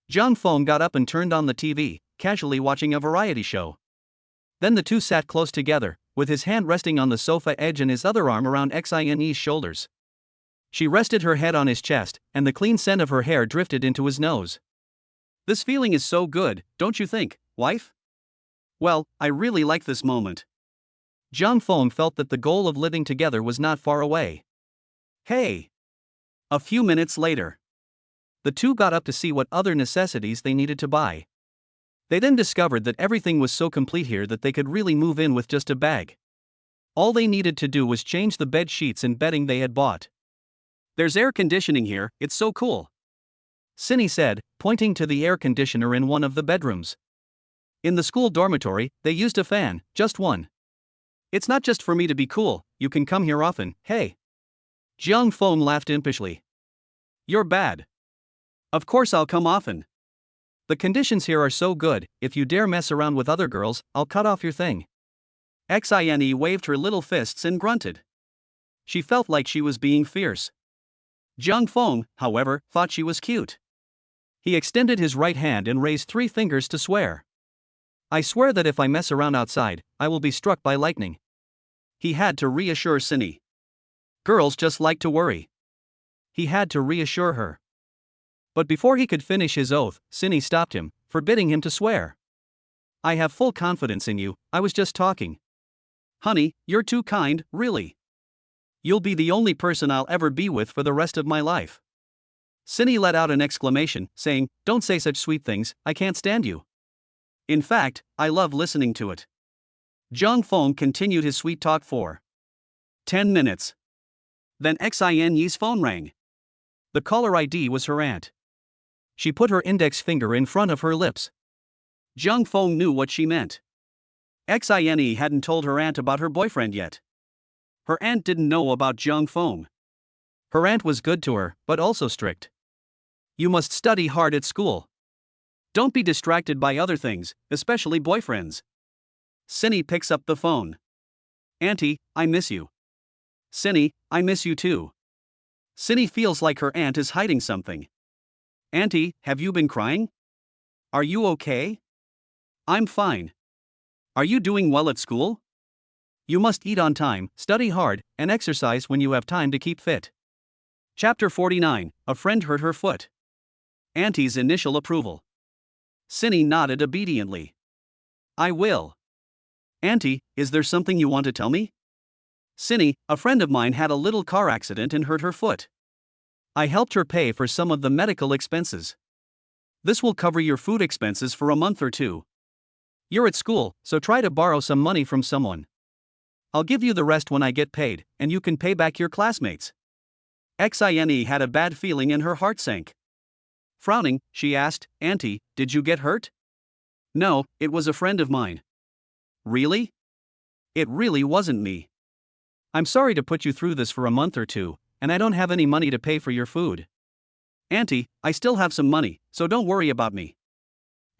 Jong Fong got up and turned on the TV, casually watching a variety show. Then the two sat close together, with his hand resting on the sofa edge and his other arm around Xine's shoulders. She rested her head on his chest, and the clean scent of her hair drifted into his nose. "This feeling is so good, don't you think, wife?" "Well, I really like this moment." Jong Fong felt that the goal of living together was not far away. "Hey!" A few minutes later, the two got up to see what other necessities they needed to buy. They then discovered that everything was so complete here that they could really move in with just a bag. All they needed to do was change the bed sheets and bedding they had bought. "There's air conditioning here, it's so cool," Cindy said, pointing to the air conditioner in one of the bedrooms. In the school dormitory, they used a fan, just one. "It's not just for me to be cool, you can come here often, hey." Jong Fong laughed impishly. "You're bad. Of course I'll come often. The conditions here are so good, if you dare mess around with other girls, I'll cut off your thing." Xine waved her little fists and grunted. She felt like she was being fierce. Jong Fong, however, thought she was cute. He extended his right hand and raised 3 fingers to swear. I swear that if I mess around outside, I will be struck by lightning. He had to reassure Cindy. Girls just like to worry. He had to reassure her. But before he could finish his oath, Cindy stopped him, forbidding him to swear. I have full confidence in you, I was just talking. Honey, you're too kind, really. You'll be the only person I'll ever be with for the rest of my life. Cindy let out an exclamation, saying, Don't say such sweet things, I can't stand you. In fact, I love listening to it. Zhang Feng continued his sweet talk for 10 minutes. Then Xin Yi's phone rang. The caller ID was her aunt. She put her index finger in front of her lips. Zhang Feng knew what she meant. Xin Yi hadn't told her aunt about her boyfriend yet. Her aunt didn't know about Zhang Feng. Her aunt was good to her, but also strict. You must study hard at school. Don't be distracted by other things, especially boyfriends. Cindy picks up the phone. Auntie, I miss you. Cindy, I miss you too. Cindy feels like her aunt is hiding something. Auntie, have you been crying? Are you okay? I'm fine. Are you doing well at school? You must eat on time, study hard, and exercise when you have time to keep fit. Chapter 49, A Friend Hurt Her Foot. Auntie's initial approval. Cindy nodded obediently. I will. Auntie, is there something you want to tell me? Cindy, a friend of mine had a little car accident and hurt her foot. I helped her pay for some of the medical expenses. This will cover your food expenses for a month or 2. You're at school, so try to borrow some money from someone. I'll give you the rest when I get paid, and you can pay back your classmates. Xin had a bad feeling and her heart sank. Frowning, she asked, Auntie, did you get hurt? No, it was a friend of mine. Really? It really wasn't me. I'm sorry to put you through this for a month or 2, and I don't have any money to pay for your food. Auntie, I still have some money, so don't worry about me.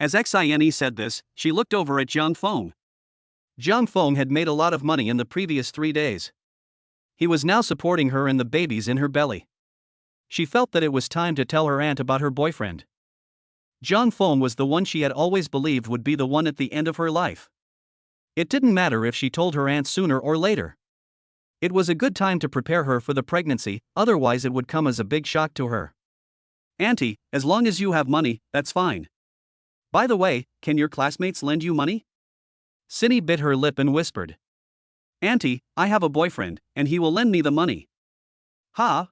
As Xin said this, she looked over at Zhang Feng. Zhang Feng had made a lot of money in the previous 3 days. He was now supporting her and the babies in her belly. She felt that it was time to tell her aunt about her boyfriend. Zhang Feng was the one she had always believed would be the one at the end of her life. It didn't matter if she told her aunt sooner or later. It was a good time to prepare her for the pregnancy, otherwise it would come as a big shock to her. Auntie, as long as you have money, that's fine. By the way, can your classmates lend you money? Cindy bit her lip and whispered. Auntie, I have a boyfriend, and he will lend me the money. Huh?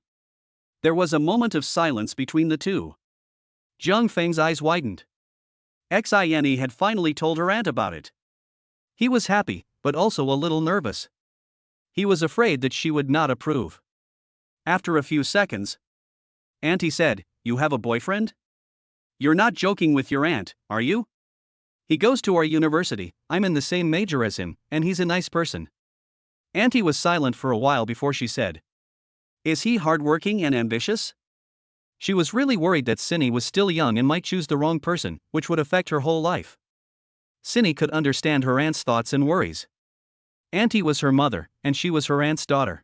There was a moment of silence between the two. Zhang Feng's eyes widened. Xin had finally told her aunt about it. He was happy, but also a little nervous. He was afraid that she would not approve. After a few seconds, Auntie said, You have a boyfriend? You're not joking with your aunt, are you? He goes to our university, I'm in the same major as him, and he's a nice person. Auntie was silent for a while before she said, Is he hardworking and ambitious? She was really worried that Cindy was still young and might choose the wrong person, which would affect her whole life. Cindy could understand her aunt's thoughts and worries. Auntie was her mother, and she was her aunt's daughter.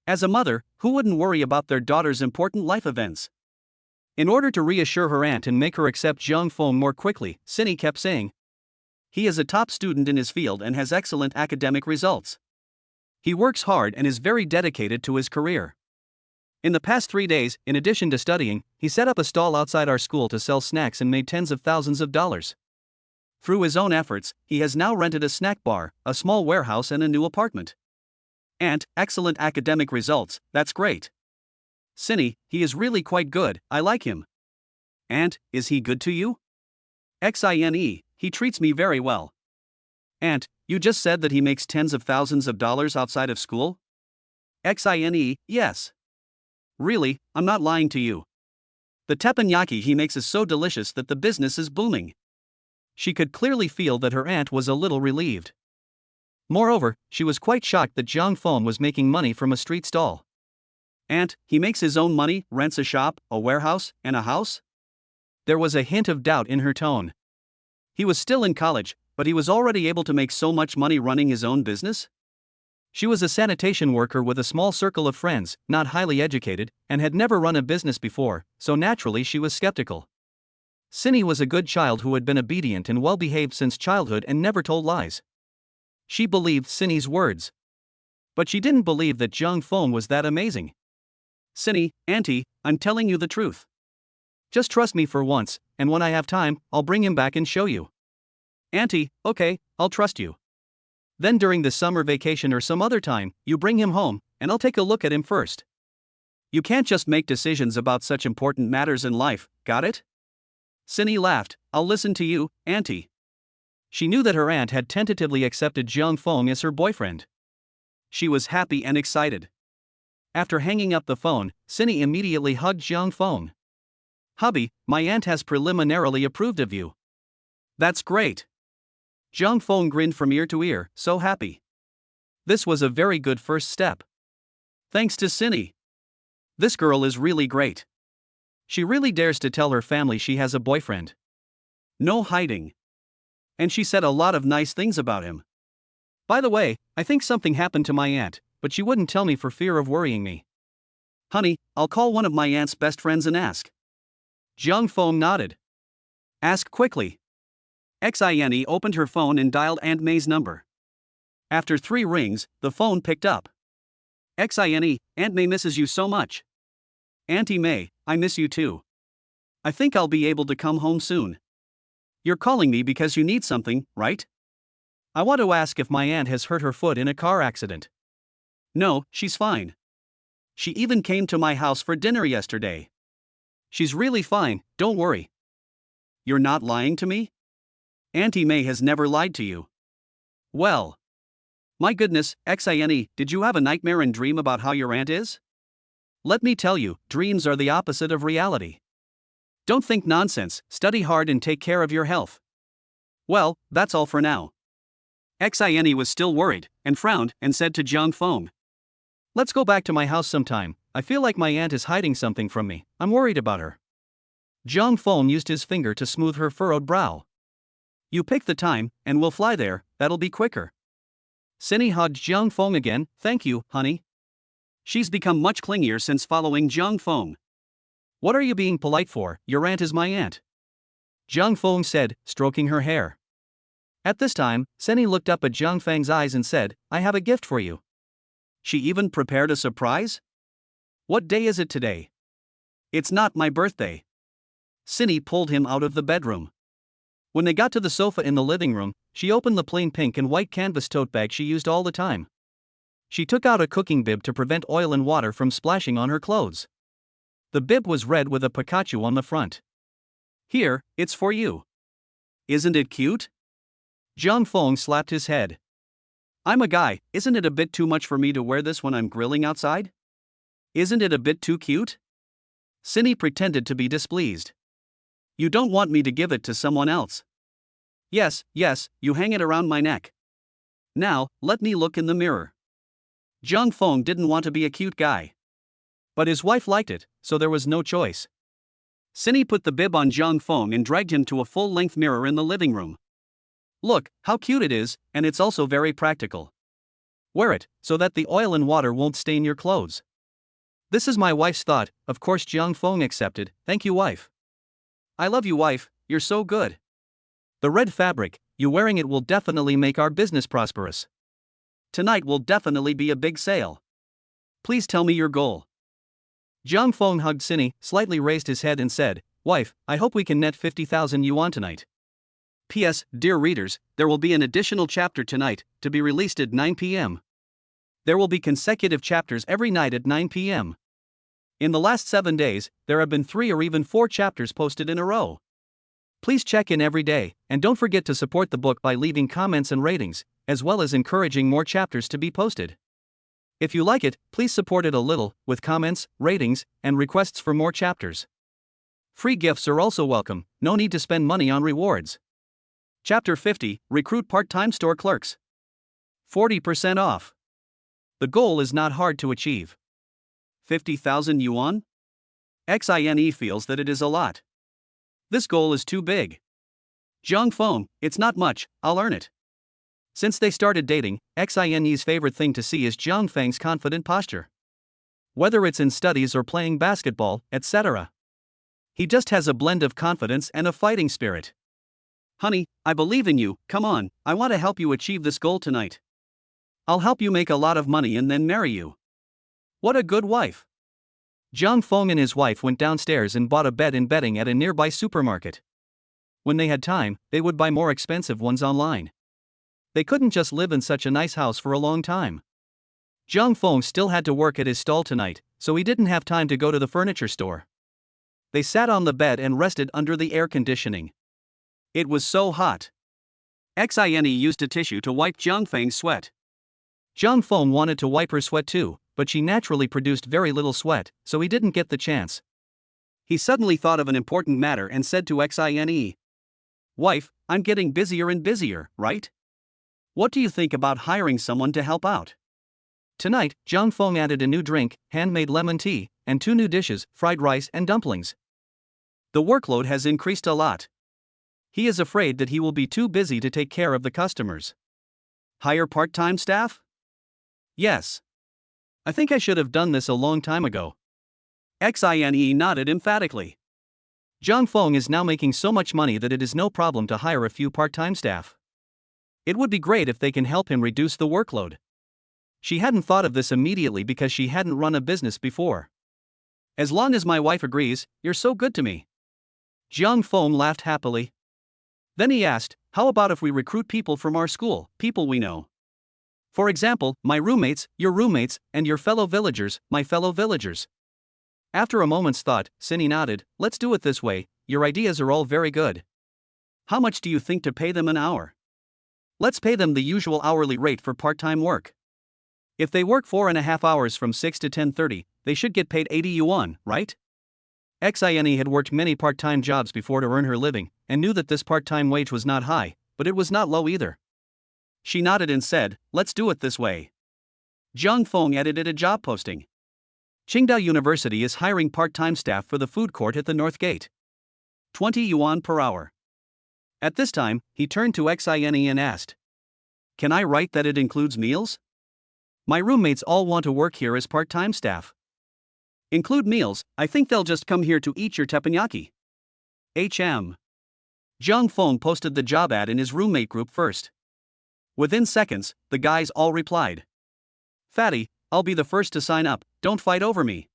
As a mother, who wouldn't worry about their daughter's important life events? In order to reassure her aunt and make her accept Zhang Feng more quickly, Cindy kept saying, He is a top student in his field and has excellent academic results. He works hard and is very dedicated to his career. In the past 3 days, in addition to studying, he set up a stall outside our school to sell snacks and made tens of thousands of dollars. Through his own efforts, he has now rented a snack bar, a small warehouse and a new apartment. Aunt, excellent academic results, that's great. Cindy, he is really quite good, I like him. Aunt, is he good to you? Xin, he treats me very well. Aunt, you just said that he makes tens of thousands of dollars outside of school? Xin, yes. Really, I'm not lying to you. The teppanyaki he makes is so delicious that the business is booming. She could clearly feel that her aunt was a little relieved. Moreover, she was quite shocked that Zhang Feng was making money from a street stall. Aunt, he makes his own money, rents a shop, a warehouse, and a house? There was a hint of doubt in her tone. He was still in college, but he was already able to make so much money running his own business? She was a sanitation worker with a small circle of friends, not highly educated, and had never run a business before, so naturally she was skeptical. Cindy was a good child who had been obedient and well-behaved since childhood and never told lies. She believed Cindy's words. But she didn't believe that Jung Fong was that amazing. Cindy, Auntie, I'm telling you the truth. Just trust me for once, and when I have time, I'll bring him back and show you. Auntie, okay, I'll trust you. Then during the summer vacation or some other time, you bring him home, and I'll take a look at him first. You can't just make decisions about such important matters in life, got it? Cindy laughed. I'll listen to you, Auntie. She knew that her aunt had tentatively accepted Jung Fong as her boyfriend. She was happy and excited. After hanging up the phone, Cindy immediately hugged Jung Fong. Hubby, my aunt has preliminarily approved of you. That's great. Jung Fong grinned from ear to ear, so happy. This was a very good first step. Thanks to Cindy. This girl is really great. She really dares to tell her family she has a boyfriend. No hiding. And she said a lot of nice things about him. By the way, I think something happened to my aunt, but she wouldn't tell me for fear of worrying me. Honey, I'll call one of my aunt's best friends and ask. Jung Fong nodded. Ask quickly. Xine opened her phone and dialed Aunt May's number. After 3 rings, the phone picked up. Xine, Aunt May misses you so much. Auntie May, I miss you too. I think I'll be able to come home soon. You're calling me because you need something, right? I want to ask if my aunt has hurt her foot in a car accident. No, she's fine. She even came to my house for dinner yesterday. She's really fine, don't worry. You're not lying to me? Auntie May has never lied to you. Well. My goodness, Xine, did you have a nightmare and dream about how your aunt is? Let me tell you, dreams are the opposite of reality. Don't think nonsense, study hard and take care of your health. Well, that's all for now. Xine was still worried, and frowned, and said to Jung Fong. Let's go back to my house sometime. I feel like my aunt is hiding something from me. I'm worried about her. Jung Fong used his finger to smooth her furrowed brow. You pick the time, and we'll fly there, that'll be quicker. Cindy hugged Jung Fong again. Thank you, honey. She's become much clingier since following Jung Fong. What are you being polite for? Your aunt is my aunt. Jung Fong said, stroking her hair. At this time, Cindy looked up at Jung Fang's eyes and said, I have a gift for you. She even prepared a surprise? What day is it today? It's not my birthday. Cindy pulled him out of the bedroom. When they got to the sofa in the living room, she opened the plain pink and white canvas tote bag she used all the time. She took out a cooking bib to prevent oil and water from splashing on her clothes. The bib was red with a Pikachu on the front. Here, it's for you. Isn't it cute? Jung Fong slapped his head. I'm a guy, isn't it a bit too much for me to wear this when I'm grilling outside? Isn't it a bit too cute? Cindy pretended to be displeased. You don't want me to give it to someone else. Yes, you hang it around my neck. Now, let me look in the mirror. Jung Fong didn't want to be a cute guy. But his wife liked it, so there was no choice. Cindy put the bib on Jung Fong and dragged him to a full-length mirror in the living room. Look, how cute it is, and it's also very practical. Wear it, so that the oil and water won't stain your clothes. This is my wife's thought, of course Jung Fong accepted. Thank you, wife. I love you, wife, you're so good. The red fabric, you wearing it will definitely make our business prosperous. Tonight will definitely be a big sale. Please tell me your goal. Jung Fong hugged Cindy, slightly raised his head and said, Wife, I hope we can net 50,000 yuan tonight. P.S. Dear readers, there will be an additional chapter tonight, to be released at 9 p.m. There will be consecutive chapters every night at 9 p.m. In the last 7 days, there have been 3 or even 4 chapters posted in a row. Please check in every day, and don't forget to support the book by leaving comments and ratings, as well as encouraging more chapters to be posted. If you like it, please support it a little, with comments, ratings, and requests for more chapters. Free gifts are also welcome, no need to spend money on rewards. Chapter 50, Recruit Part-Time Store Clerks. 40% off. The goal is not hard to achieve. 50,000 yuan? Xine feels that it is a lot. This goal is too big. Jung Fong, it's not much, I'll earn it. Since they started dating, Xine's favorite thing to see is Jung Fang's confident posture. Whether it's in studies or playing basketball, etc. He just has a blend of confidence and a fighting spirit. Honey, I believe in you, come on, I want to help you achieve this goal tonight. I'll help you make a lot of money and then marry you. What a good wife. Zhang Feng and his wife went downstairs and bought a bed and bedding at a nearby supermarket. When they had time, they would buy more expensive ones online. They couldn't just live in such a nice house for a long time. Zhang Feng still had to work at his stall tonight, so he didn't have time to go to the furniture store. They sat on the bed and rested under the air conditioning. It was so hot. Xine used a tissue to wipe Zhang Feng's sweat. Zhang Feng wanted to wipe her sweat too, but she naturally produced very little sweat, so he didn't get the chance. He suddenly thought of an important matter and said to Xine, "Wife, I'm getting busier and busier, right? What do you think about hiring someone to help out?" Tonight, Zhang Feng added a new drink, handmade lemon tea, and 2 new dishes, fried rice and dumplings. The workload has increased a lot. He is afraid that he will be too busy to take care of the customers. Hire part-time staff? Yes. I think I should have done this a long time ago. Xine nodded emphatically. Zhang Feng is now making so much money that it is no problem to hire a few part-time staff. It would be great if they can help him reduce the workload. She hadn't thought of this immediately because she hadn't run a business before. As long as my wife agrees, you're so good to me. Zhang Feng laughed happily. Then he asked, how about if we recruit people from our school, people we know? For example, my roommates, your roommates, and your fellow villagers, my fellow villagers. After a moment's thought, Cindy nodded, let's do it this way, your ideas are all very good. How much do you think to pay them an hour? Let's pay them the usual hourly rate for part-time work. If they work 4.5 hours from 6 to 10:30, they should get paid 80 yuan, right? Xine had worked many part-time jobs before to earn her living, and knew that this part-time wage was not high, but it was not low either. She nodded and said, let's do it this way. Zhang Feng edited a job posting. Qingdao University is hiring part-time staff for the food court at the North Gate. 20 yuan per hour. At this time, he turned to Xine and asked, can I write that it includes meals? My roommates all want to work here as part-time staff. Include meals, I think they'll just come here to eat your teppanyaki. HM. Zhang Feng posted the job ad in his roommate group first. Within seconds, the guys all replied. Fatty, I'll be the first to sign up, don't fight over me.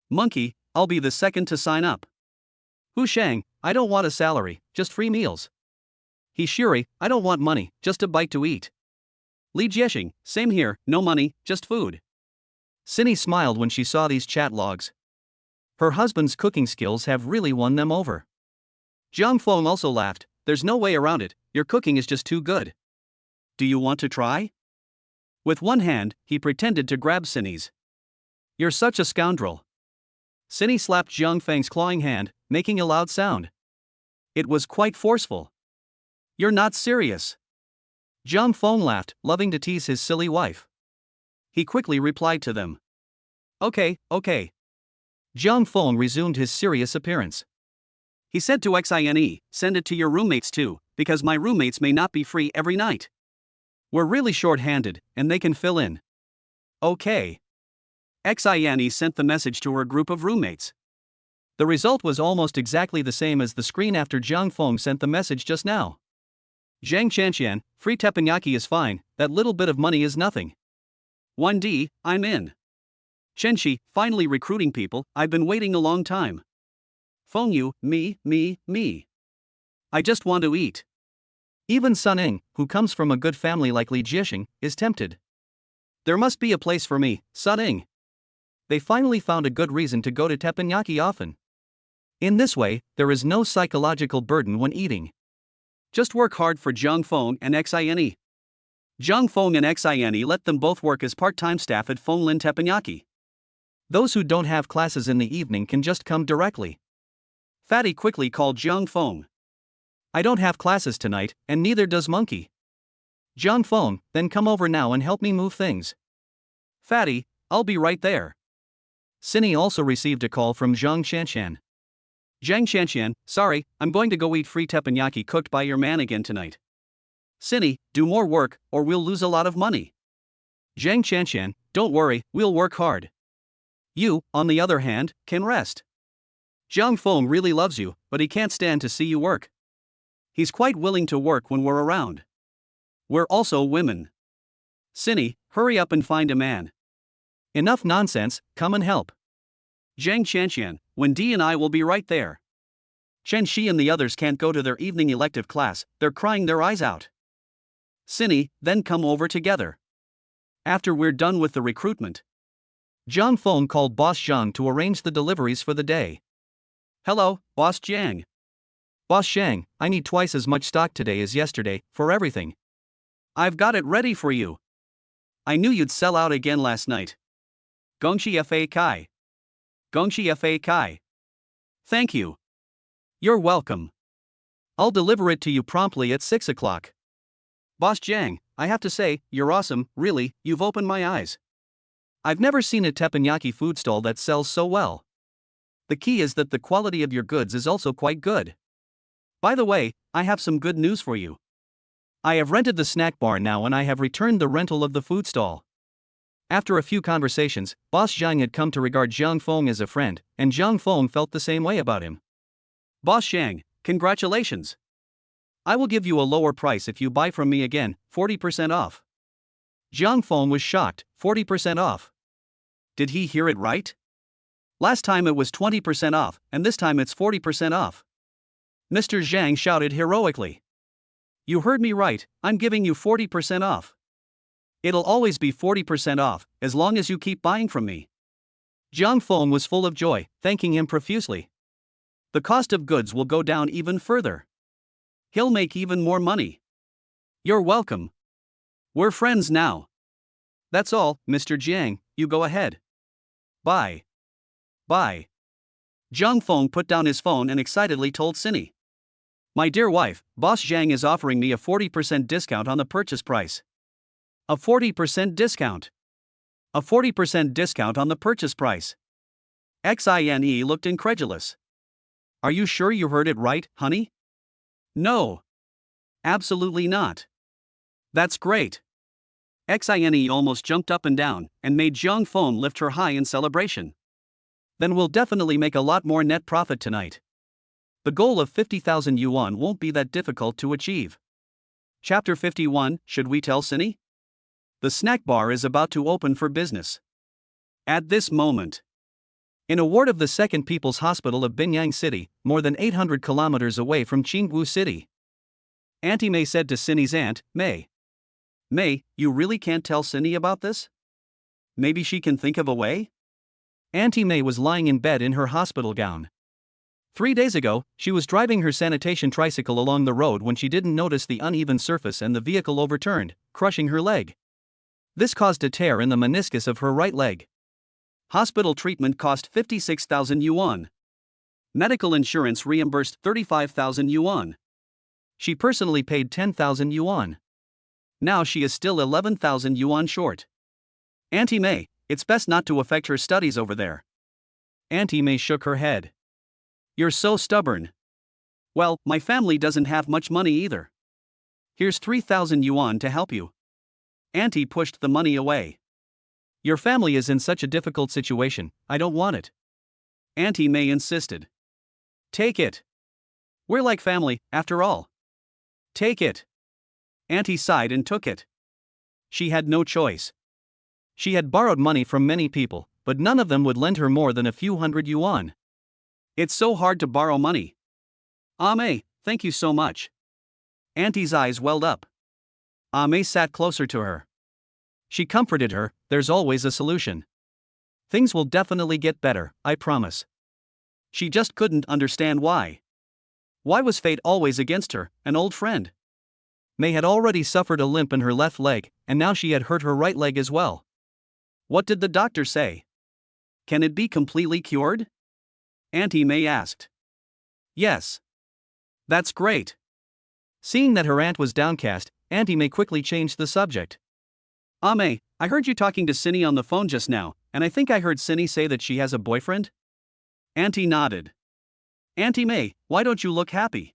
Monkey, I'll be the second to sign up. Hu Shang, I don't want a salary, just free meals. He Shuri, I don't want money, just a bite to eat. Li Jiexing, same here, no money, just food. Cindy smiled when she saw these chat logs. Her husband's cooking skills have really won them over. Zhang Feng also laughed, there's no way around it, your cooking is just too good. Do you want to try? With one hand, he pretended to grab Cindy's. You're such a scoundrel. Cindy slapped Zhang Feng's clawing hand, making a loud sound. It was quite forceful. You're not serious. Zhang Feng laughed, loving to tease his silly wife. He quickly replied to them. Okay. Zhang Feng resumed his serious appearance. He said to Xine, send it to your roommates too, because my roommates may not be free every night. We're really short-handed, and they can fill in. Okay. Xine sent the message to her group of roommates. The result was almost exactly the same as the screen after Zhang Feng sent the message just now. Zhang Chanxian, free teppanyaki is fine, that little bit of money is nothing. 1D, I'm in. Shenxi, finally recruiting people, I've been waiting a long time. Fengyu, me. I just want to eat. Even Sun Ying, who comes from a good family like Li Jiexing, is tempted. There must be a place for me, Sun Ying. They finally found a good reason to go to teppanyaki often. In this way, there is no psychological burden when eating. Just work hard for Zhang Feng and Xine. Zhang Feng and Xine let them both work as part-time staff at Fenglin Teppanyaki. Those who don't have classes in the evening can just come directly. Fatty quickly called Zhang Feng. I don't have classes tonight, and neither does Monkey. Zhang Feng, then come over now and help me move things. Fatty, I'll be right there. Cindy also received a call from Zhang Shanshan. Zhang Shanshan, sorry, I'm going to go eat free teppanyaki cooked by your man again tonight. Cindy, do more work, or we'll lose a lot of money. Zhang Shanshan, don't worry, we'll work hard. You, on the other hand, can rest. Jiang Feng really loves you, but he can't stand to see you work. He's quite willing to work when we're around. We're also women. Cindy, hurry up and find a man. Enough nonsense, come and help. Zhang Qianqian, when Di and I will be right there. Chen Shi and the others can't go to their evening elective class, they're crying their eyes out. Cindy, then come over together. After we're done with the recruitment. Jiang Feng called Boss Zhang to arrange the deliveries for the day. Hello, Boss Jiang. Boss Zhang, I need twice as much stock today as yesterday, for everything. I've got it ready for you. I knew you'd sell out again last night. Gongxi Fa Kai. Gongxi Fa Kai. Thank you. You're welcome. I'll deliver it to you promptly at 6 o'clock. Boss Jiang, I have to say, you're awesome, really, you've opened my eyes. I've never seen a teppanyaki food stall that sells so well. The key is that the quality of your goods is also quite good. By the way, I have some good news for you. I have rented the snack bar now and I have returned the rental of the food stall. After a few conversations, Boss Zhang had come to regard Jiang Feng as a friend, and Jiang Feng felt the same way about him. Boss Zhang, congratulations. I will give you a lower price if you buy from me again, 40% off. Jiang Feng was shocked, 40% off. Did he hear it right? Last time it was 20% off, and this time it's 40% off. Mr. Zhang shouted heroically. You heard me right, I'm giving you 40% off. It'll always be 40% off, as long as you keep buying from me. Jiang Feng was full of joy, thanking him profusely. The cost of goods will go down even further. He'll make even more money. You're welcome. We're friends now. That's all, Mr. Jiang, you go ahead. Bye. Bye. Jiang Feng put down his phone and excitedly told Cindy. My dear wife, Boss Zhang is offering me a 40% discount on the purchase price. A 40% discount. A 40% discount on the purchase price. Xine looked incredulous. Are you sure you heard it right, honey? No. Absolutely not. That's great. Xine almost jumped up and down, and made Jiang Feng lift her high in celebration. Then we'll definitely make a lot more net profit tonight. The goal of 50,000 yuan won't be that difficult to achieve. Chapter 51, Should we tell Cindy? The snack bar is about to open for business. At this moment, in a ward of the Second People's Hospital of Binyang City, more than 800 kilometers away from Qingwu City, Auntie May said to Cindy's aunt, May. May, you really can't tell Cindy about this? Maybe she can think of a way? Auntie May was lying in bed in her hospital gown. 3 days ago, she was driving her sanitation tricycle along the road when she didn't notice the uneven surface and the vehicle overturned, crushing her leg. This caused a tear in the meniscus of her right leg. Hospital treatment cost 56,000 yuan. Medical insurance reimbursed 35,000 yuan. She personally paid 10,000 yuan. Now she is still 11,000 yuan short. Auntie May, it's best not to affect her studies over there. Auntie May shook her head. You're so stubborn. Well, my family doesn't have much money either. Here's 3,000 yuan to help you. Auntie pushed the money away. Your family is in such a difficult situation, I don't want it. Auntie May insisted. Take it. We're like family, after all. Take it. Auntie sighed and took it. She had no choice. She had borrowed money from many people, but none of them would lend her more than a few hundred yuan. It's so hard to borrow money. May, thank you so much. Auntie's eyes welled up. May sat closer to her. She comforted her, there's always a solution. Things will definitely get better, I promise. She just couldn't understand why. Why was fate always against her, an old friend? May had already suffered a limp in her left leg, and now she had hurt her right leg as well. What did the doctor say? Can it be completely cured? Auntie May asked. Yes. That's great. Seeing that her aunt was downcast, Auntie May quickly changed the subject. May, I heard you talking to Cindy on the phone just now, and I think I heard Cindy say that she has a boyfriend? Auntie nodded. Auntie May, why don't you look happy?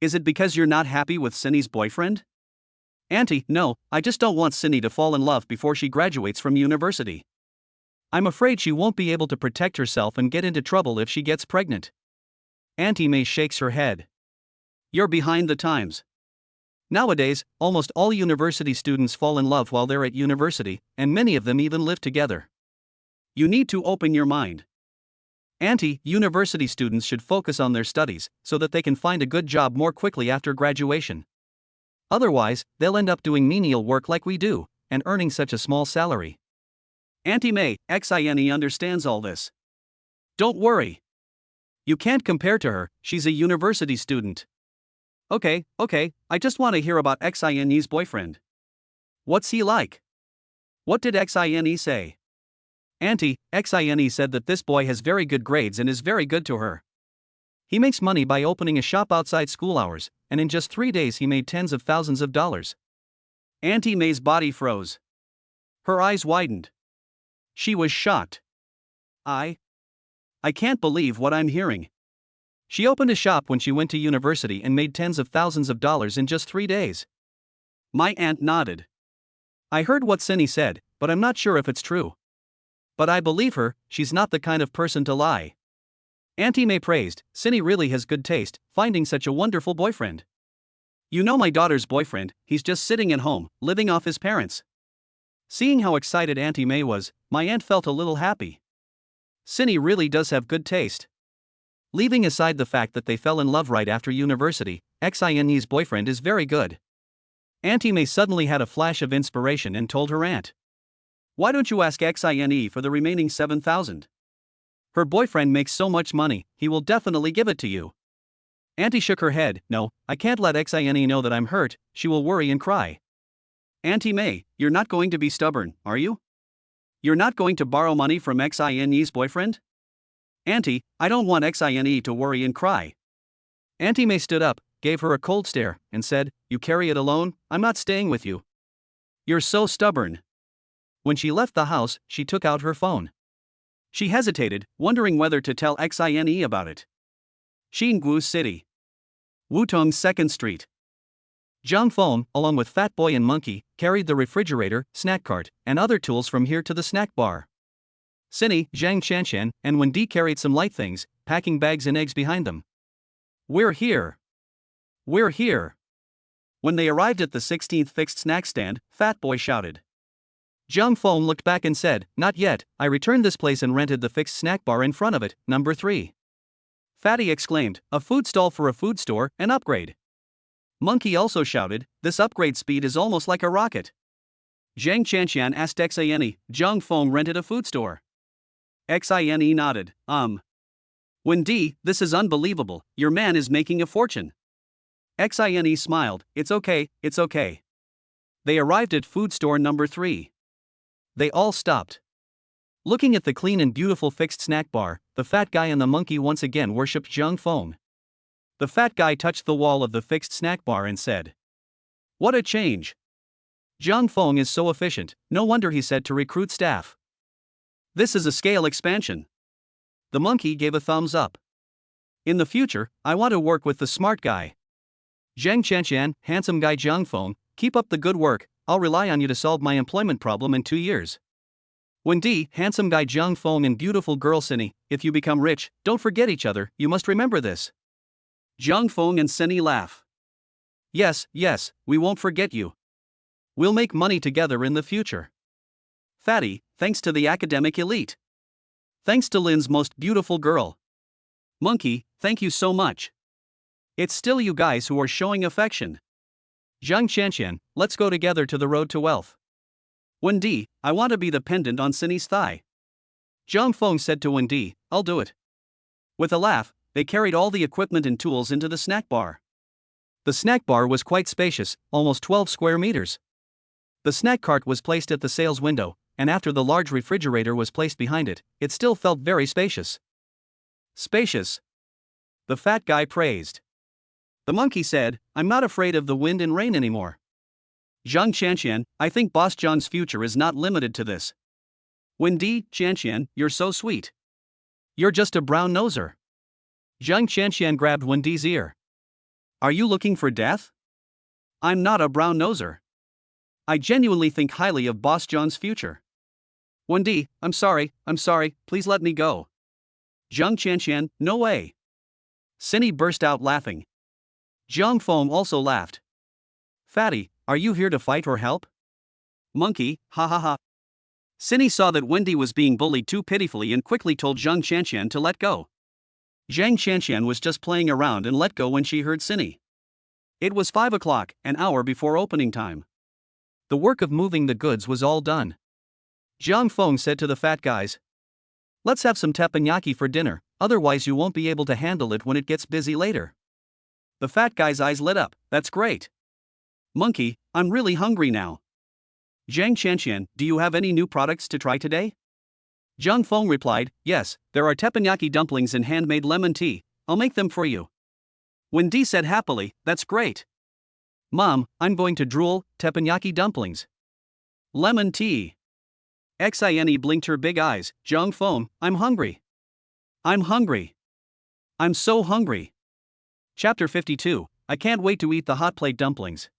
Is it because you're not happy with Cindy's boyfriend? Auntie, no, I just don't want Cindy to fall in love before she graduates from university. I'm afraid she won't be able to protect herself and get into trouble if she gets pregnant. Auntie May shakes her head. You're behind the times. Nowadays, almost all university students fall in love while they're at university, and many of them even live together. You need to open your mind. Auntie, university students should focus on their studies so that they can find a good job more quickly after graduation. Otherwise, they'll end up doing menial work like we do, and earning such a small salary. Auntie May, XINE understands all this. Don't worry. You can't compare to her, she's a university student. Okay, I just want to hear about XINE's boyfriend. What's he like? What did XINE say? Auntie, XINE said that this boy has very good grades and is very good to her. He makes money by opening a shop outside school hours, and in just 3 days he made tens of thousands of dollars. Auntie May's body froze. Her eyes widened. She was shocked. I can't believe what I'm hearing. She opened a shop when she went to university and made tens of thousands of dollars in just 3 days. My aunt nodded. I heard what Cindy said, but I'm not sure if it's true. But I believe her, she's not the kind of person to lie. Auntie May praised, Cindy really has good taste, finding such a wonderful boyfriend. You know my daughter's boyfriend, he's just sitting at home, living off his parents. Seeing how excited Auntie May was, my aunt felt a little happy. Cindy really does have good taste. Leaving aside the fact that they fell in love right after university, XINE's boyfriend is very good. Auntie May suddenly had a flash of inspiration and told her aunt. Why don't you ask XINE for the remaining $7,000? Her boyfriend makes so much money, he will definitely give it to you. Auntie shook her head. No, I can't let XINE know that I'm hurt, she will worry and cry. Auntie May, you're not going to be stubborn, are you? You're not going to borrow money from XINE's boyfriend? Auntie, I don't want XINE to worry and cry. Auntie May stood up, gave her a cold stare, and said, You carry it alone, I'm not staying with you. You're so stubborn. When she left the house, she took out her phone. She hesitated, wondering whether to tell XINE about it. Xingwu City. Wutong 2nd Street. Zhang Feng, along with Fat Boy and Monkey, carried the refrigerator, snack cart, and other tools from here to the snack bar. Cindy, Zhang Chanshan, and Wendy carried some light things, packing bags and eggs behind them. We're here. We're here. When they arrived at the 16th fixed snack stand, Fat Boy shouted. Zhang Feng looked back and said, Not yet, I returned this place and rented the fixed snack bar in front of it, number 3. Fatty exclaimed, A food stall for a food store, an upgrade. Monkey also shouted, This upgrade speed is almost like a rocket. Zhang Chanshan asked XINE, Zhang Feng rented a food store. XINE nodded, Wendy, this is unbelievable, your man is making a fortune. XINE smiled, It's okay. They arrived at food store number 3. They all stopped. Looking at the clean and beautiful fixed snack bar, the fat guy and the monkey once again worshipped Zhang Feng. The fat guy touched the wall of the fixed snack bar and said, What a change. Zhang Feng is so efficient, no wonder he said to recruit staff. This is a scale expansion. The monkey gave a thumbs up. In the future, I want to work with the smart guy. Zhang Chanshan, handsome guy Zhang Feng, keep up the good work, I'll rely on you to solve my employment problem in 2 years. Wendy, handsome guy Zhang Feng and beautiful girl Cindy, if you become rich, don't forget each other, you must remember this. Zhang Feng and Cindy laugh. Yes, we won't forget you. We'll make money together in the future. Fatty, thanks to the academic elite. Thanks to Lin's most beautiful girl. Monkey, thank you so much. It's still you guys who are showing affection. Zhang Chanshan, let's go together to the road to wealth. Wendy, I want to be the pendant on Cindy's thigh. Zhang Feng said to Wendy, I'll do it. With a laugh, they carried all the equipment and tools into the snack bar. The snack bar was quite spacious, almost 12 square meters. The snack cart was placed at the sales window, and after the large refrigerator was placed behind it, it still felt very spacious. Spacious. The fat guy praised. The monkey said, I'm not afraid of the wind and rain anymore. Zhang Chanshan, I think Boss Zhang's future is not limited to this. Wendy, Chanshan, you're so sweet. You're just a brown noser. Zhang Chanshan grabbed Wendy's ear. Are you looking for death? I'm not a brown noser. I genuinely think highly of Boss Zhang's future. Wendy, I'm sorry, please let me go. Zhang Qianqian, no way. Cindy burst out laughing. Zhang Feng also laughed. Fatty, are you here to fight or help? Monkey, ha ha ha. Cindy saw that Wendy was being bullied too pitifully and quickly told Zhang Qianqian to let go. Zhang Qianqian was just playing around and let go when she heard Cindy. It was 5 o'clock, an hour before opening time. The work of moving the goods was all done. Zhang Feng said to the fat guys, "Let's have some teppanyaki for dinner, otherwise you won't be able to handle it when it gets busy later." The fat guy's eyes lit up. That's great. Monkey, I'm really hungry now. Zhang Qianqian, do you have any new products to try today? Zhang Feng replied, yes, there are teppanyaki dumplings and handmade lemon tea, I'll make them for you. Wendy said happily, that's great. Mom, I'm going to drool, teppanyaki dumplings. Lemon tea. Xine blinked her big eyes, Zhang Feng, I'm hungry. I'm hungry. I'm so hungry. Chapter 52, I can't wait to eat the hot plate dumplings.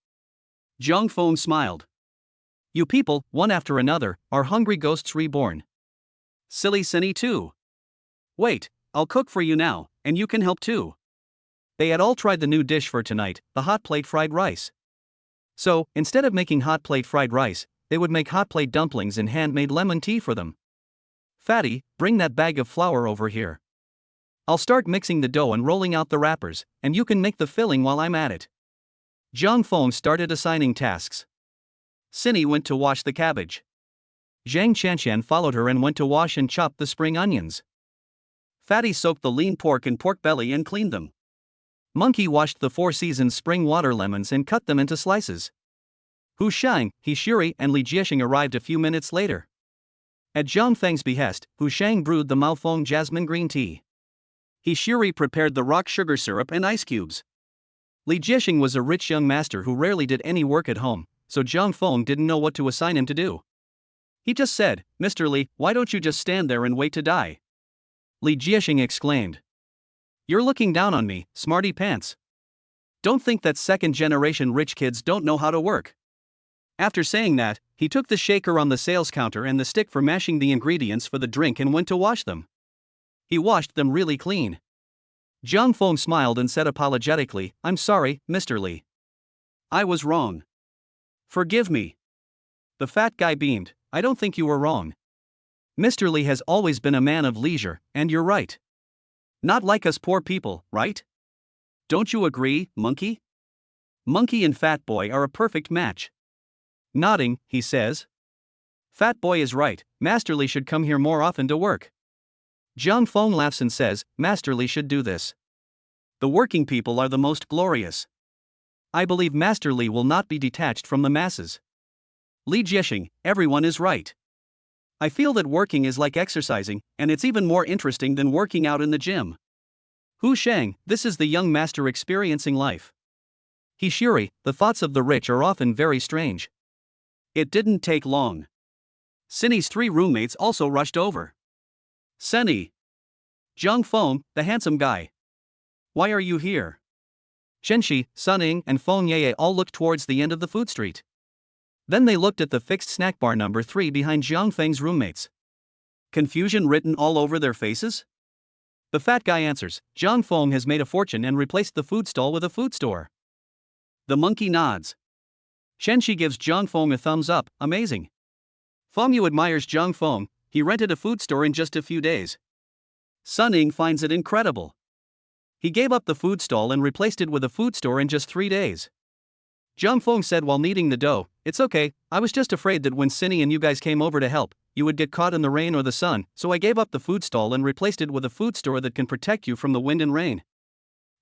Zhang Feng smiled. You people, one after another, are hungry ghosts reborn. Silly Cindy too. Wait, I'll cook for you now, and you can help too. They had all tried the new dish for tonight, the hot plate fried rice. So, instead of making hot plate fried rice, they would make hot plate dumplings and handmade lemon tea for them. Fatty, bring that bag of flour over here. I'll start mixing the dough and rolling out the wrappers, and you can make the filling while I'm at it. Zhang Feng started assigning tasks. Cindy went to wash the cabbage. Zhang Qianqian followed her and went to wash and chop the spring onions. Fatty soaked the lean pork and pork belly and cleaned them. Monkey washed the 4 Seasons spring water lemons and cut them into slices. Hu Shang, He Shuri, and Li Jiexing arrived a few minutes later. At Zhang Feng's behest, Hu Shang brewed the Maofeng jasmine green tea. He Shuri prepared the rock sugar syrup and ice cubes. Li Jiexing was a rich young master who rarely did any work at home, so Zhang Feng didn't know what to assign him to do. He just said, Mr. Li, why don't you just stand there and wait to die? Li Jiexing exclaimed. You're looking down on me, smarty pants. Don't think that second-generation rich kids don't know how to work. After saying that, he took the shaker on the sales counter and the stick for mashing the ingredients for the drink and went to wash them. He washed them really clean. Zhang Feng smiled and said apologetically, I'm sorry, Mr. Li. I was wrong. Forgive me. The fat guy beamed, I don't think you were wrong. Mr. Li has always been a man of leisure, and you're right. Not like us poor people, right? Don't you agree, Monkey? Monkey and Fat Boy are a perfect match. Nodding, he says. Fat Boy is right, Master Li should come here more often to work. Zhang Feng laughs and says, Master Li should do this. The working people are the most glorious. I believe Master Li will not be detached from the masses. Li Jiexing, everyone is right. I feel that working is like exercising, and it's even more interesting than working out in the gym. Hu Shang, this is the young master experiencing life. He Shuri, the thoughts of the rich are often very strange. It didn't take long. Cindy's 3 roommates also rushed over. Sunny. Zhang Feng, the handsome guy. Why are you here? Shenxi, Suning, and Feng Yeye all looked towards the end of the food street. Then they looked at the fixed snack bar number 3 behind Zhang Feng's roommates. Confusion written all over their faces? The fat guy answers, Zhang Feng has made a fortune and replaced the food stall with a food store. The monkey nods. Shenxi gives Zhang Feng a thumbs up, amazing. Feng Yu admires Zhang Feng, he rented a food store in just a few days. Suning finds it incredible. He gave up the food stall and replaced it with a food store in just 3 days. Zhang Feng said while kneading the dough, it's okay, I was just afraid that when Cindy and you guys came over to help, you would get caught in the rain or the sun, so I gave up the food stall and replaced it with a food store that can protect you from the wind and rain.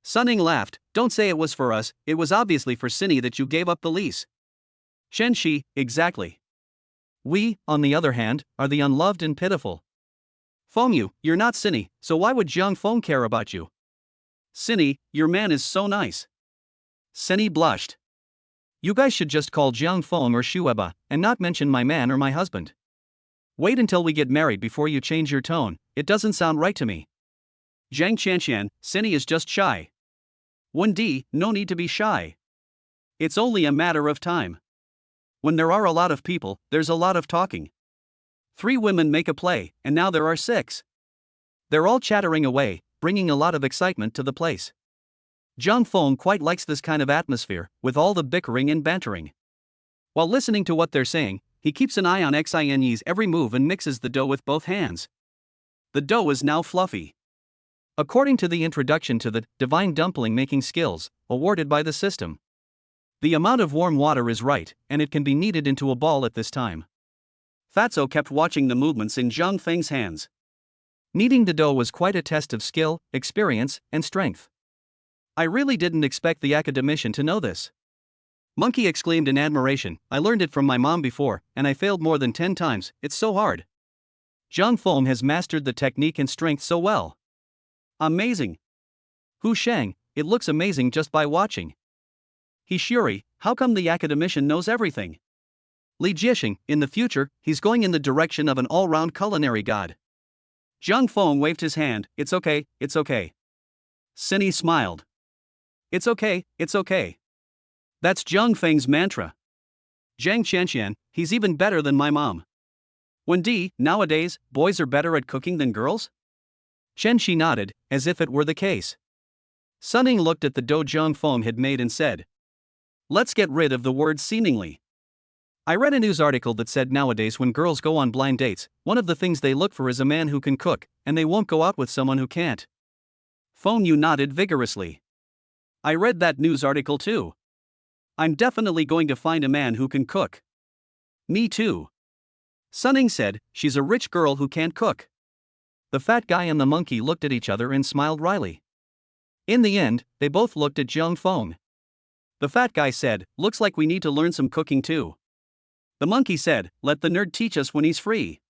Suning laughed, don't say it was for us, it was obviously for Cindy that you gave up the lease. Shenxi, exactly. We, on the other hand, are the unloved and pitiful. Feng Yu, you're not Cindy, so why would Zhang Feng care about you? Cindy, your man is so nice. Cindy blushed. You guys should just call Zhang Feng or Shueba, and not mention my man or my husband. Wait until we get married before you change your tone, it doesn't sound right to me. Zhang Qianqian, Cindy is just shy. Wendy, no need to be shy. It's only a matter of time. When there are a lot of people, there's a lot of talking. 3 women make a play, and now there are 6. They're all chattering away, bringing a lot of excitement to the place. Zhang Feng quite likes this kind of atmosphere, with all the bickering and bantering. While listening to what they're saying, he keeps an eye on Xine's every move and mixes the dough with both hands. The dough is now fluffy. According to the introduction to the divine dumpling making skills, awarded by the system, the amount of warm water is right, and it can be kneaded into a ball at this time. Fatso kept watching the movements in Zhang Feng's hands. Kneading the dough was quite a test of skill, experience, and strength. I really didn't expect the academician to know this. Monkey exclaimed in admiration, I learned it from my mom before, and I failed more than 10 times, it's so hard. Zhang Feng has mastered the technique and strength so well. Amazing. Hu Sheng, it looks amazing just by watching. He Shuri, how come the academician knows everything? Li Jixing, in the future, he's going in the direction of an all-round culinary god. Zhang Feng waved his hand, it's okay, it's okay. Cindy smiled. It's okay, it's okay. That's Zhang Feng's mantra. Zhang Qianqian, he's even better than my mom. Wendy, nowadays, boys are better at cooking than girls? Chen Shi nodded, as if it were the case. Sunning looked at the dough Zhang Feng had made and said, let's get rid of the word seemingly. I read a news article that said nowadays when girls go on blind dates, one of the things they look for is a man who can cook, and they won't go out with someone who can't. Feng Yu nodded vigorously. I read that news article too. I'm definitely going to find a man who can cook. Me too. Sunning said, she's a rich girl who can't cook. The fat guy and the monkey looked at each other and smiled wryly. In the end, they both looked at Zhang Feng. The fat guy said, looks like we need to learn some cooking too. The monkey said, let the nerd teach us when he's free.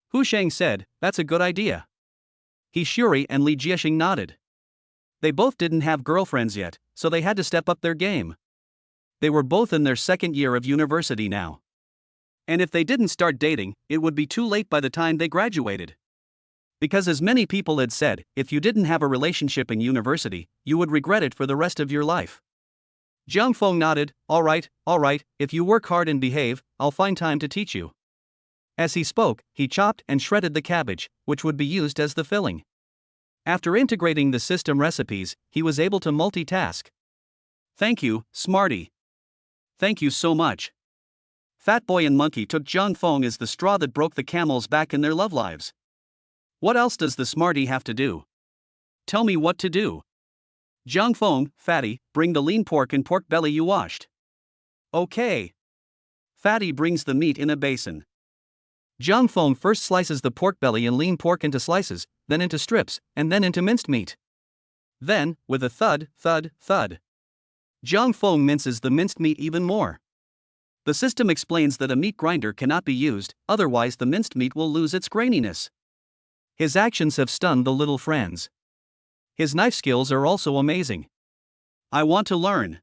Hu Sheng said, that's a good idea. He Shuri and Li Jixing nodded. They both didn't have girlfriends yet, so they had to step up their game. They were both in their second year of university now. And if they didn't start dating, it would be too late by the time they graduated. Because as many people had said, if you didn't have a relationship in university, you would regret it for the rest of your life. Zhang Feng nodded, all right, if you work hard and behave, I'll find time to teach you. As he spoke, he chopped and shredded the cabbage, which would be used as the filling. After integrating the system recipes, he was able to multitask. Thank you, Smarty. Thank you so much. Fat Boy and Monkey took Zhang Feng as the straw that broke the camel's back in their love lives. What else does the Smarty have to do? Tell me what to do. Zhang Feng, Fatty, bring the lean pork and pork belly you washed. Okay. Fatty brings the meat in a basin. Zhang Feng first slices the pork belly and lean pork into slices, then into strips, and then into minced meat. Then, with a thud, thud, thud, Zhang Feng minces the minced meat even more. The system explains that a meat grinder cannot be used, otherwise the minced meat will lose its graininess. His actions have stunned the little friends. His knife skills are also amazing. I want to learn.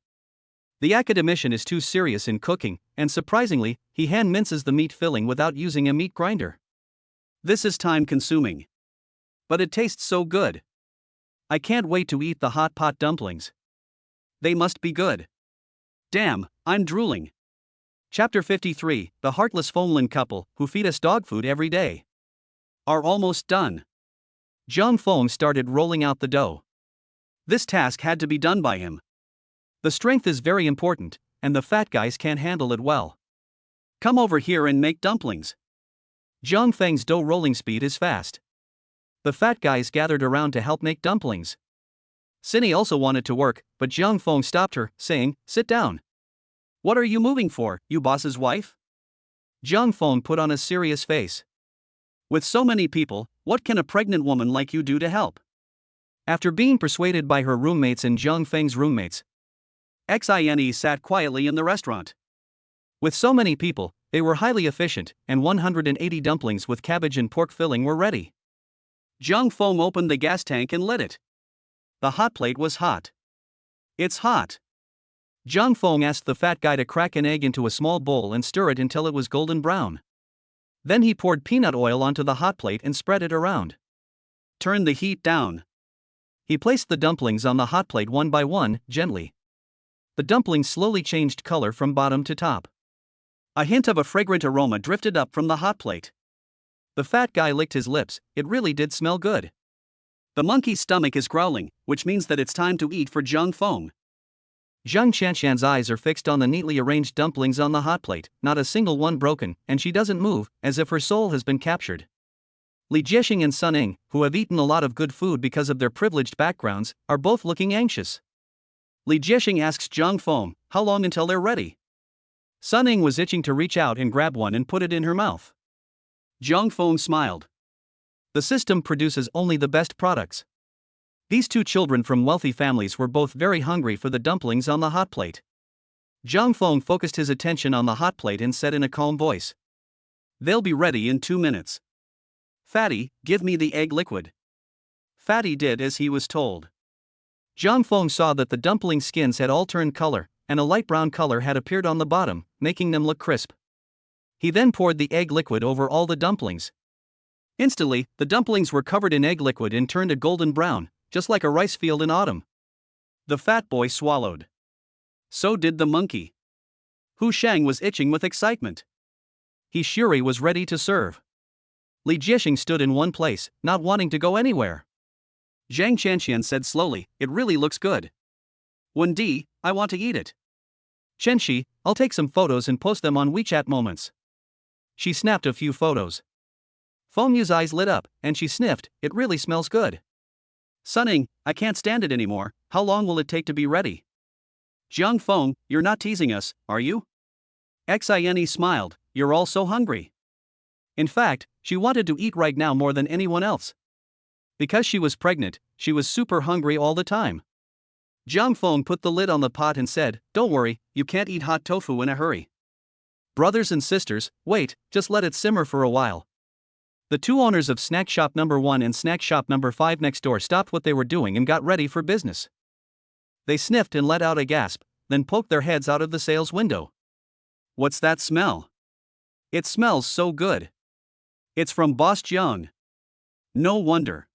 The academician is too serious in cooking, and surprisingly, he hand minces the meat filling without using a meat grinder. This is time-consuming. But it tastes so good. I can't wait to eat the hot pot dumplings. They must be good. Damn, I'm drooling. Chapter 53, The Heartless Fenglin Couple, Who Feed Us Dog Food Every Day, are almost done. Zhang Feng started rolling out the dough. This task had to be done by him. The strength is very important, and the fat guys can't handle it well. Come over here and make dumplings. Zhang Feng's dough rolling speed is fast. The fat guys gathered around to help make dumplings. Cindy also wanted to work, but Zhang Feng stopped her, saying, sit down. What are you moving for, you boss's wife? Zhang Feng put on a serious face. With so many people, what can a pregnant woman like you do to help? After being persuaded by her roommates and Zhang Feng's roommates, Xine sat quietly in the restaurant. With so many people, they were highly efficient, and 180 dumplings with cabbage and pork filling were ready. Zhang Feng opened the gas tank and lit it. The hot plate was hot. It's hot. Zhang Feng asked the fat guy to crack an egg into a small bowl and stir it until it was golden brown. Then he poured peanut oil onto the hot plate and spread it around. Turn the heat down. He placed the dumplings on the hot plate one by one, gently. The dumplings slowly changed color from bottom to top. A hint of a fragrant aroma drifted up from the hot plate. The fat guy licked his lips, it really did smell good. The monkey's stomach is growling, which means that it's time to eat for Zhang Feng. Zhang Qianshan's eyes are fixed on the neatly arranged dumplings on the hot plate, not a single one broken, and she doesn't move, as if her soul has been captured. Li Jiexing and Sun Ying, who have eaten a lot of good food because of their privileged backgrounds, are both looking anxious. Li Jiexing asks Zhang Feng, how long until they're ready? Sun Ying was itching to reach out and grab one and put it in her mouth. Zhang Feng smiled. The system produces only the best products. These two children from wealthy families were both very hungry for the dumplings on the hot plate. Zhang Feng focused his attention on the hot plate and said in a calm voice, "They'll be ready in 2 minutes. Fatty, give me the egg liquid." Fatty did as he was told. Zhang Feng saw that the dumpling skins had all turned color, and a light brown color had appeared on the bottom, making them look crisp. He then poured the egg liquid over all the dumplings. Instantly, the dumplings were covered in egg liquid and turned a golden brown, just like a rice field in autumn. The fat boy swallowed. So did the monkey. Hu Shang was itching with excitement. He surely was ready to serve. Li Jiexing stood in one place, not wanting to go anywhere. Zhang Qianshan said slowly, "It really looks good. Wendi, I want to eat it." "Chenxi, I'll take some photos and post them on WeChat Moments." She snapped a few photos. Feng Yu's eyes lit up, and she sniffed, "It really smells good." "Sun Ying, I can't stand it anymore, how long will it take to be ready?" "Zhang Feng, you're not teasing us, are you?" Xine smiled, "You're all so hungry." In fact, she wanted to eat right now more than anyone else. Because she was pregnant, she was super hungry all the time. Zhang Feng put the lid on the pot and said, "Don't worry, you can't eat hot tofu in a hurry. Brothers and sisters, wait, just let it simmer for a while." The two owners of Snack Shop Number 1 and Snack Shop Number 5 next door stopped what they were doing and got ready for business. They sniffed and let out a gasp, then poked their heads out of the sales window. "What's that smell? It smells so good. It's from Boss Jiang." No wonder.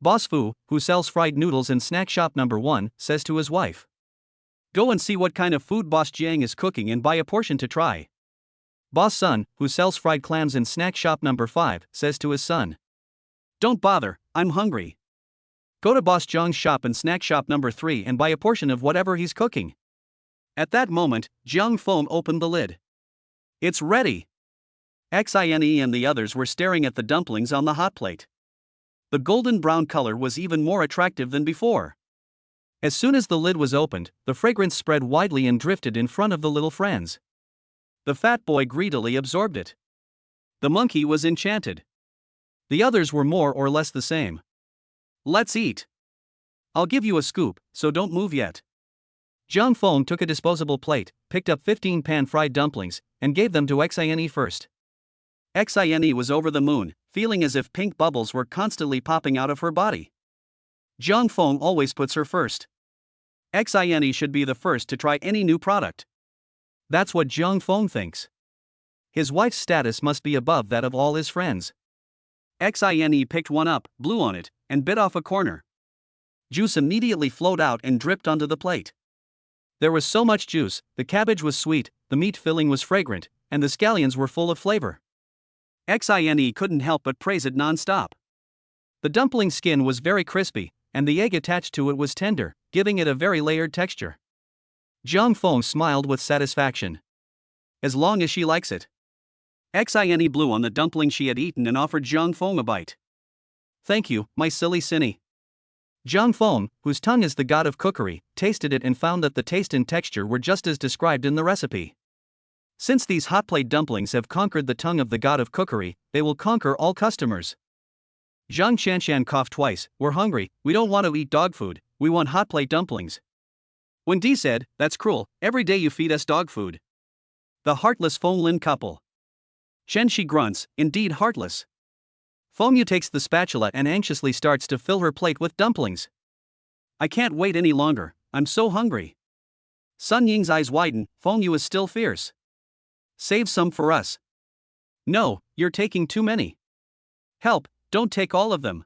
Boss Fu, who sells fried noodles in Snack Shop Number 1, says to his wife, "Go and see what kind of food Boss Jiang is cooking and buy a portion to try." Boss Sun, who sells fried clams in Snack Shop Number 5, says to his son, "Don't bother, I'm hungry. Go to Boss Jiang's shop in Snack Shop Number 3 and buy a portion of whatever he's cooking." At that moment, Zhang Feng opened the lid. "It's ready." Xine and the others were staring at the dumplings on the hot plate. The golden brown color was even more attractive than before. As soon as the lid was opened, the fragrance spread widely and drifted in front of the little friends. The fat boy greedily absorbed it. The monkey was enchanted. The others were more or less the same. "Let's eat. I'll give you a scoop, so don't move yet." Zhang Feng took a disposable plate, picked up 15 pan-fried dumplings, and gave them to Xine first. Xine was over the moon, feeling as if pink bubbles were constantly popping out of her body. Zhang Feng always puts her first. Xine should be the first to try any new product. That's what Zhang Feng thinks. His wife's status must be above that of all his friends. Xine picked one up, blew on it, and bit off a corner. Juice immediately flowed out and dripped onto the plate. There was so much juice, the cabbage was sweet, the meat filling was fragrant, and the scallions were full of flavor. Xine couldn't help but praise it non-stop. The dumpling skin was very crispy, and the egg attached to it was tender, giving it a very layered texture. Zhang Feng smiled with satisfaction. As long as she likes it. Xine blew on the dumpling she had eaten and offered Zhang Feng a bite. "Thank you, my silly Cinny." Zhang Feng, whose tongue is the god of cookery, tasted it and found that the taste and texture were just as described in the recipe. Since these hot plate dumplings have conquered the tongue of the god of cookery, they will conquer all customers. Zhang Qianshan coughed twice, "We're hungry, we don't want to eat dog food, we want hot plate dumplings." Wendi said, "That's cruel, every day you feed us dog food." The heartless Feng Lin couple. Chenxi grunts, "Indeed heartless." Feng Yu takes the spatula and anxiously starts to fill her plate with dumplings. "I can't wait any longer, I'm so hungry." Sun Ying's eyes widen, Feng Yu is still fierce. "Save some for us." "No, you're taking too many." "Help, don't take all of them."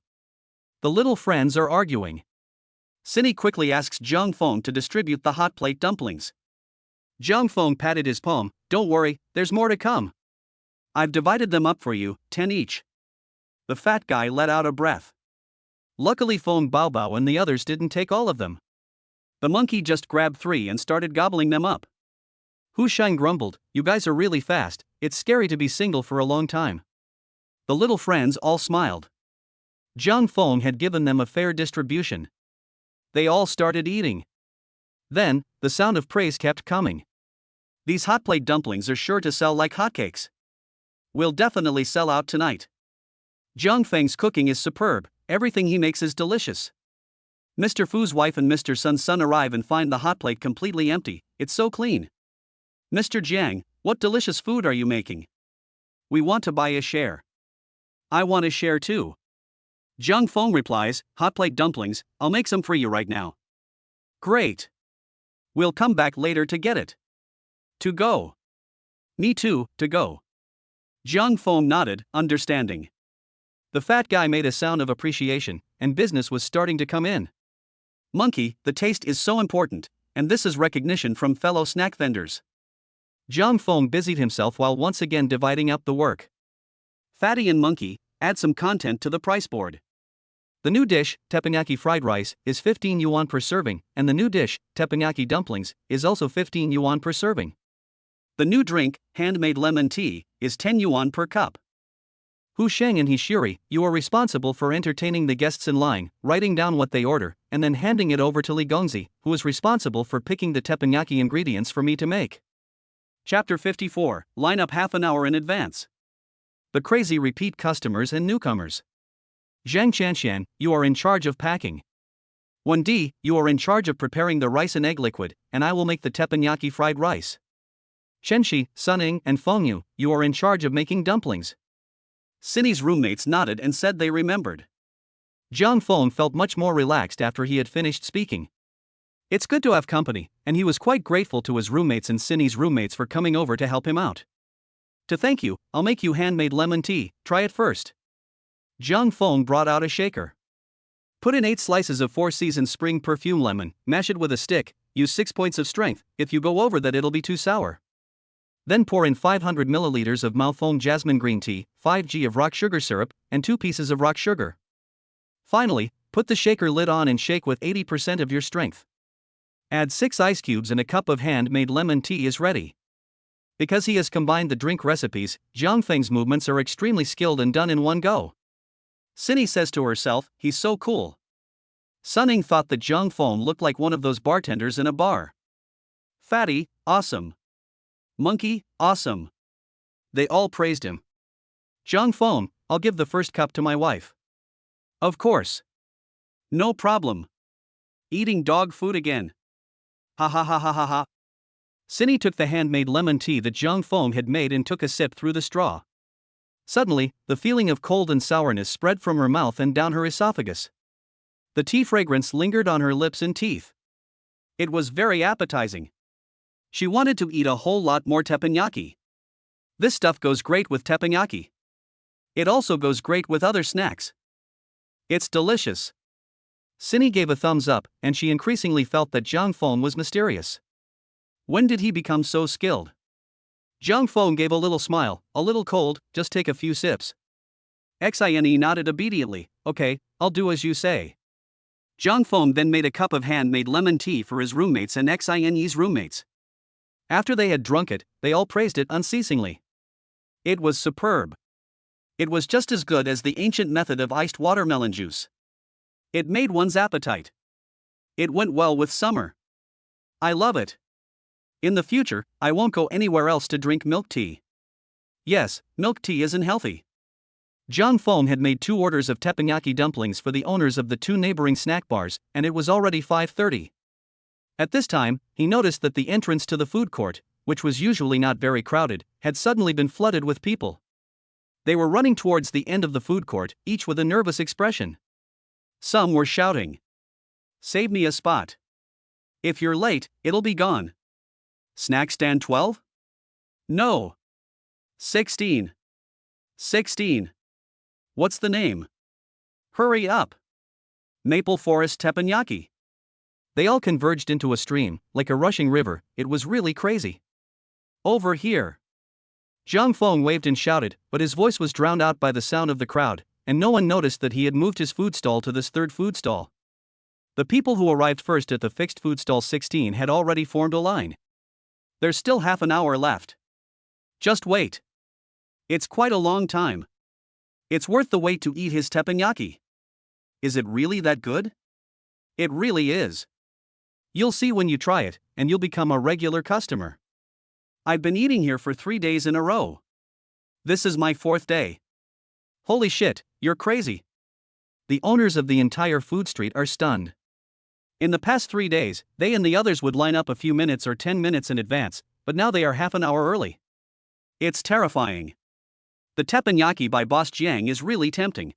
The little friends are arguing. Cinny quickly asks Zhang Feng to distribute the hot plate dumplings. Zhang Feng patted his palm, "Don't worry, there's more to come. I've divided them up for you, 10 each." The fat guy let out a breath. Luckily Feng Baobao and the others didn't take all of them. The monkey just grabbed 3 and started gobbling them up. Hu Shang grumbled, "You guys are really fast, it's scary to be single for a long time." The little friends all smiled. Zhang Feng had given them a fair distribution. They all started eating. Then, the sound of praise kept coming. "These hot plate dumplings are sure to sell like hotcakes. We'll definitely sell out tonight. Zhang Feng's cooking is superb, everything he makes is delicious." Mr. Fu's wife and Mr. Sun's son arrive and find the hot plate completely empty, it's so clean. "Mr. Jiang, what delicious food are you making? We want to buy a share." "I want a share too." Zhang Feng replies, "Hot plate dumplings, I'll make some for you right now." "Great. We'll come back later to get it." "To go." "Me too, to go." Zhang Feng nodded, understanding. The fat guy made a sound of appreciation, and business was starting to come in. "Monkey, the taste is so important, and this is recognition from fellow snack vendors." Zhang Feng busied himself while once again dividing up the work. "Fatty and Monkey, add some content to the price board." The new dish, teppanyaki fried rice, is 15 yuan per serving, and the new dish, teppanyaki dumplings, is also 15 yuan per serving. The new drink, handmade lemon tea, is 10 yuan per cup. Hu Sheng and Hishiri, you are responsible for entertaining the guests in line, writing down what they order, and then handing it over to Li Gongzi, who is responsible for picking the teppanyaki ingredients for me to make. Chapter 54, line up half an hour in advance. The crazy repeat customers and newcomers. Zhang Chanshan, you are in charge of packing. 1D, you are in charge of preparing the rice and egg liquid, and I will make the teppanyaki fried rice. Shenxi, Suning, and Fengyu, you are in charge of making dumplings. Cindy's roommates nodded and said they remembered. Zhang Feng felt much more relaxed after he had finished speaking. It's good to have company, and he was quite grateful to his roommates and Cindy's roommates for coming over to help him out. To thank you, I'll make you handmade lemon tea, try it first. Zhang Feng brought out a shaker. Put in 8 slices of 4-season spring perfume lemon, mash it with a stick, use 6 points of strength, if you go over that it'll be too sour. Then pour in 500 milliliters of Maofeng jasmine green tea, 5g of rock sugar syrup, and 2 pieces of rock sugar. Finally, put the shaker lid on and shake with 80% of your strength. Add 6 ice cubes and a cup of hand-made lemon tea is ready. Because he has combined the drink recipes, Zhang Feng's movements are extremely skilled and done in one go. Cindy says to herself, he's so cool. Suning thought that Zhang Feng looked like one of those bartenders in a bar. Fatty, awesome. Monkey, awesome. They all praised him. Zhang Feng, I'll give the first cup to my wife. Of course. No problem. Eating dog food again. Ha ha ha ha ha ha. Cindy took the handmade lemon tea that Zhang Feng had made and took a sip through the straw. Suddenly, the feeling of cold and sourness spread from her mouth and down her esophagus. The tea fragrance lingered on her lips and teeth. It was very appetizing. She wanted to eat a whole lot more teppanyaki. This stuff goes great with teppanyaki. It also goes great with other snacks. It's delicious. Cindy gave a thumbs up, and she increasingly felt that Zhang Feng was mysterious. When did he become so skilled? Zhang Feng gave a little smile, a little cold, just take a few sips. Xine nodded obediently, okay, I'll do as you say. Zhang Feng then made a cup of handmade lemon tea for his roommates and Xine's roommates. After they had drunk it, they all praised it unceasingly. It was superb. It was just as good as the ancient method of iced watermelon juice. It made one's appetite. It went well with summer. I love it. In the future, I won't go anywhere else to drink milk tea. Yes, milk tea isn't healthy. Zhang Feng had made 2 orders of teppanyaki dumplings for the owners of the 2 neighboring snack bars, and it was already 5:30. At this time, he noticed that the entrance to the food court, which was usually not very crowded, had suddenly been flooded with people. They were running towards the end of the food court, each with a nervous expression. Some were shouting, "Save me a spot. If you're late, it'll be gone." Snack stand 12? No. 16. 16. What's the name? Hurry up. Maple Forest Teppanyaki. They all converged into a stream, like a rushing river. It was really crazy. Over here. Zhang Feng waved and shouted, but his voice was drowned out by the sound of the crowd, and no one noticed that he had moved his food stall to this third food stall. The people who arrived first at the fixed food stall 16 had already formed a line. There's still half an hour left. Just wait. It's quite a long time. It's worth the wait to eat his teppanyaki. Is it really that good? It really is. You'll see when you try it, and you'll become a regular customer. I've been eating here for 3 days in a row. This is my 4th day. Holy shit, you're crazy. The owners of the entire food street are stunned. In the past 3 days, they and the others would line up a few minutes or 10 minutes in advance, but now they are half an hour early. It's terrifying. The teppanyaki by Boss Jiang is really tempting.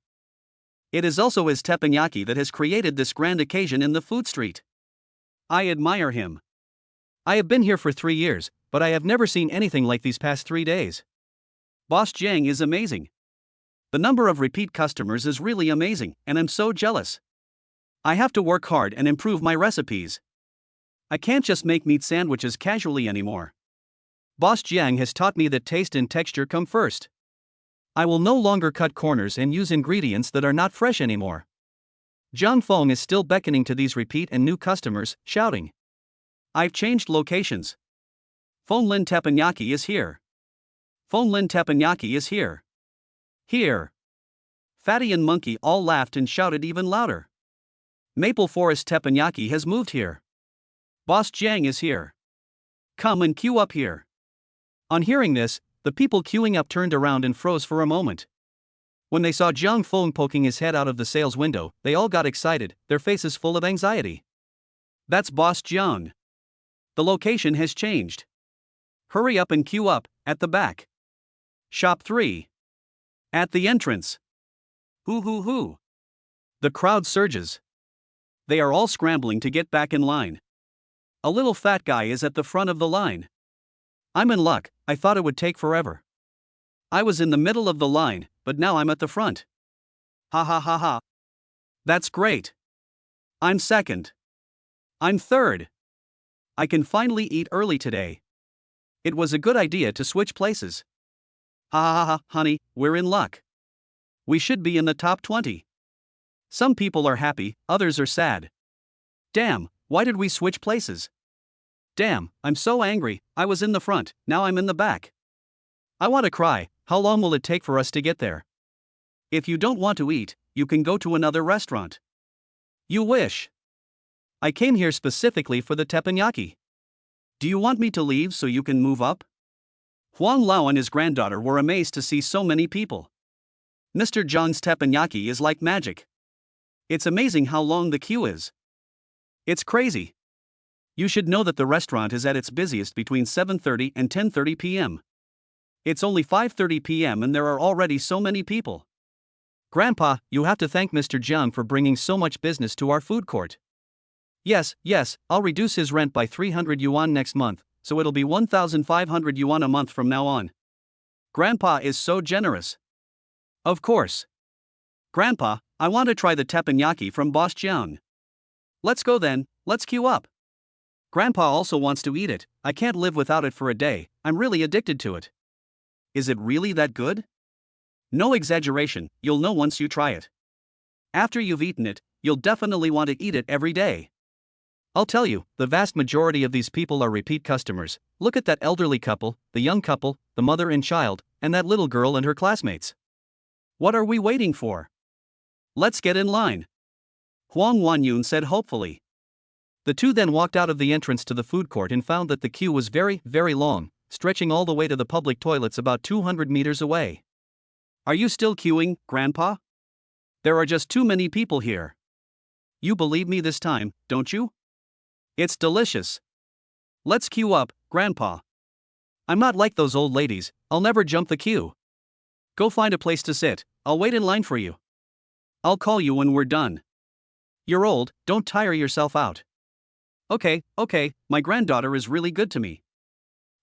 It is also his teppanyaki that has created this grand occasion in the food street. I admire him. I have been here for 3 years, but I have never seen anything like these past 3 days. Boss Jiang is amazing. The number of repeat customers is really amazing, and I'm so jealous. I have to work hard and improve my recipes. I can't just make meat sandwiches casually anymore. Boss Jiang has taught me that taste and texture come first. I will no longer cut corners and use ingredients that are not fresh anymore. Zhang Feng is still beckoning to these repeat and new customers, shouting. I've changed locations. Feng Lin Teppanyaki is here. Feng Lin Teppanyaki is here. Here. Fatty and Monkey all laughed and shouted even louder. Maple Forest Teppanyaki has moved here. Boss Jiang is here. Come and queue up here. On hearing this, the people queuing up turned around and froze for a moment. When they saw Zhang Feng poking his head out of the sales window, they all got excited, their faces full of anxiety. That's Boss Jiang. The location has changed. Hurry up and queue up, at the back. Shop 3. At the entrance. Hoo hoo hoo. The crowd surges. They are all scrambling to get back in line. A little fat guy is at the front of the line. I'm in luck, I thought it would take forever. I was in the middle of the line, but now I'm at the front. Ha ha ha ha. That's great. I'm second. I'm third. I can finally eat early today. It was a good idea to switch places. Ha ha ha, honey, we're in luck. We should be in the top 20. Some people are happy, others are sad. Damn, why did we switch places? Damn, I'm so angry, I was in the front, now I'm in the back. I want to cry, how long will it take for us to get there? If you don't want to eat, you can go to another restaurant. You wish. I came here specifically for the teppanyaki. Do you want me to leave so you can move up? Huang Lao and his granddaughter were amazed to see so many people. Mr. Zhang's teppanyaki is like magic. It's amazing how long the queue is. It's crazy. You should know that the restaurant is at its busiest between 7:30 and 10:30 p.m. It's only 5:30 p.m. and there are already so many people. Grandpa, you have to thank Mr. Jiang for bringing so much business to our food court. Yes, I'll reduce his rent by 300 yuan next month, so it'll be 1,500 yuan a month from now on. Grandpa is so generous. Of course. Grandpa, I want to try the teppanyaki from Boss Jiang. Let's go then, let's queue up. Grandpa also wants to eat it, I can't live without it for a day, I'm really addicted to it. Is it really that good? No exaggeration, you'll know once you try it. After you've eaten it, you'll definitely want to eat it every day. I'll tell you, the vast majority of these people are repeat customers. Look at that elderly couple, the young couple, the mother and child, and that little girl and her classmates. What are we waiting for? Let's get in line. Huang Wanyun said hopefully. The two then walked out of the entrance to the food court and found that the queue was very, very long, stretching all the way to the public toilets about 200 meters away. Are you still queuing, Grandpa? There are just too many people here. You believe me this time, don't you? It's delicious. Let's queue up, Grandpa. I'm not like those old ladies, I'll never jump the queue. Go find a place to sit, I'll wait in line for you. I'll call you when we're done. You're old, don't tire yourself out. Okay, my granddaughter is really good to me.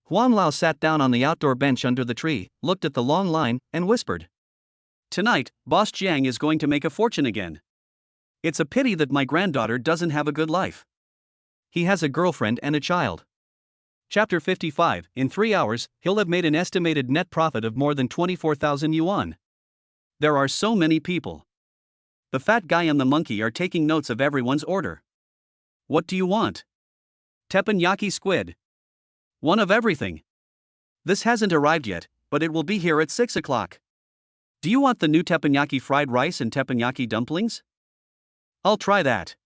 Huang Lao sat down on the outdoor bench under the tree, looked at the long line, and whispered. Tonight, Boss Jiang is going to make a fortune again. It's a pity that my granddaughter doesn't have a good life. He has a girlfriend and a child. Chapter 55, in 3 hours, he'll have made an estimated net profit of more than 24,000 yuan. There are so many people. The fat guy and the monkey are taking notes of everyone's order. What do you want? Teppanyaki squid. One of everything. This hasn't arrived yet, but it will be here at 6 o'clock. Do you want the new teppanyaki fried rice and teppanyaki dumplings? I'll try that.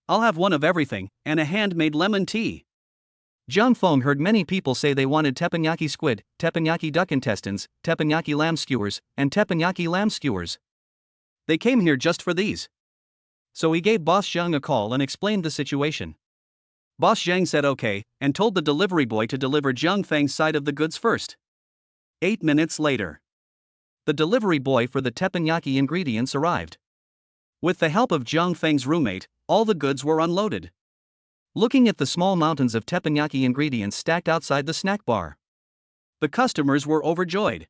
I'll have one of everything, and a handmade lemon tea. Jiang Feng heard many people say they wanted teppanyaki squid, teppanyaki duck intestines, teppanyaki lamb skewers, and teppanyaki lamb skewers. They came here just for these. So he gave Boss Zhang a call and explained the situation. Boss Zhang said okay, and told the delivery boy to deliver Jiang Feng's side of the goods first. 8 minutes later, the delivery boy for the teppanyaki ingredients arrived. With the help of Jiang Feng's roommate, all the goods were unloaded. Looking at the small mountains of teppanyaki ingredients stacked outside the snack bar, the customers were overjoyed.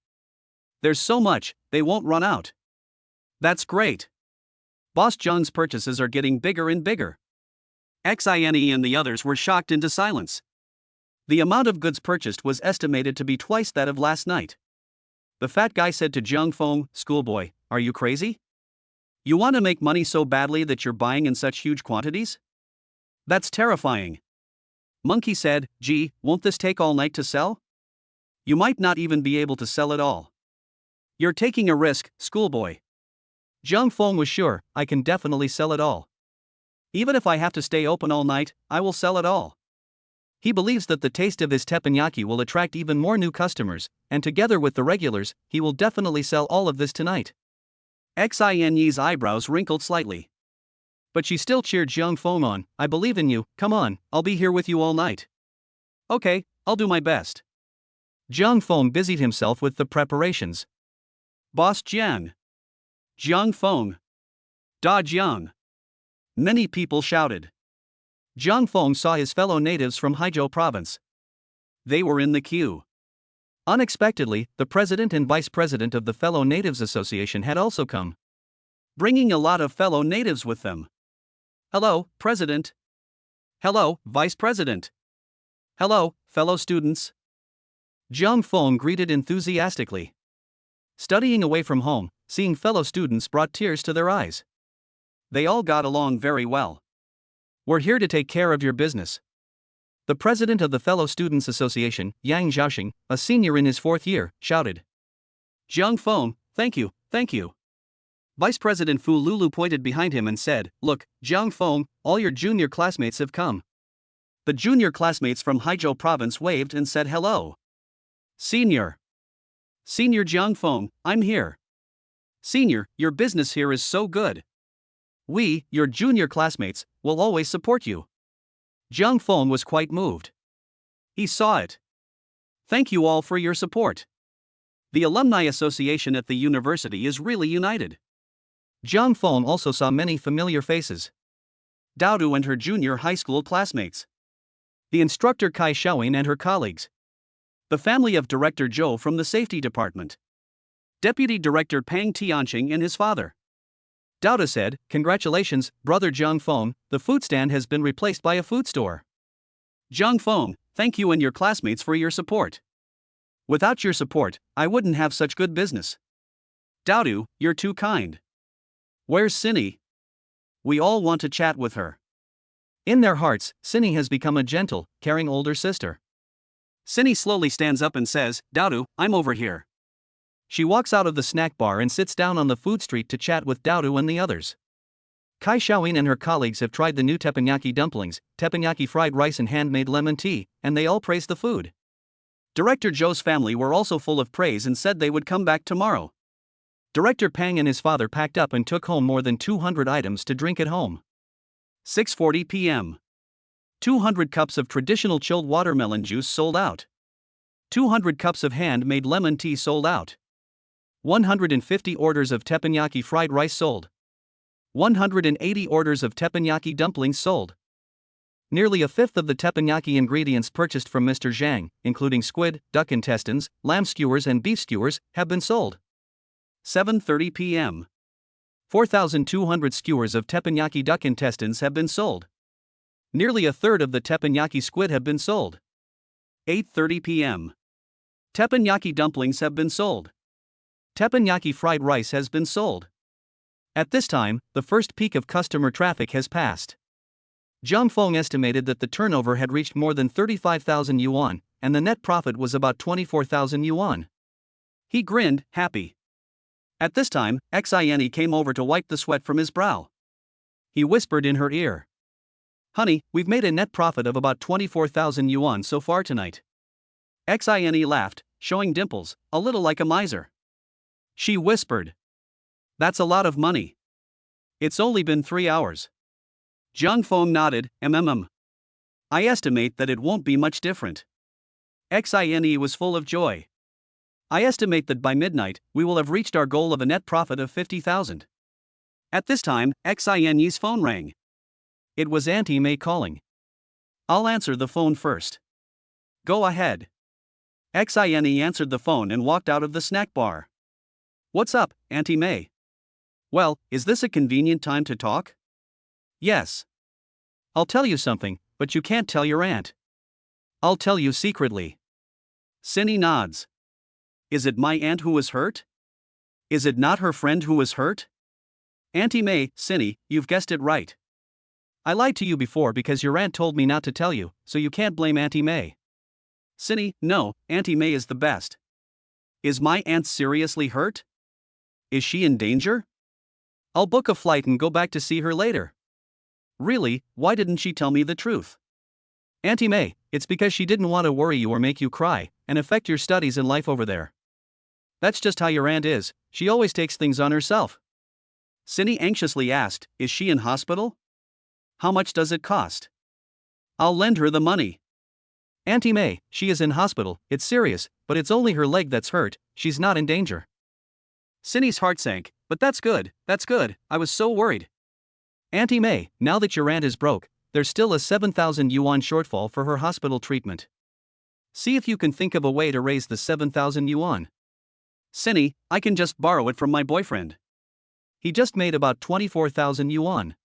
There's so much, they won't run out. That's great. Boss Zhang's purchases are getting bigger and bigger. Xine and the others were shocked into silence. The amount of goods purchased was estimated to be twice that of last night. The fat guy said to Jiang Feng, "Schoolboy, are you crazy? You want to make money so badly that you're buying in such huge quantities? That's terrifying." Monkey said, "Gee, won't this take all night to sell? You might not even be able to sell it all. You're taking a risk, schoolboy." Jiang Feng was sure, "I can definitely sell it all. Even if I have to stay open all night, I will sell it all." He believes that the taste of his teppanyaki will attract even more new customers, and together with the regulars, he will definitely sell all of this tonight. Xine's eyebrows wrinkled slightly. But she still cheered Jiang Feng on, "I believe in you, come on, I'll be here with you all night." "Okay, I'll do my best." Jiang Feng busied himself with the preparations. "Boss Jiang. Jiang Feng. Da Jiang." Many people shouted. Jiang Feng saw his fellow natives from Haizhou province. They were in the queue. Unexpectedly, the president and vice president of the Fellow Natives Association had also come, bringing a lot of fellow natives with them. "Hello, President. Hello, Vice President. Hello, fellow students." Jiang Feng greeted enthusiastically. Studying away from home, seeing fellow students brought tears to their eyes. They all got along very well. "We're here to take care of your business." The president of the Fellow Students Association, Yang Zhaoxing, a senior in his 4th year, shouted. "Jiang Feng, thank you, thank you." Vice President Fu Lulu pointed behind him and said, "Look, Jiang Feng, all your junior classmates have come." The junior classmates from Haizhou province waved and said hello. Senior Jiang Feng, I'm here. Senior, your business here is so good. We, your junior classmates, will always support you." Jiang Feng was quite moved. He saw it. "Thank you all for your support. The Alumni Association at the university is really united." Jiang Feng also saw many familiar faces. Daodu and her junior high school classmates. The instructor Kai Xiaoyin and her colleagues. The family of Director Zhou from the safety department. Deputy Director Pang Tianqing and his father. Daodu said, "Congratulations, brother Jiang Feng, the food stand has been replaced by a food store." Jiang Feng, thank you and your classmates for your support. Without your support, I wouldn't have such good business. Daodu, you're too kind. Where's Cindy? We all want to chat with her. In their hearts, Cindy has become a gentle, caring older sister. Cindy slowly stands up and says, "Daodu, I'm over here." She walks out of the snack bar and sits down on the food street to chat with Daodu and the others. Kai Xiaoyin and her colleagues have tried the new teppanyaki dumplings, teppanyaki fried rice and handmade lemon tea, and they all praise the food. Director Zhou's family were also full of praise and said they would come back tomorrow. Director Pang and his father packed up and took home more than 200 items to drink at home. 6:40 p.m. 200 cups of traditional chilled watermelon juice sold out. 200 cups of handmade lemon tea sold out. 150 orders of teppanyaki fried rice sold. 180 orders of teppanyaki dumplings sold. Nearly a fifth of the teppanyaki ingredients purchased from Mr. Zhang, including squid, duck intestines, lamb skewers and beef skewers, have been sold. 7:30 p.m. 4,200 skewers of teppanyaki duck intestines have been sold. Nearly a third of the teppanyaki squid have been sold. 8:30 p.m. Teppanyaki dumplings have been sold. Teppanyaki fried rice has been sold. At this time, the first peak of customer traffic has passed. Zhang Feng estimated that the turnover had reached more than 35,000 yuan, and the net profit was about 24,000 yuan. He grinned, happy. At this time, Xine came over to wipe the sweat from his brow. He whispered in her ear. Honey, we've made a net profit of about 24,000 yuan so far tonight. Xine laughed, showing dimples, a little like a miser. She whispered. That's a lot of money. It's only been 3 hours. Zhang Feng nodded, I estimate that it won't be much different. Xine was full of joy. I estimate that by midnight, we will have reached our goal of a net profit of 50,000. At this time, Xine's phone rang. It was Auntie May calling. I'll answer the phone first. Go ahead. Xine answered the phone and walked out of the snack bar. What's up, Auntie May? Well, is this a convenient time to talk? Yes. I'll tell you something, but you can't tell your aunt. I'll tell you secretly. Cindy nods. Is it my aunt who was hurt? Is it not her friend who was hurt? Auntie May, Cindy, you've guessed it right. I lied to you before because your aunt told me not to tell you, so you can't blame Auntie May. Cindy, no, Auntie May is the best. Is my aunt seriously hurt? Is she in danger? I'll book a flight and go back to see her later. Really, why didn't she tell me the truth? Auntie May, it's because she didn't want to worry you or make you cry, and affect your studies and life over there. That's just how your aunt is, she always takes things on herself. Cindy anxiously asked, is she in hospital? How much does it cost? I'll lend her the money. Auntie May, she is in hospital, it's serious, but it's only her leg that's hurt, she's not in danger. Cindy's heart sank, but that's good, I was so worried. Auntie May, now that your aunt is broke, there's still a 7,000 yuan shortfall for her hospital treatment. See if you can think of a way to raise the 7,000 yuan. Cindy, I can just borrow it from my boyfriend. He just made about 24,000 yuan.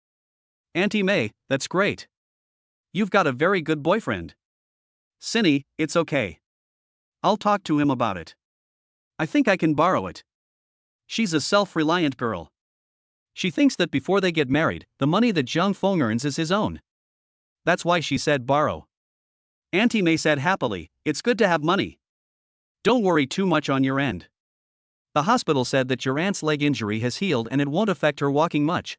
Auntie May, that's great. You've got a very good boyfriend. Cindy, it's okay. I'll talk to him about it. I think I can borrow it. She's a self-reliant girl. She thinks that before they get married, the money that Zhang Feng earns is his own. That's why she said borrow. Auntie May said happily, it's good to have money. Don't worry too much on your end. The hospital said that your aunt's leg injury has healed and it won't affect her walking much.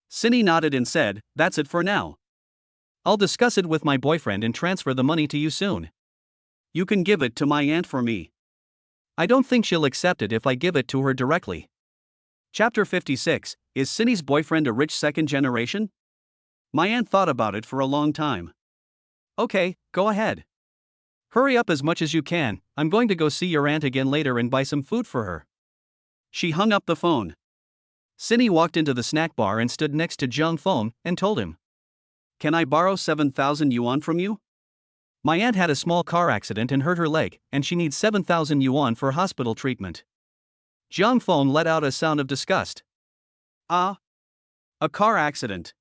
Cindy nodded and said, that's it for now. I'll discuss it with my boyfriend and transfer the money to you soon. You can give it to my aunt for me. I don't think she'll accept it if I give it to her directly. Chapter 56, is Cindy's boyfriend a rich second generation? My aunt thought about it for a long time. Okay, go ahead. Hurry up as much as you can, I'm going to go see your aunt again later and buy some food for her. She hung up the phone. Cindy walked into the snack bar and stood next to Zhang Feng and told him. Can I borrow 7,000 yuan from you? My aunt had a small car accident and hurt her leg, and she needs 7,000 yuan for hospital treatment. Zhang Feng let out a sound of disgust. Ah? A car accident?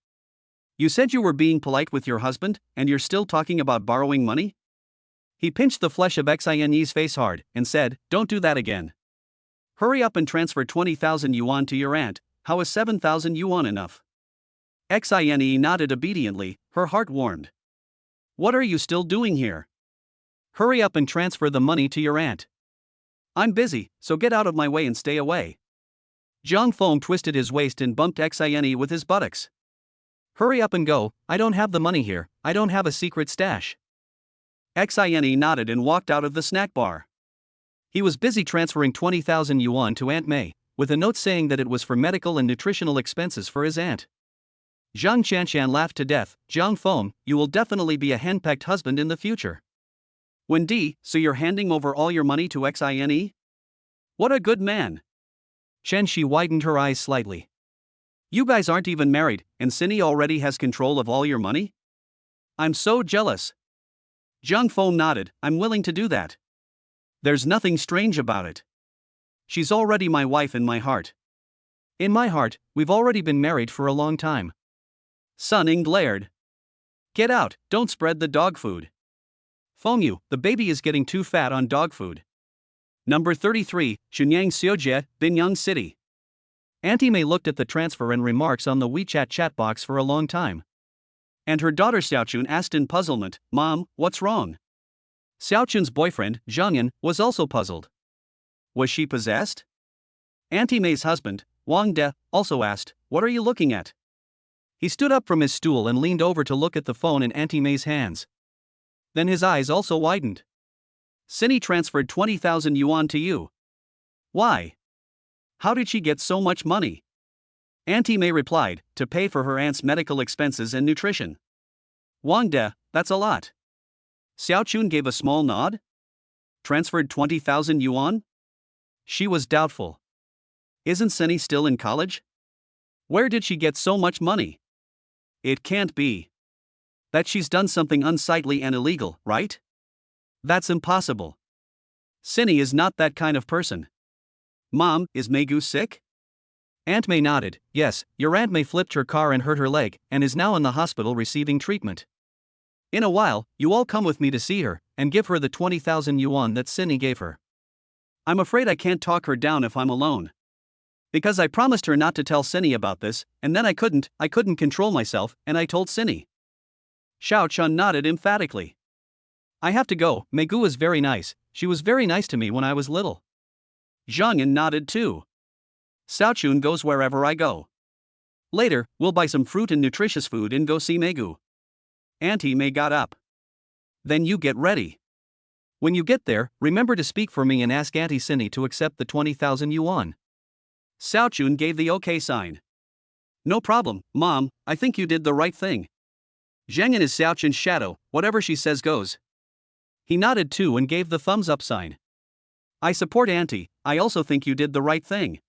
You said you were being polite with your husband, and you're still talking about borrowing money? He pinched the flesh of Xine's face hard, and said, don't do that again. Hurry up and transfer 20,000 yuan to your aunt, how is 7,000 yuan enough? Xine nodded obediently, her heart warmed. What are you still doing here? Hurry up and transfer the money to your aunt. I'm busy, so get out of my way and stay away. Zhang Feng twisted his waist and bumped Xine with his buttocks. Hurry up and go, I don't have the money here, I don't have a secret stash. Xine nodded and walked out of the snack bar. He was busy transferring 20,000 yuan to Aunt May, with a note saying that it was for medical and nutritional expenses for his aunt. Zhang Chanshan laughed to death. Zhang Feng, you will definitely be a henpecked husband in the future. Wendy, so you're handing over all your money to Xine? What a good man. Chen Shi widened her eyes slightly. You guys aren't even married, and Cindy already has control of all your money? I'm so jealous. Zhang Feng nodded, I'm willing to do that. There's nothing strange about it. She's already my wife in my heart. In my heart, we've already been married for a long time. Sun Ying glared. Get out, don't spread the dog food. Feng Yu, the baby is getting too fat on dog food. Number 33, Chunyang Seojie, Binyang City. Auntie May looked at the transfer and remarks on the WeChat chat box for a long time. And her daughter Xiaochun asked in puzzlement, "Mom, what's wrong?" Xiaochun's boyfriend, Zhengyan, was also puzzled. Was she possessed? Auntie May's husband, Wang De, also asked, "What are you looking at?" He stood up from his stool and leaned over to look at the phone in Auntie May's hands. Then his eyes also widened. "Cindy transferred 20,000 yuan to you. Why? How did she get so much money?" Auntie May replied, "To pay for her aunt's medical expenses and nutrition." Wang De, "That's a lot." Xiaochun gave a small nod. Transferred 20,000 yuan? She was doubtful. Isn't Cindy still in college? Where did she get so much money? It can't be. That she's done something unsightly and illegal, right? That's impossible. Cindy is not that kind of person. Mom, is Meigu sick? Aunt May nodded. Yes, your Aunt May flipped her car and hurt her leg, and is now in the hospital receiving treatment. In a while, you all come with me to see her, and give her the 20,000 yuan that Cindy gave her. I'm afraid I can't talk her down if I'm alone. Because I promised her not to tell Cindy about this, and then I couldn't control myself, and I told Cindy. Xiao Chun nodded emphatically. I have to go, Meigu is very nice, she was very nice to me when I was little. Zhengyan nodded too. Xiaochun goes wherever I go. Later, we'll buy some fruit and nutritious food and go see Meigu. Auntie May got up. Then you get ready. When you get there, remember to speak for me and ask Auntie Cindy to accept the 20,000 yuan. Xiaochun gave the OK sign. No problem, Mom, I think you did the right thing. Zhengyan is Xiaochun's shadow, whatever she says goes. He nodded too and gave the thumbs up sign. I support Auntie, I also think you did the right thing.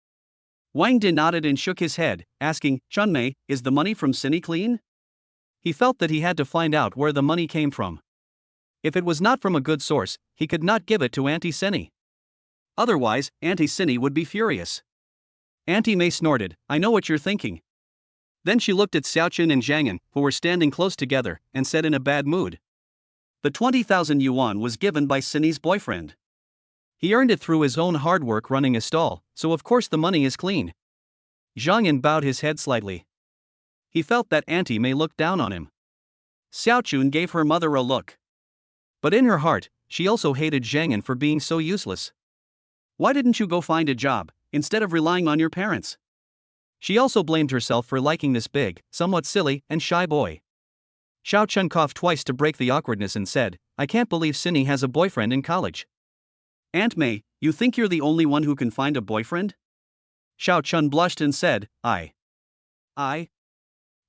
Wang De nodded and shook his head, asking, Chunmei, is the money from Cindy clean? He felt that he had to find out where the money came from. If it was not from a good source, he could not give it to Auntie Cindy. Otherwise, Auntie Cindy would be furious. Auntie May snorted, I know what you're thinking. Then she looked at Xiaochun and Zhengyan, who were standing close together, and said in a bad mood. The 20,000 yuan was given by Cindy's boyfriend. He earned it through his own hard work running a stall, so of course the money is clean. Zhengyan bowed his head slightly. He felt that Auntie May looked down on him. Xiaochun gave her mother a look. But in her heart, she also hated Zhengyan for being so useless. Why didn't you go find a job, instead of relying on your parents? She also blamed herself for liking this big, somewhat silly, and shy boy. Xiaochun coughed twice to break the awkwardness and said, I can't believe Cindy has a boyfriend in college. Aunt May, you think you're the only one who can find a boyfriend? Xiaochun blushed and said, I've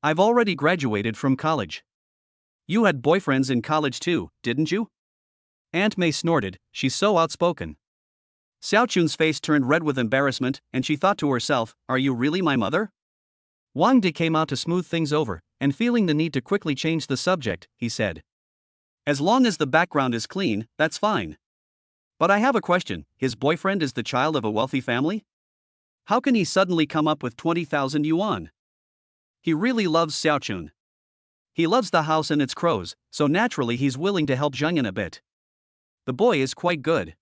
already graduated from college. You had boyfriends in college too, didn't you? Aunt May snorted, she's so outspoken. Xiaochun's face turned red with embarrassment, and she thought to herself, are you really my mother? Wang De came out to smooth things over, and feeling the need to quickly change the subject, he said. As long as the background is clean, that's fine. But I have a question, his boyfriend is the child of a wealthy family? How can he suddenly come up with 20,000 yuan? He really loves Xiaochun. He loves the house and its crows, so naturally he's willing to help Zhengyan a bit. The boy is quite good.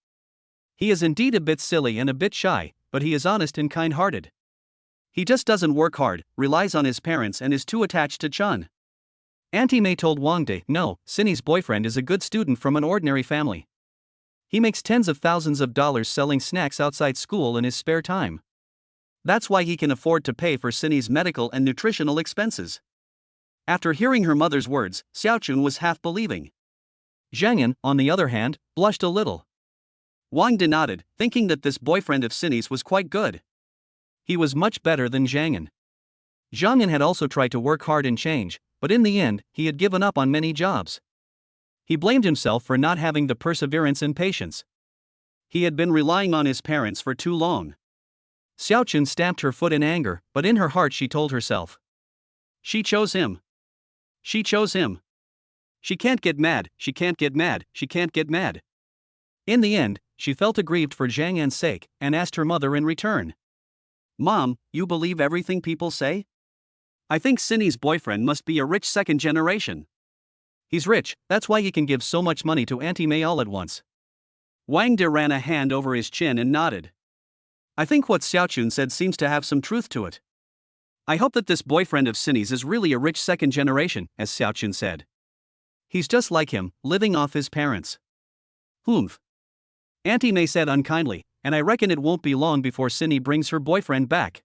He is indeed a bit silly and a bit shy, but he is honest and kind-hearted. He just doesn't work hard, relies on his parents and is too attached to Chun. Auntie May told Wang De, no, Cindy's boyfriend is a good student from an ordinary family. He makes tens of thousands of dollars selling snacks outside school in his spare time. That's why he can afford to pay for Cindy's medical and nutritional expenses. After hearing her mother's words, Xiaochun was half believing. Zhengyan, on the other hand, blushed a little. Wang De nodded, thinking that this boyfriend of Cindy's was quite good. He was much better than Zhengyan. Zhengyan had also tried to work hard and change, but in the end, he had given up on many jobs. He blamed himself for not having the perseverance and patience. He had been relying on his parents for too long. Xiaochun stamped her foot in anger, but in her heart she told herself. She chose him. She chose him. She can't get mad, she can't get mad, she can't get mad. In the end, she felt aggrieved for Zhengyan's sake, and asked her mother in return. Mom, you believe everything people say? I think Cindy's boyfriend must be a rich second generation. He's rich, that's why he can give so much money to Auntie May all at once. Wang De ran a hand over his chin and nodded. I think what Xiaochun said seems to have some truth to it. I hope that this boyfriend of Cindy's is really a rich second generation, as Xiaochun said. He's just like him, living off his parents. Humph. Auntie May said unkindly, and I reckon it won't be long before Cindy brings her boyfriend back.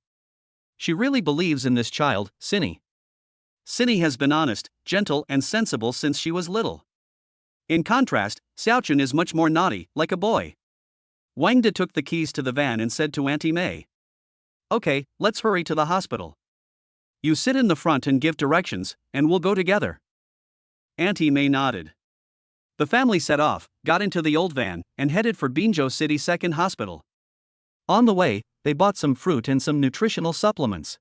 She really believes in this child, Cindy. Cindy has been honest, gentle, and sensible since she was little. In contrast, Xiaochun is much more naughty, like a boy. Wang De took the keys to the van and said to Auntie May, Okay, let's hurry to the hospital. You sit in the front and give directions, and we'll go together. Auntie May nodded. The family set off, got into the old van, and headed for Binzhou City Second Hospital. On the way, they bought some fruit and some nutritional supplements.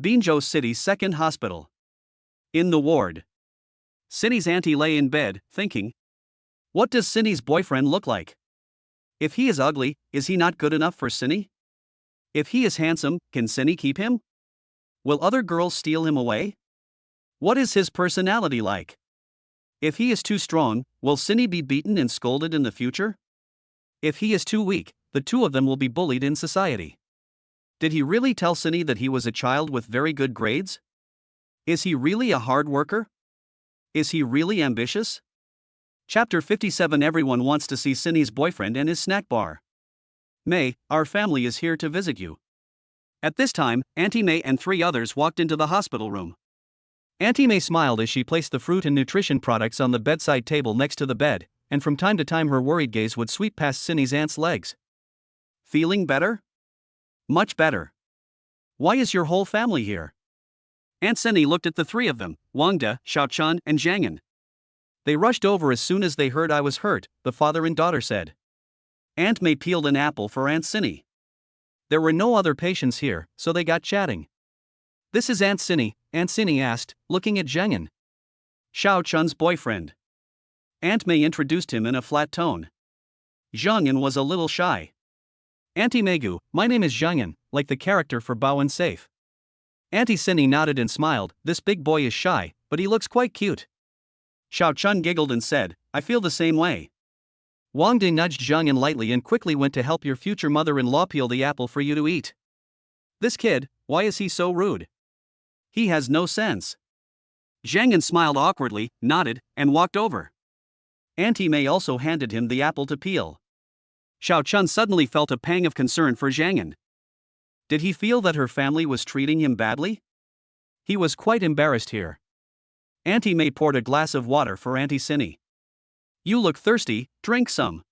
Binzhou City Second Hospital. In the ward. Cindy's auntie lay in bed, thinking. What does Cindy's boyfriend look like? If he is ugly, is he not good enough for Cindy? If he is handsome, can Cindy keep him? Will other girls steal him away? What is his personality like? If he is too strong, will Cindy be beaten and scolded in the future? If he is too weak, the two of them will be bullied in society. Did he really tell Cindy that he was a child with very good grades? Is he really a hard worker? Is he really ambitious? Chapter 57. Everyone wants to see Cindy's boyfriend and his snack bar. May, our family is here to visit you. At this time, Auntie May and 3 others walked into the hospital room. Auntie May smiled as she placed the fruit and nutrition products on the bedside table next to the bed, and from time to time her worried gaze would sweep past Cindy's aunt's legs. Feeling better? Much better. Why is your whole family here? Aunt Cindy looked at the 3 of them, Wang De, Xiaochun, and Zhangyan. They rushed over as soon as they heard I was hurt, the father and daughter said. Aunt May peeled an apple for Aunt Cindy. There were no other patients here, so they got chatting. This is Aunt Cindy asked, looking at Zhangyan. Xiaochun's boyfriend. Aunt May introduced him in a flat tone. Zhangyan was a little shy. Auntie Meigu, my name is Zhangyan, like the character for Bao and Safe. Auntie Cindy nodded and smiled, this big boy is shy, but he looks quite cute. Xiaochun giggled and said, I feel the same way. Wang De nudged Zhangyan lightly and quickly went to help your future mother-in-law peel the apple for you to eat. This kid, why is he so rude? He has no sense. Zhangyan smiled awkwardly, nodded, and walked over. Auntie May also handed him the apple to peel. Xiaochun suddenly felt a pang of concern for Zhangyan. Did he feel that her family was treating him badly? He was quite embarrassed here. Auntie May poured a glass of water for Auntie Cindy. You look thirsty, drink some.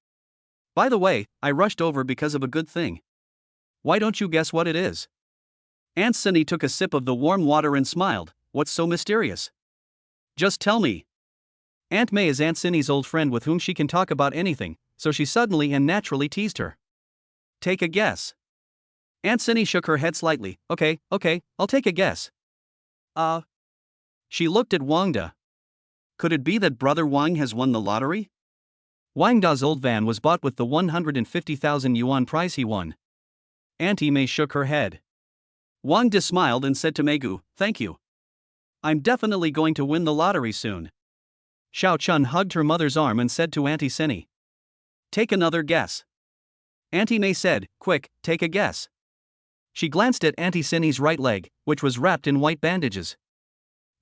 By the way, I rushed over because of a good thing. Why don't you guess what it is? Aunt Cindy took a sip of the warm water and smiled, what's so mysterious? Just tell me. Aunt May is Aunt Cindy's old friend with whom she can talk about anything, so she suddenly and naturally teased her. Take a guess. Aunt Cindy shook her head slightly, okay, I'll take a guess. She looked at Wang De. Could it be that Brother Wang has won the lottery? Wang Da's old van was bought with the 150,000 yuan prize he won. Auntie May shook her head. Wang De smiled and said to Meigu, thank you. I'm definitely going to win the lottery soon. Xiaochun hugged her mother's arm and said to Auntie Cindy. Take another guess. Auntie May said, quick, take a guess. She glanced at Auntie Cindy's right leg, which was wrapped in white bandages.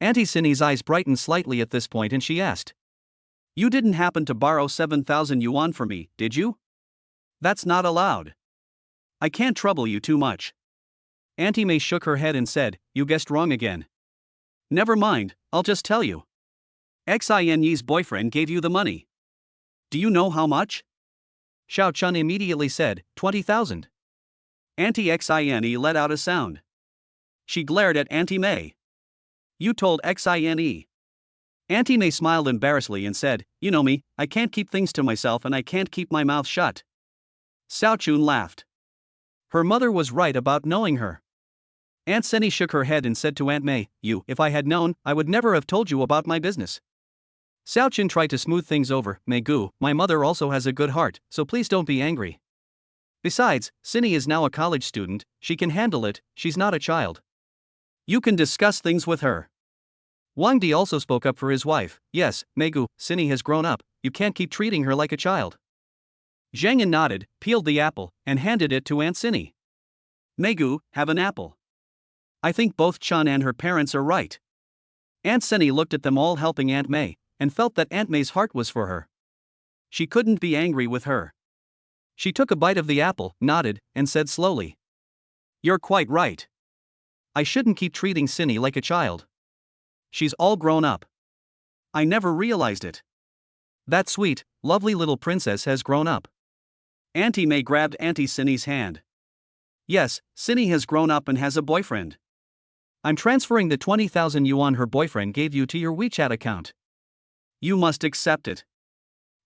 Auntie Cindy's eyes brightened slightly at this point and she asked. You didn't happen to borrow 7,000 yuan from me, did you? That's not allowed. I can't trouble you too much. Auntie May shook her head and said, you guessed wrong again. Never mind, I'll just tell you. Xinyi's boyfriend gave you the money. Do you know how much? Xiaochun immediately said, 20,000. Auntie Xine let out a sound. She glared at Auntie May. You told Xine. Auntie May smiled embarrassedly and said, you know me, I can't keep things to myself and I can't keep my mouth shut. Xiaochun laughed. Her mother was right about knowing her. Aunt Cindy shook her head and said to Aunt May, if I had known, I would never have told you about my business. Xiaochun tried to smooth things over, Meigu, my mother also has a good heart, so please don't be angry. Besides, Cindy is now a college student, she can handle it, she's not a child. You can discuss things with her. Wang De also spoke up for his wife, yes, Meigu, Cindy has grown up, you can't keep treating her like a child. Zhang nodded, peeled the apple, and handed it to Aunt Cindy. Megu, have an apple. I think both Chun and her parents are right. Aunt Cindy looked at them all helping Aunt May, and felt that Aunt May's heart was for her. She couldn't be angry with her. She took a bite of the apple, nodded, and said slowly, "You're quite right. I shouldn't keep treating Cindy like a child. She's all grown up. I never realized it. That sweet, lovely little princess has grown up." Auntie May grabbed Auntie Cindy's hand. "Yes, Cindy has grown up and has a boyfriend. I'm transferring the 20,000 yuan her boyfriend gave you to your WeChat account. You must accept it."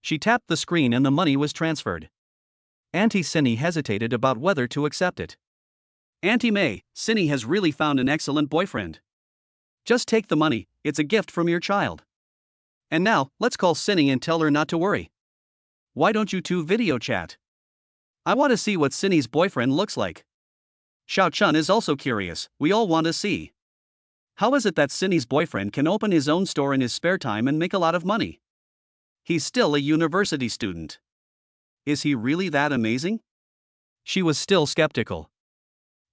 She tapped the screen and the money was transferred. Auntie Cindy hesitated about whether to accept it. "Auntie May, Cindy has really found an excellent boyfriend. Just take the money, it's a gift from your child. And now, let's call Cindy and tell her not to worry. Why don't you two video chat? I want to see what Cindy's boyfriend looks like. Xiao Chun is also curious, we all want to see. How is it that Cindy's boyfriend can open his own store in his spare time and make a lot of money? He's still a university student. Is he really that amazing?" She was still skeptical.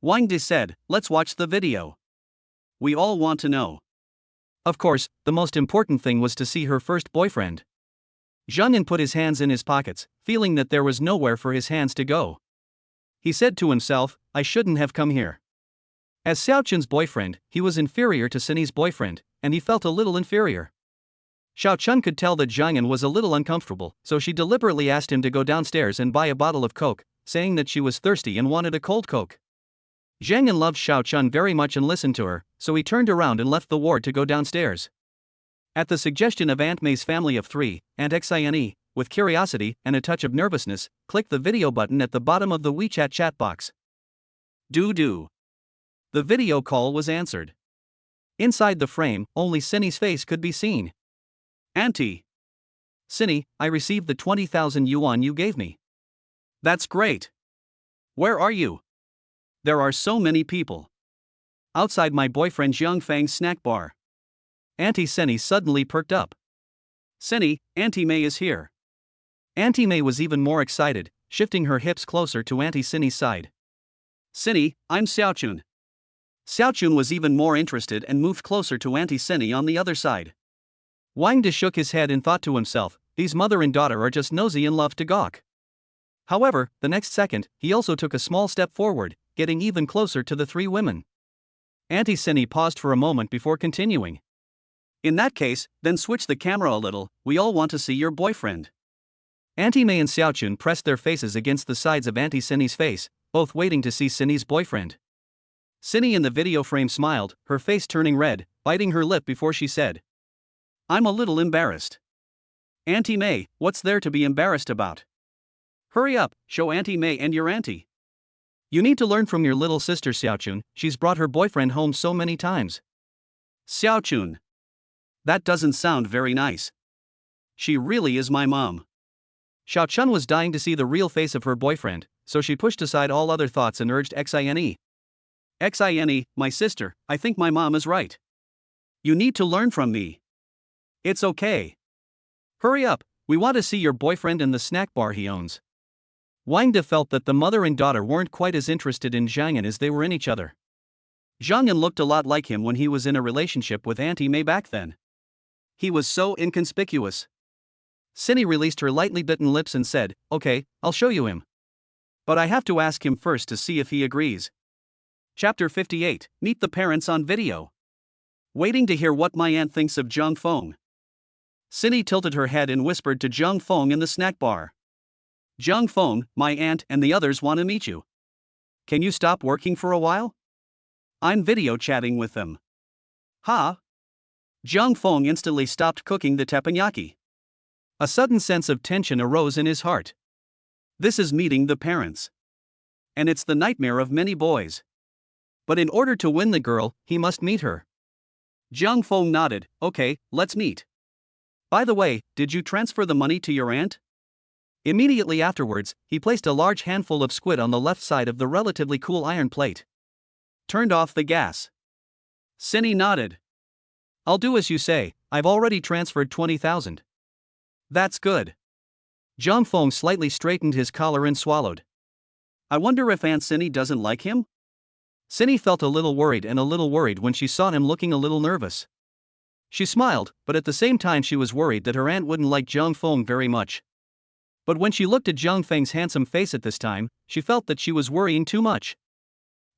Wang De said, "Let's watch the video. We all want to know." Of course, the most important thing was to see her first boyfriend. Zhang put his hands in his pockets, feeling that there was nowhere for his hands to go. He said to himself, "I shouldn't have come here." As Xiaochun's boyfriend, he was inferior to Cindy's boyfriend, and he felt a little inferior. Xiaochun could tell that Zhang was a little uncomfortable, so she deliberately asked him to go downstairs and buy a bottle of Coke, saying that she was thirsty and wanted a cold Coke. Zhang loved Xiaochun very much and listened to her, so he turned around and left the ward to go downstairs. At the suggestion of Aunt May's family of three, Aunt Xine, with curiosity and a touch of nervousness, clicked the video button at the bottom of the WeChat chat box. Do. The video call was answered. Inside the frame, only Cindy's face could be seen. "Auntie. Cindy, I received the 20,000 yuan you gave me. That's great. Where are you? There are so many people. Outside my boyfriend Fang's snack bar." Auntie Cindy suddenly perked up. "Cindy, Auntie May is here." Auntie May was even more excited, shifting her hips closer to Auntie Cindy's side. "Cindy, I'm Xiaochun." Xiaochun was even more interested and moved closer to Auntie Cindy on the other side. Wang De shook his head and thought to himself, these mother and daughter are just nosy and love to gawk. However, the next second, he also took a small step forward, getting even closer to the three women. Auntie Cindy paused for a moment before continuing. "In that case, then switch the camera a little, we all want to see your boyfriend." Auntie May and Xiaochun pressed their faces against the sides of Auntie Cindy's face, both waiting to see Cindy's boyfriend. Cindy in the video frame smiled, her face turning red, biting her lip before she said, "I'm a little embarrassed." "Auntie May, what's there to be embarrassed about? Hurry up, show Auntie May and your auntie. You need to learn from your little sister Xiaochun, she's brought her boyfriend home so many times." "Xiaochun. That doesn't sound very nice. She really is my mom." Xiaochun was dying to see the real face of her boyfriend, so she pushed aside all other thoughts and urged Xine. "Xine, my sister, I think my mom is right. You need to learn from me. It's okay. Hurry up, we want to see your boyfriend and the snack bar he owns." Wang De felt that the mother and daughter weren't quite as interested in Zhang as they were in each other. Zhang looked a lot like him when he was in a relationship with Auntie May back then. He was so inconspicuous. Cindy released her lightly bitten lips and said, "Okay, I'll show you him. But I have to ask him first to see if he agrees." Chapter 58, Meet the Parents on Video. Waiting to hear what my aunt thinks of Zhang Feng. Cindy tilted her head and whispered to Zhang Feng in the snack bar. "Zhang Feng, my aunt and the others want to meet you. Can you stop working for a while? I'm video chatting with them." "Ha?" Zhang Feng instantly stopped cooking the teppanyaki. A sudden sense of tension arose in his heart. This is meeting the parents. And it's the nightmare of many boys. But in order to win the girl, he must meet her. Zhang Feng nodded, "Okay, let's meet. By the way, did you transfer the money to your aunt?" Immediately afterwards, he placed a large handful of squid on the left side of the relatively cool iron plate. Turned off the gas. Cindy nodded. "I'll do as you say, I've already transferred 20,000. That's good. Zhang Feng slightly straightened his collar and swallowed. I wonder if Aunt Cindy doesn't like him? Cindy felt a little worried when she saw him looking a little nervous. She smiled, but at the same time she was worried that her aunt wouldn't like Zhang Feng very much. But when she looked at Zhang Feng's handsome face at this time, she felt that she was worrying too much.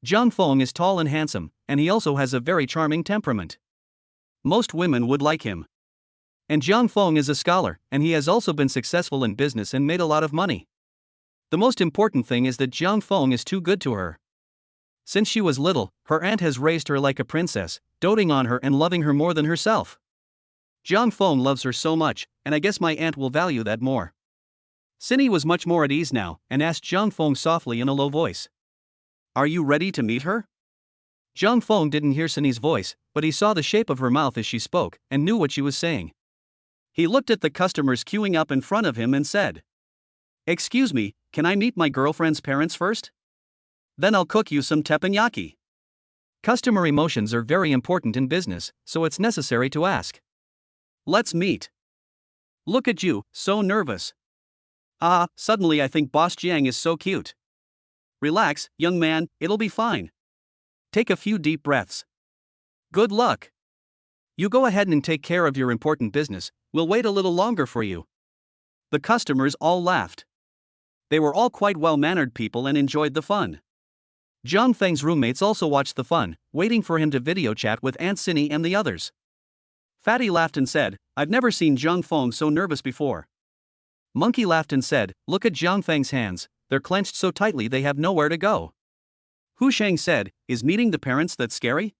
Zhang Feng is tall and handsome, and he also has a very charming temperament. Most women would like him. And Zhang Feng is a scholar, and he has also been successful in business and made a lot of money. The most important thing is that Zhang Feng is too good to her. Since she was little, her aunt has raised her like a princess, doting on her and loving her more than herself. Zhang Feng loves her so much, and I guess my aunt will value that more. Cindy was much more at ease now, and asked Zhang Feng softly in a low voice. Are you ready to meet her? Zhang Feng didn't hear Cindy's voice, but he saw the shape of her mouth as she spoke, and knew what she was saying. He looked at the customers queuing up in front of him and said, Excuse me, can I meet my girlfriend's parents first? Then I'll cook you some teppanyaki. Customer emotions are very important in business, so it's necessary to ask. Let's meet. Look at you, so nervous. Suddenly I think Boss Jiang is so cute. Relax, young man, it'll be fine. Take a few deep breaths. Good luck. You go ahead and take care of your important business, we'll wait a little longer for you. The customers all laughed. They were all quite well-mannered people and enjoyed the fun. Zhang Feng's roommates also watched the fun, waiting for him to video chat with Aunt Cindy and the others. Fatty laughed and said, I've never seen Zhang Feng so nervous before. Monkey laughed and said, Look at Zhang Feng's hands, they're clenched so tightly they have nowhere to go. Hu Sheng said, Is meeting the parents that scary?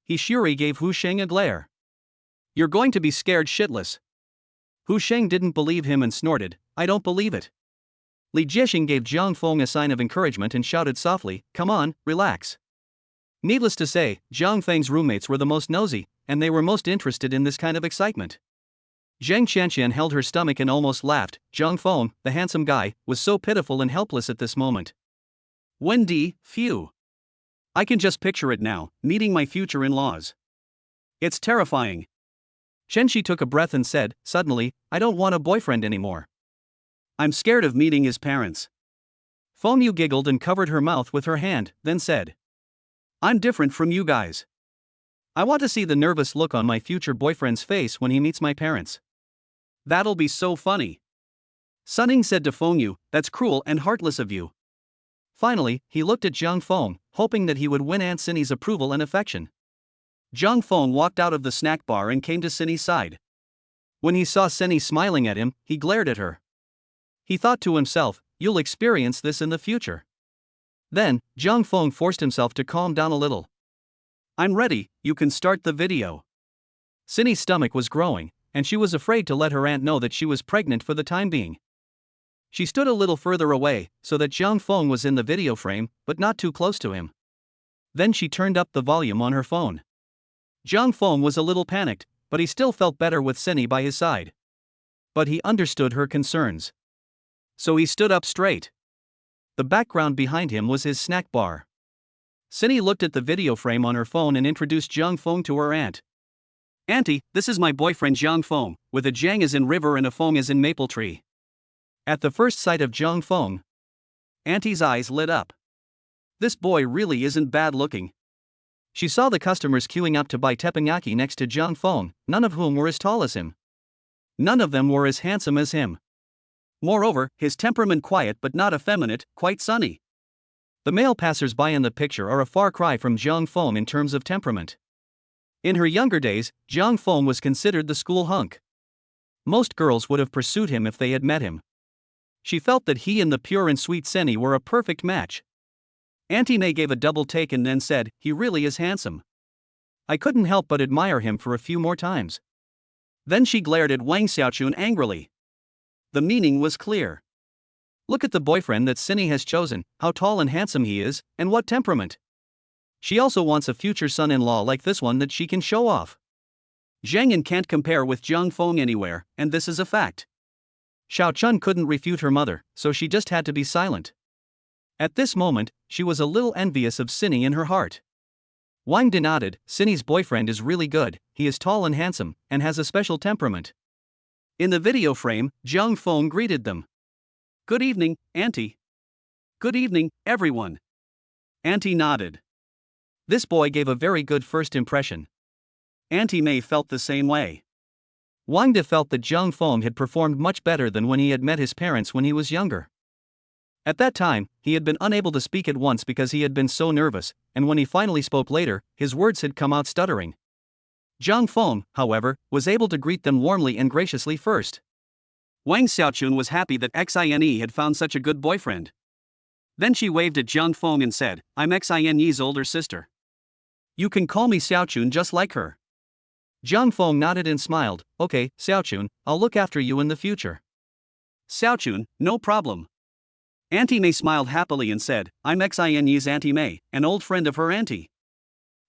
He Shuri gave Hu Sheng a glare. You're going to be scared shitless. Hu Sheng didn't believe him and snorted, I don't believe it. Li Jiexing gave Zhang Feng a sign of encouragement and shouted softly, Come on, relax. Needless to say, Zhang Feng's roommates were the most nosy, and they were most interested in this kind of excitement. Zhang Qianqian held her stomach and almost laughed. Zhang Feng, the handsome guy, was so pitiful and helpless at this moment. Wendy, phew. I can just picture it now, meeting my future in-laws. It's terrifying. Shenxi took a breath and said, suddenly, I don't want a boyfriend anymore. I'm scared of meeting his parents. Feng Yu giggled and covered her mouth with her hand, then said, I'm different from you guys. I want to see the nervous look on my future boyfriend's face when he meets my parents. That'll be so funny. Sunning said to Feng Yu, That's cruel and heartless of you. Finally, he looked at Zhang Feng, hoping that he would win Aunt Cindy's approval and affection. Zhang Feng walked out of the snack bar and came to Cindy's side. When he saw Cindy smiling at him, he glared at her. He thought to himself, You'll experience this in the future. Then, Zhang Feng forced himself to calm down a little. I'm ready, you can start the video. Cindy's stomach was growing, and she was afraid to let her aunt know that she was pregnant for the time being. She stood a little further away, so that Zhang Feng was in the video frame, but not too close to him. Then she turned up the volume on her phone. Zhang Feng was a little panicked, but he still felt better with Cindy by his side. But he understood her concerns. So he stood up straight. The background behind him was his snack bar. Cindy looked at the video frame on her phone and introduced Zhang Feng to her aunt. Auntie, this is my boyfriend Zhang Feng, with a Zhang as in river and a Feng as in maple tree. At the first sight of Zhang Feng, Auntie's eyes lit up. This boy really isn't bad looking. She saw the customers queuing up to buy teppanyaki next to Zhang Feng, none of whom were as tall as him. None of them were as handsome as him. Moreover, his temperament quiet but not effeminate, quite sunny. The male passers-by in the picture are a far cry from Zhang Feng in terms of temperament. In her younger days, Zhang Feng was considered the school hunk. Most girls would have pursued him if they had met him. She felt that he and the pure and sweet Cindy were a perfect match. Auntie May gave a double take and then said, He really is handsome. I couldn't help but admire him for a few more times. Then she glared at Wang Xiaochun angrily. The meaning was clear. Look at the boyfriend that Cindy has chosen, how tall and handsome he is, and what temperament. She also wants a future son-in-law like this one that she can show off. Zhang Yan can't compare with Zhang Feng anywhere, and this is a fact. Xiao Chun couldn't refute her mother, so she just had to be silent. At this moment, she was a little envious of Cindy in her heart. Wang Din nodded, Cindy's boyfriend is really good, he is tall and handsome, and has a special temperament. In the video frame, Jiang Feng greeted them. "Good evening, Auntie." "Good evening, everyone." Auntie nodded. This boy gave a very good first impression. Auntie May felt the same way. Wang De felt that Jiang Feng had performed much better than when he had met his parents when he was younger. At that time, he had been unable to speak at once because he had been so nervous, and when he finally spoke later, his words had come out stuttering. Jiang Feng, however, was able to greet them warmly and graciously first. Wang Xiaochun was happy that Xine had found such a good boyfriend. Then she waved at Jiang Feng and said, "I'm Xine's older sister. You can call me Xiaochun just like her." Jiang Feng nodded and smiled. "Okay, Xiaochun, I'll look after you in the future." "Xiaochun, no problem." Auntie May smiled happily and said, "I'm Xine's Auntie May, an old friend of her auntie.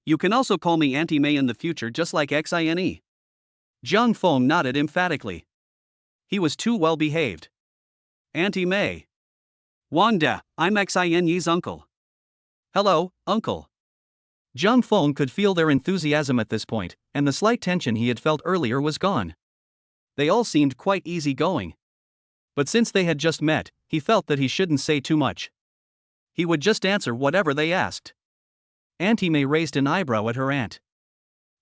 You can also call me Auntie May in the future just like Xine." Jiang Feng nodded emphatically. He was too well behaved. "Auntie May." "Wang De, I'm Xine's uncle." "Hello, uncle." Jiang Feng could feel their enthusiasm at this point, and the slight tension he had felt earlier was gone. They all seemed quite easygoing. But since they had just met, he felt that he shouldn't say too much. He would just answer whatever they asked. Auntie May raised an eyebrow at her aunt.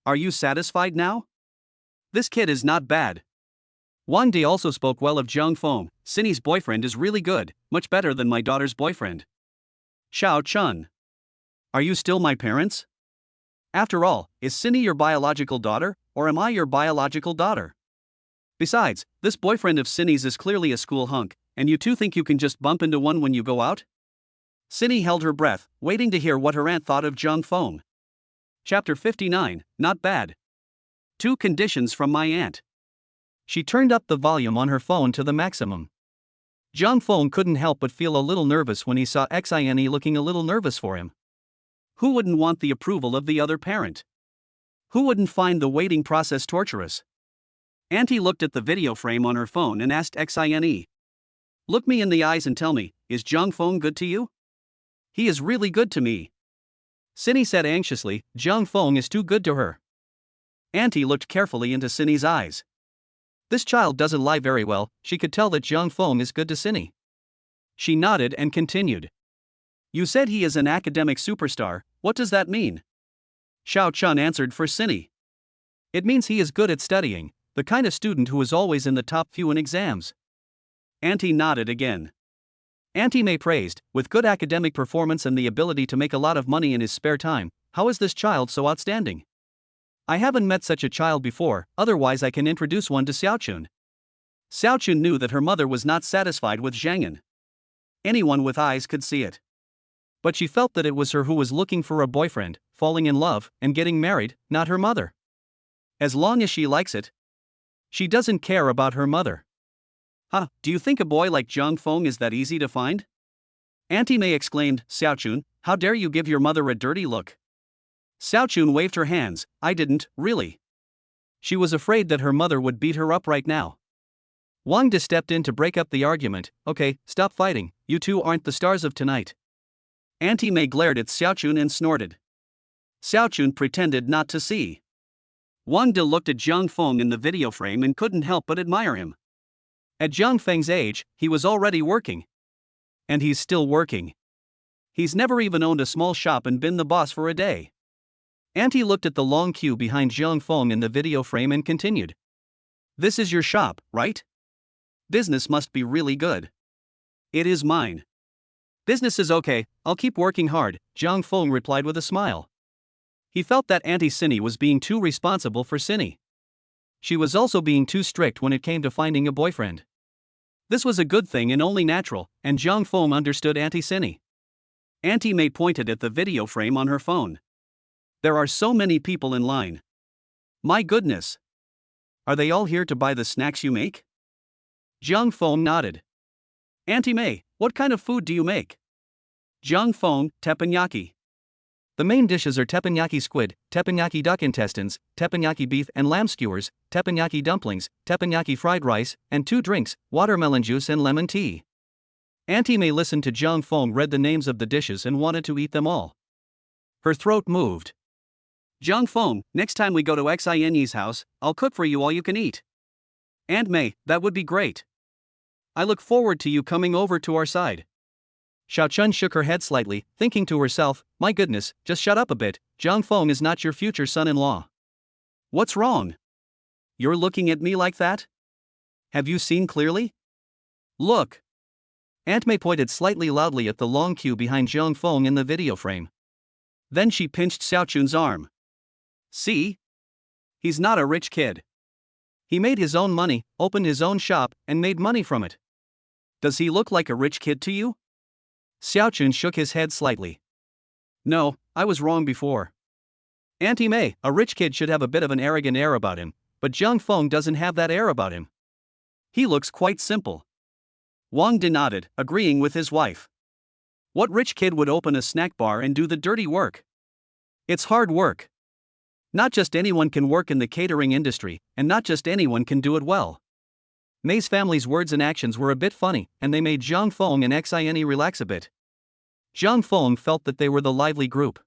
"Are you satisfied now? This kid is not bad." Wang De also spoke well of Jiang Feng. "Cindy's boyfriend is really good, much better than my daughter's boyfriend." "Xiao Chun. Are you still my parents? After all, is Cindy your biological daughter, or am I your biological daughter? Besides, this boyfriend of Cindy's is clearly a school hunk, and you two think you can just bump into one when you go out?" Cindy held her breath, waiting to hear what her aunt thought of Jiang Feng. Chapter 59, Not Bad. 2 Conditions from My Aunt. She turned up the volume on her phone to the maximum. Jiang Feng couldn't help but feel a little nervous when he saw Xine looking a little nervous for him. Who wouldn't want the approval of the other parent? Who wouldn't find the waiting process torturous? Auntie looked at the video frame on her phone and asked Xine. "Look me in the eyes and tell me, is Jiang Feng good to you?" "He is really good to me." Cindy said anxiously, "Jiang Feng is too good to her." Auntie looked carefully into Cindy's eyes. This child doesn't lie very well, she could tell that Jiang Feng is good to Cindy. She nodded and continued. "You said he is an academic superstar, what does that mean?" Xiao Chun answered for Cindy. "It means he is good at studying, the kind of student who is always in the top few in exams." Auntie nodded again. Auntie May praised, "With good academic performance and the ability to make a lot of money in his spare time, how is this child so outstanding? I haven't met such a child before, otherwise I can introduce one to Xiaochun." Xiaochun knew that her mother was not satisfied with Zhangyan. Anyone with eyes could see it. But she felt that it was her who was looking for a boyfriend, falling in love, and getting married, not her mother. As long as she likes it. She doesn't care about her mother. "Huh, do you think a boy like Jiang Feng is that easy to find?" Auntie May exclaimed, "Xiaochun, how dare you give your mother a dirty look?" Xiaochun waved her hands, "I didn't, really." She was afraid that her mother would beat her up right now. Wang De stepped in to break up the argument. "Okay, stop fighting, you two aren't the stars of tonight." Auntie May glared at Xiaochun and snorted. Xiaochun pretended not to see. Wang De looked at Jiang Feng in the video frame and couldn't help but admire him. At Jiang Feng's age, he was already working. And he's still working. He's never even owned a small shop and been the boss for a day. Auntie looked at the long queue behind Jiang Feng in the video frame and continued. "This is your shop, right? Business must be really good." "It is mine." "Business is okay, I'll keep working hard," Jiang Feng replied with a smile. He felt that Auntie Cindy was being too responsible for Cindy. She was also being too strict when it came to finding a boyfriend. This was a good thing and only natural, and Jiang Feng understood Auntie Cindy. Auntie May pointed at the video frame on her phone. "There are so many people in line. My goodness. Are they all here to buy the snacks you make?" Jiang Feng nodded. "Auntie May, what kind of food do you make?" Jiang Feng, teppanyaki. The main dishes are teppanyaki squid, teppanyaki duck intestines, teppanyaki beef and lamb skewers, teppanyaki dumplings, teppanyaki fried rice, and 2 drinks, watermelon juice and lemon tea. Auntie May listened to Jiang Feng read the names of the dishes and wanted to eat them all. Her throat moved. "Jiang Feng, next time we go to Xine's house, I'll cook for you all you can eat." Aunt May, that would be great. I look forward to you coming over to our side. Xiao Chun shook her head slightly, thinking to herself, my goodness, just shut up a bit, Zhang Feng is not your future son-in-law. What's wrong? You're looking at me like that? Have you seen clearly? Look. Aunt May pointed slightly loudly at the long queue behind Zhang Feng in the video frame. Then she pinched Xiao Chun's arm. See? He's not a rich kid. He made his own money, opened his own shop, and made money from it. Does he look like a rich kid to you? Xiao Chun shook his head slightly. No, I was wrong before. Auntie May, a rich kid should have a bit of an arrogant air about him, but Zhang Feng doesn't have that air about him. He looks quite simple. Wang Di nodded, agreeing with his wife. What rich kid would open a snack bar and do the dirty work? It's hard work. Not just anyone can work in the catering industry, and not just anyone can do it well. May's family's words and actions were a bit funny, and they made Zhang Feng and Xine relax a bit. Zhang Feng felt that they were the lively group.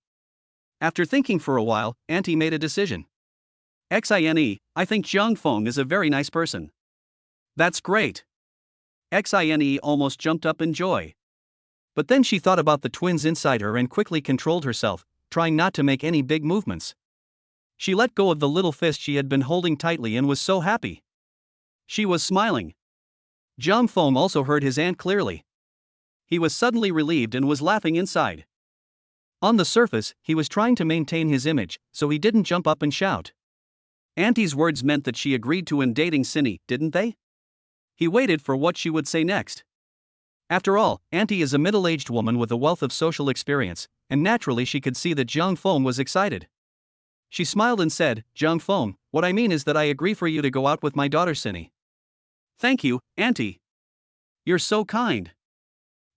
After thinking for a while, Auntie made a decision. Xine, I think Zhang Feng is a very nice person. That's great. Xine almost jumped up in joy. But then she thought about the twins inside her and quickly controlled herself, trying not to make any big movements. She let go of the little fist she had been holding tightly and was so happy. She was smiling. Zhang Feng also heard his aunt clearly. He was suddenly relieved and was laughing inside. On the surface, he was trying to maintain his image, so he didn't jump up and shout. Auntie's words meant that she agreed to him dating Cindy, didn't they? He waited for what she would say next. After all, Auntie is a middle-aged woman with a wealth of social experience, and naturally she could see that Zhang Feng was excited. She smiled and said, Zhang Feng, what I mean is that I agree for you to go out with my daughter Cindy. Thank you, Auntie. You're so kind.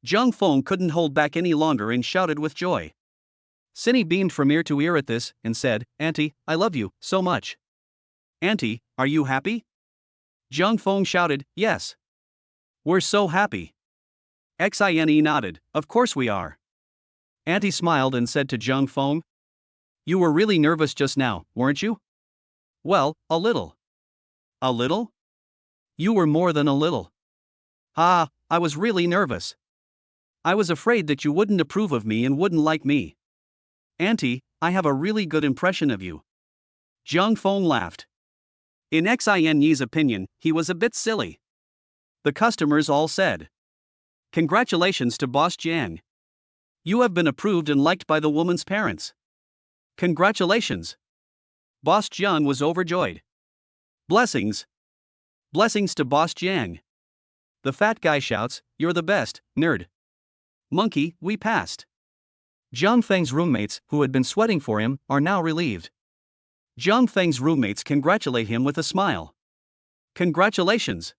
Zhang Feng couldn't hold back any longer and shouted with joy. Cindy beamed from ear to ear at this, and said, Auntie, I love you, so much. Auntie, are you happy? Zhang Feng shouted, yes. We're so happy. Xine nodded, of course we are. Auntie smiled and said to Zhang Feng, you were really nervous just now, weren't you? Well, a little. A little? You were more than a little. Ah, I was really nervous. I was afraid that you wouldn't approve of me and wouldn't like me. Auntie, I have a really good impression of you. Zhang Feng laughed. In Xine's opinion, he was a bit silly. The customers all said, congratulations to Boss Jiang. You have been approved and liked by the woman's parents. Congratulations. Boss Jiang was overjoyed. Blessings. Blessings to Boss Jiang. The fat guy shouts, you're the best, nerd. Monkey, we passed. Zhang Feng's roommates, who had been sweating for him, are now relieved. Zhang Feng's roommates congratulate him with a smile. Congratulations.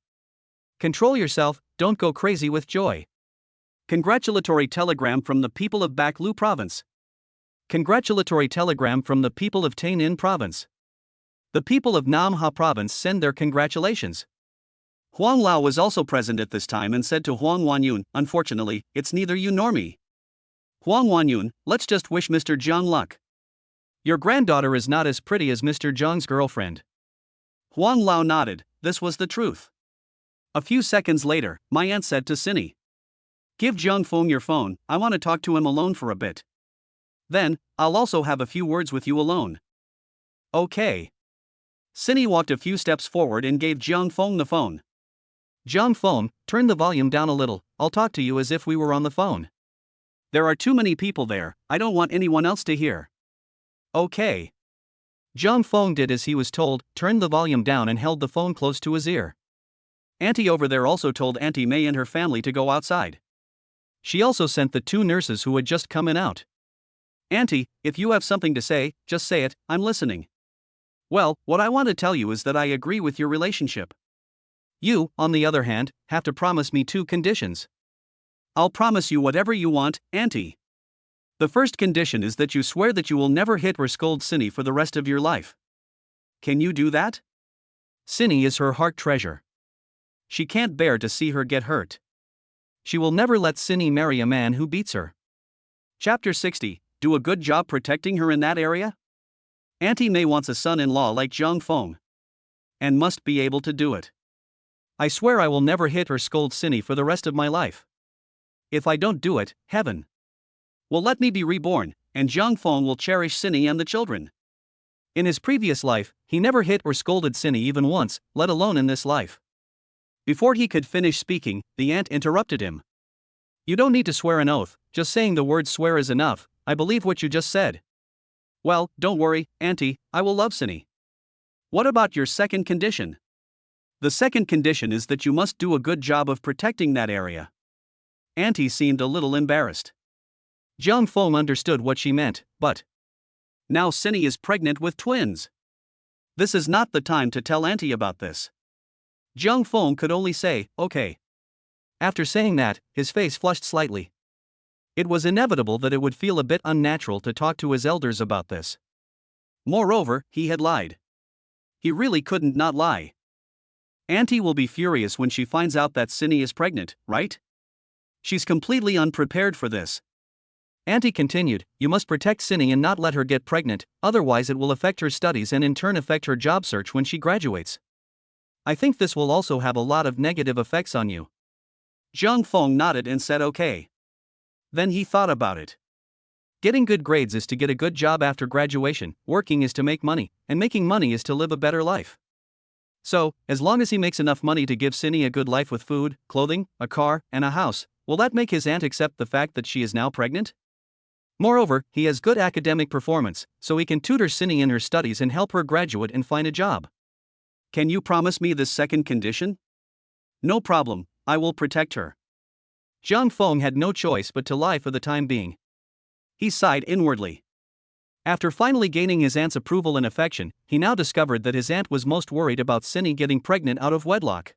Control yourself, don't go crazy with joy. Congratulatory telegram from the people of Baklu province. Congratulatory telegram from the people of Tainan province. The people of Namha province send their congratulations. Huang Lao was also present at this time and said to Huang Wanyun, unfortunately, it's neither you nor me. Huang Wanyun, let's just wish Mr. Zhang luck. Your granddaughter is not as pretty as Mr. Zhang's girlfriend. Huang Lao nodded, this was the truth. A few seconds later, my aunt said to Cindy, give Zhang Feng your phone, I want to talk to him alone for a bit. Then, I'll also have a few words with you alone. Okay. Cindy walked a few steps forward and gave Zhang Feng the phone. Zhang Feng, turn the volume down a little, I'll talk to you as if we were on the phone. There are too many people there, I don't want anyone else to hear. Okay. Zhang Feng did as he was told, turned the volume down and held the phone close to his ear. Auntie over there also told Auntie May and her family to go outside. She also sent the two nurses who had just come in out. Auntie, if you have something to say, just say it, I'm listening. Well, what I want to tell you is that I agree with your relationship. You, on the other hand, have to promise me two conditions. I'll promise you whatever you want, Auntie. The first condition is that you swear that you will never hit or scold Cindy for the rest of your life. Can you do that? Cindy is her heart treasure. She can't bear to see her get hurt. She will never let Cindy marry a man who beats her. Chapter 60. Do a good job protecting her in that area? Auntie May wants a son-in-law like Zhang Feng. And must be able to do it. I swear I will never hit or scold Cindy for the rest of my life. If I don't do it, heaven will let me be reborn, and Zhang Feng will cherish Cindy and the children. In his previous life, he never hit or scolded Cindy even once, let alone in this life. Before he could finish speaking, the aunt interrupted him. You don't need to swear an oath, just saying the word swear is enough. I believe what you just said. Well, don't worry, Auntie, I will love Cindy. What about your second condition? The second condition is that you must do a good job of protecting that area. Auntie seemed a little embarrassed. Zhang Feng understood what she meant, but now Cindy is pregnant with twins. This is not the time to tell Auntie about this. Zhang Feng could only say, okay. After saying that, his face flushed slightly. It was inevitable that it would feel a bit unnatural to talk to his elders about this. Moreover, he had lied. He really couldn't not lie. Auntie will be furious when she finds out that Cindy is pregnant, right? She's completely unprepared for this. Auntie continued, you must protect Cindy and not let her get pregnant, otherwise it will affect her studies and in turn affect her job search when she graduates. I think this will also have a lot of negative effects on you. Zhang Feng nodded and said okay. Then he thought about it. Getting good grades is to get a good job after graduation, working is to make money, and making money is to live a better life. So, as long as he makes enough money to give Cindy a good life with food, clothing, a car, and a house, will that make his aunt accept the fact that she is now pregnant? Moreover, he has good academic performance, so he can tutor Cindy in her studies and help her graduate and find a job. Can you promise me this second condition? No problem, I will protect her. Zhang Feng had no choice but to lie for the time being. He sighed inwardly. After finally gaining his aunt's approval and affection, he now discovered that his aunt was most worried about Cindy getting pregnant out of wedlock.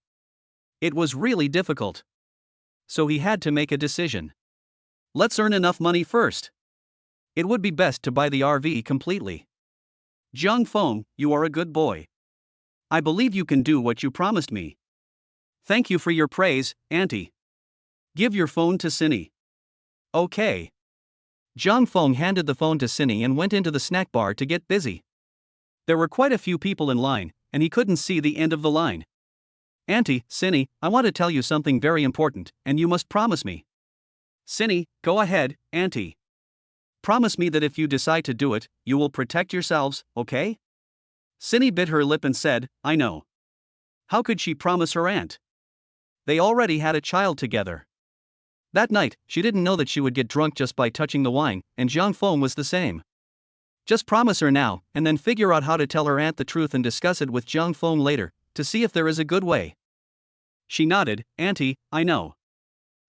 It was really difficult. So he had to make a decision. Let's earn enough money first. It would be best to buy the RV completely. Zhang Feng, you are a good boy. I believe you can do what you promised me. Thank you for your praise, Auntie. Give your phone to Cindy. Okay. Zhang Feng handed the phone to Cindy and went into the snack bar to get busy. There were quite a few people in line, and he couldn't see the end of the line. Auntie, Cindy, I want to tell you something very important, and you must promise me. Cindy, go ahead, Auntie. Promise me that if you decide to do it, you will protect yourselves, okay? Cindy bit her lip and said, I know. How could she promise her aunt? They already had a child together. That night, she didn't know that she would get drunk just by touching the wine, and Zhang Feng was the same. Just promise her now, and then figure out how to tell her aunt the truth and discuss it with Zhang Feng later, to see if there is a good way. She nodded, Auntie, I know.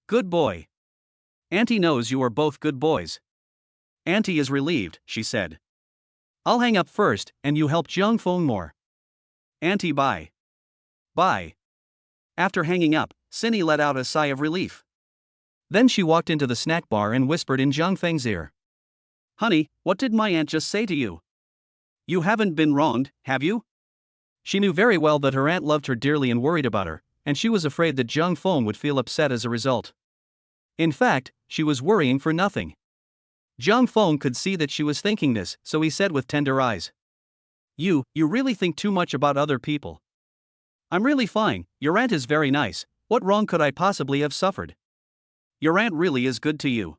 Good boy. Auntie knows you are both good boys. Auntie is relieved, she said. I'll hang up first, and you help Zhang Feng more. Auntie, bye. Bye. After hanging up, Cindy let out a sigh of relief. Then she walked into the snack bar and whispered in Zhang Feng's ear. Honey, what did my aunt just say to you? You haven't been wronged, have you? She knew very well that her aunt loved her dearly and worried about her, and she was afraid that Zhang Feng would feel upset as a result. In fact, she was worrying for nothing. Zhang Feng could see that she was thinking this, so he said with tender eyes. You really think too much about other people. I'm really fine, your aunt is very nice, what wrong could I possibly have suffered? Your aunt really is good to you.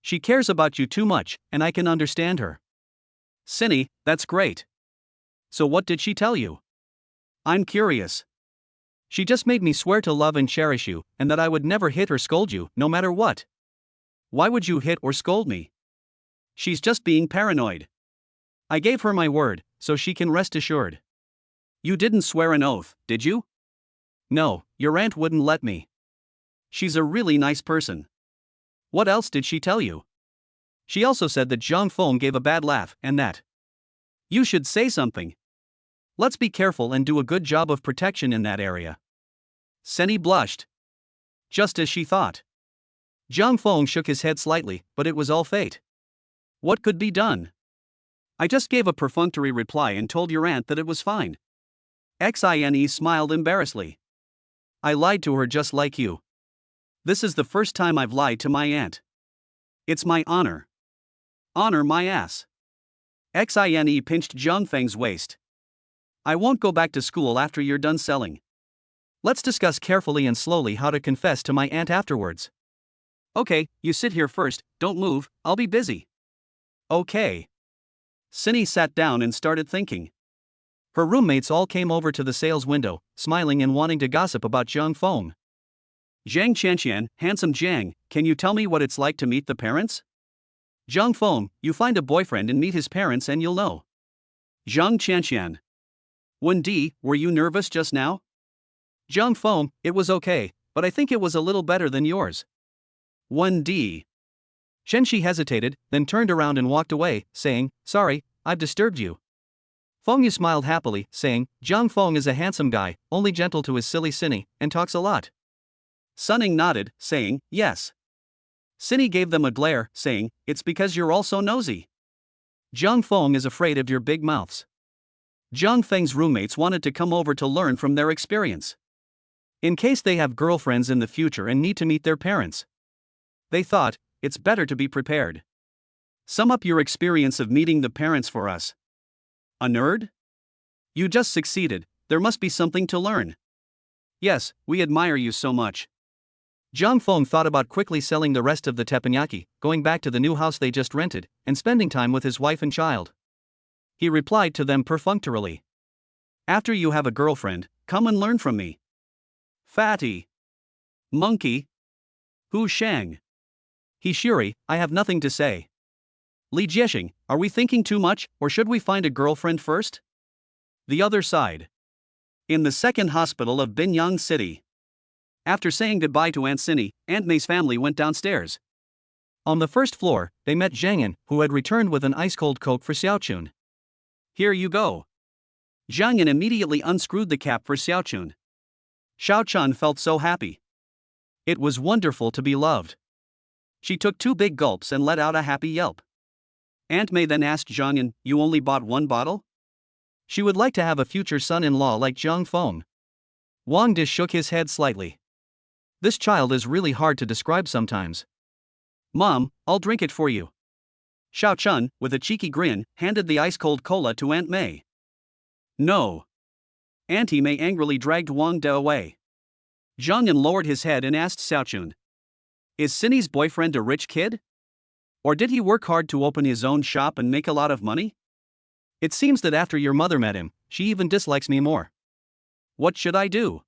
She cares about you too much, and I can understand her. Cindy, that's great. So what did she tell you? I'm curious. She just made me swear to love and cherish you, and that I would never hit or scold you, no matter what. Why would you hit or scold me? She's just being paranoid. I gave her my word, so she can rest assured. You didn't swear an oath, did you? No, your aunt wouldn't let me. She's a really nice person. What else did she tell you? She also said that Zhang Feng gave a bad laugh and that you should say something. Let's be careful and do a good job of protection in that area. Cindy blushed. Just as she thought. Zhang Feng shook his head slightly, but it was all fate. What could be done? I just gave a perfunctory reply and told your aunt that it was fine. Xine smiled embarrassedly. I lied to her just like you. This is the first time I've lied to my aunt. It's my honor. Honor my ass. Xine pinched Zhang Feng's waist. I won't go back to school after you're done selling. Let's discuss carefully and slowly how to confess to my aunt afterwards. Okay, you sit here first, don't move, I'll be busy. Okay. Cindy sat down and started thinking. Her roommates all came over to the sales window, smiling and wanting to gossip about Zhang Feng. Zhang Qianqian, handsome Zhang, can you tell me what it's like to meet the parents? Zhang Feng, you find a boyfriend and meet his parents and you'll know. Zhang Qianqian. Wendy, were you nervous just now? Zhang Feng, it was okay, but I think it was a little better than yours. Wendy. Shenxi hesitated, then turned around and walked away, saying, sorry, I've disturbed you. Fengyu smiled happily, saying, Zhang Feng is a handsome guy, only gentle to his silly Cindy, and talks a lot. Sunning nodded, saying, yes. Cindy gave them a glare, saying, it's because you're all so nosy. Zhang Feng is afraid of your big mouths. Zhang Feng's roommates wanted to come over to learn from their experience. In case they have girlfriends in the future and need to meet their parents. They thought, it's better to be prepared. Sum up your experience of meeting the parents for us. A nerd? You just succeeded, there must be something to learn. Yes, we admire you so much. Zhang Feng thought about quickly selling the rest of the teppanyaki, going back to the new house they just rented, and spending time with his wife and child. He replied to them perfunctorily. After you have a girlfriend, come and learn from me. Fatty. Monkey. Hu Shang. He Shuri, I have nothing to say. Li Jiexing, are we thinking too much, or should we find a girlfriend first? The other side. In the second hospital of Binyang City. After saying goodbye to Aunt Cindy, Aunt May's family went downstairs. On the first floor, they met Zhangyan, who had returned with an ice-cold Coke for Xiaochun. Here you go. Zhangyan immediately unscrewed the cap for Xiaochun. Xiaochun felt so happy. It was wonderful to be loved. She took 2 big gulps and let out a happy yelp. Aunt May then asked Zhangyan, you only bought 1 bottle? She would like to have a future son-in-law like Zhang Feng. Wang Di shook his head slightly. This child is really hard to describe sometimes. Mom, I'll drink it for you. Xiaochun, with a cheeky grin, handed the ice-cold cola to Aunt May. No. Auntie May angrily dragged Wang De away. Zhangyan lowered his head and asked Xiaochun. Is Cindy's boyfriend a rich kid? Or did he work hard to open his own shop and make a lot of money? It seems that after your mother met him, she even dislikes me more. What should I do?